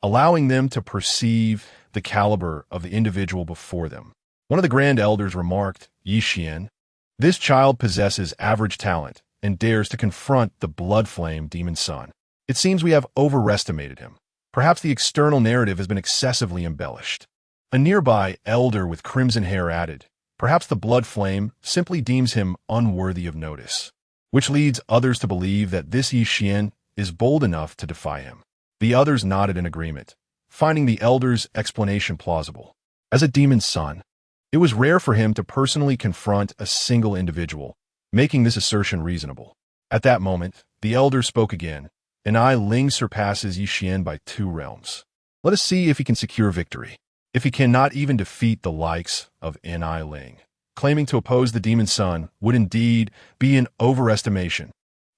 allowing them to perceive the caliber of the individual before them. One of the Grand Elders remarked, "Yi Xian, this child possesses average talent and dares to confront the blood flame demon's son. It seems we have overestimated him. Perhaps the external narrative has been excessively embellished." A nearby elder with crimson hair added, "Perhaps the blood flame simply deems him unworthy of notice, which leads others to believe that this Yi Xian is bold enough to defy him." The others nodded in agreement, finding the elder's explanation plausible. As a demon's son, it was rare for him to personally confront a single individual, making this assertion reasonable. At that moment, the elder spoke again, Ni Ling surpasses Yi Xian by 2 realms. Let us see if he can secure victory. If he cannot even defeat the likes of Ni Ling, claiming to oppose the demon's son would indeed be an overestimation.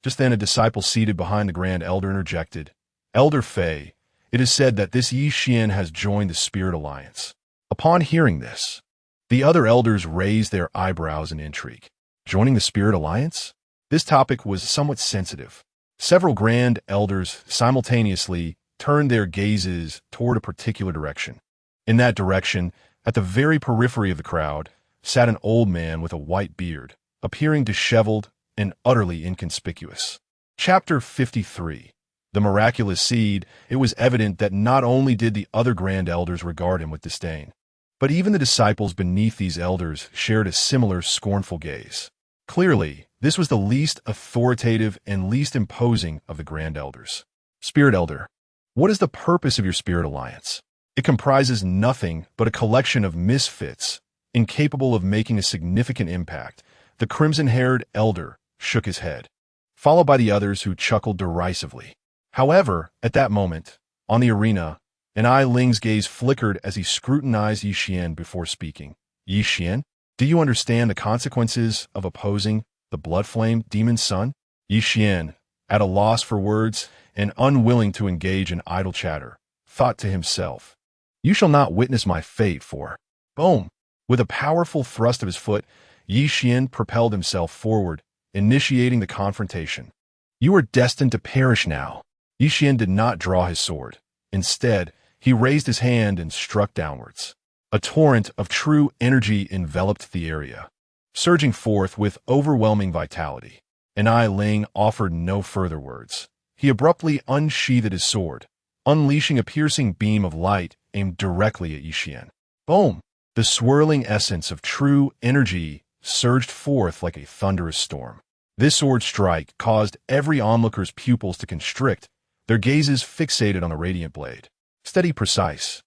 Just then a disciple seated behind the Grand Elder interjected, "Elder Fei, it is said that this Yi Xian has joined the Spirit Alliance." Upon hearing this, the other elders raised their eyebrows in intrigue. Joining the Spirit Alliance? This topic was somewhat sensitive. Several Grand Elders simultaneously turned their gazes toward a particular direction. In that direction, at the very periphery of the crowd, sat an old man with a white beard, appearing disheveled and utterly inconspicuous. Chapter 53. The Miraculous Seed. It was evident that not only did the other Grand Elders regard him with disdain, but even the disciples beneath these elders shared a similar scornful gaze. Clearly, this was the least authoritative and least imposing of the Grand Elders. Spirit Elder, what is the purpose of your Spirit Alliance? It comprises nothing but a collection of misfits, incapable of making a significant impact. The crimson-haired elder shook his head, followed by the others who chuckled derisively. However, at that moment, on the arena, Ni Ling's gaze flickered as he scrutinized Yi Xian before speaking. "Yi Xian, do you understand the consequences of opposing the blood flame demon's son?" Yi Xian, at a loss for words and unwilling to engage in idle chatter, thought to himself, "You shall not witness my fate, for..." Boom! With a powerful thrust of his foot, Yi Xian propelled himself forward, initiating the confrontation. "You are destined to perish now." Yi Xian did not draw his sword. Instead, he raised his hand and struck downwards. A torrent of true energy enveloped the area, surging forth with overwhelming vitality. Enai Ling offered no further words. He abruptly unsheathed his sword, unleashing a piercing beam of light aimed directly at Yixian. Boom! The swirling essence of true energy surged forth like a thunderous storm. This sword strike caused every onlooker's pupils to constrict, their gazes fixated on the radiant blade. Steady, precise,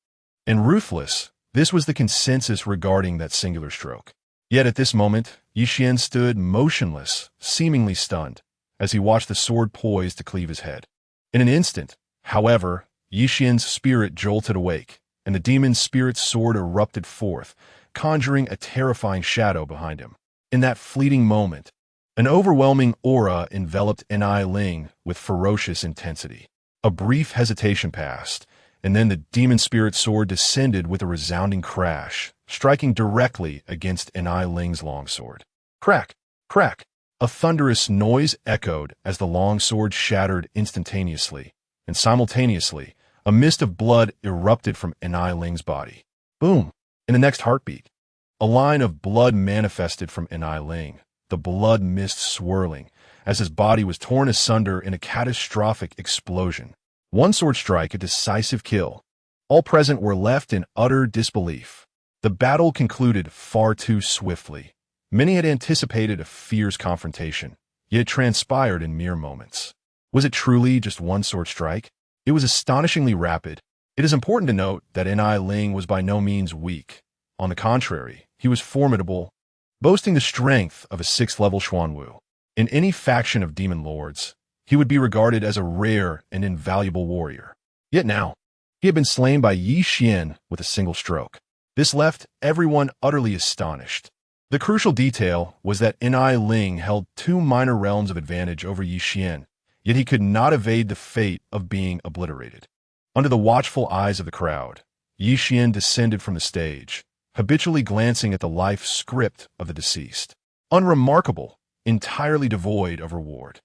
and ruthless, this was the consensus regarding that singular stroke. Yet at this moment, Yixian stood motionless, seemingly stunned, as he watched the sword poised to cleave his head. In an instant, however, Yixian's spirit jolted awake, and the demon spirit's sword erupted forth, conjuring a terrifying shadow behind him. In that fleeting moment, an overwhelming aura enveloped Enai Ling with ferocious intensity. A brief hesitation passed, and then the demon spirit sword descended with a resounding crash, striking directly against Enai Ling's longsword. Crack! Crack! A thunderous noise echoed as the longsword shattered instantaneously, and simultaneously, a mist of blood erupted from Enai Ling's body. Boom! In the next heartbeat, a line of blood manifested from Enai Ling, the blood mist swirling, as his body was torn asunder in a catastrophic explosion. One sword strike, a decisive kill. All present were left in utter disbelief. The battle concluded far too swiftly. Many had anticipated a fierce confrontation, yet it transpired in mere moments. Was it truly just one sword strike? It was astonishingly rapid. It is important to note that Enai Ling was by no means weak. On the contrary, he was formidable, boasting the strength of a 6th-level Xuanwu. In any faction of demon lords, he would be regarded as a rare and invaluable warrior. Yet now, he had been slain by Yixian with a single stroke. This left everyone utterly astonished. The crucial detail was that Enai Ling held 2 minor realms of advantage over Yixian, yet he could not evade the fate of being obliterated. Under the watchful eyes of the crowd, Yixian descended from the stage, habitually glancing at the life script of the deceased. Unremarkable, entirely devoid of reward.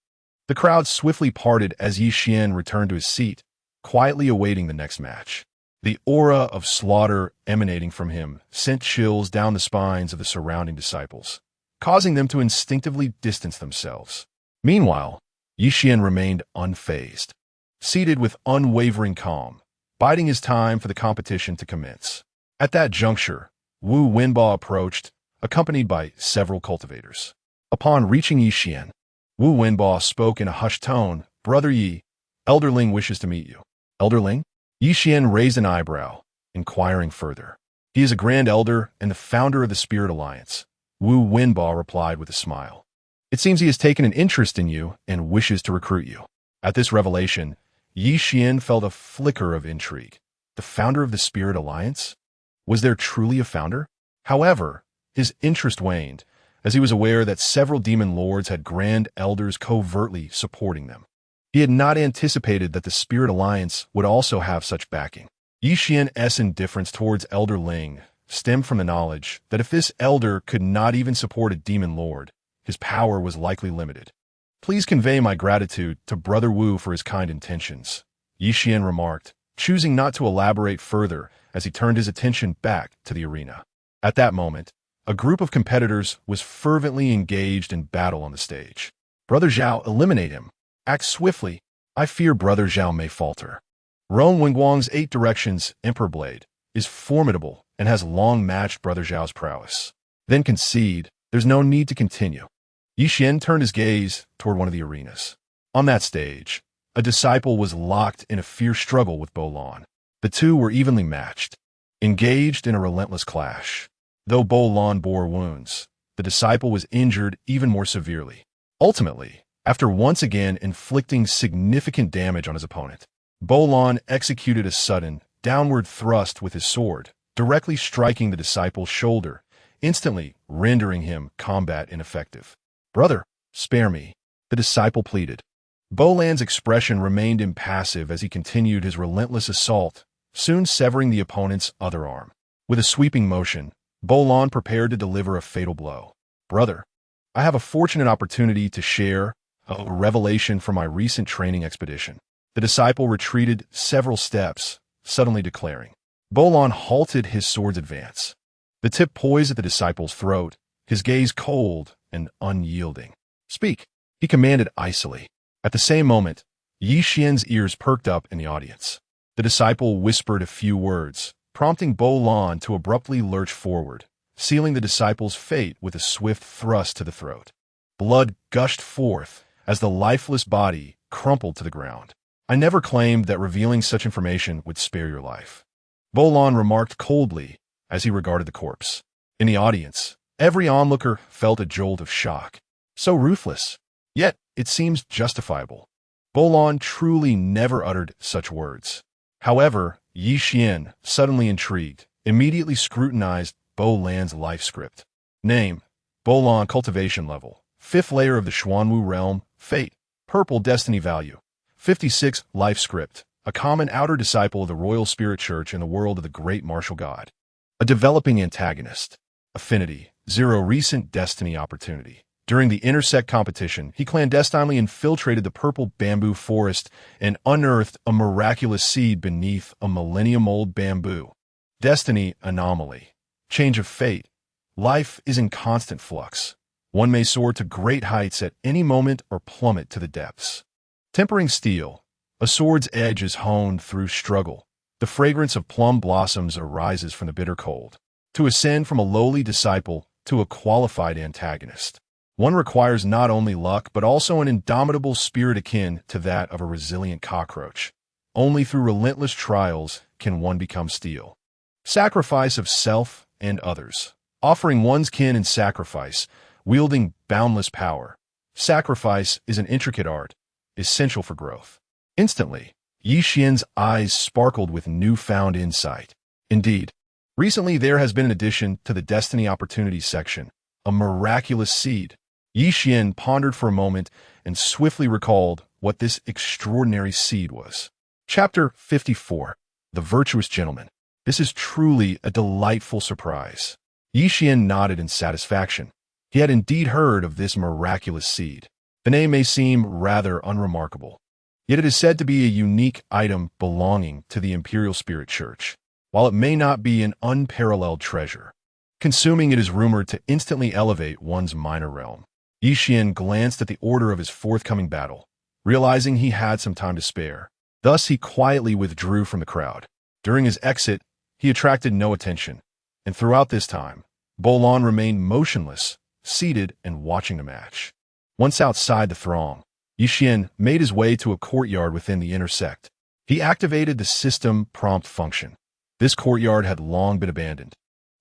The crowd swiftly parted as Yixian returned to his seat, quietly awaiting the next match. The aura of slaughter emanating from him sent chills down the spines of the surrounding disciples, causing them to instinctively distance themselves. Meanwhile, Yixian remained unfazed, seated with unwavering calm, biding his time for the competition to commence. At that juncture, Wu Wenba approached, accompanied by several cultivators. Upon reaching Yixian, Wu Wenba spoke in a hushed tone, "Brother Yi, Elder Ling wishes to meet you." Elder Ling? Yixian raised an eyebrow, inquiring further. "He is a Grand Elder and the founder of the Spirit Alliance," Wu Wenba replied with a smile. "It seems he has taken an interest in you and wishes to recruit you." At this revelation, Yixian felt a flicker of intrigue. The founder of the Spirit Alliance? Was there truly a founder? However, his interest waned, as he was aware that several demon lords had Grand Elders covertly supporting them. He had not anticipated that the Spirit Alliance would also have such backing. Yixian's indifference towards Elder Ling stemmed from the knowledge that if this elder could not even support a demon lord, his power was likely limited. "Please convey my gratitude to Brother Wu for his kind intentions," Yixian remarked, choosing not to elaborate further as he turned his attention back to the arena. At that moment, a group of competitors was fervently engaged in battle on the stage. "Brother Zhao, eliminate him. Act swiftly. I fear Brother Zhao may falter." Roan Wingguang's 8 Directions Emperor Blade is formidable and has long matched Brother Zhao's prowess. Then concede, there's no need to continue. Yixian turned his gaze toward one of the arenas. On that stage, a disciple was locked in a fierce struggle with Bolan. The two were evenly matched, engaged in a relentless clash. Though Bolan bore wounds, the disciple was injured even more severely. Ultimately, after once again inflicting significant damage on his opponent, Bolan executed a sudden, downward thrust with his sword, directly striking the disciple's shoulder, instantly rendering him combat ineffective. "Brother, spare me," the disciple pleaded. Bolan's expression remained impassive as he continued his relentless assault, soon severing the opponent's other arm. With a sweeping motion, Bolan prepared to deliver a fatal blow. "Brother, I have a fortunate opportunity to share a revelation from my recent training expedition." The disciple retreated several steps, suddenly declaring. Bolan halted his sword's advance, the tip poised at the disciple's throat, his gaze cold and unyielding. "Speak," he commanded icily. At the same moment, Yi Xian's ears perked up in the audience. The disciple whispered a few words, prompting Bo Lan to abruptly lurch forward, sealing the disciple's fate with a swift thrust to the throat. Blood gushed forth as the lifeless body crumpled to the ground. I never claimed that revealing such information would spare your life, Bo Lan remarked coldly as he regarded the corpse. In the audience, every onlooker felt a jolt of shock. So ruthless, yet it seems justifiable. Bo Lan truly never uttered such words. However, Yi Xian, suddenly intrigued, immediately scrutinized Bo Lan's life script. Name: Bo Lan, cultivation level, 5th layer of the Xuanwu realm, fate, purple destiny value, 56. Life script: a common outer disciple of the Royal Spirit Church in the world of the Great Martial God. A developing antagonist. Affinity: 0. Recent destiny opportunity. During the intersect competition, he clandestinely infiltrated the purple bamboo forest and unearthed a miraculous seed beneath a millennium-old bamboo. Destiny anomaly. Change of fate. Life is in constant flux. One may soar to great heights at any moment or plummet to the depths. Tempering steel. A sword's edge is honed through struggle. The fragrance of plum blossoms arises from the bitter cold. To ascend from a lowly disciple to a qualified antagonist, one requires not only luck but also an indomitable spirit akin to that of a resilient cockroach. Only through relentless trials can one become steel. Sacrifice of self and others. Offering one's kin in sacrifice, wielding boundless power. Sacrifice is an intricate art, essential for growth. Instantly, Yi Xian's eyes sparkled with newfound insight. Indeed, recently there has been an addition to the Destiny Opportunities section, a miraculous seed. Yi Xian pondered for a moment and swiftly recalled what this extraordinary seed was. Chapter 54. The Virtuous Gentleman. This is truly a delightful surprise. Yi Xian nodded in satisfaction. He had indeed heard of this miraculous seed. The name may seem rather unremarkable, yet it is said to be a unique item belonging to the Imperial Spirit Church. While it may not be an unparalleled treasure, consuming it is rumored to instantly elevate one's minor realm. Yi Xian glanced at the order of his forthcoming battle, realizing he had some time to spare. Thus he quietly withdrew from the crowd. During his exit, he attracted no attention, and throughout this time, Bo Lan remained motionless, seated and watching the match. Once outside the throng, Yi Xian made his way to a courtyard within the inner sect. He activated the system prompt function. This courtyard had long been abandoned.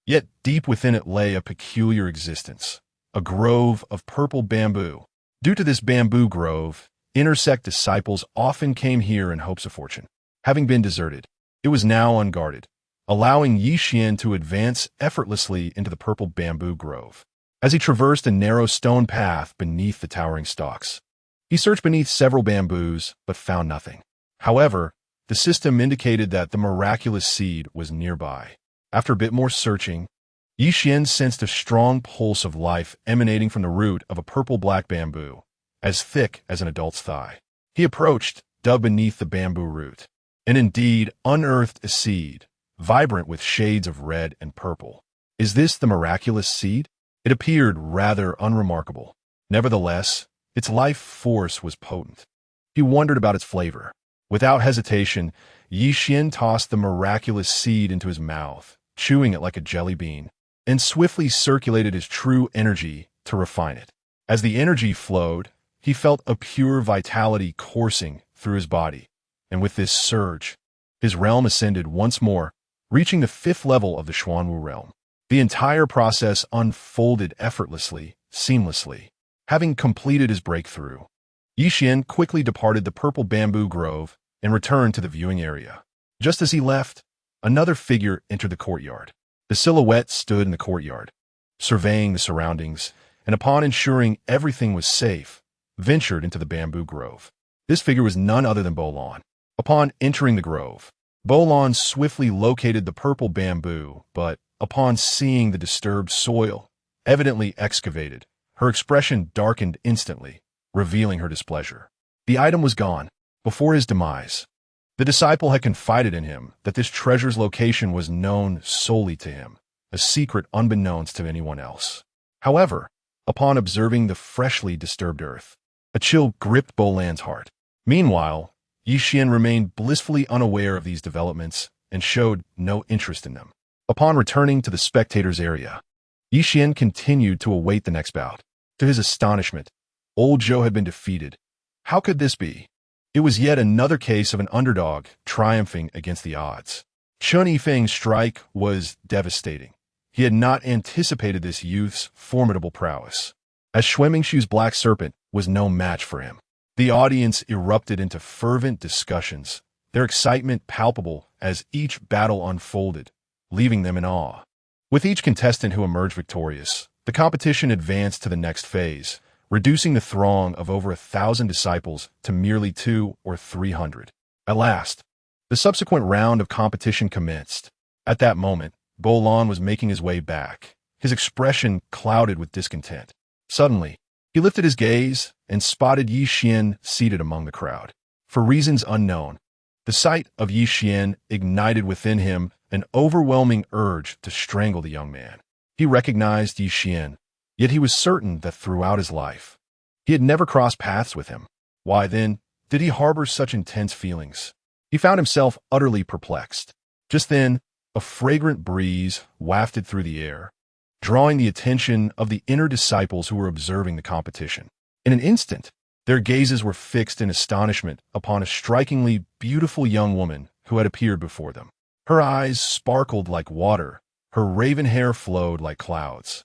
Yet deep within it lay a peculiar existence, a grove of purple bamboo. Due to this bamboo grove, intersect disciples often came here in hopes of fortune. Having been deserted, it was now unguarded, allowing Yi Xian to advance effortlessly into the purple bamboo grove. As he traversed a narrow stone path beneath the towering stalks, he searched beneath several bamboos but found nothing. However, the system indicated that the miraculous seed was nearby. After a bit more searching, Yi Xian sensed a strong pulse of life emanating from the root of a purple-black bamboo, as thick as an adult's thigh. He approached, dug beneath the bamboo root, and indeed unearthed a seed, vibrant with shades of red and purple. Is this the miraculous seed? It appeared rather unremarkable. Nevertheless, its life force was potent. He wondered about its flavor. Without hesitation, Yi Xian tossed the miraculous seed into his mouth, chewing it like a jelly bean, and swiftly circulated his true energy to refine it. As the energy flowed, he felt a pure vitality coursing through his body, and with this surge, his realm ascended once more, reaching the 5th level of the Xuanwu realm. The entire process unfolded effortlessly, seamlessly. Having completed his breakthrough, Yi Xian quickly departed the purple bamboo grove and returned to the viewing area. Just as he left, another figure entered the courtyard. The silhouette stood in the courtyard, surveying the surroundings, and upon ensuring everything was safe, ventured into the bamboo grove. This figure was none other than Bo Lan. Upon entering the grove, Bo Lan swiftly located the purple bamboo, but upon seeing the disturbed soil, evidently excavated, her expression darkened instantly, revealing her displeasure. The item was gone. Before his demise, the disciple had confided in him that this treasure's location was known solely to him, a secret unbeknownst to anyone else. However, upon observing the freshly disturbed earth, A chill gripped Bolan's heart. Meanwhile, Yi Xian remained blissfully unaware of these developments and showed no interest in them. Upon returning to the spectators' area, Yi Xian continued to await the next bout. To his astonishment, old Zhou had been defeated. How could this be? It was yet another case of an underdog triumphing against the odds. Chun Yifeng's strike was devastating. He had not anticipated this youth's formidable prowess, as Shui Mingshu's black serpent was no match for him. The audience erupted into fervent discussions, their excitement palpable as each battle unfolded, leaving them in awe. With each contestant who emerged victorious, the competition advanced to the next phase, reducing the throng of over 1,000 disciples to merely 200 or 300. At last, the subsequent round of competition commenced. At that moment, Bolan was making his way back, his expression clouded with discontent. Suddenly, he lifted his gaze and spotted Yi Xian seated among the crowd. For reasons unknown, the sight of Yi Xian ignited within him an overwhelming urge to strangle the young man. He recognized Yi Xian, yet he was certain that throughout his life, he had never crossed paths with him. Why then did he harbor such intense feelings? He found himself utterly perplexed. Just then, a fragrant breeze wafted through the air, drawing the attention of the inner disciples who were observing the competition. In an instant, their gazes were fixed in astonishment upon a strikingly beautiful young woman who had appeared before them. Her eyes sparkled like water, her raven hair flowed like clouds,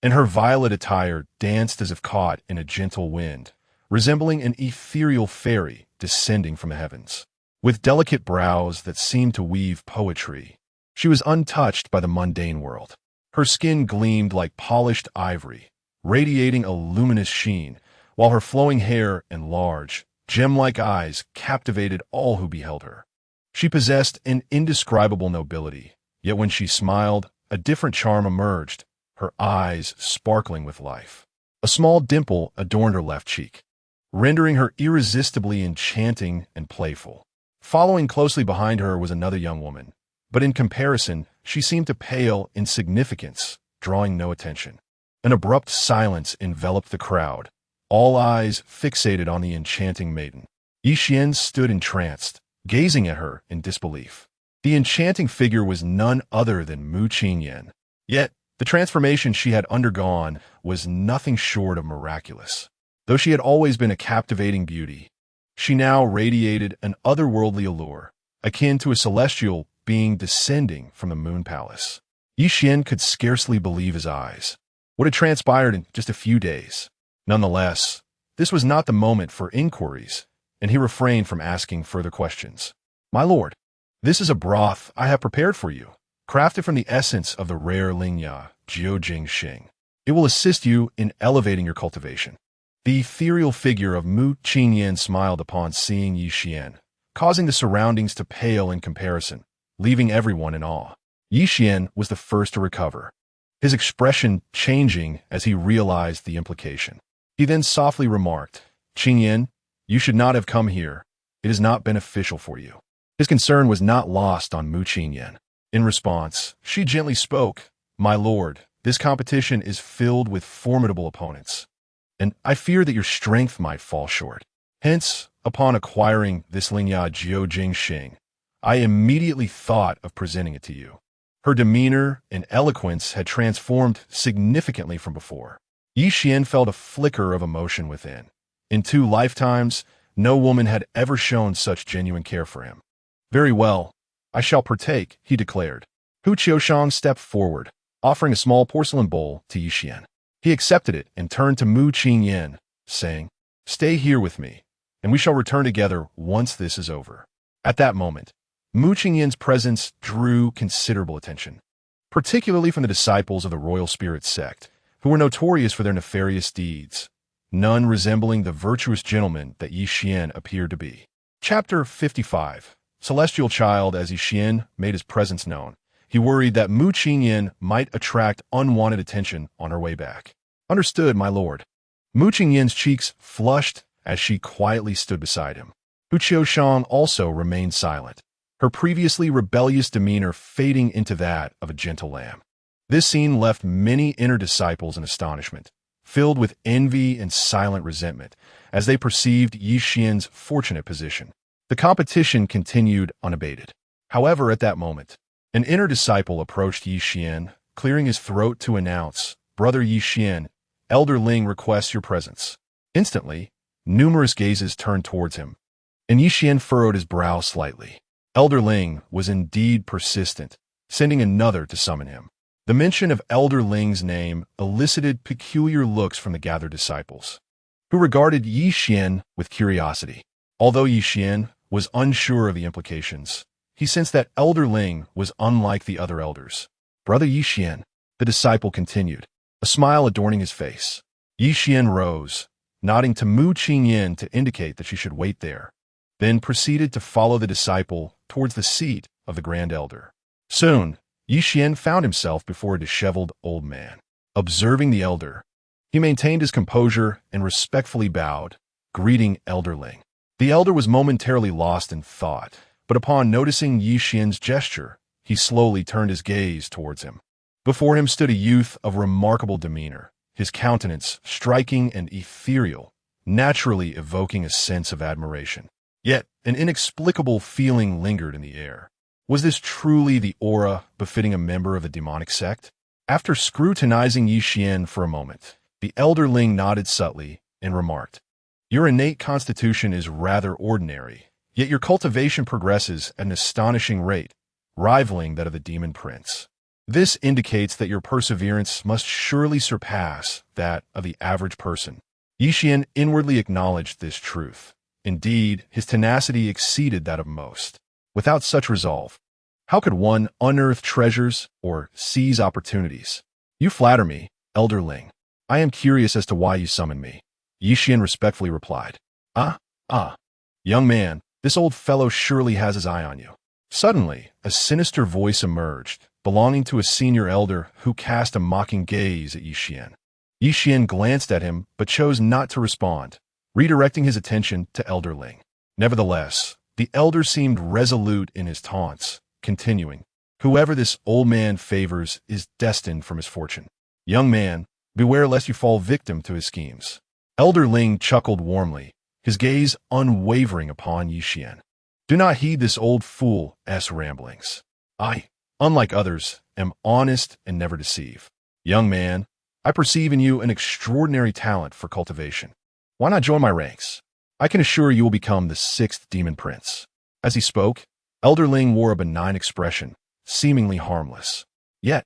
and her violet attire danced as if caught in a gentle wind, resembling an ethereal fairy descending from the heavens. With delicate brows that seemed to weave poetry, she was untouched by the mundane world. Her skin gleamed like polished ivory, radiating a luminous sheen, while her flowing hair and large, gem-like eyes captivated all who beheld her. She possessed an indescribable nobility, yet when she smiled, a different charm emerged, her eyes sparkling with life. A small dimple adorned her left cheek, rendering her irresistibly enchanting and playful. Following closely behind her was another young woman, but in comparison, she seemed to pale in significance, drawing no attention. An abrupt silence enveloped the crowd, all eyes fixated on the enchanting maiden. Yi Xian stood entranced, gazing at her in disbelief. The enchanting figure was none other than Mu Qingyan. Yet, the transformation she had undergone was nothing short of miraculous. Though she had always been a captivating beauty, she now radiated an otherworldly allure, akin to a celestial being descending from the moon palace. Yi Xian could scarcely believe his eyes. What had transpired in just a few days? Nonetheless, this was not the moment for inquiries, and he refrained from asking further questions. "My lord, this is a broth I have prepared for you, crafted from the essence of the rare Lingya, Jiujing Xing. It will assist you in elevating your cultivation." The ethereal figure of Mu Qingyan smiled upon seeing Yi Xian, causing the surroundings to pale in comparison, leaving everyone in awe. Yi Xian was the first to recover, his expression changing as he realized the implication. He then softly remarked, "Qingyan, you should not have come here. It is not beneficial for you." His concern was not lost on Mu Qingyan. In response, she gently spoke, "My lord, this competition is filled with formidable opponents, and I fear that your strength might fall short. Hence, upon acquiring this Lingya Jiujing Xing, I immediately thought of presenting it to you." Her demeanor and eloquence had transformed significantly from before. Yi Xian felt a flicker of emotion within. In 2 lifetimes, no woman had ever shown such genuine care for him. "Very well, I shall partake," he declared. Hu Qiushang stepped forward, offering a small porcelain bowl to Yi Xian. He accepted it and turned to Mu Qingyan, saying, "Stay here with me, and we shall return together once this is over." At that moment, Mu Qingyan's presence drew considerable attention, particularly from the disciples of the Royal Spirit sect, who were notorious for their nefarious deeds, none resembling the virtuous gentleman that Yi Xian appeared to be. Chapter 55. Celestial Child. As Yi Xian made his presence known, he worried that Mu Qingyan might attract unwanted attention on her way back. "Understood, my lord." Mu Qingyan's cheeks flushed as she quietly stood beside him. Hu Qiushang also remained silent, her previously rebellious demeanor fading into that of a gentle lamb. This scene left many inner disciples in astonishment, filled with envy and silent resentment, as they perceived Yi Xian's fortunate position. The competition continued unabated. However, at that moment, an inner disciple approached Yi Xian, clearing his throat to announce, "Brother Yi Xian, Elder Ling requests your presence." Instantly, numerous gazes turned towards him, and Yi Xian furrowed his brow slightly. Elder Ling was indeed persistent, sending another to summon him. The mention of Elder Ling's name elicited peculiar looks from the gathered disciples, who regarded Yi Xian with curiosity. Although Yi Xian was unsure of the implications, he sensed that Elder Ling was unlike the other elders. "Brother Yi Xian," the disciple continued, a smile adorning his face. Yi Xian rose, nodding to Mu Qingyan to indicate that she should wait there, then proceeded to follow the disciple towards the seat of the Grand Elder. Soon, Yi Xian found himself before a disheveled old man. Observing the elder, he maintained his composure and respectfully bowed, greeting Elder Ling. The elder was momentarily lost in thought, but upon noticing Yi Xian's gesture, he slowly turned his gaze towards him. Before him stood a youth of remarkable demeanor, his countenance striking and ethereal, naturally evoking a sense of admiration. Yet, an inexplicable feeling lingered in the air. Was this truly the aura befitting a member of the demonic sect? After scrutinizing Yi Xian for a moment, the Elder Ling nodded subtly and remarked, "Your innate constitution is rather ordinary, yet your cultivation progresses at an astonishing rate, rivaling that of the demon prince. This indicates that your perseverance must surely surpass that of the average person." Yi Xian inwardly acknowledged this truth. Indeed, his tenacity exceeded that of most. Without such resolve, how could one unearth treasures or seize opportunities? "You flatter me, Elder Ling. I am curious as to why you summoned me," Yi Xian respectfully replied. Young man, this old fellow surely has his eye on you." Suddenly, a sinister voice emerged, belonging to a senior elder who cast a mocking gaze at Yi Xian. Yi Xian glanced at him but chose not to respond, redirecting his attention to Elder Ling. Nevertheless, the elder seemed resolute in his taunts, continuing, "Whoever this old man favors is destined for misfortune. Young man, beware lest you fall victim to his schemes." Elder Ling chuckled warmly, his gaze unwavering upon Yi Xian. "Do not heed this old fool's ramblings. I, unlike others, am honest and never deceive. Young man, I perceive in you an extraordinary talent for cultivation. Why not join my ranks? I can assure you will become the 6th demon prince." As he spoke, Elder Ling wore a benign expression, seemingly harmless. Yet,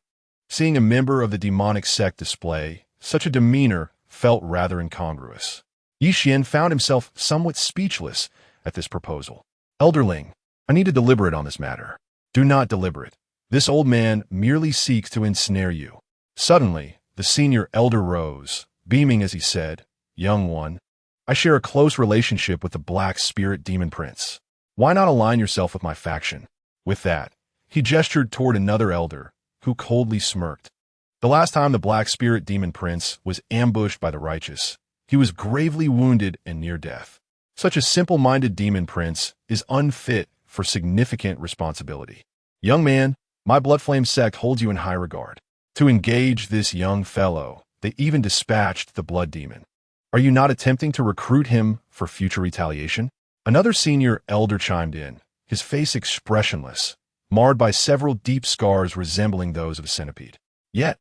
seeing a member of the demonic sect display such a demeanor felt rather incongruous. Yi Xian found himself somewhat speechless at this proposal. "Elder Ling, I need to deliberate on this matter." "Do not deliberate. This old man merely seeks to ensnare you." Suddenly, the senior elder rose, beaming as he said, "Young one, I share a close relationship with the Black Spirit Demon Prince. Why not align yourself with my faction?" With that, he gestured toward another elder, who coldly smirked. The last time the Black Spirit Demon Prince was ambushed by the righteous, he was gravely wounded and near death. Such a simple-minded demon prince is unfit for significant responsibility. "Young man, my Bloodflame sect holds you in high regard. To engage this young fellow, they even dispatched the Blood Demon. Are you not attempting to recruit him for future retaliation?" Another senior elder chimed in, his face expressionless, marred by several deep scars resembling those of a centipede. Yet,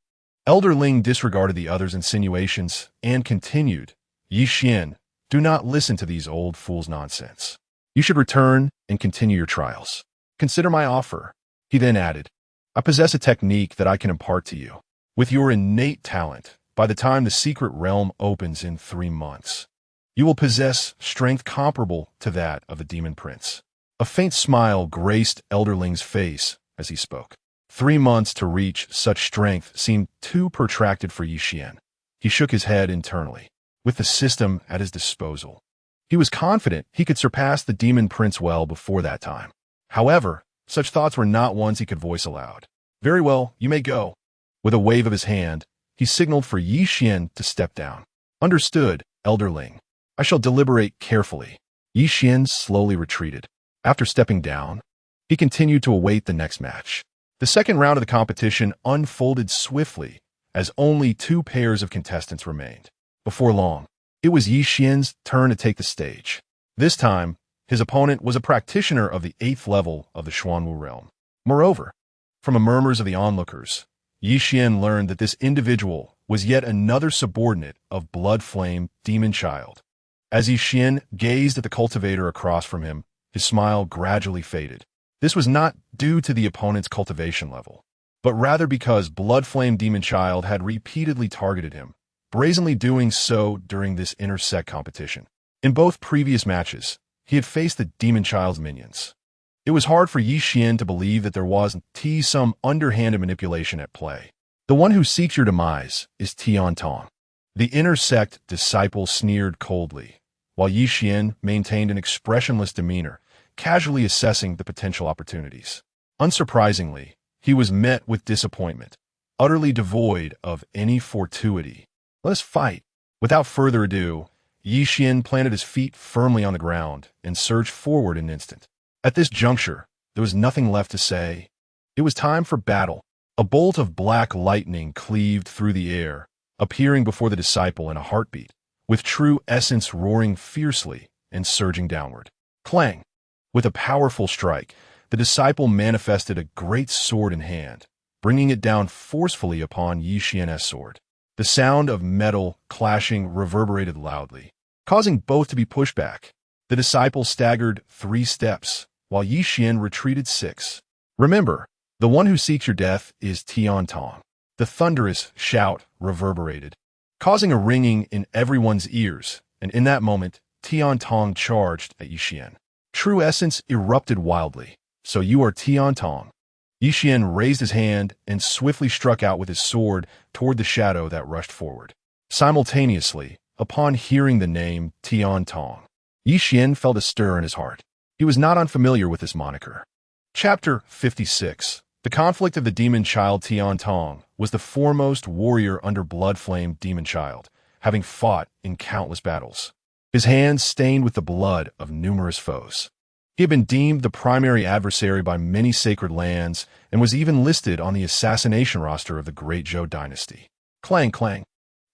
Elder Ling disregarded the other's insinuations and continued, "Yi Xian, do not listen to these old fools' nonsense. You should return and continue your trials. Consider my offer." He then added, "I possess a technique that I can impart to you. With your innate talent, by the time the secret realm opens in 3 months, you will possess strength comparable to that of the demon prince." A faint smile graced Elder Ling's face as he spoke. 3 months to reach such strength seemed too protracted for Yi Xian. He shook his head internally. With the system at his disposal, he was confident he could surpass the demon prince well before that time. However, such thoughts were not ones he could voice aloud. "Very well, you may go." With a wave of his hand, he signaled for Yi Xian to step down. "Understood, Elder Ling. I shall deliberate carefully." Yi Xian slowly retreated. After stepping down, he continued to await the next match. The second round of the competition unfolded swiftly, as only 2 pairs of contestants remained. Before long, it was Yi Xian's turn to take the stage. This time, his opponent was a practitioner of the 8th level of the Xuanwu realm. Moreover, from the murmurs of the onlookers, Yi Xian learned that this individual was yet another subordinate of Blood Flame Demon Child. As Yi Xian gazed at the cultivator across from him, his smile gradually faded. This was not due to the opponent's cultivation level, but rather because Blood Flame Demon Child had repeatedly targeted him, brazenly doing so during this intersect competition. In both previous matches, he had faced the Demon Child's minions. It was hard for Yi Xian to believe that there was some underhanded manipulation at play. The one who seeks your demise is Tian Tong. The intersect disciple sneered coldly, while Yi Xian maintained an expressionless demeanor, casually assessing the potential opportunities. Unsurprisingly, he was met with disappointment, utterly devoid of any fortuity. Let us fight. Without further ado, Yi Xian planted his feet firmly on the ground and surged forward in an instant. At this juncture, there was nothing left to say. It was time for battle. A bolt of black lightning cleaved through the air, appearing before the disciple in a heartbeat, with true essence roaring fiercely and surging downward. Clang! With a powerful strike, the disciple manifested a great sword in hand, bringing it down forcefully upon Yi Xian's sword. The sound of metal clashing reverberated loudly, causing both to be pushed back. The disciple staggered 3 steps, while Yi Xian retreated 6. Remember, the one who seeks your death is Tian Tong. The thunderous shout reverberated, causing a ringing in everyone's ears, and in that moment, Tian Tong charged at Yi Xian. True essence erupted wildly. So you are Tian Tong. Yi Xian raised his hand and swiftly struck out with his sword toward the shadow that rushed forward. Simultaneously, upon hearing the name Tian Tong, Yi Xian felt a stir in his heart. He was not unfamiliar with this moniker. Chapter 56. The conflict of the demon child Tian Tong was the foremost warrior under Blood Flame Demon Child, having fought in countless battles, his hands stained with the blood of numerous foes. He had been deemed the primary adversary by many sacred lands and was even listed on the assassination roster of the Great Zhou dynasty. Clang, clang.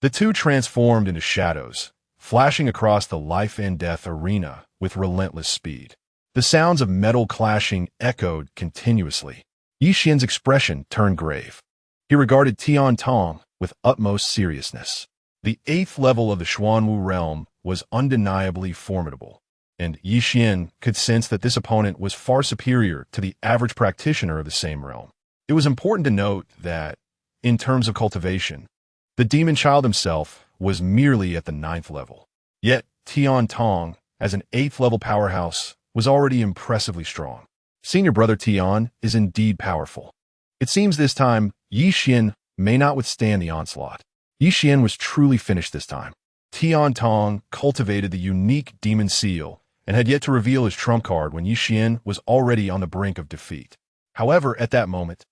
The two transformed into shadows, flashing across the life and death arena with relentless speed. The sounds of metal clashing echoed continuously. Yi Xian's expression turned grave. He regarded Tian Tong with utmost seriousness. The 8th level of the Xuanwu realm was undeniably formidable, and Yi Xian could sense that this opponent was far superior to the average practitioner of the same realm. It was important to note that, in terms of cultivation, the demon child himself was merely at the 9th level. Yet, Tian Tong, as an 8th level powerhouse, was already impressively strong. Senior brother Tian is indeed powerful. It seems this time, Yi Xian may not withstand the onslaught. Yi Xian was truly finished this time. Tian Tong cultivated the unique demon seal and had yet to reveal his trump card when Yi Xian was already on the brink of defeat. However, at that moment,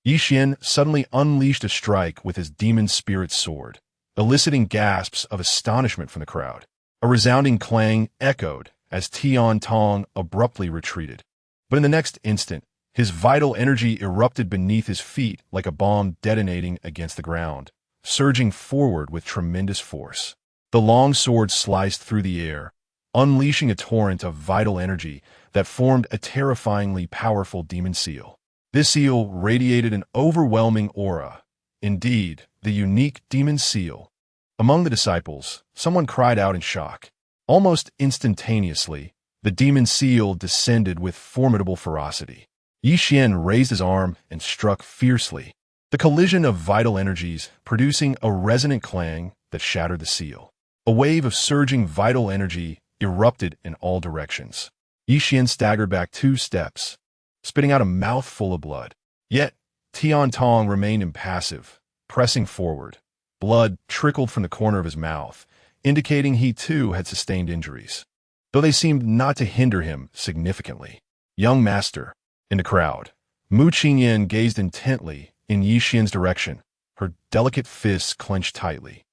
Yi Xian suddenly unleashed a strike with his demon spirit sword, eliciting gasps of astonishment from the crowd. A resounding clang echoed as Tian Tong abruptly retreated. But in the next instant, his vital energy erupted beneath his feet like a bomb detonating against the ground, surging forward with tremendous force. The long sword sliced through the air, unleashing a torrent of vital energy that formed a terrifyingly powerful demon seal. This seal radiated an overwhelming aura. Indeed, the unique demon seal. Among the disciples, someone cried out in shock. Almost instantaneously, the demon seal descended with formidable ferocity. Yi Xian raised his arm and struck fiercely, the collision of vital energies producing a resonant clang that shattered the seal. A wave of surging vital energy erupted in all directions. Yi Xian staggered back 2 steps, spitting out a mouthful of blood. Yet, Tian Tong remained impassive, pressing forward. Blood trickled from the corner of his mouth, indicating he too had sustained injuries, though they seemed not to hinder him significantly. Young master, in the crowd, Mu Qingyan gazed intently in Yi Xian's direction, her delicate fists clenched tightly,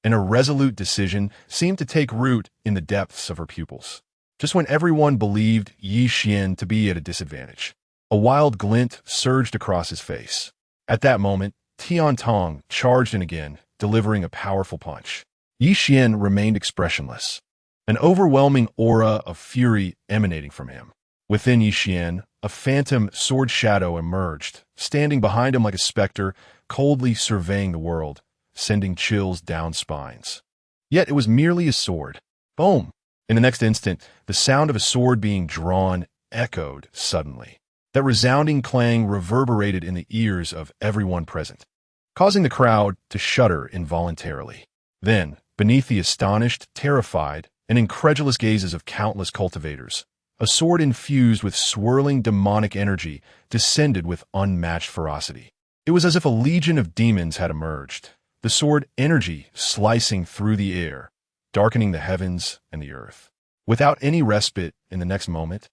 and a resolute decision seemed to take root in the depths of her pupils. Just when everyone believed Yi Xian to be at a disadvantage, a wild glint surged across his face. At that moment, Tian Tong charged in again, delivering a powerful punch. Yi Xian remained expressionless, an overwhelming aura of fury emanating from him. Within Yi Xian, a phantom sword shadow emerged, standing behind him like a specter, coldly surveying the world, sending chills down spines. Yet it was merely a sword. Boom! In the next instant, the sound of a sword being drawn echoed suddenly. That resounding clang reverberated in the ears of everyone present, causing the crowd to shudder involuntarily. Then, beneath the astonished, terrified, and incredulous gazes of countless cultivators, a sword infused with swirling demonic energy descended with unmatched ferocity. It was as if a legion of demons had emerged, the sword energy slicing through the air, darkening the heavens and the earth. Without any respite in the next moment,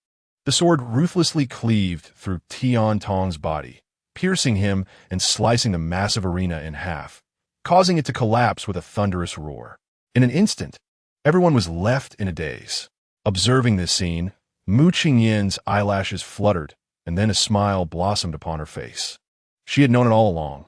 the sword ruthlessly cleaved through Tian Tong's body, piercing him and slicing the massive arena in half, causing it to collapse with a thunderous roar. In an instant, everyone was left in a daze. Observing this scene, Mu Qingyin's eyelashes fluttered, and then a smile blossomed upon her face. She had known it all along.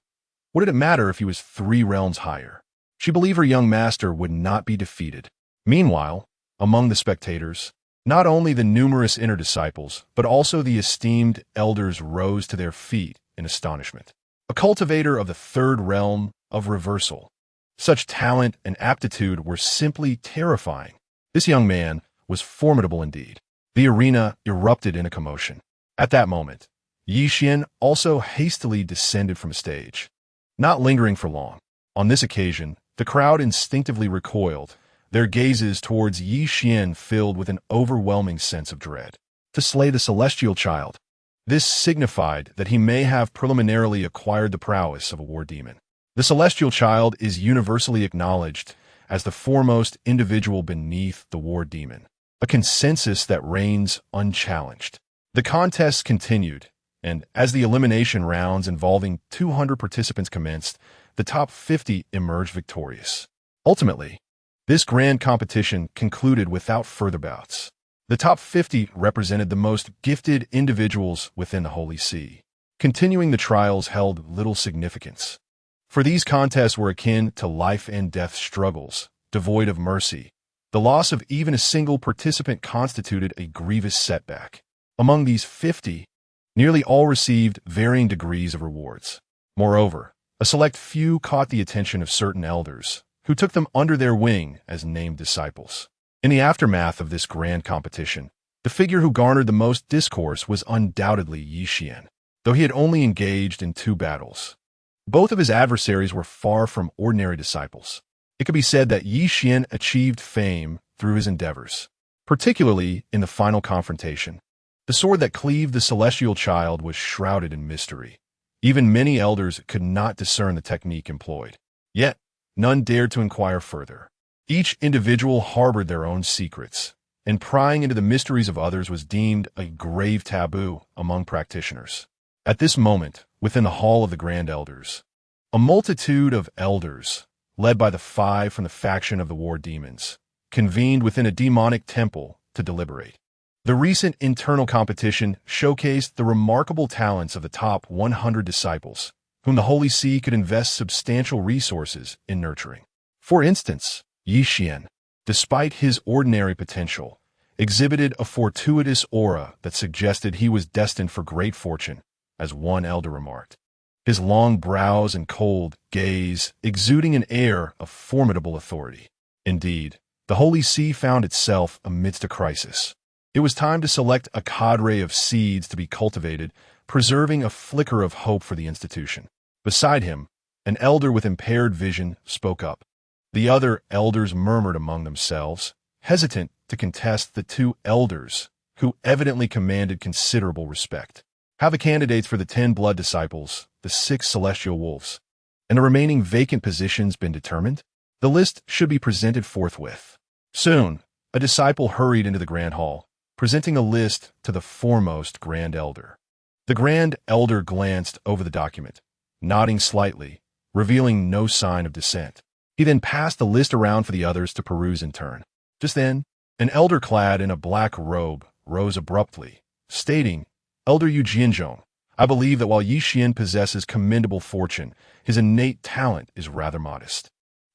What did it matter if he was 3 realms higher? She believed her young master would not be defeated. Meanwhile, among the spectators, not only the numerous inner disciples, but also the esteemed elders rose to their feet in astonishment. A cultivator of the 3rd realm of reversal. Such talent and aptitude were simply terrifying. This young man was formidable indeed. The arena erupted in a commotion. At that moment, Yi Xian also hastily descended from a stage. Not lingering for long. On this occasion, the crowd instinctively recoiled, their gazes towards Yi Xian filled with an overwhelming sense of dread. To slay the celestial child. This signified that he may have preliminarily acquired the prowess of a war demon. The celestial child is universally acknowledged as the foremost individual beneath the war demon, a consensus that reigns unchallenged. The contest continued, and as the elimination rounds involving 200 participants commenced, the top 50 emerged victorious. Ultimately, this grand competition concluded without further bouts. The top 50 represented the most gifted individuals within the Holy See. Continuing the trials held little significance, for these contests were akin to life and death struggles, devoid of mercy. The loss of even a single participant constituted a grievous setback. Among these 50, nearly all received varying degrees of rewards. Moreover, a select few caught the attention of certain elders, who took them under their wing as named disciples. In the aftermath of this grand competition, the figure who garnered the most discourse was undoubtedly Yi Xian, though he had only engaged in 2 battles. Both of his adversaries were far from ordinary disciples. It could be said that Yi Xian achieved fame through his endeavors, particularly in the final confrontation. The sword that cleaved the celestial child was shrouded in mystery. Even many elders could not discern the technique employed. Yet, none dared to inquire further. Each individual harbored their own secrets, and prying into the mysteries of others was deemed a grave taboo among practitioners. At this moment, within the hall of the Grand Elders, a multitude of elders, led by the 5 from the faction of the war demons, convened within a demonic temple to deliberate. The recent internal competition showcased the remarkable talents of the top 100 disciples, whom the Holy See could invest substantial resources in nurturing. For instance, Yi Xian, despite his ordinary potential, exhibited a fortuitous aura that suggested he was destined for great fortune, as one elder remarked. His long brows and cold gaze exuding an air of formidable authority. Indeed, the Holy See found itself amidst a crisis. It was time to select a cadre of seeds to be cultivated, preserving a flicker of hope for the institution. Beside him, an elder with impaired vision spoke up. The other elders murmured among themselves, hesitant to contest the 2 elders, who evidently commanded considerable respect. Have the candidates for the 10 blood disciples, the 6 celestial wolves, and the remaining vacant positions been determined? The list should be presented forthwith. Soon, a disciple hurried into the grand hall, presenting a list to the foremost Grand Elder. The Grand Elder glanced over the document, nodding slightly, revealing no sign of dissent. He then passed the list around for the others to peruse in turn. Just then, an elder clad in a black robe rose abruptly, stating, "Elder Yu Jianzhong, I believe that while Yi Xian possesses commendable fortune, his innate talent is rather modest."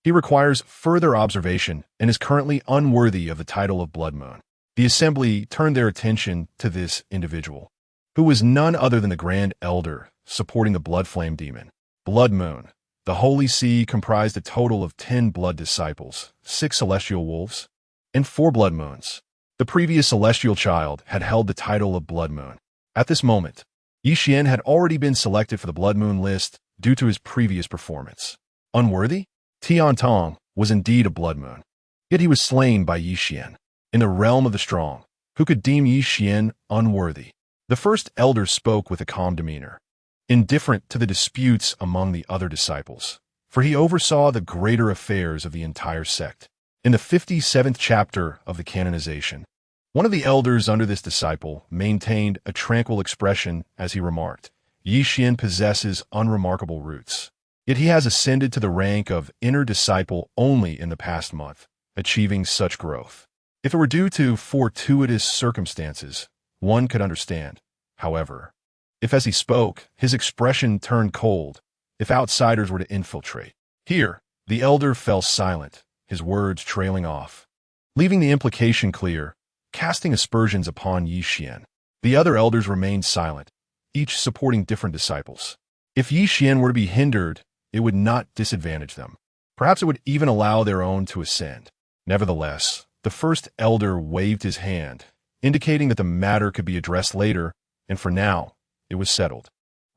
He requires further observation and is currently unworthy of the title of Blood Moon. The assembly turned their attention to this individual, who was none other than the Grand Elder supporting the Blood Flame Demon. Blood Moon. The Holy See comprised a total of 10 blood disciples, 6 celestial wolves, and 4 blood moons. The previous celestial child had held the title of Blood Moon. At this moment, Yi Xian had already been selected for the Blood Moon list due to his previous performance. Unworthy? Tian Tong was indeed a Blood Moon, yet he was slain by Yi Xian. In the realm of the strong, who could deem Yi Xian unworthy? The first elder spoke with a calm demeanor, indifferent to the disputes among the other disciples, for he oversaw the greater affairs of the entire sect. In the 57th chapter of the canonization, one of the elders under this disciple maintained a tranquil expression as he remarked, Yi Xian possesses unremarkable roots, yet he has ascended to the rank of inner disciple only in the past month, achieving such growth. If it were due to fortuitous circumstances, one could understand. However, if as he spoke, his expression turned cold, if outsiders were to infiltrate. Here, the elder fell silent, his words trailing off, leaving the implication clear, casting aspersions upon Yi Xian. The other elders remained silent, each supporting different disciples. If Yi Xian were to be hindered, it would not disadvantage them. Perhaps it would even allow their own to ascend. Nevertheless, the first elder waved his hand, indicating that the matter could be addressed later, and for now, it was settled.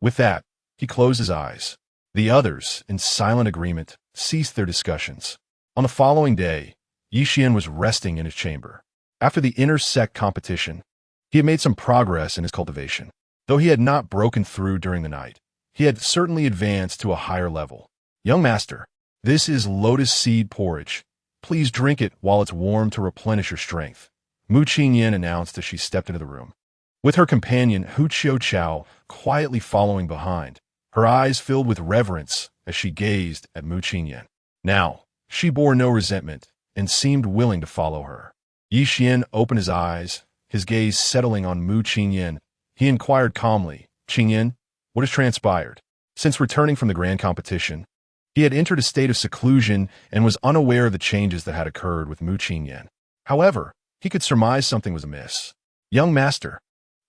With that, he closed his eyes. The others, in silent agreement, ceased their discussions. On the following day, Yi Xian was resting in his chamber. After the inner sect competition, he had made some progress in his cultivation. Though he had not broken through during the night, he had certainly advanced to a higher level. Young master, this is lotus seed porridge. Please drink it while it's warm to replenish your strength, Mu Qingyan announced as she stepped into the room, with her companion Hu Qiuqiao quietly following behind, her eyes filled with reverence as she gazed at Mu Qingyan. Now, she bore no resentment and seemed willing to follow her. Yi Xian opened his eyes, his gaze settling on Mu Qingyan. He inquired calmly, Qingyan, what has transpired? Since returning from the grand competition, he had entered a state of seclusion and was unaware of the changes that had occurred with Mu Qingyan. However, he could surmise something was amiss. Young master.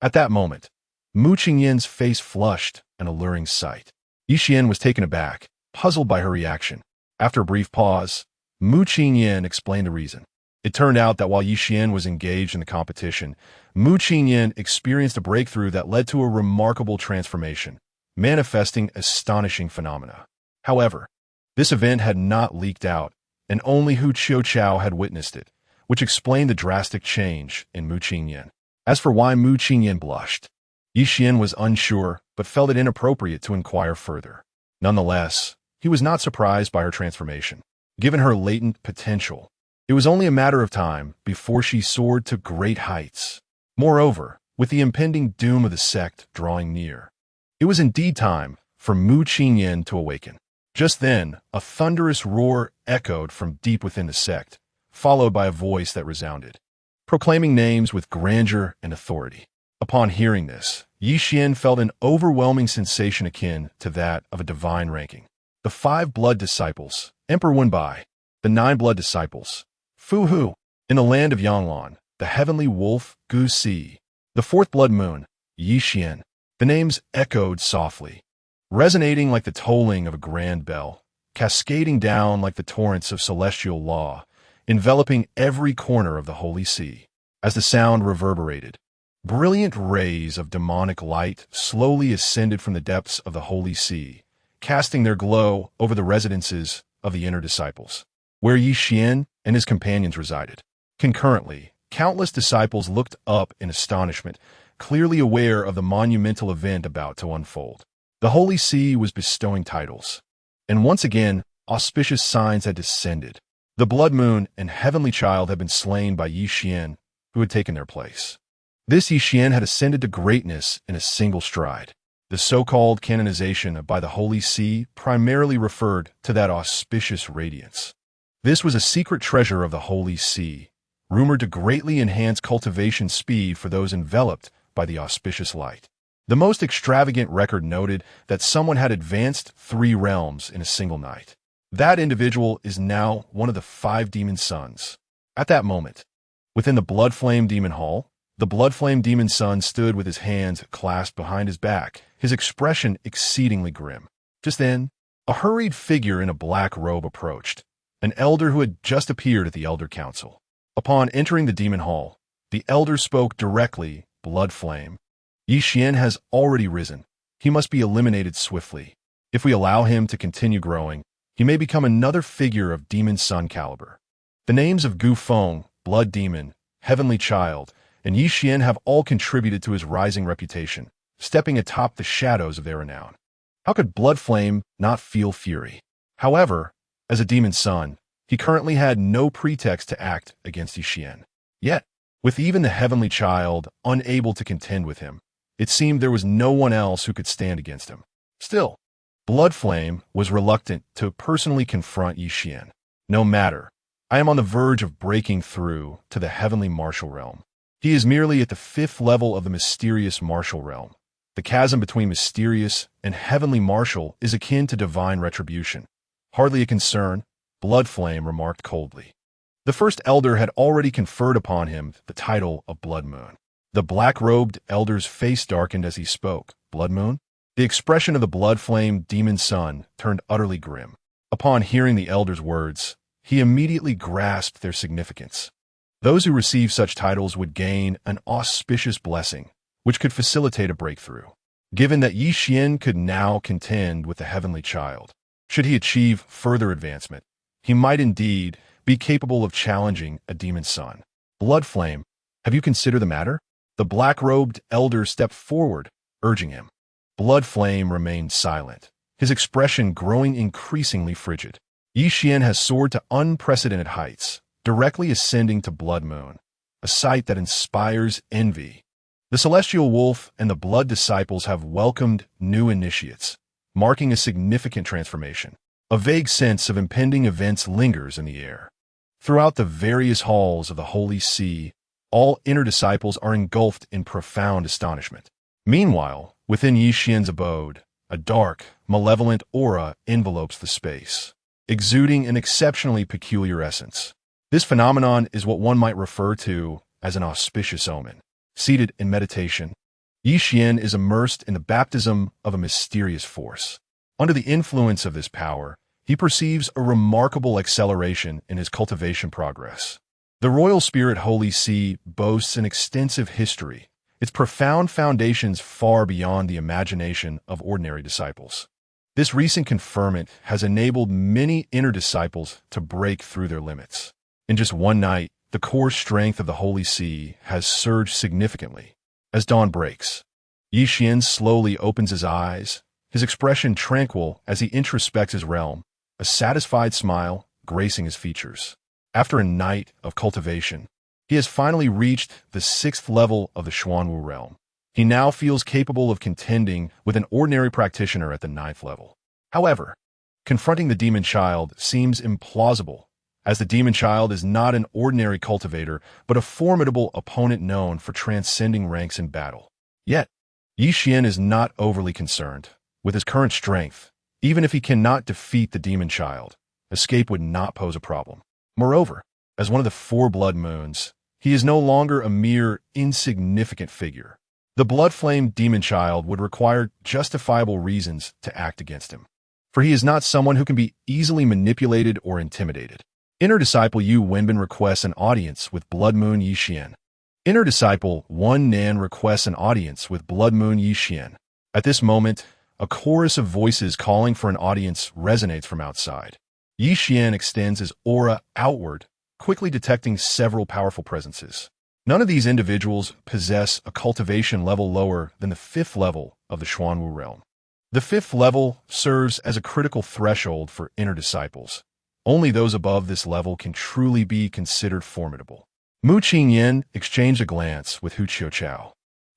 At that moment, Mu Qingyan's face flushed, an alluring sight. Yi Xian was taken aback, puzzled by her reaction. After a brief pause, Mu Qingyan explained the reason. It turned out that while Yi Xian was engaged in the competition, Mu Qingyan experienced a breakthrough that led to a remarkable transformation, manifesting astonishing phenomena. However, this event had not leaked out, and only Hu Qiuqiao had witnessed it, which explained the drastic change in Mu Qingyan. As for why Mu Qingyan blushed, Yi Xian was unsure, but felt it inappropriate to inquire further. Nonetheless, he was not surprised by her transformation. Given her latent potential, it was only a matter of time before she soared to great heights. Moreover, with the impending doom of the sect drawing near, it was indeed time for Mu Qingyan to awaken. Just then, a thunderous roar echoed from deep within the sect, followed by a voice that resounded, proclaiming names with grandeur and authority. Upon hearing this, Yi Xian felt an overwhelming sensation akin to that of a divine ranking. The 5 blood disciples, Emperor Wenbai, the 9 blood disciples, Fu Hu, in the land of Yanglan, the heavenly wolf, Gu Si, the 4th blood moon, Yi Xian. The names echoed softly, resonating like the tolling of a grand bell, cascading down like the torrents of celestial law, enveloping every corner of the Holy See. As the sound reverberated, brilliant rays of demonic light slowly ascended from the depths of the Holy See, casting their glow over the residences of the inner disciples, where Yi Xian and his companions resided. Concurrently, countless disciples looked up in astonishment, clearly aware of the monumental event about to unfold. The Holy See was bestowing titles, and once again, auspicious signs had descended. The Blood Moon and Heavenly Child had been slain by Yi Xian, who had taken their place. This Yi Xian had ascended to greatness in a single stride. The so-called canonization by the Holy See primarily referred to that auspicious radiance. This was a secret treasure of the Holy See, rumored to greatly enhance cultivation speed for those enveloped by the auspicious light. The most extravagant record noted that someone had advanced 3 realms in a single night. That individual is now one of the 5 demon sons. At that moment, within the Blood Flame Demon Hall, the Blood Flame Demon Son stood with his hands clasped behind his back, his expression exceedingly grim. Just then, a hurried figure in a black robe approached, an elder who had just appeared at the Elder Council. Upon entering the Demon Hall, the elder spoke directly, Blood Flame. Yi Xian has already risen. He must be eliminated swiftly. If we allow him to continue growing, he may become another figure of Demon Son caliber. The names of Gu Feng, Blood Demon, Heavenly Child, and Yi Xian have all contributed to his rising reputation, stepping atop the shadows of their renown. How could Blood Flame not feel fury? However, as a Demon Son, he currently had no pretext to act against Yi Xian. Yet, with even the Heavenly Child unable to contend with him, it seemed there was no one else who could stand against him. Still, Blood Flame was reluctant to personally confront Yi Xian. No matter, I am on the verge of breaking through to the Heavenly Martial Realm. He is merely at the 5th level of the mysterious martial realm. The chasm between mysterious and heavenly martial is akin to divine retribution. Hardly a concern, Blood Flame remarked coldly. The first elder had already conferred upon him the title of Blood Moon. The black-robed elder's face darkened as he spoke. Blood Moon? The expression of the Blood Flame Demon Son turned utterly grim. Upon hearing the elder's words, he immediately grasped their significance. Those who receive such titles would gain an auspicious blessing, which could facilitate a breakthrough. Given that Yi Xian could now contend with the Heavenly Child, should he achieve further advancement, he might indeed be capable of challenging a Demon Son. Blood Flame, have you considered the matter? The black-robed elder stepped forward, urging him. Blood Flame remained silent, his expression growing increasingly frigid. Yi Xian has soared to unprecedented heights, directly ascending to Blood Moon, a sight that inspires envy. The Celestial Wolf and the Blood Disciples have welcomed new initiates, marking a significant transformation. A vague sense of impending events lingers in the air. Throughout the various halls of the Holy See, all inner disciples are engulfed in profound astonishment. Meanwhile, within Yi Xian's abode, a dark, malevolent aura envelopes the space, exuding an exceptionally peculiar essence. This phenomenon is what one might refer to as an auspicious omen. Seated in meditation, Yi Xian is immersed in the baptism of a mysterious force. Under the influence of this power, he perceives a remarkable acceleration in his cultivation progress. The Royal Spirit Holy See boasts an extensive history, its profound foundations far beyond the imagination of ordinary disciples. This recent conferment has enabled many inner disciples to break through their limits. In just one night, the core strength of the Holy See has surged significantly. As dawn breaks, Yi Xian slowly opens his eyes, his expression tranquil as he introspects his realm, a satisfied smile gracing his features. After a night of cultivation, he has finally reached the 6th level of the Xuanwu realm. He now feels capable of contending with an ordinary practitioner at the 9th level. However, confronting the Demon Child seems implausible, as the Demon Child is not an ordinary cultivator, but a formidable opponent known for transcending ranks in battle. Yet, Yi Xian is not overly concerned. With his current strength, even if he cannot defeat the Demon Child, escape would not pose a problem. Moreover, as one of the 4 Blood Moons, he is no longer a mere insignificant figure. The Blood Flame Demon Child would require justifiable reasons to act against him, for he is not someone who can be easily manipulated or intimidated. Inner Disciple Yu Wenbin requests an audience with Blood Moon Yi Xian. Inner Disciple Wan Nan requests an audience with Blood Moon Yi Xian. At this moment, a chorus of voices calling for an audience resonates from outside. Yi Xian extends his aura outward, quickly detecting several powerful presences. None of these individuals possess a cultivation level lower than the 5th level of the Xuanwu realm. The 5th level serves as a critical threshold for inner disciples. Only those above this level can truly be considered formidable. Mu Qingyan exchanged a glance with Hu Qiuqiao,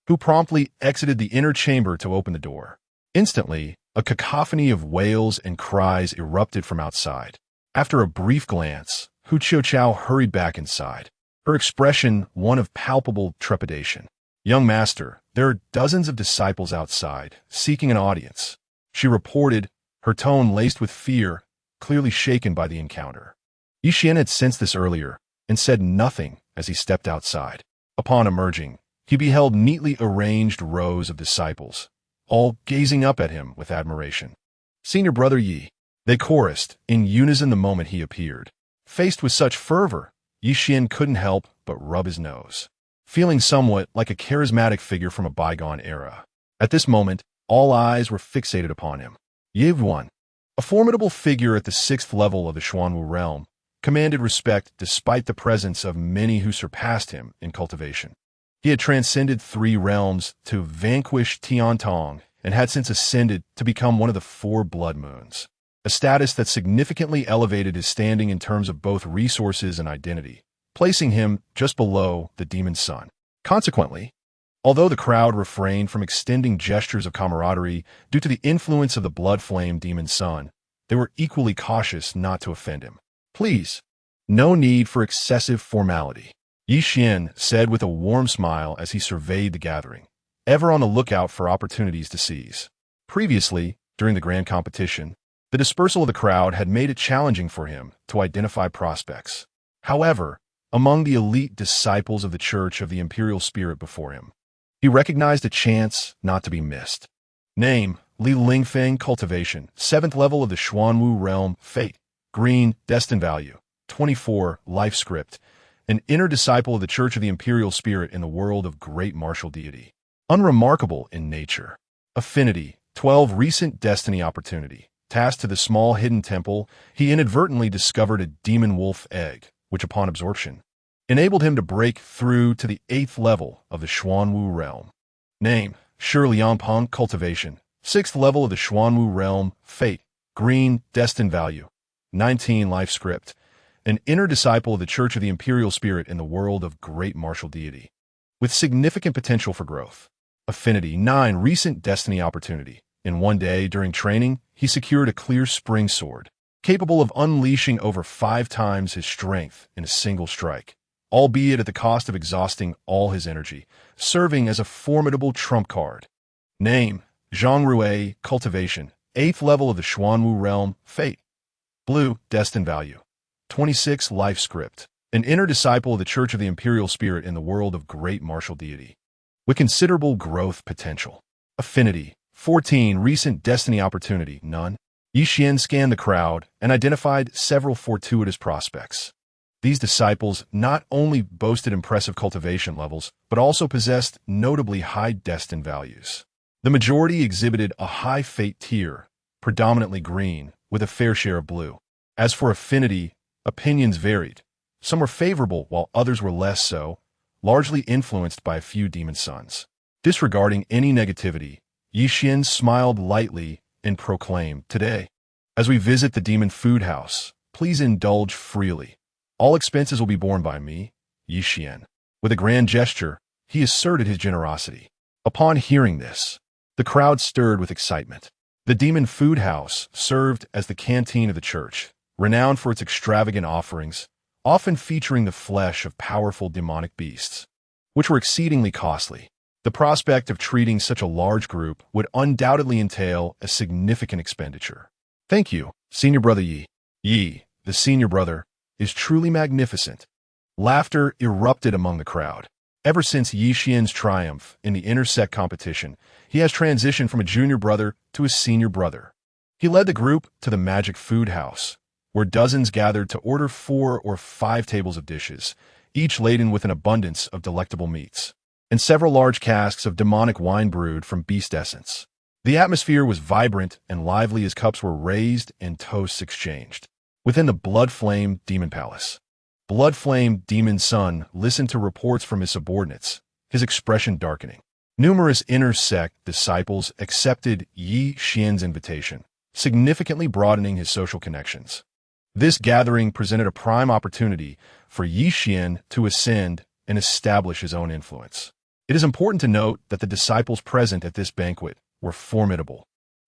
who promptly exited the inner chamber to open the door. Instantly, a cacophony of wails and cries erupted from outside. After a brief glance, Hu Qiuqiao hurried back inside, her expression one of palpable trepidation. "Young master, there are dozens of disciples outside, seeking an audience," she reported, her tone laced with fear. clearly shaken by the encounter. Yi Xian had sensed this earlier and said nothing as he stepped outside. Upon emerging, he beheld neatly arranged rows of disciples, all gazing up at him with admiration. "Senior brother Yi," they chorused in unison the moment he appeared. Faced with such fervor, Yi Xian couldn't help but rub his nose, feeling somewhat like a charismatic figure from a bygone era. At this moment, all eyes were fixated upon him. Yi Yuan, a formidable figure at the 6th level of the Xuanwu realm, commanded respect despite the presence of many who surpassed him in cultivation. He had transcended 3 realms to vanquish Tiantong and had since ascended to become one of the 4 blood moons, a status that significantly elevated his standing in terms of both resources and identity, placing him just below the demon sun. Consequently, although the crowd refrained from extending gestures of camaraderie due to the influence of the blood flame demon sun, they were equally cautious not to offend him. "Please, no need for excessive formality," Yi Xian said with a warm smile as he surveyed the gathering, ever on the lookout for opportunities to seize. Previously, during the grand competition, the dispersal of the crowd had made it challenging for him to identify prospects. However, among the elite disciples of the Church of the Imperial Spirit before him, he recognized a chance not to be missed. Name: Li Lingfeng, cultivation, 7th level of the Xuanwu realm, fate, green, destined value, 24, life script, an inner disciple of the Church of the Imperial Spirit in the world of great martial deity. Unremarkable in nature. Affinity, 12, recent destiny opportunity. Tasked to the small hidden temple, he inadvertently discovered a demon wolf egg, which upon absorption, enabled him to break through to the 8th level of the Xuanwu realm. Name: Shi Liangpeng, cultivation, 6th level of the Xuanwu realm, fate, green, destined value, 19, life script, an inner disciple of the Church of the Imperial Spirit in the world of great martial deity, with significant potential for growth. Affinity, 9, recent destiny opportunity. In one day during training, he secured a clear spring sword, capable of unleashing over 5 times his strength in a single strike, albeit at the cost of exhausting all his energy, serving as a formidable trump card. Name: Zhang Rui, cultivation, 8th level of the Xuanwu realm, fate, blue, destined value, 26, life script, an inner disciple of the Church of the Imperial Spirit in the world of great martial deity, with considerable growth potential. Affinity, 14, recent destiny opportunity, none. Yi Xian scanned the crowd and identified several fortuitous prospects. These disciples not only boasted impressive cultivation levels, but also possessed notably high destined values. The majority exhibited a high fate tier, predominantly green, with a fair share of blue. As for affinity, opinions varied. Some were favorable while others were less so, largely influenced by a few demon suns. Disregarding any negativity, Yi Xian smiled lightly and proclaimed, "Today, as we visit the demon food house, please indulge freely. All expenses will be borne by me, Yi Xian." With a grand gesture, he asserted his generosity. Upon hearing this, the crowd stirred with excitement. The demon food house served as the canteen of the church, renowned for its extravagant offerings, often featuring the flesh of powerful demonic beasts, which were exceedingly costly. The prospect of treating such a large group would undoubtedly entail a significant expenditure. "Thank you, Senior Brother Yi. Yi, the senior brother, is truly magnificent." Laughter erupted among the crowd. Ever since Yi Xian's triumph in the intersect competition, he has transitioned from a junior brother to a senior brother. He led the group to the magic food house, where dozens gathered to order 4 or 5 tables of dishes, each laden with an abundance of delectable meats, and several large casks of demonic wine brewed from beast essence. The atmosphere was vibrant and lively as cups were raised and toasts exchanged. Within the Blood Flame Demon Palace, Blood Flame Demon Sun listened to reports from his subordinates, his expression darkening. Numerous inner sect disciples accepted Yi Xian's invitation, significantly broadening his social connections. This gathering presented a prime opportunity for Yi Xian to ascend and establish his own influence. It is important to note that the disciples present at this banquet were formidable,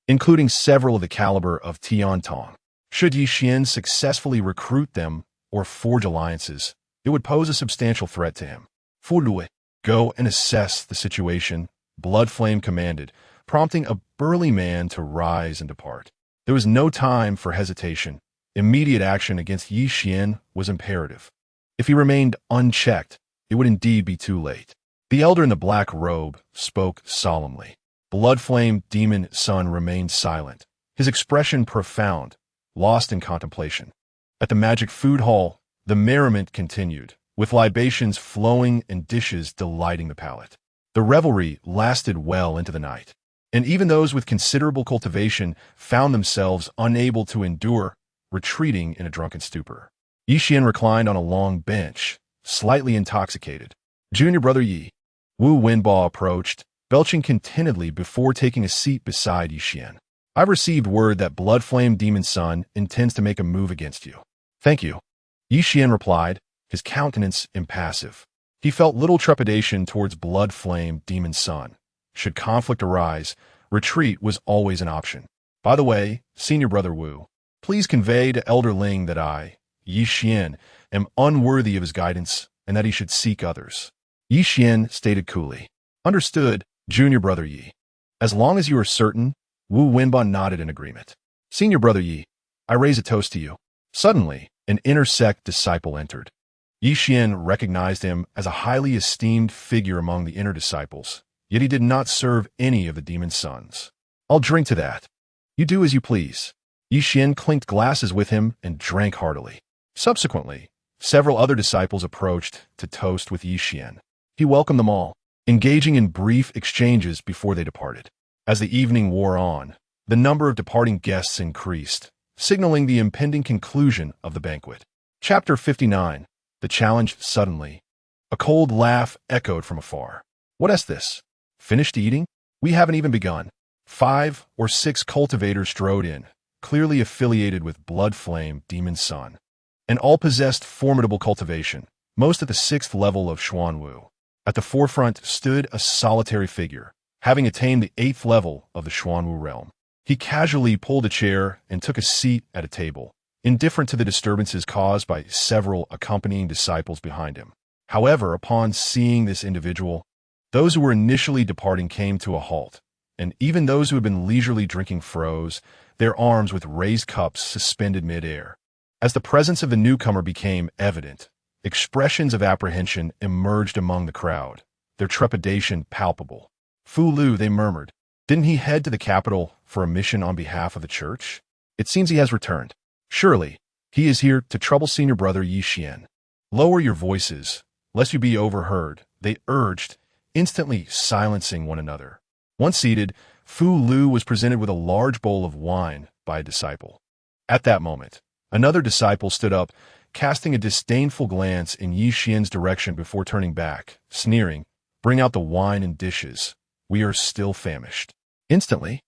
including several of the caliber of Tiantong. Should Yi Xian successfully recruit them or forge alliances, it would pose a substantial threat to him. "Fulue, go and assess the situation," Blood Flame commanded, prompting a burly man to rise and depart. There was no time for hesitation, Immediate action against Yi Xian was imperative. If he remained unchecked, it would indeed be too late. The elder in the black robe spoke solemnly. Blood-flamed demon son remained silent, his expression profound, lost in contemplation. At the magic food hall, the merriment continued, with libations flowing and dishes delighting the palate. The revelry lasted well into the night, and even those with considerable cultivation found themselves unable to endure, retreating in a drunken stupor. Yi Xian reclined on a long bench, slightly intoxicated. Junior brother Yi, Wu Wenbo approached, belching contentedly before taking a seat beside Yi Xian. I've received word that Blood-Flame Demon Son intends to make a move against you. Thank you. Yi Xian replied, his countenance impassive. He felt little trepidation towards Blood-Flame Demon Son. Should conflict arise, retreat was always an option. By the way, senior brother Wu, please convey to Elder Ling that I, Yi Xian, am unworthy of his guidance and that he should seek others. Yi Xian stated coolly. Understood, junior brother Yi. As long as you are certain, Wu Wenbo nodded in agreement. Senior brother Yi, I raise a toast to you. Suddenly, an inner sect disciple entered. Yi Xian recognized him as a highly esteemed figure among the inner disciples, yet he did not serve any of the demon sons. I'll drink to that. You do as you please. Yi Xian clinked glasses with him and drank heartily. Subsequently, several other disciples approached to toast with Yi Xian. He welcomed them all, engaging in brief exchanges before they departed. As the evening wore on, the number of departing guests increased, signaling the impending conclusion of the banquet. Chapter 59. The Challenge Suddenly. A cold laugh echoed from afar. What is this? Finished eating? We haven't even begun. 5 or 6 cultivators strode in, clearly affiliated with Blood-Flame Demon Son, and all possessed formidable cultivation, most at the 6th level of Xuanwu. At the forefront stood a solitary figure, having attained the 8th level of the Xuanwu realm. He casually pulled a chair and took a seat at a table, indifferent to the disturbances caused by several accompanying disciples behind him. However, upon seeing this individual, those who were initially departing came to a halt, and even those who had been leisurely drinking froze, their arms with raised cups suspended mid-air. As the presence of the newcomer became evident, expressions of apprehension emerged among the crowd, their trepidation palpable. Fu Lu, they murmured. Didn't he head to the capital for a mission on behalf of the church? It seems he has returned. Surely, he is here to trouble senior brother Yi Xian. Lower your voices, lest you be overheard, they urged, instantly silencing one another. Once seated, Fu Lu was presented with a large bowl of wine by a disciple. At that moment, another disciple stood up, casting a disdainful glance in Yi Xian's direction before turning back, sneering, Bring out the wine and dishes. We are still famished. Instantly,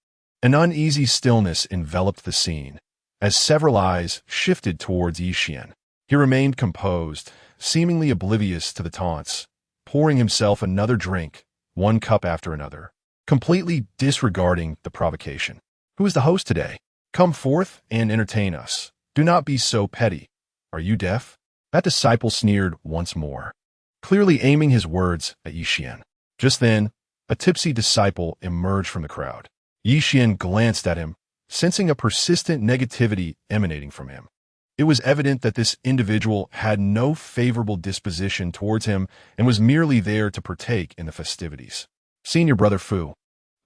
an uneasy stillness enveloped the scene, as several eyes shifted towards Yi Xian. He remained composed, seemingly oblivious to the taunts, pouring himself another drink, one cup after another, completely disregarding the provocation. Who is the host today? Come forth and entertain us. Do not be so petty. Are you deaf? That disciple sneered once more, clearly aiming his words at Yi Xian. Just then, a tipsy disciple emerged from the crowd. Yi Xian glanced at him, sensing a persistent negativity emanating from him. It was evident that this individual had no favorable disposition towards him and was merely there to partake in the festivities. Senior brother Fu.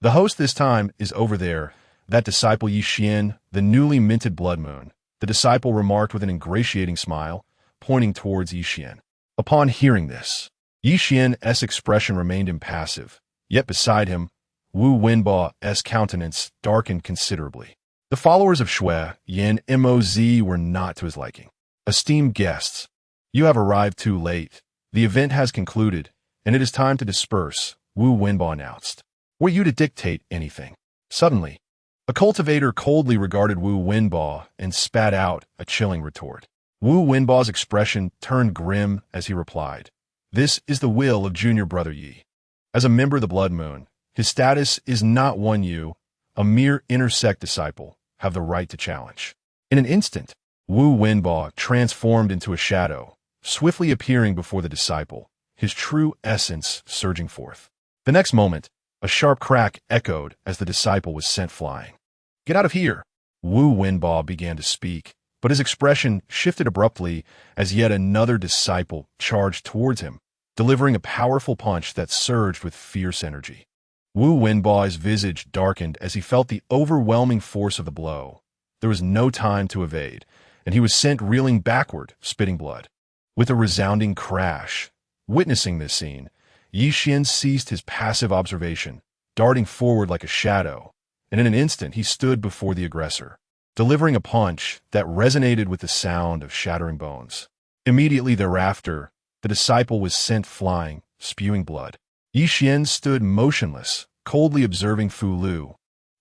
The host this time is over there, that disciple Yi Xian, the newly minted blood moon. The disciple remarked with an ingratiating smile, pointing towards Yi Xian. Upon hearing this, Yi Xian's expression remained impassive, yet beside him, Wu Wenbo's countenance darkened considerably. The followers of Shui Yan Moz were not to his liking. Esteemed guests, you have arrived too late. The event has concluded, and it is time to disperse, Wu Wenbo announced. Were you to dictate anything? Suddenly, a cultivator coldly regarded Wu Wenbo and spat out a chilling retort. Wu Wenbo's expression turned grim as he replied, This is the will of junior brother Yi. As a member of the Blood Moon, his status is not one you, a mere inner sect disciple, have the right to challenge. In an instant, Wu Wenbo transformed into a shadow, swiftly appearing before the disciple, his true essence surging forth. The next moment, a sharp crack echoed as the disciple was sent flying. Get out of here! Wu Wenbo began to speak, but his expression shifted abruptly as yet another disciple charged towards him, delivering a powerful punch that surged with fierce energy. Wu Wenbao's visage darkened as he felt the overwhelming force of the blow. There was no time to evade, and he was sent reeling backward, spitting blood. With a resounding crash, witnessing this scene, Yi Xian ceased his passive observation, darting forward like a shadow, and in an instant he stood before the aggressor, delivering a punch that resonated with the sound of shattering bones. Immediately thereafter, the disciple was sent flying, spewing blood. Yi Xian stood motionless, coldly observing Fu Lu,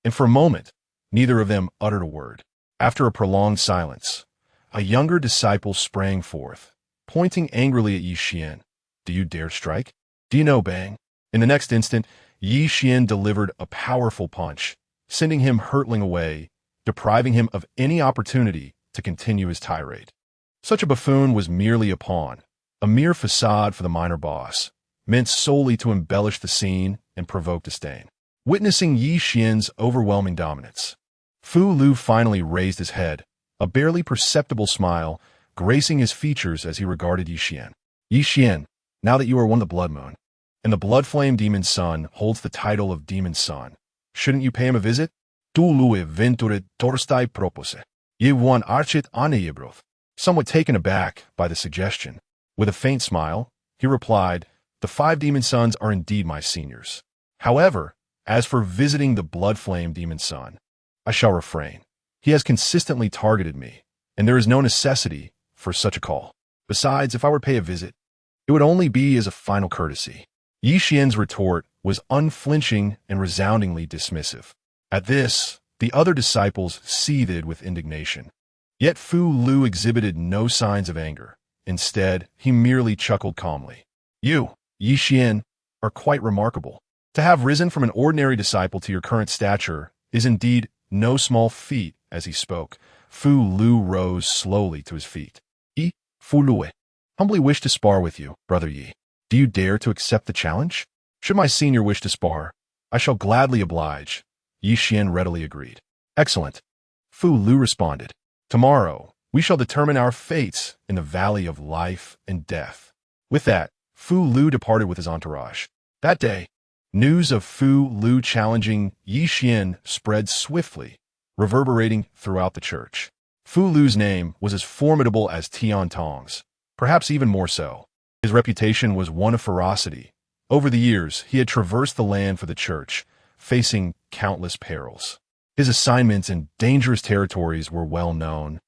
and for a moment, neither of them uttered a word. After a prolonged silence, a younger disciple sprang forth, pointing angrily at Yi Xian. "Do you dare strike? Do you know Bang?" In the next instant, Yi Xian delivered a powerful punch, sending him hurtling away, depriving him of any opportunity to continue his tirade. Such a buffoon was merely a pawn, a mere facade for the minor boss, meant solely to embellish the scene and provoke disdain. Witnessing Yi Xian's overwhelming dominance, Fu Lu finally raised his head, a barely perceptible smile gracing his features as he regarded Yi Xian. "Yi Xian, now that you are one of the Blood Moon, and the Blood Flame Demon Son holds the title of Demon Son, shouldn't you pay him a visit?" "Tu lui venture torstai propose. Ye one archit aneyebroth." Somewhat taken aback by the suggestion, with a faint smile, he replied, "The 5 Demon Sons are indeed my seniors. However, as for visiting the Blood Flame Demon Son, I shall refrain. He has consistently targeted me, and there is no necessity for such a call. Besides, if I were to pay a visit, it would only be as a final courtesy." Yi Xian's retort was unflinching and resoundingly dismissive. At this, the other disciples seethed with indignation. Yet Fu Lu exhibited no signs of anger. Instead, he merely chuckled calmly. "You, Yi Xian, are quite remarkable. To have risen from an ordinary disciple to your current stature is indeed no small feat." As he spoke, Fu Lu rose slowly to his feet. "Yi, Fu Lu, humbly wish to spar with you, brother Yi. Do you dare to accept the challenge? Should my senior wish to spar, I shall gladly oblige." Yi Xian readily agreed. "Excellent," Fu Lu responded. "Tomorrow, we shall determine our fates in the Valley of Life and Death." With that, Fu Lu departed with his entourage. That day, news of Fu Lu challenging Yi Xian spread swiftly, reverberating throughout the church. Fu Lu's name was as formidable as Tian Tong's, perhaps even more so. His reputation was one of ferocity. Over the years, he had traversed the land for the church, facing countless perils. His assignments in dangerous territories were well known,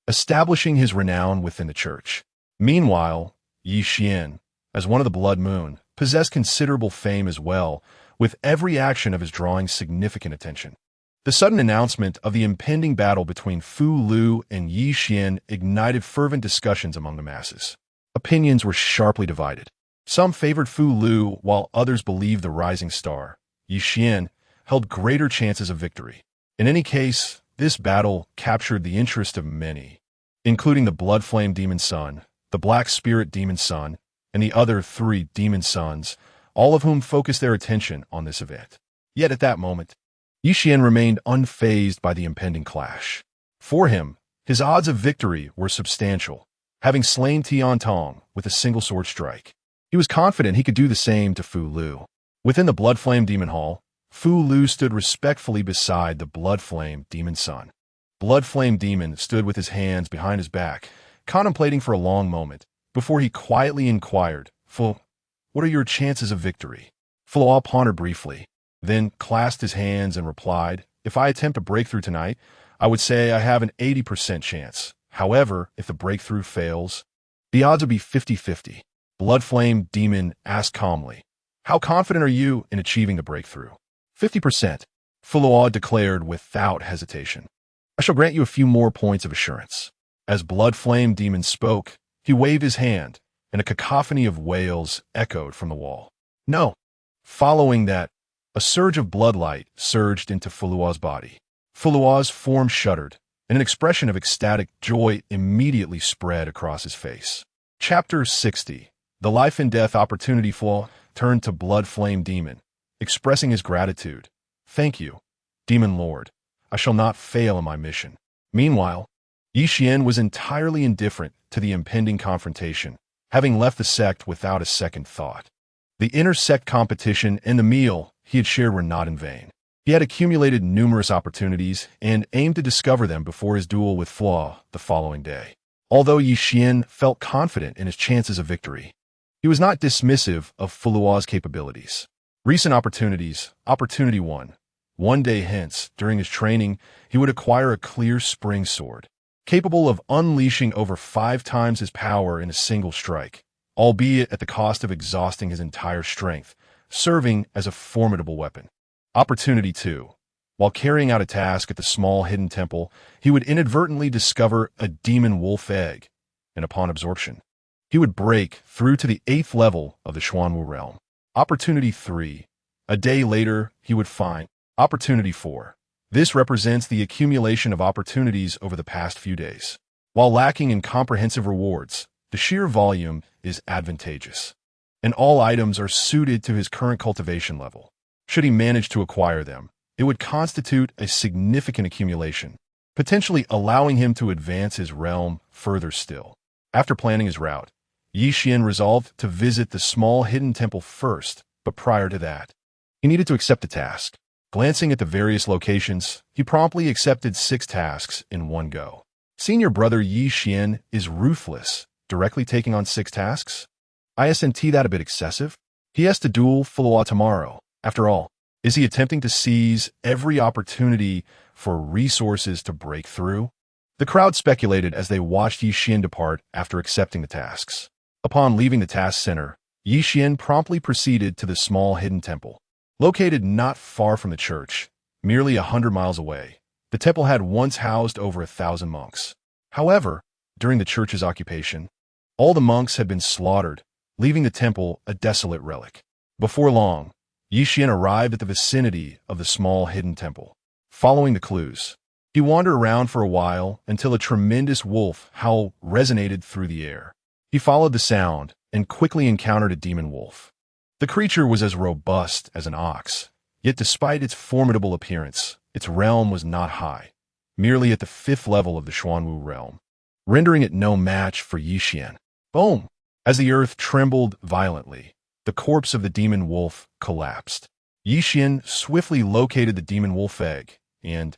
establishing his renown within the church. Meanwhile, Yi Xian, as one of the Blood Moon, possessed considerable fame as well, with every action of his drawing significant attention. The sudden announcement of the impending battle between Fu Lu and Yi Xian ignited fervent discussions among the masses. Opinions were sharply divided. Some favored Fu Lu, while others believed the rising star, Yi Xian, held greater chances of victory. In any case, this battle captured the interest of many, including the Blood Flame Demon Son, the Black Spirit Demon Son, and the other 3 Demon Sons, all of whom focused their attention on this event. Yet at that moment, Yi Xian remained unfazed by the impending clash. For him, his odds of victory were substantial, having slain Tian Tong with a single sword strike. He was confident he could do the same to Fu Lu. Within the Blood Flame Demon Hall, Fu Lu stood respectfully beside the Blood Flame Demon Son. Blood Flame Demon stood with his hands behind his back, contemplating for a long moment, before he quietly inquired, "Fu, what are your chances of victory?" Fu Lu pondered briefly, then clasped his hands and replied, "If I attempt a breakthrough tonight, I would say I have an 80% chance. However, if the breakthrough fails, the odds would be 50-50. Blood Flame Demon asked calmly, "How confident are you in achieving the breakthrough?" 50%, Fu Lu declared without hesitation. "I shall grant you a few more points of assurance." As Blood Flame Demon spoke, he waved his hand, and a cacophony of wails echoed from the wall. "No." Following that, a surge of bloodlight surged into Fu Lu's body. Fu Lu's form shuddered, and an expression of ecstatic joy immediately spread across his face. Chapter 60. The Life and Death Opportunity. Fu Lu turned to Blood Flame Demon, expressing his gratitude. "Thank you, Demon Lord. I shall not fail in my mission." Meanwhile, Yi Xian was entirely indifferent to the impending confrontation, having left the sect without a second thought. The inter-sect competition and the meal he had shared were not in vain. He had accumulated numerous opportunities and aimed to discover them before his duel with Flaw the following day. Although Yi Xian felt confident in his chances of victory, he was not dismissive of Flua's capabilities. Recent opportunities. Opportunity 1. One day hence, during his training, he would acquire a clear spring sword, capable of unleashing over 5 times his power in a single strike, albeit at the cost of exhausting his entire strength, serving as a formidable weapon. Opportunity 2. While carrying out a task at the small hidden temple, he would inadvertently discover a demon wolf egg, and upon absorption, he would break through to the 8th level of the Xuanwu realm. Opportunity 3. A day later, he would find Opportunity 4. This represents the accumulation of opportunities over the past few days. While lacking in comprehensive rewards, the sheer volume is advantageous, and all items are suited to his current cultivation level. Should he manage to acquire them, it would constitute a significant accumulation, potentially allowing him to advance his realm further still. After planning his route, Yi Xian resolved to visit the small hidden temple first, but prior to that, he needed to accept a task. Glancing at the various locations, he promptly accepted 6 tasks in one go. Senior brother Yi Xian is ruthless, directly taking on 6 tasks? Isn't that a bit excessive? He has to duel Fulua tomorrow. After all, is he attempting to seize every opportunity for resources to break through? The crowd speculated as they watched Yi Xian depart after accepting the tasks. Upon leaving the task center, Yi Xian promptly proceeded to the small hidden temple. Located not far from the church, merely 100 miles away, the temple had once housed over 1,000 monks. However, during the church's occupation, all the monks had been slaughtered, leaving the temple a desolate relic. Before long, Yi Xian arrived at the vicinity of the small hidden temple. Following the clues, he wandered around for a while until a tremendous wolf howl resonated through the air. He followed the sound and quickly encountered a demon wolf. The creature was as robust as an ox, yet despite its formidable appearance, its realm was not high, merely at the 5th level of the Xuanwu realm, rendering it no match for Yi Xian. Boom! As the earth trembled violently, the corpse of the demon wolf collapsed. Yi Xian swiftly located the demon wolf egg, and,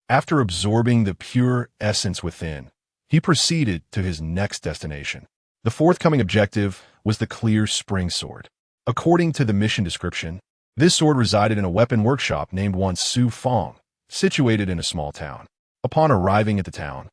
after absorbing the pure essence within, he proceeded to his next destination. The forthcoming objective was the clear spring sword. According to the mission description, this sword resided in a weapon workshop named Wan Su Fong, situated in a small town. Upon arriving at the town,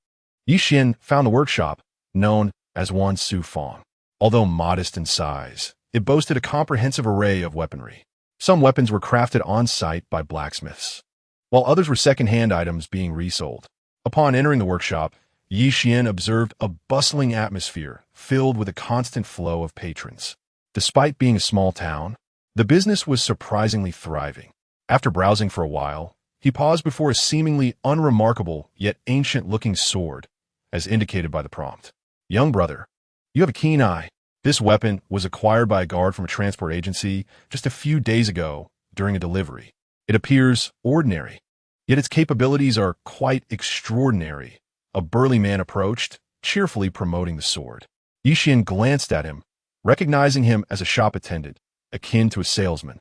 Yi Xian found the workshop, known as Wan Su Fong. Although modest in size, it boasted a comprehensive array of weaponry. Some weapons were crafted on-site by blacksmiths, while others were second-hand items being resold. Upon entering the workshop, Yi Xian observed a bustling atmosphere filled with a constant flow of patrons. Despite being a small town, the business was surprisingly thriving. After browsing for a while, he paused before a seemingly unremarkable yet ancient-looking sword, as indicated by the prompt. Young brother, you have a keen eye. This weapon was acquired by a guard from a transport agency just a few days ago during a delivery. It appears ordinary, yet its capabilities are quite extraordinary. A burly man approached, cheerfully promoting the sword. Yi Xian glanced at him, recognizing him as a shop attendant, akin to a salesman.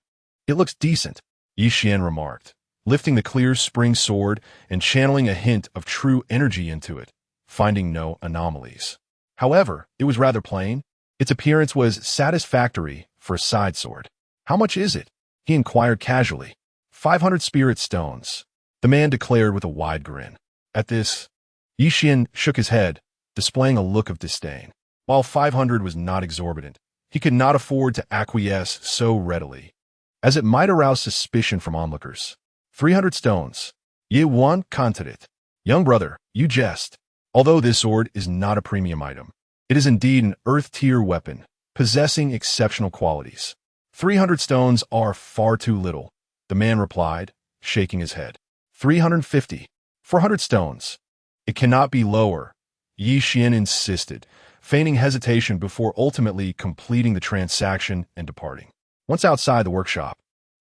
It looks decent, Yi Xian remarked, lifting the clear spring sword and channeling a hint of true energy into it, finding no anomalies. However, it was rather plain. Its appearance was satisfactory for a side sword. How much is it? He inquired casually. 500 spirit stones, the man declared with a wide grin. At this, Yi Xian shook his head, displaying a look of disdain. While 500 was not exorbitant, he could not afford to acquiesce so readily, as it might arouse suspicion from onlookers. 300 stones. Ye wan it. Young brother, you jest. Although this sword is not a premium item, it is indeed an earth-tier weapon, possessing exceptional qualities. 300 stones are far too little, the man replied, shaking his head. 350. 400 stones. It cannot be lower, Yi Xian insisted, feigning hesitation before ultimately completing the transaction and departing. Once outside the workshop,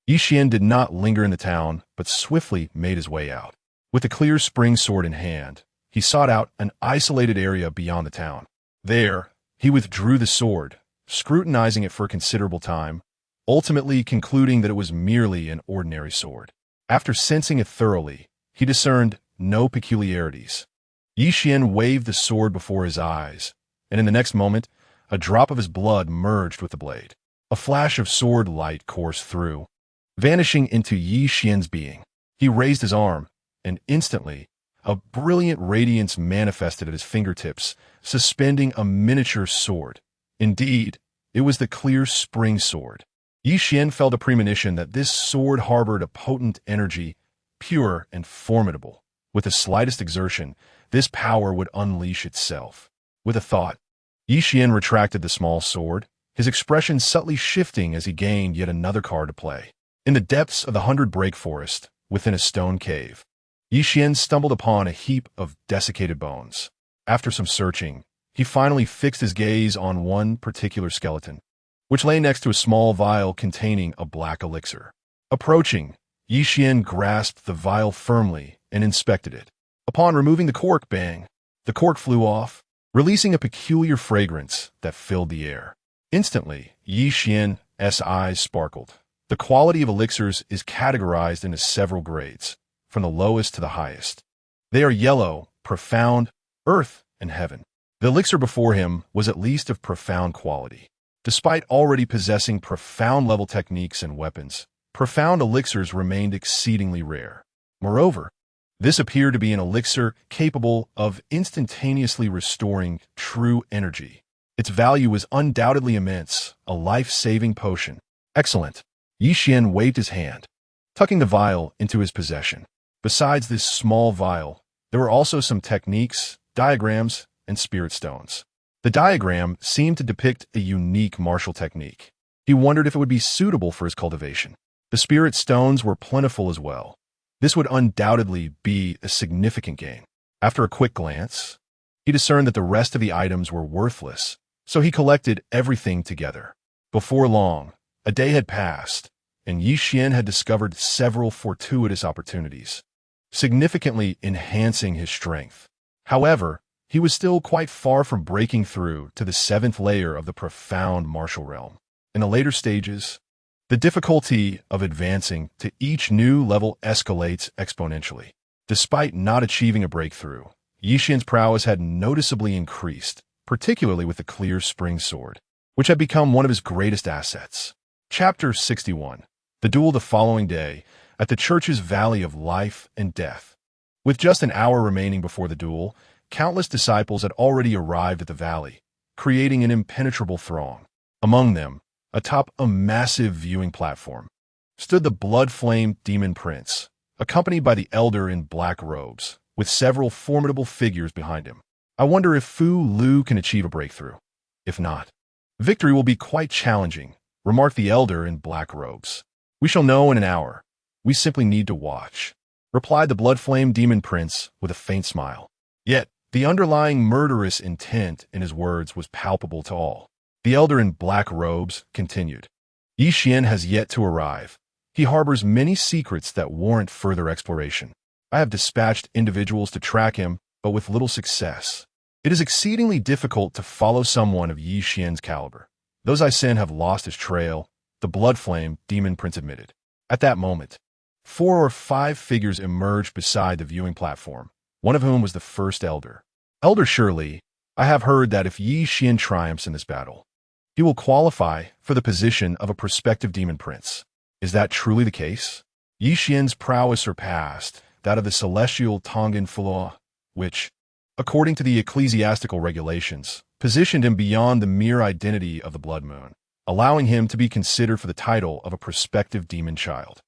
Yi Xian did not linger in the town, but swiftly made his way out. With a clear spring sword in hand, he sought out an isolated area beyond the town. There, he withdrew the sword, scrutinizing it for a considerable time, ultimately concluding that it was merely an ordinary sword. After sensing it thoroughly, he discerned no peculiarities. Yi Xian waved the sword before his eyes, and in the next moment, a drop of his blood merged with the blade. A flash of sword light coursed through, vanishing into Yi Xian's being. He raised his arm, and instantly, a brilliant radiance manifested at his fingertips, suspending a miniature sword. Indeed, it was the clear spring sword. Yi Xian felt a premonition that this sword harbored a potent energy, pure and formidable. With the slightest exertion, this power would unleash itself. With a thought, Yi Xian retracted the small sword, his expression subtly shifting as he gained yet another card to play. In the depths of the 100-break forest, within a stone cave, Yi Xian stumbled upon a heap of desiccated bones. After some searching, he finally fixed his gaze on one particular skeleton, which lay next to a small vial containing a black elixir. Approaching, Yi Xian grasped the vial firmly and inspected it. Upon removing the cork, bang, the cork flew off, releasing a peculiar fragrance that filled the air. Instantly, Yi Xian's eyes sparkled. The quality of elixirs is categorized into several grades, from the lowest to the highest. They are yellow, profound, earth, and heaven. The elixir before him was at least of profound quality. Despite already possessing profound-level techniques and weapons, profound elixirs remained exceedingly rare. Moreover, this appeared to be an elixir capable of instantaneously restoring true energy. Its value was undoubtedly immense, a life-saving potion. Excellent. Yi Xian waved his hand, tucking the vial into his possession. Besides this small vial, there were also some techniques, diagrams, and spirit stones. The diagram seemed to depict a unique martial technique. He wondered if it would be suitable for his cultivation. The spirit stones were plentiful as well. This would undoubtedly be a significant gain. After a quick glance, he discerned that the rest of the items were worthless, so he collected everything together. Before long, a day had passed, and Yi Xian had discovered several fortuitous opportunities, significantly enhancing his strength. However, he was still quite far from breaking through to the 7th layer of the profound martial realm. In the later stages, the difficulty of advancing to each new level escalates exponentially. Despite not achieving a breakthrough, Yi Xian's prowess had noticeably increased, particularly with the clear spring sword, which had become one of his greatest assets. Chapter 61. The duel the following day, at the church's Valley of Life and Death. With just an hour remaining before the duel, countless disciples had already arrived at the valley, creating an impenetrable throng. Among them, atop a massive viewing platform, stood the blood-flamed demon prince, accompanied by the elder in black robes, with several formidable figures behind him. I wonder if Fu Lu can achieve a breakthrough. If not, victory will be quite challenging, remarked the elder in black robes. We shall know in an hour. We simply need to watch, replied the blood-flamed demon prince with a faint smile. Yet, the underlying murderous intent in his words was palpable to all. The elder in black robes continued. Yi Xian has yet to arrive. He harbors many secrets that warrant further exploration. I have dispatched individuals to track him, but with little success. It is exceedingly difficult to follow someone of Yi Xian's caliber. Those I sent have lost his trail, the blood-flame demon prince admitted. At that moment, 4 or 5 figures emerged beside the viewing platform, one of whom was the first elder. Elder Shirley, I have heard that if Yi Xian triumphs in this battle, he will qualify for the position of a prospective demon prince. Is that truly the case? Yi Xian's prowess surpassed that of the celestial Tongan Fulua, which, according to the ecclesiastical regulations, positioned him beyond the mere identity of the blood moon, allowing him to be considered for the title of a prospective demon child.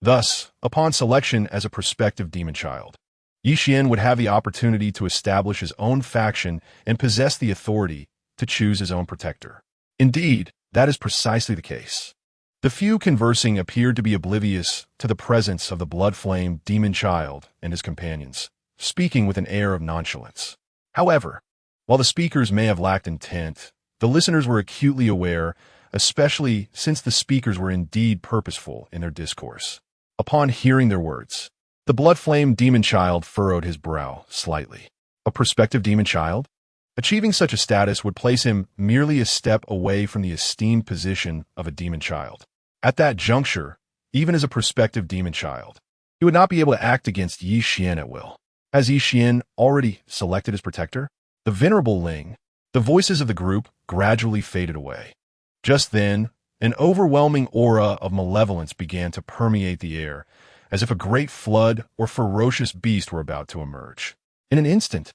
Thus, upon selection as a prospective demon child, Yi Xian would have the opportunity to establish his own faction and possess the authority to choose his own protector. Indeed, that is precisely the case. The few conversing appeared to be oblivious to the presence of the blood-flamed demon child and his companions, speaking with an air of nonchalance. However, while the speakers may have lacked intent, the listeners were acutely aware, especially since the speakers were indeed purposeful in their discourse. Upon hearing their words, The blood-flamed demon child furrowed his brow slightly. A prospective demon child? Achieving such a status would place him merely a step away from the esteemed position of a demon child. At that juncture, even as a prospective demon child, he would not be able to act against Yi Xian at will. Has Yi Xian already selected his protector? The venerable Ling. The voices of the group gradually faded away. Just then, an overwhelming aura of malevolence began to permeate the air, as if a great flood or ferocious beast were about to emerge. In an instant,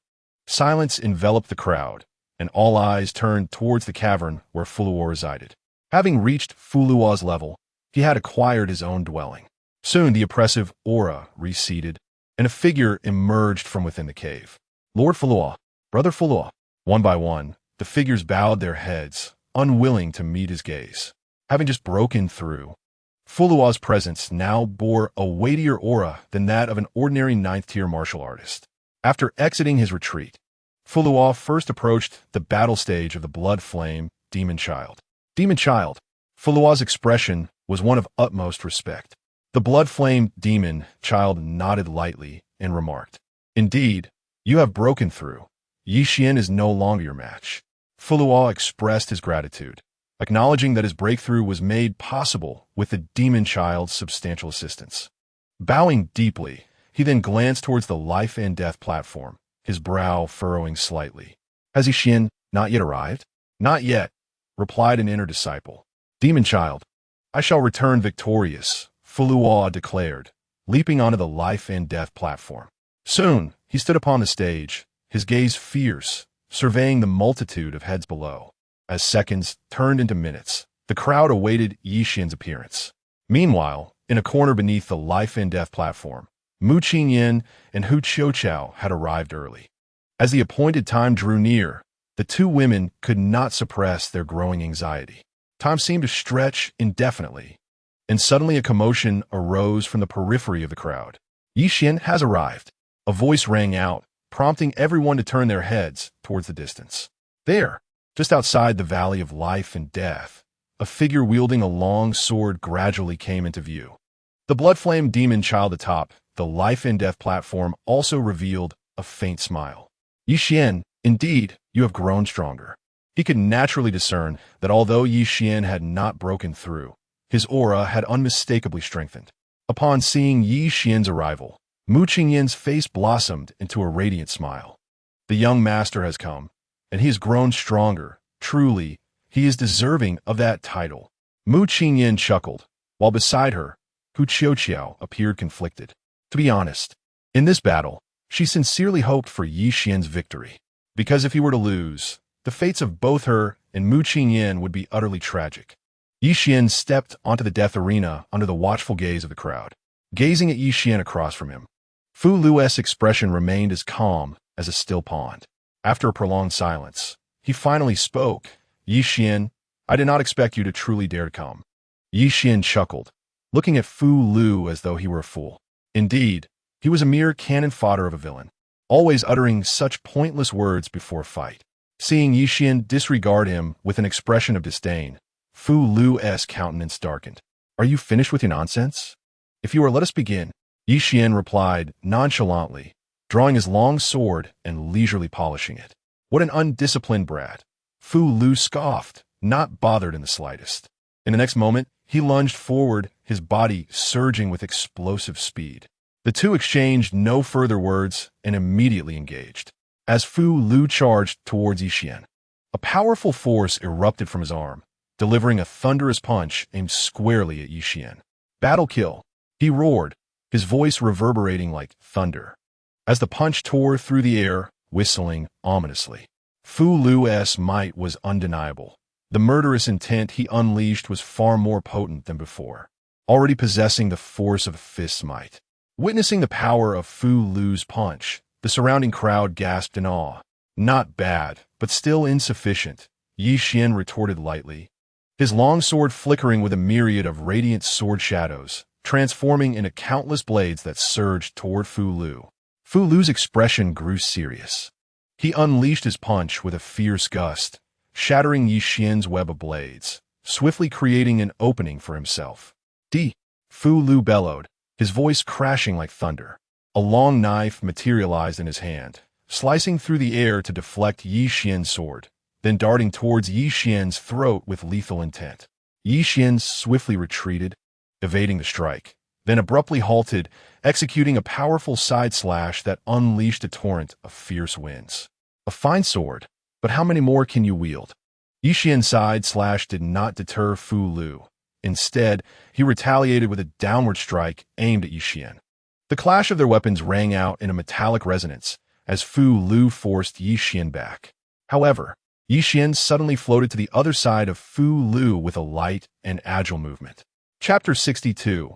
silence enveloped the crowd, and all eyes turned towards the cavern where Fuluo resided. Having reached Fuluo's level, he had acquired his own dwelling. Soon the oppressive aura receded, and a figure emerged from within the cave. Lord Fuluo, Brother Fuluo. One by one, the figures bowed their heads, unwilling to meet his gaze. Having just broken through, Fuluo's presence now bore a weightier aura than that of an ordinary ninth-tier martial artist. After exiting his retreat, Fuluo first approached the battle stage of the blood flame demon child. Demon child. Fuluo's expression was one of utmost respect. The blood flame demon child nodded lightly and remarked, "Indeed, you have broken through. Yi Xian is no longer your match." Fuluo expressed his gratitude, acknowledging that his breakthrough was made possible with the demon child's substantial assistance. Bowing deeply, he then glanced towards the life and death platform, his brow furrowing slightly. "Has Yi Xian not yet arrived?" "Not yet," replied an inner disciple. "Demon child, I shall return victorious," Fuluo declared, leaping onto the life and death platform. Soon, he stood upon the stage, his gaze fierce, surveying the multitude of heads below. As seconds turned into minutes, the crowd awaited Yi Xian's appearance. Meanwhile, in a corner beneath the life and death platform, Mu Qingyan and Hu Qiuqiao had arrived early. As the appointed time drew near, the two women could not suppress their growing anxiety. Time seemed to stretch indefinitely, and suddenly a commotion arose from the periphery of the crowd. "Yi Xian has arrived." A voice rang out, prompting everyone to turn their heads towards the distance. There, just outside the Valley of Life and Death, a figure wielding a long sword gradually came into view. The blood-flame demon child atop the Life and Death platform also revealed a faint smile. "Yi Xian, indeed, you have grown stronger." He could naturally discern that although Yi Xian had not broken through, his aura had unmistakably strengthened. Upon seeing Yi Xian's arrival, Mu Qingyan's face blossomed into a radiant smile. "The young master has come, and he has grown stronger. Truly, he is deserving of that title." Mu Qingyan chuckled, while beside her, Hu Qiuqiao appeared conflicted. To be honest, in this battle, she sincerely hoped for Yi Xian's victory, because if he were to lose, the fates of both her and Mu Qingyan would be utterly tragic. Yi Xian stepped onto the death arena under the watchful gaze of the crowd. Gazing at Yi Xian across from him, Fu Lu's expression remained as calm as a still pond. After a prolonged silence, he finally spoke. "Yi Xian, I did not expect you to truly dare to come." Yi Xian chuckled, looking at Fu Lu as though he were a fool. Indeed, he was a mere cannon fodder of a villain, always uttering such pointless words before a fight. Seeing Yi Xian disregard him with an expression of disdain, Fu Lu's countenance darkened. "Are you finished with your nonsense? If you are, let us begin." Yi Xian replied nonchalantly, drawing his long sword and leisurely polishing it. "What an undisciplined brat." Fu Lu scoffed, not bothered in the slightest. In the next moment, he lunged forward, his body surging with explosive speed. The two exchanged no further words and immediately engaged. As Fu Lu charged towards Yi Xian, a powerful force erupted from his arm, delivering a thunderous punch aimed squarely at Yi Xian. "Battle kill," he roared, his voice reverberating like thunder. As the punch tore through the air, whistling ominously, Fu Lu's might was undeniable. The murderous intent he unleashed was far more potent than before, already possessing the force of a fist's might. Witnessing the power of Fu Lu's punch, the surrounding crowd gasped in awe. "Not bad, but still insufficient," Yi Xian retorted lightly, his long sword flickering with a myriad of radiant sword shadows, transforming into countless blades that surged toward Fu Lu. Fu Lu's expression grew serious. He unleashed his punch with a fierce gust, shattering Yi Xian's web of blades, swiftly creating an opening for himself. "D!" Fu Lu bellowed, his voice crashing like thunder. A long knife materialized in his hand, slicing through the air to deflect Yi Xian's sword, then darting towards Yi Xian's throat with lethal intent. Yi Xian swiftly retreated, evading the strike, then abruptly halted, executing a powerful side slash that unleashed a torrent of fierce winds. A fine sword, but how many more can you wield? Yi Xian's side slash did not deter Fu Lu. Instead, he retaliated with a downward strike aimed at Yi Xian. The clash of their weapons rang out in a metallic resonance as Fu Lu forced Yi Xian back. However, Yi Xian suddenly floated to the other side of Fu Lu with a light and agile movement. Chapter 62.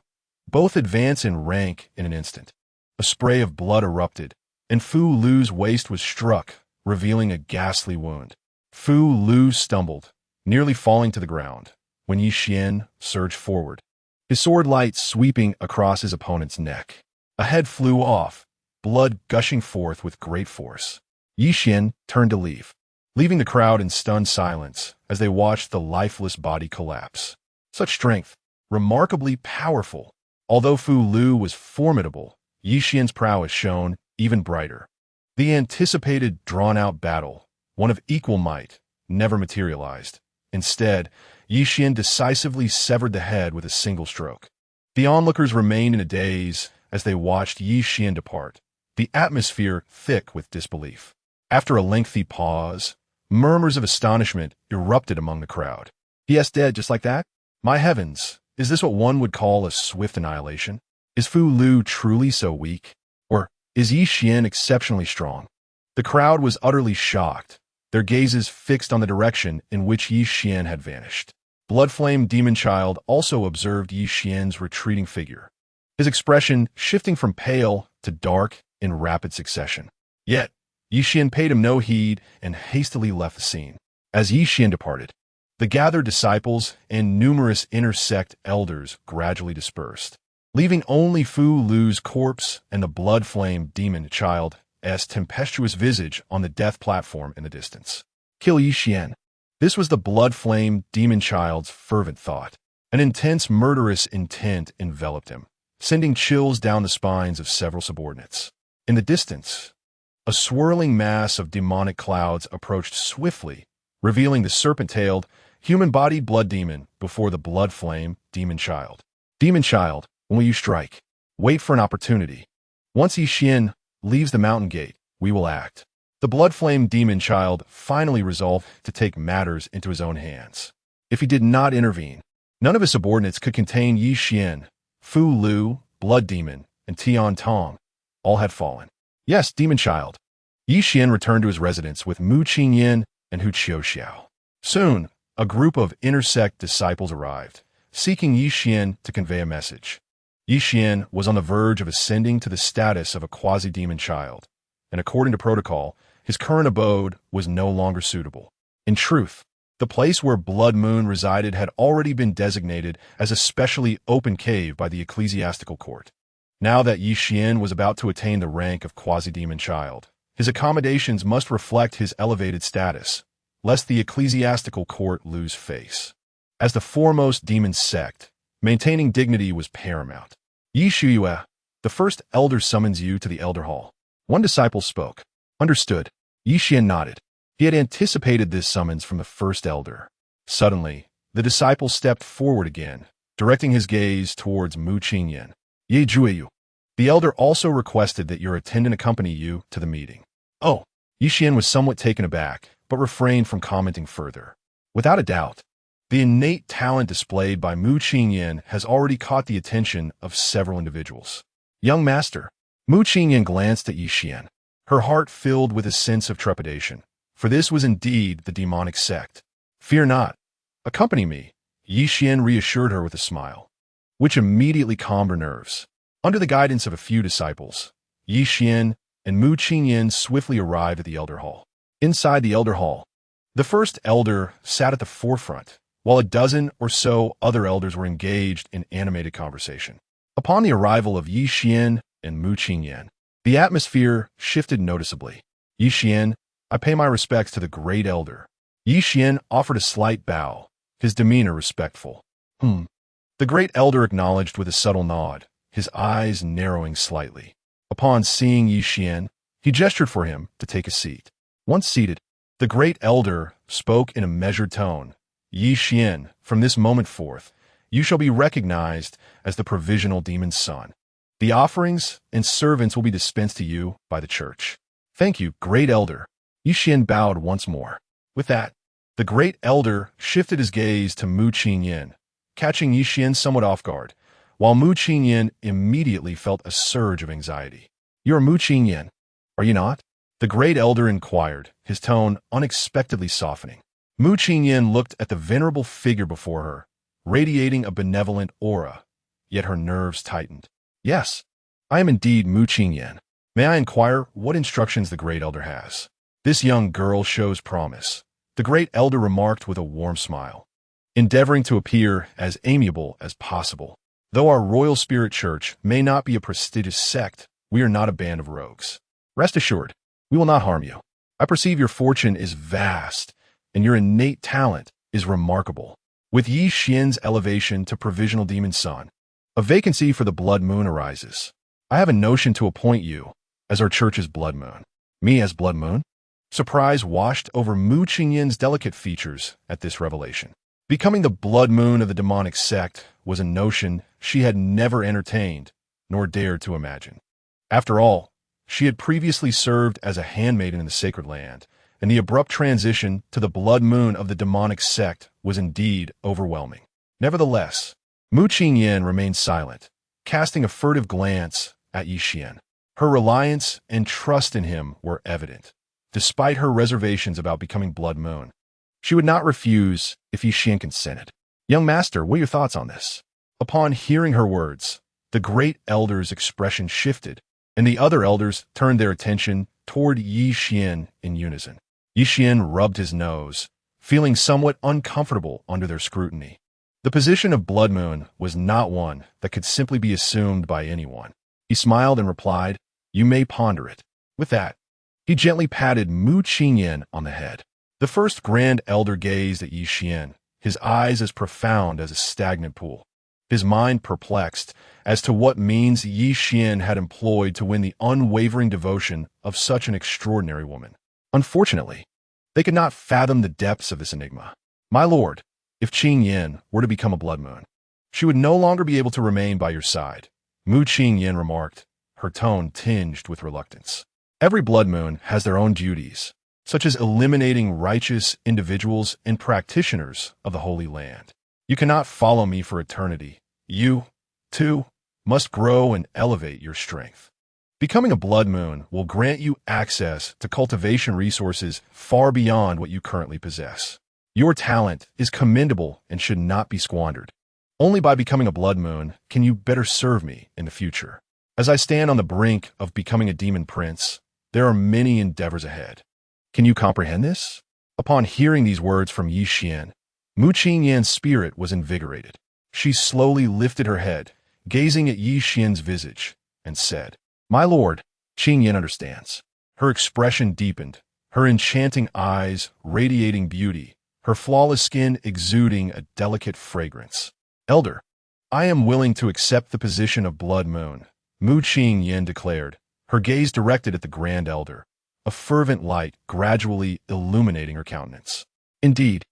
Both advance in rank in an instant. A spray of blood erupted, and Fu Lu's waist was struck, revealing a ghastly wound. Fu Lu stumbled, nearly falling to the ground, when Yi Xian surged forward, his sword light sweeping across his opponent's neck. A head flew off, blood gushing forth with great force. Yi Xian turned to leave, leaving the crowd in stunned silence as they watched the lifeless body collapse. Such strength, remarkably powerful. Although Fu Lu was formidable, Yi Xian's prowess shone even brighter. The anticipated, drawn-out battle, one of equal might, never materialized. Instead, Yi Xian decisively severed the head with a single stroke. The onlookers remained in a daze as they watched Yi Xian depart, the atmosphere thick with disbelief. After a lengthy pause, murmurs of astonishment erupted among the crowd. He is dead just like that? My heavens, is this what one would call a swift annihilation? Is Fu Lu truly so weak? Or is Yi Xian exceptionally strong? The crowd was utterly shocked, their gazes fixed on the direction in which Yi Xian had vanished. Bloodflame Demon Child also observed Yi Xian's retreating figure, his expression shifting from pale to dark in rapid succession. Yet, Yi Xian paid him no heed and hastily left the scene. As Yi Xian departed, the gathered disciples and numerous inner sect elders gradually dispersed, leaving only Fu Lu's corpse and the blood-flame demon child's tempestuous visage on the death platform in the distance. Kill Yi Xian. This was the blood-flame demon child's fervent thought. An intense murderous intent enveloped him, sending chills down the spines of several subordinates. In the distance, a swirling mass of demonic clouds approached swiftly, revealing the serpent-tailed, human-bodied blood demon before the blood-flame demon child. Demon child, when will you strike? Wait for an opportunity. Once Yi Xian leaves the mountain gate, we will act. The blood-flame demon child finally resolved to take matters into his own hands. If he did not intervene, none of his subordinates could contain Yi Xian. Fu Lu, Blood Demon, and Tian Tong all had fallen. Yes, Demon Child. Yi Xian returned to his residence with Mu Qingyan and Hu Qiuxiao. Soon, a group of inner sect disciples arrived, seeking Yi Xian to convey a message. Yi Xian was on the verge of ascending to the status of a quasi-demon child, and according to protocol, his current abode was no longer suitable. In truth, the place where Blood Moon resided had already been designated as a specially open cave by the ecclesiastical court. Now that Yi Xian was about to attain the rank of quasi-demon child, his accommodations must reflect his elevated status, lest the ecclesiastical court lose face. As the foremost demon sect, maintaining dignity was paramount. Yi Shuyue, the first elder summons you to the elder hall. One disciple spoke. Understood. Yi Xian nodded. He had anticipated this summons from the first elder. Suddenly, the disciple stepped forward again, directing his gaze towards Mu Qingyan. Ye Jueyu. The elder also requested that your attendant accompany you to the meeting. Oh, Yi Xian was somewhat taken aback, but refrained from commenting further. Without a doubt, the innate talent displayed by Mu Qingyan has already caught the attention of several individuals. Young master. Mu Qingyan glanced at Yi Xian, her heart filled with a sense of trepidation, for this was indeed the demonic sect. Fear not. Accompany me, Yi Xian reassured her with a smile, which immediately calmed her nerves. Under the guidance of a few disciples, Yi Xian and Mu Qingyan swiftly arrived at the elder hall. Inside the elder hall, the first elder sat at the forefront, while a dozen or so other elders were engaged in animated conversation. Upon the arrival of Yi Xian and Mu Qingyan, the atmosphere shifted noticeably. Yi Xian, I pay my respects to the great elder. Yi Xian offered a slight bow, his demeanor respectful. The great elder acknowledged with a subtle nod, his eyes narrowing slightly. Upon seeing Yi Xian, he gestured for him to take a seat. Once seated, the great elder spoke in a measured tone. Yi Xian, from this moment forth, you shall be recognized as the provisional demon's son. The offerings and servants will be dispensed to you by the church. Thank you, great elder. Yi Xian bowed once more. With that, the great elder shifted his gaze to Mu Qingyan, catching Yi Xian somewhat off guard, while Mu Qingyan immediately felt a surge of anxiety. You are Mu Qingyan, are you not? The great elder inquired, his tone unexpectedly softening. Mu Qingyan looked at the venerable figure before her, radiating a benevolent aura, yet her nerves tightened. Yes, I am indeed Mu Qingyan. May I inquire what instructions the great elder has? This young girl shows promise, the great elder remarked with a warm smile, endeavoring to appear as amiable as possible. Though our Royal Spirit Church may not be a prestigious sect, we are not a band of rogues. Rest assured, we will not harm you. I perceive your fortune is vast, and your innate talent is remarkable. With Yi Xian's elevation to provisional demon son, a vacancy for the Blood Moon arises. I have a notion to appoint you as our church's Blood Moon. Me as Blood Moon? Surprise washed over Mu Qingyan's delicate features at this revelation. Becoming the Blood Moon of the Demonic Sect was a notion she had never entertained, nor dared to imagine. After all, she had previously served as a handmaiden in the Sacred Land, and the abrupt transition to the Blood Moon of the Demonic Sect was indeed overwhelming. Nevertheless, Mu Qingyan remained silent, casting a furtive glance at Yi Xian. Her reliance and trust in him were evident. Despite her reservations about becoming Blood Moon, she would not refuse if Yi Xian consented. Young master, what are your thoughts on this? Upon hearing her words, the great elder's expression shifted, and the other elders turned their attention toward Yi Xian in unison. Yi Xian rubbed his nose, feeling somewhat uncomfortable under their scrutiny. The position of Blood Moon was not one that could simply be assumed by anyone. He smiled and replied, "You may ponder it." With that, he gently patted Mu Qingyan on the head. The first grand elder gazed at Yi Xian, his eyes as profound as a stagnant pool, his mind perplexed as to what means Yi Xian had employed to win the unwavering devotion of such an extraordinary woman. Unfortunately, they could not fathom the depths of this enigma. My lord, if Qingyan were to become a Blood Moon, she would no longer be able to remain by your side, Mu Qingyan remarked, her tone tinged with reluctance. Every Blood Moon has their own duties, such as eliminating righteous individuals and practitioners of the Holy Land. You cannot follow me for eternity. You, too, must grow and elevate your strength. Becoming a Blood Moon will grant you access to cultivation resources far beyond what you currently possess. Your talent is commendable and should not be squandered. Only by becoming a Blood Moon can you better serve me in the future. As I stand on the brink of becoming a demon prince, there are many endeavors ahead. Can you comprehend this? Upon hearing these words from Yi Xian, Mu Qingyan's spirit was invigorated. She slowly lifted her head, gazing at Yi Xian's visage, and said, "My lord, Qingyan understands." Her expression deepened, her enchanting eyes radiating beauty, her flawless skin exuding a delicate fragrance. Elder, I am willing to accept the position of Blood Moon, Mu Qingyan declared, her gaze directed at the Grand Elder, a fervent light gradually illuminating her countenance. Indeed,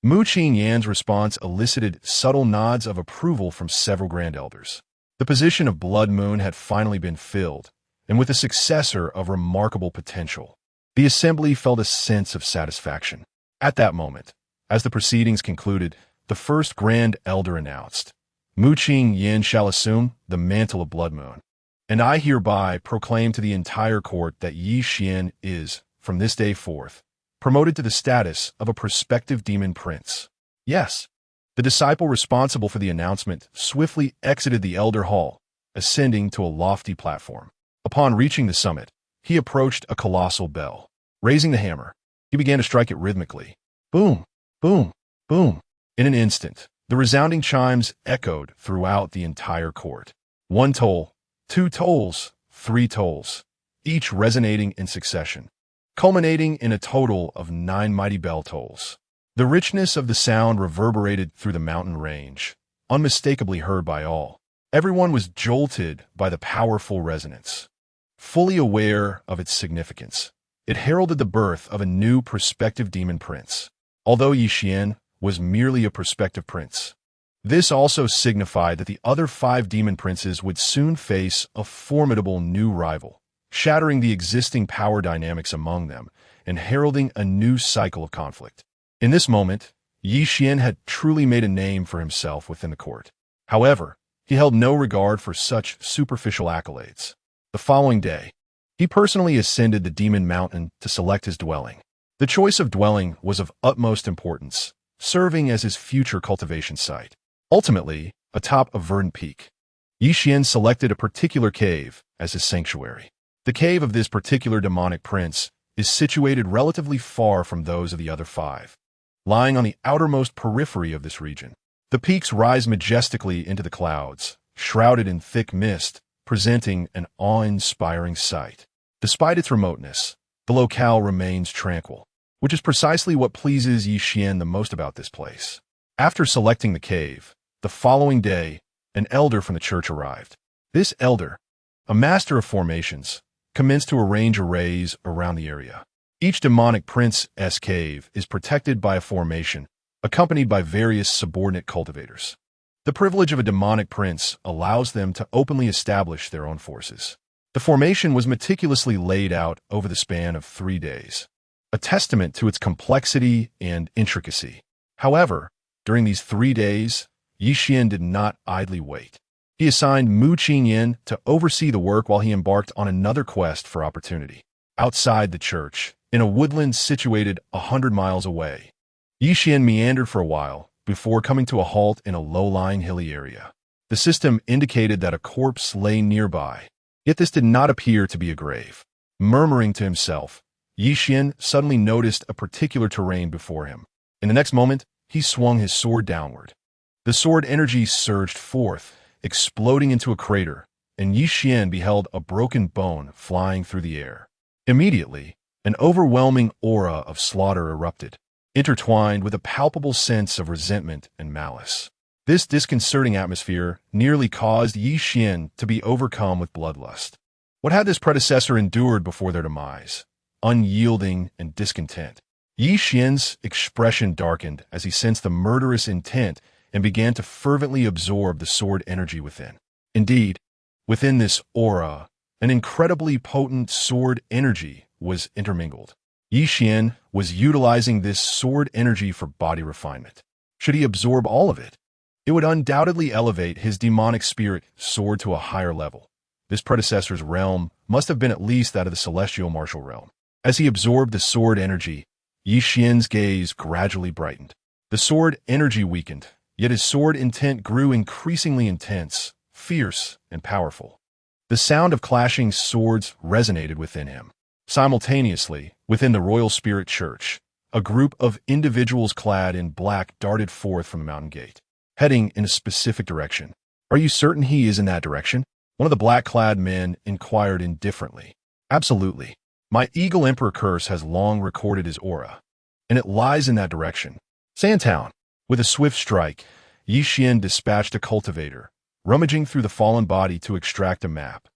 Mu Qingyan's response elicited subtle nods of approval from several Grand Elders. The position of Blood Moon had finally been filled, and with a successor of remarkable potential. The assembly felt a sense of satisfaction. At that moment, as the proceedings concluded, the first Grand Elder announced, "Mu Qingyan shall assume the mantle of Blood Moon. And I hereby proclaim to the entire court that Yi Xian is, from this day forth, promoted to the status of a prospective demon prince." Yes, the disciple responsible for the announcement swiftly exited the elder hall, ascending to a lofty platform. Upon reaching the summit, he approached a colossal bell. Raising the hammer, he began to strike it rhythmically. Boom, boom, boom. In an instant, the resounding chimes echoed throughout the entire court. One toll, two tolls, three tolls, each resonating in succession, culminating in a total of 9 mighty bell tolls. The richness of the sound reverberated through the mountain range, unmistakably heard by all. Everyone was jolted by the powerful resonance. Fully aware of its significance, it heralded the birth of a new prospective demon prince. Although Yi Xian was merely a prospective prince, this also signified that the other 5 demon princes would soon face a formidable new rival, shattering the existing power dynamics among them and heralding a new cycle of conflict. In this moment, Yi Xian had truly made a name for himself within the court. However, he held no regard for such superficial accolades. The following day, he personally ascended the Demon Mountain to select his dwelling. The choice of dwelling was of utmost importance, serving as his future cultivation site. Ultimately, atop a verdant peak, Yi Xian selected a particular cave as his sanctuary. The cave of this particular demonic prince is situated relatively far from those of the other 5, lying on the outermost periphery of this region. The peaks rise majestically into the clouds, shrouded in thick mist, presenting an awe-inspiring sight. Despite its remoteness, the locale remains tranquil, which is precisely what pleases Yi Xian the most about this place. After selecting the cave, the following day, an elder from the church arrived. This elder, a master of formations, commenced to arrange arrays around the area. Each demonic prince's cave is protected by a formation, accompanied by various subordinate cultivators. The privilege of a demonic prince allows them to openly establish their own forces. The formation was meticulously laid out over the span of 3 days, a testament to its complexity and intricacy. However, during these 3 days, Yi Xian did not idly wait. He assigned Mu Qingyan to oversee the work while he embarked on another quest for opportunity. Outside the church, in a woodland situated 100 miles away, Yi Xian meandered for a while before coming to a halt in a low-lying hilly area. The system indicated that a corpse lay nearby, yet this did not appear to be a grave. Murmuring to himself, Yi Xian suddenly noticed a particular terrain before him. In the next moment, he swung his sword downward. The sword energy surged forth, exploding into a crater, and Yi Xian beheld a broken bone flying through the air. Immediately, an overwhelming aura of slaughter erupted, intertwined with a palpable sense of resentment and malice. This disconcerting atmosphere nearly caused Yi Xian to be overcome with bloodlust. What had this predecessor endured before their demise? Unyielding and discontent. Yi Xian's expression darkened as he sensed the murderous intent and began to fervently absorb the sword energy within. Indeed, within this aura, an incredibly potent sword energy was intermingled. Yi Xian was utilizing this sword energy for body refinement. Should he absorb all of it? It would undoubtedly elevate his demonic spirit sword to a higher level. This predecessor's realm must have been at least that of the celestial martial realm. As he absorbed the sword energy, Yi Xian's gaze gradually brightened. The sword energy weakened, yet his sword intent grew increasingly intense, fierce, and powerful. The sound of clashing swords resonated within him. Simultaneously, within the Royal Spirit Church, a group of individuals clad in black darted forth from the mountain gate, heading in a specific direction. "Are you certain he is in that direction?" One of the black-clad men inquired indifferently. "Absolutely. My Eagle Emperor curse has long recorded his aura, and it lies in that direction." Sandtown. With a swift strike, Yi Xian dispatched a cultivator, rummaging through the fallen body to extract a map.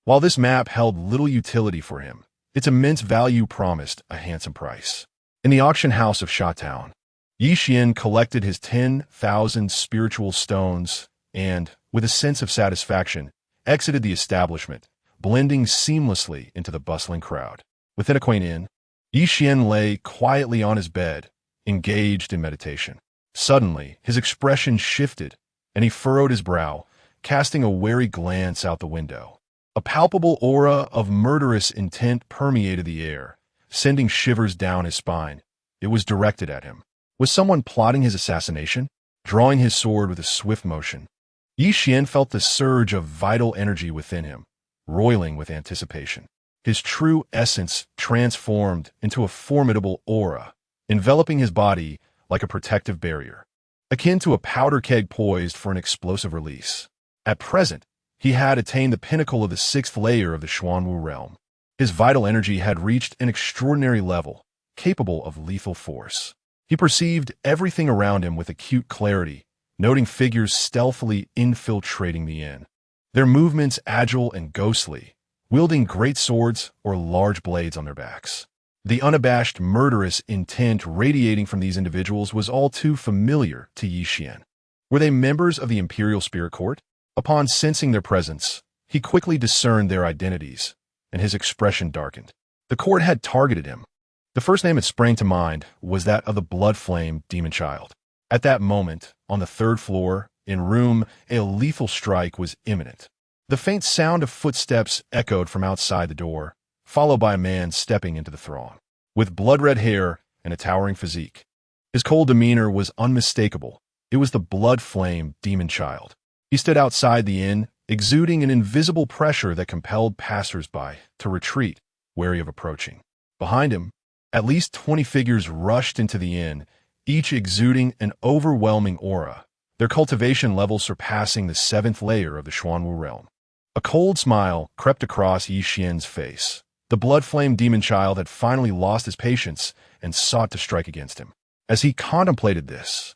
While this map held little utility for him, its immense value promised a handsome price. In the auction house of Shatown, Yi Xian collected his 10,000 spiritual stones and, with a sense of satisfaction, exited the establishment, blending seamlessly into the bustling crowd. Within a quaint inn, Yi Xian lay quietly on his bed, engaged in meditation. Suddenly, his expression shifted, and he furrowed his brow, casting a wary glance out the window. A palpable aura of murderous intent permeated the air, sending shivers down his spine. It was directed at him. Was someone plotting his assassination? Drawing his sword with a swift motion, Yi Xian felt the surge of vital energy within him, roiling with anticipation. His true essence transformed into a formidable aura, enveloping his body like a protective barrier, akin to a powder keg poised for an explosive release. At present, he had attained the pinnacle of the 6th layer of the Xuanwu realm. His vital energy had reached an extraordinary level, capable of lethal force. He perceived everything around him with acute clarity, noting figures stealthily infiltrating the inn. their movements agile and ghostly, wielding great swords or large blades on their backs. The unabashed, murderous intent radiating from these individuals was all too familiar to Yi Xian. Were they members of the Imperial Spirit Court? Upon sensing their presence, he quickly discerned their identities, and his expression darkened. The court had targeted him. The first name that sprang to mind was that of the blood-flame demon child. At that moment, on the third floor, in room, a lethal strike was imminent. The faint sound of footsteps echoed from outside the door, followed by a man stepping into the throng. With blood-red hair and a towering physique, his cold demeanor was unmistakable. It was the blood-flame demon child. He stood outside the inn, exuding an invisible pressure that compelled passers-by to retreat, wary of approaching. Behind him, at least 20 figures rushed into the inn, each exuding an overwhelming aura, their cultivation level surpassing the 7th layer of the Xuanwu realm. A cold smile crept across Yi Xian's face. The blood-flame demon child had finally lost his patience and sought to strike against him. As he contemplated this,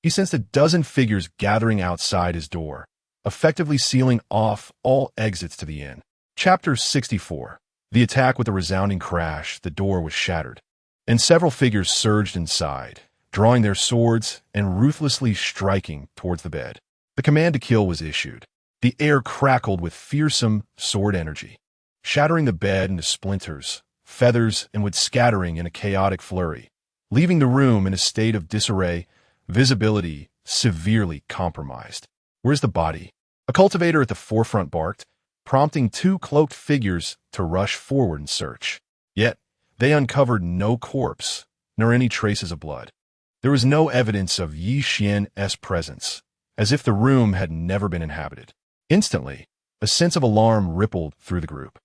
he sensed a dozen figures gathering outside his door, effectively sealing off all exits to the inn. Chapter 64. The attack. With a resounding crash, the door was shattered, and several figures surged inside, drawing their swords and ruthlessly striking towards the bed. The command to kill was issued. The air crackled with fearsome sword energy, shattering the bed into splinters, feathers, and wood scattering in a chaotic flurry, leaving the room in a state of disarray, visibility severely compromised. "Where's the body?" A cultivator at the forefront barked, prompting two cloaked figures to rush forward in search. Yet, they uncovered no corpse, nor any traces of blood. There was no evidence of Yi Xian's presence, as if the room had never been inhabited. Instantly, a sense of alarm rippled through the group.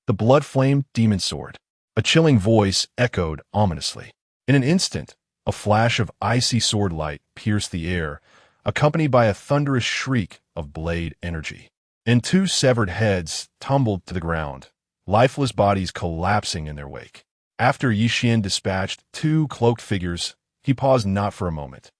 The blood-flame demon sword. A chilling voice echoed ominously. In an instant, a flash of icy sword light pierced the air, accompanied by a thunderous shriek of blade energy. And two severed heads tumbled to the ground, lifeless bodies collapsing in their wake. After Yi Xian dispatched two cloaked figures, he paused not for a moment,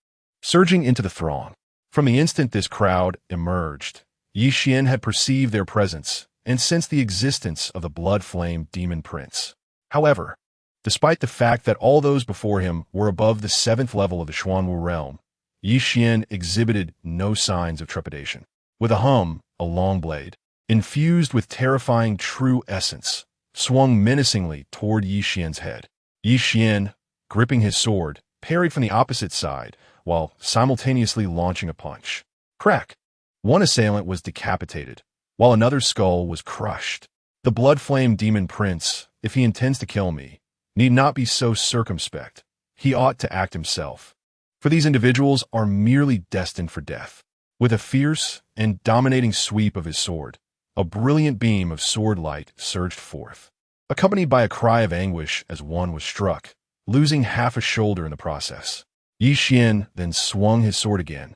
surging into the throng. From the instant this crowd emerged, Yi Xian had perceived their presence and sensed the existence of the blood-flame demon prince. However, despite the fact that all those before him were above the 7th level of the Xuanwu realm, Yi Xian exhibited no signs of trepidation. With a hum, a long blade, infused with terrifying true essence, swung menacingly toward Yi Xian's head. Yi Xian, gripping his sword, parried from the opposite side, while simultaneously launching a punch. Crack! One assailant was decapitated, while another's skull was crushed. The blood-flame demon prince, if he intends to kill me, need not be so circumspect. He ought to act himself. For these individuals are merely destined for death. With a fierce and dominating sweep of his sword, a brilliant beam of sword light surged forth, accompanied by a cry of anguish as one was struck, losing half a shoulder in the process. Yi Xian then swung his sword again,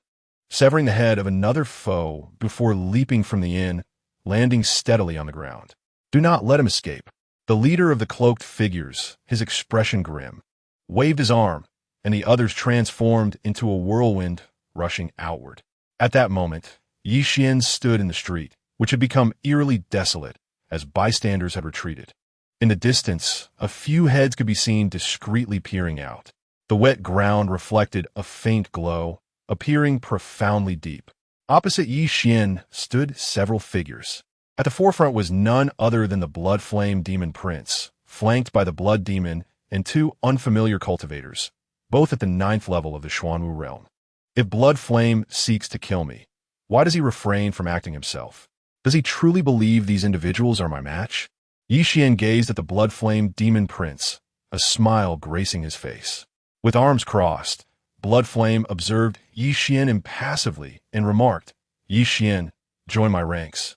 severing the head of another foe before leaping from the inn, landing steadily on the ground. "Do not let him escape." The leader of the cloaked figures, his expression grim, waved his arm, and the others transformed into a whirlwind rushing outward. At that moment, Yi Xian stood in the street, which had become eerily desolate as bystanders had retreated. In the distance, a few heads could be seen discreetly peering out. The wet ground reflected a faint glow, appearing profoundly deep. Opposite Yi Xian stood several figures. At the forefront was none other than the blood-flame demon prince, flanked by the blood demon and two unfamiliar cultivators, both at the 9th level of the Xuanwu realm. If blood flame seeks to kill me, why does he refrain from acting himself? Does he truly believe these individuals are my match? Yi Xian gazed at the blood flame demon prince, a smile gracing his face. With arms crossed, Blood Flame observed Yi Xian impassively and remarked, "Yi Xian, join my ranks,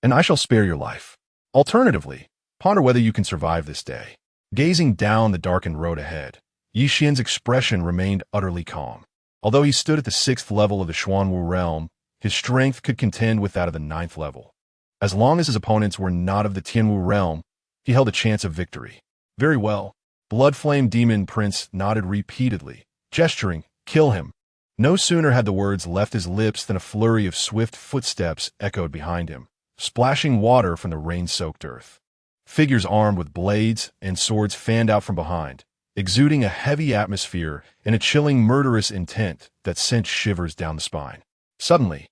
and I shall spare your life. Alternatively, ponder whether you can survive this day." Gazing down the darkened road ahead, Yi Xian's expression remained utterly calm. Although he stood at the 6th level of the Xuanwu realm, his strength could contend with that of the 9th level. As long as his opponents were not of the Tianwu realm, he held a chance of victory. "Very well." Blood Flame Demon Prince nodded repeatedly, gesturing, "Kill him." No sooner had the words left his lips than a flurry of swift footsteps echoed behind him, splashing water from the rain-soaked earth. Figures armed with blades and swords fanned out from behind, exuding a heavy atmosphere and a chilling murderous intent that sent shivers down the spine. Suddenly,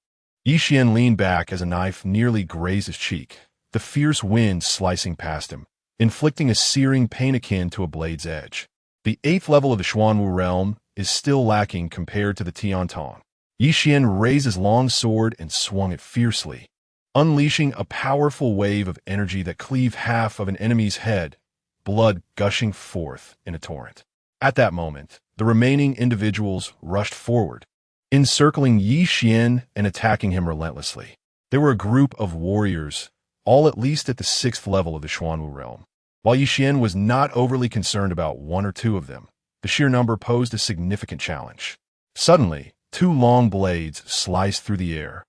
Yi Xian leaned back as a knife nearly grazed his cheek, the fierce wind slicing past him, inflicting a searing pain akin to a blade's edge. The 8th level of the Xuanwu realm is still lacking compared to the Tiantong. Yi Xian raised his long sword and swung it fiercely, unleashing a powerful wave of energy that cleaved half of an enemy's head, blood gushing forth in a torrent. At that moment, the remaining individuals rushed forward, encircling Yi Xian and attacking him relentlessly. They were a group of warriors, all at least at the 6th level of the Xuanwu realm. While Yi Xian was not overly concerned about one or two of them, the sheer number posed a significant challenge. Suddenly, 2 long blades sliced through the air,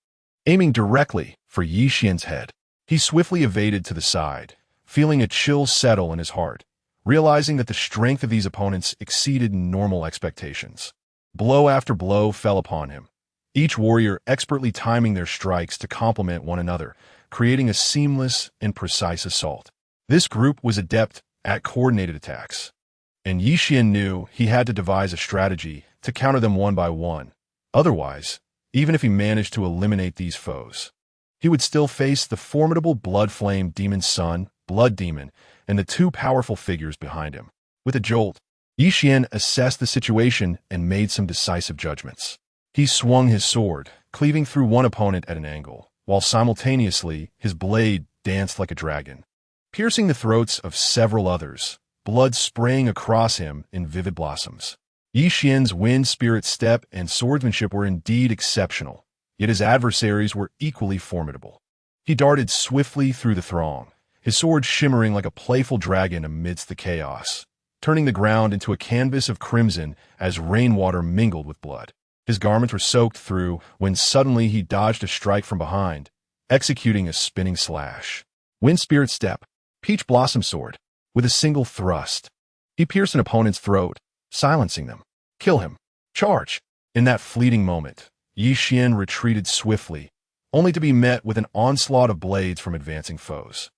aiming directly for Yi Xian's head. He swiftly evaded to the side, feeling a chill settle in his heart, realizing that the strength of these opponents exceeded normal expectations. Blow after blow fell upon him, each warrior expertly timing their strikes to complement one another, creating a seamless and precise assault. This group was adept at coordinated attacks, and Yi Xian knew he had to devise a strategy to counter them one by one. Otherwise, even if he managed to eliminate these foes, he would still face the formidable Blood Flame Demon Sun, Blood Demon, and the 2 powerful figures behind him. With a jolt, Yi Xian assessed the situation and made some decisive judgments. He swung his sword, cleaving through one opponent at an angle, while simultaneously his blade danced like a dragon, piercing the throats of several others, blood spraying across him in vivid blossoms. Yi Xian's wind spirit step and swordsmanship were indeed exceptional, yet his adversaries were equally formidable. He darted swiftly through the throng, his sword shimmering like a playful dragon amidst the chaos, turning the ground into a canvas of crimson as rainwater mingled with blood. His garments were soaked through when suddenly he dodged a strike from behind, executing a spinning slash. Wind spirit step, Peach Blossom Sword. With a single thrust, he pierced an opponent's throat, silencing them. Kill him. Charge. In that fleeting moment, Yi Xian retreated swiftly, only to be met with an onslaught of blades from advancing foes.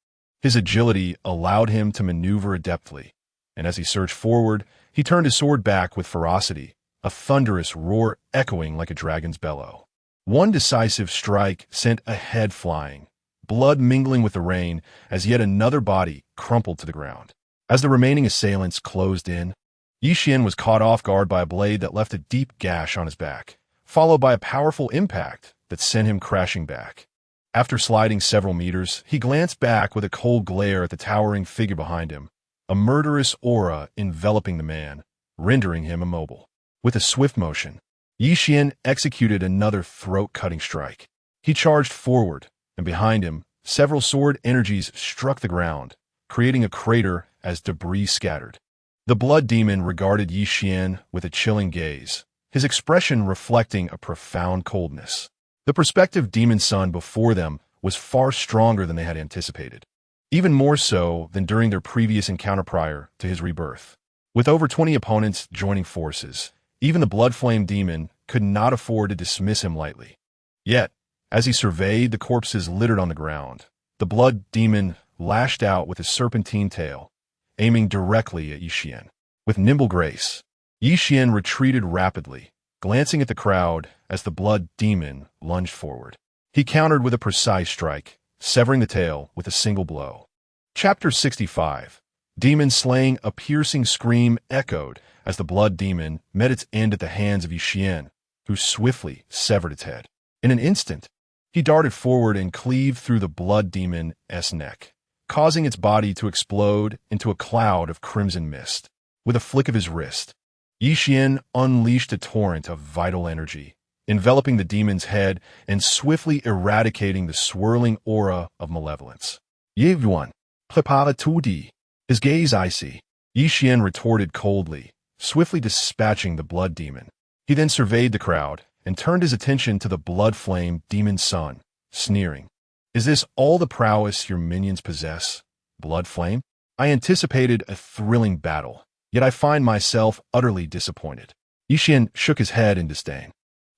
His agility allowed him to maneuver adeptly, and as he surged forward, he turned his sword back with ferocity, a thunderous roar echoing like a dragon's bellow. One decisive strike sent a head flying, blood mingling with the rain as yet another body crumpled to the ground. As the remaining assailants closed in, Yi Xian was caught off guard by a blade that left a deep gash on his back, followed by a powerful impact that sent him crashing back. After sliding several meters, he glanced back with a cold glare at the towering figure behind him, a murderous aura enveloping the man, rendering him immobile. With a swift motion, Yi Xian executed another throat-cutting strike. He charged forward, and behind him, several sword energies struck the ground, creating a crater as debris scattered. The blood demon regarded Yi Xian with a chilling gaze, his expression reflecting a profound coldness. The prospective demon son before them was far stronger than they had anticipated, even more so than during their previous encounter prior to his rebirth. With over 20 opponents joining forces, even the blood flame demon could not afford to dismiss him lightly. Yet, as he surveyed the corpses littered on the ground, the blood demon lashed out with his serpentine tail, aiming directly at Yi Xian. With nimble grace, Yi Xian retreated rapidly, glancing at the crowd as the blood demon lunged forward. He countered with a precise strike, severing the tail with a single blow. Chapter 65. Demon slaying. A piercing scream echoed as the blood demon met its end at the hands of Yi Xian, who swiftly severed its head. In an instant, he darted forward and cleaved through the blood demon's neck, causing its body to explode into a cloud of crimson mist. With a flick of his wrist, Yi Xian unleashed a torrent of vital energy, enveloping the demon's head and swiftly eradicating the swirling aura of malevolence. Ye Yuan, prepare tout dit. His gaze icy, Yi Xian retorted coldly, swiftly dispatching the blood demon. He then surveyed the crowd and turned his attention to the blood flame demon son, sneering. Is this all the prowess your minions possess, blood flame? I anticipated a thrilling battle, yet I find myself utterly disappointed. Yi Xian shook his head in disdain.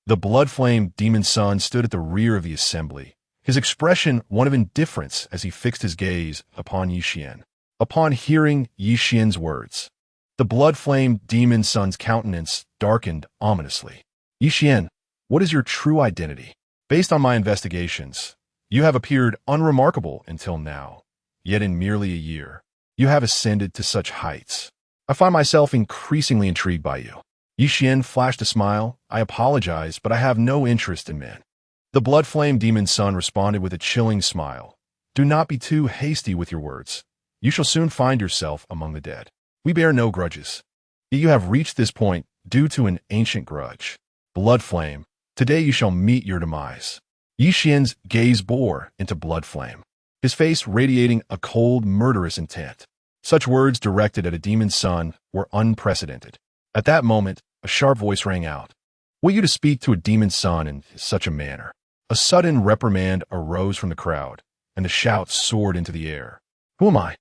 The blood flame demon son stood at the rear of the assembly, his expression one of indifference as he fixed his gaze upon Yi Xian. Upon hearing Yi Xian's words, the blood-flamed demon son's countenance darkened ominously. Yi Xian, what is your true identity? Based on my investigations, you have appeared unremarkable until now, yet in merely a year, you have ascended to such heights. I find myself increasingly intrigued by you. Yi Xian flashed a smile. I apologize, but I have no interest in men. The blood-flamed demon son responded with a chilling smile. Do not be too hasty with your words. You shall soon find yourself among the dead. We bear no grudges. Yet you have reached this point due to an ancient grudge. Blood flame, today you shall meet your demise. Yi Xian's gaze bore into blood flame, his face radiating a cold, murderous intent. Such words directed at a demon son were unprecedented. At that moment, a sharp voice rang out. Were you to speak to a demon son in such a manner? A sudden reprimand arose from the crowd, and the shouts soared into the air. Who am I?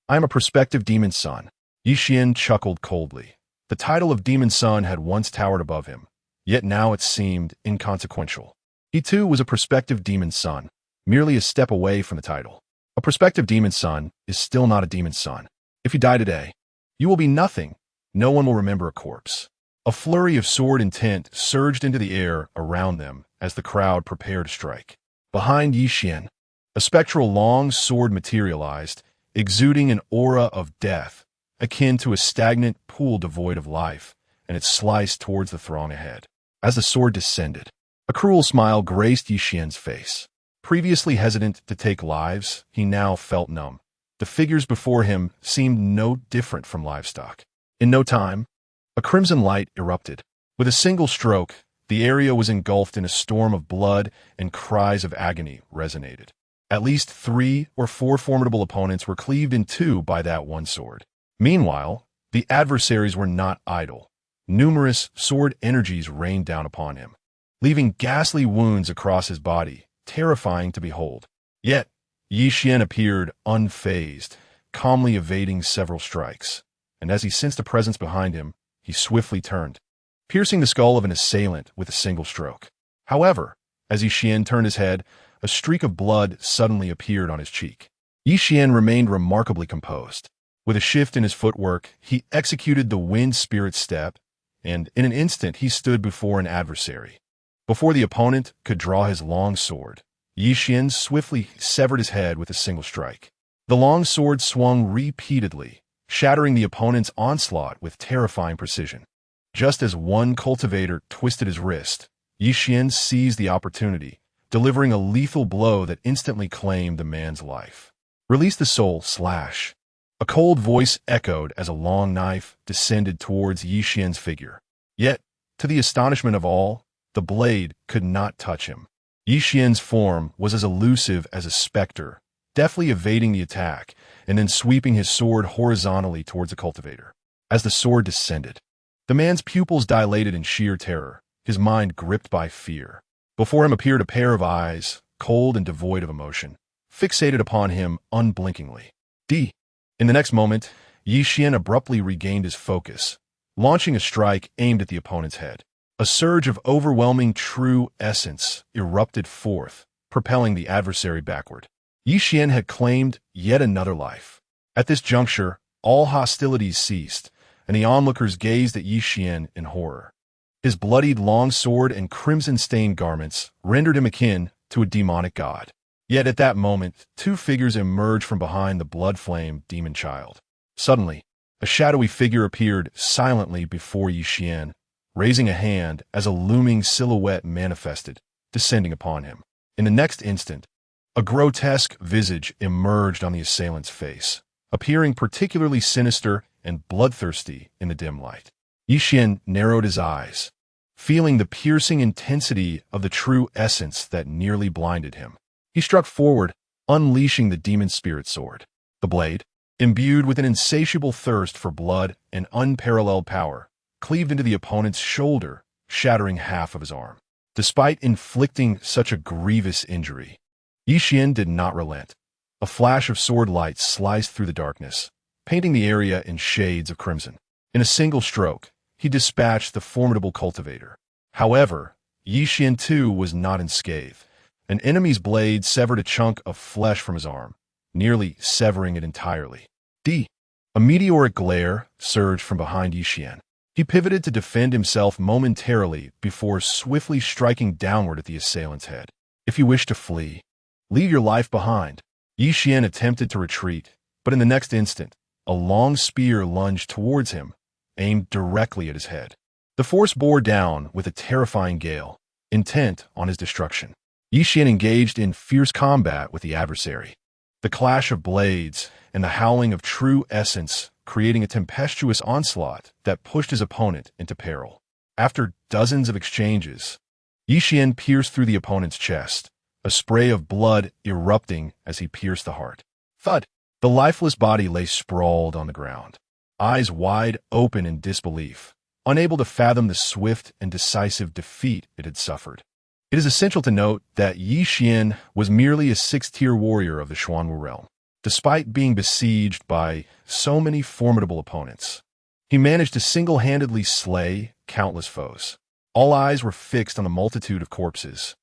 I am a prospective demon son. Yi Xian chuckled coldly. The title of demon son had once towered above him, yet now it seemed inconsequential. He too was a prospective demon son, merely a step away from the title. A prospective demon son is still not a demon son. If you die today, you will be nothing. No one will remember a corpse. A flurry of sword intent surged into the air around them as the crowd prepared to strike. Behind Yi Xian, a spectral long sword materialized, exuding an aura of death, akin to a stagnant pool devoid of life, and it sliced towards the throng ahead. As the sword descended, a cruel smile graced Yi Xian's face. Previously hesitant to take lives, he now felt numb. The figures before him seemed no different from livestock. In no time, a crimson light erupted. With a single stroke, the area was engulfed in a storm of blood, and cries of agony resonated. At least 3 or 4 formidable opponents were cleaved in two by that one sword. Meanwhile, the adversaries were not idle. Numerous sword energies rained down upon him, leaving ghastly wounds across his body, terrifying to behold. Yet, Yi Xian appeared unfazed, calmly evading several strikes, and as he sensed a presence behind him, he swiftly turned, piercing the skull of an assailant with a single stroke. However, as Yi Xian turned his head, a streak of blood suddenly appeared on his cheek. Yi Xian remained remarkably composed. With a shift in his footwork, he executed the wind spirit step, and in an instant he stood before an adversary. Before the opponent could draw his long sword, Yi Xian swiftly severed his head with a single strike. The long sword swung repeatedly, shattering the opponent's onslaught with terrifying precision. Just as one cultivator twisted his wrist, Yi Xian seized the opportunity, delivering a lethal blow that instantly claimed the man's life. Release the soul, slash. A cold voice echoed as a long knife descended towards Yi Xian's figure. Yet, to the astonishment of all, the blade could not touch him. Yi Xian's form was as elusive as a specter, deftly evading the attack, and then sweeping his sword horizontally towards the cultivator. As the sword descended, the man's pupils dilated in sheer terror, his mind gripped by fear. Before him appeared a pair of eyes, cold and devoid of emotion, fixated upon him unblinkingly. In the next moment, Yi Xian abruptly regained his focus, launching a strike aimed at the opponent's head. A surge of overwhelming true essence erupted forth, propelling the adversary backward. Yi Xian had claimed yet another life. At this juncture, all hostilities ceased, and the onlookers gazed at Yi Xian in horror. His bloodied long sword and crimson-stained garments rendered him akin to a demonic god. Yet at that moment, 2 figures emerged from behind the blood-flamed demon child. Suddenly, a shadowy figure appeared silently before Yi Xian, raising a hand as a looming silhouette manifested, descending upon him. In the next instant, a grotesque visage emerged on the assailant's face, appearing particularly sinister and bloodthirsty in the dim light. Yi Xian narrowed his eyes, feeling the piercing intensity of the true essence that nearly blinded him. He struck forward, unleashing the demon spirit sword. The blade, imbued with an insatiable thirst for blood and unparalleled power, cleaved into the opponent's shoulder, shattering half of his arm. Despite inflicting such a grievous injury, Yi Xian did not relent. A flash of sword light sliced through the darkness, painting the area in shades of crimson. In a single stroke, he dispatched the formidable cultivator. However, Yi Xian too was not unscathed, An enemy's blade severed a chunk of flesh from his arm, nearly severing it entirely. A meteoric glare surged from behind Yixian. He pivoted to defend himself momentarily before swiftly striking downward at the assailant's head. If you wish to flee, leave your life behind. Yixian attempted to retreat, but in the next instant, a long spear lunged towards him, aimed directly at his head. The force bore down with a terrifying gale, intent on his destruction. Yixian engaged in fierce combat with the adversary. The clash of blades and the howling of true essence creating a tempestuous onslaught that pushed his opponent into peril. After dozens of exchanges, Yixian pierced through the opponent's chest, a spray of blood erupting as he pierced the heart. Thud! The lifeless body lay sprawled on the ground, eyes wide open in disbelief, unable to fathom the swift and decisive defeat it had suffered. It is essential to note that Yixian was merely a 6th-tier warrior of the Xuanwu realm. Despite being besieged by so many formidable opponents, he managed to single-handedly slay countless foes. All eyes were fixed on the multitude of corpses,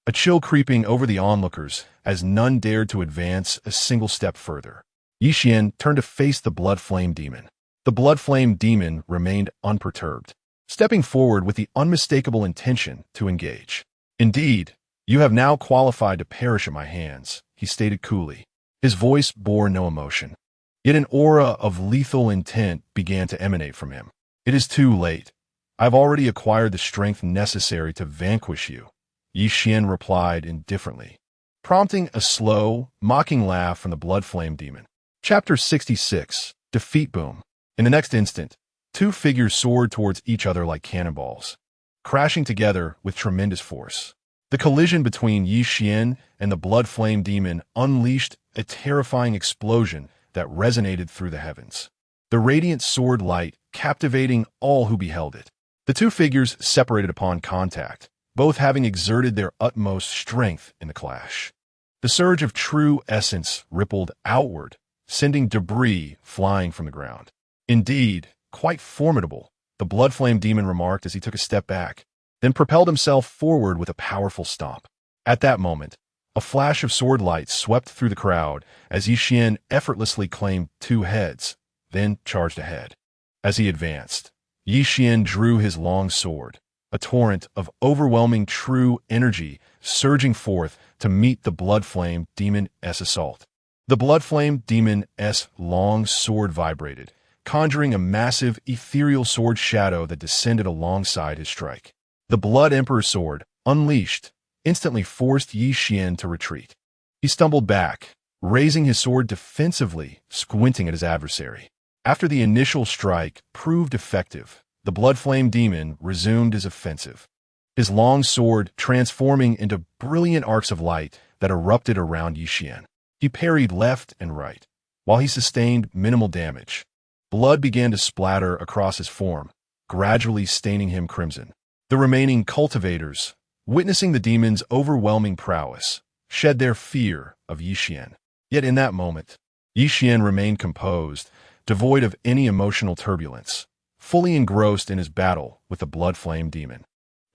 a chill creeping over the onlookers as none dared to advance a single step further. Yixian turned to face the Blood Flame Demon. The Blood Flame Demon remained unperturbed, stepping forward with the unmistakable intention to engage. "Indeed, you have now qualified to perish at my hands," he stated coolly. His voice bore no emotion, yet an aura of lethal intent began to emanate from him. "It is too late. I've already acquired the strength necessary to vanquish you," Yixian replied indifferently, prompting a slow, mocking laugh from the Blood Flame Demon. Chapter 66. Defeat Boom. In the next instant, two figures soared towards each other like cannonballs, crashing together with tremendous force. The collision between Yixian and the Blood Flame Demon unleashed a terrifying explosion that resonated through the heavens. The radiant sword light captivating all who beheld it. The two figures separated upon contact, both having exerted their utmost strength in the clash. The surge of true essence rippled outward, sending debris flying from the ground. "Indeed, quite formidable," the Blood Flame Demon remarked as he took a step back, then propelled himself forward with a powerful stomp. At that moment, a flash of sword light swept through the crowd as Yixian effortlessly claimed two heads, then charged ahead. As he advanced, Yixian drew his long sword, a torrent of overwhelming true energy surging forth to meet the Blood Flame Demon's assault. The Blood Flame Demon's long sword vibrated, conjuring a massive ethereal sword shadow that descended alongside his strike. The Blood Emperor's sword, unleashed, instantly forced Yixian to retreat. He stumbled back, raising his sword defensively, squinting at his adversary. After the initial strike proved effective, the Blood Flame Demon resumed his offensive, his long sword transforming into brilliant arcs of light that erupted around Yixian. He parried left and right, while he sustained minimal damage. Blood began to splatter across his form, gradually staining him crimson. The remaining cultivators, witnessing the demon's overwhelming prowess, shed their fear of Yixian. Yet in that moment, Yixian remained composed, devoid of any emotional turbulence, fully engrossed in his battle with the Blood Flame Demon.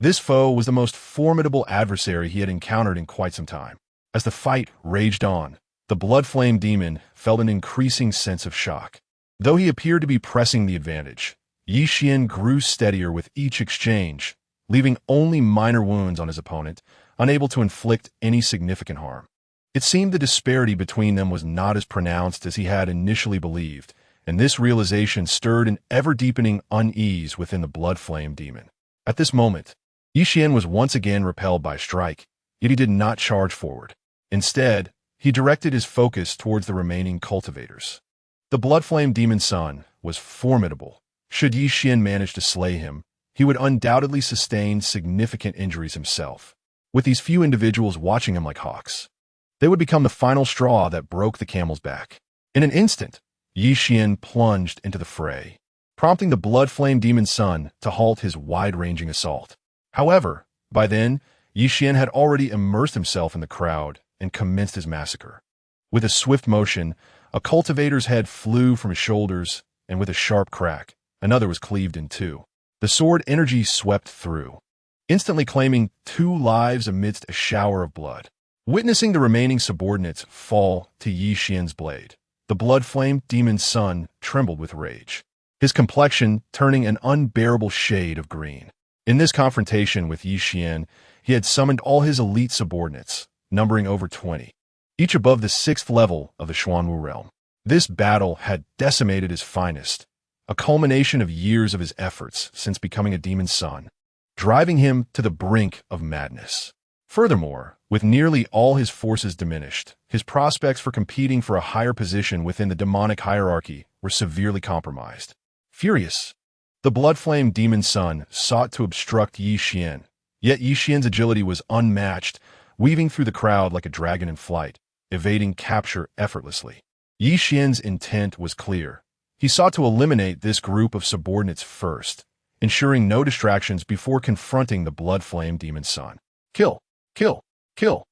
This foe was the most formidable adversary he had encountered in quite some time. As the fight raged on, the Blood Flame Demon felt an increasing sense of shock. Though he appeared to be pressing the advantage, Yixian grew steadier with each exchange, leaving only minor wounds on his opponent, unable to inflict any significant harm. It seemed the disparity between them was not as pronounced as he had initially believed, and this realization stirred an ever-deepening unease within the Blood Flame Demon. At this moment, Yixian was once again repelled by a strike, yet he did not charge forward. Instead, he directed his focus towards the remaining cultivators. The Blood Flame Demon's son was formidable. Should Yixian manage to slay him, he would undoubtedly sustain significant injuries himself. With these few individuals watching him like hawks, they would become the final straw that broke the camel's back. In an instant, Yixian plunged into the fray, prompting the Blood Flame Demon's son to halt his wide-ranging assault. However, by then, Yixian had already immersed himself in the crowd and commenced his massacre. With a swift motion, a cultivator's head flew from his shoulders, and with a sharp crack, another was cleaved in two. The sword energy swept through, instantly claiming 2 lives amidst a shower of blood. Witnessing the remaining subordinates fall to Yi Xian's blade, the blood-flame demon's son trembled with rage, his complexion turning an unbearable shade of green. In this confrontation with Yi Xian, he had summoned all his elite subordinates, numbering over 20, each above the 6th level of the Xuanwu realm. This battle had decimated his finest, a culmination of years of his efforts since becoming a demon's son, driving him to the brink of madness. Furthermore, with nearly all his forces diminished, his prospects for competing for a higher position within the demonic hierarchy were severely compromised. Furious, the blood-flame demon's son sought to obstruct Yi Xian, yet Yi Xian's agility was unmatched, weaving through the crowd like a dragon in flight, evading capture effortlessly. Yi Xian's intent was clear. He sought to eliminate this group of subordinates first, ensuring no distractions before confronting the blood-flame demon's son. Kill! Kill! Kill!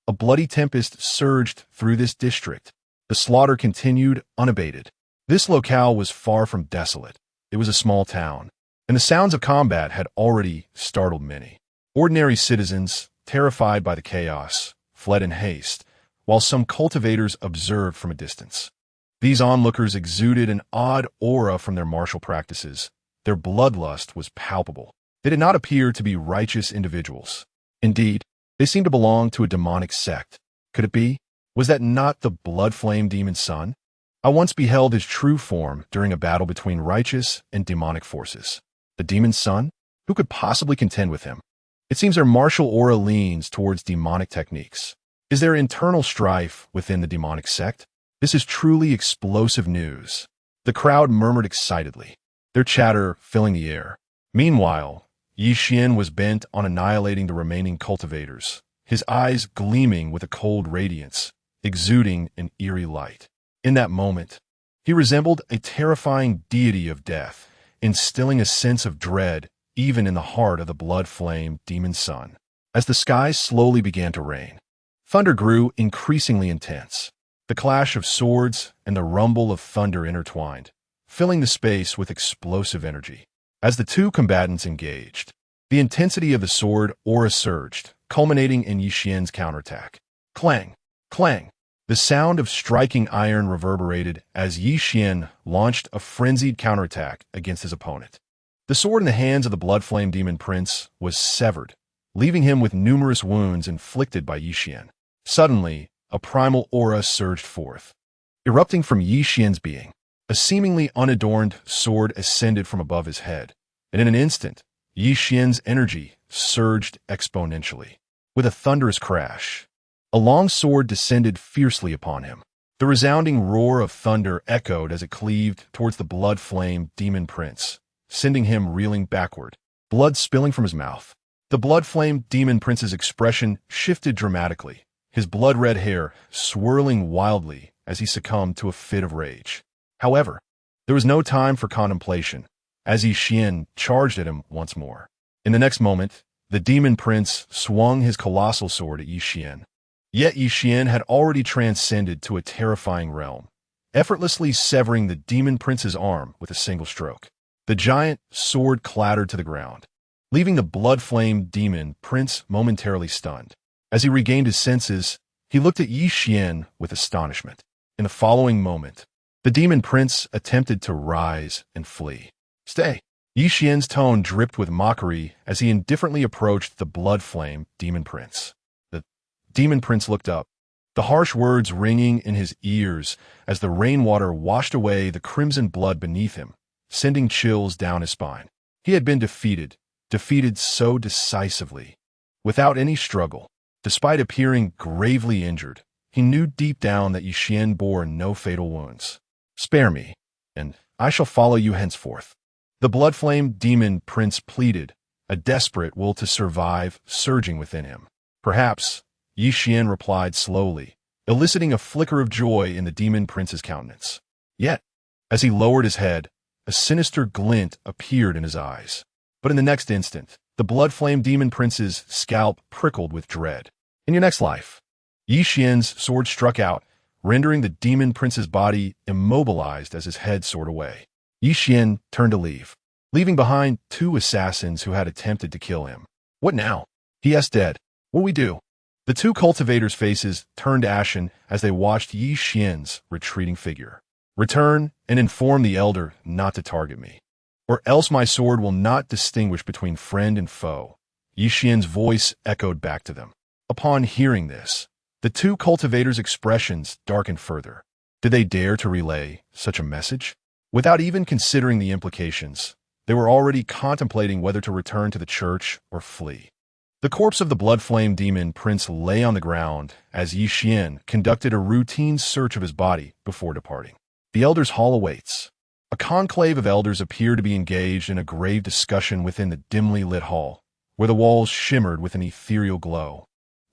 A bloody tempest surged through this district. The slaughter continued unabated. This locale was far from desolate. It was a small town, and the sounds of combat had already startled many. Ordinary citizens, terrified by the chaos, fled in haste, while some cultivators observed from a distance. These onlookers exuded an odd aura from their martial practices. Their bloodlust was palpable. They did not appear to be righteous individuals. Indeed, they seemed to belong to a demonic sect. Could it be? Was that not the blood-flame demon's son? I once beheld his true form during a battle between righteous and demonic forces. The demon's son? Who could possibly contend with him? It seems their martial aura leans towards demonic techniques. Is there internal strife within the demonic sect? This is truly explosive news. The crowd murmured excitedly, their chatter filling the air. Meanwhile, Yi Xian was bent on annihilating the remaining cultivators, his eyes gleaming with a cold radiance, exuding an eerie light. In that moment, he resembled a terrifying deity of death, instilling a sense of dread even in the heart of the blood-flame demon's son. As the skies slowly began to rain, thunder grew increasingly intense. The clash of swords and the rumble of thunder intertwined, filling the space with explosive energy. As the two combatants engaged, the intensity of the sword aura surged, culminating in Yi Xian's counterattack. Clang! Clang! The sound of striking iron reverberated as Yi Xian launched a frenzied counterattack against his opponent. The sword in the hands of the blood-flame demon prince was severed, leaving him with numerous wounds inflicted by Yi Xian. Suddenly, a primal aura surged forth. Erupting from Yi Xian's being, a seemingly unadorned sword ascended from above his head, and in an instant, Yi Xian's energy surged exponentially. With a thunderous crash, a long sword descended fiercely upon him. The resounding roar of thunder echoed as it cleaved towards the blood-flame demon prince, sending him reeling backward, blood spilling from his mouth. The blood-flame demon prince's expression shifted dramatically, his blood-red hair swirling wildly as he succumbed to a fit of rage. However, there was no time for contemplation, as Yi Xian charged at him once more. In the next moment, the demon prince swung his colossal sword at Yi Xian. Yet Yi Xian had already transcended to a terrifying realm, effortlessly severing the demon prince's arm with a single stroke. The giant sword clattered to the ground, leaving the blood-flame demon prince momentarily stunned. As he regained his senses, he looked at Yi Xian with astonishment. In the following moment, the demon prince attempted to rise and flee. Stay! Yi Xian's tone dripped with mockery as he indifferently approached the blood-flame demon prince. The demon prince looked up, the harsh words ringing in his ears as the rainwater washed away the crimson blood beneath him, sending chills down his spine. He had been defeated so decisively, without any struggle. Despite appearing gravely injured, he knew deep down that Yi Xian bore no fatal wounds. Spare me, and I shall follow you henceforth. The blood-flame demon prince pleaded, a desperate will to survive surging within him. Perhaps, Yi Xian replied slowly, eliciting a flicker of joy in the demon prince's countenance. Yet, as he lowered his head, a sinister glint appeared in his eyes. But in the next instant, the blood-flame demon prince's scalp prickled with dread. In your next life, Yi Xian's sword struck out, rendering the demon prince's body immobilized as his head soared away. Yi Xian turned to leave, leaving behind two assassins who had attempted to kill him. What now? He asked dead. What will we do? The two cultivators' faces turned ashen as they watched Yi Xian's retreating figure. Return and inform the elder not to target me, or else my sword will not distinguish between friend and foe. Yi Xian's voice echoed back to them. Upon hearing this, the two cultivators' expressions darkened further. Did they dare to relay such a message? Without even considering the implications, they were already contemplating whether to return to the church or flee. The corpse of the blood-flame demon prince lay on the ground as Yi Xian conducted a routine search of his body before departing. The elders' hall awaits. A conclave of elders appear to be engaged in a grave discussion within the dimly lit hall, where the walls shimmered with an ethereal glow,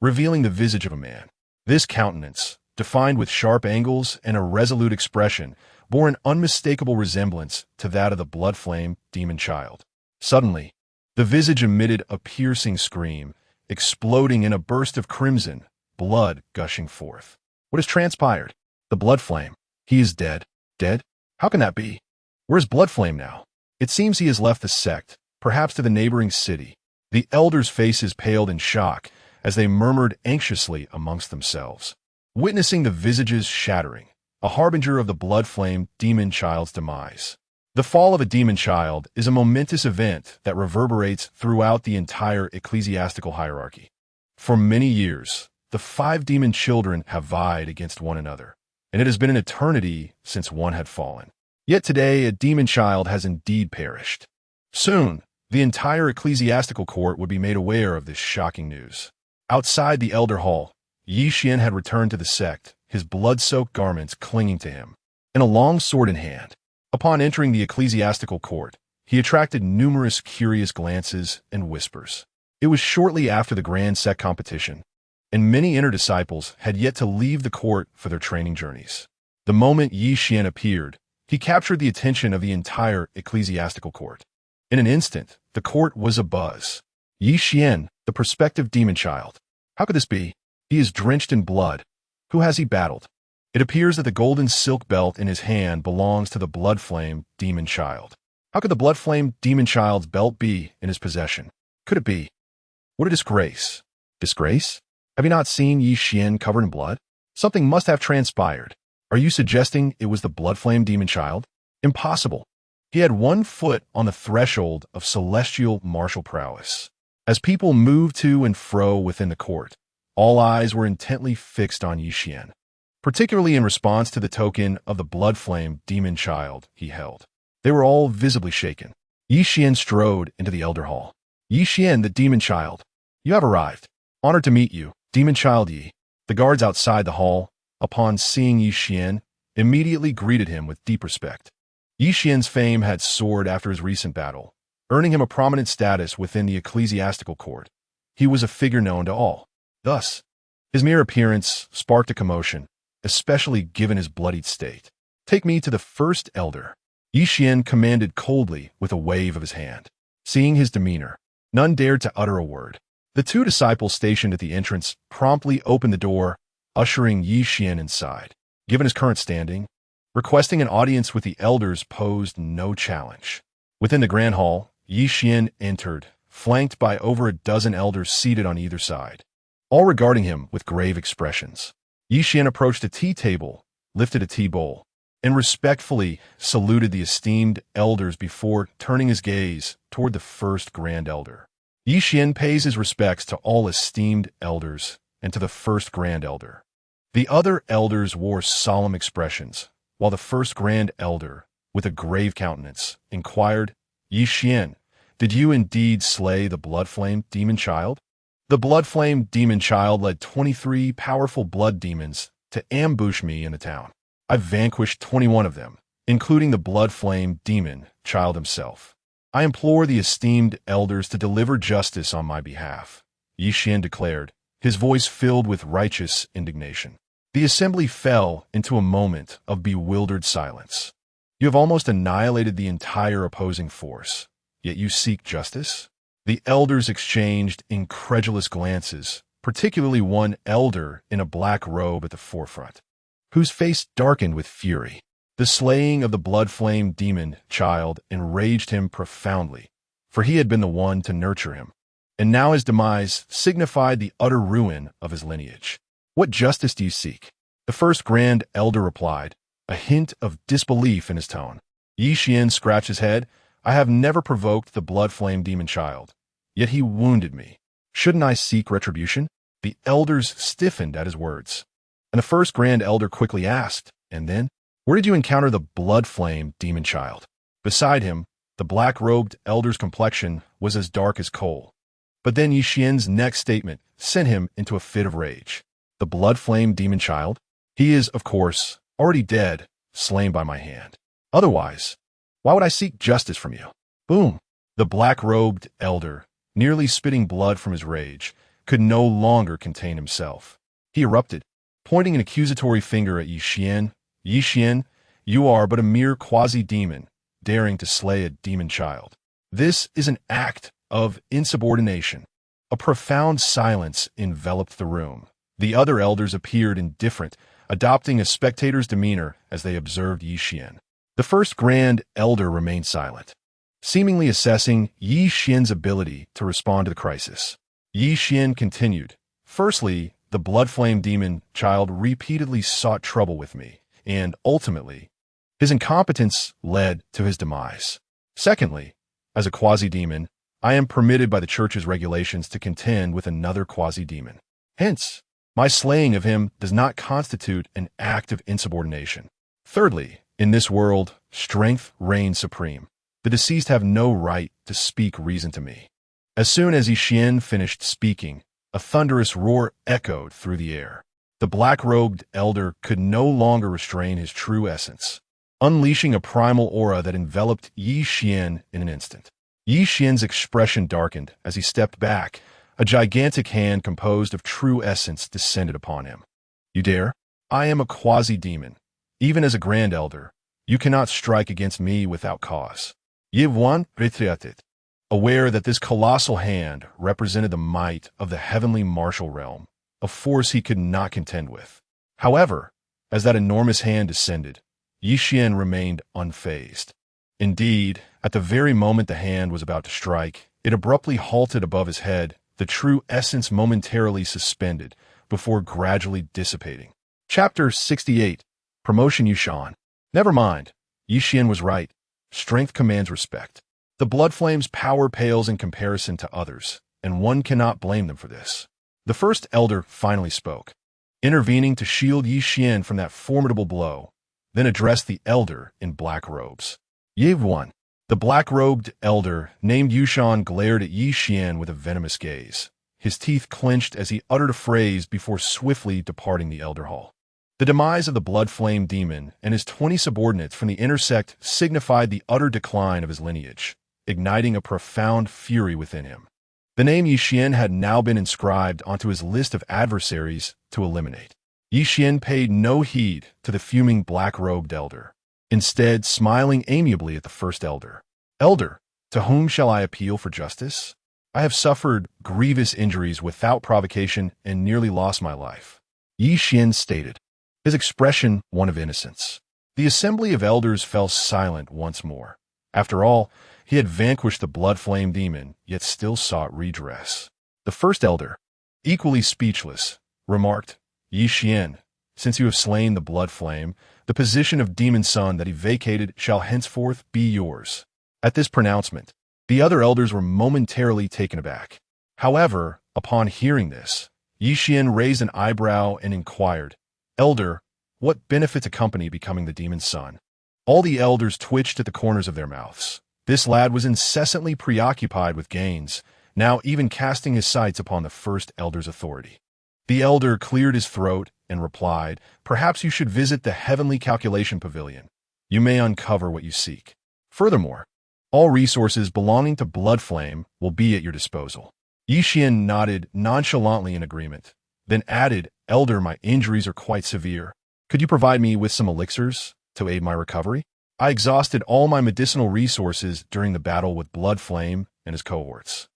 revealing the visage of a man. This countenance, defined with sharp angles and a resolute expression, bore an unmistakable resemblance to that of the blood-flame demon child. Suddenly, the visage emitted a piercing scream, exploding in a burst of crimson, blood gushing forth. What has transpired? The blood-flame. He is dead. Dead? How can that be? Where's blood-flame now? It seems he has left the sect, perhaps to the neighboring city. The elders' faces paled in shock as they murmured anxiously amongst themselves, witnessing the visages shattering, a harbinger of the blood-flame demon child's demise. The fall of a demon child is a momentous event that reverberates throughout the entire ecclesiastical hierarchy. For many years, the 5 demon children have vied against one another, and it has been an eternity since one had fallen. Yet today, a demon child has indeed perished. Soon, the entire ecclesiastical court would be made aware of this shocking news. Outside the elder hall, Yi Xian had returned to the sect, his blood-soaked garments clinging to him, and a long sword in hand. Upon entering the ecclesiastical court, he attracted numerous curious glances and whispers. It was shortly after the grand sect competition, and many inner disciples had yet to leave the court for their training journeys. The moment Yi Xian appeared, he captured the attention of the entire ecclesiastical court. In an instant, the court was abuzz. Yi Xian, the prospective demon child. How could this be? He is drenched in blood. Who has he battled? It appears that the golden silk belt in his hand belongs to the blood-flame demon child. How could the blood-flame demon child's belt be in his possession? Could it be? What a disgrace. Disgrace? Have you not seen Yi Xian covered in blood? Something must have transpired. Are you suggesting it was the blood-flame demon child? Impossible. He had 1 foot on the threshold of celestial martial prowess. As people moved to and fro within the court, all eyes were intently fixed on Yi Xian, particularly in response to the token of the blood-flame demon child he held. They were all visibly shaken. Yi Xian strode into the elder hall. Yi Xian, the demon child. You have arrived. Honored to meet you, demon child Yi. The guards outside the hall, upon seeing Yi Xian, immediately greeted him with deep respect. Yi Xian's fame had soared after his recent battle, earning him a prominent status within the ecclesiastical court. He was a figure known to all. Thus, his mere appearance sparked a commotion, especially given his bloodied state. Take me to the first elder. Yi Xian commanded coldly with a wave of his hand. Seeing his demeanor, none dared to utter a word. The 2 disciples stationed at the entrance promptly opened the door, ushering Yi Xian inside. Given his current standing, requesting an audience with the elders posed no challenge. Within the grand hall, Yi Xian entered, flanked by over a dozen elders seated on either side, all regarding him with grave expressions. Yi Xian approached a tea table, lifted a tea bowl, and respectfully saluted the esteemed elders before turning his gaze toward the first grand elder. Yi Xian pays his respects to all esteemed elders and to the first grand elder. The other elders wore solemn expressions, while the first grand elder, with a grave countenance, inquired, Yi Xian, did you indeed slay the blood-flame demon child? The blood-flame demon child led 23 powerful blood demons to ambush me in the town. I vanquished 21 of them, including the blood-flame demon child himself. I implore the esteemed elders to deliver justice on my behalf, Yi Xian declared, his voice filled with righteous indignation. The assembly fell into a moment of bewildered silence. You have almost annihilated the entire opposing force, yet you seek justice? The elders exchanged incredulous glances, particularly one elder in a black robe at the forefront, whose face darkened with fury. The slaying of the blood-flame demon child enraged him profoundly, for he had been the one to nurture him. and now his demise signified the utter ruin of his lineage. What justice do you seek? The first Grand Elder replied, a hint of disbelief in his tone. Yi Xian scratched his head. I have never provoked the blood flame demon child, yet he wounded me. Shouldn't I seek retribution? The elders stiffened at his words. And the first Grand Elder quickly asked, and then, where did you encounter the blood flame demon child? Beside him, the black-robed elder's complexion was as dark as coal. But then Yi Xian's next statement sent him into a fit of rage. The blood flame demon child? He is, of course, already dead, slain by my hand. Otherwise, why would I seek justice from you? Boom! The black-robed elder, nearly spitting blood from his rage, could no longer contain himself. He erupted, pointing an accusatory finger at Yi Xian. Yi Xian, you are but a mere quasi-demon, daring to slay a demon child. This is an act of insubordination. A profound silence enveloped the room. The other elders appeared indifferent, adopting a spectator's demeanor as they observed Yi Xian. The first Grand Elder remained silent, seemingly assessing Yi Xian's ability to respond to the crisis. Yi Xian continued, firstly, the blood flame demon child repeatedly sought trouble with me, and ultimately, his incompetence led to his demise. Secondly, as a quasi-demon, I am permitted by the Church's regulations to contend with another quasi-demon. Hence, my slaying of him does not constitute an act of insubordination. Thirdly, in this world, strength reigns supreme. The deceased have no right to speak reason to me. As soon as Yi Xian finished speaking, a thunderous roar echoed through the air. The black-robed elder could no longer restrain his true essence, unleashing a primal aura that enveloped Yi Xian in an instant. Yi Xian's expression darkened as he stepped back. A gigantic hand composed of true essence descended upon him. You dare? I am a quasi-demon. Even as a Grand Elder, you cannot strike against me without cause. Yivwan retriated, aware that this colossal hand represented the might of the heavenly martial realm, a force he could not contend with. However, as that enormous hand descended, Yi Xian remained unfazed. Indeed, at the very moment the hand was about to strike, it abruptly halted above his head, the true essence momentarily suspended before gradually dissipating. Chapter 68. Promotion Yushan. Never mind. Yi Xian was right. Strength commands respect. The blood flame's power pales in comparison to others, and one cannot blame them for this. The first elder finally spoke, intervening to shield Yi Xian from that formidable blow, then addressed the elder in black robes. Yevwan. The black-robed elder named Yushan glared at Yi Xian with a venomous gaze. His teeth clenched as he uttered a phrase before swiftly departing the elder hall. The demise of the blood flame demon and his 20 subordinates from the inner sect signified the utter decline of his lineage, igniting a profound fury within him. The name Yi Xian had now been inscribed onto his list of adversaries to eliminate. Yi Xian paid no heed to the fuming black-robed elder, instead smiling amiably at the first elder. Elder, to whom shall I appeal for justice? I have suffered grievous injuries without provocation and nearly lost my life. Yi Xian stated, his expression one of innocence. The assembly of elders fell silent once more. After all, he had vanquished the blood flame demon, yet still sought redress. The first elder, equally speechless, remarked, Yi Xian, since you have slain the blood flame, the position of demon son that he vacated shall henceforth be yours. At this pronouncement, the other elders were momentarily taken aback. However, upon hearing this, Yi Xian raised an eyebrow and inquired, Elder, what benefits accompany becoming the demon son? All the elders twitched at the corners of their mouths. This lad was incessantly preoccupied with gains, now even casting his sights upon the first elder's authority. The elder cleared his throat and replied, perhaps you should visit the Heavenly Calculation Pavilion. You may uncover what you seek. Furthermore, all resources belonging to Blood Flame will be at your disposal. Yi Xian nodded nonchalantly in agreement, then added, Elder, my injuries are quite severe. Could you provide me with some elixirs to aid my recovery? I exhausted all my medicinal resources during the battle with Blood Flame and his cohorts.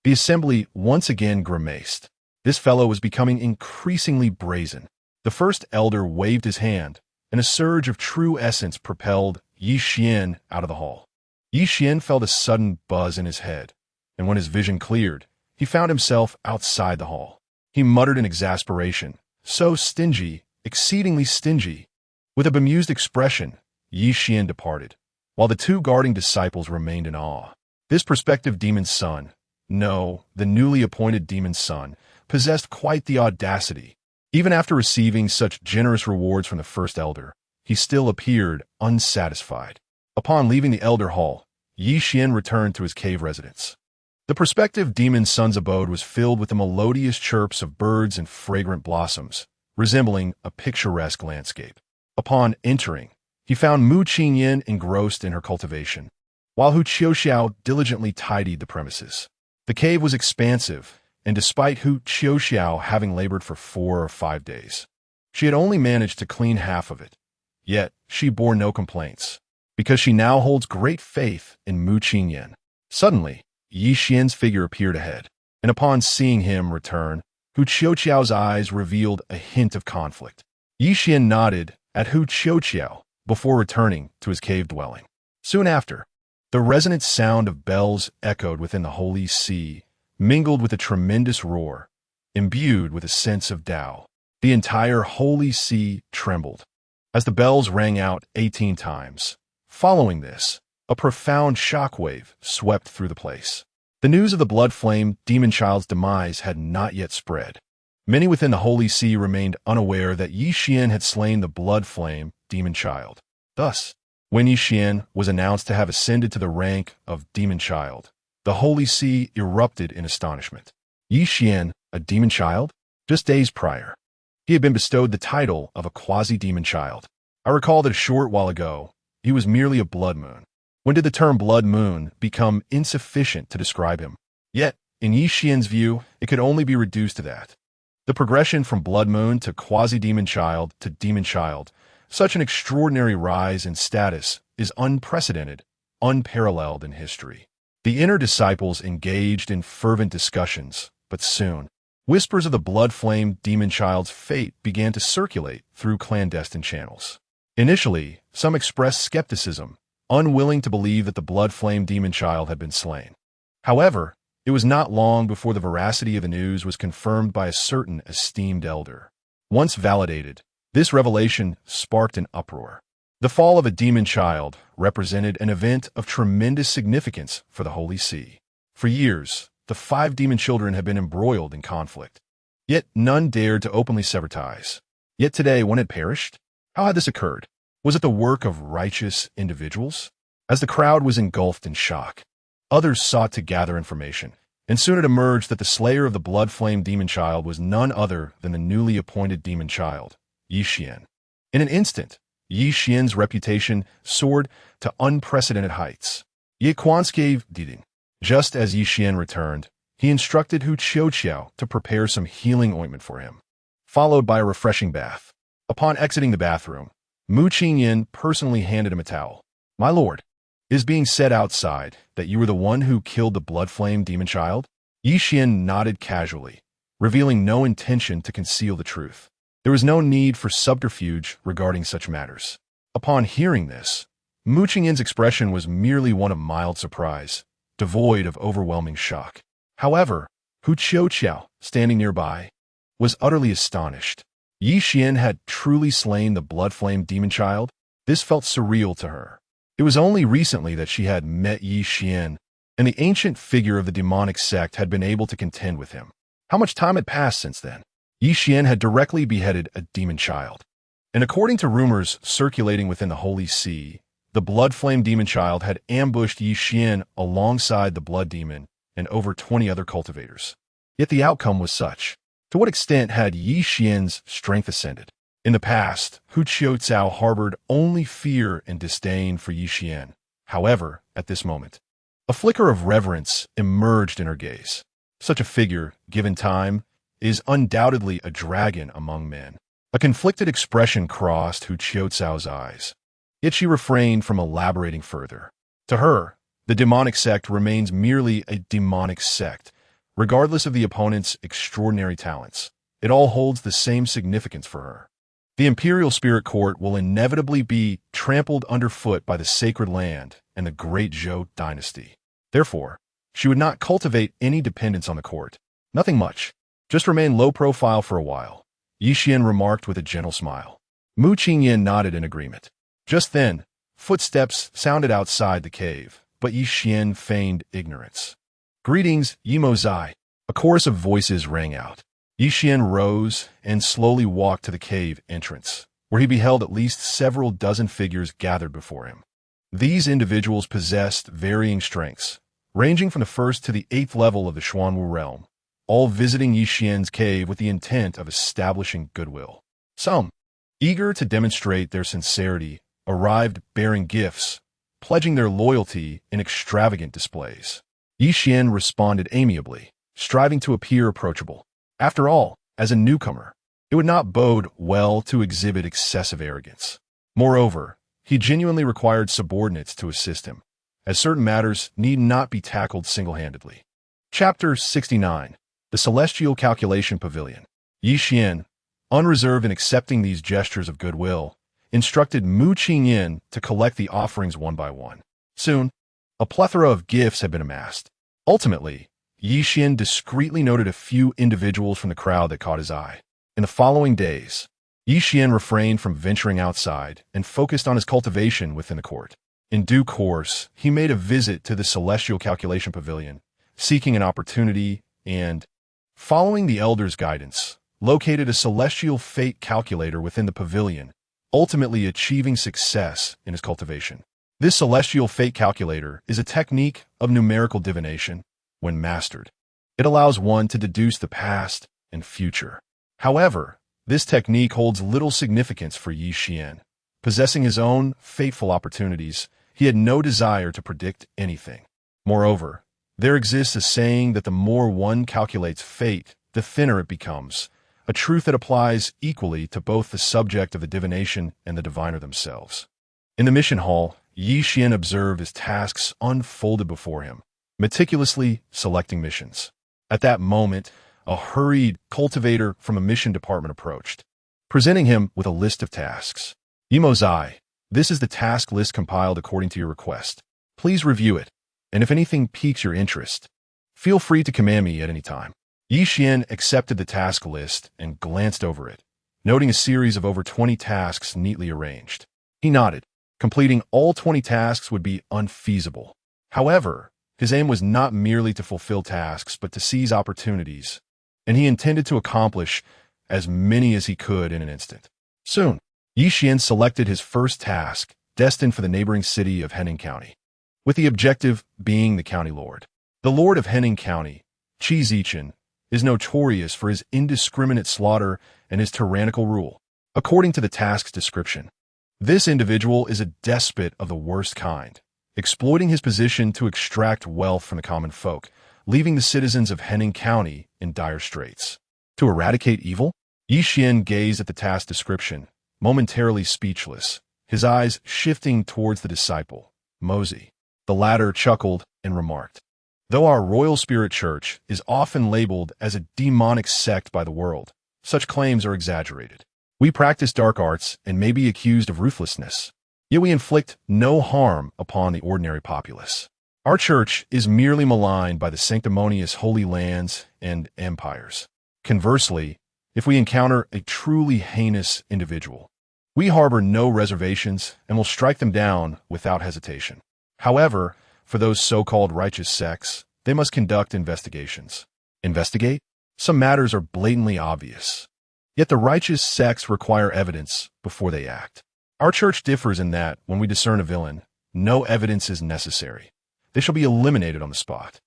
The assembly once again grimaced. This fellow was becoming increasingly brazen. The first elder waved his hand, and a surge of true essence propelled Yi Xian out of the hall. Yi Xian felt a sudden buzz in his head, and when his vision cleared, he found himself outside the hall. He muttered in exasperation, "So stingy, exceedingly stingy." With a bemused expression, Yi Xian departed, while the two guarding disciples remained in awe. This prospective demon's son, no, the newly appointed demon's son, possessed quite the audacity. Even after receiving such generous rewards from the first elder, he still appeared unsatisfied. Upon leaving the elder hall, Yi Xian returned to his cave residence. The prospective demon's son's abode was filled with the melodious chirps of birds and fragrant blossoms, resembling a picturesque landscape. Upon entering, he found Mu Qingyan engrossed in her cultivation, while Hu Qiuxiao diligently tidied the premises. The cave was expansive, and despite Hu Qiuxiao having labored for 4 or 5 days, she had only managed to clean half of it. Yet she bore no complaints, because she now holds great faith in Mu Qingyan. Suddenly, Yi Xian's figure appeared ahead, and upon seeing him return, Hu Qiuxiao's eyes revealed a hint of conflict. Yi Xian nodded at Hu Qiuxiao before returning to his cave dwelling. Soon after, the resonant sound of bells echoed within the holy sea, mingled with a tremendous roar, imbued with a sense of Tao. The entire holy sea trembled as the bells rang out 18 times. Following this, a profound shockwave swept through the place. The news of the blood flame demon child's demise had not yet spread. Many within the holy sea remained unaware that Yi Xian had slain the blood flame demon child. Thus, when Yi Xian was announced to have ascended to the rank of demon child, the holy sea erupted in astonishment. Yi Xian, a demon child? Just days prior, he had been bestowed the title of a quasi-demon child. I recall that a short while ago, he was merely a blood moon. When did the term blood moon become insufficient to describe him? Yet, in Yi Xian's view, it could only be reduced to that. The progression from blood moon to quasi-demon child to demon child, such an extraordinary rise in status, is unprecedented, unparalleled in history. The inner disciples engaged in fervent discussions, but soon, whispers of the blood flame demon child's fate began to circulate through clandestine channels. Initially, some expressed skepticism, unwilling to believe that the blood flame demon child had been slain. However, it was not long before the veracity of the news was confirmed by a certain esteemed elder. Once validated, this revelation sparked an uproar. The fall of a demon child represented an event of tremendous significance for the Holy See. For years, the 5 demon children had been embroiled in conflict. Yet none dared to openly sever ties. Yet today one had perished? How had this occurred? Was it the work of righteous individuals? As the crowd was engulfed in shock, others sought to gather information, and soon it emerged that the slayer of the blood flame demon child was none other than the newly appointed demon child, Yi Xian. In an instant, Yi Xian's reputation soared to unprecedented heights. Ye Quanske diding. Just as Yi Xian returned, he instructed Hu Qiuxiao to prepare some healing ointment for him, followed by a refreshing bath. Upon exiting the bathroom, Mu Qingyan personally handed him a towel. "My lord, it is being said outside that you were the one who killed the blood flame demon child?" Yi Xian nodded casually, revealing no intention to conceal the truth. There was no need for subterfuge regarding such matters. Upon hearing this, Mu Qingyan's expression was merely one of mild surprise, devoid of overwhelming shock. However, Hu Qiuxiao, standing nearby, was utterly astonished. Yi Xian had truly slain the blood flame demon child? This felt surreal to her. It was only recently that she had met Yi Xian, and the ancient figure of the demonic sect had been able to contend with him. How much time had passed since then? Yi Xian had directly beheaded a demon child. And according to rumors circulating within the Holy See, the blood flame demon child had ambushed Yi Xian alongside the blood demon and over 20 other cultivators. Yet the outcome was such. To what extent had Yi Xian's strength ascended? In the past, Hu Qiuxiao harbored only fear and disdain for Yi Xian. However, at this moment, a flicker of reverence emerged in her gaze. Such a figure, given time, is undoubtedly a dragon among men. A conflicted expression crossed Hu Qiuxiao's eyes, yet she refrained from elaborating further. To her, the demonic sect remains merely a demonic sect, regardless of the opponent's extraordinary talents. It all holds the same significance for her. The imperial spirit court will inevitably be trampled underfoot by the sacred land and the great Zhou dynasty. Therefore, She would not cultivate any dependence on the court. Nothing much. Just remain low profile for a while, Yi Xian remarked with a gentle smile. Mu Qingyan nodded in agreement. Just then, footsteps sounded outside the cave, but Yi Xian feigned ignorance. Greetings, Yi Mozai. A chorus of voices rang out. Yi Xian rose and slowly walked to the cave entrance, where he beheld at least several dozen figures gathered before him. These individuals possessed varying strengths, ranging from the 1st to the 8th level of the Xuanwu realm, all visiting Yi Xian's cave with the intent of establishing goodwill. Some, eager to demonstrate their sincerity, arrived bearing gifts, pledging their loyalty in extravagant displays. Yi Xian responded amiably, striving to appear approachable. After all, as a newcomer, it would not bode well to exhibit excessive arrogance. Moreover, he genuinely required subordinates to assist him, as certain matters need not be tackled single-handedly. Chapter 69. The Celestial Calculation Pavilion. Yi Xian, unreserved in accepting these gestures of goodwill, instructed Mu Qingyan to collect the offerings one by one. Soon, a plethora of gifts had been amassed. Ultimately, Yi Xian discreetly noted a few individuals from the crowd that caught his eye. In the following days, Yi Xian refrained from venturing outside and focused on his cultivation within the court. In due course, he made a visit to the Celestial Calculation Pavilion, seeking an opportunity and, following the Elder's guidance, located a celestial fate calculator within the pavilion, ultimately achieving success in his cultivation. This celestial fate calculator is a technique of numerical divination. When mastered, it allows one to deduce the past and future. However, this technique holds little significance for Yi Xian. Possessing his own fateful opportunities, he had no desire to predict anything. Moreover, there exists a saying that the more one calculates fate, the thinner it becomes, a truth that applies equally to both the subject of the divination and the diviner themselves. In the mission hall, Yi Xian observed as tasks unfolded before him, meticulously selecting missions. At that moment, a hurried cultivator from a mission department approached, presenting him with a list of tasks. Yi Mozai, this is the task list compiled according to your request. Please review it, and if anything piques your interest, feel free to command me at any time. Yi Xian accepted the task list and glanced over it, noting a series of over 20 tasks neatly arranged. He nodded. Completing all 20 tasks would be unfeasible. However, his aim was not merely to fulfill tasks, but to seize opportunities, and he intended to accomplish as many as he could in an instant. Soon, Yi Xian selected his first task, destined for the neighboring city of Hening County, with the objective being the county lord. The lord of Hening County, Qi Zichen, is notorious for his indiscriminate slaughter and his tyrannical rule. According to the task's description, this individual is a despot of the worst kind, exploiting his position to extract wealth from the common folk, leaving the citizens of Hening County in dire straits. To eradicate evil? Yi Xian gazed at the task description, momentarily speechless, his eyes shifting towards the disciple, Mozi. The latter chuckled and remarked, "Though our Royal Spirit Church is often labeled as a demonic sect by the world, such claims are exaggerated. We practice dark arts and may be accused of ruthlessness, yet we inflict no harm upon the ordinary populace. Our church is merely maligned by the sanctimonious holy lands and empires. Conversely, if we encounter a truly heinous individual, we harbor no reservations and will strike them down without hesitation. However, for those so-called righteous sects, they must conduct investigations." Investigate? Some matters are blatantly obvious. Yet the righteous sects require evidence before they act. Our church differs in that, when we discern a villain, no evidence is necessary. They shall be eliminated on the spot.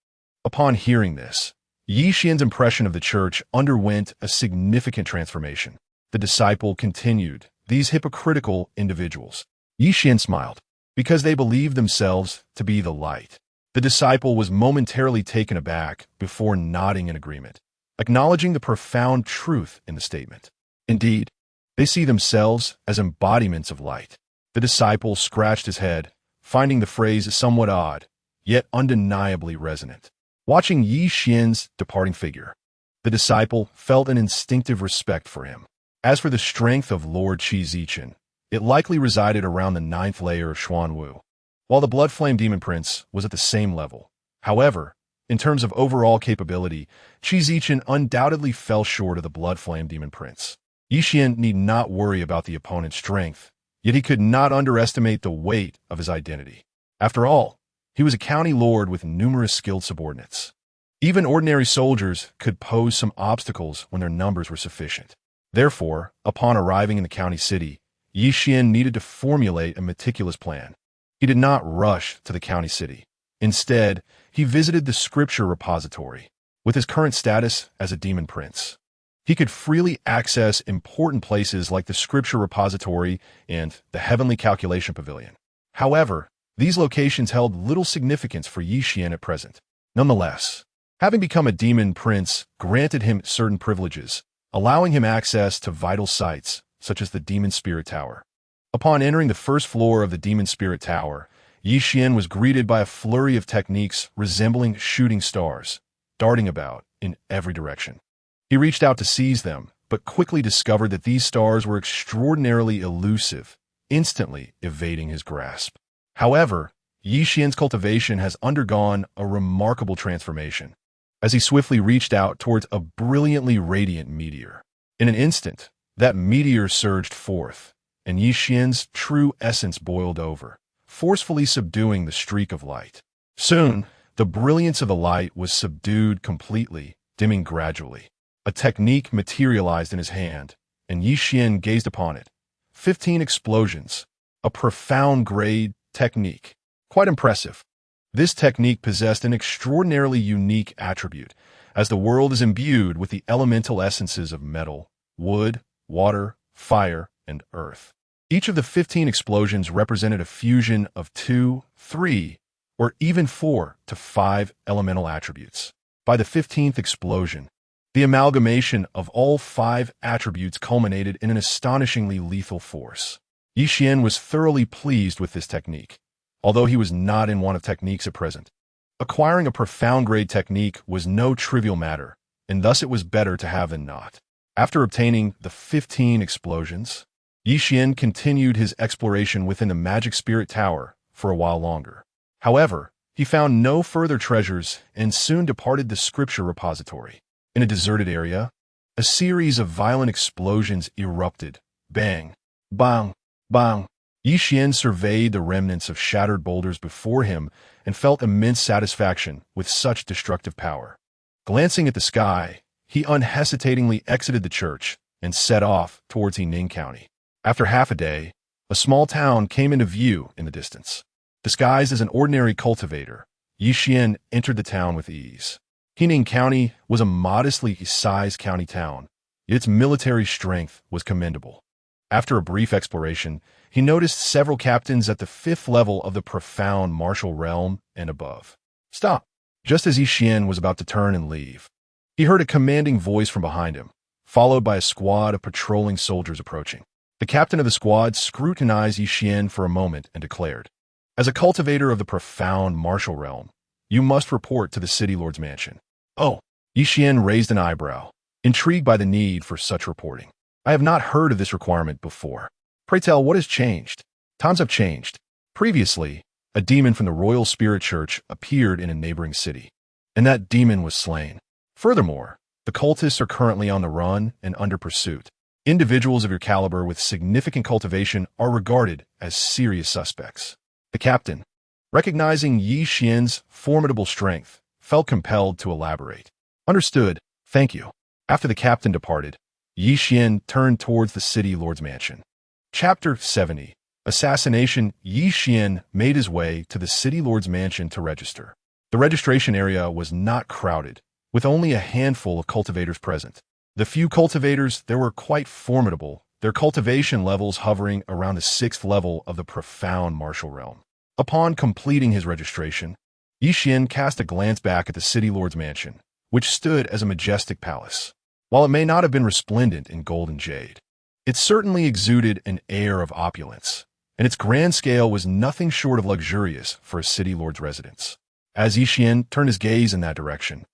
Upon hearing this, Yi Xian's impression of the church underwent a significant transformation. The disciple continued, "These hypocritical individuals." Yi Xian smiled, "Because they believe themselves to be the light." The disciple was momentarily taken aback before nodding in agreement, acknowledging the profound truth in the statement. Indeed, they see themselves as embodiments of light. The disciple scratched his head, finding the phrase somewhat odd, yet undeniably resonant. Watching Yi Xian's departing figure, the disciple felt an instinctive respect for him. As for the strength of Lord Qi Zichen, it likely resided around the 9th layer of Xuanwu, while the Blood Flame Demon Prince was at the same level. However, In terms of overall capability, Qi Zichen undoubtedly fell short of the Blood Flame Demon Prince. Yi Xian need not worry about the opponent's strength, yet he could not underestimate the weight of his identity. After all, he was a county lord with numerous skilled subordinates. Even ordinary soldiers could pose some obstacles when their numbers were sufficient. Therefore, upon arriving in the county city, Yi Xian needed to formulate a meticulous plan. He did not rush to the county city. Instead, he visited the scripture repository. With his current status as a demon prince, he could freely access important places like the scripture repository and the heavenly calculation pavilion. However, these locations held little significance for Yi Xian at present. Nonetheless, having become a demon prince granted him certain privileges, allowing him access to vital sites such as the Demon Spirit Tower. Upon entering the first floor of the Demon Spirit Tower, Yi Xian was greeted by a flurry of techniques resembling shooting stars, darting about in every direction. He reached out to seize them, but quickly discovered that these stars were extraordinarily elusive, instantly evading his grasp. However, Yi Xian's cultivation has undergone a remarkable transformation, as he swiftly reached out towards a brilliantly radiant meteor. In an instant, that meteor surged forth, and Yi Xian's true essence boiled over, forcefully subduing the streak of light. Soon, the brilliance of the light was subdued completely, dimming gradually. A technique materialized in his hand, and Yi Xian gazed upon it. 15 explosions, a profound grade technique. Quite impressive. This technique possessed an extraordinarily unique attribute, as the world is imbued with the elemental essences of metal, wood, water, fire, and earth. Each of the 15 explosions represented a fusion of 2, 3, or even 4 to 5 elemental attributes. By the 15th explosion, the amalgamation of all 5 attributes culminated in an astonishingly lethal force. Yi Xian was thoroughly pleased with this technique, although he was not in want of techniques at present. Acquiring a profound-grade technique was no trivial matter, and thus it was better to have than not. After obtaining the 15 explosions, Yi Xian continued his exploration within the Magic Spirit Tower for a while longer. However, he found no further treasures and soon departed the scripture repository. In a deserted area, a series of violent explosions erupted. Bang! Bang! Bang! Yi Xian surveyed the remnants of shattered boulders before him and felt immense satisfaction with such destructive power. Glancing at the sky, he unhesitatingly exited the church and set off towards Hening County. After half a day, a small town came into view in the distance. Disguised as an ordinary cultivator, Yi Xian entered the town with ease. Hening County was a modestly sized county town, yet its military strength was commendable. After a brief exploration, he noticed several captains at the 5th level of the profound martial realm and above. Stop! Just as Yi Xian was about to turn and leave, he heard a commanding voice from behind him, followed by a squad of patrolling soldiers approaching. The captain of the squad scrutinized Yi Xian for a moment and declared, "As a cultivator of the profound martial realm, you must report to the city lord's mansion." Oh! Yi Xian raised an eyebrow, intrigued by the need for such reporting. "I have not heard of this requirement before. Pray tell, what has changed?" Times have changed. Previously, a demon from the Royal Spirit Church appeared in a neighboring city, and that demon was slain. Furthermore, the cultists are currently on the run and under pursuit. Individuals of your caliber with significant cultivation are regarded as serious suspects. The captain, recognizing Yi Xian's formidable strength, felt compelled to elaborate. "Understood, thank you." After the captain departed, Yi Xian turned towards the city lord's mansion. Chapter 70. Assassination. Yi Xian made his way to the city lord's mansion to register. The registration area was not crowded, with only a handful of cultivators present. The few cultivators there were quite formidable, their cultivation levels hovering around the 6th level of the profound martial realm. Upon completing his registration, Yi Xian cast a glance back at the city lord's mansion, which stood as a majestic palace. While it may not have been resplendent in gold and jade, it certainly exuded an air of opulence, and its grand scale was nothing short of luxurious for a city lord's residence. As Yi Xian turned his gaze in that direction,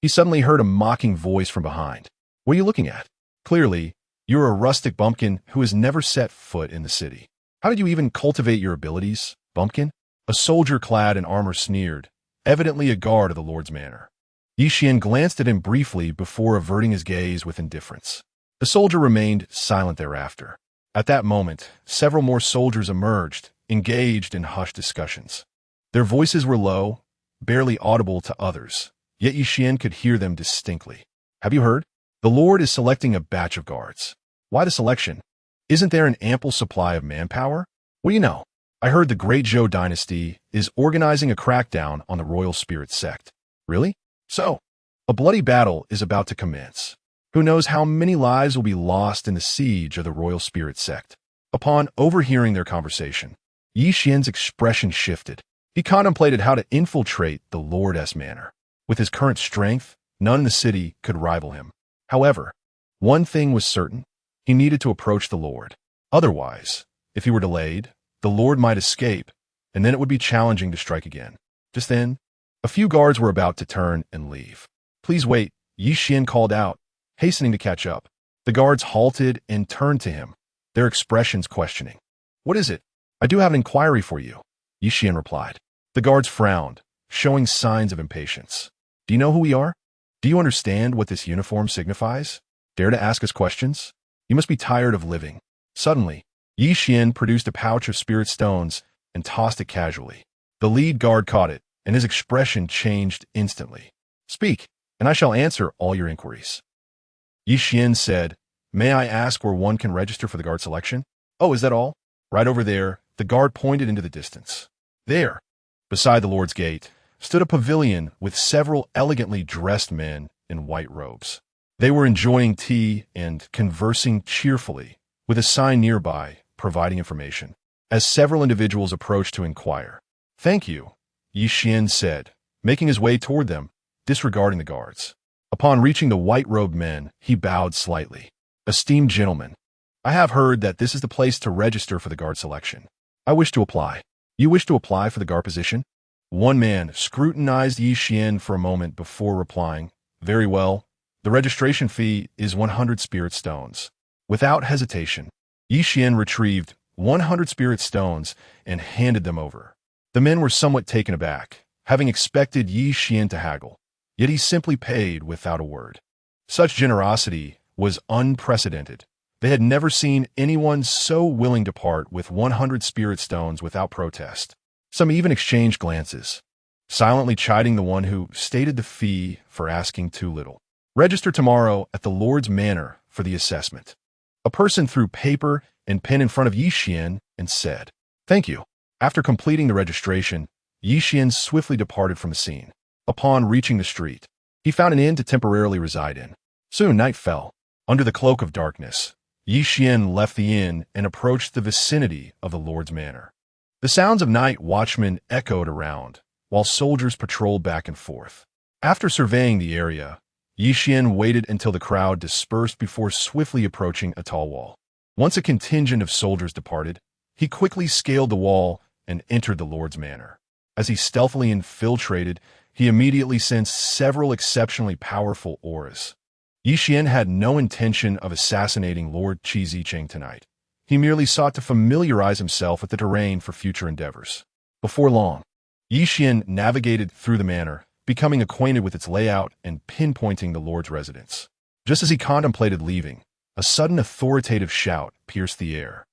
he suddenly heard a mocking voice from behind. "What are you looking at? Clearly, you're a rustic bumpkin who has never set foot in the city. How did you even cultivate your abilities, bumpkin?" A soldier clad in armor sneered, evidently a guard of the Lord's manor. Yi Xian glanced at him briefly before averting his gaze with indifference. The soldier remained silent thereafter. At that moment, several more soldiers emerged, engaged in hushed discussions. Their voices were low, barely audible to others, yet Yi Xian could hear them distinctly. "Have you heard? The Lord is selecting a batch of guards." "Why the selection? Isn't there an ample supply of manpower?" "What do you know? I heard the Great Zhou dynasty is organizing a crackdown on the Royal Spirit Sect." "Really? So, a bloody battle is about to commence. Who knows how many lives will be lost in the siege of the Royal Spirit Sect?" Upon overhearing their conversation, Yi Xian's expression shifted. He contemplated how to infiltrate the Lord's manor. With his current strength, none in the city could rival him. However, one thing was certain: he needed to approach the Lord. Otherwise, if he were delayed, the Lord might escape, and then it would be challenging to strike again. Just then, a few guards were about to turn and leave. "Please wait," Yi Xian called out, hastening to catch up. The guards halted and turned to him, their expressions questioning. "What is it?" "I do have an inquiry for you," Yi Xian replied. The guards frowned, showing signs of impatience. "Do you know who we are? Do you understand what this uniform signifies? Dare to ask us questions? You must be tired of living." Suddenly, Yi Xian produced a pouch of spirit stones and tossed it casually. The lead guard caught it, and his expression changed instantly. "Speak, and I shall answer all your inquiries." Yi Xian said, "May I ask where one can register for the guard selection?" "Oh, is that all?" "Right over there." The guard pointed into the distance. There, beside the Lord's gate, stood a pavilion with several elegantly dressed men in white robes. They were enjoying tea and conversing cheerfully, with a sign nearby providing information. As several individuals approached to inquire, "Thank you," Yi Xian said, making his way toward them, disregarding the guards. Upon reaching the white-robed men, he bowed slightly. "Esteemed gentlemen, I have heard that this is the place to register for the guard selection. I wish to apply." "You wish to apply for the guard position?" One man scrutinized Yi Xian for a moment before replying, "Very well. The registration fee is 100 spirit stones." Without hesitation, Yi Xian retrieved 100 spirit stones and handed them over. The men were somewhat taken aback, having expected Yi Xian to haggle, yet he simply paid without a word. Such generosity was unprecedented. They had never seen anyone so willing to part with 100 spirit stones without protest. Some even exchanged glances, silently chiding the one who stated the fee for asking too little. "Register tomorrow at the Lord's manor for the assessment." A person threw paper and pen in front of Yi Xian and said, "Thank you." After completing the registration, Yi Xian swiftly departed from the scene. Upon reaching the street, he found an inn to temporarily reside in. Soon night fell. Under the cloak of darkness, Yi Xian left the inn and approached the vicinity of the Lord's manor. The sounds of night watchmen echoed around, while soldiers patrolled back and forth. After surveying the area, Yi Xian waited until the crowd dispersed before swiftly approaching a tall wall. Once a contingent of soldiers departed, he quickly scaled the wall and entered the Lord's manor. As he stealthily infiltrated, he immediately sensed several exceptionally powerful auras. Yi Xian had no intention of assassinating Lord Qi Zicheng tonight. He merely sought to familiarize himself with the terrain for future endeavors. Before long, Yi Xian navigated through the manor, becoming acquainted with its layout and pinpointing the Lord's residence. Just as he contemplated leaving, a sudden authoritative shout pierced the air.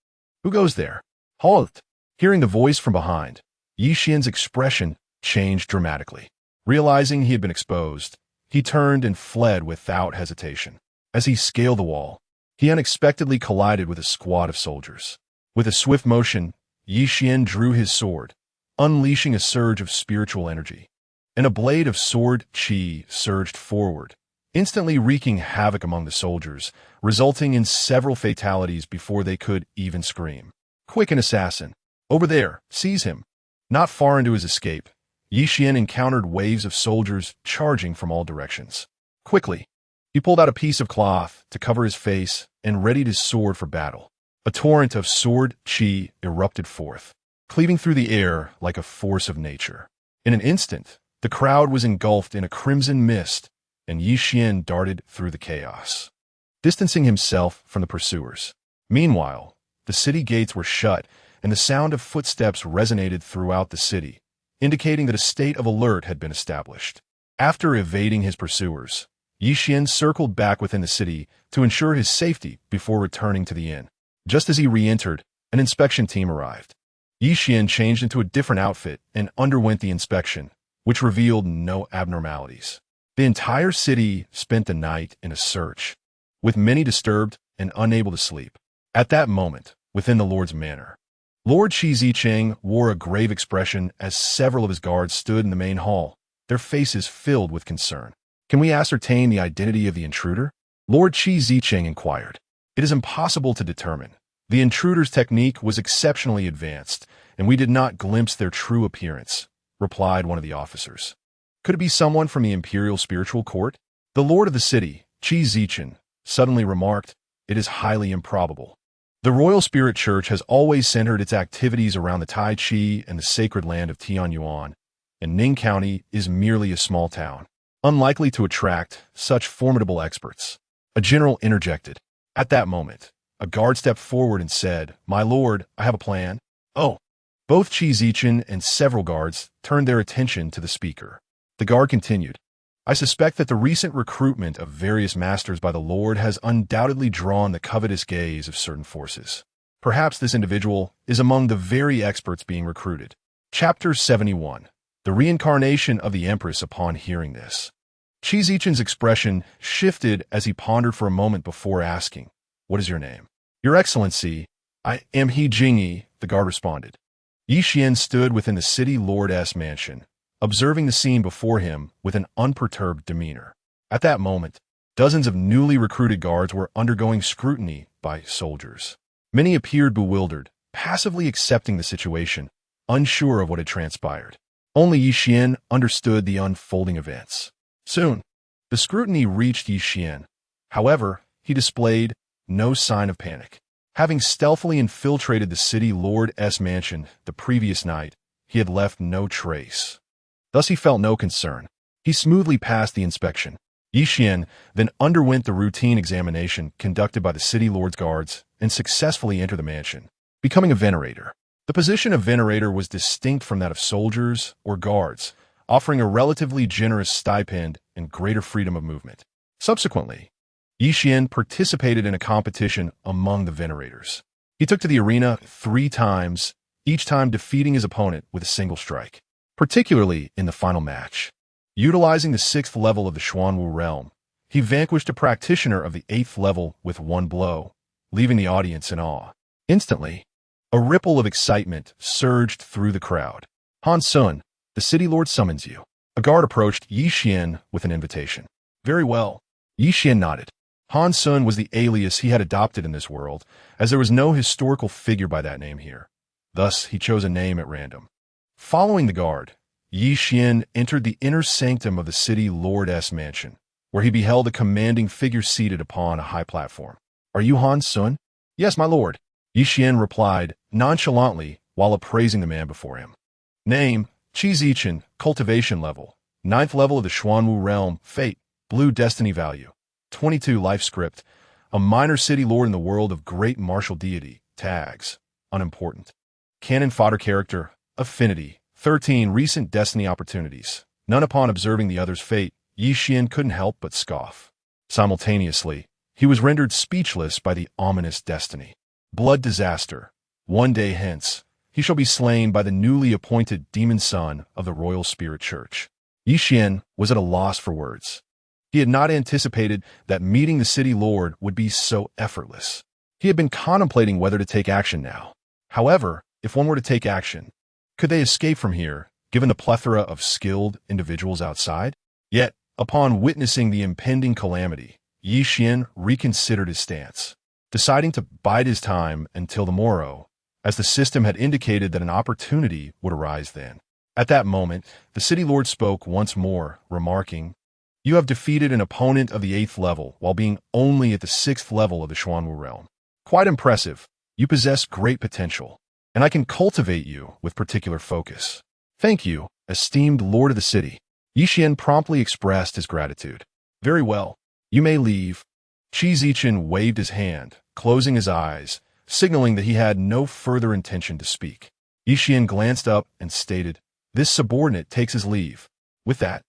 "Who goes there? Halt!" Hearing the voice from behind, Yi Xian's expression changed dramatically. Realizing he had been exposed, he turned and fled without hesitation. As he scaled the wall, he unexpectedly collided with a squad of soldiers. With a swift motion, Yi Xian drew his sword, unleashing a surge of spiritual energy. And a blade of sword qi surged forward, instantly wreaking havoc among the soldiers, resulting in several fatalities before they could even scream. "Quick, an assassin! Over there, seize him!" Not far into his escape, Yi Xian encountered waves of soldiers charging from all directions. Quickly, he pulled out a piece of cloth to cover his face and readied his sword for battle. A torrent of sword qi erupted forth, cleaving through the air like a force of nature. In an instant, the crowd was engulfed in a crimson mist, and Yi Xian darted through the chaos, distancing himself from the pursuers. Meanwhile, the city gates were shut, and the sound of footsteps resonated throughout the city, indicating that a state of alert had been established. After evading his pursuers, Yi Xian circled back within the city to ensure his safety before returning to the inn. Just as he re-entered, an inspection team arrived. Yi Xian changed into a different outfit and underwent the inspection, which revealed no abnormalities. The entire city spent the night in a search, with many disturbed and unable to sleep. At that moment, within the Lord's manor, Lord Qi Zicheng wore a grave expression as several of his guards stood in the main hall, their faces filled with concern. "Can we ascertain the identity of the intruder?" Lord Qi Zicheng inquired. "It is impossible to determine. The intruder's technique was exceptionally advanced, and we did not glimpse their true appearance," replied one of the officers. "Could it be someone from the imperial spiritual court?" The lord of the city, Qi Zicheng, suddenly remarked, "It is highly improbable. The Royal Spirit Church has always centered its activities around the Tai Chi and the sacred land of Tianyuan, and Ning County is merely a small town, unlikely to attract such formidable experts." A general interjected. At that moment, a guard stepped forward and said, "My lord, I have a plan." "Oh." Both Qi Zicheng and several guards turned their attention to the speaker. The guard continued, "I suspect that the recent recruitment of various masters by the Lord has undoubtedly drawn the covetous gaze of certain forces. Perhaps this individual is among the very experts being recruited." Chapter 71. The Reincarnation of the Empress. Upon hearing this, Qi Zicheng's expression shifted as he pondered for a moment before asking, "What is your name?" "Your Excellency, I am He Jingyi," the guard responded. Yi Xian stood within the city lord's mansion, observing the scene before him with an unperturbed demeanor. At that moment, dozens of newly recruited guards were undergoing scrutiny by soldiers. Many appeared bewildered, passively accepting the situation, unsure of what had transpired. Only Yi Xian understood the unfolding events. Soon, the scrutiny reached Yi Xian. However, he displayed no sign of panic. Having stealthily infiltrated the city lord's mansion the previous night, he had left no trace. Thus he felt no concern. He smoothly passed the inspection. Yi Xian then underwent the routine examination conducted by the city lord's guards and successfully entered the mansion, becoming a venerator. The position of venerator was distinct from that of soldiers or guards, offering a relatively generous stipend and greater freedom of movement. Subsequently, Yi Xian participated in a competition among the venerators. He took to the arena 3 times, each time defeating his opponent with a single strike. Particularly in the final match, utilizing the 6th level of the Xuanwu realm, he vanquished a practitioner of the 8th level with 1 blow, leaving the audience in awe. Instantly, a ripple of excitement surged through the crowd. "Han Sun, the city lord summons you." A guard approached Yi Xian with an invitation. "Very well." Yi Xian nodded. Han Sun was the alias he had adopted in this world, as there was no historical figure by that name here. Thus, he chose a name at random. Following the guard, Yi Xian entered the inner sanctum of the city lord's mansion, where he beheld a commanding figure seated upon a high platform. "Are you Han Sun?" "Yes, my lord," Yi Xian replied nonchalantly while appraising the man before him. "Name, Qi Zicheng, cultivation level, 9th level of the Xuanwu realm, fate, blue destiny value, 22 life script, a minor city lord in the world of great martial deity, tags, unimportant. Canon fodder character, affinity, 13 recent destiny opportunities, none. Upon observing the other's fate, Yi Xian couldn't help but scoff. Simultaneously, he was rendered speechless by the ominous destiny. Blood disaster. 1 day hence, he shall be slain by the newly appointed demon son of the Royal Spirit Church. Yi Xian was at a loss for words. He had not anticipated that meeting the city lord would be so effortless. He had been contemplating whether to take action now. However, if one were to take action, could they escape from here, given the plethora of skilled individuals outside? Yet, upon witnessing the impending calamity, Yi Xian reconsidered his stance, deciding to bide his time until the morrow, as the system had indicated that an opportunity would arise then. At that moment, the city lord spoke once more, remarking, "You have defeated an opponent of the 8th level while being only at the 6th level of the Xuanwu realm. Quite impressive. You possess great potential, and I can cultivate you with particular focus. Thank you, esteemed lord of the city." Yi Xian promptly expressed his gratitude. "Very well. You may leave." Qi Zicheng waved his hand, closing his eyes, signaling that he had no further intention to speak. Yi Xian glanced up and stated, This subordinate takes his leave. With that,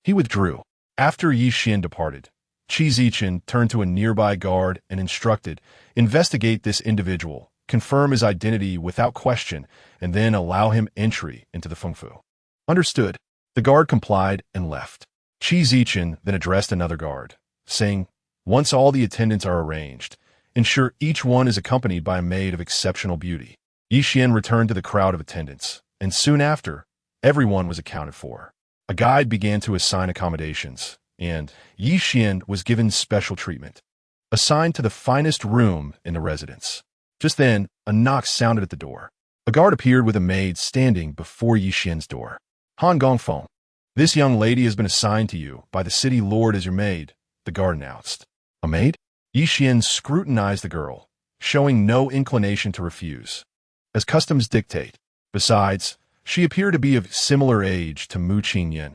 he withdrew. After Yi Xian departed, Qi Zichen turned to a nearby guard and instructed, investigate this individual, confirm his identity without question, and then allow him entry into the Fengfu. Understood. The guard complied and left. Qi Zichen then addressed another guard, saying, once all the attendants are arranged, ensure each one is accompanied by a maid of exceptional beauty. Yi Xian returned to the crowd of attendants, and soon after, everyone was accounted for. A guide began to assign accommodations, and Yi Xian was given special treatment, assigned to the finest room in the residence. Just then, a knock sounded at the door. A guard appeared with a maid standing before Yi Xian's door. Han Gongfeng, this young lady has been assigned to you by the city lord as your maid, the guard announced. A maid? Yi Xian scrutinized the girl, showing no inclination to refuse, as customs dictate. Besides, she appeared to be of similar age to Mu Qingyan.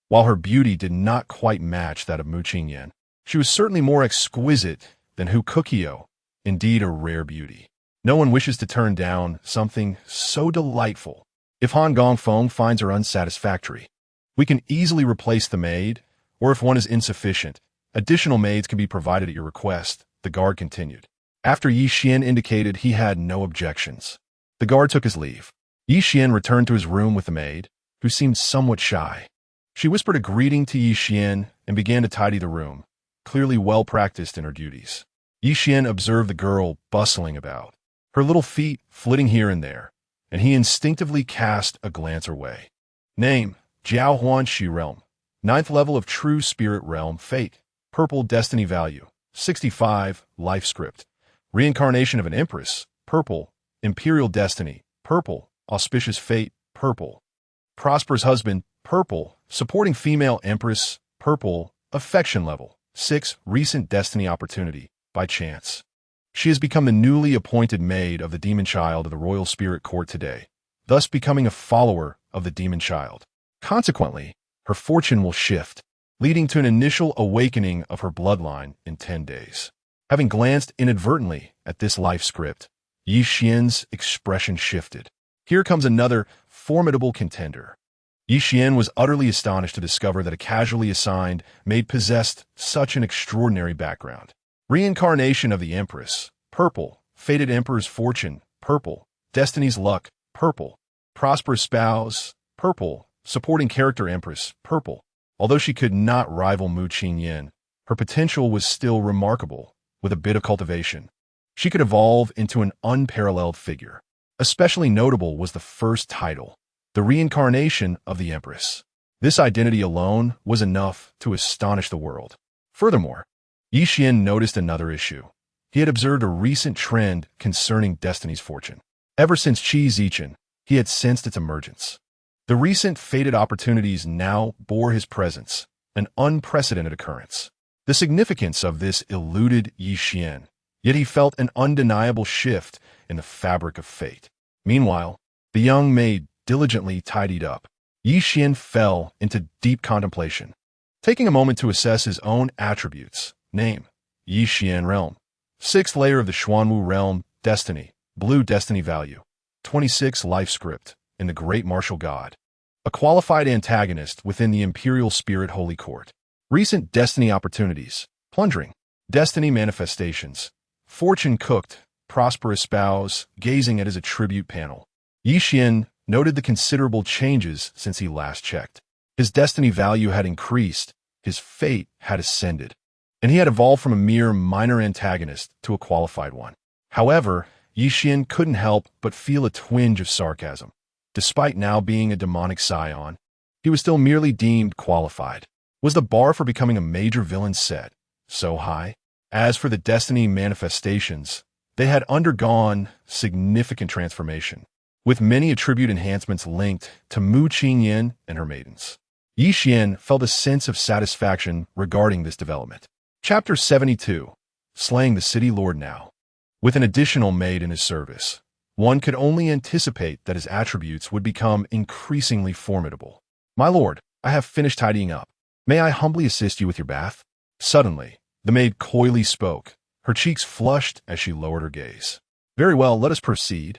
While her beauty did not quite match that of Mu Qingyan, she was certainly more exquisite than Hu Kukio, indeed a rare beauty. No one wishes to turn down something so delightful. If Han Gongfeng finds her unsatisfactory, we can easily replace the maid, or if one is insufficient, additional maids can be provided at your request, the guard continued. After Yi Xian indicated he had no objections, the guard took his leave. Yi Xian returned to his room with the maid, who seemed somewhat shy. She whispered a greeting to Yi Xian and began to tidy the room, clearly well practiced in her duties. Yi Xian observed the girl bustling about, her little feet flitting here and there, and he instinctively cast a glance her way. Name, Jiao Huan Shi Realm. 9th level of True Spirit Realm, Fate. Purple Destiny Value. 65, Life Script. Reincarnation of an Empress, Purple. Imperial Destiny, Purple. Auspicious Fate, Purple. Prosperous Husband, Purple. Supporting Female Empress, Purple. Affection Level, 6, Recent Destiny Opportunity, by chance. She has become the newly appointed maid of the Demon Child of the Royal Spirit Court today, thus becoming a follower of the Demon Child. Consequently, her fortune will shift, leading to an initial awakening of her bloodline in 10 days. Having glanced inadvertently at this life script, Yi Xian's expression shifted. Here comes another formidable contender. Yi Xian was utterly astonished to discover that a casually assigned maid possessed such an extraordinary background. Reincarnation of the Empress, Purple. Fated Emperor's Fortune, Purple. Destiny's Luck, Purple. Prosperous Spouse, Purple. Supporting Character Empress, Purple. Although she could not rival Mu Qingyan, her potential was still remarkable. With a bit of cultivation, she could evolve into an unparalleled figure. Especially notable was the first title, the Reincarnation of the Empress. This identity alone was enough to astonish the world. Furthermore, Yi Xian noticed another issue. He had observed a recent trend concerning Destiny's fortune. Ever since Qi Zichen, he had sensed its emergence. The recent fated opportunities now bore his presence, an unprecedented occurrence. The significance of this eluded Yi Xian, yet he felt an undeniable shift in the fabric of fate. Meanwhile, the young maid diligently tidied up. Yi Xian fell into deep contemplation, taking a moment to assess his own attributes. Name, Yi Xian Realm. 6th layer of the Xuanwu Realm, Destiny, Blue Destiny Value. 26 Life Script, in the Great Martial God. A qualified antagonist within the Imperial Spirit Holy Court. Recent Destiny Opportunities. Plundering. Destiny Manifestations. Fortune Cooked. Prosperous Spouse, gazing at his attribute panel. Yi Xian noted the considerable changes since he last checked. His destiny value had increased, his fate had ascended, and he had evolved from a mere minor antagonist to a qualified one. However, Yi Xian couldn't help but feel a twinge of sarcasm. Despite now being a demonic scion, he was still merely deemed qualified. Was the bar for becoming a major villain set so high? As for the destiny manifestations, they had undergone significant transformation, with many attribute enhancements linked to Mu Qingyan and her maidens. Yi Xian felt a sense of satisfaction regarding this development. Chapter 72. Slaying the City Lord Now. With an additional maid in his service, one could only anticipate that his attributes would become increasingly formidable. My lord, I have finished tidying up. May I humbly assist you with your bath? Suddenly, the maid coyly spoke. Her cheeks flushed as she lowered her gaze. Very well, let us proceed.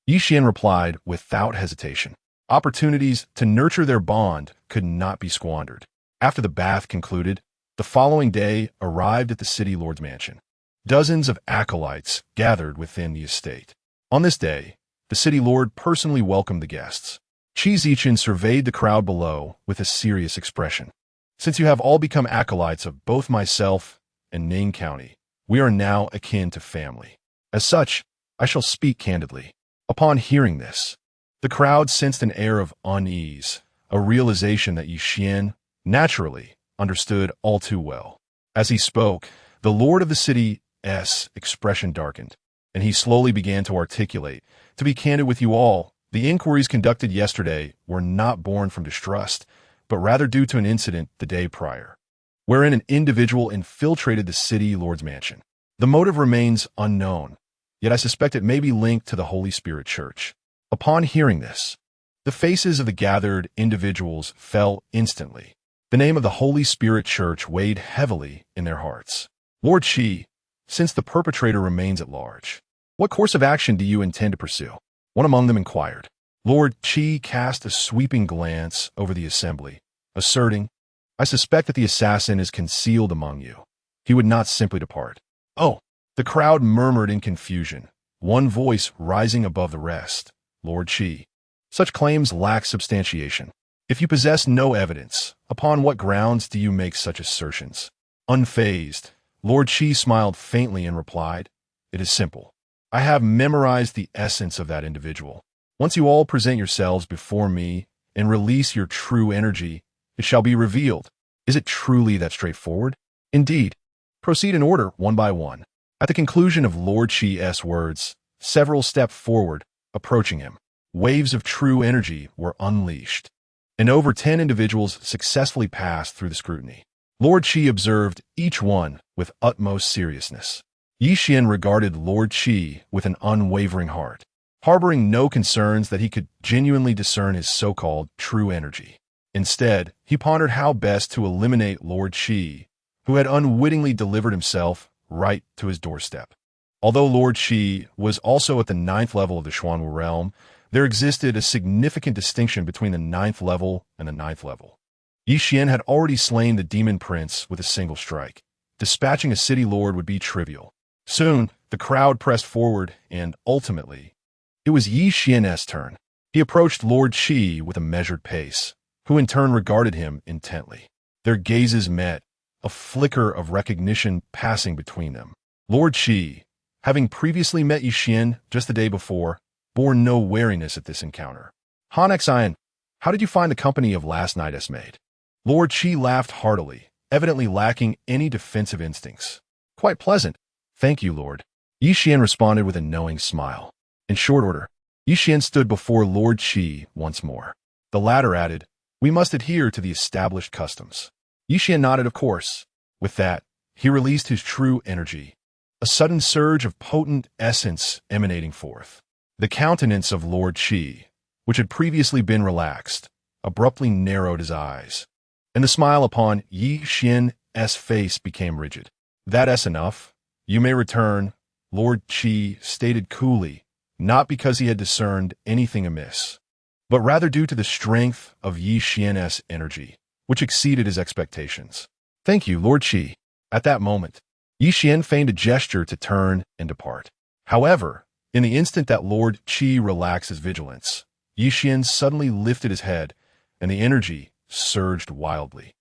Yi Xian replied without hesitation. Opportunities to nurture their bond could not be squandered. After the bath concluded, the following day arrived at the city lord's mansion. Dozens of acolytes gathered within the estate. On this day, the city lord personally welcomed the guests. Qi Zichen surveyed the crowd below with a serious expression. Since you have all become acolytes of both myself and Ning County, we are now akin to family. As such, I shall speak candidly. Upon hearing this, the crowd sensed an air of unease, a realization that Yi Xian, naturally, understood all too well. As he spoke, the lord of the city's expression darkened, and he slowly began to articulate, "To be candid with you all, the inquiries conducted yesterday were not born from distrust, but rather due to an incident the day prior, wherein an individual infiltrated the city lord's mansion. The motive remains unknown, yet I suspect it may be linked to the Holy Spirit Church." Upon hearing this, the faces of the gathered individuals fell instantly. The name of the Holy Spirit Church weighed heavily in their hearts. "Lord Qi, since the perpetrator remains at large, what course of action do you intend to pursue?" One among them inquired. Lord Qi cast a sweeping glance over the assembly, asserting, "I suspect that the assassin is concealed among you. He would not simply depart." "Oh!" The crowd murmured in confusion, one voice rising above the rest. "Lord Qi, such claims lack substantiation. If you possess no evidence, upon what grounds do you make such assertions?" Unfazed, Lord Qi smiled faintly and replied, "It is simple. I have memorized the essence of that individual. Once you all present yourselves before me and release your true energy, it shall be revealed. Is it truly that straightforward? Indeed. Proceed in order, one by one." At the conclusion of Lord Qi's words, several stepped forward, approaching him. Waves of true energy were unleashed, and over 10 individuals successfully passed through the scrutiny. Lord Qi observed each one with utmost seriousness. Yi Xian regarded Lord Qi with an unwavering heart, harboring no concerns that he could genuinely discern his so-called true energy. Instead, he pondered how best to eliminate Lord Qi, who had unwittingly delivered himself right to his doorstep. Although Lord Qi was also at the 9th level of the Xuanwu realm, there existed a significant distinction between the 9th level and the 9th level. Yi Xian had already slain the demon prince with a single strike. Dispatching a city lord would be trivial. Soon, the crowd pressed forward, and ultimately, it was Yi Xian's turn. He approached Lord Qi with a measured pace, who in turn regarded him intently. Their gazes met, a flicker of recognition passing between them. Lord Qi, having previously met Yi Xian just the day before, bore no wariness at this encounter. "Han Xian, how did you find the company of last night's maid?" Lord Qi laughed heartily, evidently lacking any defensive instincts. "Quite pleasant. Thank you, Lord." Yi Xian responded with a knowing smile. In short order, Yi Xian stood before Lord Qi once more. The latter added, "We must adhere to the established customs." Yi Xian nodded, of course. With that, he released his true energy, a sudden surge of potent essence emanating forth. The countenance of Lord Qi, which had previously been relaxed, abruptly narrowed his eyes, and the smile upon Yi Xian's face became rigid. "That's enough. You may return," Lord Qi stated coolly, not because he had discerned anything amiss, but rather due to the strength of Yi Xian's energy, which exceeded his expectations. "Thank you, Lord Qi." At that moment, Yi Xian feigned a gesture to turn and depart. However, in the instant that Lord Qi relaxed his vigilance, Yi Xian suddenly lifted his head, and the energy surged wildly.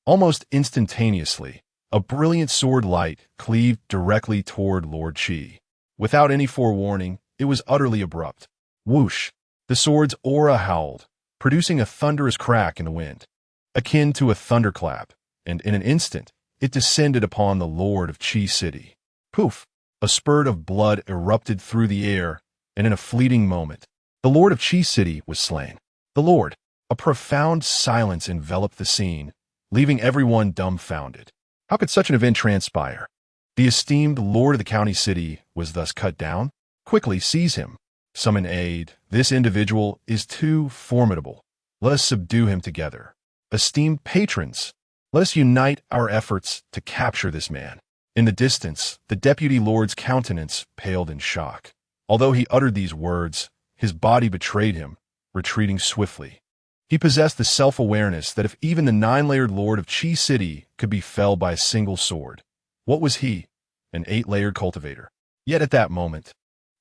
Almost instantaneously, a brilliant sword light cleaved directly toward Lord Qi. Without any forewarning, it was utterly abrupt. Whoosh! The sword's aura howled, producing a thunderous crack in the wind, akin to a thunderclap, and in an instant, it descended upon the Lord of Qi City. Poof! A spurt of blood erupted through the air, and in a fleeting moment, the Lord of Qi City was slain. The Lord! A profound silence enveloped the scene, leaving everyone dumbfounded. How could such an event transpire? The esteemed Lord of the county city was thus cut down? Quickly seize him. Summon aid. This individual is too formidable. Let us subdue him together. Esteemed patrons, let us unite our efforts to capture this man. In the distance, the deputy lord's countenance paled in shock. Although he uttered these words, his body betrayed him, retreating swiftly. He possessed the self-awareness that if even the 9-layered lord of Qi City could be felled by a single sword, what was he? An 8-layered cultivator. Yet at that moment,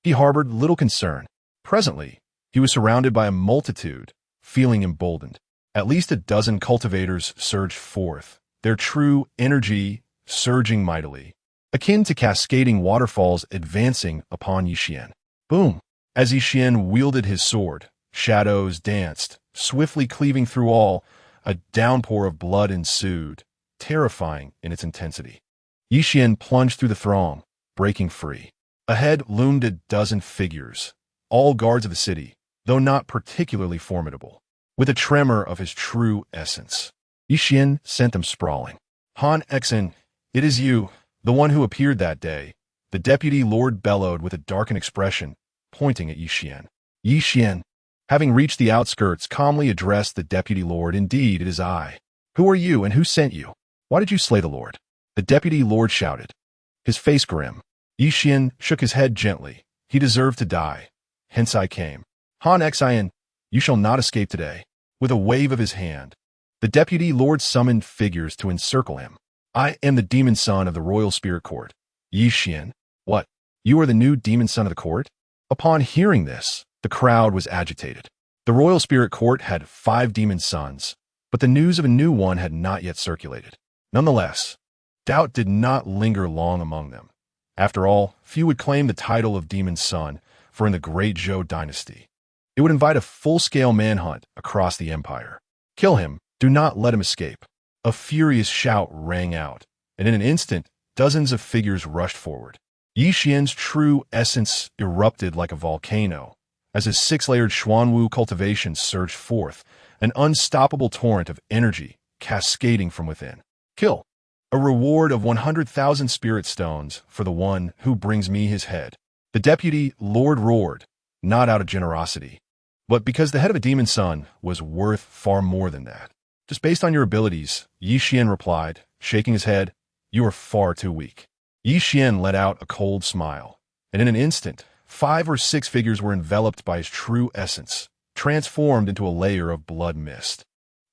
he harbored little concern. Presently, he was surrounded by a multitude, feeling emboldened. At least a dozen cultivators surged forth, their true energy surging mightily, akin to cascading waterfalls advancing upon Yixian. Boom! As Yixian wielded his sword, shadows danced, swiftly cleaving through all. A downpour of blood ensued, terrifying in its intensity. Yixian plunged through the throng, breaking free. Ahead loomed a dozen figures, all guards of the city, though not particularly formidable. With a tremor of his true essence, Yixian sent them sprawling. Han Exen, it is you, the one who appeared that day, the deputy lord bellowed with a darkened expression, pointing at Yixian. Yixian, having reached the outskirts, calmly addressed the deputy lord. Indeed, it is I. Who are you and who sent you? Why did you slay the lord? The deputy lord shouted, his face grim. Yixian shook his head gently. He deserved to die. Hence I came. Han Exen, you shall not escape today. With a wave of his hand, the deputy lord summoned figures to encircle him. I am the demon son of the royal spirit court. Yixian, what? You are the new demon son of the court? Upon hearing this, the crowd was agitated. The royal spirit court had 5 demon sons, but the news of a new one had not yet circulated. Nonetheless, doubt did not linger long among them. After all, few would claim the title of demon son, for in the great Zhou dynasty, it would invite a full-scale manhunt across the empire. Kill him, do not let him escape. A furious shout rang out, and in an instant, dozens of figures rushed forward. Yixian's true essence erupted like a volcano, as his 6-layered Xuanwu cultivation surged forth, an unstoppable torrent of energy cascading from within. Kill. A reward of 100,000 spirit stones for the one who brings me his head. The deputy lord roared, not out of generosity, but because the head of a demon son was worth far more than that. Just based on your abilities, Yixian replied, shaking his head, you are far too weak. Yixian let out a cold smile, and in an instant, 5 or 6 figures were enveloped by his true essence, transformed into a layer of blood mist.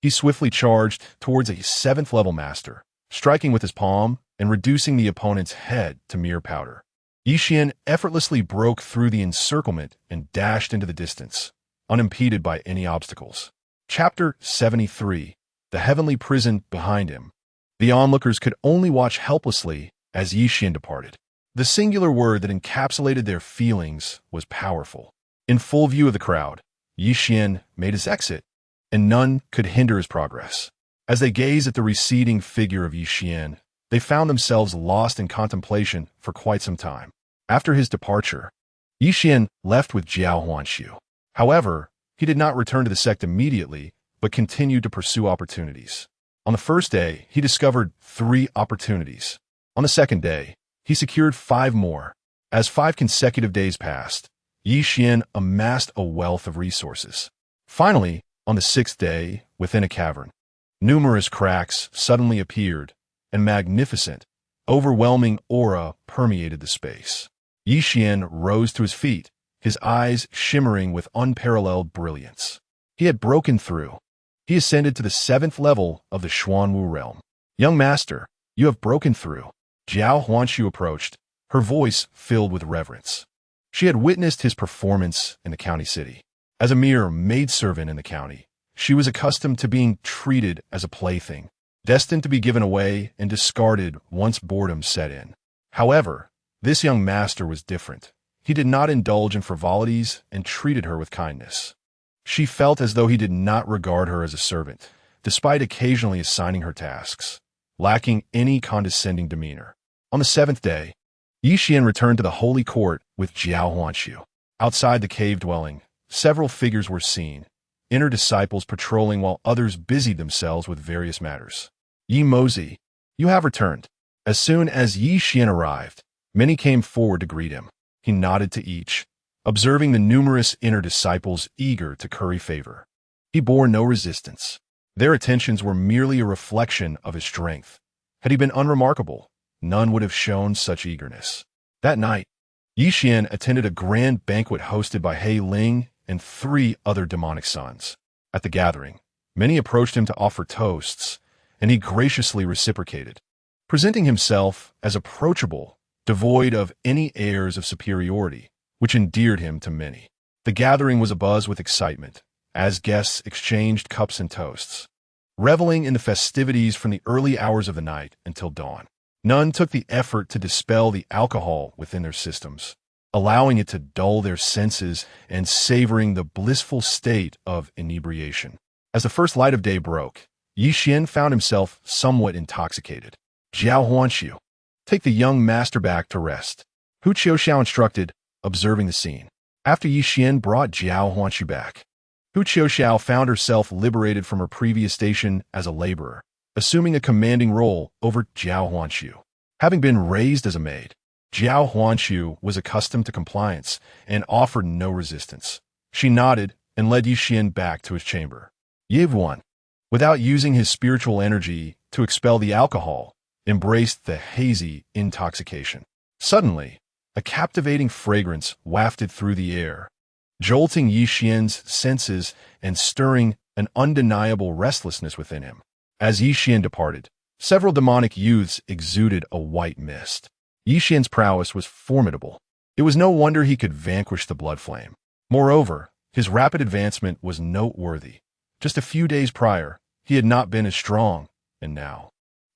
He swiftly charged towards a 7th-level master, striking with his palm and reducing the opponent's head to mere powder. Yixian effortlessly broke through the encirclement and dashed into the distance, unimpeded by any obstacles. Chapter 73. The Heavenly Prison Behind Him. The onlookers could only watch helplessly as Yixian departed. The singular word that encapsulated their feelings was powerful. In full view of the crowd, Yixian made his exit, and none could hinder his progress. As they gazed at the receding figure of Yixian, they found themselves lost in contemplation for quite some time. After his departure, Yixian left with Jiao Huanshu. However, he did not return to the sect immediately, but continued to pursue opportunities. On the first day, he discovered 3 opportunities. On the second day, he secured 5 more. As 5 consecutive days passed, Yixian amassed a wealth of resources. Finally, on the 6th day, within a cavern, numerous cracks suddenly appeared, and magnificent, overwhelming aura permeated the space. Yixian rose to his feet, his eyes shimmering with unparalleled brilliance. He had broken through. He ascended to the 7th level of the Xuanwu realm. Young master, you have broken through. Jiao Huanshu approached, her voice filled with reverence. She had witnessed his performance in the county city. As a mere maidservant in the county, she was accustomed to being treated as a plaything, destined to be given away and discarded once boredom set in. However, this young master was different. He did not indulge in frivolities and treated her with kindness. She felt as though he did not regard her as a servant, despite occasionally assigning her tasks, lacking any condescending demeanor. On the 7th day, Yixian returned to the holy court with Jiao Huanshu. Outside the cave dwelling, several figures were seen, inner disciples patrolling while others busied themselves with various matters. Yi Mozi, you have returned. As soon as Yixian arrived, many came forward to greet him. He nodded to each, observing the numerous inner disciples eager to curry favor. He bore no resistance. Their attentions were merely a reflection of his strength. Had he been unremarkable, none would have shown such eagerness. That night, Yixian attended a grand banquet hosted by He Ling and 3 other demonic sons. At the gathering, many approached him to offer toasts, and he graciously reciprocated, presenting himself as approachable, devoid of any airs of superiority, which endeared him to many. The gathering was abuzz with excitement, as guests exchanged cups and toasts, reveling in the festivities from the early hours of the night until dawn. None took the effort to dispel the alcohol within their systems, allowing it to dull their senses and savoring the blissful state of inebriation. As the first light of day broke, Yi Xian found himself somewhat intoxicated. "Jiao Huanxiu, take the young master back to rest," Hu Qiuxiao instructed, observing the scene. After Yi Xian brought Jiao Huanxiu back, Hu Qiuxiao found herself liberated from her previous station as a laborer, assuming a commanding role over Jiao Huanxiu. Having been raised as a maid, Jiao Huanxiu was accustomed to compliance and offered no resistance. She nodded and led Yi Xian back to his chamber. Yi Wuan, without using his spiritual energy to expel the alcohol, embraced the hazy intoxication. Suddenly, a captivating fragrance wafted through the air, jolting Yi Xian's senses and stirring an undeniable restlessness within him. As Yi Xian departed, several demonic youths exuded a white mist. Yi Xian's prowess was formidable. It was no wonder he could vanquish the blood flame. Moreover, his rapid advancement was noteworthy. Just a few days prior, he had not been as strong, and now,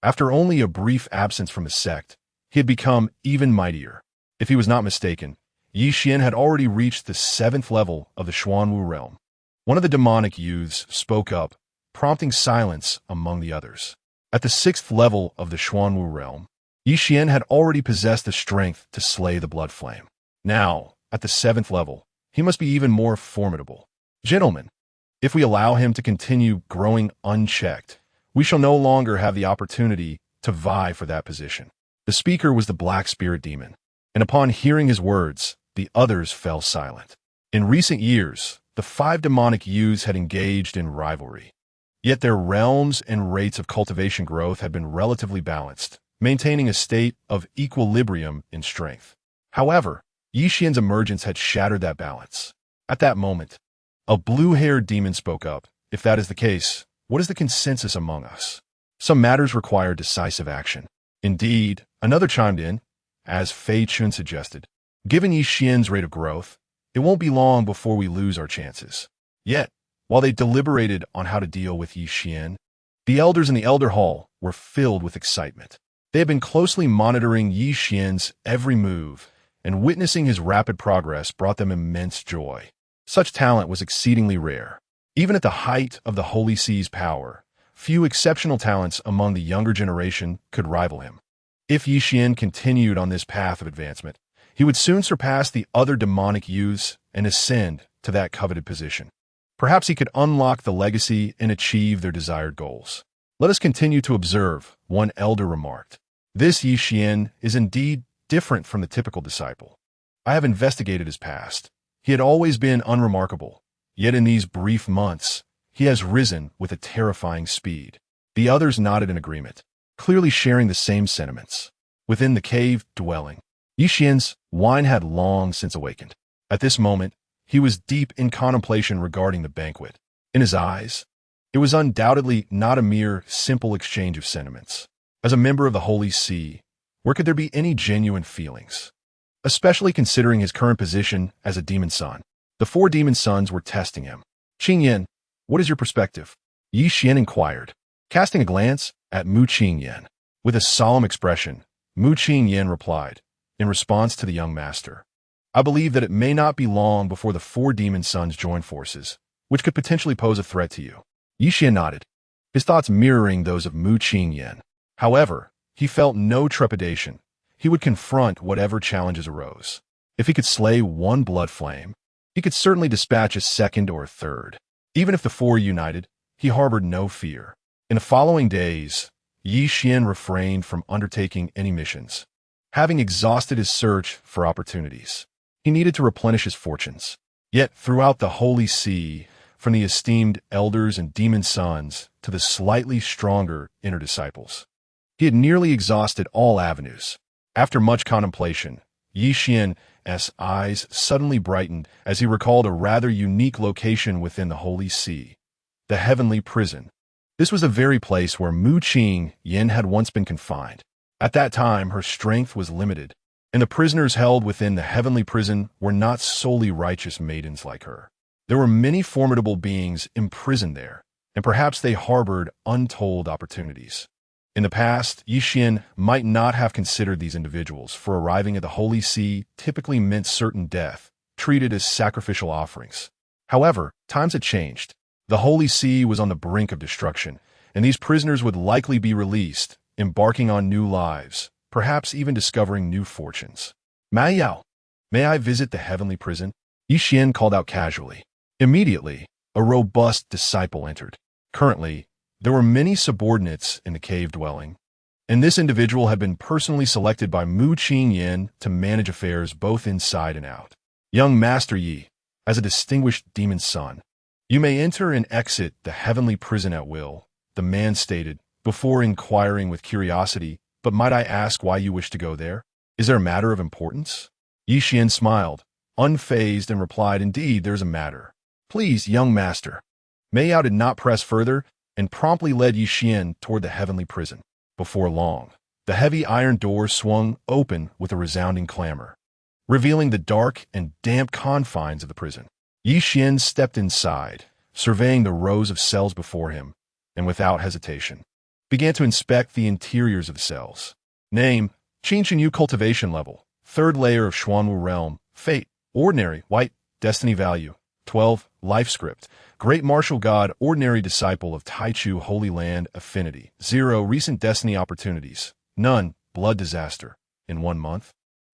after only a brief absence from the sect, he had become even mightier. If he was not mistaken, Yi Xian had already reached the 7th level of the Xuanwu realm. One of the demonic youths spoke up, prompting silence among the others. At the 6th level of the Xuanwu realm, Yi Xian had already possessed the strength to slay the blood flame. Now, at the 7th level, he must be even more formidable. Gentlemen, if we allow him to continue growing unchecked, we shall no longer have the opportunity to vie for that position. The speaker was the Black Spirit Demon, and upon hearing his words, the others fell silent. In recent years, the 5 demonic youths had engaged in rivalry. Yet their realms and rates of cultivation growth had been relatively balanced, maintaining a state of equilibrium in strength. However, Yi Xian's emergence had shattered that balance. At that moment, a blue-haired demon spoke up. "If that is the case, what is the consensus among us? Some matters require decisive action." Indeed, another chimed in, as Fei Chun suggested. "Given Yi Xian's rate of growth, it won't be long before we lose our chances." Yet, while they deliberated on how to deal with Yi Xian, the elders in the Elder Hall were filled with excitement. They had been closely monitoring Yi Xian's every move, and witnessing his rapid progress brought them immense joy. Such talent was exceedingly rare. Even at the height of the Holy See's power, few exceptional talents among the younger generation could rival him. If Yi Xian continued on this path of advancement, he would soon surpass the other demonic youths and ascend to that coveted position. Perhaps he could unlock the legacy and achieve their desired goals. "Let us continue to observe," one elder remarked. "This Yi Xian is indeed different from the typical disciple. I have investigated his past. He had always been unremarkable, yet in these brief months, he has risen with a terrifying speed." The others nodded in agreement, clearly sharing the same sentiments. Within the cave dwelling, Yi Xian's wine had long since awakened. At this moment, he was deep in contemplation regarding the banquet. In his eyes, it was undoubtedly not a mere simple exchange of sentiments. As a member of the Holy See, where could there be any genuine feelings? Especially considering his current position as a demon son. The 4 demon sons were testing him. "Qingyan, what is your perspective?" Yi Xian inquired, casting a glance at Mu Qingyan. With a solemn expression, Mu Qingyan replied, in response to the young master, "I believe that it may not be long before the 4 demon sons join forces, which could potentially pose a threat to you." Yi Xian nodded, his thoughts mirroring those of Mu Qingyan. However, he felt no trepidation. He would confront whatever challenges arose. If he could slay one blood flame, he could certainly dispatch a second or a third. Even if the 4 united, he harbored no fear. In the following days, Yi Xian refrained from undertaking any missions. Having exhausted his search for opportunities, he needed to replenish his fortunes. Yet throughout the Holy See, from the esteemed elders and demon sons to the slightly stronger inner disciples, he had nearly exhausted all avenues. After much contemplation, Yi Xian eyes suddenly brightened as he recalled a rather unique location within the Holy See, the heavenly prison. This was the very place where Mu Qing Yin had once been confined. At that time, her strength was limited, and the prisoners held within the heavenly prison were not solely righteous maidens like her. There were many formidable beings imprisoned there, and perhaps they harbored untold opportunities. In the past, Yixin might not have considered these individuals, for arriving at the Holy See typically meant certain death, treated as sacrificial offerings. However, times had changed. The Holy See was on the brink of destruction, and these prisoners would likely be released, embarking on new lives, perhaps even discovering new fortunes. Ma Yao, may I visit the heavenly prison? Yixin called out casually. Immediately, a robust disciple entered. Currently, there were many subordinates in the cave dwelling, and this individual had been personally selected by Mu Qing Yin to manage affairs both inside and out. Young Master Yi, as a distinguished demon's son, you may enter and exit the heavenly prison at will, the man stated, before inquiring with curiosity, but might I ask why you wish to go there? Is there a matter of importance? Yixin smiled, unfazed, and replied, indeed, there's a matter. Please, young master. Mei Yao did not press further, and promptly led Yixin toward the heavenly prison. Before long, the heavy iron doors swung open with a resounding clamor, revealing the dark and damp confines of the prison. Yixin stepped inside, surveying the rows of cells before him, and without hesitation, began to inspect the interiors of the cells. Name, Qingqinyu cultivation level, 3rd layer of Xuanwu realm, fate, ordinary, white, destiny value, 12, life script, Great Martial God, ordinary disciple of Taichu Holy Land, affinity, 0, recent destiny opportunities, none, blood disaster, in 1 month.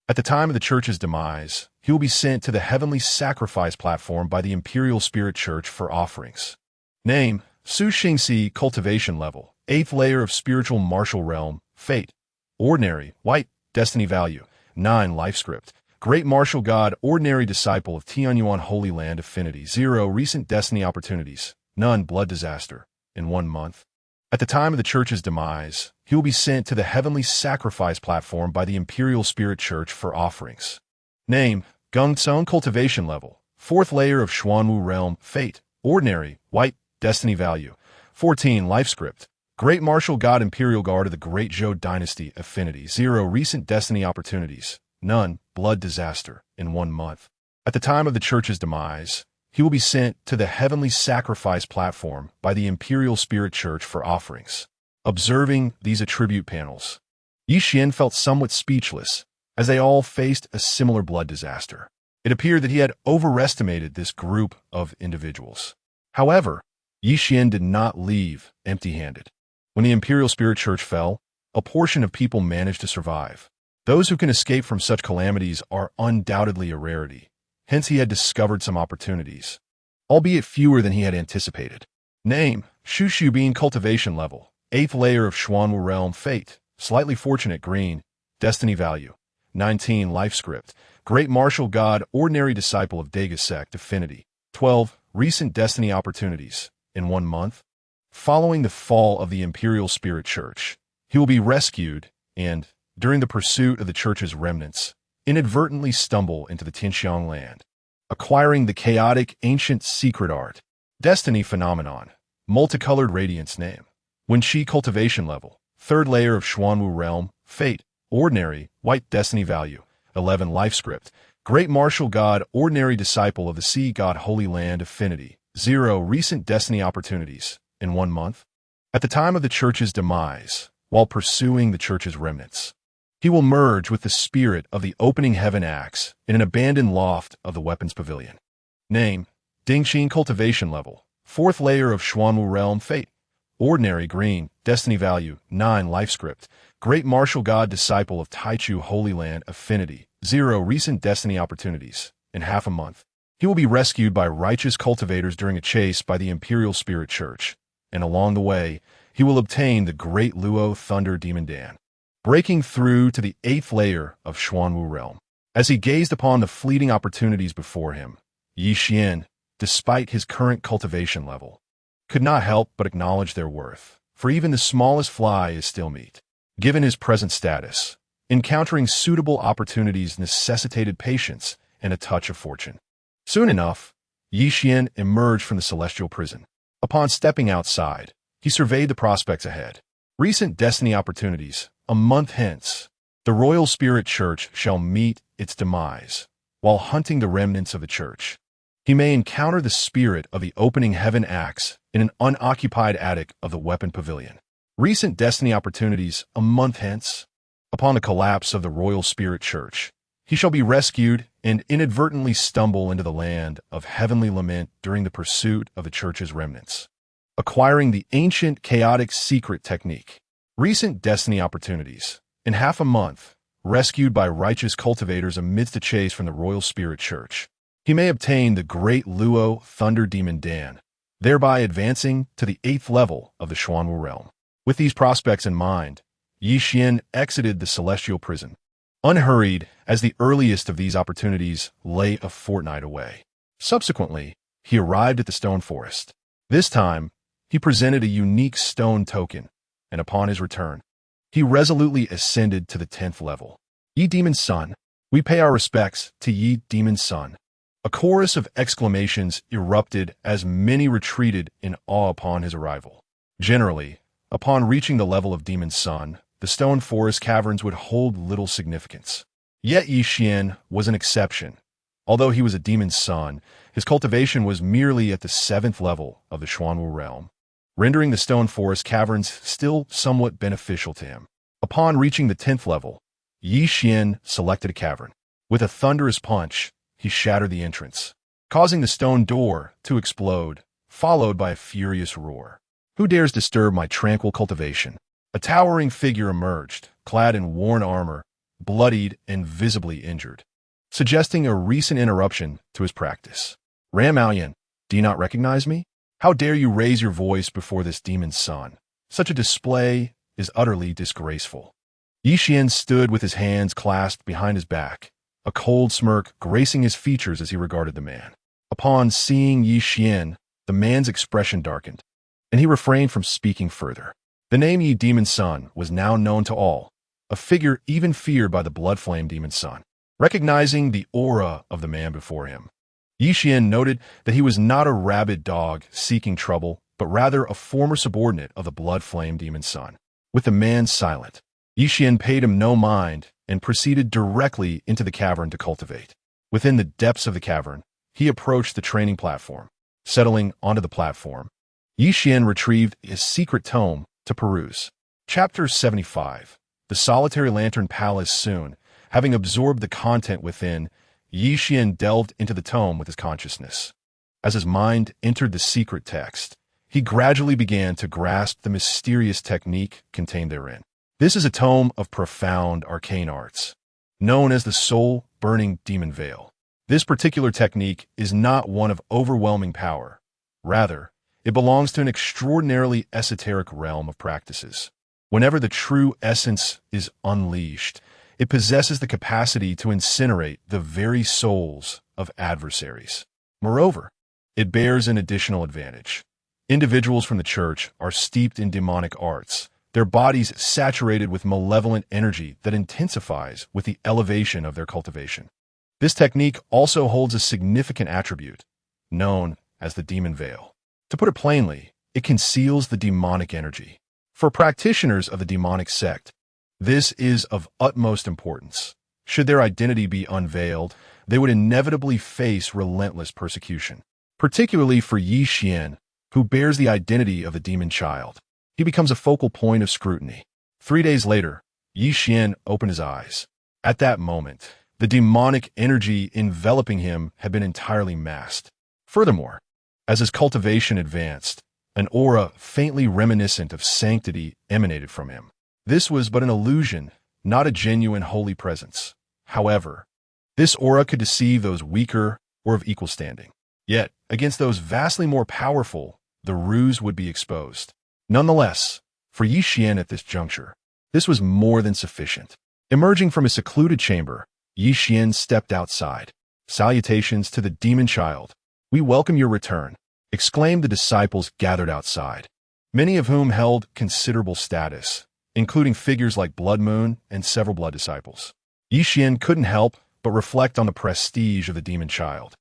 At the time of the church's demise, he will be sent to the heavenly sacrifice platform by the Imperial Spirit Church for offerings. Name, Su Xingxi cultivation level, 8th layer of spiritual martial realm, fate, ordinary, white, destiny value, 9, life script, Great Martial God, ordinary disciple of Tianyuan Holy Land, affinity, 0, recent destiny opportunities, none, blood disaster, in 1 month. At the time of the church's demise, he will be sent to the heavenly sacrifice platform by the Imperial Spirit Church for offerings. Name, Gongcong cultivation level, 4th layer of Xuanwu realm, fate, ordinary, white, destiny value, 14, life script, Great Martial God, Imperial Guard of the Great Zhou Dynasty, affinity, 0, recent destiny opportunities, none, blood disaster, in 1 month. At the time of the church's demise, he will be sent to the heavenly sacrifice platform by the Imperial Spirit Church for offerings. Observing these attribute panels, Yixin felt somewhat speechless, as they all faced a similar blood disaster. It appeared that he had overestimated this group of individuals. However, Yixin did not leave empty-handed. When the Imperial Spirit Church fell, a portion of people managed to survive. Those who can escape from such calamities are undoubtedly a rarity. Hence he had discovered some opportunities, albeit fewer than he had anticipated. Name, Shushu Bean cultivation level, 8th layer of Xuanwu realm, fate, slightly fortunate, green, destiny value, 19, life script, Great Martial God, ordinary disciple of Demonic Sect, affinity, 12, recent destiny opportunities, in 1 month. Following the fall of the Imperial Spirit Church, he will be rescued and, during the pursuit of the church's remnants, inadvertently stumble into the Tianxiang land, acquiring the chaotic ancient secret art, destiny phenomenon, multicolored radiance. Name, Wenqi cultivation level, 3rd layer of Xuanwu realm, fate, ordinary, white, destiny value, 11, life script, Great Martial God, ordinary disciple of the Sea God Holy Land, affinity, 0, recent destiny opportunities, in 1 month. At the time of the church's demise, while pursuing the church's remnants, he will merge with the spirit of the opening heaven axe in an abandoned loft of the weapons pavilion. Name, Dingxin cultivation level, 4th layer of Xuanwu realm, fate, ordinary, green, destiny value, 9, life script, Great Martial God, disciple of Taichu Holy Land, affinity, 0, recent destiny opportunities, in half a month. He will be rescued by righteous cultivators during a chase by the Imperial Spirit Church, and along the way, he will obtain the Great Luo Thunder Demon Dan, breaking through to the 8th layer of Xuanwu realm. As he gazed upon the fleeting opportunities before him, Yixin, despite his current cultivation level, could not help but acknowledge their worth, for even the smallest fly is still meat. Given his present status, Encountering suitable opportunities necessitated patience and a touch of fortune. Soon enough, Yi Xian emerged from the celestial prison. Upon stepping outside, he surveyed the prospects ahead. Recent destiny opportunities. A month hence, the Royal Spirit Church shall meet its demise. While hunting the remnants of the church, he may encounter the spirit of the opening heaven axe in an unoccupied attic of the weapon pavilion. Recent destiny opportunities. A month hence, upon the collapse of the Royal Spirit Church, he shall be rescued and inadvertently stumble into the land of heavenly lament during the pursuit of the church's remnants. Acquiring the ancient chaotic secret technique. Recent destiny opportunities. In half a month, rescued by righteous cultivators amidst a chase from the Royal Spirit Church, he may obtain the great Luo Thunder Demon Dan, thereby advancing to the 8th level of the Xuanwu realm. With these prospects in mind, Yi Xian exited the celestial prison, unhurried, as the earliest of these opportunities lay a fortnight away. Subsequently, he arrived at the stone forest. This time, he presented a unique stone token, and upon his return, he resolutely ascended to the 10th level. Yi Demon's son, we pay our respects to Yi Demon's son. A chorus of exclamations erupted as many retreated in awe upon his arrival. Generally, upon reaching the level of Demon's son, the stone forest caverns would hold little significance. Yet Yi Xian was an exception. Although he was a demon's son, his cultivation was merely at the 7th level of the Xuanwu realm, rendering the stone forest caverns still somewhat beneficial to him. Upon reaching the 10th level, Yi Xian selected a cavern. With a thunderous punch, he shattered the entrance, causing the stone door to explode, followed by a furious roar. Who dares disturb my tranquil cultivation? A towering figure emerged, clad in worn armor, bloodied and visibly injured, suggesting a recent interruption to his practice. Ram Aoyan, do you not recognize me? How dare you raise your voice before this demon's son? Such a display is utterly disgraceful. Yi Xian stood with his hands clasped behind his back, a cold smirk gracing his features as he regarded the man. Upon seeing Yi Xian, the man's expression darkened, and he refrained from speaking further. The name Yi Demon's son was now known to all, a figure even feared by the blood flame demon's son. Recognizing the aura of the man before him, Yi Xian noted that he was not a rabid dog seeking trouble, but rather a former subordinate of the blood flame demon's son. With the man silent, Yi Xian paid him no mind and proceeded directly into the cavern to cultivate. Within the depths of the cavern, he approached the training platform. Settling onto the platform, Yi Xian retrieved his secret tome to peruse. Chapter 75. The Solitary Lantern Palace. Soon, having absorbed the content within, Yi Xian delved into the tome with his consciousness. As his mind entered the secret text, he gradually began to grasp the mysterious technique contained therein. This is a tome of profound arcane arts, known as the Soul-Burning Demon Veil. This particular technique is not one of overwhelming power. Rather, it belongs to an extraordinarily esoteric realm of practices. Whenever the true essence is unleashed, it possesses the capacity to incinerate the very souls of adversaries. Moreover, it bears an additional advantage. Individuals from the church are steeped in demonic arts, their bodies saturated with malevolent energy that intensifies with the elevation of their cultivation. This technique also holds a significant attribute, known as the demon veil. To put it plainly, it conceals the demonic energy. For practitioners of the demonic sect, this is of utmost importance. Should their identity be unveiled, they would inevitably face relentless persecution. Particularly for Yi Xian, who bears the identity of the demon child, he becomes a focal point of scrutiny. 3 days later, Yi Xian opened his eyes. At that moment, the demonic energy enveloping him had been entirely masked. Furthermore, as his cultivation advanced, an aura faintly reminiscent of sanctity emanated from him. This was but an illusion, not a genuine holy presence. However, this aura could deceive those weaker or of equal standing. Yet, against those vastly more powerful, the ruse would be exposed. Nonetheless, for Yi Xian at this juncture, this was more than sufficient. Emerging from his secluded chamber, Yi Xian stepped outside. Salutations to the demon child. We welcome your return, exclaimed the disciples gathered outside, many of whom held considerable status, including figures like Blood Moon and several blood disciples. Yi Xian couldn't help but reflect on the prestige of the demon child,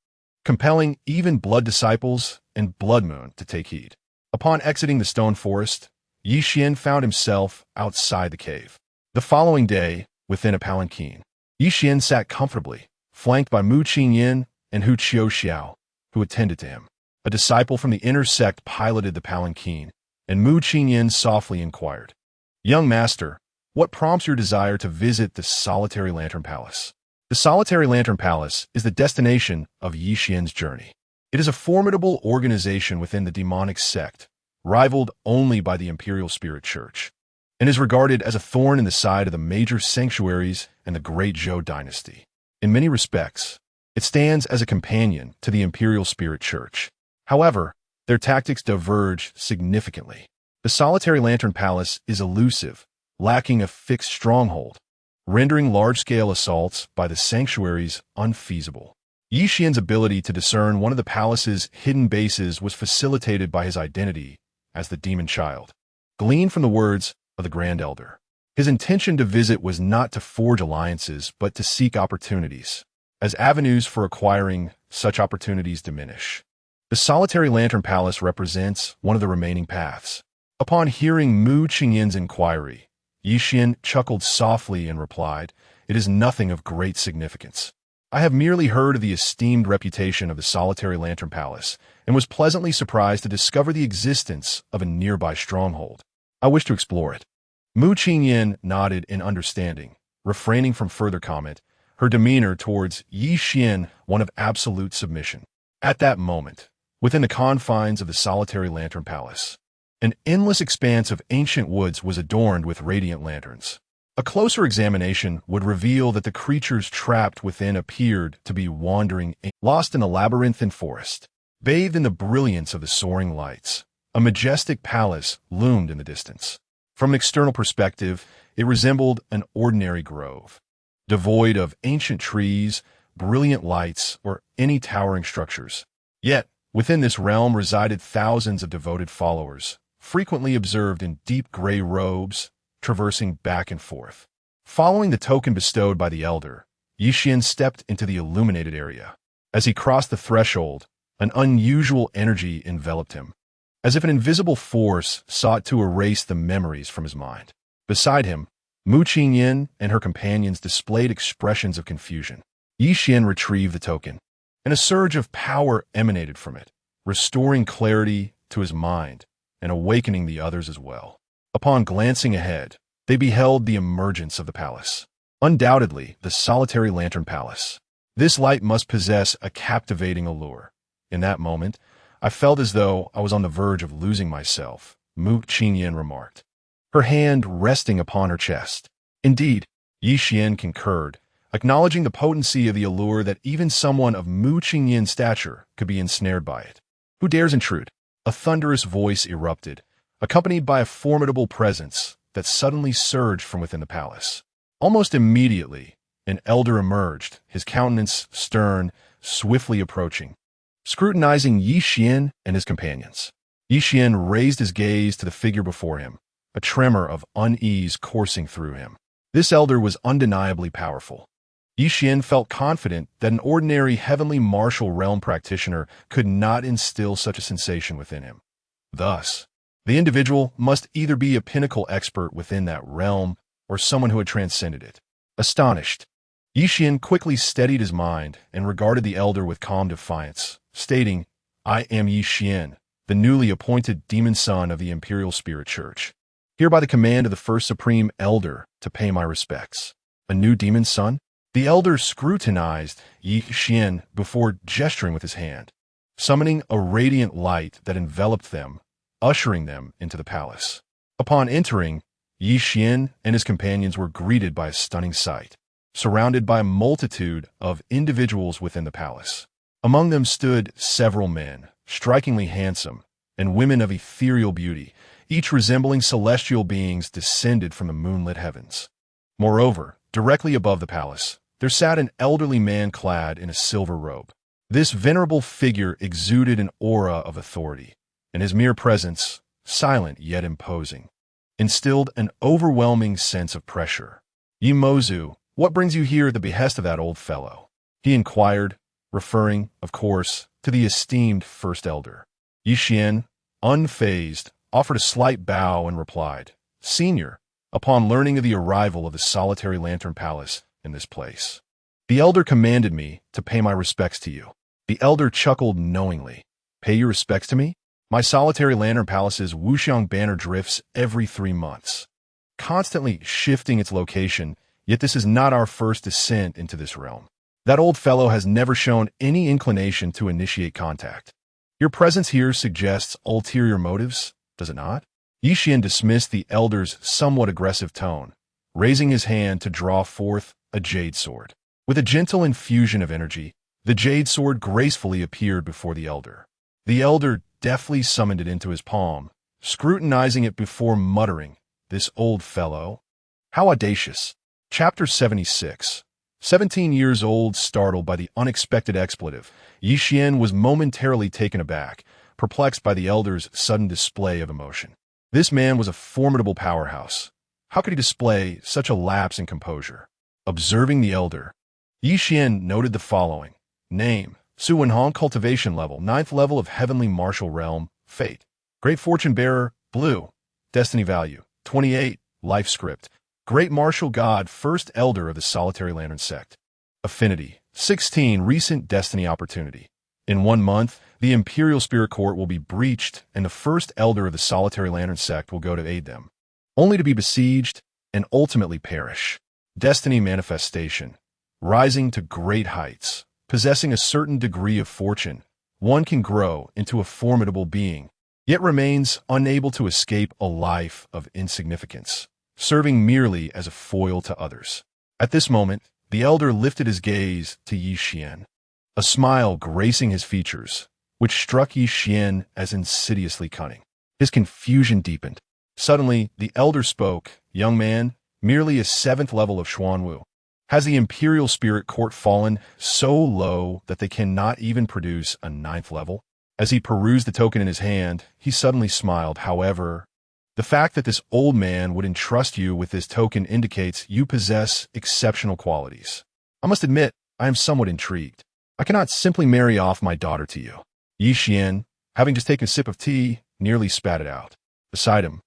compelling even blood disciples and Blood Moon to take heed. Upon exiting the stone forest, Yi Xian found himself outside the cave. The following day, within a palanquin, Yi Xian sat comfortably, flanked by Mu Qingyan and Hu Xiao, who attended to him. A disciple from the inner sect piloted the palanquin, and Mu Qingyan softly inquired, "Young master, what prompts your desire to visit the Solitary Lantern Palace?" The Solitary Lantern Palace is the destination of Yi Xian's journey. It is a formidable organization within the Demonic Sect, rivaled only by the Imperial Spirit Church, and is regarded as a thorn in the side of the major sanctuaries and the Great Zhou dynasty. In many respects, it stands as a companion to the Imperial Spirit Church. However, their tactics diverge significantly. The Solitary Lantern Palace is elusive, lacking a fixed stronghold, rendering large-scale assaults by the sanctuaries unfeasible. Yi Xian's ability to discern one of the palace's hidden bases was facilitated by his identity as the demon child, gleaned from the words of the Grand Elder. His intention to visit was not to forge alliances, but to seek opportunities, as avenues for acquiring such opportunities diminish. The Solitary Lantern Palace represents one of the remaining paths. Upon hearing Mu Qingyan's inquiry, Yi Xian chuckled softly and replied, "It is nothing of great significance. I have merely heard of the esteemed reputation of the Solitary Lantern Palace, and was pleasantly surprised to discover the existence of a nearby stronghold. I wish to explore it." Mu Qingyan nodded in understanding, refraining from further comment, her demeanor towards Yi Xian one of absolute submission. At that moment, within the confines of the Solitary Lantern Palace, an endless expanse of ancient woods was adorned with radiant lanterns. A closer examination would reveal that the creatures trapped within appeared to be wandering, lost in a labyrinthine forest. Bathed in the brilliance of the soaring lights, a majestic palace loomed in the distance. From an external perspective, it resembled an ordinary grove, devoid of ancient trees, brilliant lights, or any towering structures. Yet, within this realm resided thousands of devoted followers, frequently observed in deep gray robes, traversing back and forth. Following the token bestowed by the elder, Yi Xian stepped into the illuminated area. As he crossed the threshold, an unusual energy enveloped him, as if an invisible force sought to erase the memories from his mind. Beside him, Mu Qingyan and her companions displayed expressions of confusion. Yi Xian retrieved the token, and a surge of power emanated from it, restoring clarity to his mind and awakening the others as well. Upon glancing ahead, they beheld the emergence of the palace. Undoubtedly, the Solitary Lantern Palace. This light must possess a captivating allure. In that moment, I felt as though I was on the verge of losing myself, Mu Qingyan remarked, her hand resting upon her chest. Indeed, Yi Xian concurred, acknowledging the potency of the allure that even someone of Mu Qingyan's stature could be ensnared by it. "Who dares intrude?" A thunderous voice erupted, accompanied by a formidable presence that suddenly surged from within the palace. Almost immediately, an elder emerged, his countenance stern, swiftly approaching, scrutinizing Yi Xian and his companions. Yi Xian raised his gaze to the figure before him, a tremor of unease coursing through him. This elder was undeniably powerful. Yi Xian felt confident that an ordinary heavenly martial realm practitioner could not instill such a sensation within him. Thus, the individual must either be a pinnacle expert within that realm or someone who had transcended it. Astonished, Yi Xian quickly steadied his mind and regarded the elder with calm defiance, stating, "I am Yi Xian, the newly appointed demon son of the Imperial Spirit Church, here by the command of the First Supreme Elder to pay my respects." A new demon son? The elder scrutinized Yi Xian before gesturing with his hand, summoning a radiant light that enveloped them, ushering them into the palace. Upon entering, Yi Xian and his companions were greeted by a stunning sight, surrounded by a multitude of individuals within the palace. Among them stood several men, strikingly handsome, and women of ethereal beauty, each resembling celestial beings descended from the moonlit heavens. Moreover, directly above the palace, there sat an elderly man clad in a silver robe. This venerable figure exuded an aura of authority, and his mere presence, silent yet imposing, instilled an overwhelming sense of pressure. "Yi Mozu, what brings you here at the behest of that old fellow?" he inquired, referring, of course, to the esteemed first elder. Yi Xian, unfazed, offered a slight bow and replied, "Senior, upon learning of the arrival of the solitary lantern palace in this place, the elder commanded me to pay my respects to you." The elder chuckled knowingly. "Pay your respects to me? My solitary lantern palace's Wuxiang banner drifts every 3 months, constantly shifting its location, yet this is not our first descent into this realm. That old fellow has never shown any inclination to initiate contact. Your presence here suggests ulterior motives, does it not?" Yi Xian dismissed the elder's somewhat aggressive tone, raising his hand to draw forth a jade sword. With a gentle infusion of energy, the jade sword gracefully appeared before the elder. The elder deftly summoned it into his palm, scrutinizing it before muttering, "This old fellow? How audacious." Chapter 76. 17 years old, startled by the unexpected expletive, Yi Xian was momentarily taken aback, perplexed by the elder's sudden display of emotion. This man was a formidable powerhouse. How could he display such a lapse in composure? Observing the elder, Yi Xian noted the following. Name: Su Wenhong, cultivation level, 9th level of heavenly martial realm, fate. Great fortune bearer, blue. Destiny value, 28, life script. Great martial god, first elder of the solitary lantern sect. Affinity, 16, recent destiny opportunity. In 1 month, the Imperial Spirit Court will be breached and the first elder of the solitary lantern sect will go to aid them, only to be besieged and ultimately perish. Destiny manifestation, rising to great heights. Possessing a certain degree of fortune, one can grow into a formidable being, yet remains unable to escape a life of insignificance, serving merely as a foil to others. At this moment, the elder lifted his gaze to Yi Xian, a smile gracing his features, which struck Yi Xian as insidiously cunning. His confusion deepened. Suddenly, the elder spoke, "Young man, merely a 7th level of Xuanwu. Has the Imperial Spirit Court fallen so low that they cannot even produce a 9th level?" As he perused the token in his hand, he suddenly smiled. "However, the fact that this old man would entrust you with this token indicates you possess exceptional qualities. I must admit, I am somewhat intrigued. I cannot simply marry off my daughter to you." Yi Xian, having just taken a sip of tea, nearly spat it out. Beside him,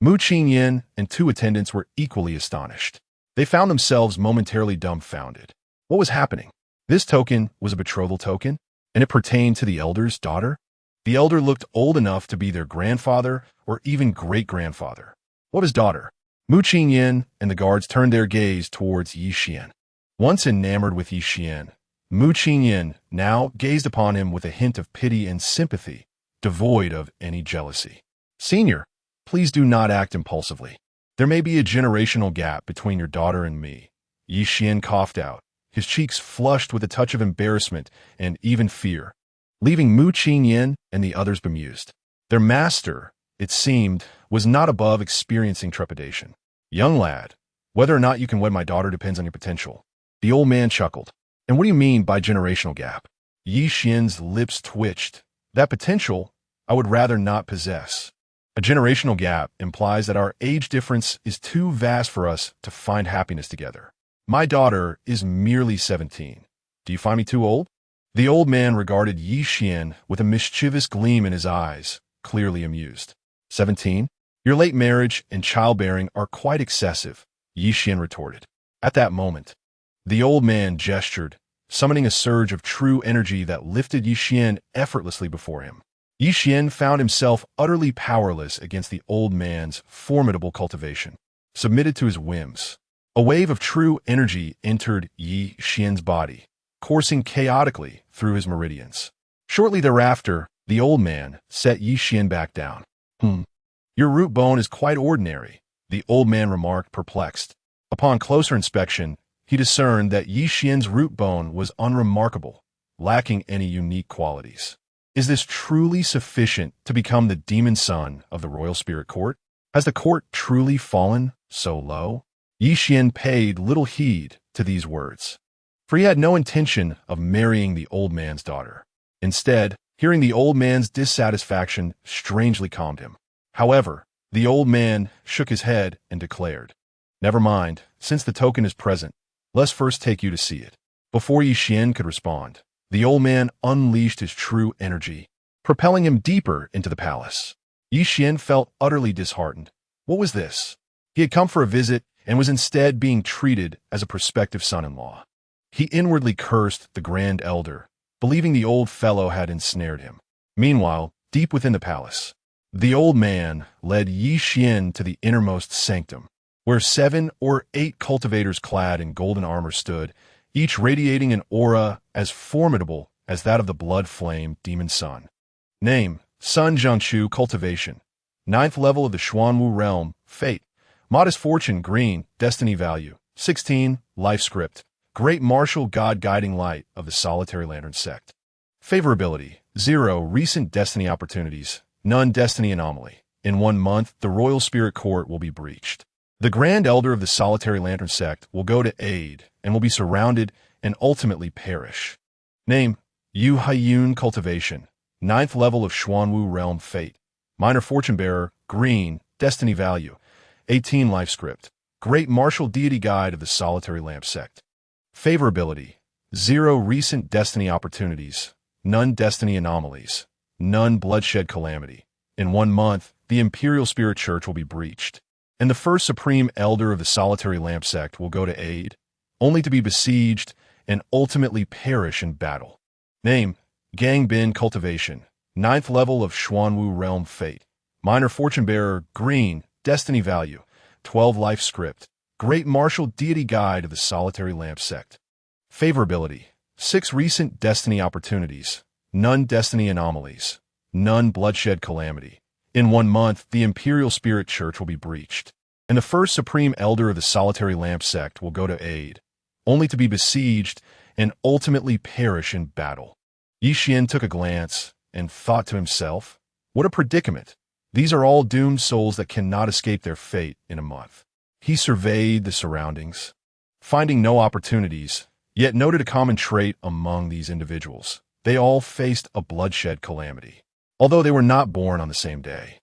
Mu Qingyan and 2 attendants were equally astonished. They found themselves momentarily dumbfounded. What was happening? This token was a betrothal token, and it pertained to the elder's daughter? The elder looked old enough to be their grandfather or even great-grandfather. What his daughter? Mu Qingyan and the guards turned their gaze towards Yi Xian. Once enamored with Yi Xian, Mu Qingyan now gazed upon him with a hint of pity and sympathy, devoid of any jealousy. "Senior, please do not act impulsively. There may be a generational gap between your daughter and me." Yi Xian coughed out, his cheeks flushed with a touch of embarrassment and even fear, leaving Mu Qingyan and the others bemused. Their master, it seemed, was not above experiencing trepidation. "Young lad, whether or not you can wed my daughter depends on your potential." The old man chuckled. "And what do you mean by generational gap?" Yi Xian's lips twitched. "That potential I would rather not possess. A generational gap implies that our age difference is too vast for us to find happiness together. My daughter is merely 17. Do you find me too old?" The old man regarded Yi Xian with a mischievous gleam in his eyes, clearly amused. 17? Your late marriage and childbearing are quite excessive, Yi Xian retorted. At that moment, the old man gestured, summoning a surge of true energy that lifted Yi Xian effortlessly before him. Yi Xian found himself utterly powerless against the old man's formidable cultivation, submitted to his whims. A wave of true energy entered Yi Xian's body, coursing chaotically through his meridians. Shortly thereafter, the old man set Yi Xian back down. Your root bone is quite ordinary, the old man remarked, perplexed. Upon closer inspection, he discerned that Yi Xian's root bone was unremarkable, lacking any unique qualities. Is this truly sufficient to become the demon son of the royal spirit court? Has the court truly fallen so low? Yi Xian paid little heed to these words, for he had no intention of marrying the old man's daughter. Instead, hearing the old man's dissatisfaction strangely calmed him. However, The old man shook his head and declared, "Never mind, since the token is present, let's first take you to see it." Before Yi Xian could respond, the old man unleashed his true energy, propelling him deeper into the palace. Yi Xian felt utterly disheartened. What was this? He had come for a visit and was instead being treated as a prospective son-in-law. He inwardly cursed the Grand Elder, believing the old fellow had ensnared him. Meanwhile, deep within the palace, the old man led Yi Xian to the innermost sanctum, where 7 or 8 cultivators clad in golden armor stood, each radiating an aura as formidable as that of the blood-flame demon sun. Name: Sun Jiangchu Cultivation. 9th level of the Xuanwu Realm. Fate: Modest Fortune Green. Destiny Value: 16. Life Script: Great Martial God Guiding Light of the Solitary Lantern Sect. Favorability: 0. Recent Destiny Opportunities: None. Destiny Anomaly: In 1 month, the Royal Spirit Court will be breached. The Grand Elder of the Solitary Lantern Sect will go to aid and will be surrounded and ultimately perish. Name: Yu Haiyun Cultivation. 9th level of Xuanwu Realm. Fate: Minor Fortune Bearer. Green. Destiny Value: 18. Life Script: Great Martial Deity Guide of the Solitary Lamp Sect. Favorability: 0. Recent Destiny Opportunities: None. Destiny Anomalies: None. Bloodshed Calamity: In 1 month, the Imperial Spirit Church will be breached, and the first Supreme Elder of the Solitary Lamp Sect will go to aid, only to be besieged and ultimately perish in battle. Name: Gang Bin Cultivation. 9th level of Xuanwu Realm. Fate: Minor Fortune Bearer. Green. Destiny Value: 12. Life Script: Great Martial Deity Guide of the Solitary Lamp Sect. Favorability: 6. Recent Destiny Opportunities: None. Destiny Anomalies: None. Bloodshed Calamity: In 1 month, the Imperial Spirit Church will be breached, and the first Supreme Elder of the Solitary Lamp Sect will go to aid, only to be besieged and ultimately perish in battle. Yi Xian took a glance and thought to himself, what a predicament. These are all doomed souls that cannot escape their fate in a month. He surveyed the surroundings, finding no opportunities, yet noted a common trait among these individuals. They all faced a bloodshed calamity. Although they were not born on the same day,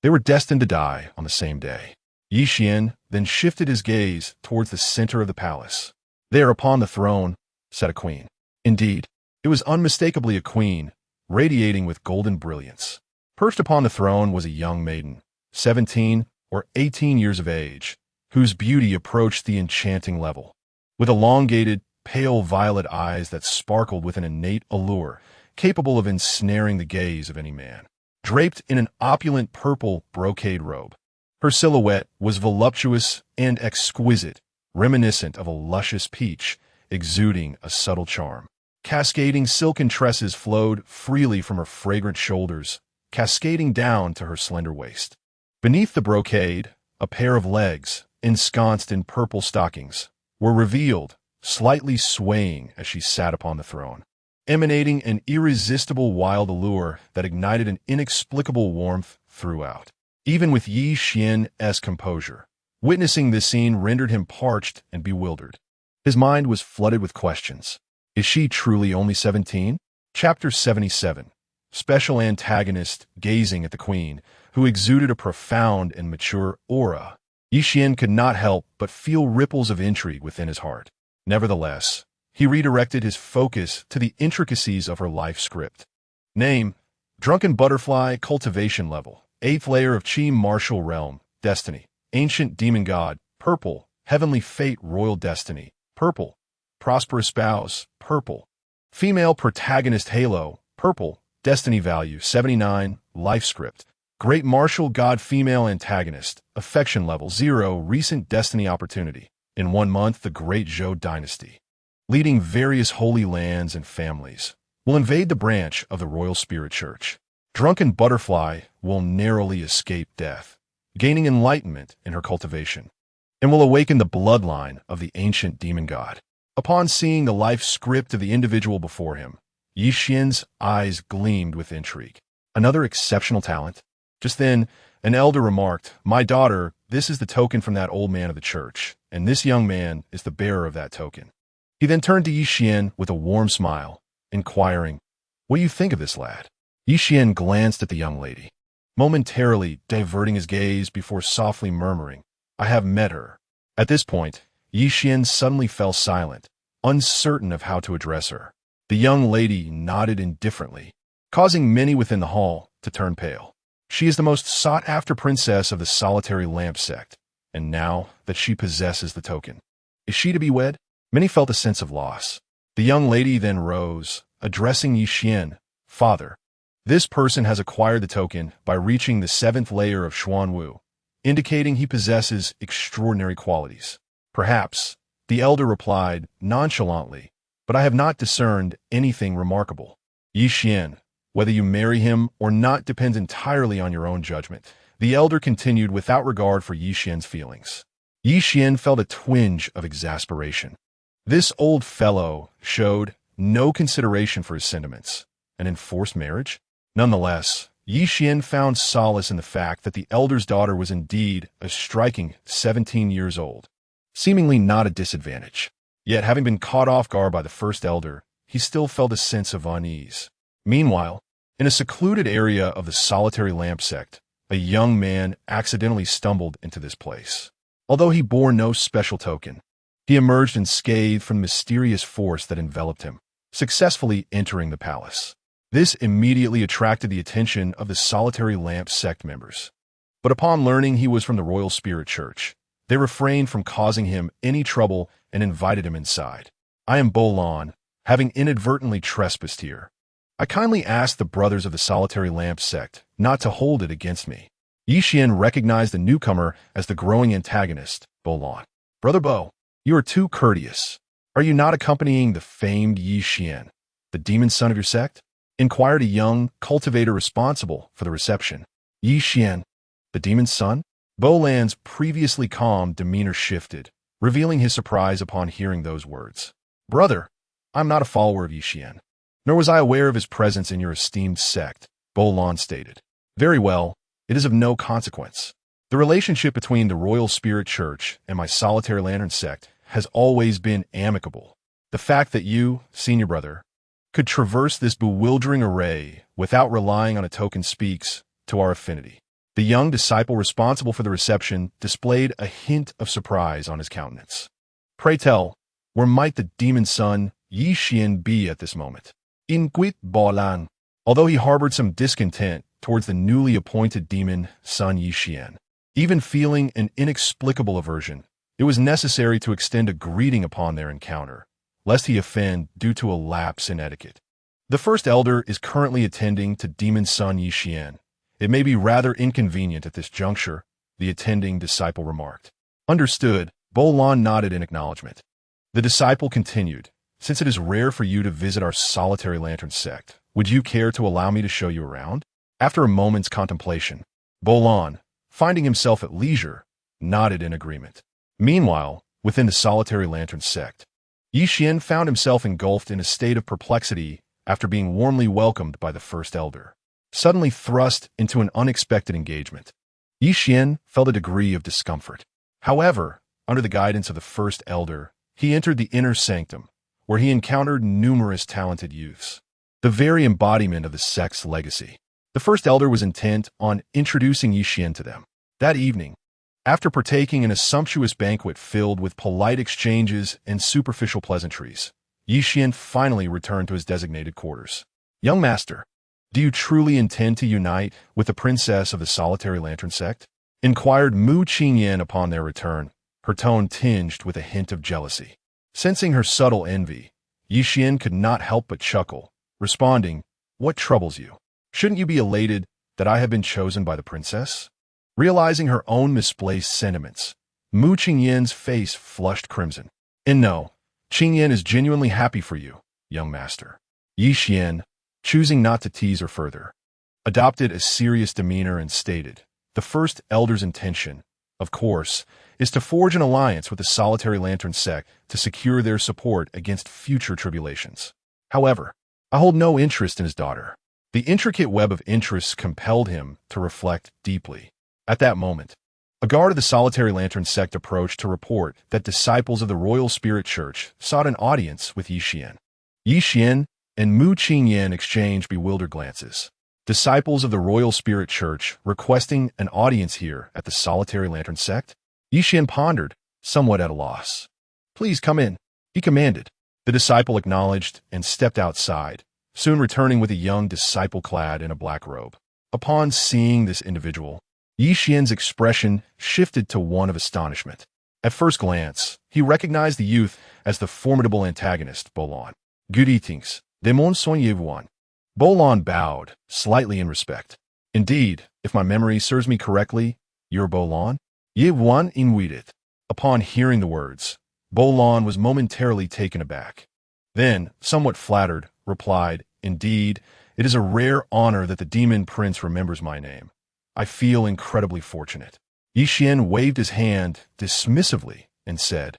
they were destined to die on the same day. Yi Xian then shifted his gaze towards the center of the palace. There upon the throne sat a queen. Indeed, it was unmistakably a queen, radiating with golden brilliance. Perched upon the throne was a young maiden, 17 or 18 years of age, whose beauty approached the enchanting level. With elongated, pale violet eyes that sparkled with an innate allure, capable of ensnaring the gaze of any man. Draped in an opulent purple brocade robe, her silhouette was voluptuous and exquisite, reminiscent of a luscious peach, exuding a subtle charm. Cascading silken tresses flowed freely from her fragrant shoulders, cascading down to her slender waist. Beneath the brocade, a pair of legs, ensconced in purple stockings, were revealed, slightly swaying as she sat upon the throne, emanating an irresistible wild allure that ignited an inexplicable warmth throughout. Even with Yi Xian's composure, witnessing this scene rendered him parched and bewildered. His mind was flooded with questions. Is she truly only 17? Chapter 77. Special antagonist gazing at the queen, who exuded a profound and mature aura. Yi Xian could not help but feel ripples of intrigue within his heart. Nevertheless, he redirected his focus to the intricacies of her life script. Name: Drunken Butterfly Cultivation Level. 8th layer of Qi Martial Realm. Destiny: Ancient Demon God. Purple. Heavenly Fate Royal Destiny. Purple. Prosperous Spouse. Purple. Female Protagonist Halo. Purple. Destiny Value: 79. Life Script: Great Martial God Female Antagonist. Affection Level 0. Recent Destiny Opportunity: In 1 month, the Great Zhou Dynasty, leading various holy lands and families, will invade the branch of the Royal Spirit Church. Drunken Butterfly will narrowly escape death, gaining enlightenment in her cultivation, and will awaken the bloodline of the ancient demon god. Upon seeing the life script of the individual before him, Yi Xian's eyes gleamed with intrigue. Another exceptional talent. Just then, an elder remarked, "My daughter, this is the token from that old man of the church, and this young man is the bearer of that token." He then turned to Yi Xian with a warm smile, inquiring, "What do you think of this lad?" Yi Xian glanced at the young lady. momentarily diverting his gaze before softly murmuring, "I have met her." At this point, Yi Xian suddenly fell silent, uncertain of how to address her. The young lady nodded indifferently, causing many within the hall to turn pale. She is the most sought-after princess of the Solitary Lamp Sect, and now that she possesses the token, is she to be wed? Many felt a sense of loss. The young lady then rose, addressing Yi Xian, "Father, this person has acquired the token by reaching the 7th layer of Xuanwu, indicating he possesses extraordinary qualities." "Perhaps," the elder replied nonchalantly, "but I have not discerned anything remarkable. Yi Xian, whether you marry him or not depends entirely on your own judgment," the elder continued without regard for Yi Xian's feelings. Yi Xian felt a twinge of exasperation. This old fellow showed no consideration for his sentiments. An enforced marriage? Nonetheless, Yi Xian found solace in the fact that the elder's daughter was indeed a striking 17 years old, seemingly not a disadvantage. Yet, having been caught off guard by the first elder, he still felt a sense of unease. Meanwhile, in a secluded area of the Solitary Lamp Sect, a young man accidentally stumbled into this place. Although he bore no special token, he emerged unscathed from the mysterious force that enveloped him, successfully entering the palace. This immediately attracted the attention of the Solitary Lamp Sect members. But upon learning he was from the Royal Spirit Church, they refrained from causing him any trouble and invited him inside. "I am Bolon, having inadvertently trespassed here. I kindly ask the brothers of the Solitary Lamp Sect not to hold it against me." Yi Xian recognized the newcomer as the growing antagonist, Bolon. "Brother Bo, you are too courteous. Are you not accompanying the famed Yi Xian, the demon son of your sect?" inquired a young cultivator responsible for the reception. Yi Xian, the demon's son? Bolan's previously calm demeanor shifted, revealing his surprise upon hearing those words. "Brother, I'm not a follower of Yi Xian, nor was I aware of his presence in your esteemed sect," Bolan stated. "Very well, it is of no consequence. The relationship between the Royal Spirit Church and my Solitary Lantern sect has always been amicable. The fact that you, senior brother, could traverse this bewildering array without relying on a token speaks to our affinity." The young disciple responsible for the reception displayed a hint of surprise on his countenance. "Pray tell, where might the demon son Yi Xian be at this moment?" inquired Bolan, although he harbored some discontent towards the newly appointed demon son Yi Xian. Even feeling an inexplicable aversion, it was necessary to extend a greeting upon their encounter, lest he offend due to a lapse in etiquette. "The first elder is currently attending to demon son Yi Xian. It may be rather inconvenient at this juncture," the attending disciple remarked. "Understood," Bolan nodded in acknowledgement. The disciple continued, "Since it is rare for you to visit our Solitary Lantern sect, would you care to allow me to show you around?" After a moment's contemplation, Bolan, finding himself at leisure, nodded in agreement. Meanwhile, within the Solitary Lantern sect, Yi Xian found himself engulfed in a state of perplexity after being warmly welcomed by the first elder. Suddenly thrust into an unexpected engagement, Yi Xian felt a degree of discomfort. However, under the guidance of the first elder, he entered the inner sanctum, where he encountered numerous talented youths, the very embodiment of the sect's legacy. The first elder was intent on introducing Yi Xian to them. That evening, after partaking in a sumptuous banquet filled with polite exchanges and superficial pleasantries, Yi Xian finally returned to his designated quarters. "Young master, do you truly intend to unite with the princess of the Solitary Lantern sect?" inquired Mu Qingyan upon their return, her tone tinged with a hint of jealousy. Sensing her subtle envy, Yi Xian could not help but chuckle, responding, "What troubles you? Shouldn't you be elated that I have been chosen by the princess?" Realizing her own misplaced sentiments, Mu Qingyan's face flushed crimson. "And no, Qingyan is genuinely happy for you, young master." Yi Xian, choosing not to tease her further, adopted a serious demeanor and stated, "The first elder's intention, of course, is to forge an alliance with the Solitary Lantern sect to secure their support against future tribulations. However, I hold no interest in his daughter." The intricate web of interests compelled him to reflect deeply. At that moment, a guard of the Solitary Lantern sect approached to report that disciples of the Royal Spirit Church sought an audience with Yi Xian. Yi Xian and Mu Qingyan exchanged bewildered glances. disciples of the Royal Spirit Church requesting an audience here at the Solitary Lantern Sect? Yi Xian pondered, somewhat at a loss. Please come in, he commanded. The disciple acknowledged and stepped outside, soon returning with a young disciple clad in a black robe. Upon seeing this individual, Yi Xian's expression shifted to one of astonishment. At first glance, he recognized the youth as the formidable antagonist, Bolon. Greetings, Demon Sect. Bolon bowed, slightly in respect. Indeed, if my memory serves me correctly, you're Bolon? Yevuan inwidit. Upon hearing the words, Bolon was momentarily taken aback. Then, somewhat flattered, replied, Indeed, it is a rare honor that the Demon Prince remembers my name. I feel incredibly fortunate. Yi Xian waved his hand dismissively and said,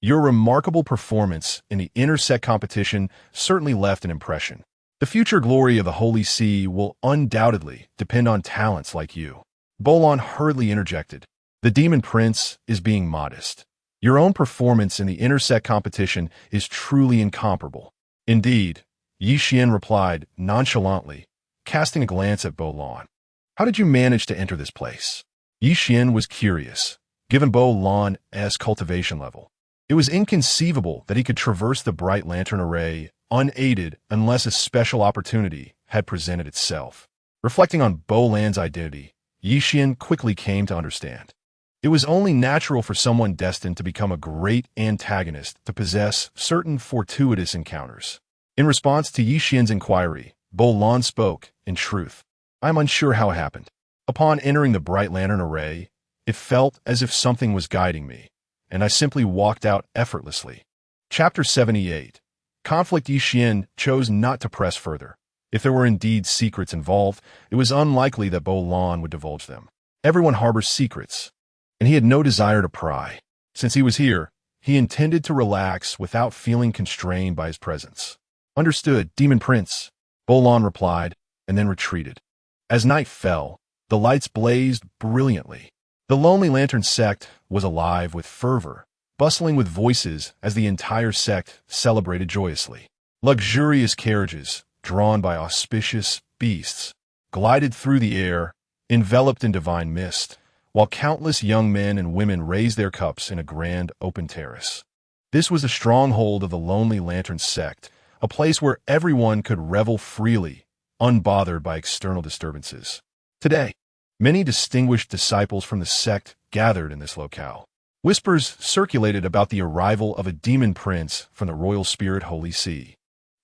Your remarkable performance in the Intersect competition certainly left an impression. The future glory of the Holy See will undoubtedly depend on talents like you. Bolon hurriedly interjected. The Demon Prince is being modest. Your own performance in the Intersect competition is truly incomparable. Indeed, Yi Xian replied nonchalantly, casting a glance at Bolon. How did you manage to enter this place? Yi Xian was curious, given Bolon's cultivation level. It was inconceivable that he could traverse the bright lantern array unaided unless a special opportunity had presented itself. Reflecting on Bolan's identity, Yi Xian quickly came to understand. It was only natural for someone destined to become a great antagonist to possess certain fortuitous encounters. In response to Yi Xian's inquiry, Bolon spoke, in truth. I am unsure how it happened. Upon entering the bright lantern array, it felt as if something was guiding me, and I simply walked out effortlessly. Chapter 78. Conflict. Yi Xian chose not to press further. If there were indeed secrets involved, it was unlikely that Bolon would divulge them. Everyone harbors secrets, and he had no desire to pry. Since he was here, he intended to relax without feeling constrained by his presence. Understood, Demon Prince, Bolon replied, and then retreated. As night fell, the lights blazed brilliantly. The Lonely Lantern Sect was alive with fervor, bustling with voices as the entire sect celebrated joyously. Luxurious carriages, drawn by auspicious beasts, glided through the air, enveloped in divine mist, while countless young men and women raised their cups in a grand open terrace. This was the stronghold of the Lonely Lantern Sect, a place where everyone could revel freely, unbothered by external disturbances. Today, many distinguished disciples from the sect gathered in this locale. Whispers circulated about the arrival of a demon prince from the Royal Spirit Holy See,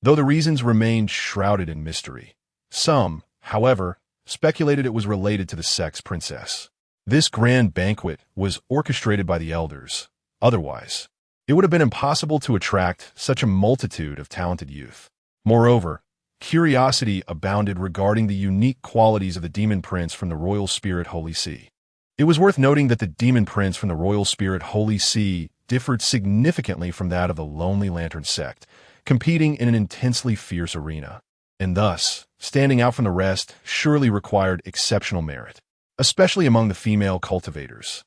though the reasons remained shrouded in mystery. Some, however, speculated it was related to the sect's princess. This grand banquet was orchestrated by the elders. Otherwise, it would have been impossible to attract such a multitude of talented youth. Moreover, curiosity abounded regarding the unique qualities of the Demon Prince from the Royal Spirit Holy See. It was worth noting that the Demon Prince from the Royal Spirit Holy See differed significantly from that of the Lonely Lantern Sect, competing in an intensely fierce arena, and thus, standing out from the rest surely required exceptional merit, especially among the female cultivators.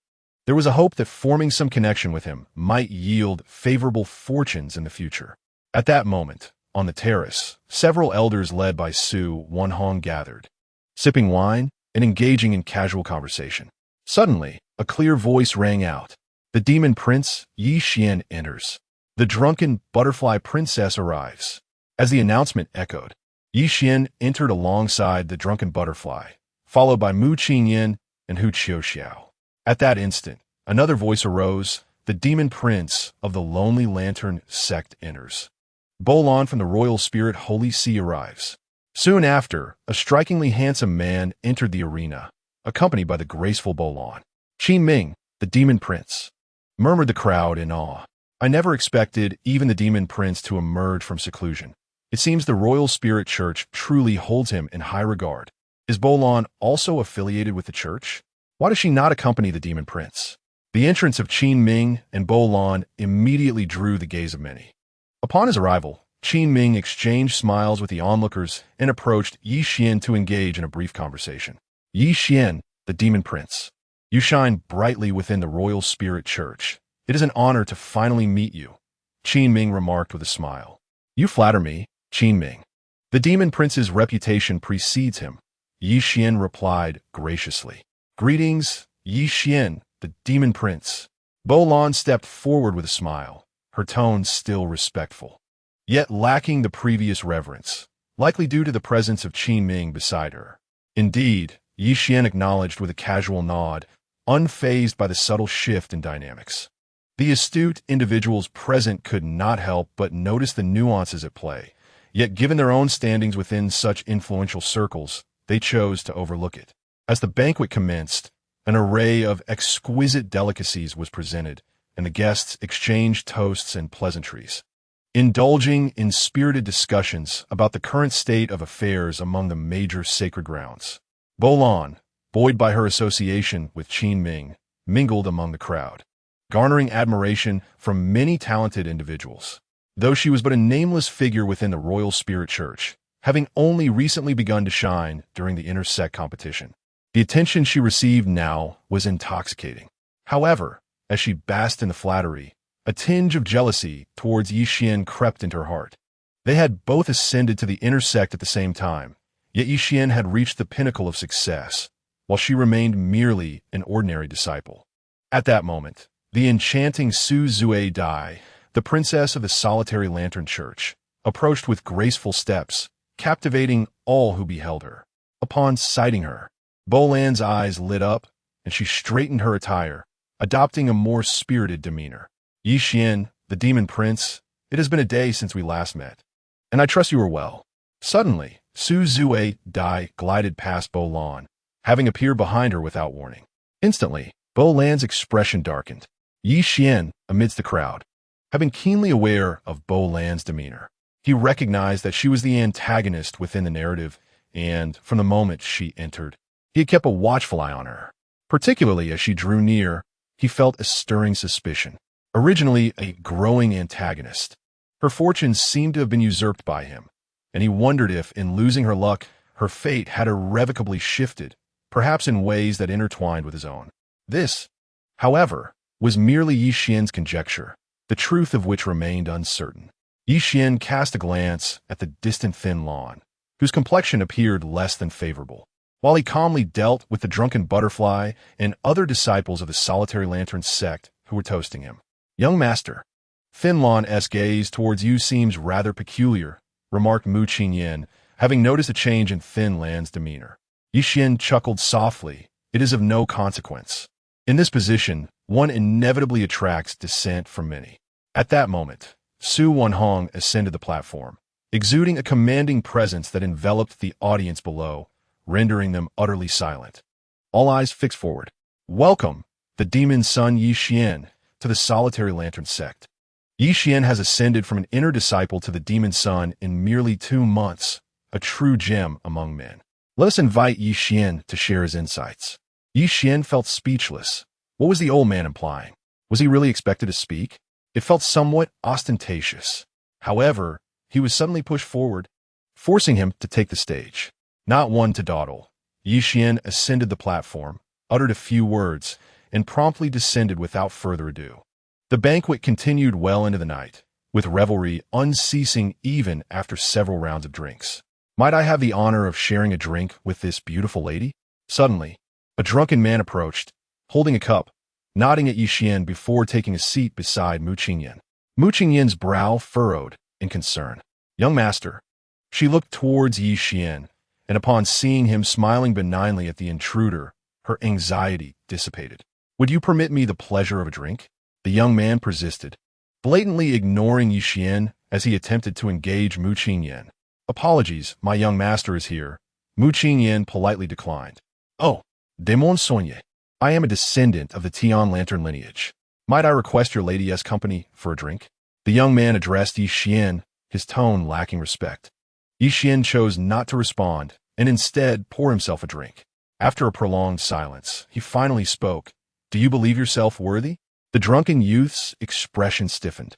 There was a hope that forming some connection with him might yield favorable fortunes in the future. At that moment, on the terrace, several elders led by Su Wanhong gathered, sipping wine and engaging in casual conversation. Suddenly, a clear voice rang out. The Demon Prince, Yi Xian, enters. The drunken butterfly princess arrives. As the announcement echoed, Yi Xian entered alongside the drunken butterfly, followed by Mu Qingyan and Hu Qiuxiao. At that instant, another voice arose. The Demon Prince of the Lonely Lantern Sect enters. Bolon from the Royal Spirit Holy See arrives. Soon after, a strikingly handsome man entered the arena, accompanied by the graceful Bolon. Qin Ming, the Demon Prince, murmured the crowd in awe. I never expected even the Demon Prince to emerge from seclusion. It seems the Royal Spirit Church truly holds him in high regard. Is Bolon also affiliated with the church? Why does she not accompany the Demon Prince? The entrance of Qin Ming and Bolon immediately drew the gaze of many. Upon his arrival, Qin Ming exchanged smiles with the onlookers and approached Yi Xian to engage in a brief conversation. Yi Xian, the Demon Prince, you shine brightly within the Royal Spirit Church. It is an honor to finally meet you, Qin Ming remarked with a smile. You flatter me, Qin Ming. The Demon Prince's reputation precedes him, Yi Xian replied graciously. Greetings, Yi Xian, the demon prince. Bo Lan stepped forward with a smile, her tone still respectful, yet lacking the previous reverence, likely due to the presence of Qin Ming beside her. Indeed, Yi Xian acknowledged with a casual nod, unfazed by the subtle shift in dynamics. The astute individuals present could not help but notice the nuances at play, yet given their own standings within such influential circles, they chose to overlook it. As the banquet commenced, an array of exquisite delicacies was presented, and the guests exchanged toasts and pleasantries, indulging in spirited discussions about the current state of affairs among the major sacred grounds. Bo Lan, buoyed by her association with Qin Ming, mingled among the crowd, garnering admiration from many talented individuals. Though she was but a nameless figure within the Royal Spirit Church, having only recently begun to shine during the inter-sect competition, the attention she received now was intoxicating. However, as she basked in the flattery, a tinge of jealousy towards Yi Xian crept into her heart. They had both ascended to the inter-sect at the same time, yet Yi Xian had reached the pinnacle of success, while she remained merely an ordinary disciple. At that moment, the enchanting Su Zue Dai, the princess of the Solitary Lantern Church, approached with graceful steps, captivating all who beheld her. Upon sighting her, Bo Lan's eyes lit up, and she straightened her attire, adopting a more spirited demeanor. Yi Xian, the demon prince, it has been a day since we last met, and I trust you are well. Suddenly, Su Zue Dai glided past Bo Lan, having appeared behind her without warning. Instantly, Bo Lan's expression darkened. Yi Xian, amidst the crowd, had been keenly aware of Bo Lan's demeanor. He recognized that she was the antagonist within the narrative, and from the moment she entered, he had kept a watchful eye on her. Particularly as she drew near, he felt a stirring suspicion. Originally a growing antagonist, her fortunes seemed to have been usurped by him, and he wondered if, in losing her luck, her fate had irrevocably shifted, perhaps in ways that intertwined with his own. This, however, was merely Yi Xian's conjecture, the truth of which remained uncertain. Yi Xian cast a glance at the distant Thin Lan, whose complexion appeared less than favorable, while he calmly dealt with the drunken butterfly and other disciples of the Solitary Lantern sect who were toasting him. Young master, Thin Lan's gaze towards you seems rather peculiar, remarked Mu Qinyan, having noticed a change in Thin Lan's demeanor. Yi Xian chuckled softly. It is of no consequence. In this position, one inevitably attracts dissent from many. At that moment, Su Wanhong ascended the platform, exuding a commanding presence that enveloped the audience below, rendering them utterly silent. All eyes fixed forward. Welcome, the demon son Yi Xian, to the Solitary Lantern sect. Yi Xian has ascended from an inner disciple to the demon son in merely 2 months, a true gem among men. Let us invite Yi Xian to share his insights. Yi Xian felt speechless. What was the old man implying? Was he really expected to speak? It felt somewhat ostentatious. However, he was suddenly pushed forward, forcing him to take the stage. Not one to dawdle, Yi Xian ascended the platform, uttered a few words, and promptly descended without further ado. The banquet continued well into the night, with revelry unceasing even after several rounds of drinks. Might I have the honor of sharing a drink with this beautiful lady? Suddenly, a drunken man approached, holding a cup, nodding at Yi Xian before taking a seat beside Mu Qingyan. Mu Qingyan's brow furrowed in concern. Young master. She looked towards Yi Xian, and upon seeing him smiling benignly at the intruder, her anxiety dissipated. Would you permit me the pleasure of a drink? The young man persisted, blatantly ignoring Yi Xian as he attempted to engage Mu Qingyan. Apologies, my young master is here. Mu Qingyan politely declined. Oh, Demon Sonye. I am a descendant of the Tian Lantern lineage. Might I request your lady's company for a drink? The young man addressed Yi Xian, his tone lacking respect. Yi Xian chose not to respond, and instead pour himself a drink. After a prolonged silence, he finally spoke. Do you believe yourself worthy? The drunken youth's expression stiffened,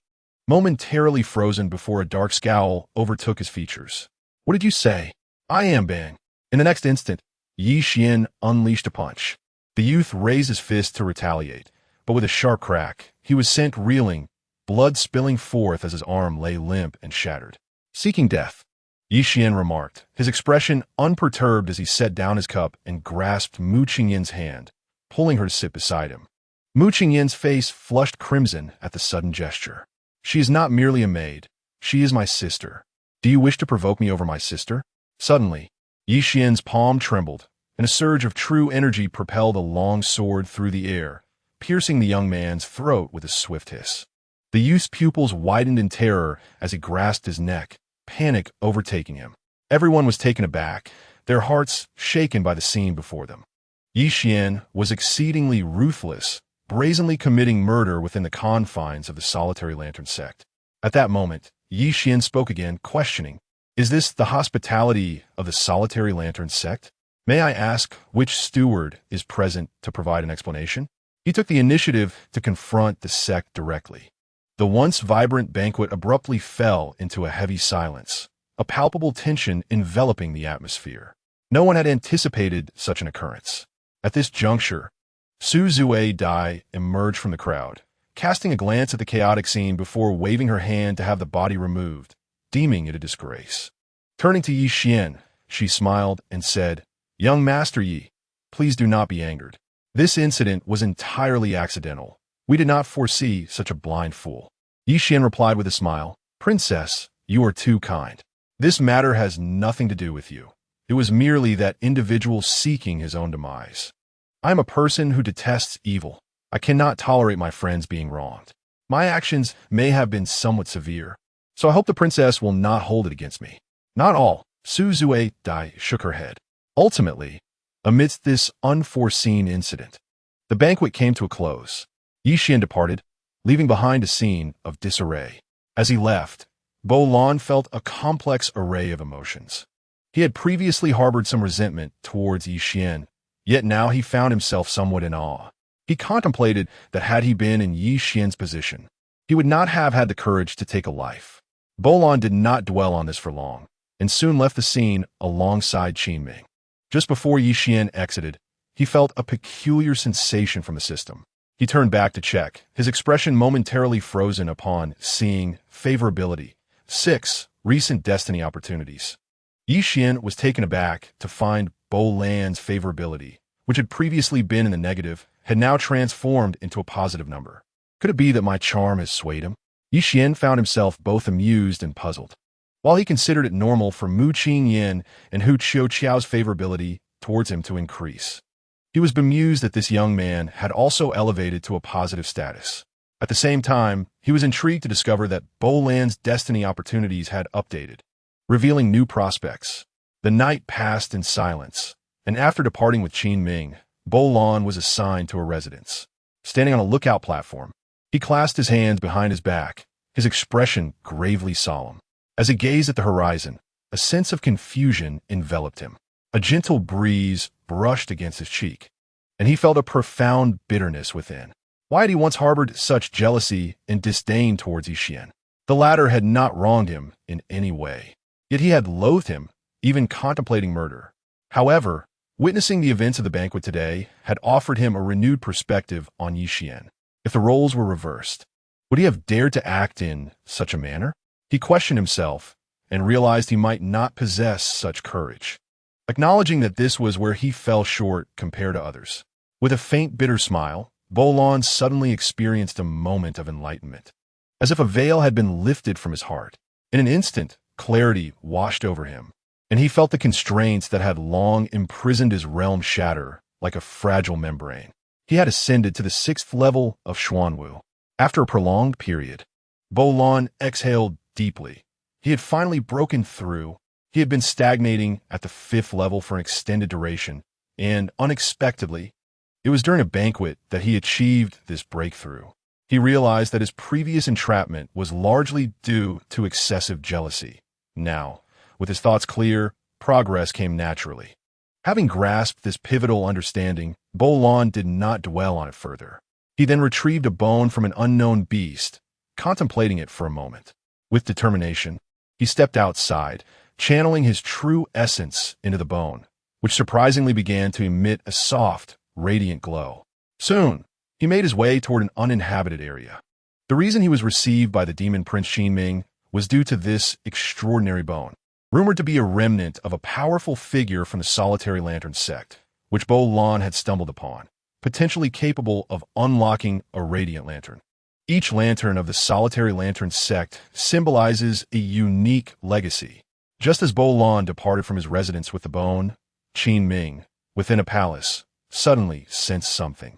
momentarily frozen before a dark scowl overtook his features. What did you say? I am Bang. In the next instant, Yi Xian unleashed a punch. The youth raised his fist to retaliate, but with a sharp crack, he was sent reeling, blood spilling forth as his arm lay limp and shattered. Seeking death. Yi Xian remarked, his expression unperturbed as he set down his cup and grasped Mu Qingyin's hand, pulling her to sit beside him. Mu Qingyin's face flushed crimson at the sudden gesture. She is not merely a maid. She is my sister. Do you wish to provoke me over my sister? Suddenly, Yi Xian's palm trembled, and a surge of true energy propelled a long sword through the air, piercing the young man's throat with a swift hiss. The youth's pupils widened in terror as he grasped his neck, panic overtaking him. Everyone was taken aback, their hearts shaken by the scene before them. Yi Xian was exceedingly ruthless, brazenly committing murder within the confines of the Solitary Lantern Sect. At that moment, Yi Xian spoke again, questioning, "Is this the hospitality of the Solitary Lantern Sect? May I ask which steward is present to provide an explanation?" He took the initiative to confront the sect directly. The once vibrant banquet abruptly fell into a heavy silence, a palpable tension enveloping the atmosphere. No one had anticipated such an occurrence. At this juncture, Su Zue Dai emerged from the crowd, casting a glance at the chaotic scene before waving her hand to have the body removed, deeming it a disgrace. Turning to Yi Xian, she smiled and said, "Young Master Yi, please do not be angered. This incident was entirely accidental. We did not foresee such a blind fool." Yi Xian replied with a smile, "Princess, you are too kind. This matter has nothing to do with you. It was merely that individual seeking his own demise. I am a person who detests evil. I cannot tolerate my friends being wronged. My actions may have been somewhat severe, so I hope the princess will not hold it against me." "Not all." Su Zue Dai shook her head. Ultimately, amidst this unforeseen incident, the banquet came to a close. Yi Xian departed, leaving behind a scene of disarray. As he left, Bo Lan felt a complex array of emotions. He had previously harbored some resentment towards Yi Xian, yet now he found himself somewhat in awe. He contemplated that had he been in Yi Xian's position, he would not have had the courage to take a life. Bo Lan did not dwell on this for long, and soon left the scene alongside Qin Ming. Just before Yi Xian exited, he felt a peculiar sensation from the system. He turned back to check, his expression momentarily frozen upon seeing favorability. 6. Recent destiny opportunities. Yi Xian was taken aback to find Bo Lan's favorability, which had previously been in the negative, had now transformed into a positive number. Could it be that my charm has swayed him? Yi Xian found himself both amused and puzzled. While he considered it normal for Mu Qingyin and Hu Qiuqiao's favorability towards him to increase, he was bemused that this young man had also elevated to a positive status. At the same time, he was intrigued to discover that Bo Lan's destiny opportunities had updated, revealing new prospects. The night passed in silence, and after departing with Qin Ming, Bo Lan was assigned to a residence. Standing on a lookout platform, he clasped his hands behind his back, his expression gravely solemn. As he gazed at the horizon, a sense of confusion enveloped him. A gentle breeze brushed against his cheek, and he felt a profound bitterness within. Why had he once harbored such jealousy and disdain towards Yi Xian? The latter had not wronged him in any way, yet he had loathed him, even contemplating murder. However, witnessing the events of the banquet today had offered him a renewed perspective on Yi Xian. If the roles were reversed, would he have dared to act in such a manner? He questioned himself and realized he might not possess such courage, acknowledging that this was where he fell short compared to others. With a faint bitter smile, Bo Lan suddenly experienced a moment of enlightenment, as if a veil had been lifted from his heart. In an instant, clarity washed over him, and he felt the constraints that had long imprisoned his realm shatter like a fragile membrane. He had ascended to the 6th level of Xuanwu. After a prolonged period, Bo Lan exhaled deeply. He had finally broken through. He had been stagnating at the 5th level for an extended duration, and unexpectedly, it was during a banquet that he achieved this breakthrough. He realized that his previous entrapment was largely due to excessive jealousy. Now, with his thoughts clear, progress came naturally. Having grasped this pivotal understanding, Bo Lan did not dwell on it further. He then retrieved a bone from an unknown beast, contemplating it for a moment. With determination, he stepped outside, channeling his true essence into the bone, which surprisingly began to emit a soft, radiant glow. Soon, he made his way toward an uninhabited area. The reason he was received by the demon prince Qin Ming was due to this extraordinary bone. rumored to be a remnant of a powerful figure from the Solitary Lantern sect, which Bo Lan had stumbled upon, potentially capable of unlocking a radiant lantern. Each lantern of the Solitary Lantern sect symbolizes a unique legacy. Just as Bo Lan departed from his residence with the bone, Qin Ming, within a palace, suddenly sensed something.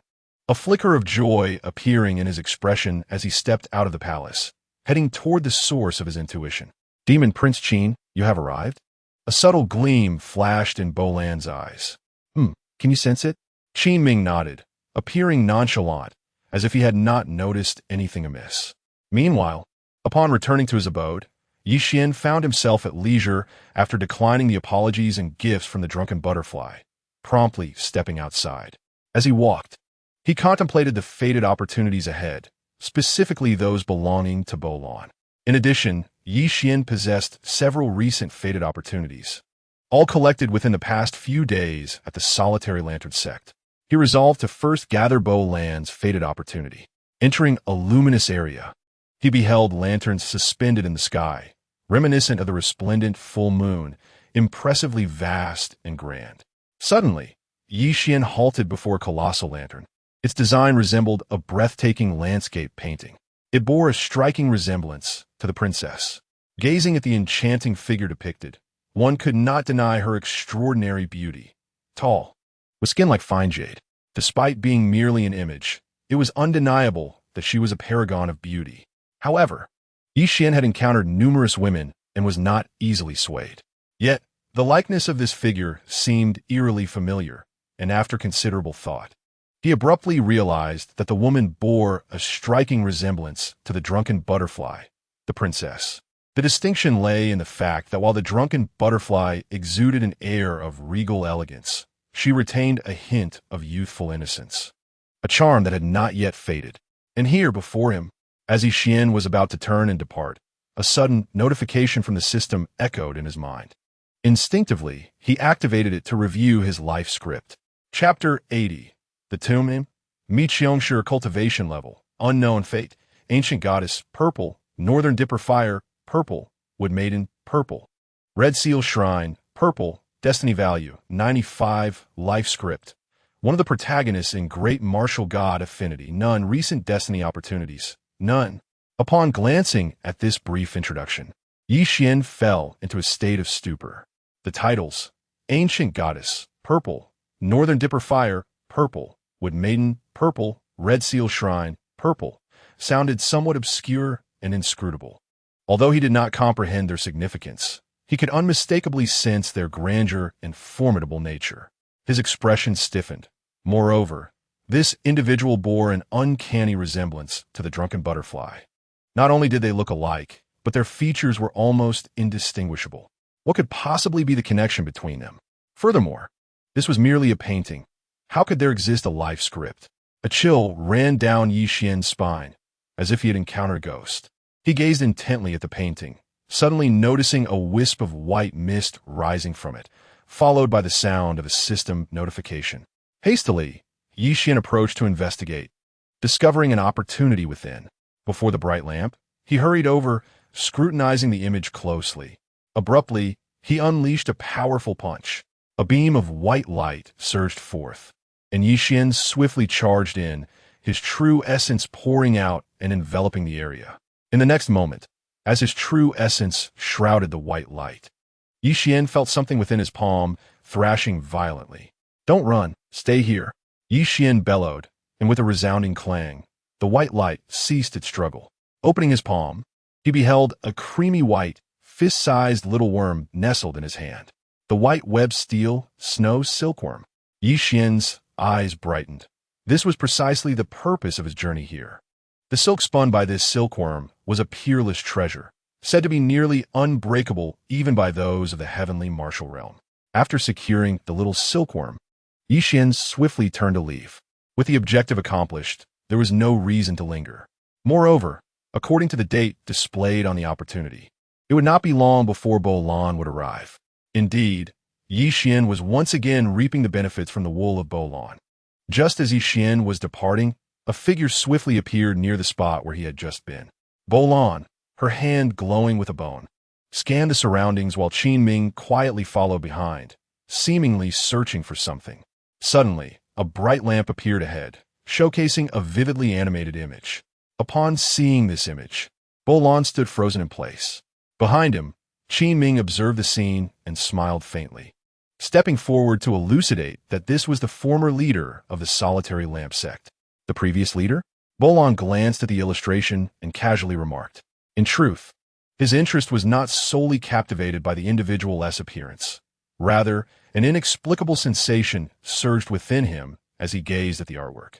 A flicker of joy appearing in his expression as he stepped out of the palace, heading toward the source of his intuition. Demon Prince Qin, you have arrived? A subtle gleam flashed in Bo Lan's eyes. Can you sense it? Qin Ming nodded, appearing nonchalant, as if he had not noticed anything amiss. Meanwhile, upon returning to his abode, Yi Xian found himself at leisure after declining the apologies and gifts from the drunken butterfly, promptly stepping outside. As he walked, he contemplated the fated opportunities ahead, specifically those belonging to Bo Lan. In addition, Yi Xian possessed several recent fated opportunities, all collected within the past few days at the Solitary Lantern sect. He resolved to first gather Bo Lan's fated opportunity. Entering a luminous area, he beheld lanterns suspended in the sky, reminiscent of the resplendent full moon, impressively vast and grand. Suddenly, Yi Xian halted before a colossal lantern. Its design resembled a breathtaking landscape painting. It bore a striking resemblance to the princess. Gazing at the enchanting figure depicted, one could not deny her extraordinary beauty. Tall, with skin like fine jade. Despite being merely an image, it was undeniable that she was a paragon of beauty. However, Yi Xian had encountered numerous women and was not easily swayed. Yet, the likeness of this figure seemed eerily familiar, and after considerable thought, he abruptly realized that the woman bore a striking resemblance to the drunken butterfly, the princess. The distinction lay in the fact that while the drunken butterfly exuded an air of regal elegance, she retained a hint of youthful innocence, a charm that had not yet faded. And here before him, as Yi Xian was about to turn and depart, a sudden notification from the system echoed in his mind. Instinctively, he activated it to review his life script. Chapter 80. The Tomb, Mi Qiongshi Cultivation Level, Unknown Fate, Ancient Goddess, Purple, Northern Dipper Fire, Purple, Wood Maiden, Purple, Red Seal Shrine, Purple, Destiny Value, 95, Life Script. One of the protagonists in Great Martial God Affinity, none. Recent Destiny Opportunities, none. Upon glancing at this brief introduction, Yi Xian fell into a state of stupor. The titles, Ancient Goddess, Purple, Northern Dipper Fire, Purple, Wood Maiden, Purple, Red Seal Shrine, Purple, sounded somewhat obscure and inscrutable. Although he did not comprehend their significance, he could unmistakably sense their grandeur and formidable nature. His expression stiffened. Moreover, this individual bore an uncanny resemblance to the drunken butterfly. Not only did they look alike, but their features were almost indistinguishable. What could possibly be the connection between them? Furthermore, this was merely a painting. How could there exist a life script? A chill ran down Yi Xian's spine, as if he had encountered a ghost. He gazed intently at the painting, suddenly noticing a wisp of white mist rising from it, followed by the sound of a system notification. Hastily, Yi Xian approached to investigate, discovering an opportunity within. Before the bright lamp, he hurried over, scrutinizing the image closely. Abruptly, he unleashed a powerful punch. A beam of white light surged forth, and Yi Xian swiftly charged in, his true essence pouring out and enveloping the area. In the next moment, as his true essence shrouded the white light, Yi Xian felt something within his palm thrashing violently. "Don't run, stay here," Yi Xian bellowed, and with a resounding clang, the white light ceased its struggle. Opening his palm, he beheld a creamy white, fist-sized little worm nestled in his hand. The white web steel, snow silkworm. Yi Xian's eyes brightened. This was precisely the purpose of his journey here. The silk spun by this silkworm was a peerless treasure, said to be nearly unbreakable even by those of the heavenly martial realm. After securing the little silkworm, Yi Xian swiftly turned to leave. With the objective accomplished, there was no reason to linger. Moreover, according to the date displayed on the opportunity, it would not be long before Bo Lan would arrive. Indeed, Yi Xian was once again reaping the benefits from the wool of Bo Lan. Just as Yi Xian was departing, a figure swiftly appeared near the spot where he had just been. Bo Lan, her hand glowing with a bone. scanned the surroundings while Qin Ming quietly followed behind, seemingly searching for something. Suddenly, a bright lamp appeared ahead, showcasing a vividly animated image. Upon seeing this image, Bolon stood frozen in place. Behind him, Qin Ming observed the scene and smiled faintly, stepping forward to elucidate that this was the former leader of the solitary lamp sect. The previous leader? Bolon glanced at the illustration and casually remarked. In truth, his interest was not solely captivated by the individual's appearance. Rather, an inexplicable sensation surged within him as he gazed at the artwork.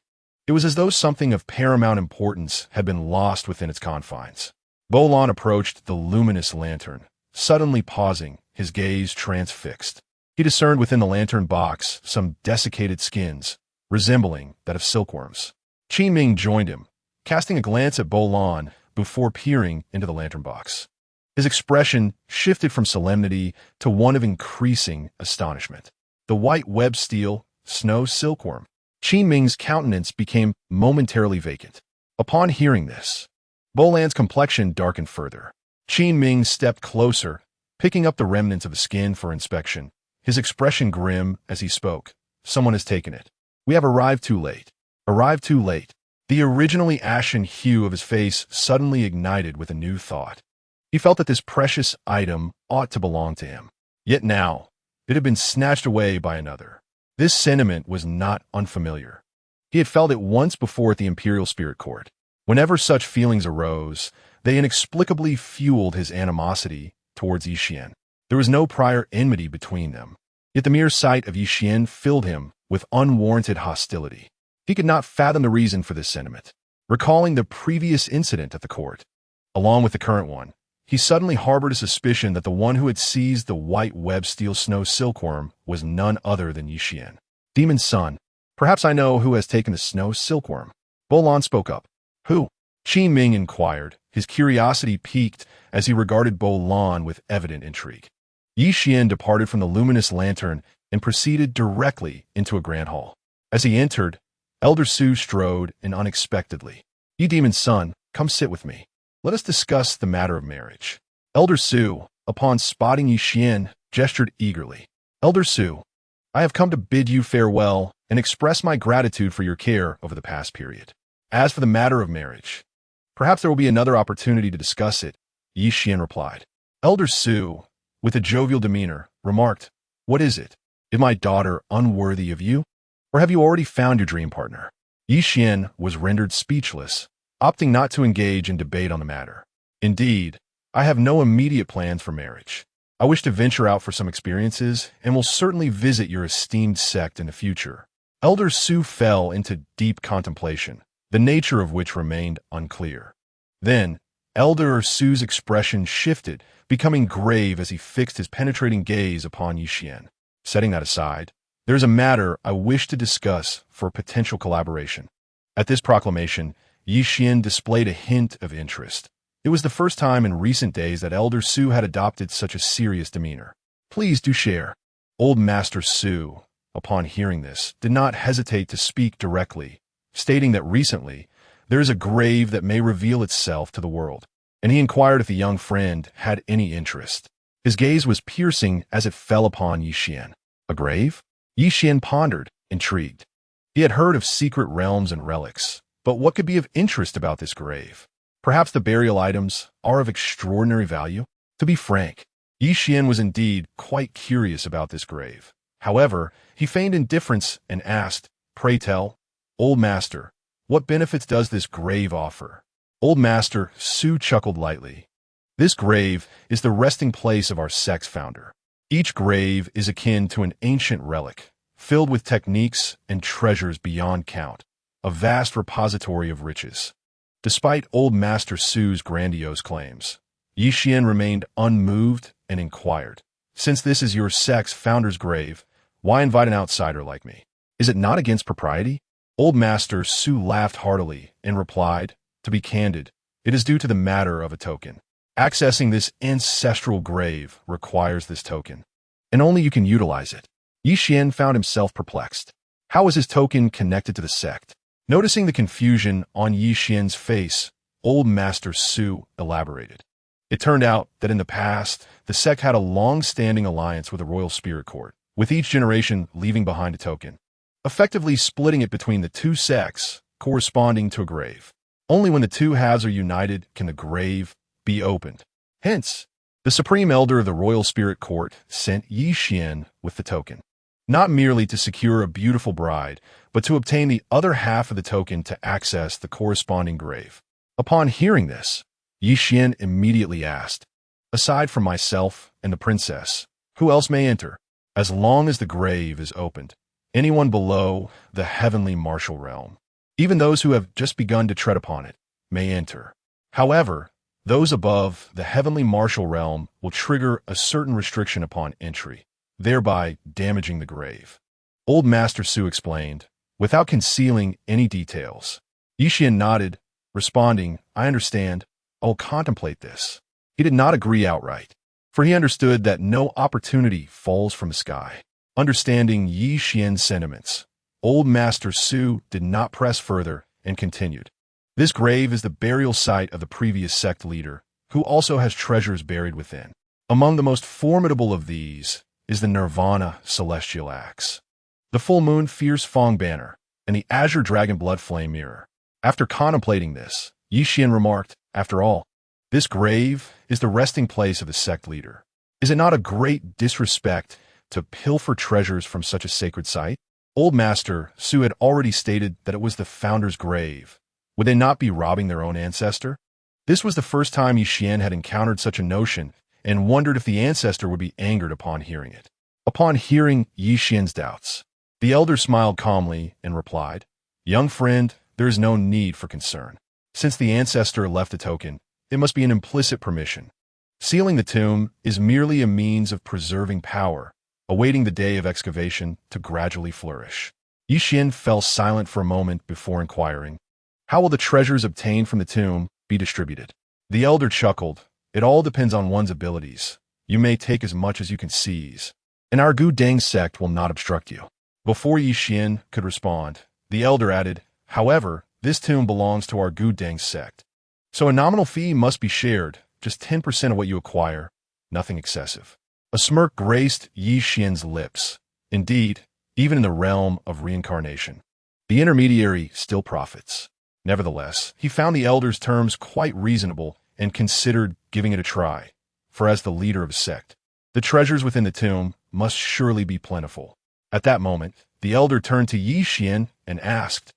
It was as though something of paramount importance had been lost within its confines. Bolon approached the luminous lantern, suddenly pausing, his gaze transfixed. He discerned within the lantern box some desiccated skins, resembling that of silkworms. Qin Ming joined him, casting a glance at Bolon before peering into the lantern box. His expression shifted from solemnity to one of increasing astonishment. The white web steel, snow silkworm. Qin Ming's countenance became momentarily vacant. Upon hearing this, Bolon's complexion darkened further. Qin Ming stepped closer, picking up the remnants of the skin for inspection, his expression grim as he spoke. Someone has taken it. We have arrived too late. Arrived too late. The originally ashen hue of his face suddenly ignited with a new thought. He felt that this precious item ought to belong to him. Yet now, it had been snatched away by another. This sentiment was not unfamiliar. He had felt it once before at the Imperial Spirit Court. Whenever such feelings arose, they inexplicably fueled his animosity towards Yixian. There was no prior enmity between them, yet the mere sight of Yixian filled him with unwarranted hostility. He could not fathom the reason for this sentiment. Recalling the previous incident at the court, along with the current one, he suddenly harbored a suspicion that the one who had seized the white web steel snow silkworm was none other than Yixian. Demon's son, perhaps I know who has taken the snow silkworm. Bolon spoke up. Who? Qin Ming inquired, his curiosity piqued as he regarded Bolon with evident intrigue. Yixian departed from the luminous lantern and proceeded directly into a grand hall. As he entered, Elder Su strode in unexpectedly. Ye Demon's son, come sit with me. Let us discuss the matter of marriage. Elder Su, upon spotting Yixian, gestured eagerly. Elder Su, I have come to bid you farewell and express my gratitude for your care over the past period. As for the matter of marriage, perhaps there will be another opportunity to discuss it, Yixian replied. Elder Su, with a jovial demeanor, remarked, What is it? Is my daughter unworthy of you? Or have you already found your dream partner? Yixian was rendered speechless, opting not to engage in debate on the matter. Indeed, I have no immediate plans for marriage. I wish to venture out for some experiences and will certainly visit your esteemed sect in the future. Elder Su fell into deep contemplation, the nature of which remained unclear. Then, Elder Su's expression shifted, becoming grave as he fixed his penetrating gaze upon Yixian. Setting that aside, there is a matter I wish to discuss for potential collaboration. At this proclamation, Yixian displayed a hint of interest. It was the first time in recent days that Elder Su had adopted such a serious demeanor. Please do share. Old Master Su, upon hearing this, did not hesitate to speak directly, stating that recently there is a grave that may reveal itself to the world, and he inquired if the young friend had any interest. His gaze was piercing as it fell upon Yixian. A grave? Yixian pondered, intrigued. He had heard of secret realms and relics, but what could be of interest about this grave? Perhaps the burial items are of extraordinary value? To be frank, Yixian was indeed quite curious about this grave. However, he feigned indifference and asked, Pray tell, Old Master, what benefits does this grave offer? Old Master Su chuckled lightly. This grave is the resting place of our sect's founder. Each grave is akin to an ancient relic, filled with techniques and treasures beyond count, a vast repository of riches. Despite Old Master Su's grandiose claims, Yixian remained unmoved and inquired, Since this is your sect's founder's grave, why invite an outsider like me? Is it not against propriety? Old Master Su laughed heartily and replied, To be candid, it is due to the matter of a token. Accessing this ancestral grave requires this token, and only you can utilize it. Yixian found himself perplexed. How was his token connected to the sect? Noticing the confusion on Yixian's face, Old Master Su elaborated. It turned out that in the past, the sect had a long-standing alliance with the royal spirit court, with each generation leaving behind a token, effectively splitting it between the two sects, corresponding to a grave. Only when the two halves are united can the grave be opened. Hence, the Supreme Elder of the Royal Spirit Court sent Yi Xian with the token, not merely to secure a beautiful bride, but to obtain the other half of the token to access the corresponding grave. Upon hearing this, Yi Xian immediately asked, "Aside from myself and the princess, who else may enter? As long as the grave is opened, anyone below the heavenly martial realm, even those who have just begun to tread upon it, may enter. However, those above the heavenly martial realm will trigger a certain restriction upon entry, thereby damaging the grave." Old Master Su explained, without concealing any details. Yi Xian nodded, responding, "I understand. I'll contemplate this." He did not agree outright, for he understood that no opportunity falls from the sky. Understanding Yi Xian's sentiments, Old Master Su did not press further and continued. "This grave is the burial site of the previous sect leader, who also has treasures buried within. Among the most formidable of these is the Nirvana Celestial Axe, the Full Moon Fierce Fong Banner, and the Azure Dragon Blood Flame Mirror." After contemplating this, Yi Xian remarked, "After all, this grave is the resting place of the sect leader. Is it not a great disrespect to pilfer treasures from such a sacred site?" Old Master Su had already stated that it was the founder's grave. Would they not be robbing their own ancestor? This was the first time Yi Xian had encountered such a notion and wondered if the ancestor would be angered upon hearing it. Upon hearing Yi Xian's doubts, the elder smiled calmly and replied, "Young friend, there is no need for concern. Since the ancestor left the token, it must be an implicit permission. Sealing the tomb is merely a means of preserving power, awaiting the day of excavation to gradually flourish." Yi Xian fell silent for a moment before inquiring, "How will the treasures obtained from the tomb be distributed?" The elder chuckled, "It all depends on one's abilities. You may take as much as you can seize, and our Demonic Sect will not obstruct you." Before Yi Xian could respond, the elder added, "However, this tomb belongs to our Demonic Sect, so a nominal fee must be shared, just 10% of what you acquire, nothing excessive." A smirk graced Yi Xian's lips. Indeed, even in the realm of reincarnation, the intermediary still profits. Nevertheless, he found the elder's terms quite reasonable and considered giving it a try, for as the leader of a sect, the treasures within the tomb must surely be plentiful. At that moment, the elder turned to Yi Xian and asked,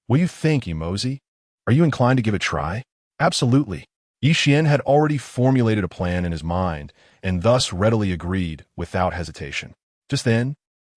"What do you think, Emozi? Are you inclined to give it a try?" "Absolutely." Yi Xian had already formulated a plan in his mind, and thus readily agreed without hesitation. Just then,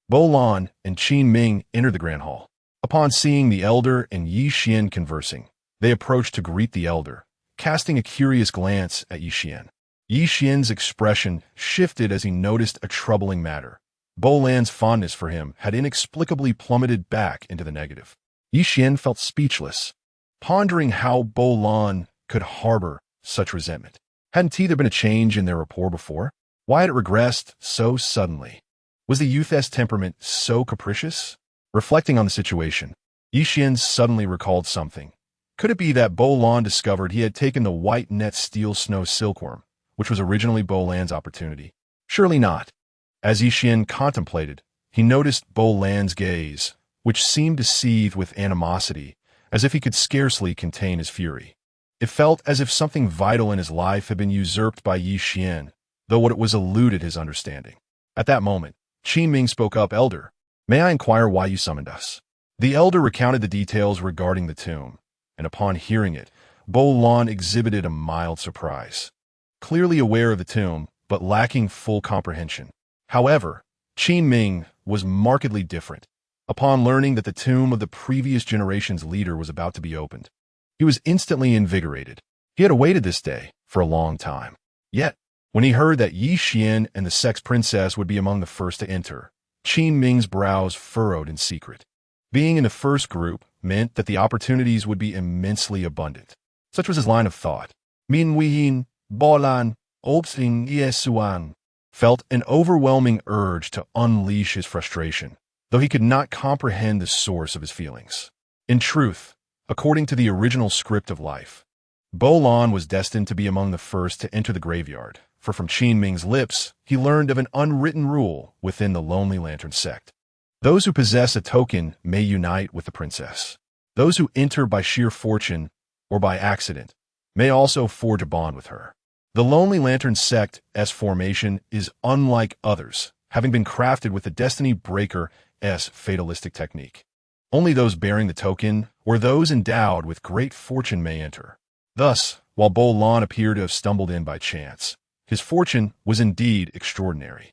Bo Lan and Qin Ming entered the grand hall. Upon seeing the elder and Yi Xian conversing, they approached to greet the elder, casting a curious glance at Yi Xian. Yi Xian's expression shifted as he noticed a troubling matter. Bo Lan's fondness for him had inexplicably plummeted back into the negative. Yi Xian felt speechless, pondering how Bo Lan could harbor such resentment. Hadn't there been a change in their rapport before? Why had it regressed so suddenly? Was the youth's temperament so capricious? Reflecting on the situation, Yi Xian suddenly recalled something. Could it be that Bo Lan discovered he had taken the white net steel snow silkworm, which was originally Bo Lan's opportunity? Surely not. As Yi Xian contemplated, he noticed Bo Lan's gaze, which seemed to seethe with animosity, as if he could scarcely contain his fury. It felt as if something vital in his life had been usurped by Yi Xian, though what it was eluded his understanding. At that moment, Qin Ming spoke up, "Elder, may I inquire why you summoned us?" The elder recounted the details regarding the tomb, and upon hearing it, Bo Lan exhibited a mild surprise. Clearly aware of the tomb, but lacking full comprehension. However, Qin Ming was markedly different. Upon learning that the tomb of the previous generation's leader was about to be opened, he was instantly invigorated. He had awaited this day for a long time. Yet, when he heard that Yi Xian and the sect's princess would be among the first to enter, Qin Ming's brows furrowed in secret. Being in the first group meant that the opportunities would be immensely abundant. Such was his line of thought. Min Wihin, Bolan, Obsing Yesuan felt an overwhelming urge to unleash his frustration, though he could not comprehend the source of his feelings. In truth, according to the original script of life, Lan was destined to be among the first to enter the graveyard, for from Qin Ming's lips, he learned of an unwritten rule within the Lonely Lantern sect. Those who possess a token may unite with the princess. Those who enter by sheer fortune or by accident may also forge a bond with her. The Lonely Lantern sect's formation is unlike others, having been crafted with the Destiny Breaker's fatalistic technique. Only those bearing the token or those endowed with great fortune may enter. Thus, while Lan appeared to have stumbled in by chance, his fortune was indeed extraordinary.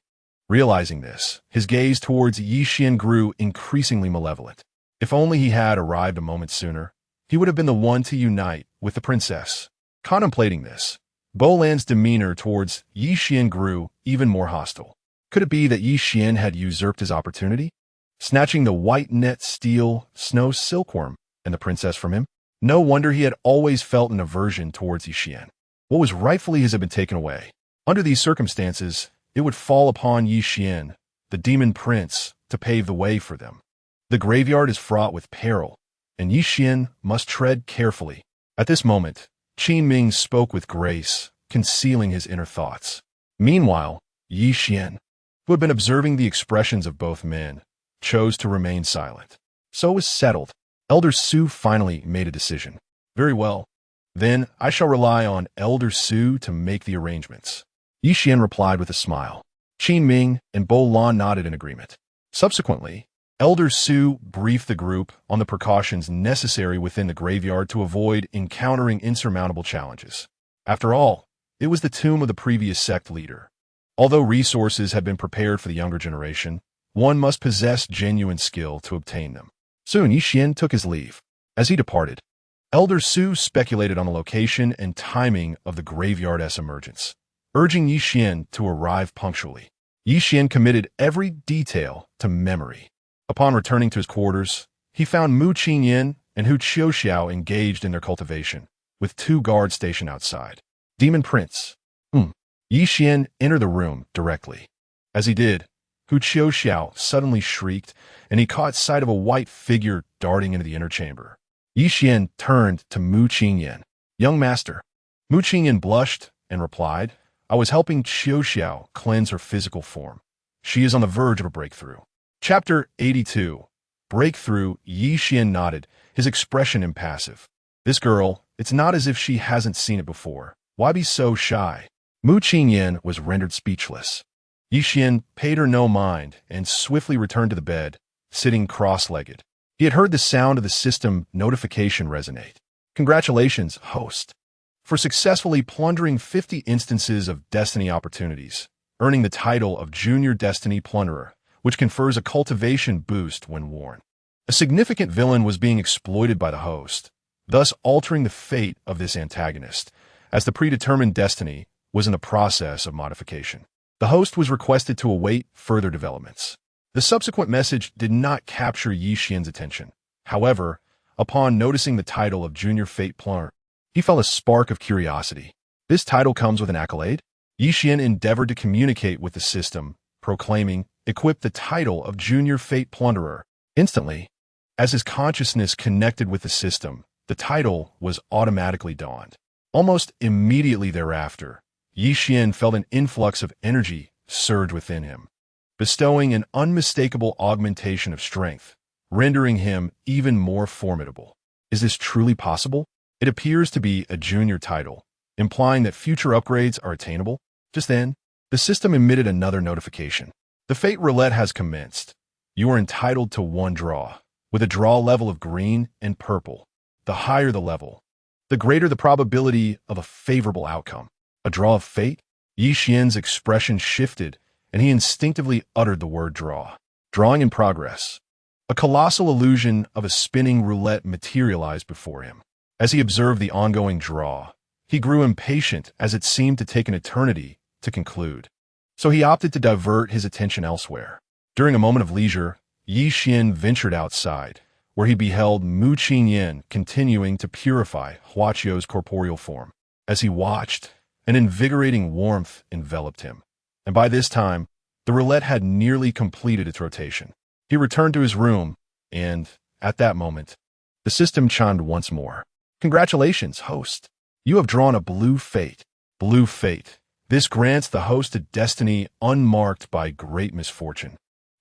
Realizing this, his gaze towards Yixian grew increasingly malevolent. If only he had arrived a moment sooner, he would have been the one to unite with the princess. Contemplating this, Lan's demeanor towards Yixian grew even more hostile. Could it be that Yixian had usurped his opportunity, snatching the white net steel snow silkworm and the princess from him? No wonder he had always felt an aversion towards Yixian. What was rightfully his had been taken away. Under these circumstances, it would fall upon Yixian, the demon prince, to pave the way for them. The graveyard is fraught with peril, and Yixian must tread carefully. At this moment, Qin Ming spoke with grace, concealing his inner thoughts. Meanwhile, Yixian, who had been observing the expressions of both men, chose to remain silent. So it was settled. Elder Su finally made a decision. Very well. Then I shall rely on Elder Su to make the arrangements. Yixian replied with a smile. Qin Ming and Lan nodded in agreement. Subsequently, Elder Su briefed the group on the precautions necessary within the graveyard to avoid encountering insurmountable challenges. After all, it was the tomb of the previous sect leader. Although resources had been prepared for the younger generation, one must possess genuine skill to obtain them. Soon Yixian took his leave. As he departed, Elder Su speculated on the location and timing of the graveyard's emergence, urging Yixian to arrive punctually. Yixian committed every detail to memory. Upon returning to his quarters, he found Mu Qingyan and Hu Qiuxiao engaged in their cultivation, with 2 guards stationed outside. Demon Prince. Yixian entered the room directly. As he did, Hu Qiuxiao suddenly shrieked, and he caught sight of a white figure darting into the inner chamber. Yixian turned to Mu Qingyan. Young master. Mu Qingyan blushed and replied, I was helping Qiuxiao cleanse her physical form. She is on the verge of a breakthrough. Chapter 82. Breakthrough. Yixian nodded, his expression impassive. This girl, it's not as if she hasn't seen it before. Why be so shy? Mu Qingyan was rendered speechless. Yixian paid her no mind and swiftly returned to the bed, sitting cross-legged. He had heard the sound of the system notification resonate. Congratulations, host, for successfully plundering 50 instances of Destiny opportunities, earning the title of Junior Destiny Plunderer, which confers a cultivation boost when worn. A significant villain was being exploited by the host, thus altering the fate of this antagonist, as the predetermined destiny was in the process of modification. The host was requested to await further developments. The subsequent message did not capture Yixian's attention. However, upon noticing the title of Junior Fate Plunderer, he felt a spark of curiosity. This title comes with an accolade? Yixian endeavored to communicate with the system, proclaiming, equip the title of Junior Fate Plunderer. Instantly, as his consciousness connected with the system, the title was automatically donned. Almost immediately thereafter, Yixian felt an influx of energy surge within him, bestowing an unmistakable augmentation of strength, rendering him even more formidable. Is this truly possible? It appears to be a junior title, implying that future upgrades are attainable. Just then, the system emitted another notification. The Fate Roulette has commenced. You are entitled to 1 draw, with a draw level of green and purple. The higher the level, the greater the probability of a favorable outcome. A draw of fate? Yixian's expression shifted, and he instinctively uttered the word draw. Drawing in progress. A colossal illusion of a spinning roulette materialized before him. As he observed the ongoing draw, he grew impatient as it seemed to take an eternity to conclude. So he opted to divert his attention elsewhere. During a moment of leisure, Yixian ventured outside, where he beheld Mu Qingyan continuing to purify Huaqiu's corporeal form. As he watched, an invigorating warmth enveloped him, and by this time, the roulette had nearly completed its rotation. He returned to his room, and, at that moment, the system chimed once more. Congratulations, host. You have drawn a blue fate. Blue fate. This grants the host a destiny unmarked by great misfortune.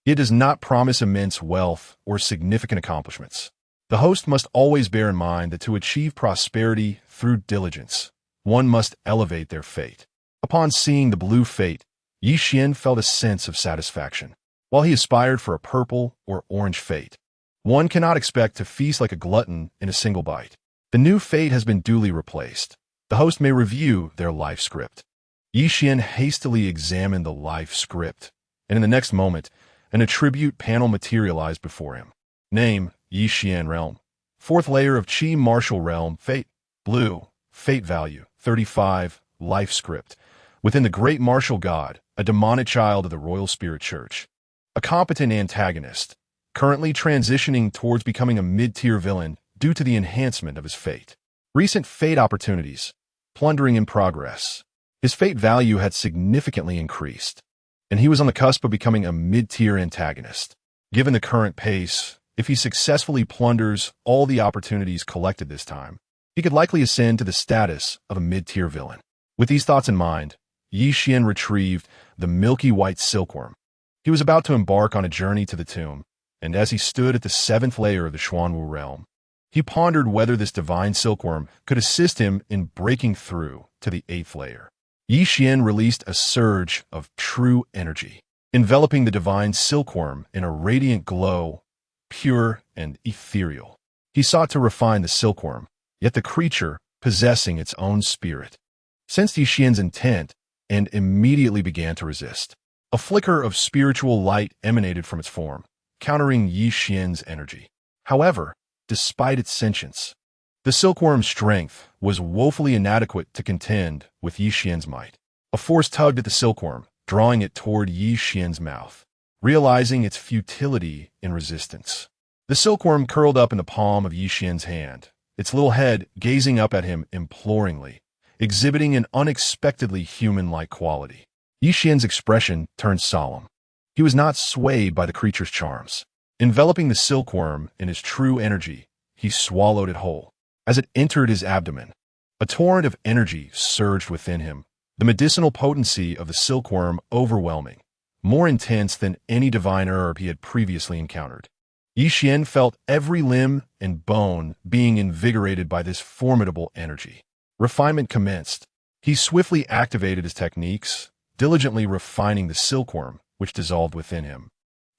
It does not promise immense wealth or significant accomplishments. The host must always bear in mind that to achieve prosperity through diligence, one must elevate their fate. Upon seeing the blue fate, Yi Xian felt a sense of satisfaction. While he aspired for a purple or orange fate, one cannot expect to feast like a glutton in a single bite. The new fate has been duly replaced. The host may review their life script. Yi Xian hastily examined the life script, and in the next moment, an attribute panel materialized before him. Name, Yi Xian Realm. Fourth layer of Qi Martial Realm, Fate. Blue, Fate value, 35, life script. Within the Great Martial God, a demonic child of the Royal Spirit Church. A competent antagonist, currently transitioning towards becoming a mid-tier villain due to the enhancement of his fate. Recent fate opportunities, plundering in progress. His fate value had significantly increased, and he was on the cusp of becoming a mid-tier antagonist. Given the current pace, if he successfully plunders all the opportunities collected this time, he could likely ascend to the status of a mid-tier villain. With these thoughts in mind, Yi Xian retrieved the milky white silkworm. He was about to embark on a journey to the tomb, and as he stood at the 7th layer of the Xuanwu realm, he pondered whether this divine silkworm could assist him in breaking through to the 8th layer. Yi Xian released a surge of true energy, enveloping the divine silkworm in a radiant glow, pure and ethereal. He sought to refine the silkworm, yet the creature possessing its own spirit, sensed Yi Xian's intent and immediately began to resist. A flicker of spiritual light emanated from its form, countering Yi Xian's energy. However, despite its sentience, the silkworm's strength was woefully inadequate to contend with Yi Xian's might. A force tugged at the silkworm, drawing it toward Yi Xian's mouth. Realizing its futility in resistance, the silkworm curled up in the palm of Yi Xian's hand, its little head gazing up at him imploringly, exhibiting an unexpectedly human-like quality. Yi Xian's expression turned solemn. He was not swayed by the creature's charms. Enveloping the silkworm in his true energy, he swallowed it whole. As it entered his abdomen, a torrent of energy surged within him, the medicinal potency of the silkworm overwhelming, more intense than any divine herb he had previously encountered. Yi Xian felt every limb and bone being invigorated by this formidable energy. Refinement commenced. He swiftly activated his techniques, diligently refining the silkworm, which dissolved within him,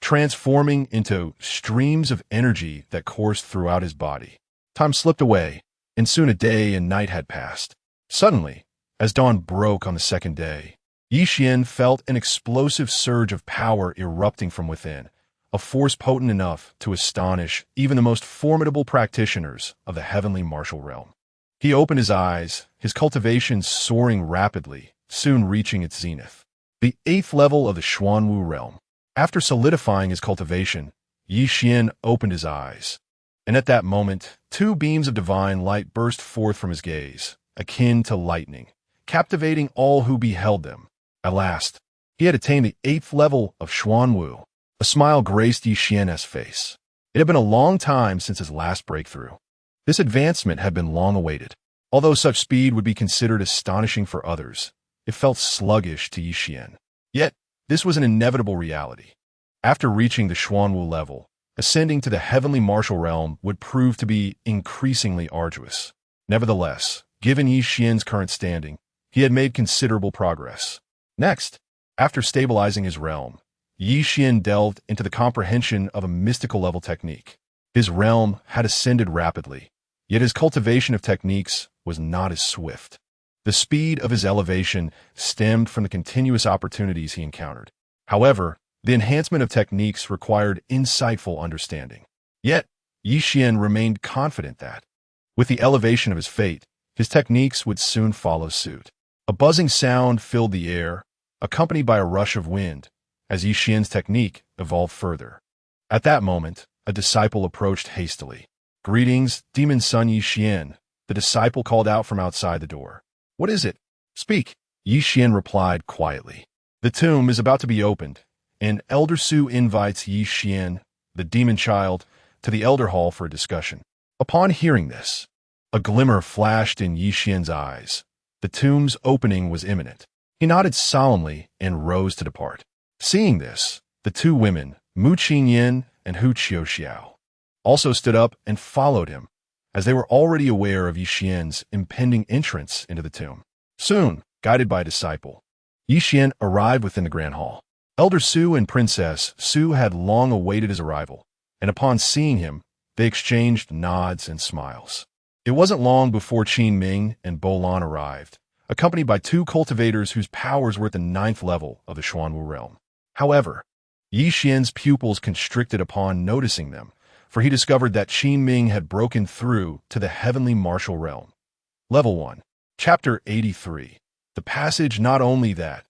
transforming into streams of energy that coursed throughout his body. Time slipped away, and soon a day and night had passed. Suddenly, as dawn broke on the 2nd day, Yi Xian felt an explosive surge of power erupting from within, a force potent enough to astonish even the most formidable practitioners of the heavenly martial realm. He opened his eyes, his cultivation soaring rapidly, soon reaching its zenith. The 8th level of the Xuanwu realm. After solidifying his cultivation, Yi Xian opened his eyes, and at that moment, 2 beams of divine light burst forth from his gaze, akin to lightning, captivating all who beheld them. At last, he had attained the 8th level of Xuanwu. A smile graced Yi Xian's face. It had been a long time since his last breakthrough. This advancement had been long awaited. Although such speed would be considered astonishing for others, it felt sluggish to Yi Xian. Yet, this was an inevitable reality. After reaching the Xuanwu level, ascending to the heavenly martial realm would prove to be increasingly arduous. Nevertheless, given Yi Xian's current standing, he had made considerable progress. Next, after stabilizing his realm, Yi Xian delved into the comprehension of a mystical level technique. His realm had ascended rapidly, yet his cultivation of techniques was not as swift. The speed of his elevation stemmed from the continuous opportunities he encountered. However, the enhancement of techniques required insightful understanding. Yet, Yi Xian remained confident that, with the elevation of his fate, his techniques would soon follow suit. A buzzing sound filled the air, accompanied by a rush of wind, as Yi Xian's technique evolved further. At that moment, a disciple approached hastily. "Greetings, demon son Yi Xian," the disciple called out from outside the door. "What is it? Speak," Yi Xian replied quietly. "The tomb is about to be opened, and Elder Su invites Yi Xian, the demon child, to the Elder Hall for a discussion." Upon hearing this, A glimmer flashed in Yi Xian's eyes. The tomb's opening was imminent. He nodded solemnly and rose to depart. Seeing this, the two women, Mu Qingyan and Hu Qiuxiao, also stood up and followed him, as they were already aware of Yi Xian's impending entrance into the tomb. Soon, guided by a disciple, Yi Xian arrived within the grand hall. Elder Su and Princess Su had long awaited his arrival, and upon seeing him, they exchanged nods and smiles. It wasn't long before Qin Ming and Bo Lan arrived, accompanied by two cultivators whose powers were at the 9th level of the Xuanwu realm. However, Yi Xian's pupils constricted upon noticing them, for he discovered that Qin Ming had broken through to the heavenly martial realm. Level 1. Chapter 83. The passage. Not only that,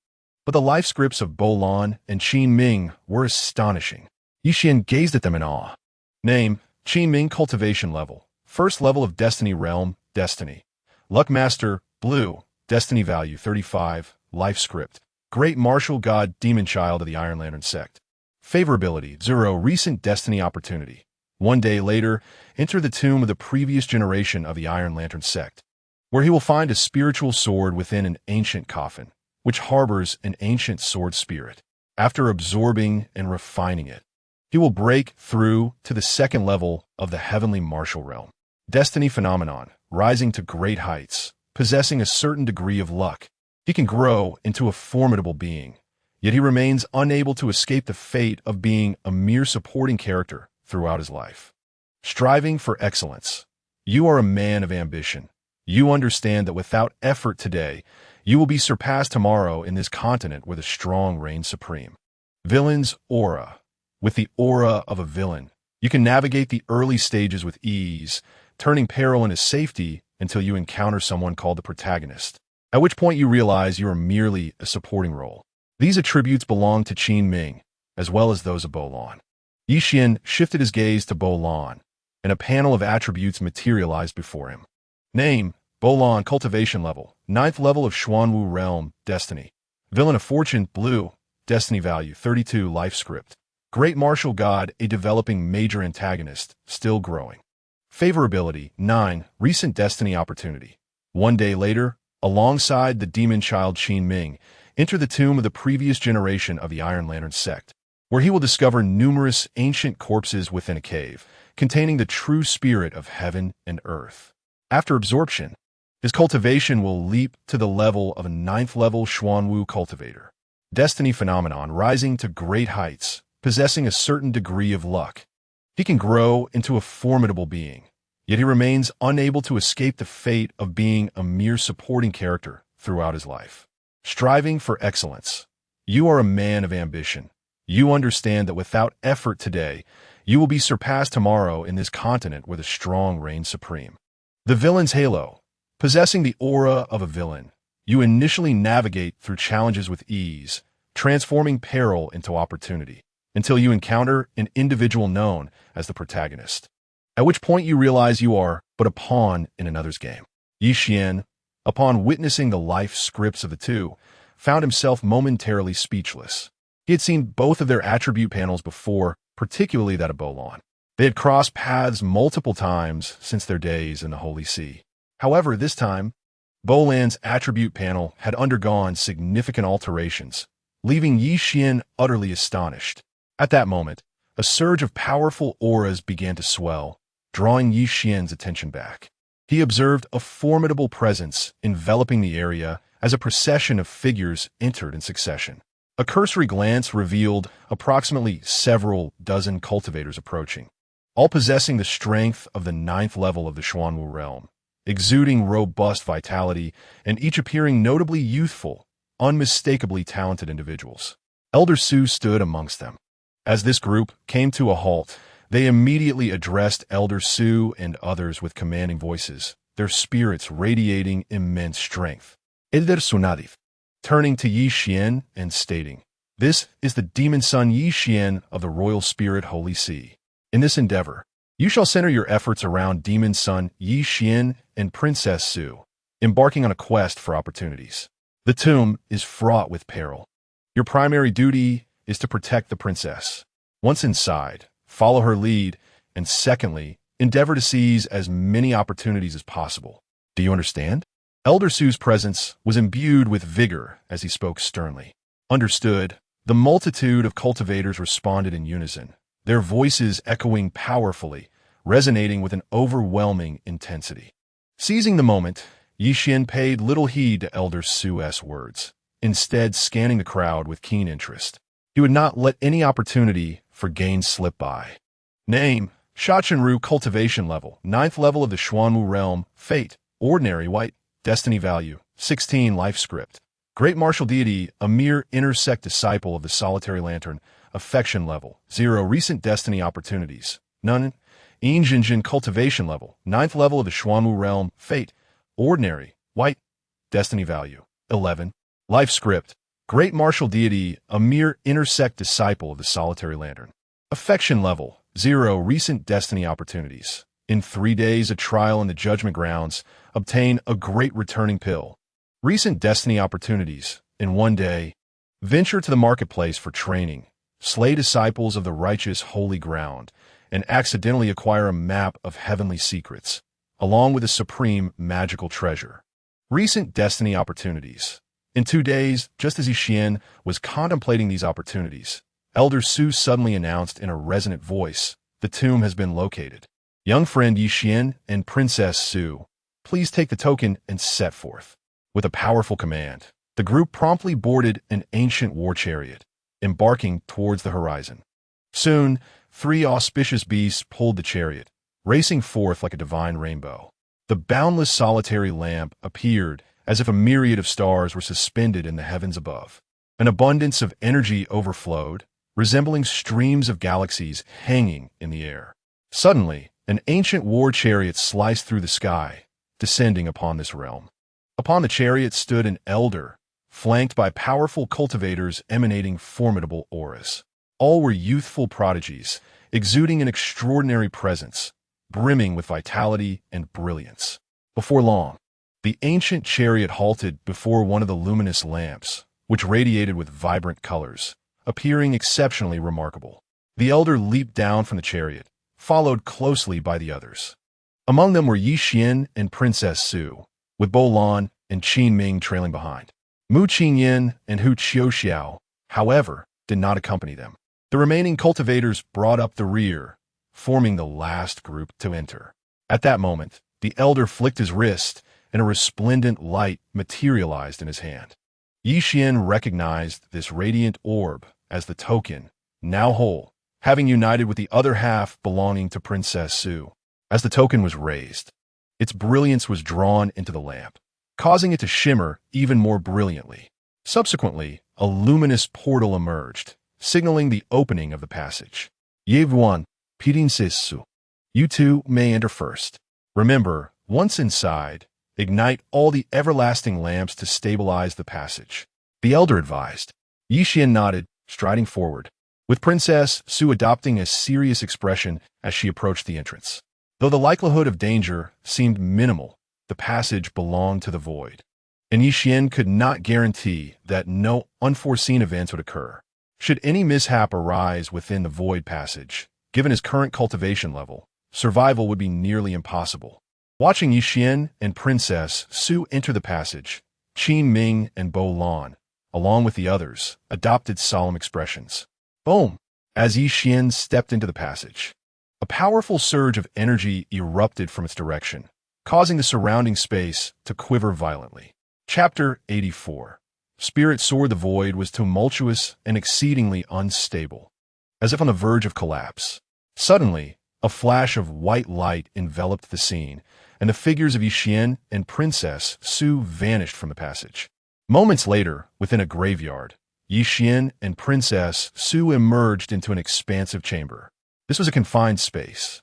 but the life scripts of Bo Lan and Qin Ming were astonishing. Yi Xian gazed at them in awe. Name: Qin Ming. Cultivation level. 1st level of Destiny Realm, Destiny. Luck Master, Blue. Destiny value, 35. Life script: Great Martial God, Demon Child of the Iron Lantern Sect. Favorability, 0. Recent Destiny Opportunity. 1 day later, enter the tomb of the previous generation of the Iron Lantern Sect, where he will find a spiritual sword within an ancient coffin, which harbors an ancient sword spirit. After absorbing and refining it, he will break through to the 2nd level of the heavenly martial realm. Destiny Phenomenon, rising to great heights, possessing a certain degree of luck. He can grow into a formidable being, yet he remains unable to escape the fate of being a mere supporting character throughout his life. Striving for excellence. You are a man of ambition. You understand that without effort today, you will be surpassed tomorrow in this continent where the strong reign supreme. Villain's Aura. With the aura of a villain, you can navigate the early stages with ease, turning peril into safety until you encounter someone called the protagonist, at which point you realize you are merely a supporting role. These attributes belong to Qin Ming, as well as those of Bo Lan. Yi Xian shifted his gaze to Bo Lan, and a panel of attributes materialized before him. Name: Bo Lan. Cultivation level, 9th level of Xuanwu Realm, Destiny. Villain of Fortune, Blue. Destiny value, 32. Life script: Great Martial God, a developing major antagonist, still growing. Favorability, 9. Recent Destiny Opportunity. 1 day later, alongside the demon child Qin Ming, enter the tomb of the previous generation of the Iron Lantern Sect, where he will discover numerous ancient corpses within a cave, containing the true spirit of heaven and earth. After absorption, his cultivation will leap to the level of a 9th level Xuanwu cultivator. Destiny Phenomenon, rising to great heights, possessing a certain degree of luck. He can grow into a formidable being, yet he remains unable to escape the fate of being a mere supporting character throughout his life. Striving for excellence. You are a man of ambition. You understand that without effort today, you will be surpassed tomorrow in this continent where the strong reign supreme. The Villain's Halo. Possessing the aura of a villain, you initially navigate through challenges with ease, transforming peril into opportunity, until you encounter an individual known as the protagonist, at which point you realize you are but a pawn in another's game. Yi Xian, upon witnessing the life scripts of the two, found himself momentarily speechless. He had seen both of their attribute panels before, particularly that of Bo Lan. They had crossed paths multiple times since their days in the Holy See. However, this time, Bo Lan's attribute panel had undergone significant alterations, leaving Yi Xian utterly astonished. At that moment, a surge of powerful auras began to swell, drawing Yi Xian's attention back. He observed a formidable presence enveloping the area as a procession of figures entered in succession. A cursory glance revealed approximately several dozen cultivators approaching, all possessing the strength of the 9th level of the Xuanwu realm, exuding robust vitality and each appearing notably youthful, unmistakably talented individuals. Elder Su stood amongst them. As this group came to a halt, they immediately addressed Elder Su and others with commanding voices, their spirits radiating immense strength. Elder Sunadif, turning to Yi Xian and stating, "This is the demon son Yi Xian of the Royal Spirit Holy See. In this endeavor, you shall center your efforts around demon son Yi Xian and Princess Su, embarking on a quest for opportunities. The tomb is fraught with peril. Your primary duty is to protect the princess. Once inside, follow her lead, and secondly, Endeavor to seize as many opportunities as possible. Do you understand? Elder Su's presence was imbued with vigor as he spoke sternly. Understood. The multitude of cultivators responded in unison, their voices echoing powerfully, resonating with an overwhelming intensity. Seizing the moment, Yixin paid little heed to Elder Su's words, instead scanning the crowd with keen interest. He would not let any opportunity for gain slip by. Name: Shachenru cultivation level, 9th level of the Xuanwu realm, fate, ordinary white, destiny value, 16 life script. Great martial deity, a mere inner sect disciple of the solitary lantern, affection level, 0 recent destiny opportunities, none. Injinjin cultivation level, 9th level of the Xuanwu realm, fate, ordinary, white, destiny value, 11. Life script, great martial deity, a mere inner sect disciple of the solitary lantern. Affection level, 0 recent destiny opportunities. In 3 days, a trial in the judgment grounds, obtain a great returning pill. Recent destiny opportunities. In 1 day, venture to the marketplace for training, slay disciples of the righteous holy ground, and accidentally acquire a map of heavenly secrets, along with a supreme magical treasure. Recent destiny opportunities. In 2 days, just as Yixin was contemplating these opportunities, Elder Su suddenly announced in a resonant voice, "The tomb has been located. Young friend Yixin and Princess Su, please take the token and set forth." With a powerful command, the group promptly boarded an ancient war chariot, embarking towards the horizon. Soon, 3 auspicious beasts pulled the chariot, racing forth like a divine rainbow. The boundless solitary lamp appeared as if a myriad of stars were suspended in the heavens above. An abundance of energy overflowed, resembling streams of galaxies hanging in the air. Suddenly, an ancient war chariot sliced through the sky, descending upon this realm. Upon the chariot stood an elder, flanked by powerful cultivators emanating formidable auras. All were youthful prodigies, exuding an extraordinary presence, brimming with vitality and brilliance. Before long, the ancient chariot halted before one of the luminous lamps, which radiated with vibrant colors, appearing exceptionally remarkable. The elder leaped down from the chariot, followed closely by the others. Among them were Yixin and Princess Su, with Bo Lan and Qin Ming trailing behind. Mu Qingyin and Hu Qiuxiao, however, did not accompany them. The remaining cultivators brought up the rear, forming the last group to enter. At that moment, the elder flicked his wrist, and a resplendent light materialized in his hand. Yixin recognized this radiant orb as the token, now whole, having united with the other half belonging to Princess Su. As the token was raised, its brilliance was drawn into the lamp, causing it to shimmer even more brilliantly. Subsequently, a luminous portal emerged, signaling the opening of the passage. Yevuan, Princess Su. You two may enter first. Remember, once inside, ignite all the everlasting lamps to stabilize the passage, the elder advised. Yixin nodded, striding forward, with Princess Su adopting a serious expression as she approached the entrance. Though the likelihood of danger seemed minimal, the passage belonged to the void, and Yixin could not guarantee that no unforeseen events would occur. Should any mishap arise within the void passage, given his current cultivation level, survival would be nearly impossible. Watching Yixin and Princess Su enter the passage, Qin Ming and Bo Lan, along with the others, adopted solemn expressions. Boom! As Yixin stepped into the passage, a powerful surge of energy erupted from its direction, causing the surrounding space to quiver violently. Chapter 84. Spirit Soared. The void was tumultuous and exceedingly unstable, as if on the verge of collapse. Suddenly, a flash of white light enveloped the scene, and the figures of Yixin and Princess Su vanished from the passage. Moments later, within a graveyard, Yixin and Princess Su emerged into an expansive chamber. This was a confined space,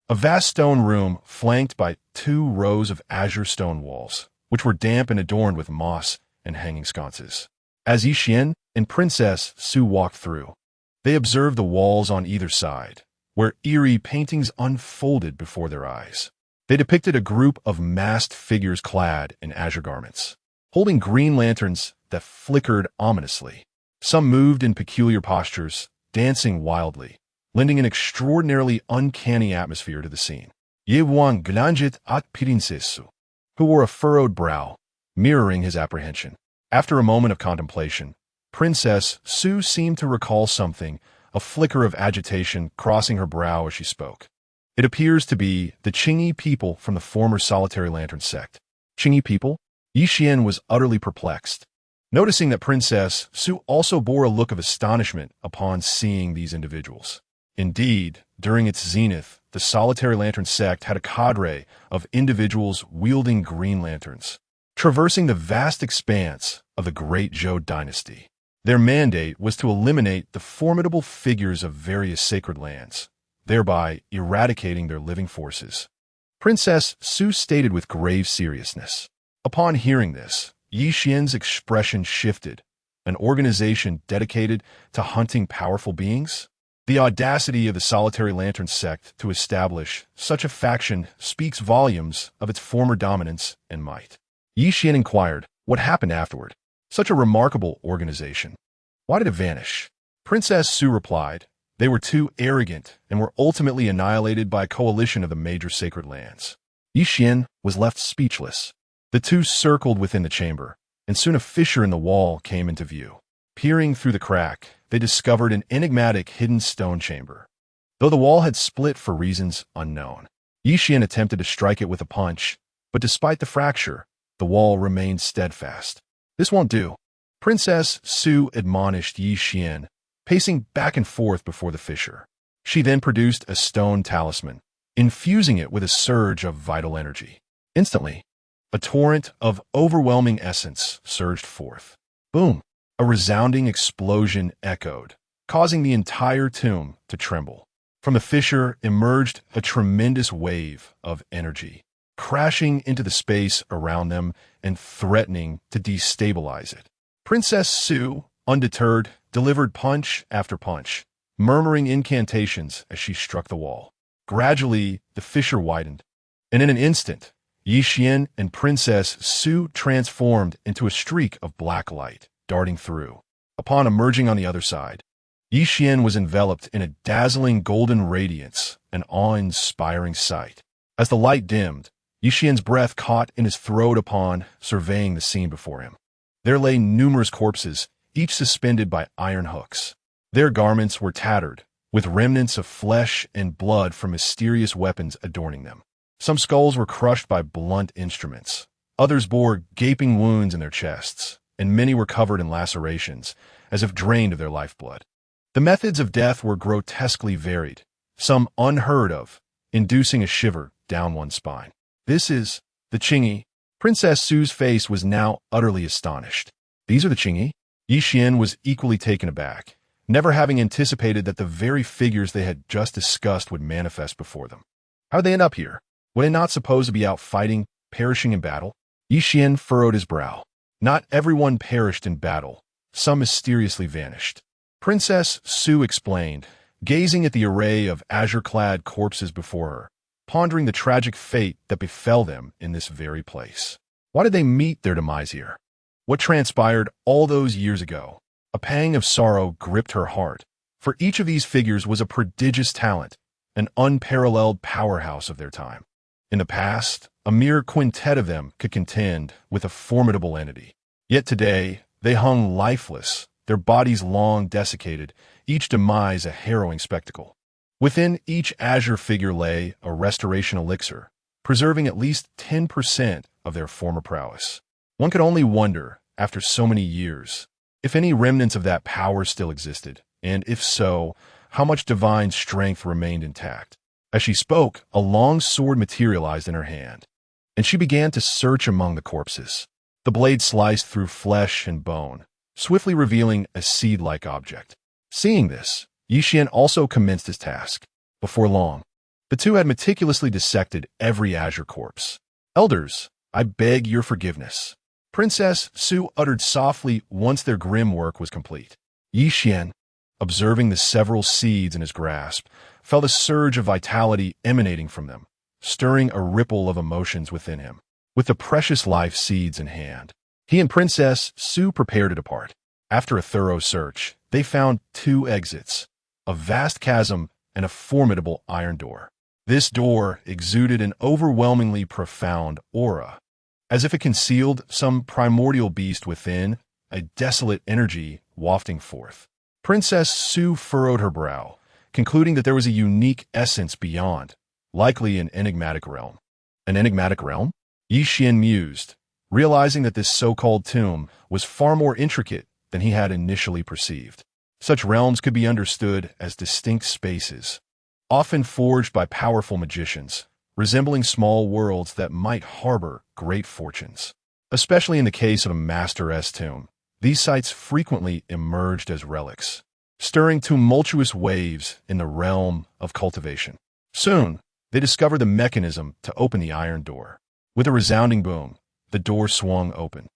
a vast stone room flanked by 2 rows of azure stone walls, which were damp and adorned with moss and hanging sconces. As Yixin and Princess Su walked through, they observed the walls on either side, where eerie paintings unfolded before their eyes. They depicted a group of masked figures clad in azure garments, holding green lanterns that flickered ominously. Some moved in peculiar postures, dancing wildly, lending an extraordinarily uncanny atmosphere to the scene. Yewan glanjit at princesu, who wore a furrowed brow, mirroring his apprehension. After a moment of contemplation, Princess Su seemed to recall something, a flicker of agitation crossing her brow as she spoke. It appears to be the Qingyi people from the former Solitary Lantern sect. Qingyi people? Yi Xian was utterly perplexed, noticing that Princess Su also bore a look of astonishment upon seeing these individuals. Indeed, during its zenith, the Solitary Lantern sect had a cadre of individuals wielding green lanterns, traversing the vast expanse of the Great Zhou dynasty. Their mandate was to eliminate the formidable figures of various sacred lands, thereby eradicating their living forces. Princess Su stated with grave seriousness. Upon hearing this, Yi Xian's expression shifted. An organization dedicated to hunting powerful beings? The audacity of the Solitary Lantern sect to establish such a faction speaks volumes of its former dominance and might. Yi Xian inquired, what happened afterward? Such a remarkable organization. Why did it vanish? Princess Su replied, they were too arrogant and were ultimately annihilated by a coalition of the major sacred lands. Yi Xian was left speechless. The two circled within the chamber, and soon a fissure in the wall came into view. Peering through the crack, they discovered an enigmatic hidden stone chamber. Though the wall had split for reasons unknown, Yi Xian attempted to strike it with a punch, but despite the fracture, the wall remained steadfast. This won't do. Princess Su admonished Yi Xian, pacing back and forth before the fissure. She then produced a stone talisman, infusing it with a surge of vital energy. Instantly, a torrent of overwhelming essence surged forth. Boom! A resounding explosion echoed, causing the entire tomb to tremble. From the fissure emerged a tremendous wave of energy, crashing into the space around them and threatening to destabilize it. Princess Su, undeterred, delivered punch after punch, murmuring incantations as she struck the wall. Gradually, the fissure widened, and in an instant, Yi Xian and Princess Su transformed into a streak of black light, darting through. Upon emerging on the other side, Yi Xian was enveloped in a dazzling golden radiance, an awe-inspiring sight. As the light dimmed, Yi Xian's breath caught in his throat upon surveying the scene before him. There lay numerous corpses, each suspended by iron hooks. Their garments were tattered, with remnants of flesh and blood from mysterious weapons adorning them. Some skulls were crushed by blunt instruments. Others bore gaping wounds in their chests, and many were covered in lacerations, as if drained of their lifeblood. The methods of death were grotesquely varied, some unheard of, inducing a shiver down one's spine. This is the Qingyi. Princess Su's face was now utterly astonished. These are the Qingyi? Yi Xian was equally taken aback, never having anticipated that the very figures they had just discussed would manifest before them. How did they end up here? Were they not supposed to be out fighting, perishing in battle? Yi Xian furrowed his brow. Not everyone perished in battle. Some mysteriously vanished. Princess Su explained, gazing at the array of azure-clad corpses before her, pondering the tragic fate that befell them in this very place. Why did they meet their demise here? What transpired all those years ago? A pang of sorrow gripped her heart, for each of these figures was a prodigious talent, an unparalleled powerhouse of their time. In the past, a mere quintet of them could contend with a formidable entity. Yet today, they hung lifeless, their bodies long desiccated, each demise a harrowing spectacle. Within each azure figure lay a restoration elixir, preserving at least 10% of their former prowess. One could only wonder, after so many years, if any remnants of that power still existed, and if so, how much divine strength remained intact. As she spoke, a long sword materialized in her hand, and she began to search among the corpses. The blade sliced through flesh and bone, swiftly revealing a seed-like object. Seeing this, Yi Xian also commenced his task. Before long, the two had meticulously dissected every azure corpse. Elders, I beg your forgiveness. Princess Su uttered softly once their grim work was complete. Yi Xian, observing the several seeds in his grasp, felt a surge of vitality emanating from them, stirring a ripple of emotions within him. With the precious life seeds in hand, he and Princess Su prepared to depart. After a thorough search, they found two exits, a vast chasm and a formidable iron door. This door exuded an overwhelmingly profound aura, as if it concealed some primordial beast within, a desolate energy wafting forth. Princess Su furrowed her brow, concluding that there was a unique essence beyond, likely an enigmatic realm. An enigmatic realm? Yi Xian mused, realizing that this so-called tomb was far more intricate than he had initially perceived. Such realms could be understood as distinct spaces, often forged by powerful magicians, resembling small worlds that might harbor great fortunes. Especially in the case of a Master-S tomb, these sites frequently emerged as relics, stirring tumultuous waves in the realm of cultivation. Soon, they discovered the mechanism to open the iron door. With a resounding boom, the door swung open,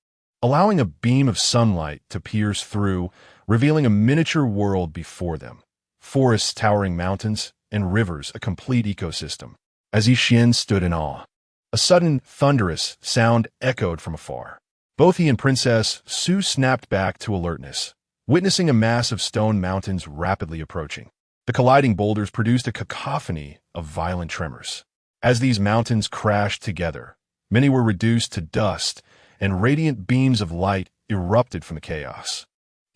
allowing a beam of sunlight to pierce through, revealing a miniature world before them. Forests towering mountains, and rivers a complete ecosystem. As Yi Xian stood in awe, a sudden, thunderous sound echoed from afar. Both he and Princess Su snapped back to alertness, witnessing a mass of stone mountains rapidly approaching. The colliding boulders produced a cacophony of violent tremors. As these mountains crashed together, many were reduced to dust, and radiant beams of light erupted from the chaos.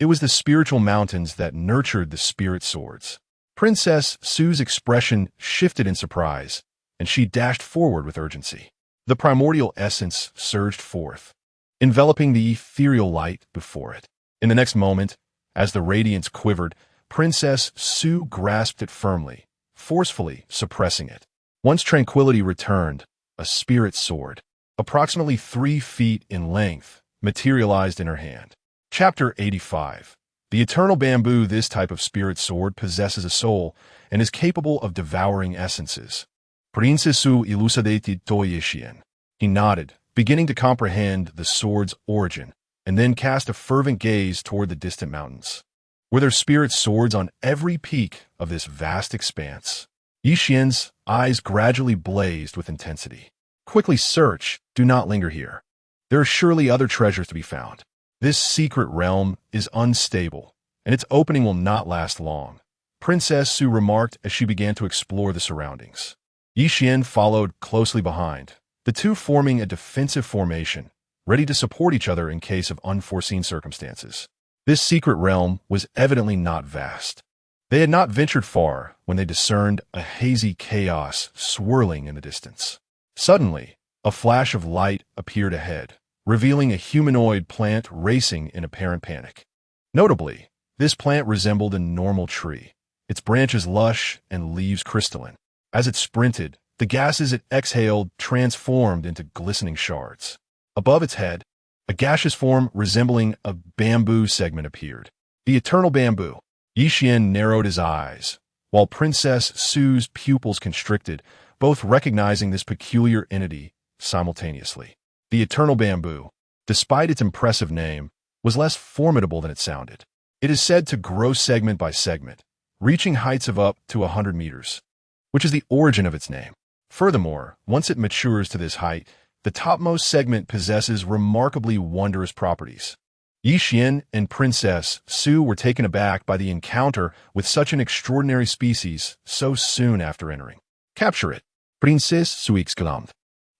It was the spiritual mountains that nurtured the spirit swords. Princess Su's expression shifted in surprise, and she dashed forward with urgency. The primordial essence surged forth, enveloping the ethereal light before it. In the next moment, as the radiance quivered, Princess Su grasped it firmly, forcefully suppressing it. Once tranquility returned, a spirit sword, approximately 3 feet in length, materialized in her hand. Chapter 85. The eternal bamboo. This type of spirit sword possesses a soul and is capable of devouring essences. Princess Su elucidated to Yi Xian. He nodded, beginning to comprehend the sword's origin, and then cast a fervent gaze toward the distant mountains. Were there spirit swords on every peak of this vast expanse? Yi Xian's eyes gradually blazed with intensity. Quickly search, do not linger here. There are surely other treasures to be found. This secret realm is unstable, and its opening will not last long, Princess Su remarked as she began to explore the surroundings. Yi Xian followed closely behind, the two forming a defensive formation, ready to support each other in case of unforeseen circumstances. This secret realm was evidently not vast. They had not ventured far when they discerned a hazy chaos swirling in the distance. Suddenly, a flash of light appeared ahead, revealing a humanoid plant racing in apparent panic. Notably, this plant resembled a normal tree, its branches lush and leaves crystalline. As it sprinted, the gases it exhaled transformed into glistening shards. Above its head, a gaseous form resembling a bamboo segment appeared. The eternal bamboo. Yi Xian narrowed his eyes, while Princess Su's pupils constricted, both recognizing this peculiar entity simultaneously. The eternal bamboo, despite its impressive name, was less formidable than it sounded. It is said to grow segment by segment, reaching heights of up to 100 meters, which is the origin of its name. Furthermore, once it matures to this height, the topmost segment possesses remarkably wondrous properties. Yi Xian and Princess Su were taken aback by the encounter with such an extraordinary species so soon after entering. Capture it, Princess Su exclaimed,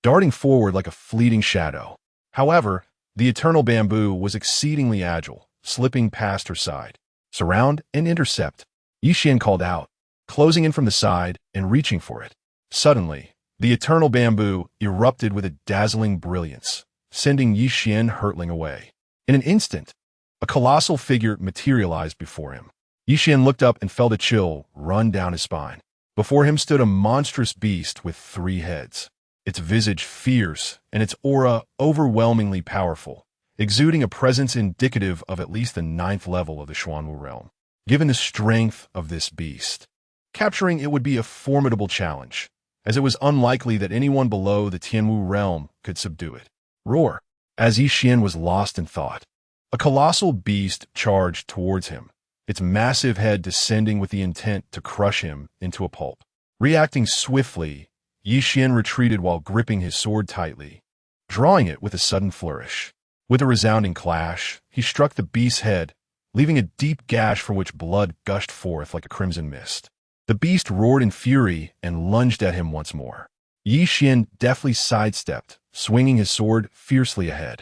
darting forward like a fleeting shadow. However, the eternal bamboo was exceedingly agile, slipping past her side. Surround and intercept, Yi Xian called out, closing in from the side and reaching for it. Suddenly, the eternal bamboo erupted with a dazzling brilliance, sending Yi Xian hurtling away. In an instant, a colossal figure materialized before him. Yi Xian looked up and felt a chill run down his spine. Before him stood a monstrous beast with 3 heads, its visage fierce and its aura overwhelmingly powerful, exuding a presence indicative of at least the 9th level of the Xuanwu realm. Given the strength of this beast, capturing it would be a formidable challenge, as it was unlikely that anyone below the Tianwu realm could subdue it. Roar! As Yi Xian was lost in thought, a colossal beast charged towards him, its massive head descending with the intent to crush him into a pulp. Reacting swiftly, Yi Xian retreated while gripping his sword tightly, drawing it with a sudden flourish. With a resounding clash, he struck the beast's head, leaving a deep gash from which blood gushed forth like a crimson mist. The beast roared in fury and lunged at him once more. Yi Xian deftly sidestepped, swinging his sword fiercely ahead.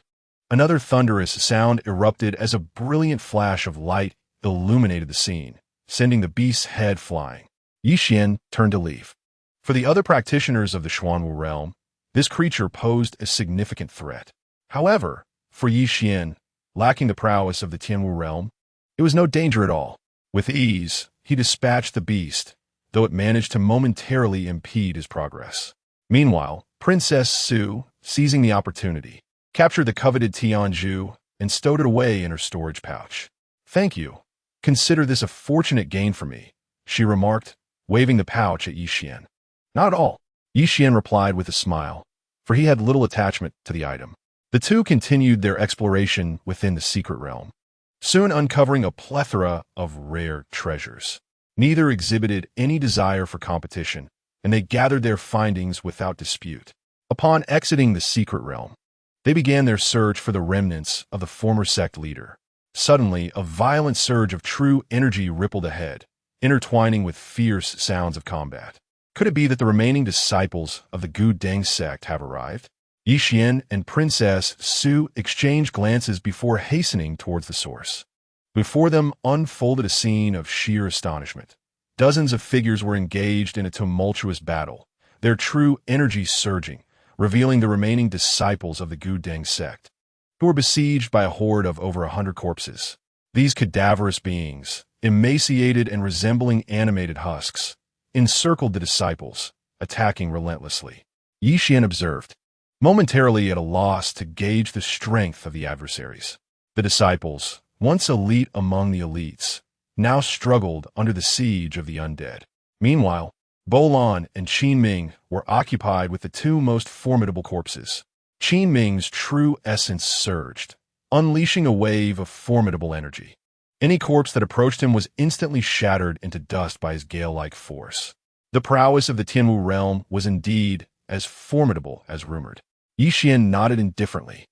Another thunderous sound erupted as a brilliant flash of light illuminated the scene, sending the beast's head flying. Yi Xian turned to leave. For the other practitioners of the Xuanwu realm, this creature posed a significant threat. However, for Yi Xian, lacking the prowess of the Tianwu realm, it was no danger at all. With ease, he dispatched the beast, though it managed to momentarily impede his progress. Meanwhile, Princess Su, seizing the opportunity, captured the coveted Tianju and stowed it away in her storage pouch. "Thank you. Consider this a fortunate gain for me," she remarked, waving the pouch at Yi Xian. "Not at all," Yi Xian replied with a smile, for he had little attachment to the item. The two continued their exploration within the secret realm, soon uncovering a plethora of rare treasures. Neither exhibited any desire for competition, and they gathered their findings without dispute. Upon exiting the secret realm, they began their search for the remnants of the former sect leader. Suddenly, a violent surge of true energy rippled ahead, intertwining with fierce sounds of combat. Could it be that the remaining disciples of the Demonic Sect have arrived? Yi Xian and Princess Su exchanged glances before hastening towards the source. Before them unfolded a scene of sheer astonishment. Dozens of figures were engaged in a tumultuous battle, their true energy surging, revealing the remaining disciples of the Demonic Sect, who were besieged by a horde of over 100 corpses. These cadaverous beings, emaciated and resembling animated husks, encircled the disciples, attacking relentlessly. Yi Xian observed, momentarily at a loss to gauge the strength of the adversaries. The disciples, once elite among the elites, now struggled under the siege of the undead. Meanwhile, Bolan and Qin Ming were occupied with the two most formidable corpses. Qin Ming's true essence surged, unleashing a wave of formidable energy. Any corpse that approached him was instantly shattered into dust by his gale-like force. The prowess of the Tianwu realm was indeed as formidable as rumored. Yi Xian nodded indifferently,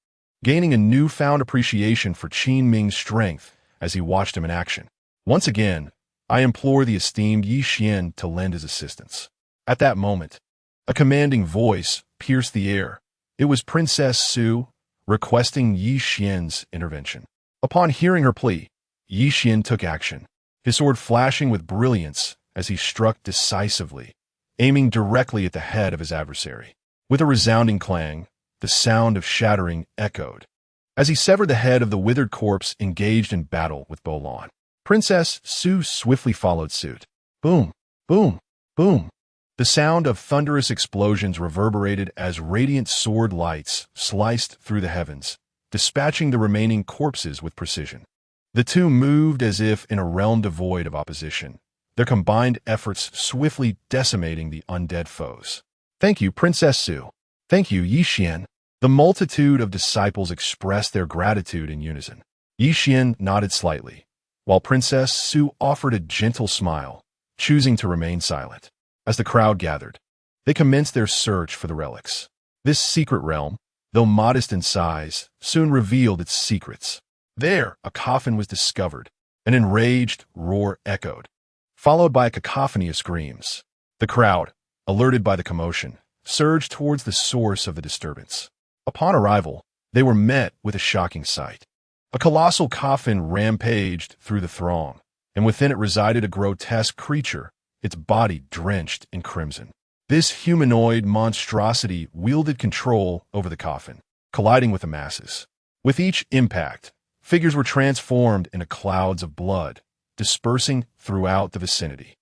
gaining a newfound appreciation for Qin Ming's strength as he watched him in action. "Once again, I implore the esteemed Yi Xian to lend his assistance." At that moment, a commanding voice pierced the air. It was Princess Su, requesting Yi Xian's intervention. Upon hearing her plea, Yi Xian took action, his sword flashing with brilliance as he struck decisively, aiming directly at the head of his adversary. With a resounding clang, the sound of shattering echoed, as he severed the head of the withered corpse engaged in battle with Bolan. Princess Su swiftly followed suit. Boom, boom, boom. The sound of thunderous explosions reverberated as radiant sword lights sliced through the heavens, dispatching the remaining corpses with precision. The two moved as if in a realm devoid of opposition, their combined efforts swiftly decimating the undead foes. "Thank you, Princess Su. Thank you, Yi Xian." The multitude of disciples expressed their gratitude in unison. Yi Xian nodded slightly, while Princess Su offered a gentle smile, choosing to remain silent. As the crowd gathered, they commenced their search for the relics. This secret realm, though modest in size, soon revealed its secrets. There, a coffin was discovered. An enraged roar echoed, followed by a cacophony of screams. The crowd, alerted by the commotion, surged towards the source of the disturbance. Upon arrival, they were met with a shocking sight. A colossal coffin rampaged through the throng, and within it resided a grotesque creature, its body drenched in crimson. This humanoid monstrosity wielded control over the coffin, colliding with the masses. With each impact, figures were transformed into clouds of blood, dispersing throughout the vicinity.